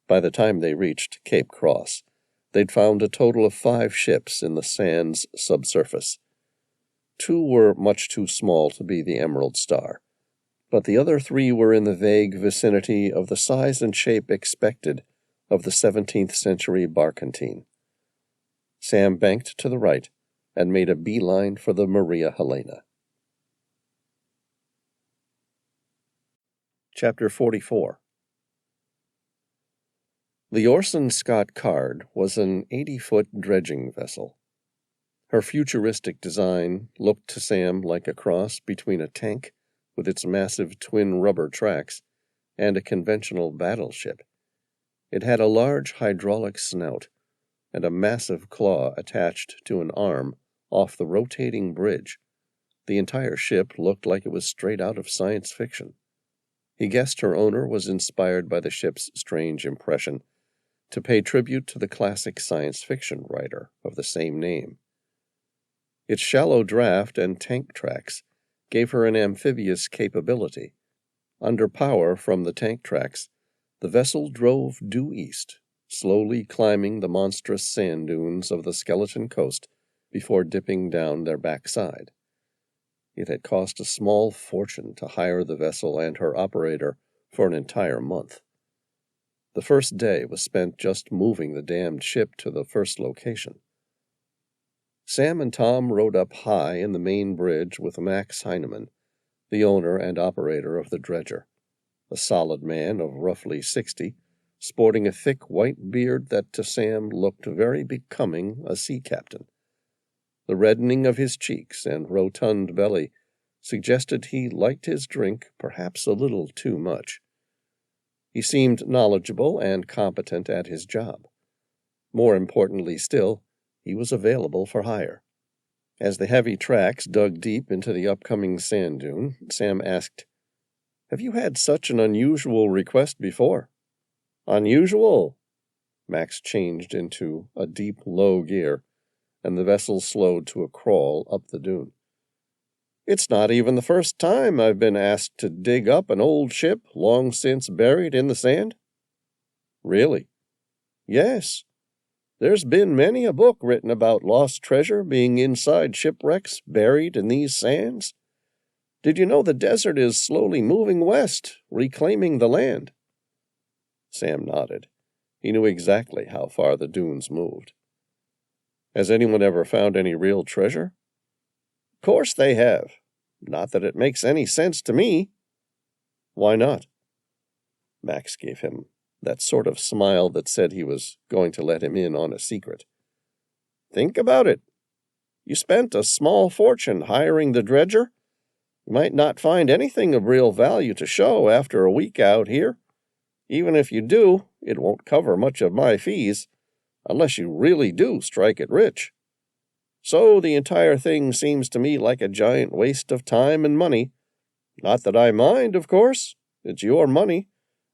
S2: By the time they reached Cape Cross, they'd found a total of 5 ships in the sand's subsurface. 2 were much too small to be the Emerald Star, but the other 3 were in the vague vicinity of the size and shape expected of the 17th century barkentine. Sam banked to the right and made a beeline for the Maria Helena. Chapter 44. The Orson Scott Card was an 80-foot dredging vessel. Her futuristic design looked to Sam like a cross between a tank with its massive twin rubber tracks and a conventional battleship. It had a large hydraulic snout and a massive claw attached to an arm off the rotating bridge. The entire ship looked like it was straight out of science fiction. He guessed her owner was inspired by the ship's strange impression to pay tribute to the classic science fiction writer of the same name. Its shallow draft and tank tracks gave her an amphibious capability. Under power from the tank tracks, the vessel drove due east, slowly climbing the monstrous sand dunes of the Skeleton Coast before dipping down their backside. It had cost a small fortune to hire the vessel and her operator for an entire month. The first day was spent just moving the damned ship to the first location. Sam and Tom rode up high in the main bridge with Max Heinemann, the owner and operator of the dredger, a solid man of roughly 60, sporting a thick white beard that to Sam looked very becoming a sea captain. The reddening of his cheeks and rotund belly suggested he liked his drink perhaps a little too much. He seemed knowledgeable and competent at his job. More importantly still, he was available for hire. As the heavy tracks dug deep into the upcoming sand dune, Sam asked, "Have you had such an unusual request before?" "Unusual?" Max changed into a deep low gear, and the vessel slowed to a crawl up the dune. "It's not even the first time I've been asked to dig up an old ship long since buried in the sand." "Really?" "Yes. There's been many a book written about lost treasure being inside shipwrecks buried in these sands. Did you know the desert is slowly moving west, reclaiming the land?" Sam nodded. He knew exactly how far the dunes moved. "Has anyone ever found any real treasure?" "Of course they have. Not that it makes any sense to me." "Why not?" Max gave him that sort of smile that said he was going to let him in on a secret. "Think about it. You spent a small fortune hiring the dredger. You might not find anything of real value to show after a week out here. Even if you do, it won't cover much of my fees, unless you really do strike it rich. So the entire thing seems to me like a giant waste of time and money. Not that I mind, of course. It's your money,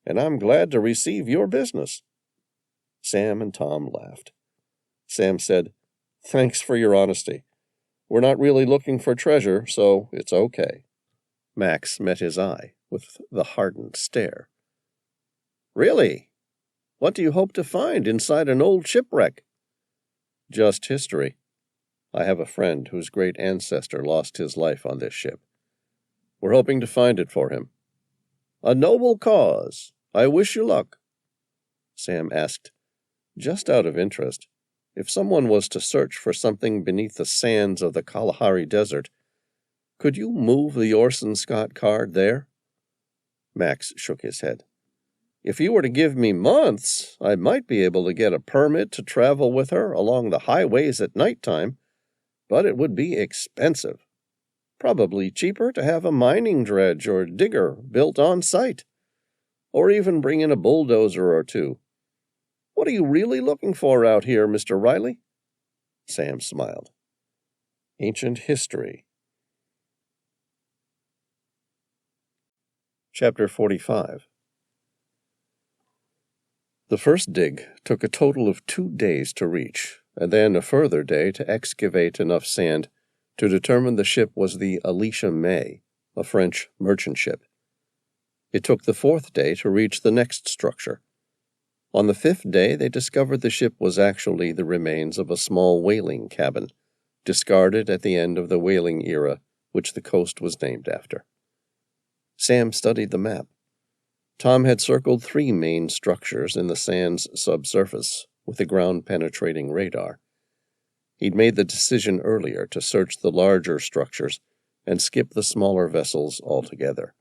S2: and I'm glad to receive your business." Sam and Tom laughed. Sam said, "Thanks for your honesty. We're not really looking for treasure, so it's okay." Max met his eye with the hardened stare. "Really? What do you hope to find inside an old shipwreck?" "Just history. I have a friend whose great ancestor lost his life on this ship. We're hoping to find it for him." "A noble cause. I wish you luck." Sam asked, just out of interest, if someone was to search for something beneath the sands of the Kalahari Desert, could you move the Orson Scott Card there? Max shook his head. "If you were to give me months, I might be able to get a permit to travel with her along the highways at night time, but it would be expensive. Probably cheaper to have a mining dredge or digger built on site. or even bring in a bulldozer or two. What are you really looking for out here, Mr. Reilly? Sam smiled. Ancient history. Chapter 45. The first dig took a total of 2 days to reach, and then a further day to excavate enough sand to determine the ship was the Alicia May, a French merchant ship. It took the 4th day to reach the next structure. On the 5th day, they discovered the ship was actually the remains of a small whaling cabin, discarded at the end of the whaling era, which the coast was named after. Sam studied the map. Tom had circled 3 main structures in the sand's subsurface with a ground-penetrating radar. He'd made the decision earlier to search the larger structures and skip the smaller vessels altogether.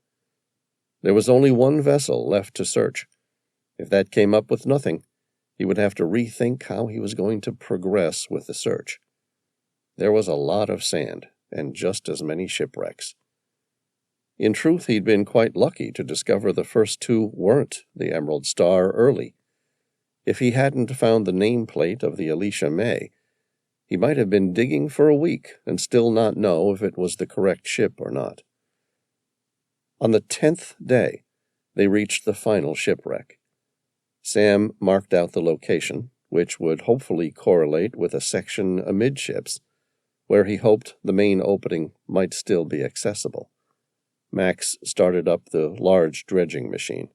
S2: There was only 1 vessel left to search. If that came up with nothing, he would have to rethink how he was going to progress with the search. There was a lot of sand and just as many shipwrecks. In truth, he'd been quite lucky to discover the first 2 weren't the Emerald Star early. If he hadn't found the nameplate of the Alicia May, he might have been digging for a week and still not know if it was the correct ship or not. On the 10th day, they reached the final shipwreck. Sam marked out the location, which would hopefully correlate with a section amidships, where he hoped the main opening might still be accessible. Max started up the large dredging machine.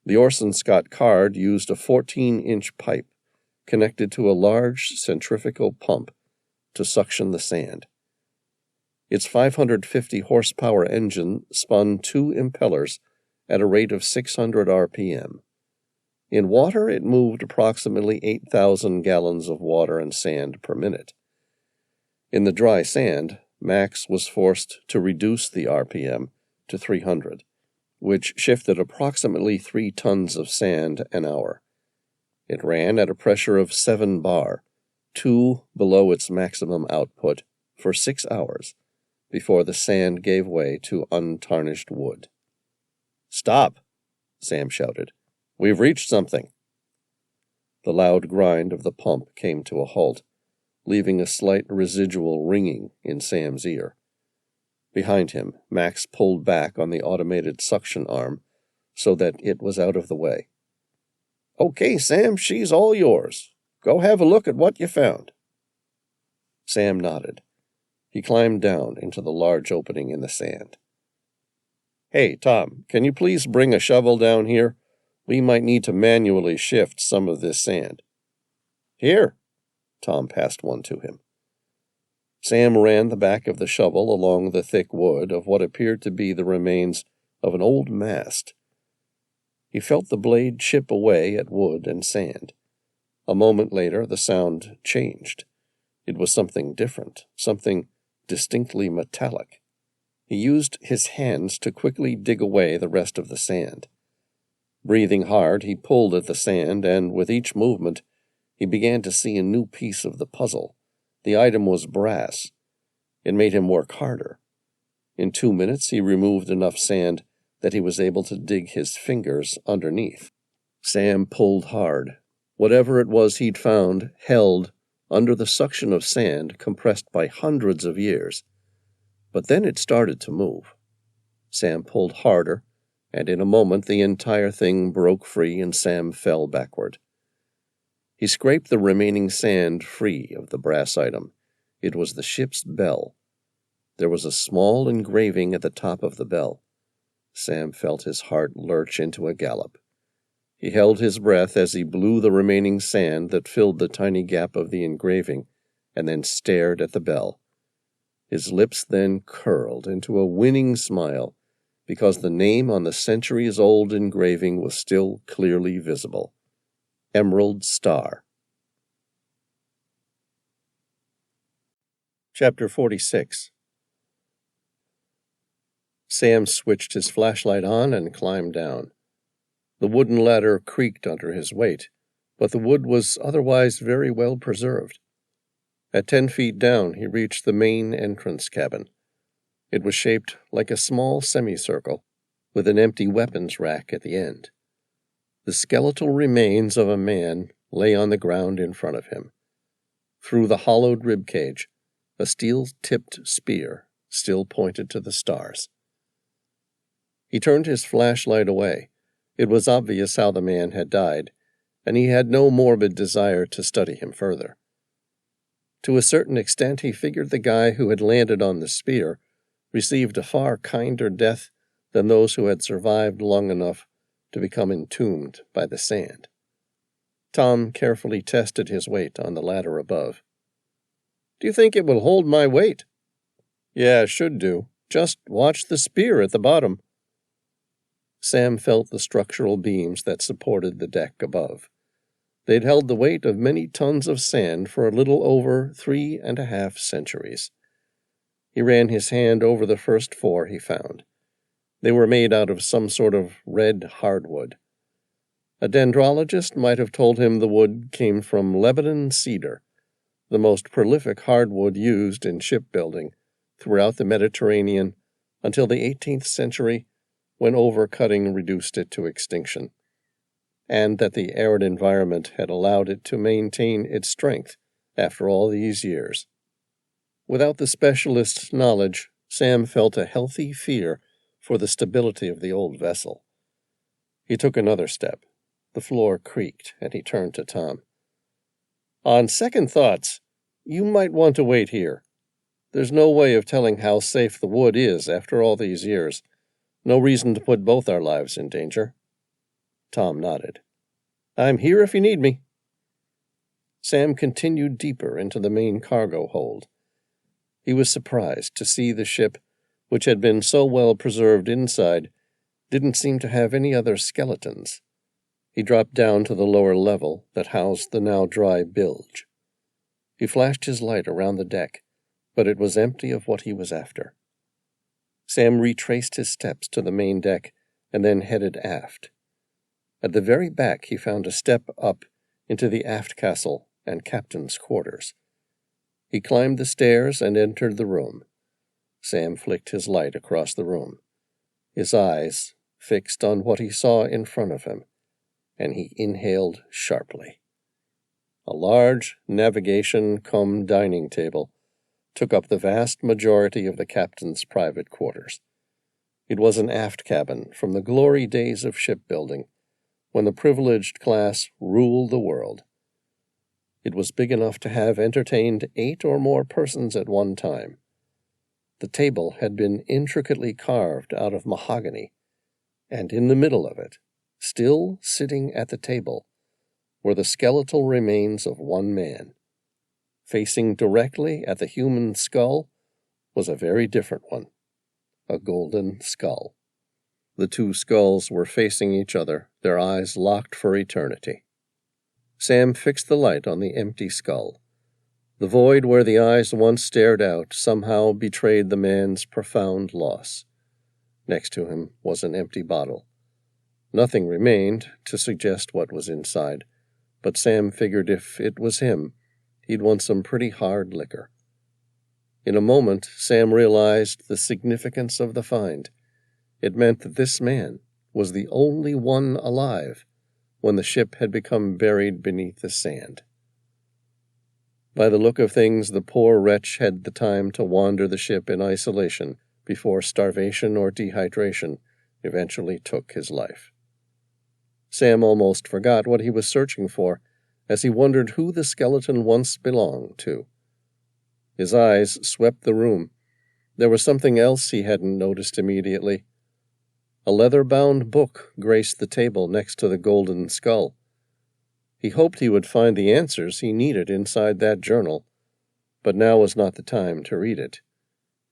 S2: The Orson Scott Card used a 14-inch pipe connected to a large centrifugal pump to suction the sand. Its 550 horsepower engine spun 2 impellers at a rate of 600 RPM. In water, it moved approximately 8,000 gallons of water and sand per minute. In the dry sand, Max was forced to reduce the RPM to 300, which shifted approximately 3 tons of sand an hour. It ran at a pressure of 7 bar, 2 below its maximum output, for 6 hours, before the sand gave way to untarnished wood. "Stop!" Sam shouted. "We've reached something." The loud grind of the pump came to a halt, leaving a slight residual ringing in Sam's ear. Behind him, Max pulled back on the automated suction arm so that it was out of the way. "Okay, Sam, she's all yours. Go have a look at what you found." Sam nodded. He climbed down into the large opening in the sand. "Hey, Tom, can you please bring a shovel down here? We might need to manually shift some of this sand." "Here." Tom passed one to him. Sam ran the back of the shovel along the thick wood of what appeared to be the remains of an old mast. He felt the blade chip away at wood and sand. A moment later, the sound changed. It was something different, something distinctly metallic. He used his hands to quickly dig away the rest of the sand. Breathing hard, he pulled at the sand, and with each movement, he began to see a new piece of the puzzle. The item was brass. It made him work harder. In 2 minutes, he removed enough sand that he was able to dig his fingers underneath. Sam pulled hard. Whatever it was he'd found held under the suction of sand compressed by hundreds of years. But then it started to move. Sam pulled harder, and in a moment the entire thing broke free and Sam fell backward. He scraped the remaining sand free of the brass item. It was the ship's bell. There was a small engraving at the top of the bell. Sam felt his heart lurch into a gallop. He held his breath as he blew the remaining sand that filled the tiny gap of the engraving, and then stared at the bell. His lips then curled into a winning smile, because the name on the centuries-old engraving was still clearly visible. Emerald Star. Chapter 46. Sam switched his flashlight on and climbed down. The wooden ladder creaked under his weight, but the wood was otherwise very well preserved. At 10 feet down, he reached the main entrance cabin. It was shaped like a small semicircle,
S1: with an empty weapons rack at the end. The skeletal remains of a man lay on the ground in front of him. Through the hollowed ribcage, a steel-tipped spear still pointed to the stars. He turned his flashlight away. It was obvious how the man had died, and he had no morbid desire to study him further. To a certain extent, he figured the guy who had landed on the spear received a far kinder death than those who had survived long enough to become entombed by the sand. Tom carefully tested his weight on the ladder above. "Do you think it will hold my weight?" "Yeah, it should do. Just watch the spear at the bottom." Sam felt the structural beams that supported the deck above. They'd held the weight of many tons of sand for a little over 3.5 centuries. He ran his hand over the first 4 he found. They were made out of some sort of red hardwood. A dendrologist might have told him the wood came from Lebanon cedar, the most prolific hardwood used in shipbuilding throughout the Mediterranean until the 18th century, when overcutting reduced it to extinction, and that the arid environment had allowed it to maintain its strength after all these years. Without the specialist's knowledge, Sam felt a healthy fear for the stability of the old vessel. He took another step. The floor creaked, and he turned to Tom. "On second thoughts, you might want to wait here. There's no way of telling how safe the wood is after all these years. No reason to put both our lives in danger." Tom nodded. "I'm here if you need me." Sam continued deeper into the main cargo hold. He was surprised to see the ship, which had been so well preserved inside, didn't seem to have any other skeletons. He dropped down to the lower level that housed the now dry bilge. He flashed his light around the deck, but it was empty of what he was after. Sam retraced his steps to the main deck and then headed aft. At the very back he found a step up into the aft castle and captain's quarters. He climbed the stairs and entered the room. Sam flicked his light across the room, his eyes fixed on what he saw in front of him, and he inhaled sharply. A large navigation-cum-dining table took up the vast majority of the captain's private quarters. It was an aft cabin from the glory days of shipbuilding, when the privileged class ruled the world. It was big enough to have entertained 8 or more persons at one time. The table had been intricately carved out of mahogany, and in the middle of it, still sitting at the table, were the skeletal remains of one man. Facing directly at the human skull was a very different one, a golden skull. The 2 skulls were facing each other, their eyes locked for eternity. Sam fixed the light on the empty skull. The void where the eyes once stared out somehow betrayed the man's profound loss. Next to him was an empty bottle. Nothing remained to suggest what was inside, but Sam figured if it was him, he'd want some pretty hard liquor. In a moment, Sam realized the significance of the find. It meant that this man was the only one alive when the ship had become buried beneath the sand. By the look of things, the poor wretch had the time to wander the ship in isolation before starvation or dehydration eventually took his life. Sam almost forgot what he was searching for as he wondered who the skeleton once belonged to. His eyes swept the room. There was something else he hadn't noticed immediately. A leather-bound book graced the table next to the golden skull. He hoped he would find the answers he needed inside that journal, but now was not the time to read it.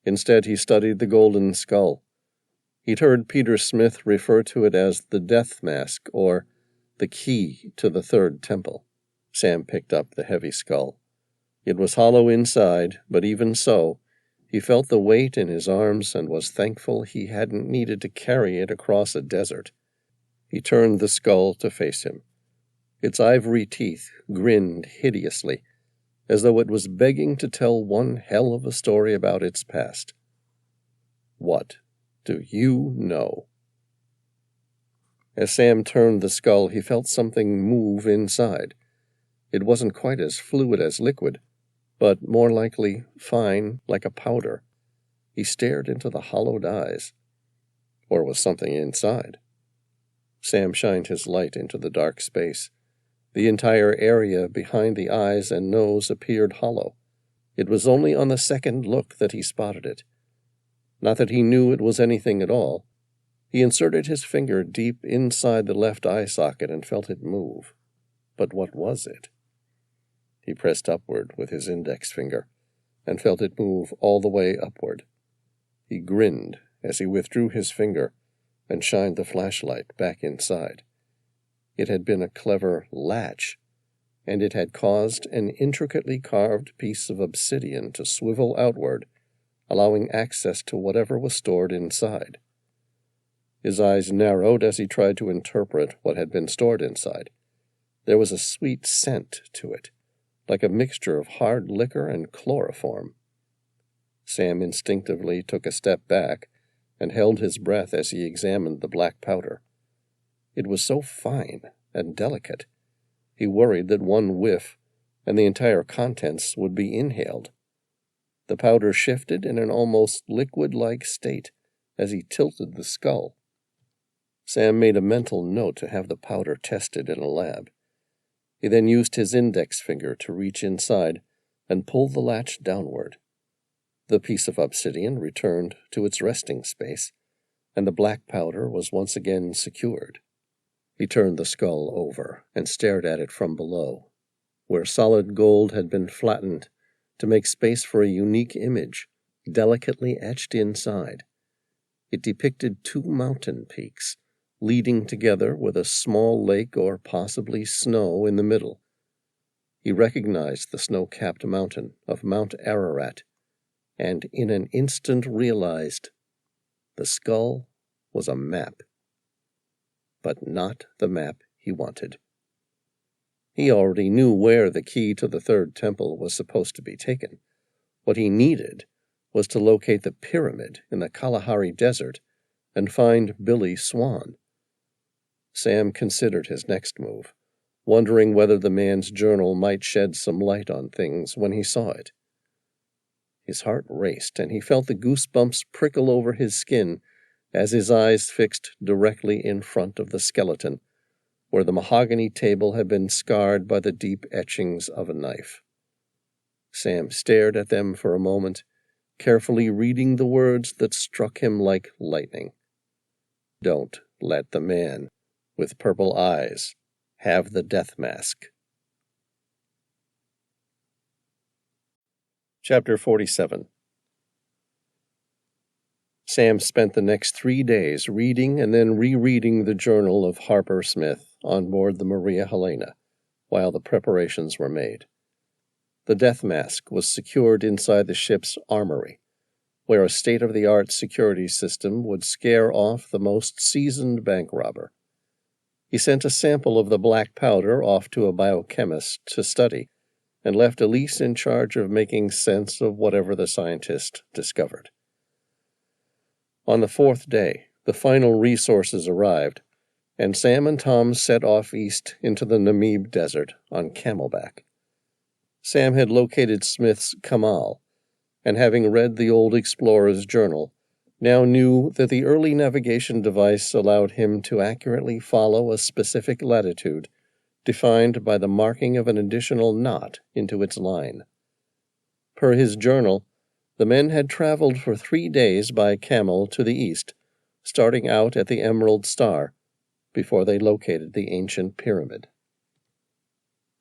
S1: Instead, he studied the golden skull. He'd heard Peter Smith refer to it as the death mask, or the key to the third temple. Sam picked up the heavy skull. It was hollow inside, but even so, he felt the weight in his arms and was thankful he hadn't needed to carry it across a desert. He turned the skull to face him. Its ivory teeth grinned hideously, as though it was begging to tell one hell of a story about its past. "What do you know?" As Sam turned the skull, he felt something move inside. It wasn't quite as fluid as liquid, but more likely fine, like a powder. He stared into the hollowed eyes. Or was something inside? Sam shined his light into the dark space. The entire area behind the eyes and nose appeared hollow. It was only on the second look that he spotted it. Not that he knew it was anything at all. He inserted his finger deep inside the left eye socket and felt it move. But what was it? He pressed upward with his index finger and felt it move all the way upward. He grinned as he withdrew his finger and shined the flashlight back inside. It had been a clever latch, and it had caused an intricately carved piece of obsidian to swivel outward, allowing access to whatever was stored inside. His eyes narrowed as he tried to interpret what had been stored inside. There was a sweet scent to it, like a mixture of hard liquor and chloroform. Sam instinctively took a step back and held his breath as he examined the black powder. It was so fine and delicate. He worried that one whiff and the entire contents would be inhaled. The powder shifted in an almost liquid-like state as he tilted the skull. Sam made a mental note to have the powder tested in a lab. He then used his index finger to reach inside and pull the latch downward. The piece of obsidian returned to its resting space, and the black powder was once again secured. He turned the skull over and stared at it from below, where solid gold had been flattened to make space for a unique image, delicately etched inside. It depicted two mountain peaks, leading together with a small lake or possibly snow in the middle. He recognized the snow-capped mountain of Mount Ararat, and in an instant realized the skull was a map. But not the map he wanted. He already knew where the key to the third temple was supposed to be taken. What he needed was to locate the pyramid in the Kalahari Desert and find Billy Swan. Sam considered his next move, wondering whether the man's journal might shed some light on things when he saw it. His heart raced, and he felt the goosebumps prickle over his skin as his eyes fixed directly in front of the skeleton, where the mahogany table had been scarred by the deep etchings of a knife. Sam stared at them for a moment, carefully reading the words that struck him like lightning. Don't let the man with purple eyes have the death mask. Chapter 47. Sam spent the next 3 days reading and then rereading the journal of Hammersmith on board the Maria Helena, while the preparations were made. The death mask was secured inside the ship's armory, where a state-of-the-art security system would scare off the most seasoned bank robber. He sent a sample of the black powder off to a biochemist to study, and left Elise in charge of making sense of whatever the scientist discovered. On the 4th day, the final resources arrived, and Sam and Tom set off east into the Namibian Desert on camelback. Sam had located Smith's Kamal, and having read the old explorer's journal, now knew that the early navigation device allowed him to accurately follow a specific latitude, defined by the marking of an additional knot into its line. Per his journal, the men had traveled for 3 days by camel to the east, starting out at the Emerald Star, before they located the ancient pyramid.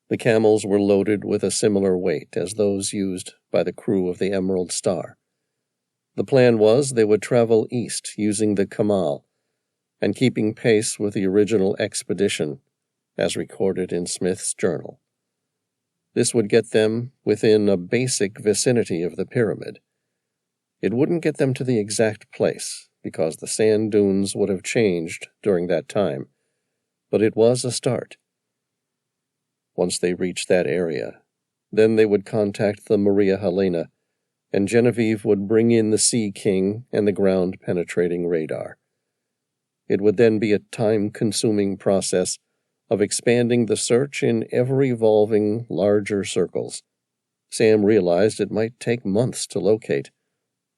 S1: The camels were loaded with a similar weight as those used by the crew of the Emerald Star. The plan was they would travel east using the Kamal, and keeping pace with the original expedition, as recorded in Smith's journal. This would get them within a basic vicinity of the pyramid. It wouldn't get them to the exact place, because the sand dunes would have changed during that time, but it was a start. Once they reached that area, then they would contact the Maria Helena, and Genevieve would bring in the Sea King and the ground-penetrating radar. It would then be a time-consuming process of expanding the search in ever-evolving, larger circles. Sam realized it might take months to locate,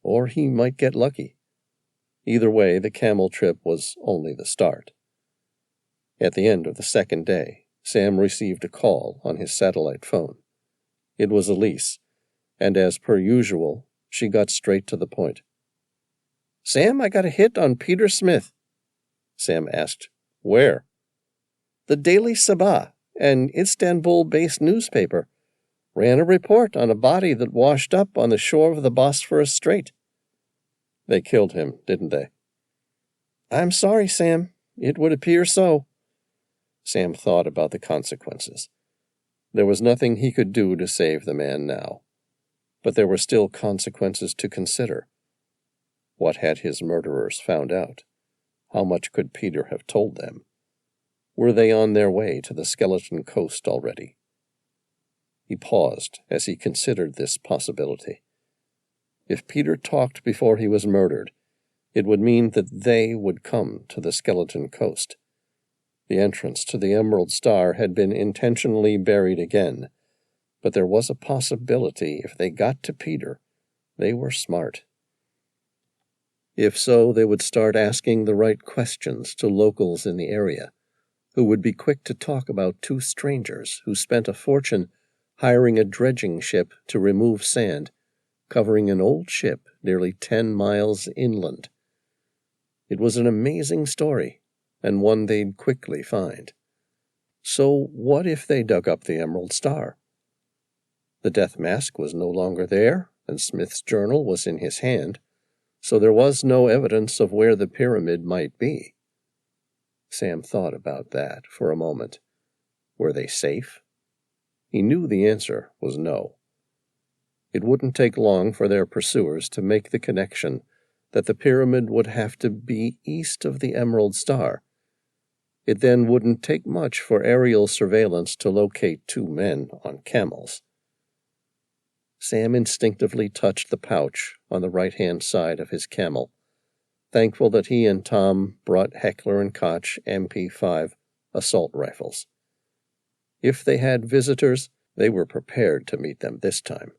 S1: or he might get lucky. Either way, the camel trip was only the start. At the end of the second day, Sam received a call on his satellite phone. It was Elise, and as per usual, she got straight to the point. "Sam, I got a hit on Peter Smith." Sam asked, "Where?" "The Daily Sabah, an Istanbul-based newspaper, ran a report on a body that washed up on the shore of the Bosphorus Strait." "They killed him, didn't they?" "I'm sorry, Sam. It would appear so." Sam thought about the consequences. There was nothing he could do to save the man now, but there were still consequences to consider. What had his murderers found out? How much could Peter have told them? Were they on their way to the Skeleton Coast already? He paused as he considered this possibility. If Peter talked before he was murdered, it would mean that they would come to the Skeleton Coast. The entrance to the Emerald Star had been intentionally buried again, but there was a possibility if they got to Peter, they were smart. If so, they would start asking the right questions to locals in the area, who would be quick to talk about two strangers who spent a fortune hiring a dredging ship to remove sand, covering an old ship nearly 10 miles inland. It was an amazing story, and one they'd quickly find. So what if they dug up the Emerald Star? The death mask was no longer there, and Smith's journal was in his hand, so there was no evidence of where the pyramid might be. Sam thought about that for a moment. Were they safe? He knew the answer was no. It wouldn't take long for their pursuers to make the connection that the pyramid would have to be east of the Emerald Star. It then wouldn't take much for aerial surveillance to locate two men on camels. Sam instinctively touched the pouch on the right-hand side of his camel, thankful that he and Tom brought Heckler & Koch MP5 assault rifles. If they had visitors, they were prepared to meet them this time.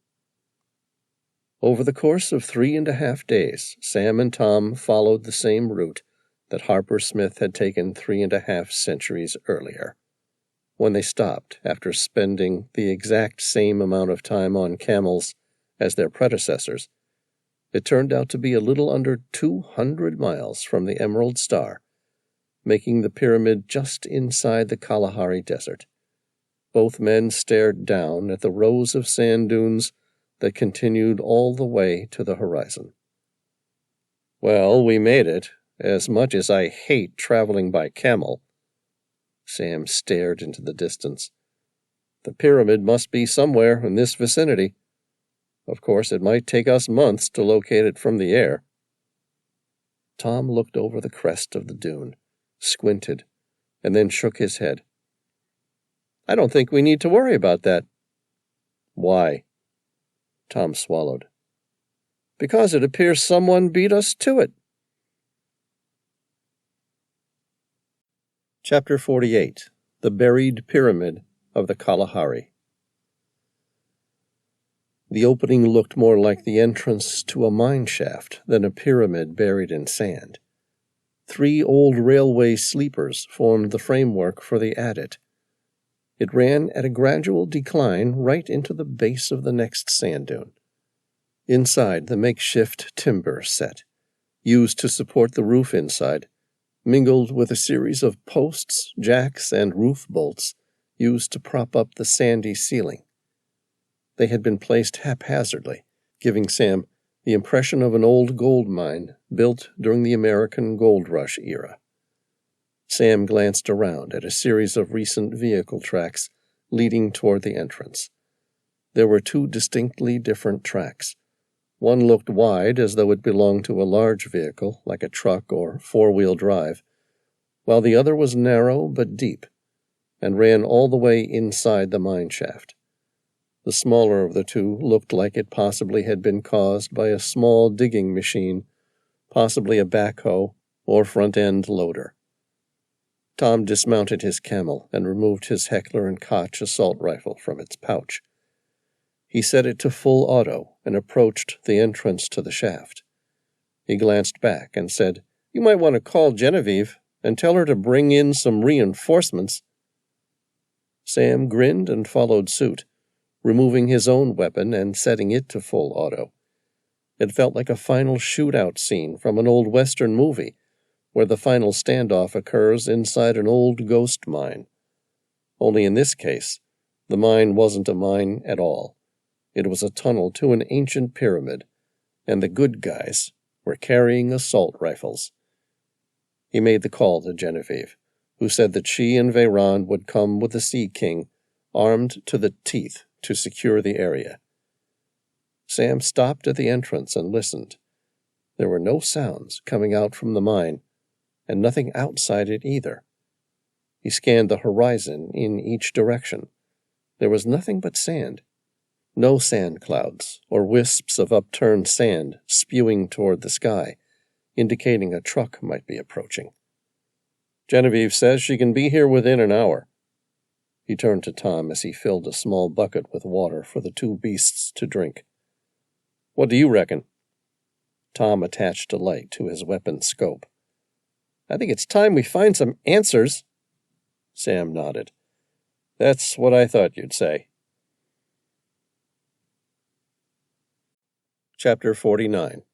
S1: Over the course of 3.5 days, Sam and Tom followed the same route that Harper Smith had taken 3.5 centuries earlier. When they stopped after spending the exact same amount of time on camels as their predecessors, it turned out to be a little under 200 miles from the Emerald Star, making the pyramid just inside the Kalahari Desert. Both men stared down at the rows of sand dunes that continued all the way to the horizon. "Well, we made it, as much as I hate traveling by camel." Sam stared into the distance. "The pyramid must be somewhere in this vicinity. Of course, it might take us months to locate it from the air." Tom looked over the crest of the dune, squinted, and then shook his head. "I don't think we need to worry about that." "Why?" Tom swallowed. "Because it appears someone beat us to it." Chapter 48. The Buried Pyramid of the Kalahari. The opening looked more like the entrance to a mine shaft than a pyramid buried in sand. 3 old railway sleepers formed the framework for the adit. It ran at a gradual decline right into the base of the next sand dune. Inside, the makeshift timber set, used to support the roof inside, mingled with a series of posts, jacks, and roof bolts used to prop up the sandy ceiling. They had been placed haphazardly, giving Sam the impression of an old gold mine built during the American Gold Rush era. Sam glanced around at a series of recent vehicle tracks leading toward the entrance. There were 2 distinctly different tracks. One looked wide as though it belonged to a large vehicle, like a truck or 4-wheel drive, while the other was narrow but deep, and ran all the way inside the mine shaft. The smaller of the 2 looked like it possibly had been caused by a small digging machine, possibly a backhoe or front-end loader. Tom dismounted his camel and removed his Heckler & Koch assault rifle from its pouch. He set it to full auto and approached the entrance to the shaft. He glanced back and said, "You might want to call Genevieve and tell her to bring in some reinforcements." Sam grinned and followed suit, removing his own weapon and setting it to full auto. It felt like a final shootout scene from an old Western movie, where the final standoff occurs inside an old ghost mine. Only in this case, the mine wasn't a mine at all. It was a tunnel to an ancient pyramid, and the good guys were carrying assault rifles. He made the call to Genevieve, who said that she and Veyron would come with the Sea King, armed to the teeth to secure the area. Sam stopped at the entrance and listened. There were no sounds coming out from the mine, and nothing outside it either. He scanned the horizon in each direction. There was nothing but sand. No sand clouds or wisps of upturned sand spewing toward the sky, indicating a truck might be approaching. "Genevieve says she can be here within an hour." He turned to Tom as he filled a small bucket with water for the two beasts to drink. "What do you reckon?" Tom attached a light to his weapon's scope. "I think it's time we find some answers." Sam nodded. "That's what I thought you'd say." Chapter 49.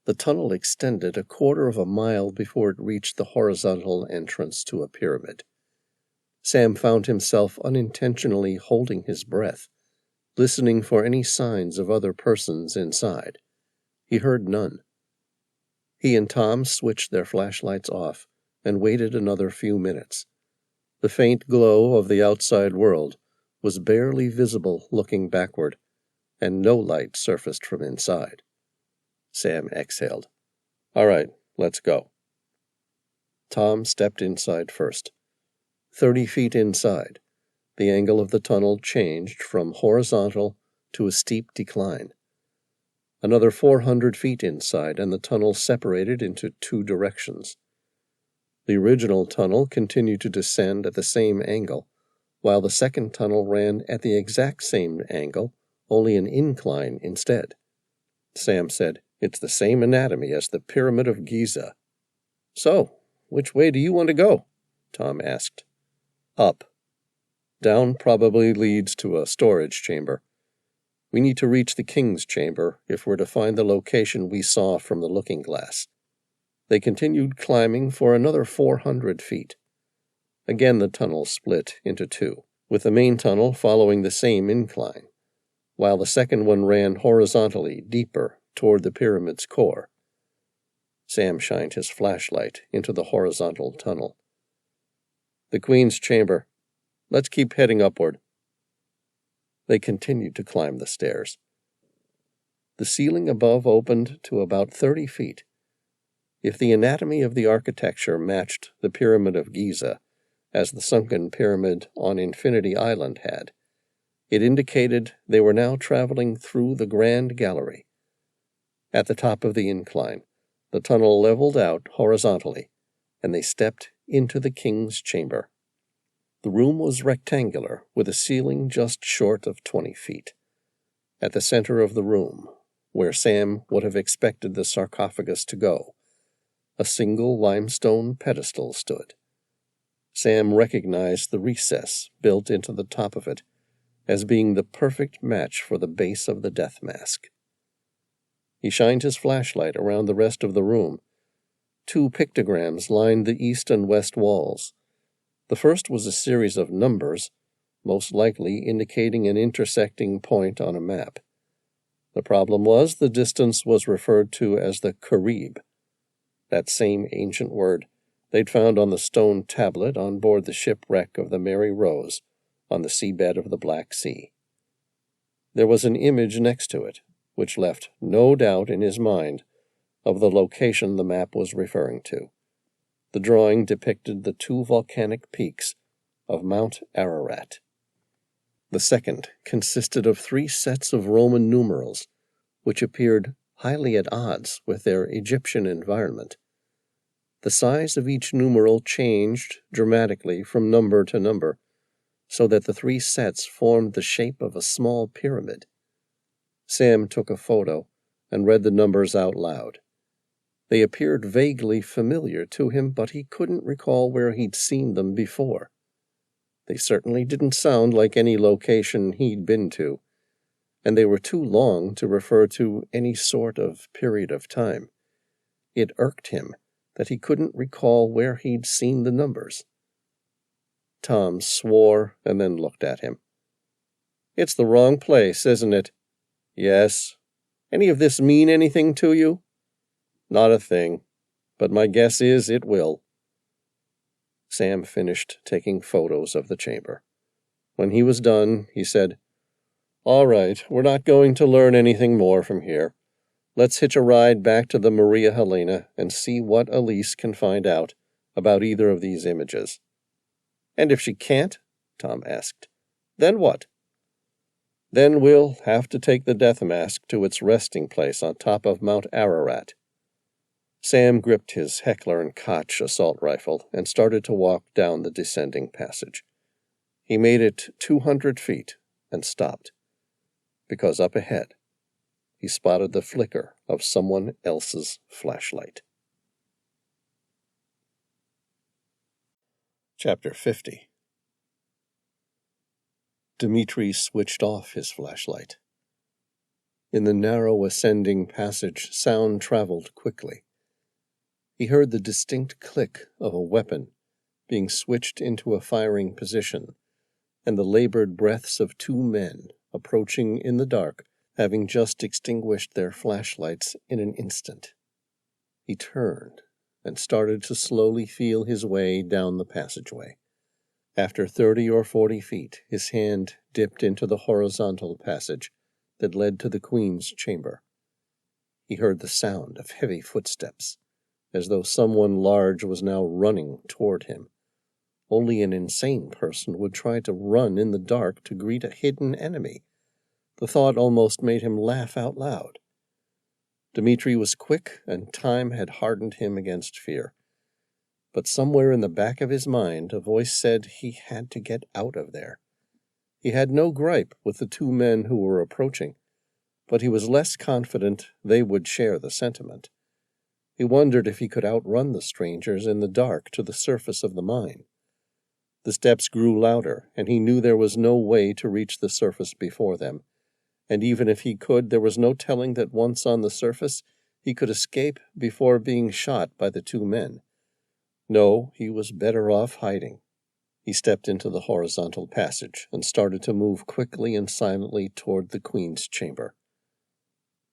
S1: The tunnel extended a quarter of a mile before it reached the horizontal entrance to a pyramid. Sam found himself unintentionally holding his breath, listening for any signs of other persons inside. He heard none. He and Tom switched their flashlights off and waited another few minutes. The faint glow of the outside world was barely visible looking backward, and no light surfaced from inside. Sam exhaled. "All right, let's go." Tom stepped inside first. 30 feet inside, the angle of the tunnel changed from horizontal to a steep decline. Another 400 feet inside, and the tunnel separated into two directions. The original tunnel continued to descend at the same angle, while the second tunnel ran at the exact same angle, only an incline instead. Sam said, "It's the same anatomy as the Pyramid of Giza." "So, which way do you want to go?" Tom asked. "Up. Down probably leads to a storage chamber. We need to reach the king's chamber if we're to find the location we saw from the looking glass." They continued climbing for another 400 feet. Again the tunnel split into two, with the main tunnel following the same incline, while the second one ran horizontally deeper toward the pyramid's core. Sam shined his flashlight into the horizontal tunnel. "The Queen's chamber. Let's keep heading upward." They continued to climb the stairs. The ceiling above opened to about 30 feet. If the anatomy of the architecture matched the Pyramid of Giza, as the sunken pyramid on Infinity Island had, it indicated they were now traveling through the Grand Gallery. At the top of the incline, the tunnel leveled out horizontally, and they stepped into the king's chamber. The room was rectangular, with a ceiling just short of 20 feet. At the center of the room, where Sam would have expected the sarcophagus to go, a single limestone pedestal stood. Sam recognized the recess built into the top of it as being the perfect match for the base of the death mask. He shined his flashlight around the rest of the room. 2 pictograms lined the east and west walls. The first was a series of numbers, most likely indicating an intersecting point on a map. The problem was the distance was referred to as the Carib, that same ancient word they'd found on the stone tablet on board the shipwreck of the Mary Rose on the seabed of the Black Sea. There was an image next to it, which left no doubt in his mind of the location the map was referring to. The drawing depicted the 2 volcanic peaks of Mount Ararat. The second consisted of 3 sets of Roman numerals, which appeared highly at odds with their Egyptian environment. The size of each numeral changed dramatically from number to number, so that the three sets formed the shape of a small pyramid. Sam took a photo and read the numbers out loud. They appeared vaguely familiar to him, but he couldn't recall where he'd seen them before. They certainly didn't sound like any location he'd been to, and they were too long to refer to any sort of period of time. It irked him that he couldn't recall where he'd seen the numbers. Tom swore and then looked at him. "It's the wrong place, isn't it?" "Yes. Any of this mean anything to you?" "Not a thing, but my guess is it will." Sam finished taking photos of the chamber. When he was done, he said, "All right, we're not going to learn anything more from here. Let's hitch a ride back to the Maria Helena and see what Elise can find out about either of these images." "And if she can't?" Tom asked. "Then what?" "Then we'll have to take the death mask to its resting place on top of Mount Ararat." Sam gripped his Heckler & Koch assault rifle and started to walk down the descending passage. He made it 200 feet and stopped, because up ahead he spotted the flicker of someone else's flashlight. Chapter 50. Dmitri switched off his flashlight. In the narrow ascending passage, sound traveled quickly. He heard the distinct click of a weapon being switched into a firing position, and the labored breaths of two men approaching in the dark, having just extinguished their flashlights in an instant. He turned and started to slowly feel his way down the passageway. After 30 or 40 feet, his hand dipped into the horizontal passage that led to the Queen's chamber. He heard the sound of heavy footsteps, as though someone large was now running toward him. Only an insane person would try to run in the dark to greet a hidden enemy. The thought almost made him laugh out loud. Dmitri was quick, and time had hardened him against fear. But somewhere in the back of his mind, a voice said he had to get out of there. He had no gripe with the two men who were approaching, but he was less confident they would share the sentiment. He wondered if he could outrun the strangers in the dark to the surface of the mine. The steps grew louder, and he knew there was no way to reach the surface before them. And even if he could, there was no telling that once on the surface, he could escape before being shot by the two men. No, he was better off hiding. He stepped into the horizontal passage and started to move quickly and silently toward the Queen's chamber.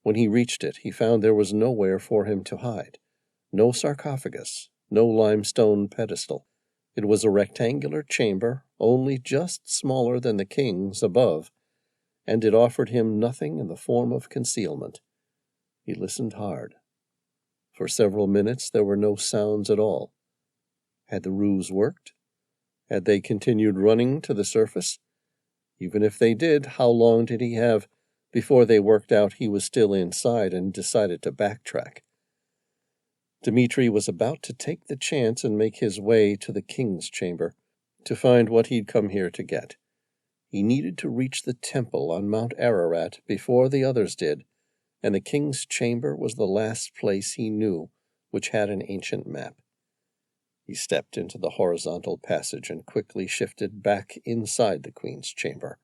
S1: When he reached it, he found there was nowhere for him to hide. No sarcophagus, no limestone pedestal. It was a rectangular chamber, only just smaller than the king's above, and it offered him nothing in the form of concealment. He listened hard. For several minutes there were no sounds at all. Had the ruse worked? Had they continued running to the surface? Even if they did, how long did he have before they worked out he was still inside and decided to backtrack? Dmitri was about to take the chance and make his way to the king's chamber to find what he'd come here to get. He needed to reach the temple on Mount Ararat before the others did, and the king's chamber was the last place he knew which had an ancient map. He stepped into the horizontal passage and quickly shifted back inside the Queen's chamber,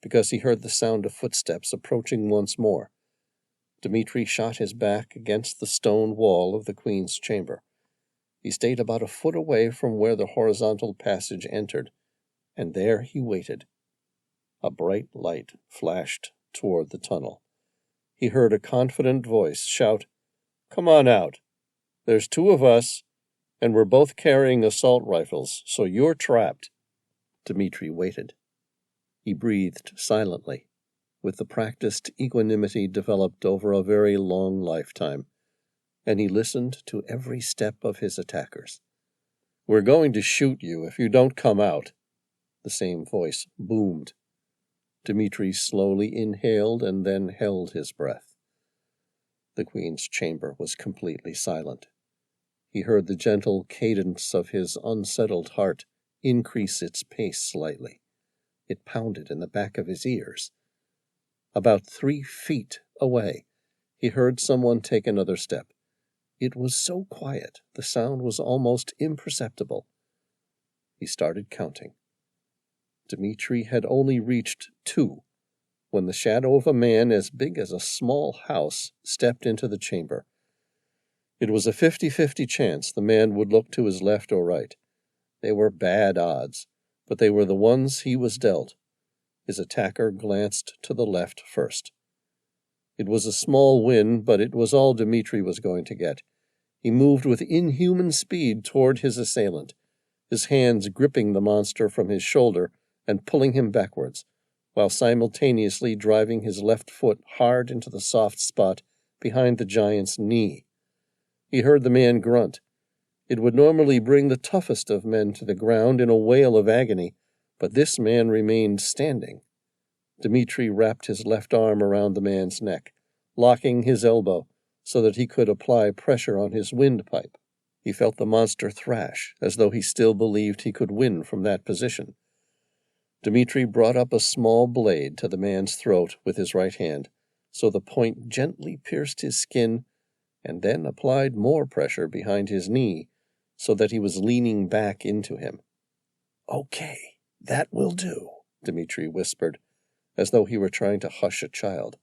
S1: because he heard the sound of footsteps approaching once more. Dmitri shot his back against the stone wall of the Queen's chamber. He stayed about a foot away from where the horizontal passage entered, and there he waited. A bright light flashed toward the tunnel. He heard a confident voice shout, "Come on out. There's two of us, and we're both carrying assault rifles, so you're trapped." Dmitri waited. He breathed silently, with the practiced equanimity developed over a very long lifetime, and he listened to every step of his attackers. "We're going to shoot you if you don't come out," the same voice boomed. Dmitri slowly inhaled and then held his breath. The The Queen's chamber was completely silent. He heard the gentle cadence of his unsettled heart increase its pace slightly. It pounded in the back of his ears. About 3 feet away, he heard someone take another step. It was so quiet, the sound was almost imperceptible. He started counting. Dmitri had only reached 2 when the shadow of a man as big as a small house stepped into the chamber. It was a 50-50 chance the man would look to his left or right. They were bad odds, but they were the ones he was dealt. His attacker glanced to the left first. It was a small win, but it was all Dmitri was going to get. He moved with inhuman speed toward his assailant, his hands gripping the monster from his shoulder and pulling him backwards, while simultaneously driving his left foot hard into the soft spot behind the giant's knee. He heard the man grunt. It would normally bring the toughest of men to the ground in a wail of agony, but this man remained standing. Dmitri wrapped his left arm around the man's neck, locking his elbow so that he could apply pressure on his windpipe. He felt the monster thrash, as though he still believed he could win from that position. Dmitri brought up a small blade to the man's throat with his right hand, so the point gently pierced his skin, and then applied more pressure behind his knee, so that he was leaning back into him. "Okay, that will do," Dmitri whispered, as though he were trying to hush a child.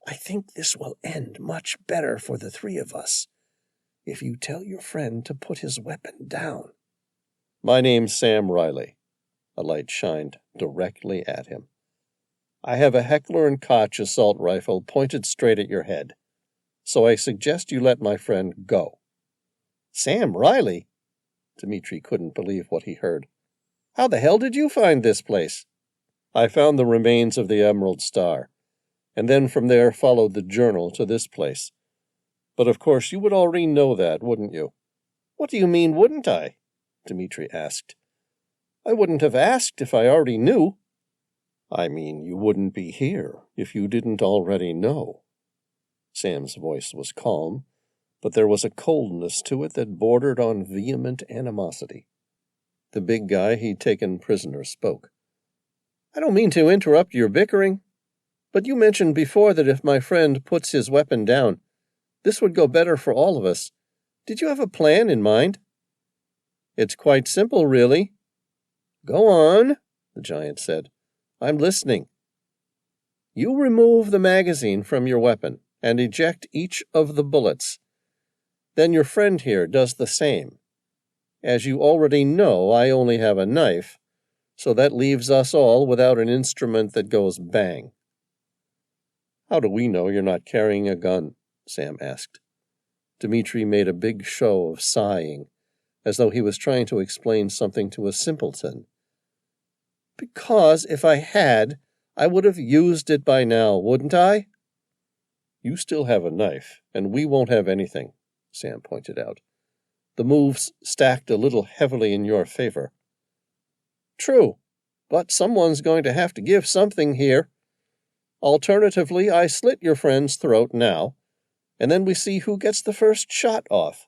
S1: "I think this will end much better for the 3 of us, if you tell your friend to put his weapon down." "My name's Sam Reilly." A light shined directly at him. "I have a Heckler & Koch assault rifle pointed straight at your head, so I suggest you let my friend go." "Sam Reilly?" Dmitri couldn't believe what he heard. "How the hell did you find this place?" "I found the remains of the Emerald Star, and then from there followed the journal to this place. But of course you would already know that, wouldn't you?" "What do you mean, wouldn't I?" Dmitri asked. "I wouldn't have asked if I already knew." "I mean, you wouldn't be here if you didn't already know." Sam's voice was calm, but there was a coldness to it that bordered on vehement animosity. The big guy he'd taken prisoner spoke. "I don't mean to interrupt your bickering, but you mentioned before that if my friend puts his weapon down, this would go better for all of us. Did you have a plan in mind?" "It's quite simple, really." "Go on," the giant said. "I'm listening." "You remove the magazine from your weapon and eject each of the bullets. Then your friend here does the same. As you already know, I only have a knife, so that leaves us all without an instrument that goes bang." "How do we know you're not carrying a gun?" Sam asked. Dmitri made a big show of sighing, as though he was trying to explain something to a simpleton. "Because if I had, I would have used it by now, wouldn't I?" "You still have a knife, and we won't have anything," Sam pointed out. "The move's stacked a little heavily in your favor." "True, but someone's going to have to give something here. Alternatively, I slit your friend's throat now, and then we see who gets the first shot off.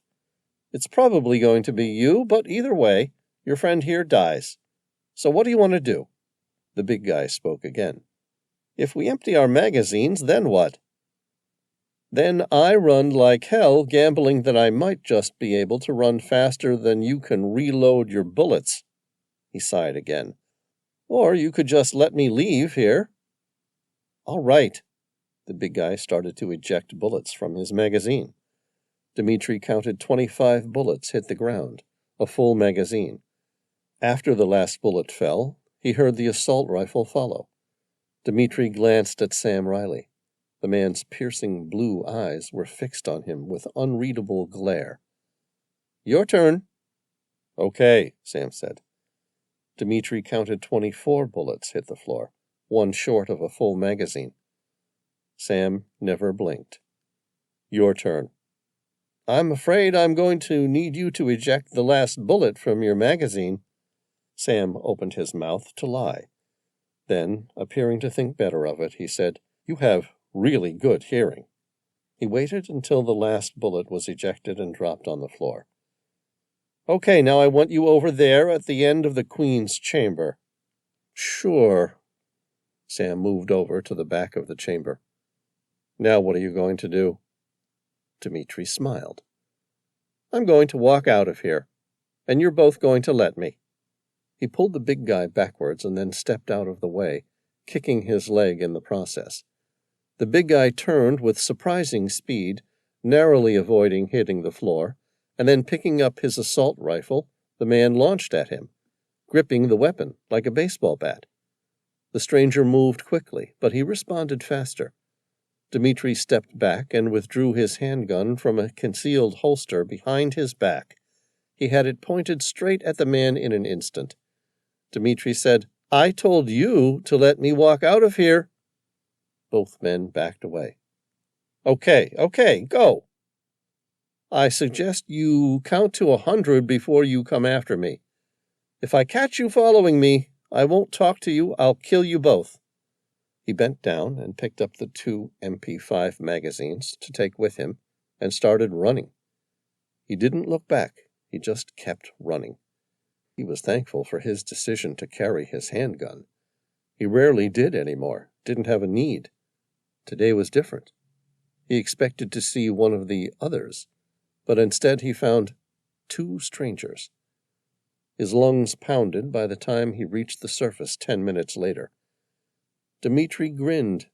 S1: It's probably going to be you, but either way, your friend here dies. So what do you want to do?" The big guy spoke again. "If we empty our magazines, then what?" "Then I run like hell, gambling that I might just be able to run faster than you can reload your bullets." He sighed again. "Or you could just let me leave here." "All right." The big guy started to eject bullets from his magazine. Dmitri counted 25 bullets hit the ground, a full magazine. After the last bullet fell, he heard the assault rifle follow. Dmitri glanced at Sam Reilly. The man's piercing blue eyes were fixed on him with unreadable glare. "Your turn." "Okay," Sam said. Dmitri counted 24 bullets hit the floor, one short of a full magazine. Sam never blinked. "Your turn." "I'm afraid I'm going to need you to eject the last bullet from your magazine." Sam opened his mouth to lie. Then, appearing to think better of it, he said, "You have really good hearing." He waited until the last bullet was ejected and dropped on the floor. "Okay, now I want you over there at the end of the Queen's chamber." "Sure." Sam moved over to the back of the chamber. "Now what are you going to do?" Dmitri smiled. "I'm going to walk out of here, and you're both going to let me." He pulled the big guy backwards and then stepped out of the way, kicking his leg in the process. The big guy turned with surprising speed, narrowly avoiding hitting the floor, and then picking up his assault rifle, the man launched at him, gripping the weapon like a baseball bat. The stranger moved quickly, but he responded faster. Dmitri stepped back and withdrew his handgun from a concealed holster behind his back. He had it pointed straight at the man in an instant. Dmitri said, "I told you to let me walk out of here." Both men backed away. Okay, go." "I suggest you count to 100 before you come after me. If I catch you following me, I won't talk to you. I'll kill you both." He bent down and picked up the 2 MP5 magazines to take with him and started running. He didn't look back. He just kept running. He was thankful for his decision to carry his handgun. He rarely did anymore, didn't have a need. Today was different. He expected to see one of the others, but instead he found 2 strangers. His lungs pounded by the time he reached the surface 10 minutes later. Dmitri grinned.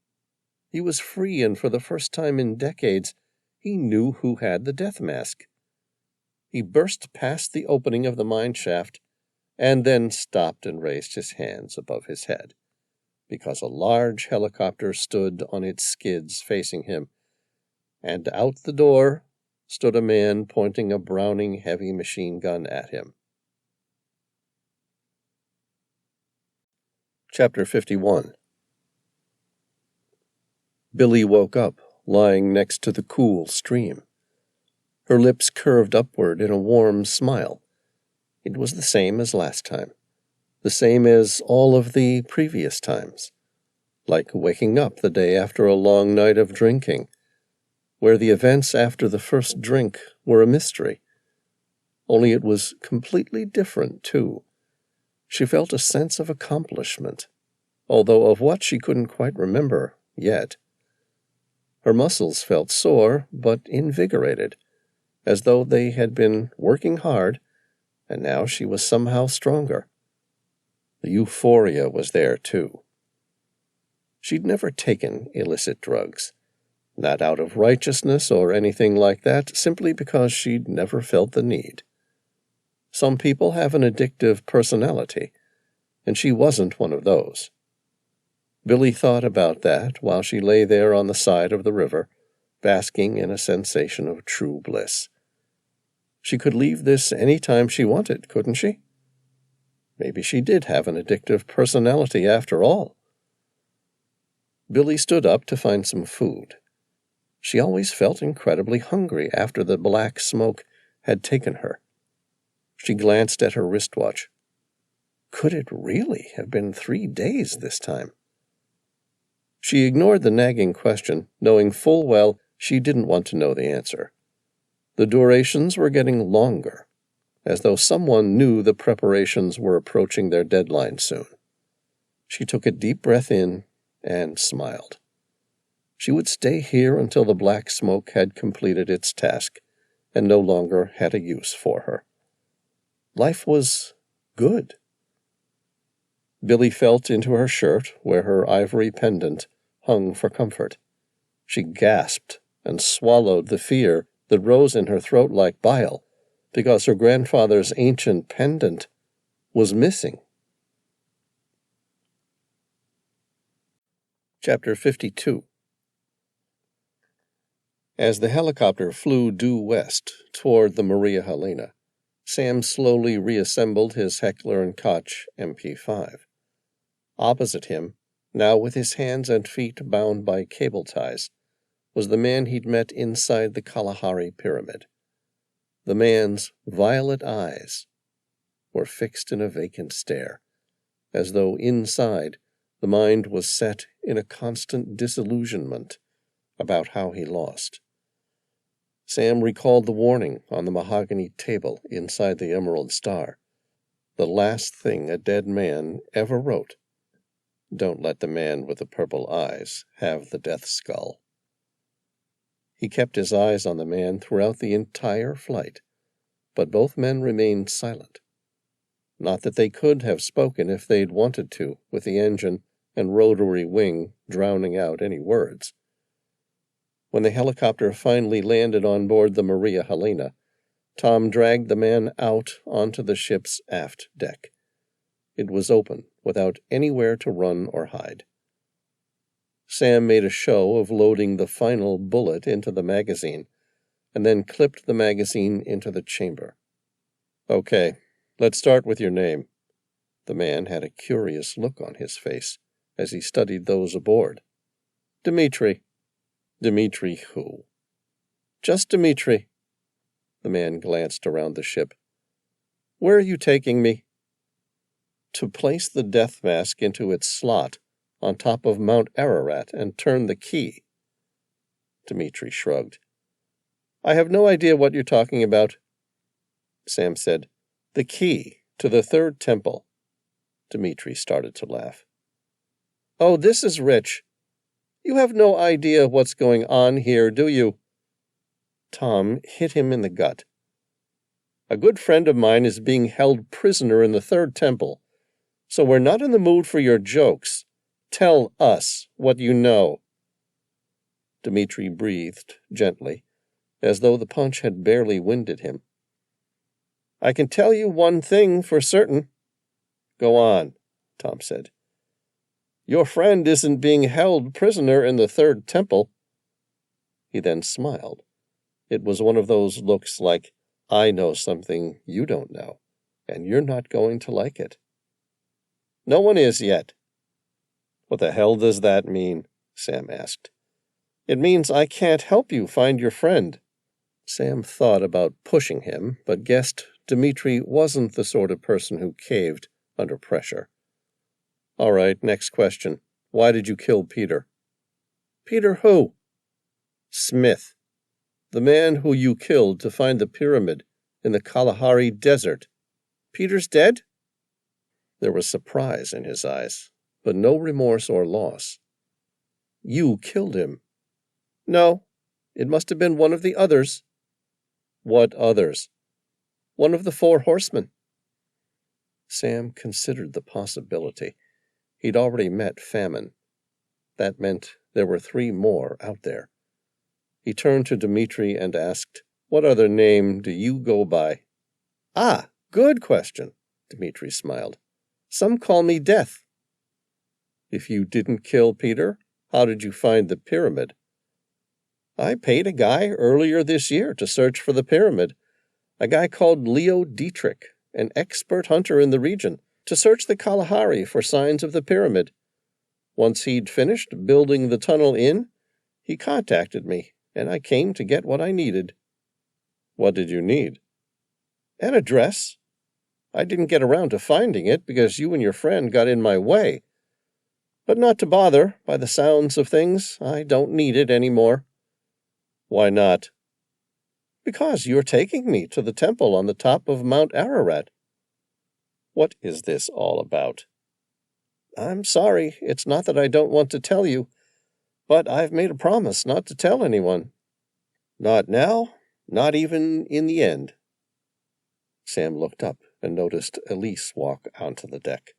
S1: He was free, and for the first time in decades, he knew who had the death mask. He burst past the opening of the mine shaft and then stopped and raised his hands above his head, because a large helicopter stood on its skids facing him, and out the door stood a man pointing a Browning heavy machine gun at him. Chapter 51. Billy woke up, lying next to the cool stream. Her lips curved upward in a warm smile. It was the same as last time, the same as all of the previous times, like waking up the day after a long night of drinking, where the events after the first drink were a mystery. Only it was completely different, too. She felt a sense of accomplishment, although of what she couldn't quite remember yet. Her muscles felt sore, but invigorated, as though they had been working hard, and now she was somehow stronger. The euphoria was there, too. She'd never taken illicit drugs, not out of righteousness or anything like that, simply because she'd never felt the need. Some people have an addictive personality, and she wasn't one of those. Billy thought about that while she lay there on the side of the river, basking in a sensation of true bliss. She could leave this any time she wanted, couldn't she? Maybe she did have an addictive personality after all. Billy stood up to find some food. She always felt incredibly hungry after the black smoke had taken her. She glanced at her wristwatch. Could it really have been 3 days this time? She ignored the nagging question, knowing full well she didn't want to know the answer. The durations were getting longer, as though someone knew the preparations were approaching their deadline soon. She took a deep breath in and smiled. She would stay here until the black smoke had completed its task and no longer had a use for her. Life was good. Billy felt into her shirt, where her ivory pendant hung for comfort. She gasped and swallowed the fear that rose in her throat like bile, because her grandfather's ancient pendant was missing. Chapter 52. As the helicopter flew due west toward the Maria Helena, Sam slowly reassembled his Heckler & Koch MP5. Opposite him, now with his hands and feet bound by cable ties, was the man he'd met inside the Kalahari Pyramid. The man's violet eyes were fixed in a vacant stare, as though inside the mind was set in a constant disillusionment about how he lost. Sam recalled the warning on the mahogany table inside the Emerald Star. The last thing a dead man ever wrote. Don't let the man with the purple eyes have the death skull. He kept his eyes on the man throughout the entire flight, but both men remained silent. Not that they could have spoken if they'd wanted to, with the engine and rotary wing drowning out any words. When the helicopter finally landed on board the Maria Helena, Tom dragged the man out onto the ship's aft deck. It was open, without anywhere to run or hide. Sam made a show of loading the final bullet into the magazine, and then clipped the magazine into the chamber. Okay, let's start with your name. The man had a curious look on his face as he studied those aboard. Dmitri. Dmitri who? Just Dmitri. The man glanced around the ship. Where are you taking me? To place the death mask into its slot on top of Mount Ararat and turn the key. Dmitri shrugged. I have no idea what you're talking about. Sam said, The key to the third temple. Dmitri started to laugh. Oh, this is rich. You have no idea what's going on here, do you? Tom hit him in the gut. A good friend of mine is being held prisoner in the third temple, so we're not in the mood for your jokes. Tell us what you know. Dmitri breathed gently, as though the punch had barely winded him. I can tell you one thing for certain. Go on, Tom said. Your friend isn't being held prisoner in the third temple. He then smiled. It was one of those looks like, I know something you don't know, and you're not going to like it. No one is yet. What the hell does that mean? Sam asked. It means I can't help you find your friend. Sam thought about pushing him, but guessed Dmitri wasn't the sort of person who caved under pressure. All right, next question. Why did you kill Peter? Peter who? Smith. The man who you killed to find the pyramid in the Kalahari Desert. Peter's dead? There was surprise in his eyes, but no remorse or loss. You killed him. No, it must have been one of the others. What others? One of the 4 horsemen. Sam considered the possibility. He'd already met Famine. That meant there were 3 more out there. He turned to Dmitri and asked, What other name do you go by? Ah, good question, Dmitri smiled. Some call me Death. If you didn't kill Peter, how did you find the pyramid? I paid a guy earlier this year to search for the pyramid, a guy called Leo Dietrich, an expert hunter in the region, to search the Kalahari for signs of the pyramid. Once he'd finished building the tunnel in, he contacted me, and I came to get what I needed. What did you need? An address. I didn't get around to finding it because you and your friend got in my way. But not to bother, by the sounds of things, I don't need it anymore. Why not? Because you're taking me to the temple on the top of Mount Ararat. What is this all about? I'm sorry, it's not that I don't want to tell you, but I've made a promise not to tell anyone. Not now, not even in the end. Sam looked up and noticed Elise walk onto the deck.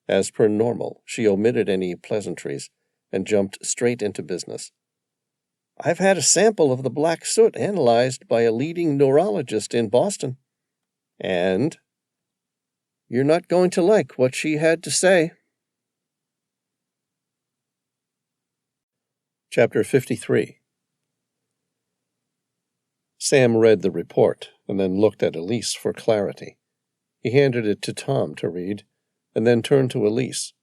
S1: As per normal, she omitted any pleasantries and jumped straight into business. I've had a sample of the black soot analyzed by a leading neurologist in Boston. And? You're not going to like what she had to say. Chapter 53. Sam read the report and then looked at Elise for clarity. He handed it to Tom to read, and then turned to Elise.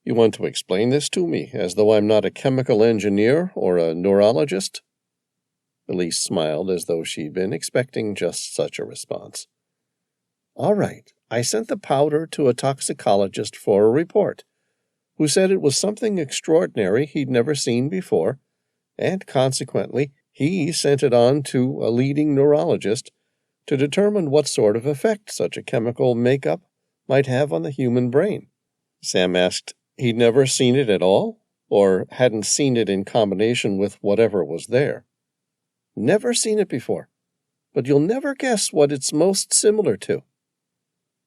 S1: You want to explain this to me, as though I'm not a chemical engineer or a neurologist? Elise smiled as though she'd been expecting just such a response. All right, I sent the powder to a toxicologist for a report, who said it was something extraordinary he'd never seen before, and consequently, He sent it on to a leading neurologist to determine what sort of effect such a chemical makeup might have on the human brain. Sam asked, he'd never seen it at all, or hadn't seen it in combination with whatever was there. Never seen it before, but you'll never guess what it's most similar to.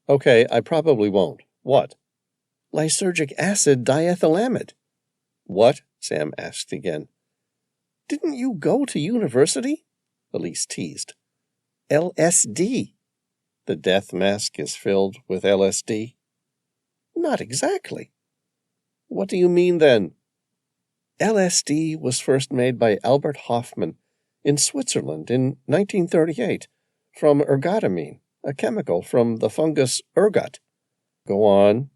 S1: Okay, I probably won't. What? Lysergic acid diethylamide. What? Sam asked again. Didn't you go to university? Elise teased. LSD. The death mask is filled with LSD. Not exactly. What do you mean then? LSD was first made by Albert Hofmann in Switzerland in 1938 from ergotamine, a chemical from the fungus ergot. Go on.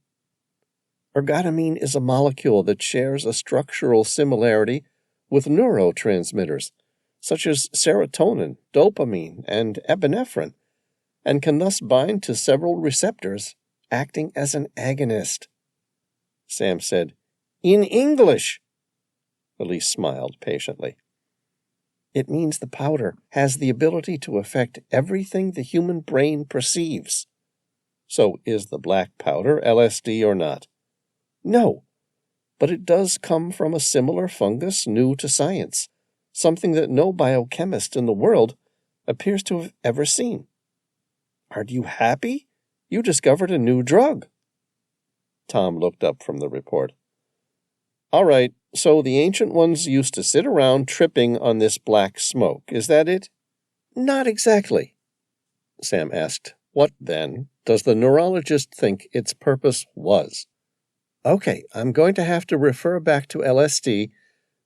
S1: Ergotamine is a molecule that shares a structural similarity with neurotransmitters, such as serotonin, dopamine, and epinephrine, and can thus bind to several receptors, acting as an agonist. Sam said, In English. Elise smiled patiently. It means the powder has the ability to affect everything the human brain perceives. So is the black powder LSD or not? No, but it does come from a similar fungus new to science, something that no biochemist in the world appears to have ever seen. Aren't you happy? You discovered a new drug. Tom looked up from the report. All right, so the ancient ones used to sit around tripping on this black smoke. Is that it? Not exactly. Sam asked, What, then, does the neurologist think its purpose was? Okay, I'm going to have to refer back to LSD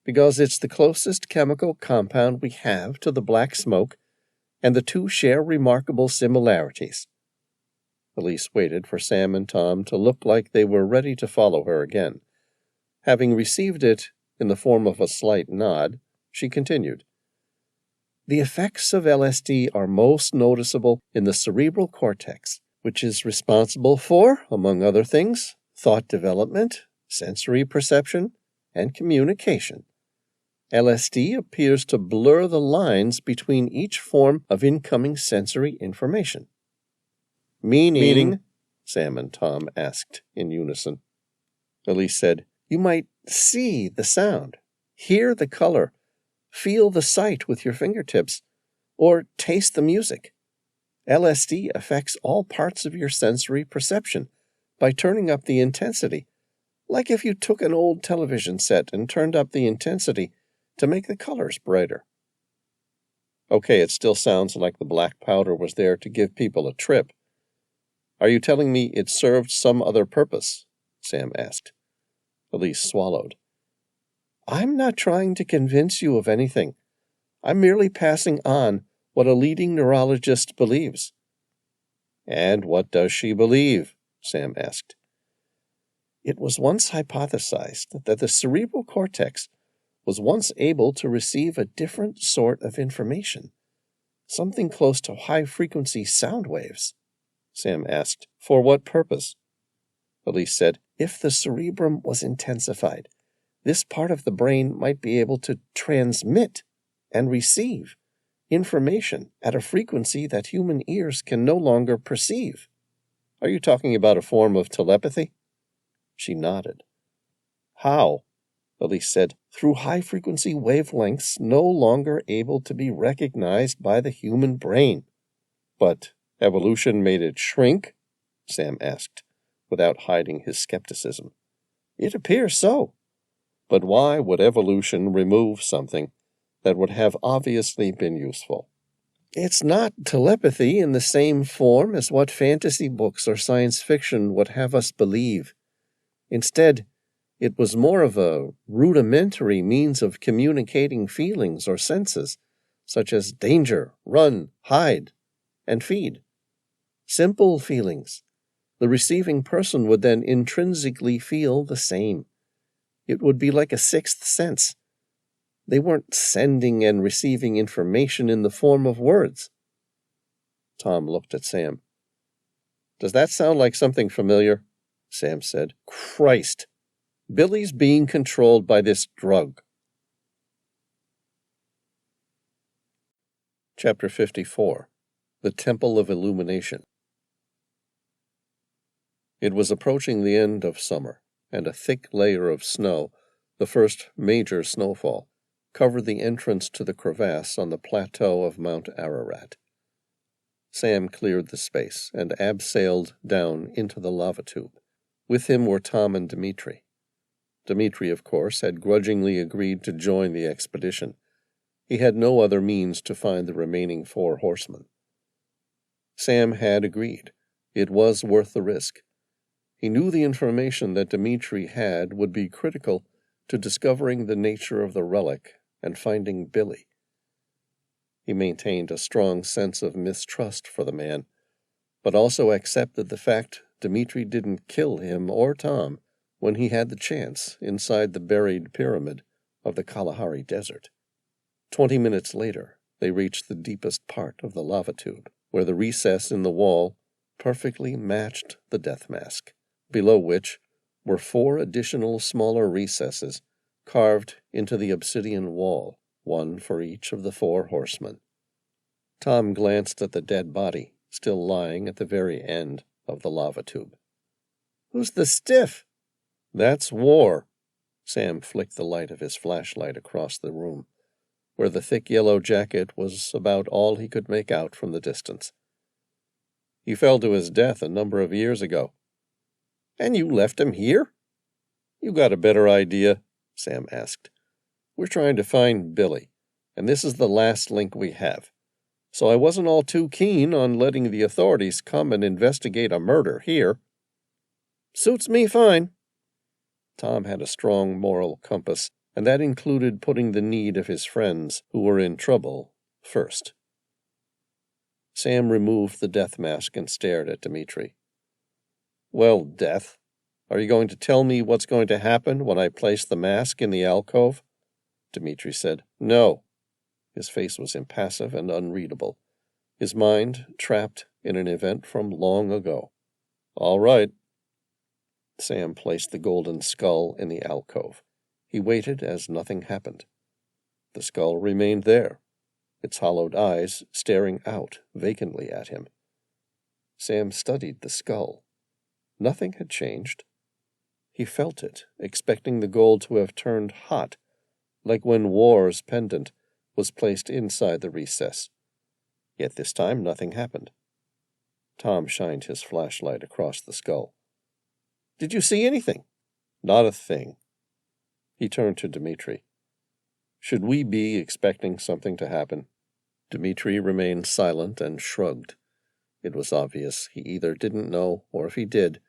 S1: because it's the closest chemical compound we have to the black smoke, and the two share remarkable similarities. Elise waited for Sam and Tom to look like they were ready to follow her again. Having received it in the form of a slight nod, she continued. The effects of LSD are most noticeable in the cerebral cortex, which is responsible for, among other things, thought development, sensory perception, and communication. LSD appears to blur the lines between each form of incoming sensory information. Meaning? Sam and Tom asked in unison. Elise said, You might see the sound, hear the color, feel the sight with your fingertips, or taste the music. LSD affects all parts of your sensory perception by turning up the intensity, like if you took an old television set and turned up the intensity to make the colors brighter. Okay, it still sounds like the black powder was there to give people a trip. Are you telling me it served some other purpose? Sam asked. Elise swallowed. I'm not trying to convince you of anything. I'm merely passing on what a leading neurologist believes. And what does she believe? Sam asked. It was once hypothesized that the cerebral cortex was once able to receive a different sort of information, something close to high-frequency sound waves. Sam asked, For what purpose? Elise said, If the cerebrum was intensified, this part of the brain might be able to transmit and receive information at a frequency that human ears can no longer perceive. Are you talking about a form of telepathy? She nodded. How? Elise said, Through high-frequency wavelengths no longer able to be recognized by the human brain. But evolution made it shrink? Sam asked, without hiding his skepticism. It appears so. But why would evolution remove something that would have obviously been useful? It's not telepathy in the same form as what fantasy books or science fiction would have us believe. Instead, it was more of a rudimentary means of communicating feelings or senses, such as danger, run, hide, and feed. Simple feelings. The receiving person would then intrinsically feel the same. It would be like a sixth sense. They weren't sending and receiving information in the form of words. Tom looked at Sam. Does that sound like something familiar? Sam said. Christ! Billy's being controlled by this drug. Chapter 54. The Temple of Illumination. It was approaching the end of summer, and a thick layer of snow, the first major snowfall, covered the entrance to the crevasse on the plateau of Mount Ararat. Sam cleared the space and abseiled down into the lava tube. With him were Tom and Dmitri. Dmitri, of course, had grudgingly agreed to join the expedition. He had no other means to find the remaining 4 horsemen. Sam had agreed. It was worth the risk. He knew the information that Dmitri had would be critical to discovering the nature of the relic and finding Billy. He maintained a strong sense of mistrust for the man, but also accepted the fact Dmitri didn't kill him or Tom when he had the chance inside the buried pyramid of the Kalahari Desert. 20 minutes later, they reached the deepest part of the lava tube, where the recess in the wall perfectly matched the death mask, below which were 4 additional smaller recesses carved into the obsidian wall, one for each of the 4 horsemen. Tom glanced at the dead body, still lying at the very end of the lava tube. "Who's the stiff?" "That's War." Sam flicked the light of his flashlight across the room, where the thick yellow jacket was about all he could make out from the distance. "He fell to his death a number of years ago." "And you left him here?" "You got a better idea?" Sam asked. "We're trying to find Billy, and this is the last link we have. So I wasn't all too keen on letting the authorities come and investigate a murder here." "Suits me fine." Tom had a strong moral compass, and that included putting the need of his friends who were in trouble first. Sam removed the death mask and stared at Dmitri. "Well, Death, are you going to tell me what's going to happen when I place the mask in the alcove?" Dmitri said. "No." His face was impassive and unreadable, his mind trapped in an event from long ago. "All right." Sam placed the golden skull in the alcove. He waited as nothing happened. The skull remained there, its hollowed eyes staring out vacantly at him. Sam studied the skull. Nothing had changed. He felt it, expecting the gold to have turned hot, like when War's pendant was placed inside the recess. Yet this time nothing happened. Tom shined his flashlight across the skull. "Did you see anything?" "Not a thing." He turned to Dmitri. "Should we be expecting something to happen?" Dmitri remained silent and shrugged. It was obvious he either didn't know, or if he did,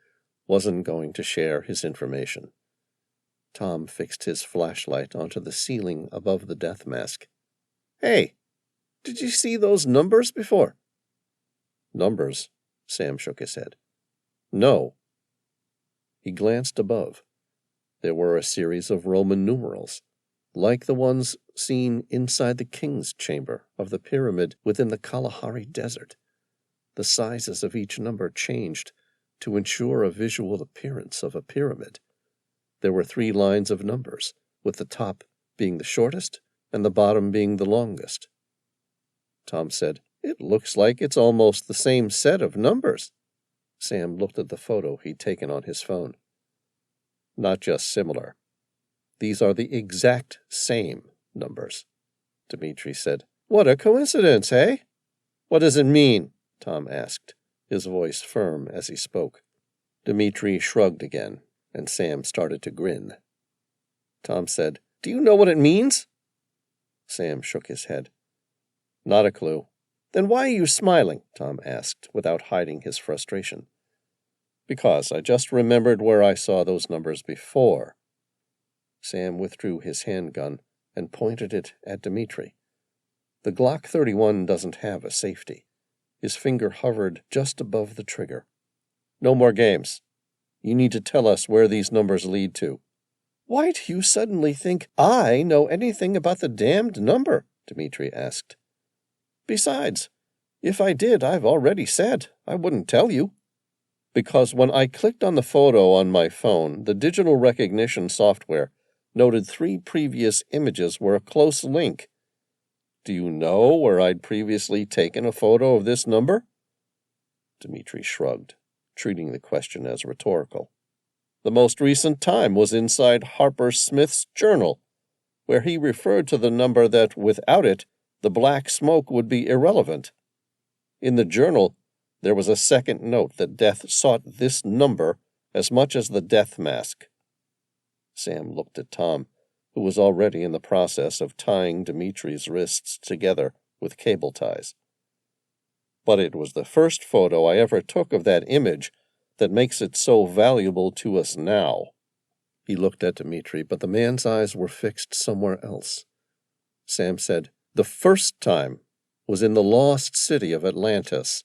S1: wasn't going to share his information. Tom fixed his flashlight onto the ceiling above the death mask. "Hey, did you see those numbers before?" "Numbers?" Sam shook his head. "No." He glanced above. There were a series of Roman numerals, like the ones seen inside the king's chamber of the pyramid within the Kalahari Desert. The sizes of each number changed to ensure a visual appearance of a pyramid. There were 3 lines of numbers, with the top being the shortest and the bottom being the longest. Tom said, "It looks like it's almost the same set of numbers." Sam looked at the photo he'd taken on his phone. "Not just similar. These are the exact same numbers," Dmitri said. "What a coincidence, eh?" "What does it mean?" Tom asked, his voice firm as he spoke. Dmitri shrugged again, and Sam started to grin. Tom said, "Do you know what it means?" Sam shook his head. "Not a clue." "Then why are you smiling?" Tom asked, without hiding his frustration. "Because I just remembered where I saw those numbers before." Sam withdrew his handgun and pointed it at Dmitri. The Glock 31 doesn't have a safety. His finger hovered just above the trigger. "No more games. You need to tell us where these numbers lead to." "Why do you suddenly think I know anything about the damned number?" Dmitri asked. "Besides, if I did, I've already said I wouldn't tell you." "Because when I clicked on the photo on my phone, the digital recognition software noted 3 previous images were a close link.
S2: Do you know where I'd previously taken a photo of this number? Dmitri shrugged, treating the question as rhetorical. The most recent time was inside Hammersmith's journal, where he referred to the number that, without it, the black smoke would be irrelevant. In the journal, there was a second note that death sought this number as much as the death mask. Sam looked at Tom, who was already in the process of tying Dimitri's wrists together with cable ties. But it was the first photo I ever took of that image that makes it so valuable to us now. He looked at Dmitri, but the man's eyes were fixed somewhere else. Sam said, "The first time was in the lost city of Atlantis,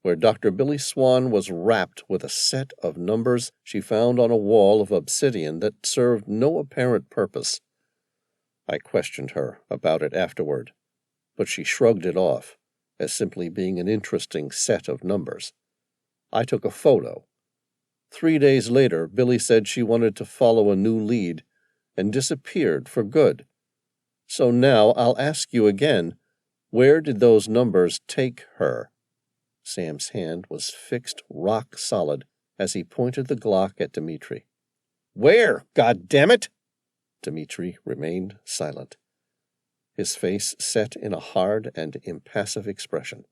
S2: where Dr. Billy Swan was rapped with a set of numbers she found on a wall of obsidian that served no apparent purpose. I questioned her about it afterward, but she shrugged it off as simply being an interesting set of numbers. I took a photo. 3 days later, Billy said she wanted to follow a new lead and disappeared for good. So now I'll ask you again, where did those numbers take her?" Sam's hand was fixed rock solid as he pointed the Glock at Dmitri. "Where, goddammit?" Dmitri remained silent, his face set in a hard and impassive expression.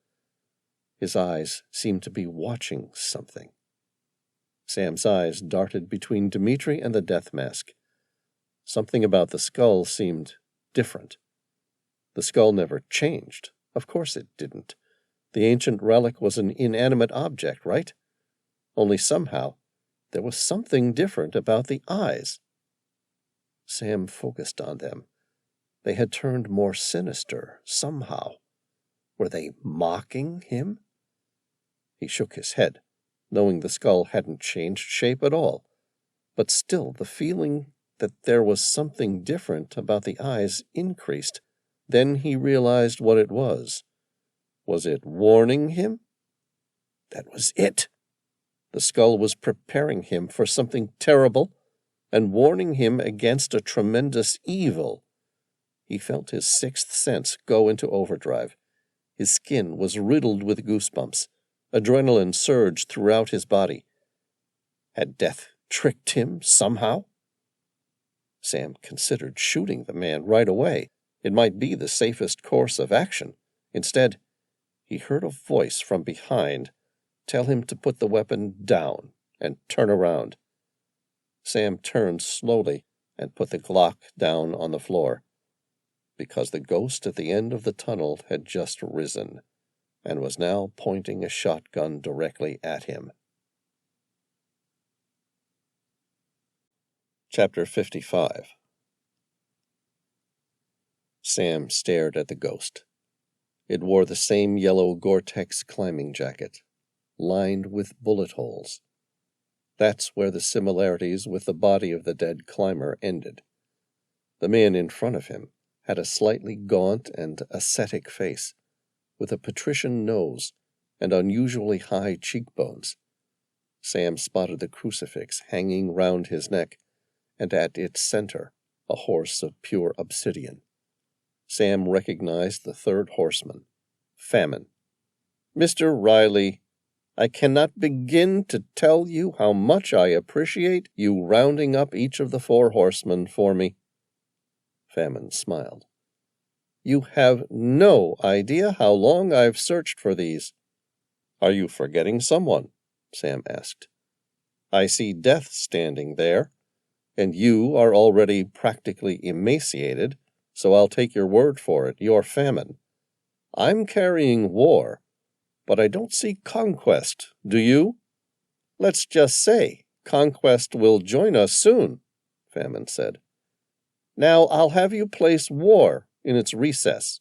S2: His eyes seemed to be watching something. Sam's eyes darted between Dmitri and the death mask. Something about the skull seemed different. The skull never changed. Of course it didn't. The ancient relic was an inanimate object, right? Only somehow there was something different about the eyes. Sam focused on them. They had turned more sinister, somehow. Were they mocking him? He shook his head, knowing the skull hadn't changed shape at all, but still the feeling that there was something different about the eyes increased. Then he realized what it was. Was it warning him? That was it. The skull was preparing him for something terrible and warning him against a tremendous evil. He felt his sixth sense go into overdrive. His skin was riddled with goosebumps. Adrenaline surged throughout his body. Had death tricked him somehow? Sam considered shooting the man right away. It might be the safest course of action. Instead, he heard a voice from behind tell him to put the weapon down and turn around. Sam turned slowly and put the Glock down on the floor, because the ghost at the end of the tunnel had just risen and was now pointing a shotgun directly at him. Chapter 55. Sam stared at the ghost. It wore the same yellow Gore-Tex climbing jacket, lined with bullet holes. That's where the similarities with the body of the dead climber ended. The man in front of him had a slightly gaunt and ascetic face, with a patrician nose and unusually high cheekbones. Sam spotted the crucifix hanging round his neck, and at its center a horse of pure obsidian. Sam recognized the third horseman, Famine. "Mr. Reilly, I cannot begin to tell you how much I appreciate you rounding up each of the 4 horsemen for me." Famine smiled. "You have no idea how long I've searched for these." "Are you forgetting someone?" Sam asked. "I see Death standing there, and you are already practically emaciated, so I'll take your word for it. You're Famine. I'm carrying war, but I don't see conquest, do you? Let's just say conquest will join us soon," Famine said. "Now I'll have you place war in its recess."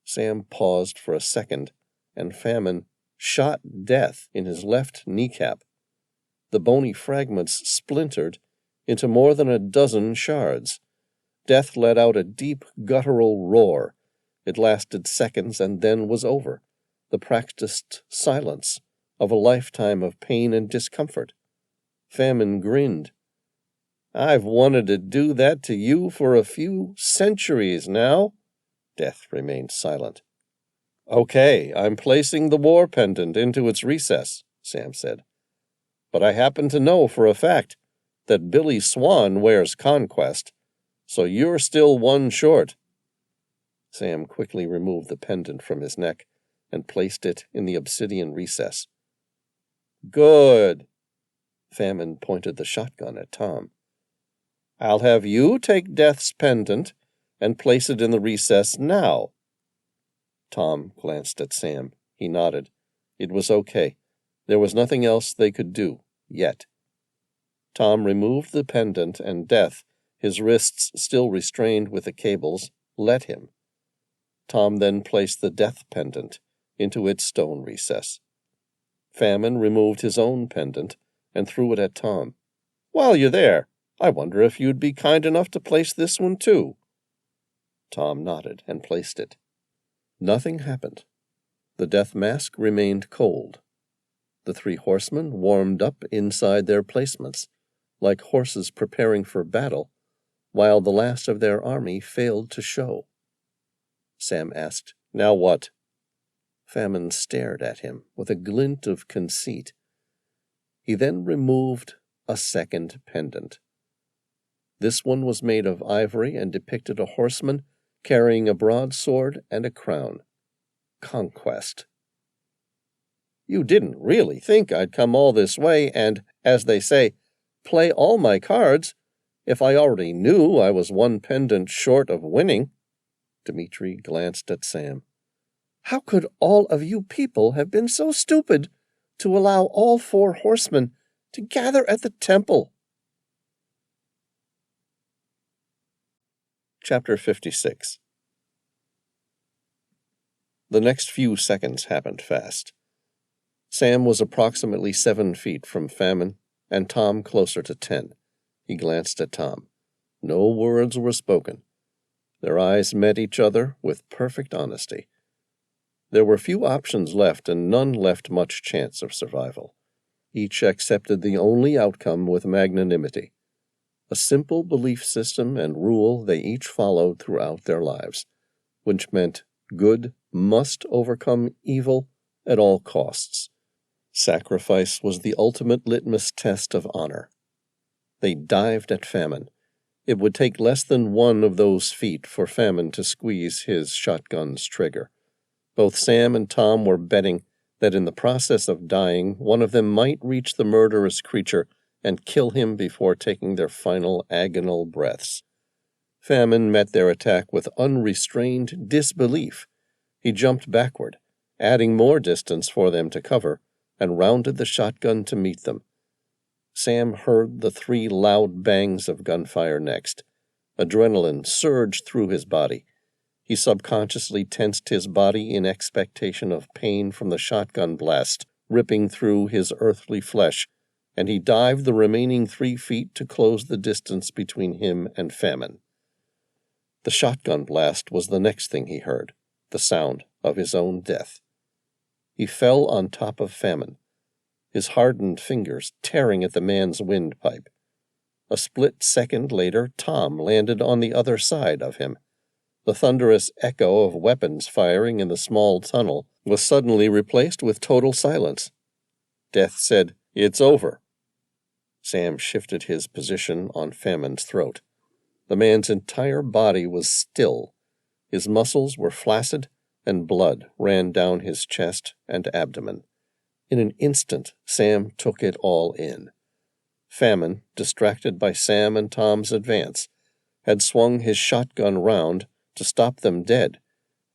S2: Sam paused for a second, and Famine shot Death in his left kneecap. The bony fragments splintered into more than a dozen shards. Death let out a deep, guttural roar. It lasted seconds and then was over, the practiced silence of a lifetime of pain and discomfort. Famine grinned. "I've wanted to do that to you for a few centuries now. Death remained silent. "Okay, I'm placing the war pendant into its recess," Sam said. "But I happen to know for a fact that Billy Swan wears Conquest, so you're still one short." Sam quickly removed the pendant from his neck and placed it in the obsidian recess. "Good." Famine pointed the shotgun at Tom. "I'll have you take Death's pendant and place it in the recess now." Tom glanced at Sam. He nodded. It was okay. There was nothing else they could do, yet. Tom removed the pendant, and Death, his wrists still restrained with the cables, let him. Tom then placed the Death pendant into its stone recess. Famine removed his own pendant and threw it at Tom. "While you're there, I wonder if you'd be kind enough to place this one too." Tom nodded and placed it. Nothing happened. The death mask remained cold. The three horsemen warmed up inside their placements, like horses preparing for battle, while the last of their army failed to show. Sam asked, "Now what?" Famine stared at him with a glint of conceit. He then removed a second pendant. This one was made of ivory and depicted a horseman carrying a broadsword and a crown. Conquest. "You didn't really think I'd come all this way and, as they say, play all my cards if I already knew I was one pendant short of winning." Dmitri glanced at Sam. "How could all of you people have been so stupid to allow all four horsemen to gather at the temple?" Chapter 56. The next few seconds happened fast. Sam was approximately 7 feet from Famine, and Tom closer to 10. He glanced at Tom. No words were spoken. Their eyes met each other with perfect honesty. There were few options left, and none left much chance of survival. Each accepted the only outcome with magnanimity. A simple belief system and rule they each followed throughout their lives, which meant good must overcome evil at all costs. Sacrifice was the ultimate litmus test of honor. They dived at Famine. It would take less than one of those feet for Famine to squeeze his shotgun's trigger. Both Sam and Tom were betting that in the process of dying, one of them might reach the murderous creature and kill him before taking their final agonal breaths. Famine met their attack with unrestrained disbelief. He jumped backward, adding more distance for them to cover, and rounded the shotgun to meet them. Sam heard the 3 loud bangs of gunfire next. Adrenaline surged through his body. He subconsciously tensed his body in expectation of pain from the shotgun blast, ripping through his earthly flesh, and he dived the remaining 3 feet to close the distance between him and Famine. The shotgun blast was the next thing he heard, the sound of his own death. He fell on top of Famine, his hardened fingers tearing at the man's windpipe. A split second later, Tom landed on the other side of him. The thunderous echo of weapons firing in the small tunnel was suddenly replaced with total silence. Death said, "It's over." Sam shifted his position on Famine's throat. The man's entire body was still. His muscles were flaccid, and blood ran down his chest and abdomen. In an instant, Sam took it all in. Famine, distracted by Sam and Tom's advance, had swung his shotgun round to stop them dead.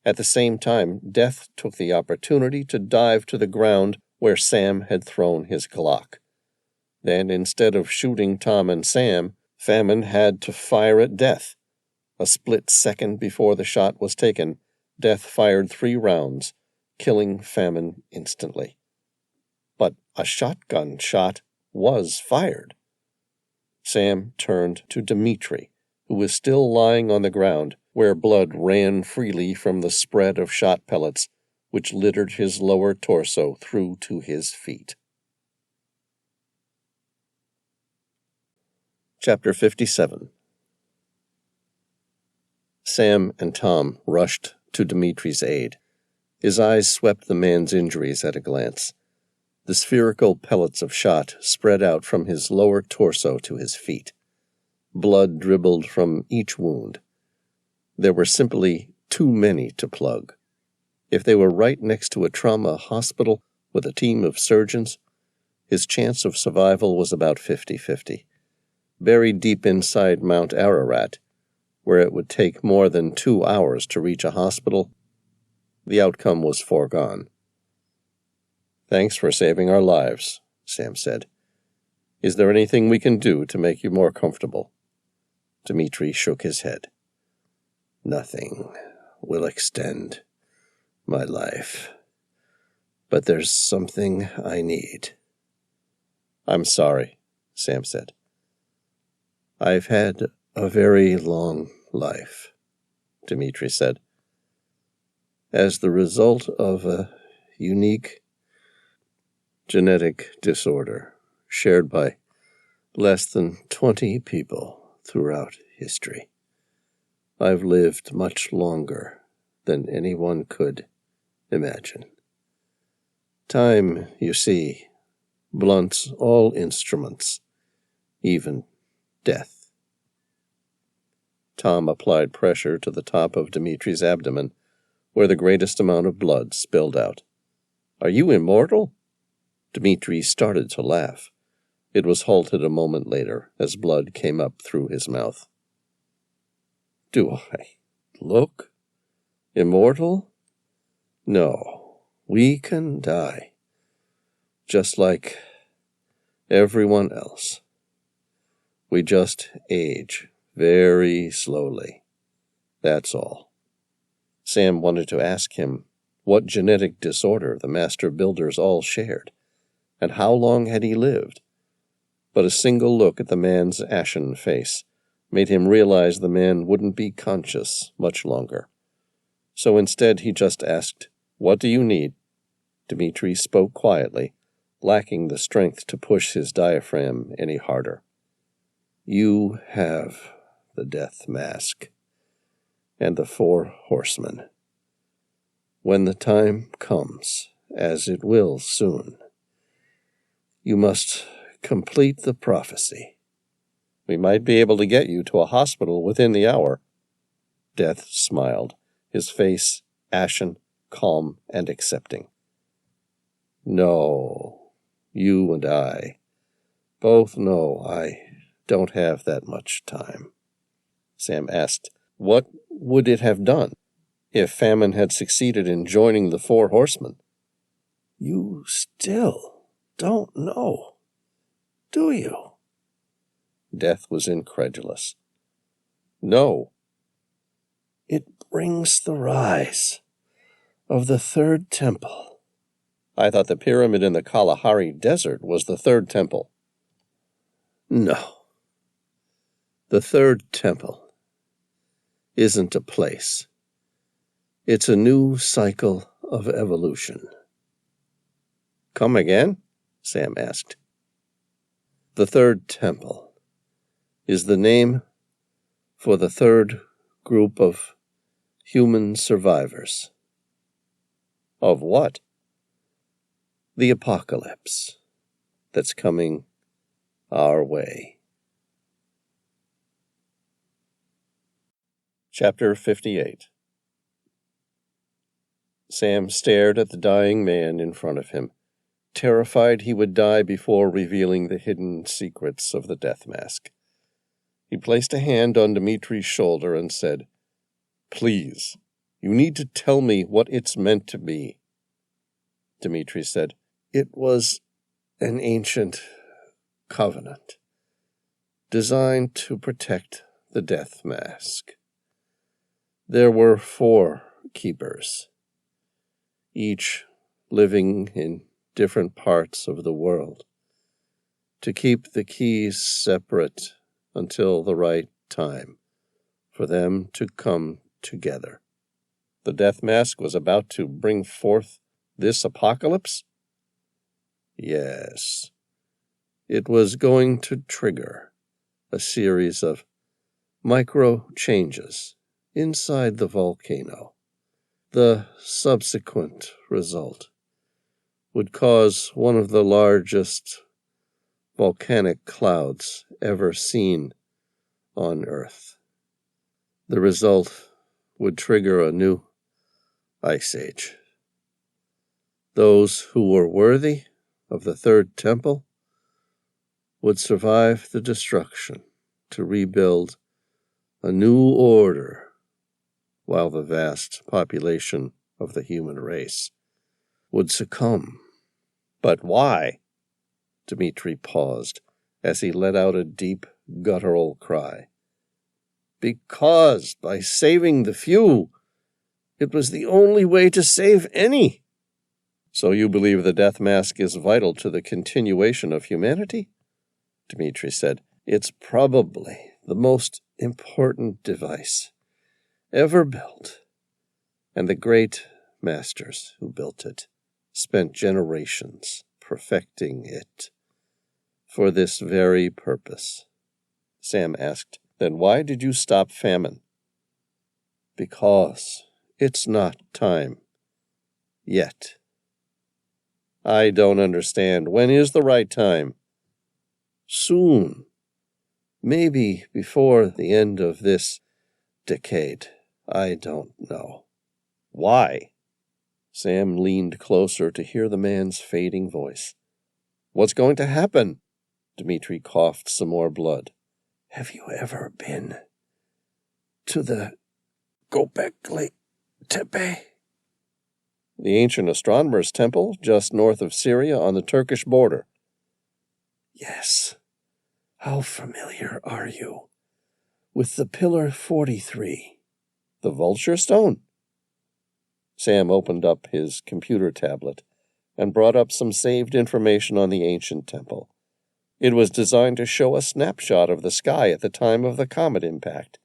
S2: At the same time, Death took the opportunity to dive to the ground where Sam had thrown his Glock. Then, instead of shooting Tom and Sam, Famine had to fire at Death. A split second before the shot was taken, Death fired 3 rounds, killing Famine instantly. But a shotgun shot was fired. Sam turned to Dmitri, who was still lying on the ground, where blood ran freely from the spread of shot pellets which littered his lower torso through to his feet. Chapter 57.
S1: Sam and Tom rushed to Dimitri's aid. His eyes swept the man's injuries at a glance. The spherical pellets of shot spread out from his lower torso to his feet. Blood dribbled from each wound. There were simply too many to plug. If they were right next to a trauma hospital with a team of surgeons, his chance of survival was about 50-50. Buried deep inside Mount Ararat, where it would take more than 2 hours to reach a hospital, the outcome was foregone. "Thanks for saving our lives," Sam said. "Is there anything we can do to make you more comfortable?" Dimitri shook his head. "Nothing will extend my life. But there's something I need." "I'm sorry," Sam said. "I've had a very long life," Dimitri said. "As the result of a unique genetic disorder shared by less than 20 people throughout history. I've lived much longer than anyone could imagine. Time, you see, blunts all instruments, even death." Tom applied pressure to the top of Dimitri's abdomen, where the greatest amount of blood spilled out. "Are you immortal?" Dimitri started to laugh. It was halted a moment later as blood came up through his mouth. "Do I look immortal? No, we can die, just like everyone else. We just age very slowly. That's all." Sam wanted to ask him what genetic disorder the master builders all shared, and how long had he lived. But a single look at the man's ashen face made him realize the man wouldn't be conscious much longer. So instead he just asked, "What do you need?" Dimitri spoke quietly, lacking the strength to push his diaphragm any harder. "You have the death mask and the 4 horsemen. When the time comes, as it will soon, you must complete the prophecy. We might be able to get you to a hospital within the hour." Death smiled, his face ashen, calm, and accepting. "No, you and I both know I don't have that much time." Sam asked, "What would it have done if famine had succeeded in joining the 4 horsemen?" "You still don't know, do you?" Death was incredulous. "No." "It brings the rise of the 3rd temple." "I thought the pyramid in the Kalahari Desert was the 3rd temple." "No. The 3rd temple isn't a place. It's a new cycle of evolution." "Come again?" Sam asked. The 3rd temple is the name for the 3rd group of human survivors. "Of what?" "The apocalypse that's coming our way." Chapter 58. Sam stared at the dying man in front of him, terrified he would die before revealing the hidden secrets of the death mask. He placed a hand on Dimitri's shoulder and said, "Please, you need to tell me what it's meant to be." Dimitri said, "It was an ancient covenant, designed to protect the death mask. There were 4 keepers, each living in different parts of the world, to keep the keys separate until the right time for them to come together." The death mask was about to bring forth this apocalypse? Yes. It was going to trigger a series of micro changes inside the volcano. The subsequent result would cause one of the largest volcanic clouds ever seen on Earth. The result would trigger a new ice age. Those who were worthy of the third temple would survive the destruction to rebuild a new order, while the vast population of the human race would succumb. But why? Dmitri paused as he let out a deep, guttural cry. Because by saving the few, it was the only way to save any. So you believe the death mask is vital to the continuation of humanity? Dmitri said. It's probably the most important device ever built, and the great masters who built it spent generations perfecting it for this very purpose. Sam asked, Then why did you stop famine? Because it's not time yet. I don't understand. When is the right time? Soon. Maybe before the end of this decade. I don't know. Why? Sam leaned closer to hear the man's fading voice. What's going to happen? Dmitri coughed some more blood. Have you ever been to the Göbekli Tepe? The ancient astronomer's temple just north of Syria on the Turkish border. Yes. How familiar are you with the Pillar 43? The vulture stone? Sam opened up his computer tablet and brought up some saved information on the ancient temple. It was designed to show a snapshot of the sky at the time of the comet impact,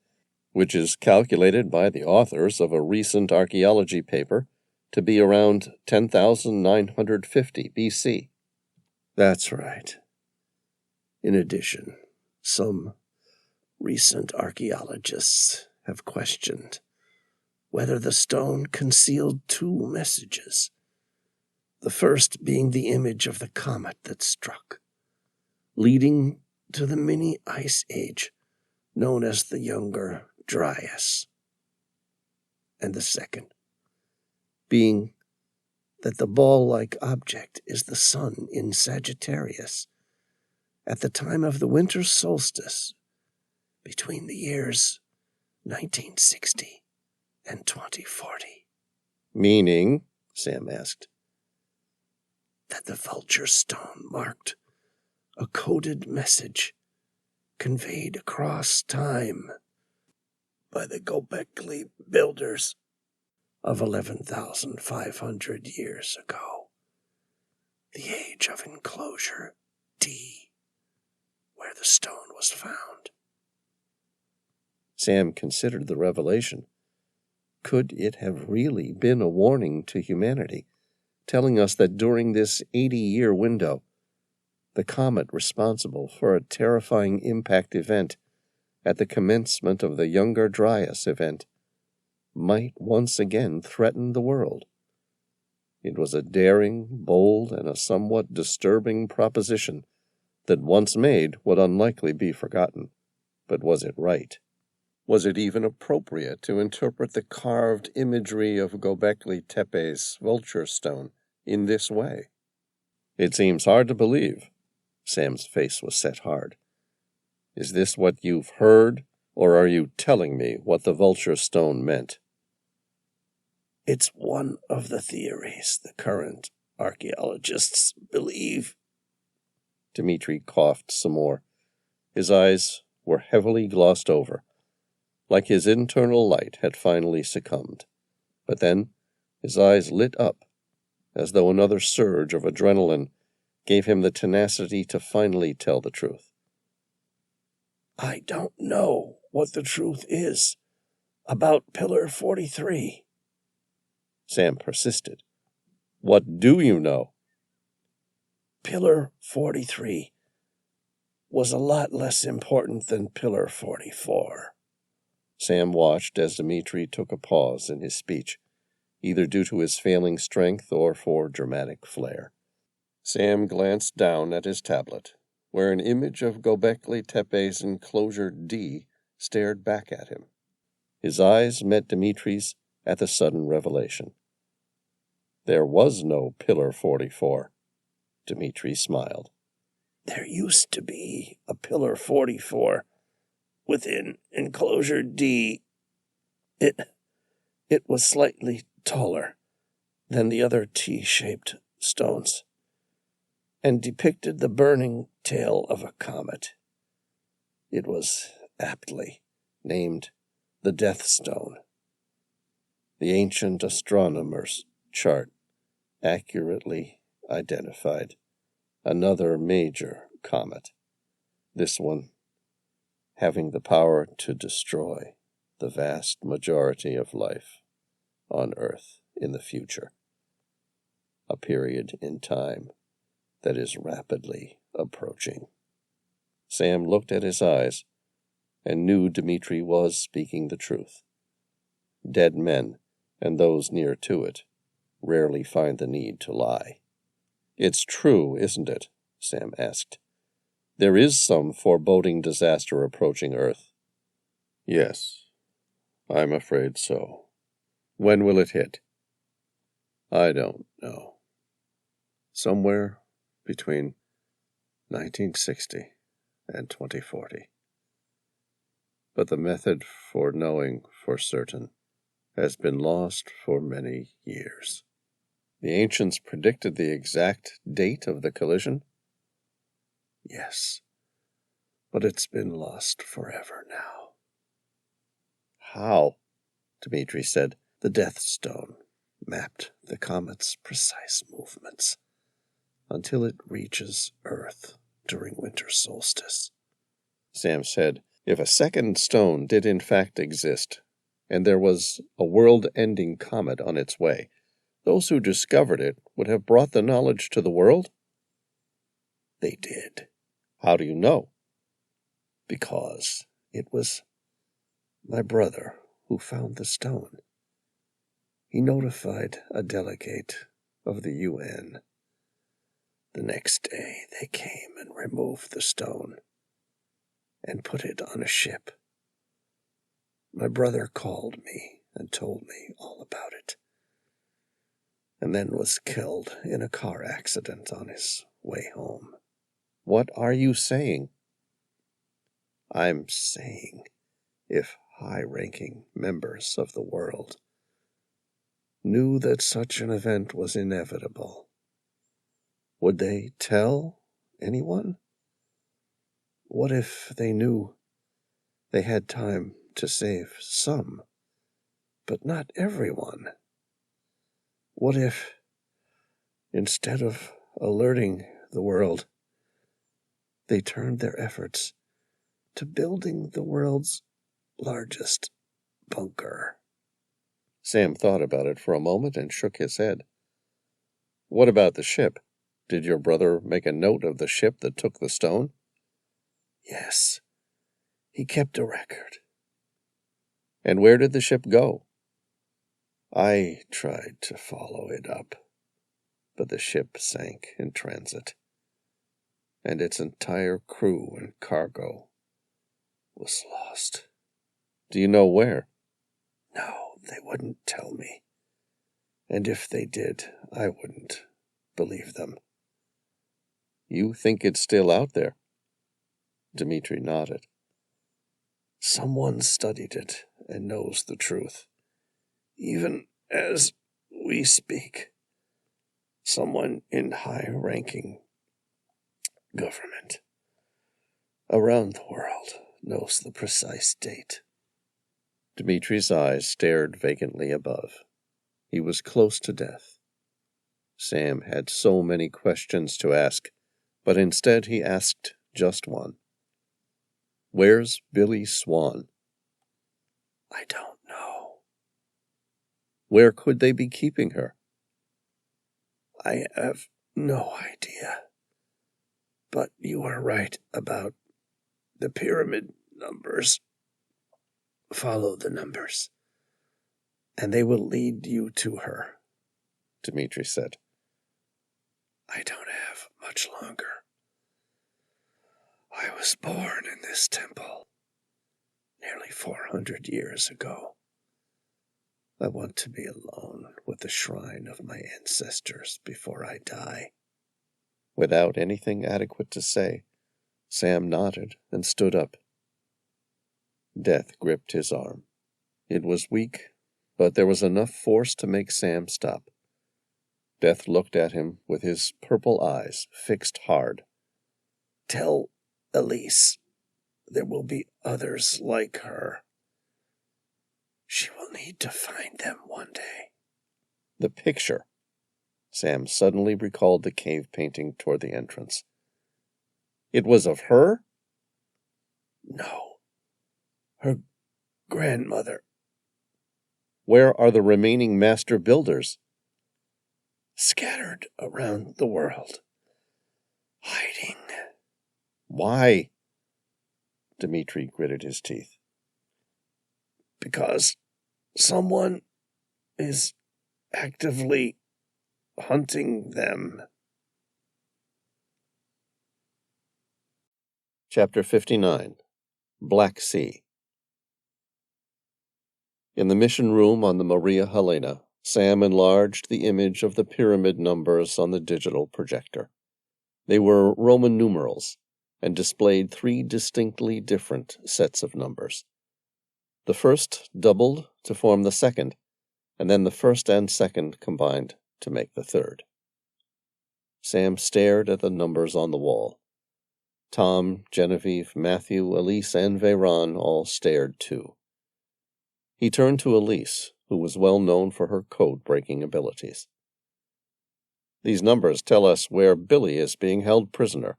S1: which is calculated by the authors of a recent archaeology paper to be around 10,950 BC. That's right. In addition, some recent archaeologists have questioned whether the stone concealed two messages, the first being the image of the comet that struck, leading to the mini ice age known as the Younger Dryas, and the second being that the ball-like object is the sun in Sagittarius at the time of the winter solstice between the years 1960 and 2040. Meaning, Sam asked, that the vulture stone marked a coded message conveyed across time by the Göbekli builders of 11,500 years ago, the age of enclosure D, where the stone was found. Sam considered the revelation. Could it have really been a warning to humanity, telling us that during this 80-year window, the comet responsible for a terrifying impact event at the commencement of the Younger Dryas event might once again threaten the world? It was a daring, bold, and a somewhat disturbing proposition that once made would unlikely be forgotten. But was it right? Was it even appropriate to interpret the carved imagery of Göbekli Tepe's vulture stone in this way? It seems hard to believe. Sam's face was set hard. Is this what you've heard, or are you telling me what the vulture stone meant? It's one of the theories the current archaeologists believe. Dmitri coughed some more. His eyes were heavily glossed over, like his internal light had finally succumbed. But then his eyes lit up, as though another surge of adrenaline gave him the tenacity to finally tell the truth. I don't know what the truth is about Pillar 43. Sam persisted. What do you know? Pillar 43 was a lot less important than Pillar 44.
S2: Sam watched as Dmitri took a pause in his speech, either due to his failing strength or for dramatic flair. Sam glanced down at his tablet, where an image of Göbekli Tepe's enclosure D stared back at him. His eyes met Dimitri's at the sudden revelation. There was no Pillar 44. Dmitri smiled.
S3: There used to be a Pillar 44 within enclosure D. It was slightly taller than the other T-shaped stones, and depicted the burning tail of a comet. It was aptly named the Death Stone. The ancient astronomer's chart accurately identified another major comet, this one having the power to destroy the vast majority of life on Earth in the future, a period in time that is rapidly approaching. Sam looked at his eyes and knew Dmitri was speaking the truth. Dead men, and those near to it, rarely find the need to lie. It's true, isn't it? Sam asked. There is some foreboding disaster approaching Earth. Yes, I'm afraid so. When will it hit? I don't know. Somewhere between 1960 and 2040. But the method for knowing for certain has been lost for many years. The ancients predicted the exact date of the collision? Yes, but it's been lost forever now. How? Dmitri said. The Death Stone mapped the comet's precise movements until it reaches Earth during winter solstice. Sam said, if a second stone did in fact exist, and there was a world-ending comet on its way, those who discovered it would have brought the knowledge to the world? They did. How do you know? Because it was my brother who found the stone. He notified a delegate of the UN. The next day they came and removed the stone and put it on a ship. My brother called me and told me all about it, and then was killed in a car accident on his way home. What are you saying? I'm saying if high-ranking members of the world knew that such an event was inevitable, would they tell anyone? What if they knew they had time to save some, but not everyone? What if, instead of alerting the world, they turned their efforts to building the world's largest bunker? Sam thought about it for a moment and shook his head. What about the ship? Did your brother make a note of the ship that took the stone? Yes, he kept a record. And where did the ship go? I tried to follow it up, but the ship sank in transit, and its entire crew and cargo was lost. Do you know where? No, they wouldn't tell me. And if they did, I wouldn't believe them. You think it's still out there? Dmitri nodded. Someone studied it and knows the truth. Even as we speak, someone in high-ranking government around the world knows the precise date. Dmitri's eyes stared vacantly above. He was close to death. Sam had so many questions to ask, but instead he asked just one. Where's Billy Swan? I don't know. Where could they be keeping her? I have no idea. But you are right about the pyramid numbers. Follow the numbers, and they will lead you to her,
S2: Dmitri said.
S3: I don't have much longer. I was born in this temple nearly 400 years ago. I want to be alone with the shrine of my ancestors before I die.
S2: Without anything adequate to say, Sam nodded and stood up. Death gripped his arm. It was weak, but there was enough force to make Sam stop. Death looked at him with his purple eyes fixed hard.
S3: Tell Elise there will be others like her. She will need to find them one day.
S2: The picture. Sam suddenly recalled the cave painting toward the entrance. It was of her?
S3: No. Her grandmother.
S2: Where are the remaining master builders?
S3: Scattered around the world. Hiding.
S2: Why? Dmitri gritted his teeth.
S3: Because someone is actively hunting them.
S2: Chapter 59. Black Sea. In the mission room on the Maria Helena, Sam enlarged the image of the pyramid numbers on the digital projector. They were Roman numerals and displayed 3 distinctly different sets of numbers. The first doubled to form the second, and then the first and second combined to make the third. Sam stared at the numbers on the wall. Tom, Genevieve, Matthew, Elise, and Veyron all stared too. He turned to Elise, who was well known for her code-breaking abilities. These numbers tell us where Billy is being held prisoner,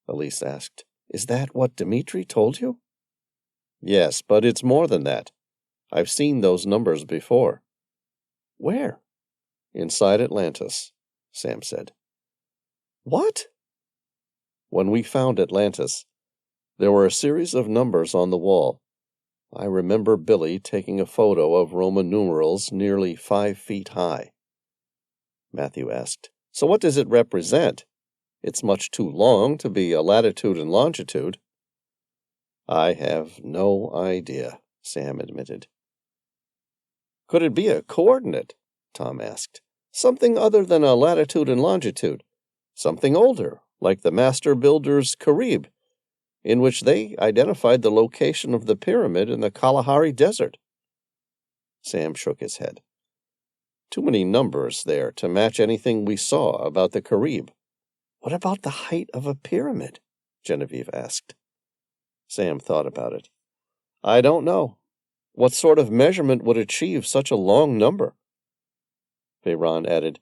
S2: Elise asked. Is that what Dmitri told you? Yes, but it's more than that. I've seen those numbers before. Where? Inside Atlantis, Sam said. What? When we found Atlantis, there were a series of numbers on the wall. I remember Billy taking a photo of Roman numerals nearly 5 feet high. Matthew asked, So what does it represent? It's much too long to be a latitude and longitude. I have no idea, Sam admitted. Could it be a coordinate? Tom asked. Something other than a latitude and longitude. Something older, like the master builder's Carib, in which they identified the location of the pyramid in the Kalahari Desert. Sam shook his head. Too many numbers there to match anything we saw about the Carib. What about the height of a pyramid? Genevieve asked. Sam thought about it. I don't know. What sort of measurement would achieve such a long number? Veyron added,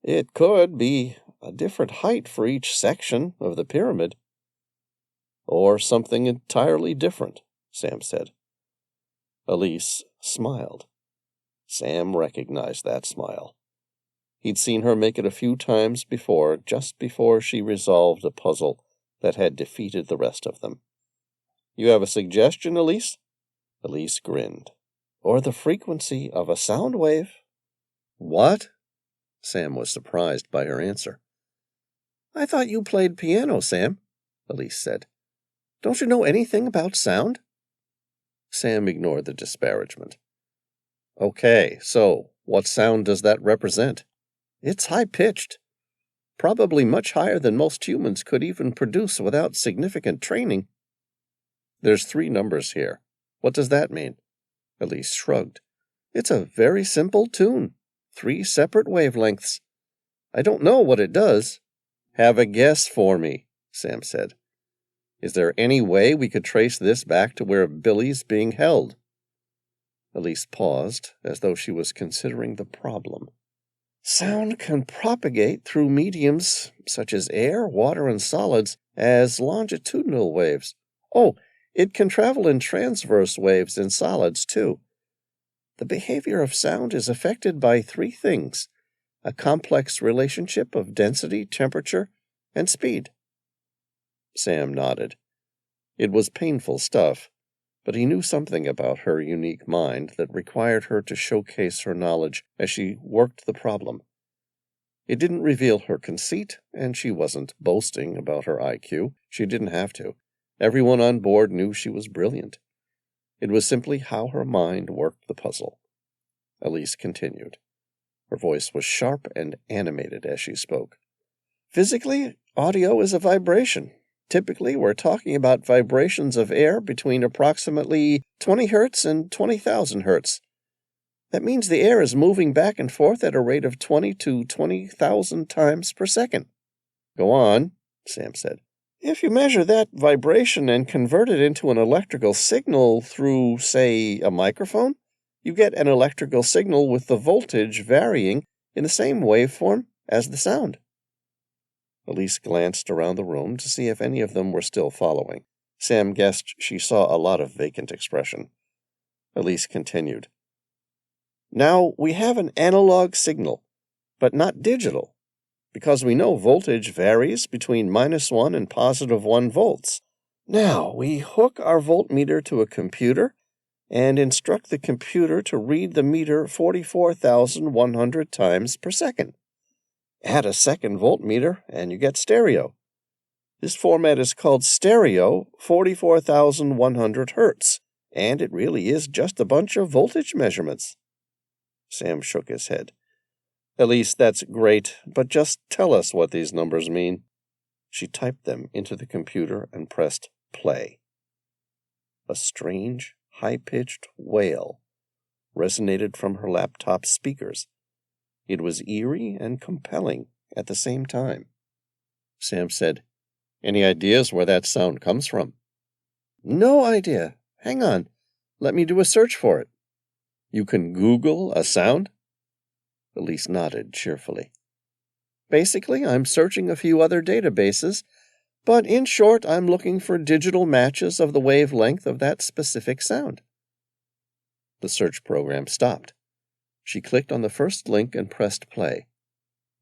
S2: It could be a different height for each section of the pyramid. Or something entirely different, Sam said. Elise smiled. Sam recognized that smile. He'd seen her make it a few times before, just before she resolved a puzzle that had defeated the rest of them. You have a suggestion, Elise? Elise grinned. Or the frequency of a sound wave. What? Sam was surprised by her answer. I thought you played piano, Sam, Elise said. Don't you know anything about sound? Sam ignored the disparagement. Okay, so what sound does that represent? It's high-pitched. Probably much higher than most humans could even produce without significant training. There's 3 numbers here. What does that mean? Elise shrugged. It's a very simple tune. 3 separate wavelengths. I don't know what it does. Have a guess for me, Sam said. Is there any way we could trace this back to where Billy's being held? Elise paused, as though she was considering the problem. Sound can propagate through mediums such as air, water, and solids as longitudinal waves. Oh, it can travel in transverse waves in solids, too. The behavior of sound is affected by 3 things: a complex relationship of density, temperature, and speed. Sam nodded. It was painful stuff, but he knew something about her unique mind that required her to showcase her knowledge as she worked the problem. It didn't reveal her conceit, and she wasn't boasting about her IQ. She didn't have to. Everyone on board knew she was brilliant. It was simply how her mind worked the puzzle. Elise continued. Her voice was sharp and animated as she spoke. Physically, audio is a vibration. Typically, we're talking about vibrations of air between approximately 20 hertz and 20,000 hertz. That means the air is moving back and forth at a rate of 20 to 20,000 times per second. Go on, Sam said. If you measure that vibration and convert it into an electrical signal through, say, a microphone, you get an electrical signal with the voltage varying in the same waveform as the sound. Elise glanced around the room to see if any of them were still following. Sam guessed she saw a lot of vacant expression. Elise continued. Now, we have an analog signal, but not digital, because we know voltage varies between -1 and +1 volts. Now, we hook our voltmeter to a computer and instruct the computer to read the meter 44,100 times per second. Add a second voltmeter, and you get stereo. This format is called stereo 44,100 hertz, and it really is just a bunch of voltage measurements. Sam shook his head. Elise, that's great, but just tell us what these numbers mean. She typed them into the computer and pressed play. A strange, high-pitched wail resonated from her laptop speakers. It was eerie and compelling at the same time. Sam said, Any ideas where that sound comes from? No idea. Hang on. Let me do a search for it. You can Google a sound? Elise nodded cheerfully. Basically, I'm searching a few other databases, but in short, I'm looking for digital matches of the wavelength of that specific sound. The search program stopped. She clicked on the first link and pressed play.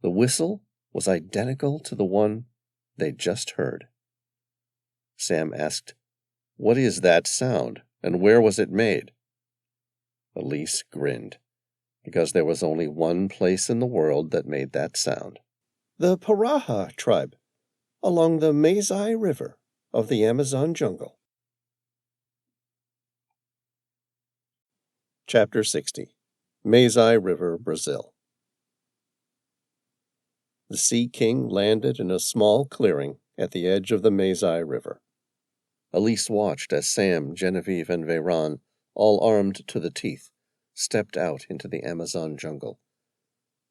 S2: The whistle was identical to the one they'd just heard. Sam asked, What is that sound, and where was it made? Elise grinned, because there was only one place in the world that made that sound. The Paraha tribe, along the Masai River of the Amazon jungle. Chapter 60. Masai River, Brazil. The Sea King landed in a small clearing at the edge of the Masai River. Elise watched as Sam, Genevieve, and Veyron, all armed to the teeth, stepped out into the Amazon jungle.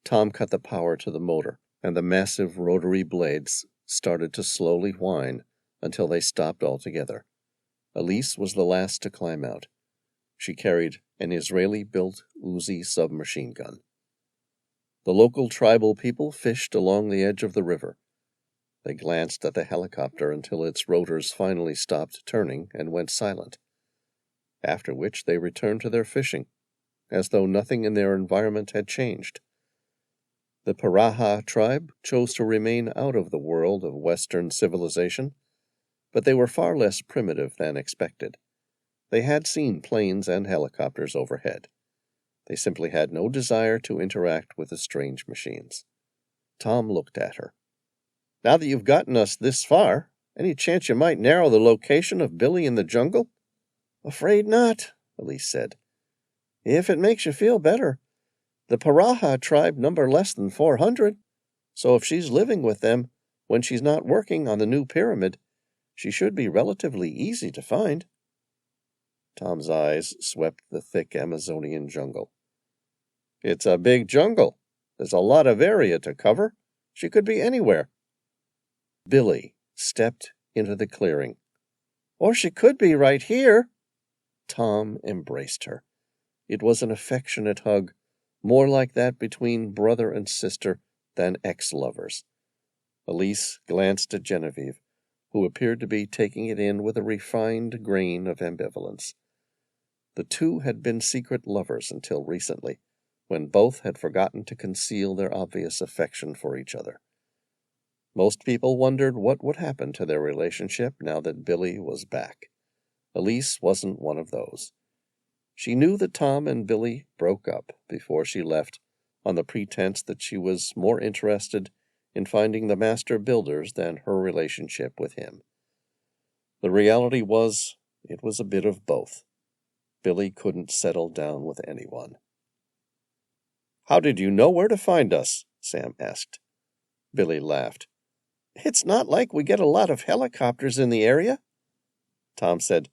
S2: Tom cut the power to the motor, and the massive rotary blades started to slowly whine until they stopped altogether. Elise was the last to climb out. She carried an Israeli-built Uzi submachine gun. The local tribal people fished along the edge of the river. They glanced at the helicopter until its rotors finally stopped turning and went silent, after which they returned to their fishing, as though nothing in their environment had changed. The Paraha tribe chose to remain out of the world of Western civilization, but they were far less primitive than expected. They had seen planes and helicopters overhead. They simply had no desire to interact with the strange machines. Tom looked at her. Now that you've gotten us this far, any chance you might narrow the location of Billy in the jungle? Afraid not, Elise said. If it makes you feel better, the Paraha tribe number less than 400, so if she's living with them when she's not working on the new pyramid, she should be relatively easy to find. Tom's eyes swept the thick Amazonian jungle. It's a big jungle. There's a lot of area to cover. She could be anywhere. Billy stepped into the clearing. Or she could be right here. Tom embraced her. It was an affectionate hug, more like that between brother and sister than ex-lovers. Elise glanced at Genevieve, who appeared to be taking it in with a refined grain of ambivalence. The two had been secret lovers until recently, when both had forgotten to conceal their obvious affection for each other. Most people wondered what would happen to their relationship now that Billy was back. Elise wasn't one of those. She knew that Tom and Billy broke up before she left on the pretense that she was more interested in finding the master builders than her relationship with him. The reality was, it was a bit of both. Billy couldn't settle down with anyone. "How did you know where to find us?" Sam asked. Billy laughed. "It's not like we get a lot of helicopters in the area." Tom said,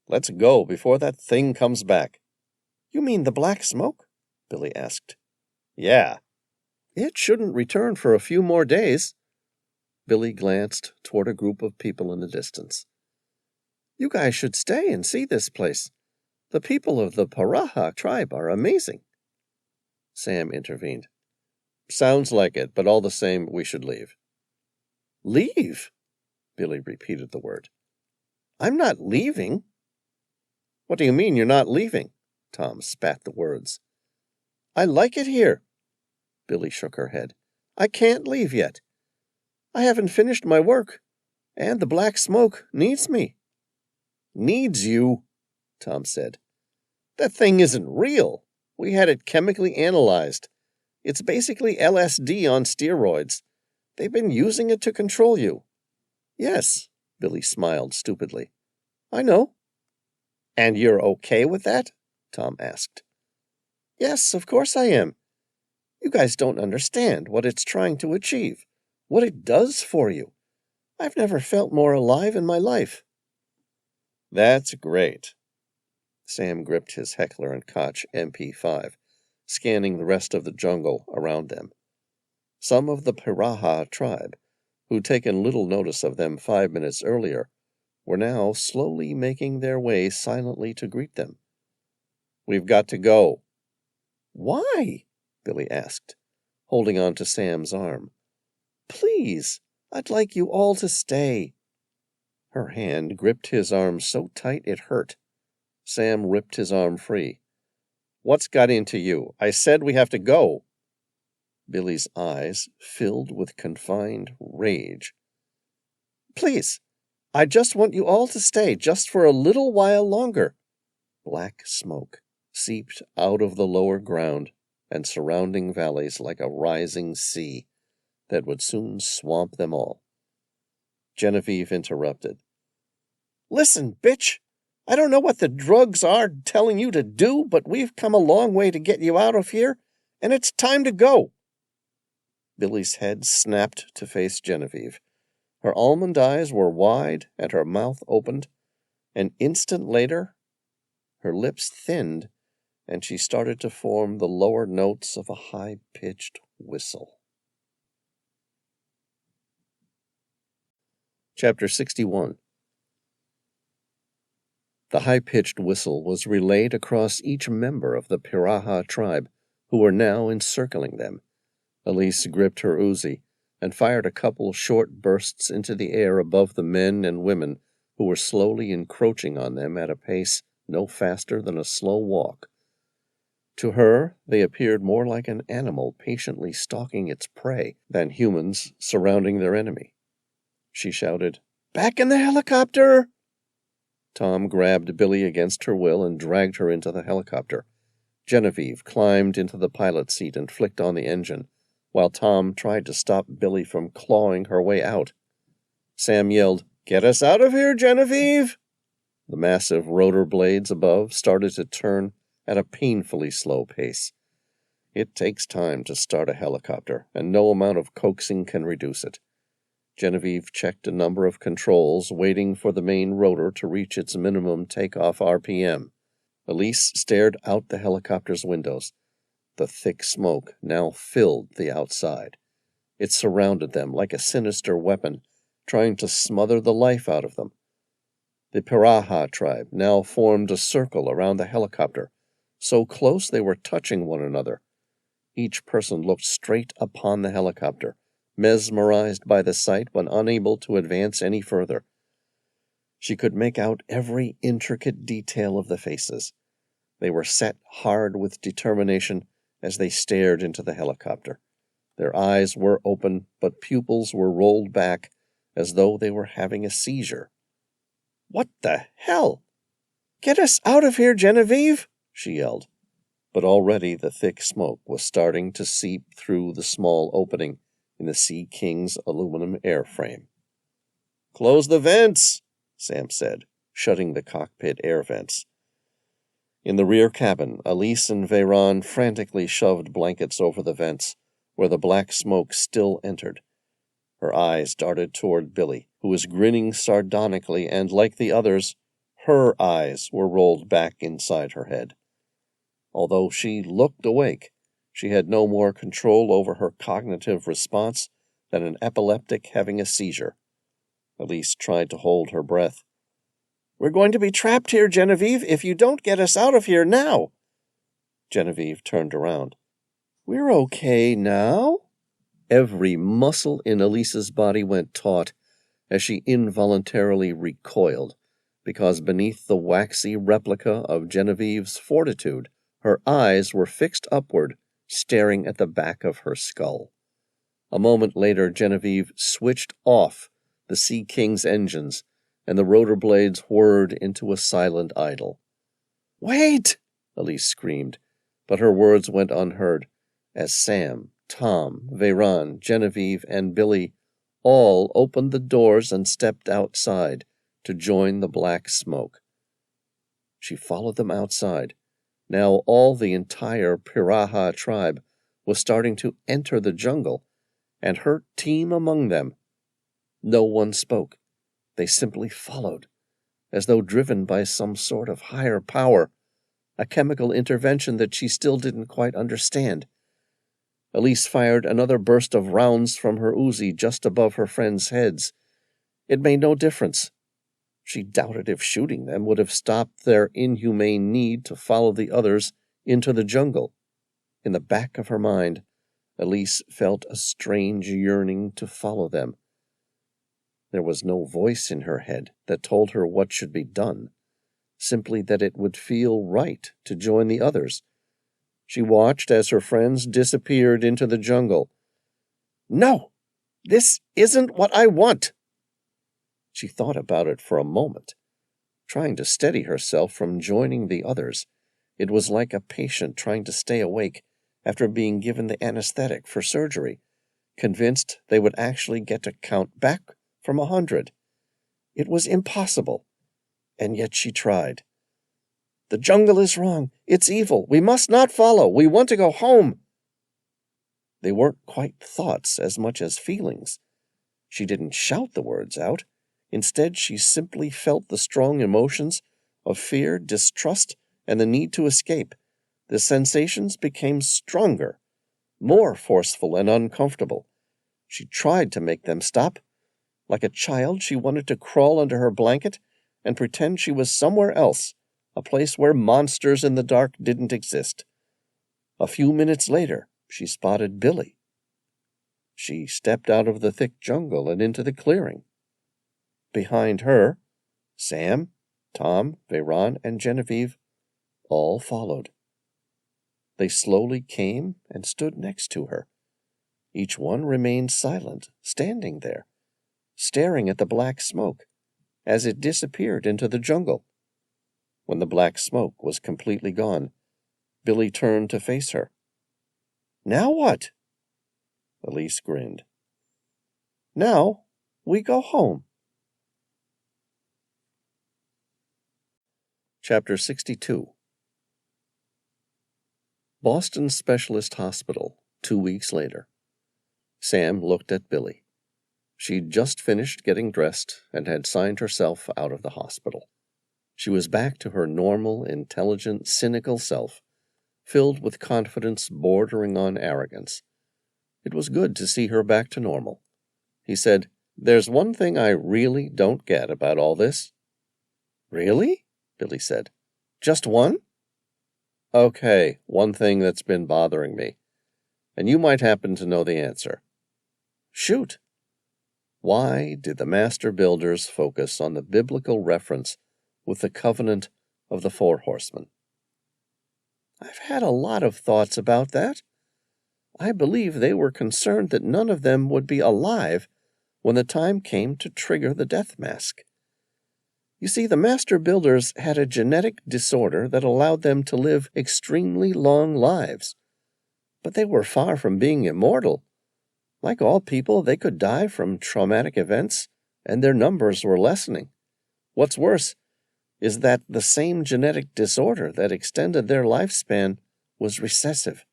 S2: "Let's go before that thing comes back." "You mean the black smoke?" Billy asked. "Yeah." "It shouldn't return for a few more days." Billy glanced toward a group of people in the distance. "You guys should stay and see this place. The people of the Paraha tribe are amazing." Sam intervened. "Sounds like it, but all the same, we should leave." "Leave?" Billy repeated the word. "I'm not leaving." "What do you mean you're not leaving?" Tom spat the words. "I like it here." Billy shook her head. "I can't leave yet. I haven't finished my work, and the black smoke needs me." "Needs you?" Tom said. "That thing isn't real. We had it chemically analyzed. It's basically LSD on steroids. They've been using it to control you." "Yes," Billy smiled stupidly. "I know." "And you're okay with that?" Tom asked. "Yes, of course I am. You guys don't understand what it's trying to achieve, what it does for you. I've never felt more alive in my life." "That's great." Sam gripped his Heckler and Koch MP5, scanning the rest of the jungle around them. Some of the Piraha tribe, who'd taken little notice of them 5 minutes earlier, were now slowly making their way silently to greet them. "We've got to go." "Why?" Billy asked, holding on to Sam's arm. "Please, I'd like you all to stay." Her hand gripped his arm so tight it hurt. Sam ripped his arm free. "What's got into you? I said we have to go." Billy's eyes filled with confined rage. "Please, I just want you all to stay just for a little while longer." Black smoke seeped out of the lower ground and surrounding valleys like a rising sea that would soon swamp them all. Genevieve interrupted. "Listen, bitch! I don't know what the drugs are telling you to do, but we've come a long way to get you out of here, and it's time to go." Billy's head snapped to face Genevieve. Her almond eyes were wide and her mouth opened. An instant later, her lips thinned, and she started to form the lower notes of a high-pitched whistle. Chapter 61. The high-pitched whistle was relayed across each member of the Piraha tribe, who were now encircling them. Elise gripped her Uzi and fired a couple short bursts into the air above the men and women who were slowly encroaching on them at a pace no faster than a slow walk. To her, they appeared more like an animal patiently stalking its prey than humans surrounding their enemy. She shouted, "Back in the helicopter!" Tom grabbed Billy against her will and dragged her into the helicopter. Genevieve climbed into the pilot's seat and flicked on the engine, while Tom tried to stop Billy from clawing her way out. Sam yelled, "Get us out of here, Genevieve!" The massive rotor blades above started to turn at a painfully slow pace. It takes time to start a helicopter, and no amount of coaxing can reduce it. Genevieve checked a number of controls, waiting for the main rotor to reach its minimum takeoff RPM. Elise stared out the helicopter's windows. The thick smoke now filled the outside. It surrounded them like a sinister weapon, trying to smother the life out of them. The Piraha tribe now formed a circle around the helicopter, so close they were touching one another. Each person looked straight upon the helicopter, mesmerized by the sight but unable to advance any further. She could make out every intricate detail of the faces. They were set hard with determination as they stared into the helicopter. Their eyes were open, but pupils were rolled back as though they were having a seizure. "What the hell?"
S3: Get us out of here, Genevieve!
S2: she yelled. But already the thick smoke was starting to seep through the small opening in the Sea King's aluminum airframe. Close the vents, Sam said, shutting the cockpit air vents. In the rear cabin, Elise and Veyron frantically shoved blankets over the vents, where the black smoke still entered. Her eyes darted toward Billy, who was grinning sardonically, and, like the others, her eyes were rolled back inside her head. Although she looked awake, she had no more control over her cognitive response than an epileptic having a seizure. Elise tried to hold her breath.
S3: We're going to be trapped here, Genevieve, if you don't get us out of here now.
S2: Genevieve turned around.
S3: We're okay now?
S2: Every muscle in Elise's body went taut as she involuntarily recoiled, because beneath the waxy replica of Genevieve's fortitude, her eyes were fixed upward, staring at the back of her skull. A moment later, Genevieve switched off the Sea King's engines, and the rotor blades whirred into a silent idle.
S3: Wait!
S2: Elise screamed, but her words went unheard, as Sam, Tom, Veyron, Genevieve, and Billy all opened the doors and stepped outside to join the black smoke. She followed them outside. Now all the entire Piraha tribe was starting to enter the jungle, and her team among them. No one spoke. They simply followed, as though driven by some sort of higher power, a chemical intervention that she still didn't quite understand. Elise fired another burst of rounds from her Uzi just above her friends' heads. It made no difference. She doubted if shooting them would have stopped their inhumane need to follow the others into the jungle. In the back of her mind, Elise felt a strange yearning to follow them. There was no voice in her head that told her what should be done, simply that it would feel right to join the others. She watched as her friends disappeared into the jungle.
S3: No, this isn't what I want.
S2: She thought about it for a moment, trying to steady herself from joining the others. It was like a patient trying to stay awake after being given the anesthetic for surgery, convinced they would actually get to count back from 100. It was impossible, and yet she tried. The jungle is wrong. It's evil. We must not follow. We want to go home. They weren't quite thoughts as much as feelings. She didn't shout the words out. Instead, she simply felt the strong emotions of fear, distrust, and the need to escape. The sensations became stronger, more forceful and uncomfortable. She tried to make them stop. Like a child, she wanted to crawl under her blanket and pretend she was somewhere else, a place where monsters in the dark didn't exist. A few minutes later, she spotted Billy. She stepped out of the thick jungle and into the clearing. Behind her, Sam, Tom, Veyron, and Genevieve all followed. They slowly came and stood next to her. Each one remained silent, standing there, staring at the black smoke as it disappeared into the jungle. When the black smoke was completely gone, Billy turned to face her. Now what? Elise grinned. Now we go home. Chapter 62. Boston Specialist Hospital, 2 weeks later. Sam looked at Billy. She'd just finished getting dressed and had signed herself out of the hospital. She was back to her normal, intelligent, cynical self, filled with confidence bordering on arrogance. It was good to see her back to normal. He said, "There's one thing I really don't get about all this." "Really?" Billy said. "Just one?" "Okay, one thing that's been bothering me, and you might happen to know the answer." "Shoot." Why did the master builders focus on the biblical reference with the covenant of the 4 horsemen? "I've had a lot of thoughts about that. I believe they were concerned that none of them would be alive when the time came to trigger the death mask."
S3: You see, the master builders had a genetic disorder that allowed them to live extremely long lives. But they were far from being immortal. Like all people, they could die from traumatic events, and their numbers were lessening. What's worse is that the same genetic disorder that extended their lifespan was recessive,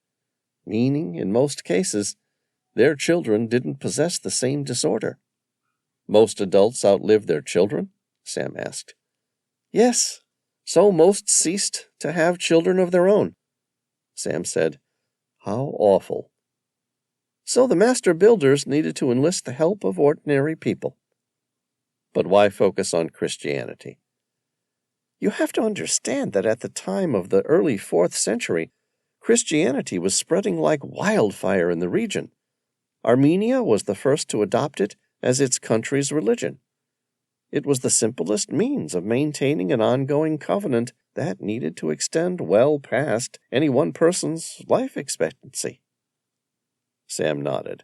S3: meaning, in most cases, their children didn't possess the same disorder.
S2: Most adults outlive their children? Sam asked.
S3: Yes, so most ceased to have children of their own.
S2: Sam said, "How awful."
S3: So the master builders needed to enlist the help of ordinary people.
S2: But why focus on Christianity?
S3: You have to understand that at the time of the early 4th century, Christianity was spreading like wildfire in the region. Armenia was the first to adopt it as its country's religion. It was the simplest means of maintaining an ongoing covenant that needed to extend well past any one person's life expectancy.
S2: Sam nodded.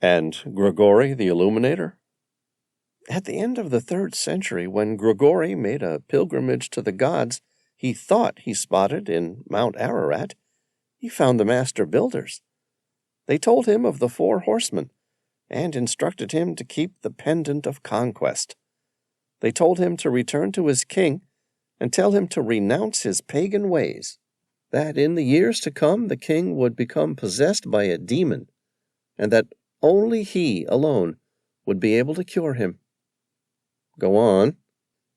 S2: And Grigori the Illuminator?
S3: At the end of the 3rd century, when Grigori made a pilgrimage to the gods he thought he spotted in Mount Ararat, he found the master builders. They told him of the 4 horsemen and instructed him to keep the pendant of conquest. They told him to return to his king and tell him to renounce his pagan ways, that in the years to come the king would become possessed by a demon, and that only he alone would be able to cure him.
S2: Go on.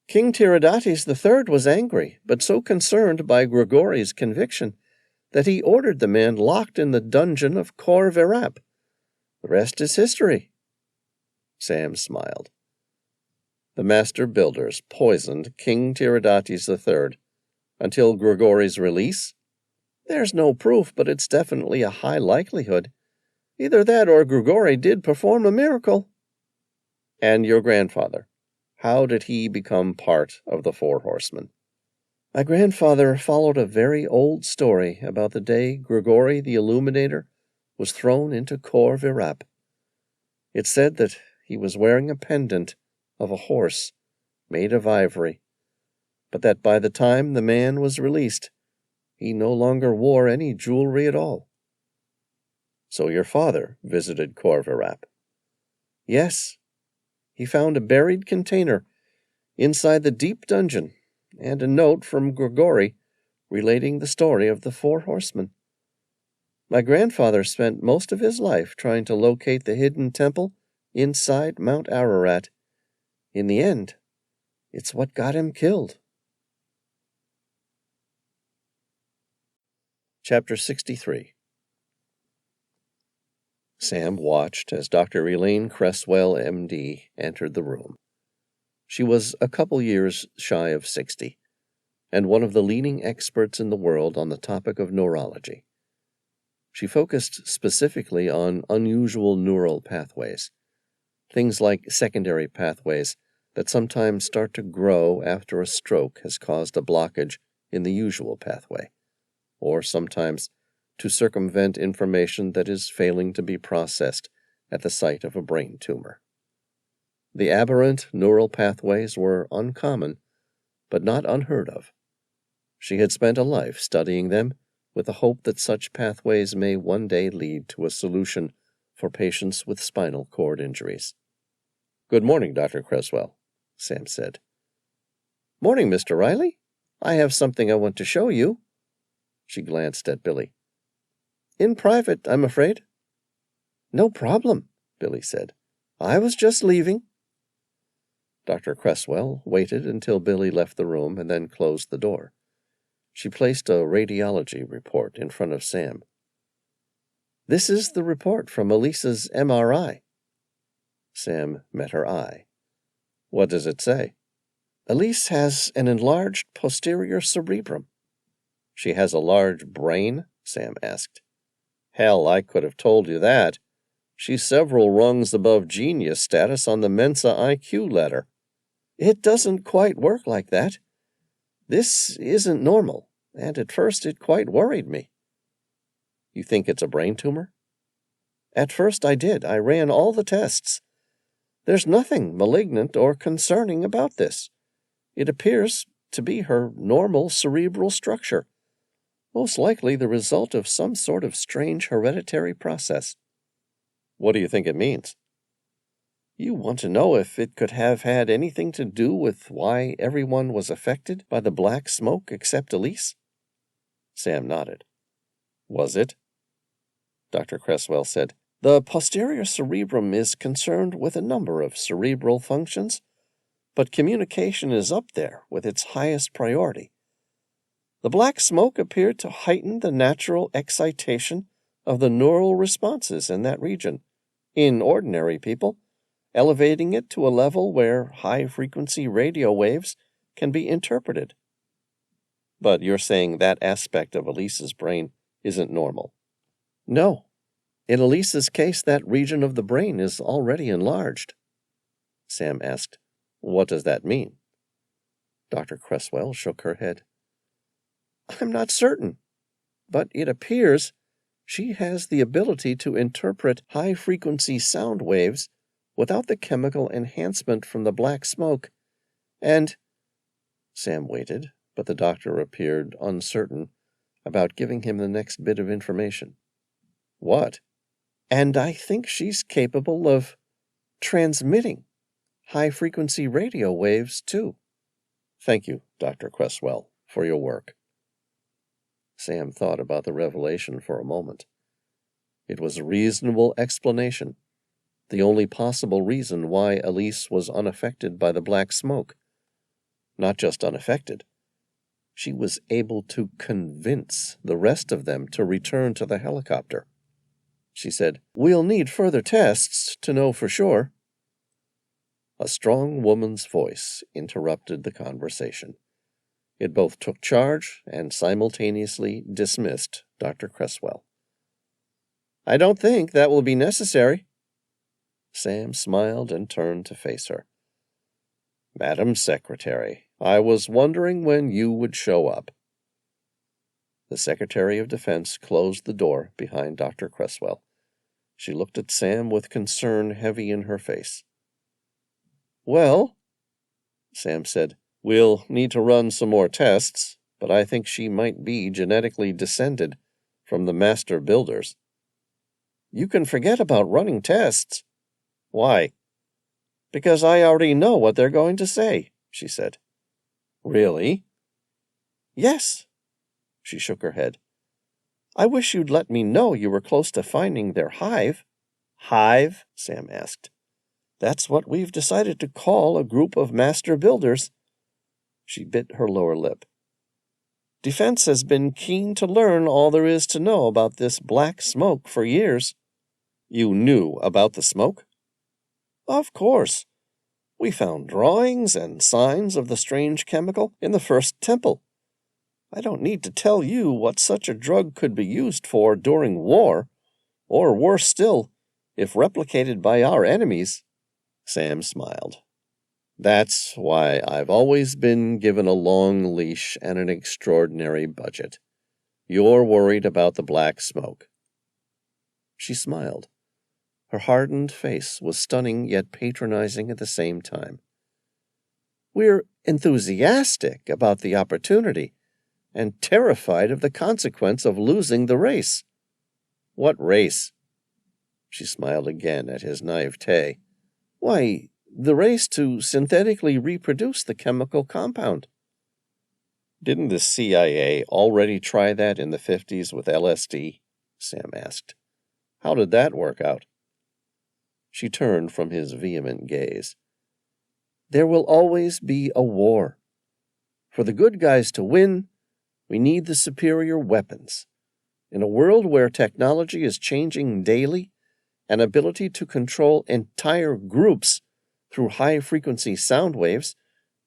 S3: King Tiridates III was angry, but so concerned by Grigori's conviction that he ordered the man locked in the dungeon of Khor Virap. The rest is history.
S2: Sam smiled. The master builders poisoned King Tiridates III until Grigori's release?
S3: There's no proof, but it's definitely a high likelihood. Either that or Grigori did perform a miracle.
S2: And your grandfather, how did he become part of the 4 horsemen?
S3: My grandfather followed a very old story about the day Grigori the Illuminator was thrown into Khor Virap. It said that he was wearing a pendant of a horse made of ivory, but that by the time the man was released, he no longer wore any jewelry at all.
S2: So your father visited Khor Virap?
S3: Yes. He found a buried container inside the deep dungeon and a note from Grigori relating the story of the 4 horsemen. My grandfather spent most of his life trying to locate the hidden temple inside Mount Ararat. In the end, it's what got him killed.
S2: Chapter 63. Sam watched as Dr. Elaine Cresswell, M.D., entered the room. She was a couple years shy of 60, and one of the leading experts in the world on the topic of neurology. She focused specifically on unusual neural pathways, things like secondary pathways that sometimes start to grow after a stroke has caused a blockage in the usual pathway, or sometimes to circumvent information that is failing to be processed at the site of a brain tumor. The aberrant neural pathways were uncommon, but not unheard of. She had spent a life studying them with the hope that such pathways may one day lead to a solution for patients with spinal cord injuries. "Good morning, Dr. Cresswell," Sam said.
S3: "Morning, Mr. Reilly. I have something I want to show you."
S2: She glanced at Billy.
S3: "In private, I'm afraid."
S2: "No problem," Billy said.
S3: "I was just leaving."
S2: Dr. Cresswell waited until Billy left the room and then closed the door. She placed a radiology report in front of Sam.
S3: "This is the report from Elisa's MRI."
S2: Sam met her eye. "What does it say?"
S3: "Elise has an enlarged posterior cerebrum."
S2: "She has a large brain?" Sam asked. "Hell, I could have told you that. She's several rungs above genius status on the Mensa IQ ladder."
S3: "It doesn't quite work like that. This isn't normal, and at first it quite worried me."
S2: "You think it's a brain tumor?"
S3: "At first I did. I ran all the tests. There's nothing malignant or concerning about this. It appears to be her normal cerebral structure, most likely the result of some sort of strange hereditary process.
S2: What do you think it means?
S3: You want to know if it could have had anything to do with why everyone was affected by the black smoke except Elise?
S2: Sam nodded. Was it?
S3: Dr. Cresswell said, The posterior cerebrum is concerned with a number of cerebral functions, but communication is up there with its highest priority. The black smoke appeared to heighten the natural excitation of the neural responses in that region, in ordinary people, elevating it to a level where high-frequency radio waves can be interpreted.
S2: But you're saying that aspect of Elise's brain isn't normal?
S3: No. In Elise's case, that region of the brain is already enlarged.
S2: Sam asked, What does that mean?
S3: Dr. Cresswell shook her head. I'm not certain, but it appears she has the ability to interpret high-frequency sound waves without the chemical enhancement from the black smoke, and...
S2: Sam waited, but the doctor appeared uncertain about giving him the next bit of information. What?
S3: And I think she's capable of transmitting high-frequency radio waves, too.
S2: Thank you, Dr. Cresswell, for your work. Sam thought about the revelation for a moment. It was a reasonable explanation, the only possible reason why Elise was unaffected by the black smoke. Not just unaffected. She was able to convince the rest of them to return to the helicopter. She said,
S3: We'll need further tests to know for sure.
S2: A strong woman's voice interrupted the conversation. It both took charge and simultaneously dismissed Dr. Cresswell.
S3: I don't think that will be necessary.
S2: Sam smiled and turned to face her. Madam Secretary, I was wondering when you would show up. The Secretary of Defense closed the door behind Dr. Cresswell. She looked at Sam with concern heavy in her face.
S3: Well,
S2: Sam said, we'll need to run some more tests, but I think she might be genetically descended from the master builders.
S3: You can forget about running tests.
S2: Why?
S3: Because I already know what they're going to say, she said.
S2: Really?
S3: Yes. She shook her head. I wish you'd let me know you were close to finding their hive.
S2: Hive? Sam asked.
S3: That's what we've decided to call a group of master builders. She bit her lower lip. Defense has been keen to learn all there is to know about this black smoke for years.
S2: You knew about the smoke?
S3: Of course. We found drawings and signs of the strange chemical in the first temple. I don't need to tell you what such a drug could be used for during war, or worse still, if replicated by our enemies.
S2: Sam smiled. That's why I've always been given a long leash and an extraordinary budget. You're worried about the black smoke.
S3: She smiled. Her hardened face was stunning yet patronizing at the same time. We're enthusiastic about the opportunity and terrified of the consequence of losing the race.
S2: What race? She smiled again at his naivete.
S3: Why, the race to synthetically reproduce the chemical compound.
S2: Didn't the CIA already try that in the 50s with LSD? Sam asked. How did that work out?
S3: She turned from his vehement gaze. There will always be a war. For the good guys to win, we need the superior weapons. In a world where technology is changing daily, an ability to control entire groups through high-frequency sound waves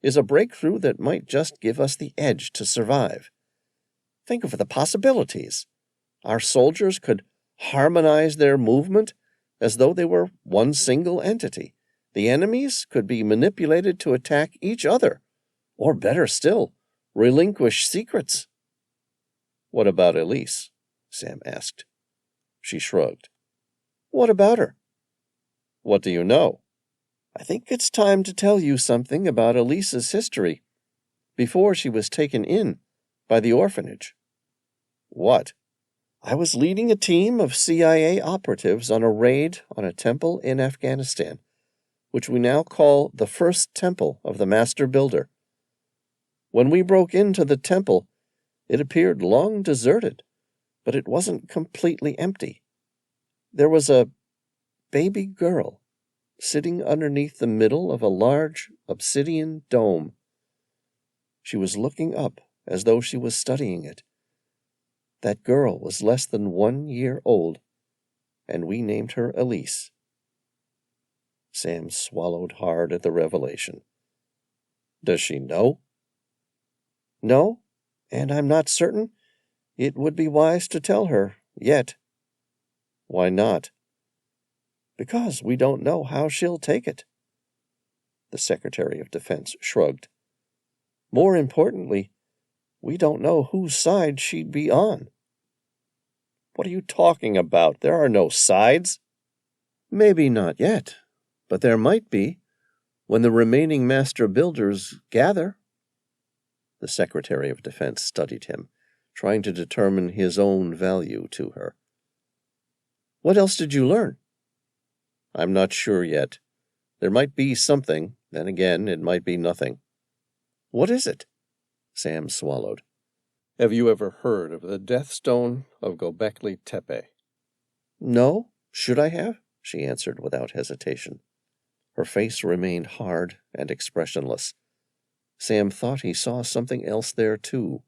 S3: is a breakthrough that might just give us the edge to survive. Think of the possibilities. Our soldiers could harmonize their movement as though they were one single entity. The enemies could be manipulated to attack each other, or better still, relinquish secrets.
S2: What about Elise? Sam asked. She shrugged.
S3: What about her?
S2: What do you know?
S3: I think it's time to tell you something about Elise's history.
S2: before she was taken in by the orphanage. What? I was leading a team of CIA operatives on a raid on a temple in Afghanistan, which we now call the First Temple of the Master Builder. When we broke into the temple, it appeared long deserted, but it wasn't completely empty. There was a baby girl sitting underneath the middle of a large obsidian dome. She was looking up as though she was studying it. That girl was less than 1 year old, and we named her Elise. Sam swallowed hard at the revelation. Does she know? No, and I'm not certain it would be wise to tell her yet. Why not? Because we don't know how she'll take it. The Secretary of Defense shrugged. More importantly, we don't know whose side she'd be on. What are you talking about? There are no sides. Maybe not yet, but there might be when the remaining master builders gather. The Secretary of Defense studied him, trying to determine his own value to her. What else did you learn? I'm not sure yet. There might be something, then again, it might be nothing. What is it? Sam swallowed. Have you ever heard of the Death Stone of Göbekli Tepe? No, should I have? She answered without hesitation. Her face remained hard and expressionless. Sam thought he saw something else there, too.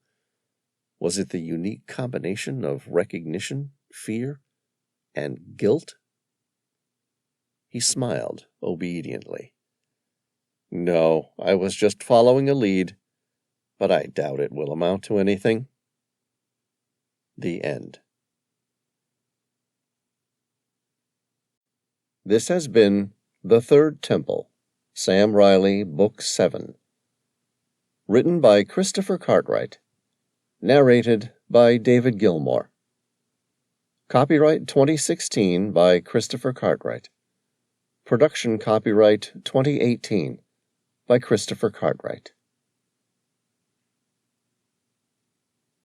S2: Was it the unique combination of recognition, fear, and guilt? He smiled obediently. No, I was just following a lead, but I doubt it will amount to anything. The end. This has been The Third Temple, Sam Reilly, Book 7. Written by Christopher Cartwright. Narrated by David Gilmore. Copyright 2016 by Christopher Cartwright. Production copyright 2018 by Christopher Cartwright.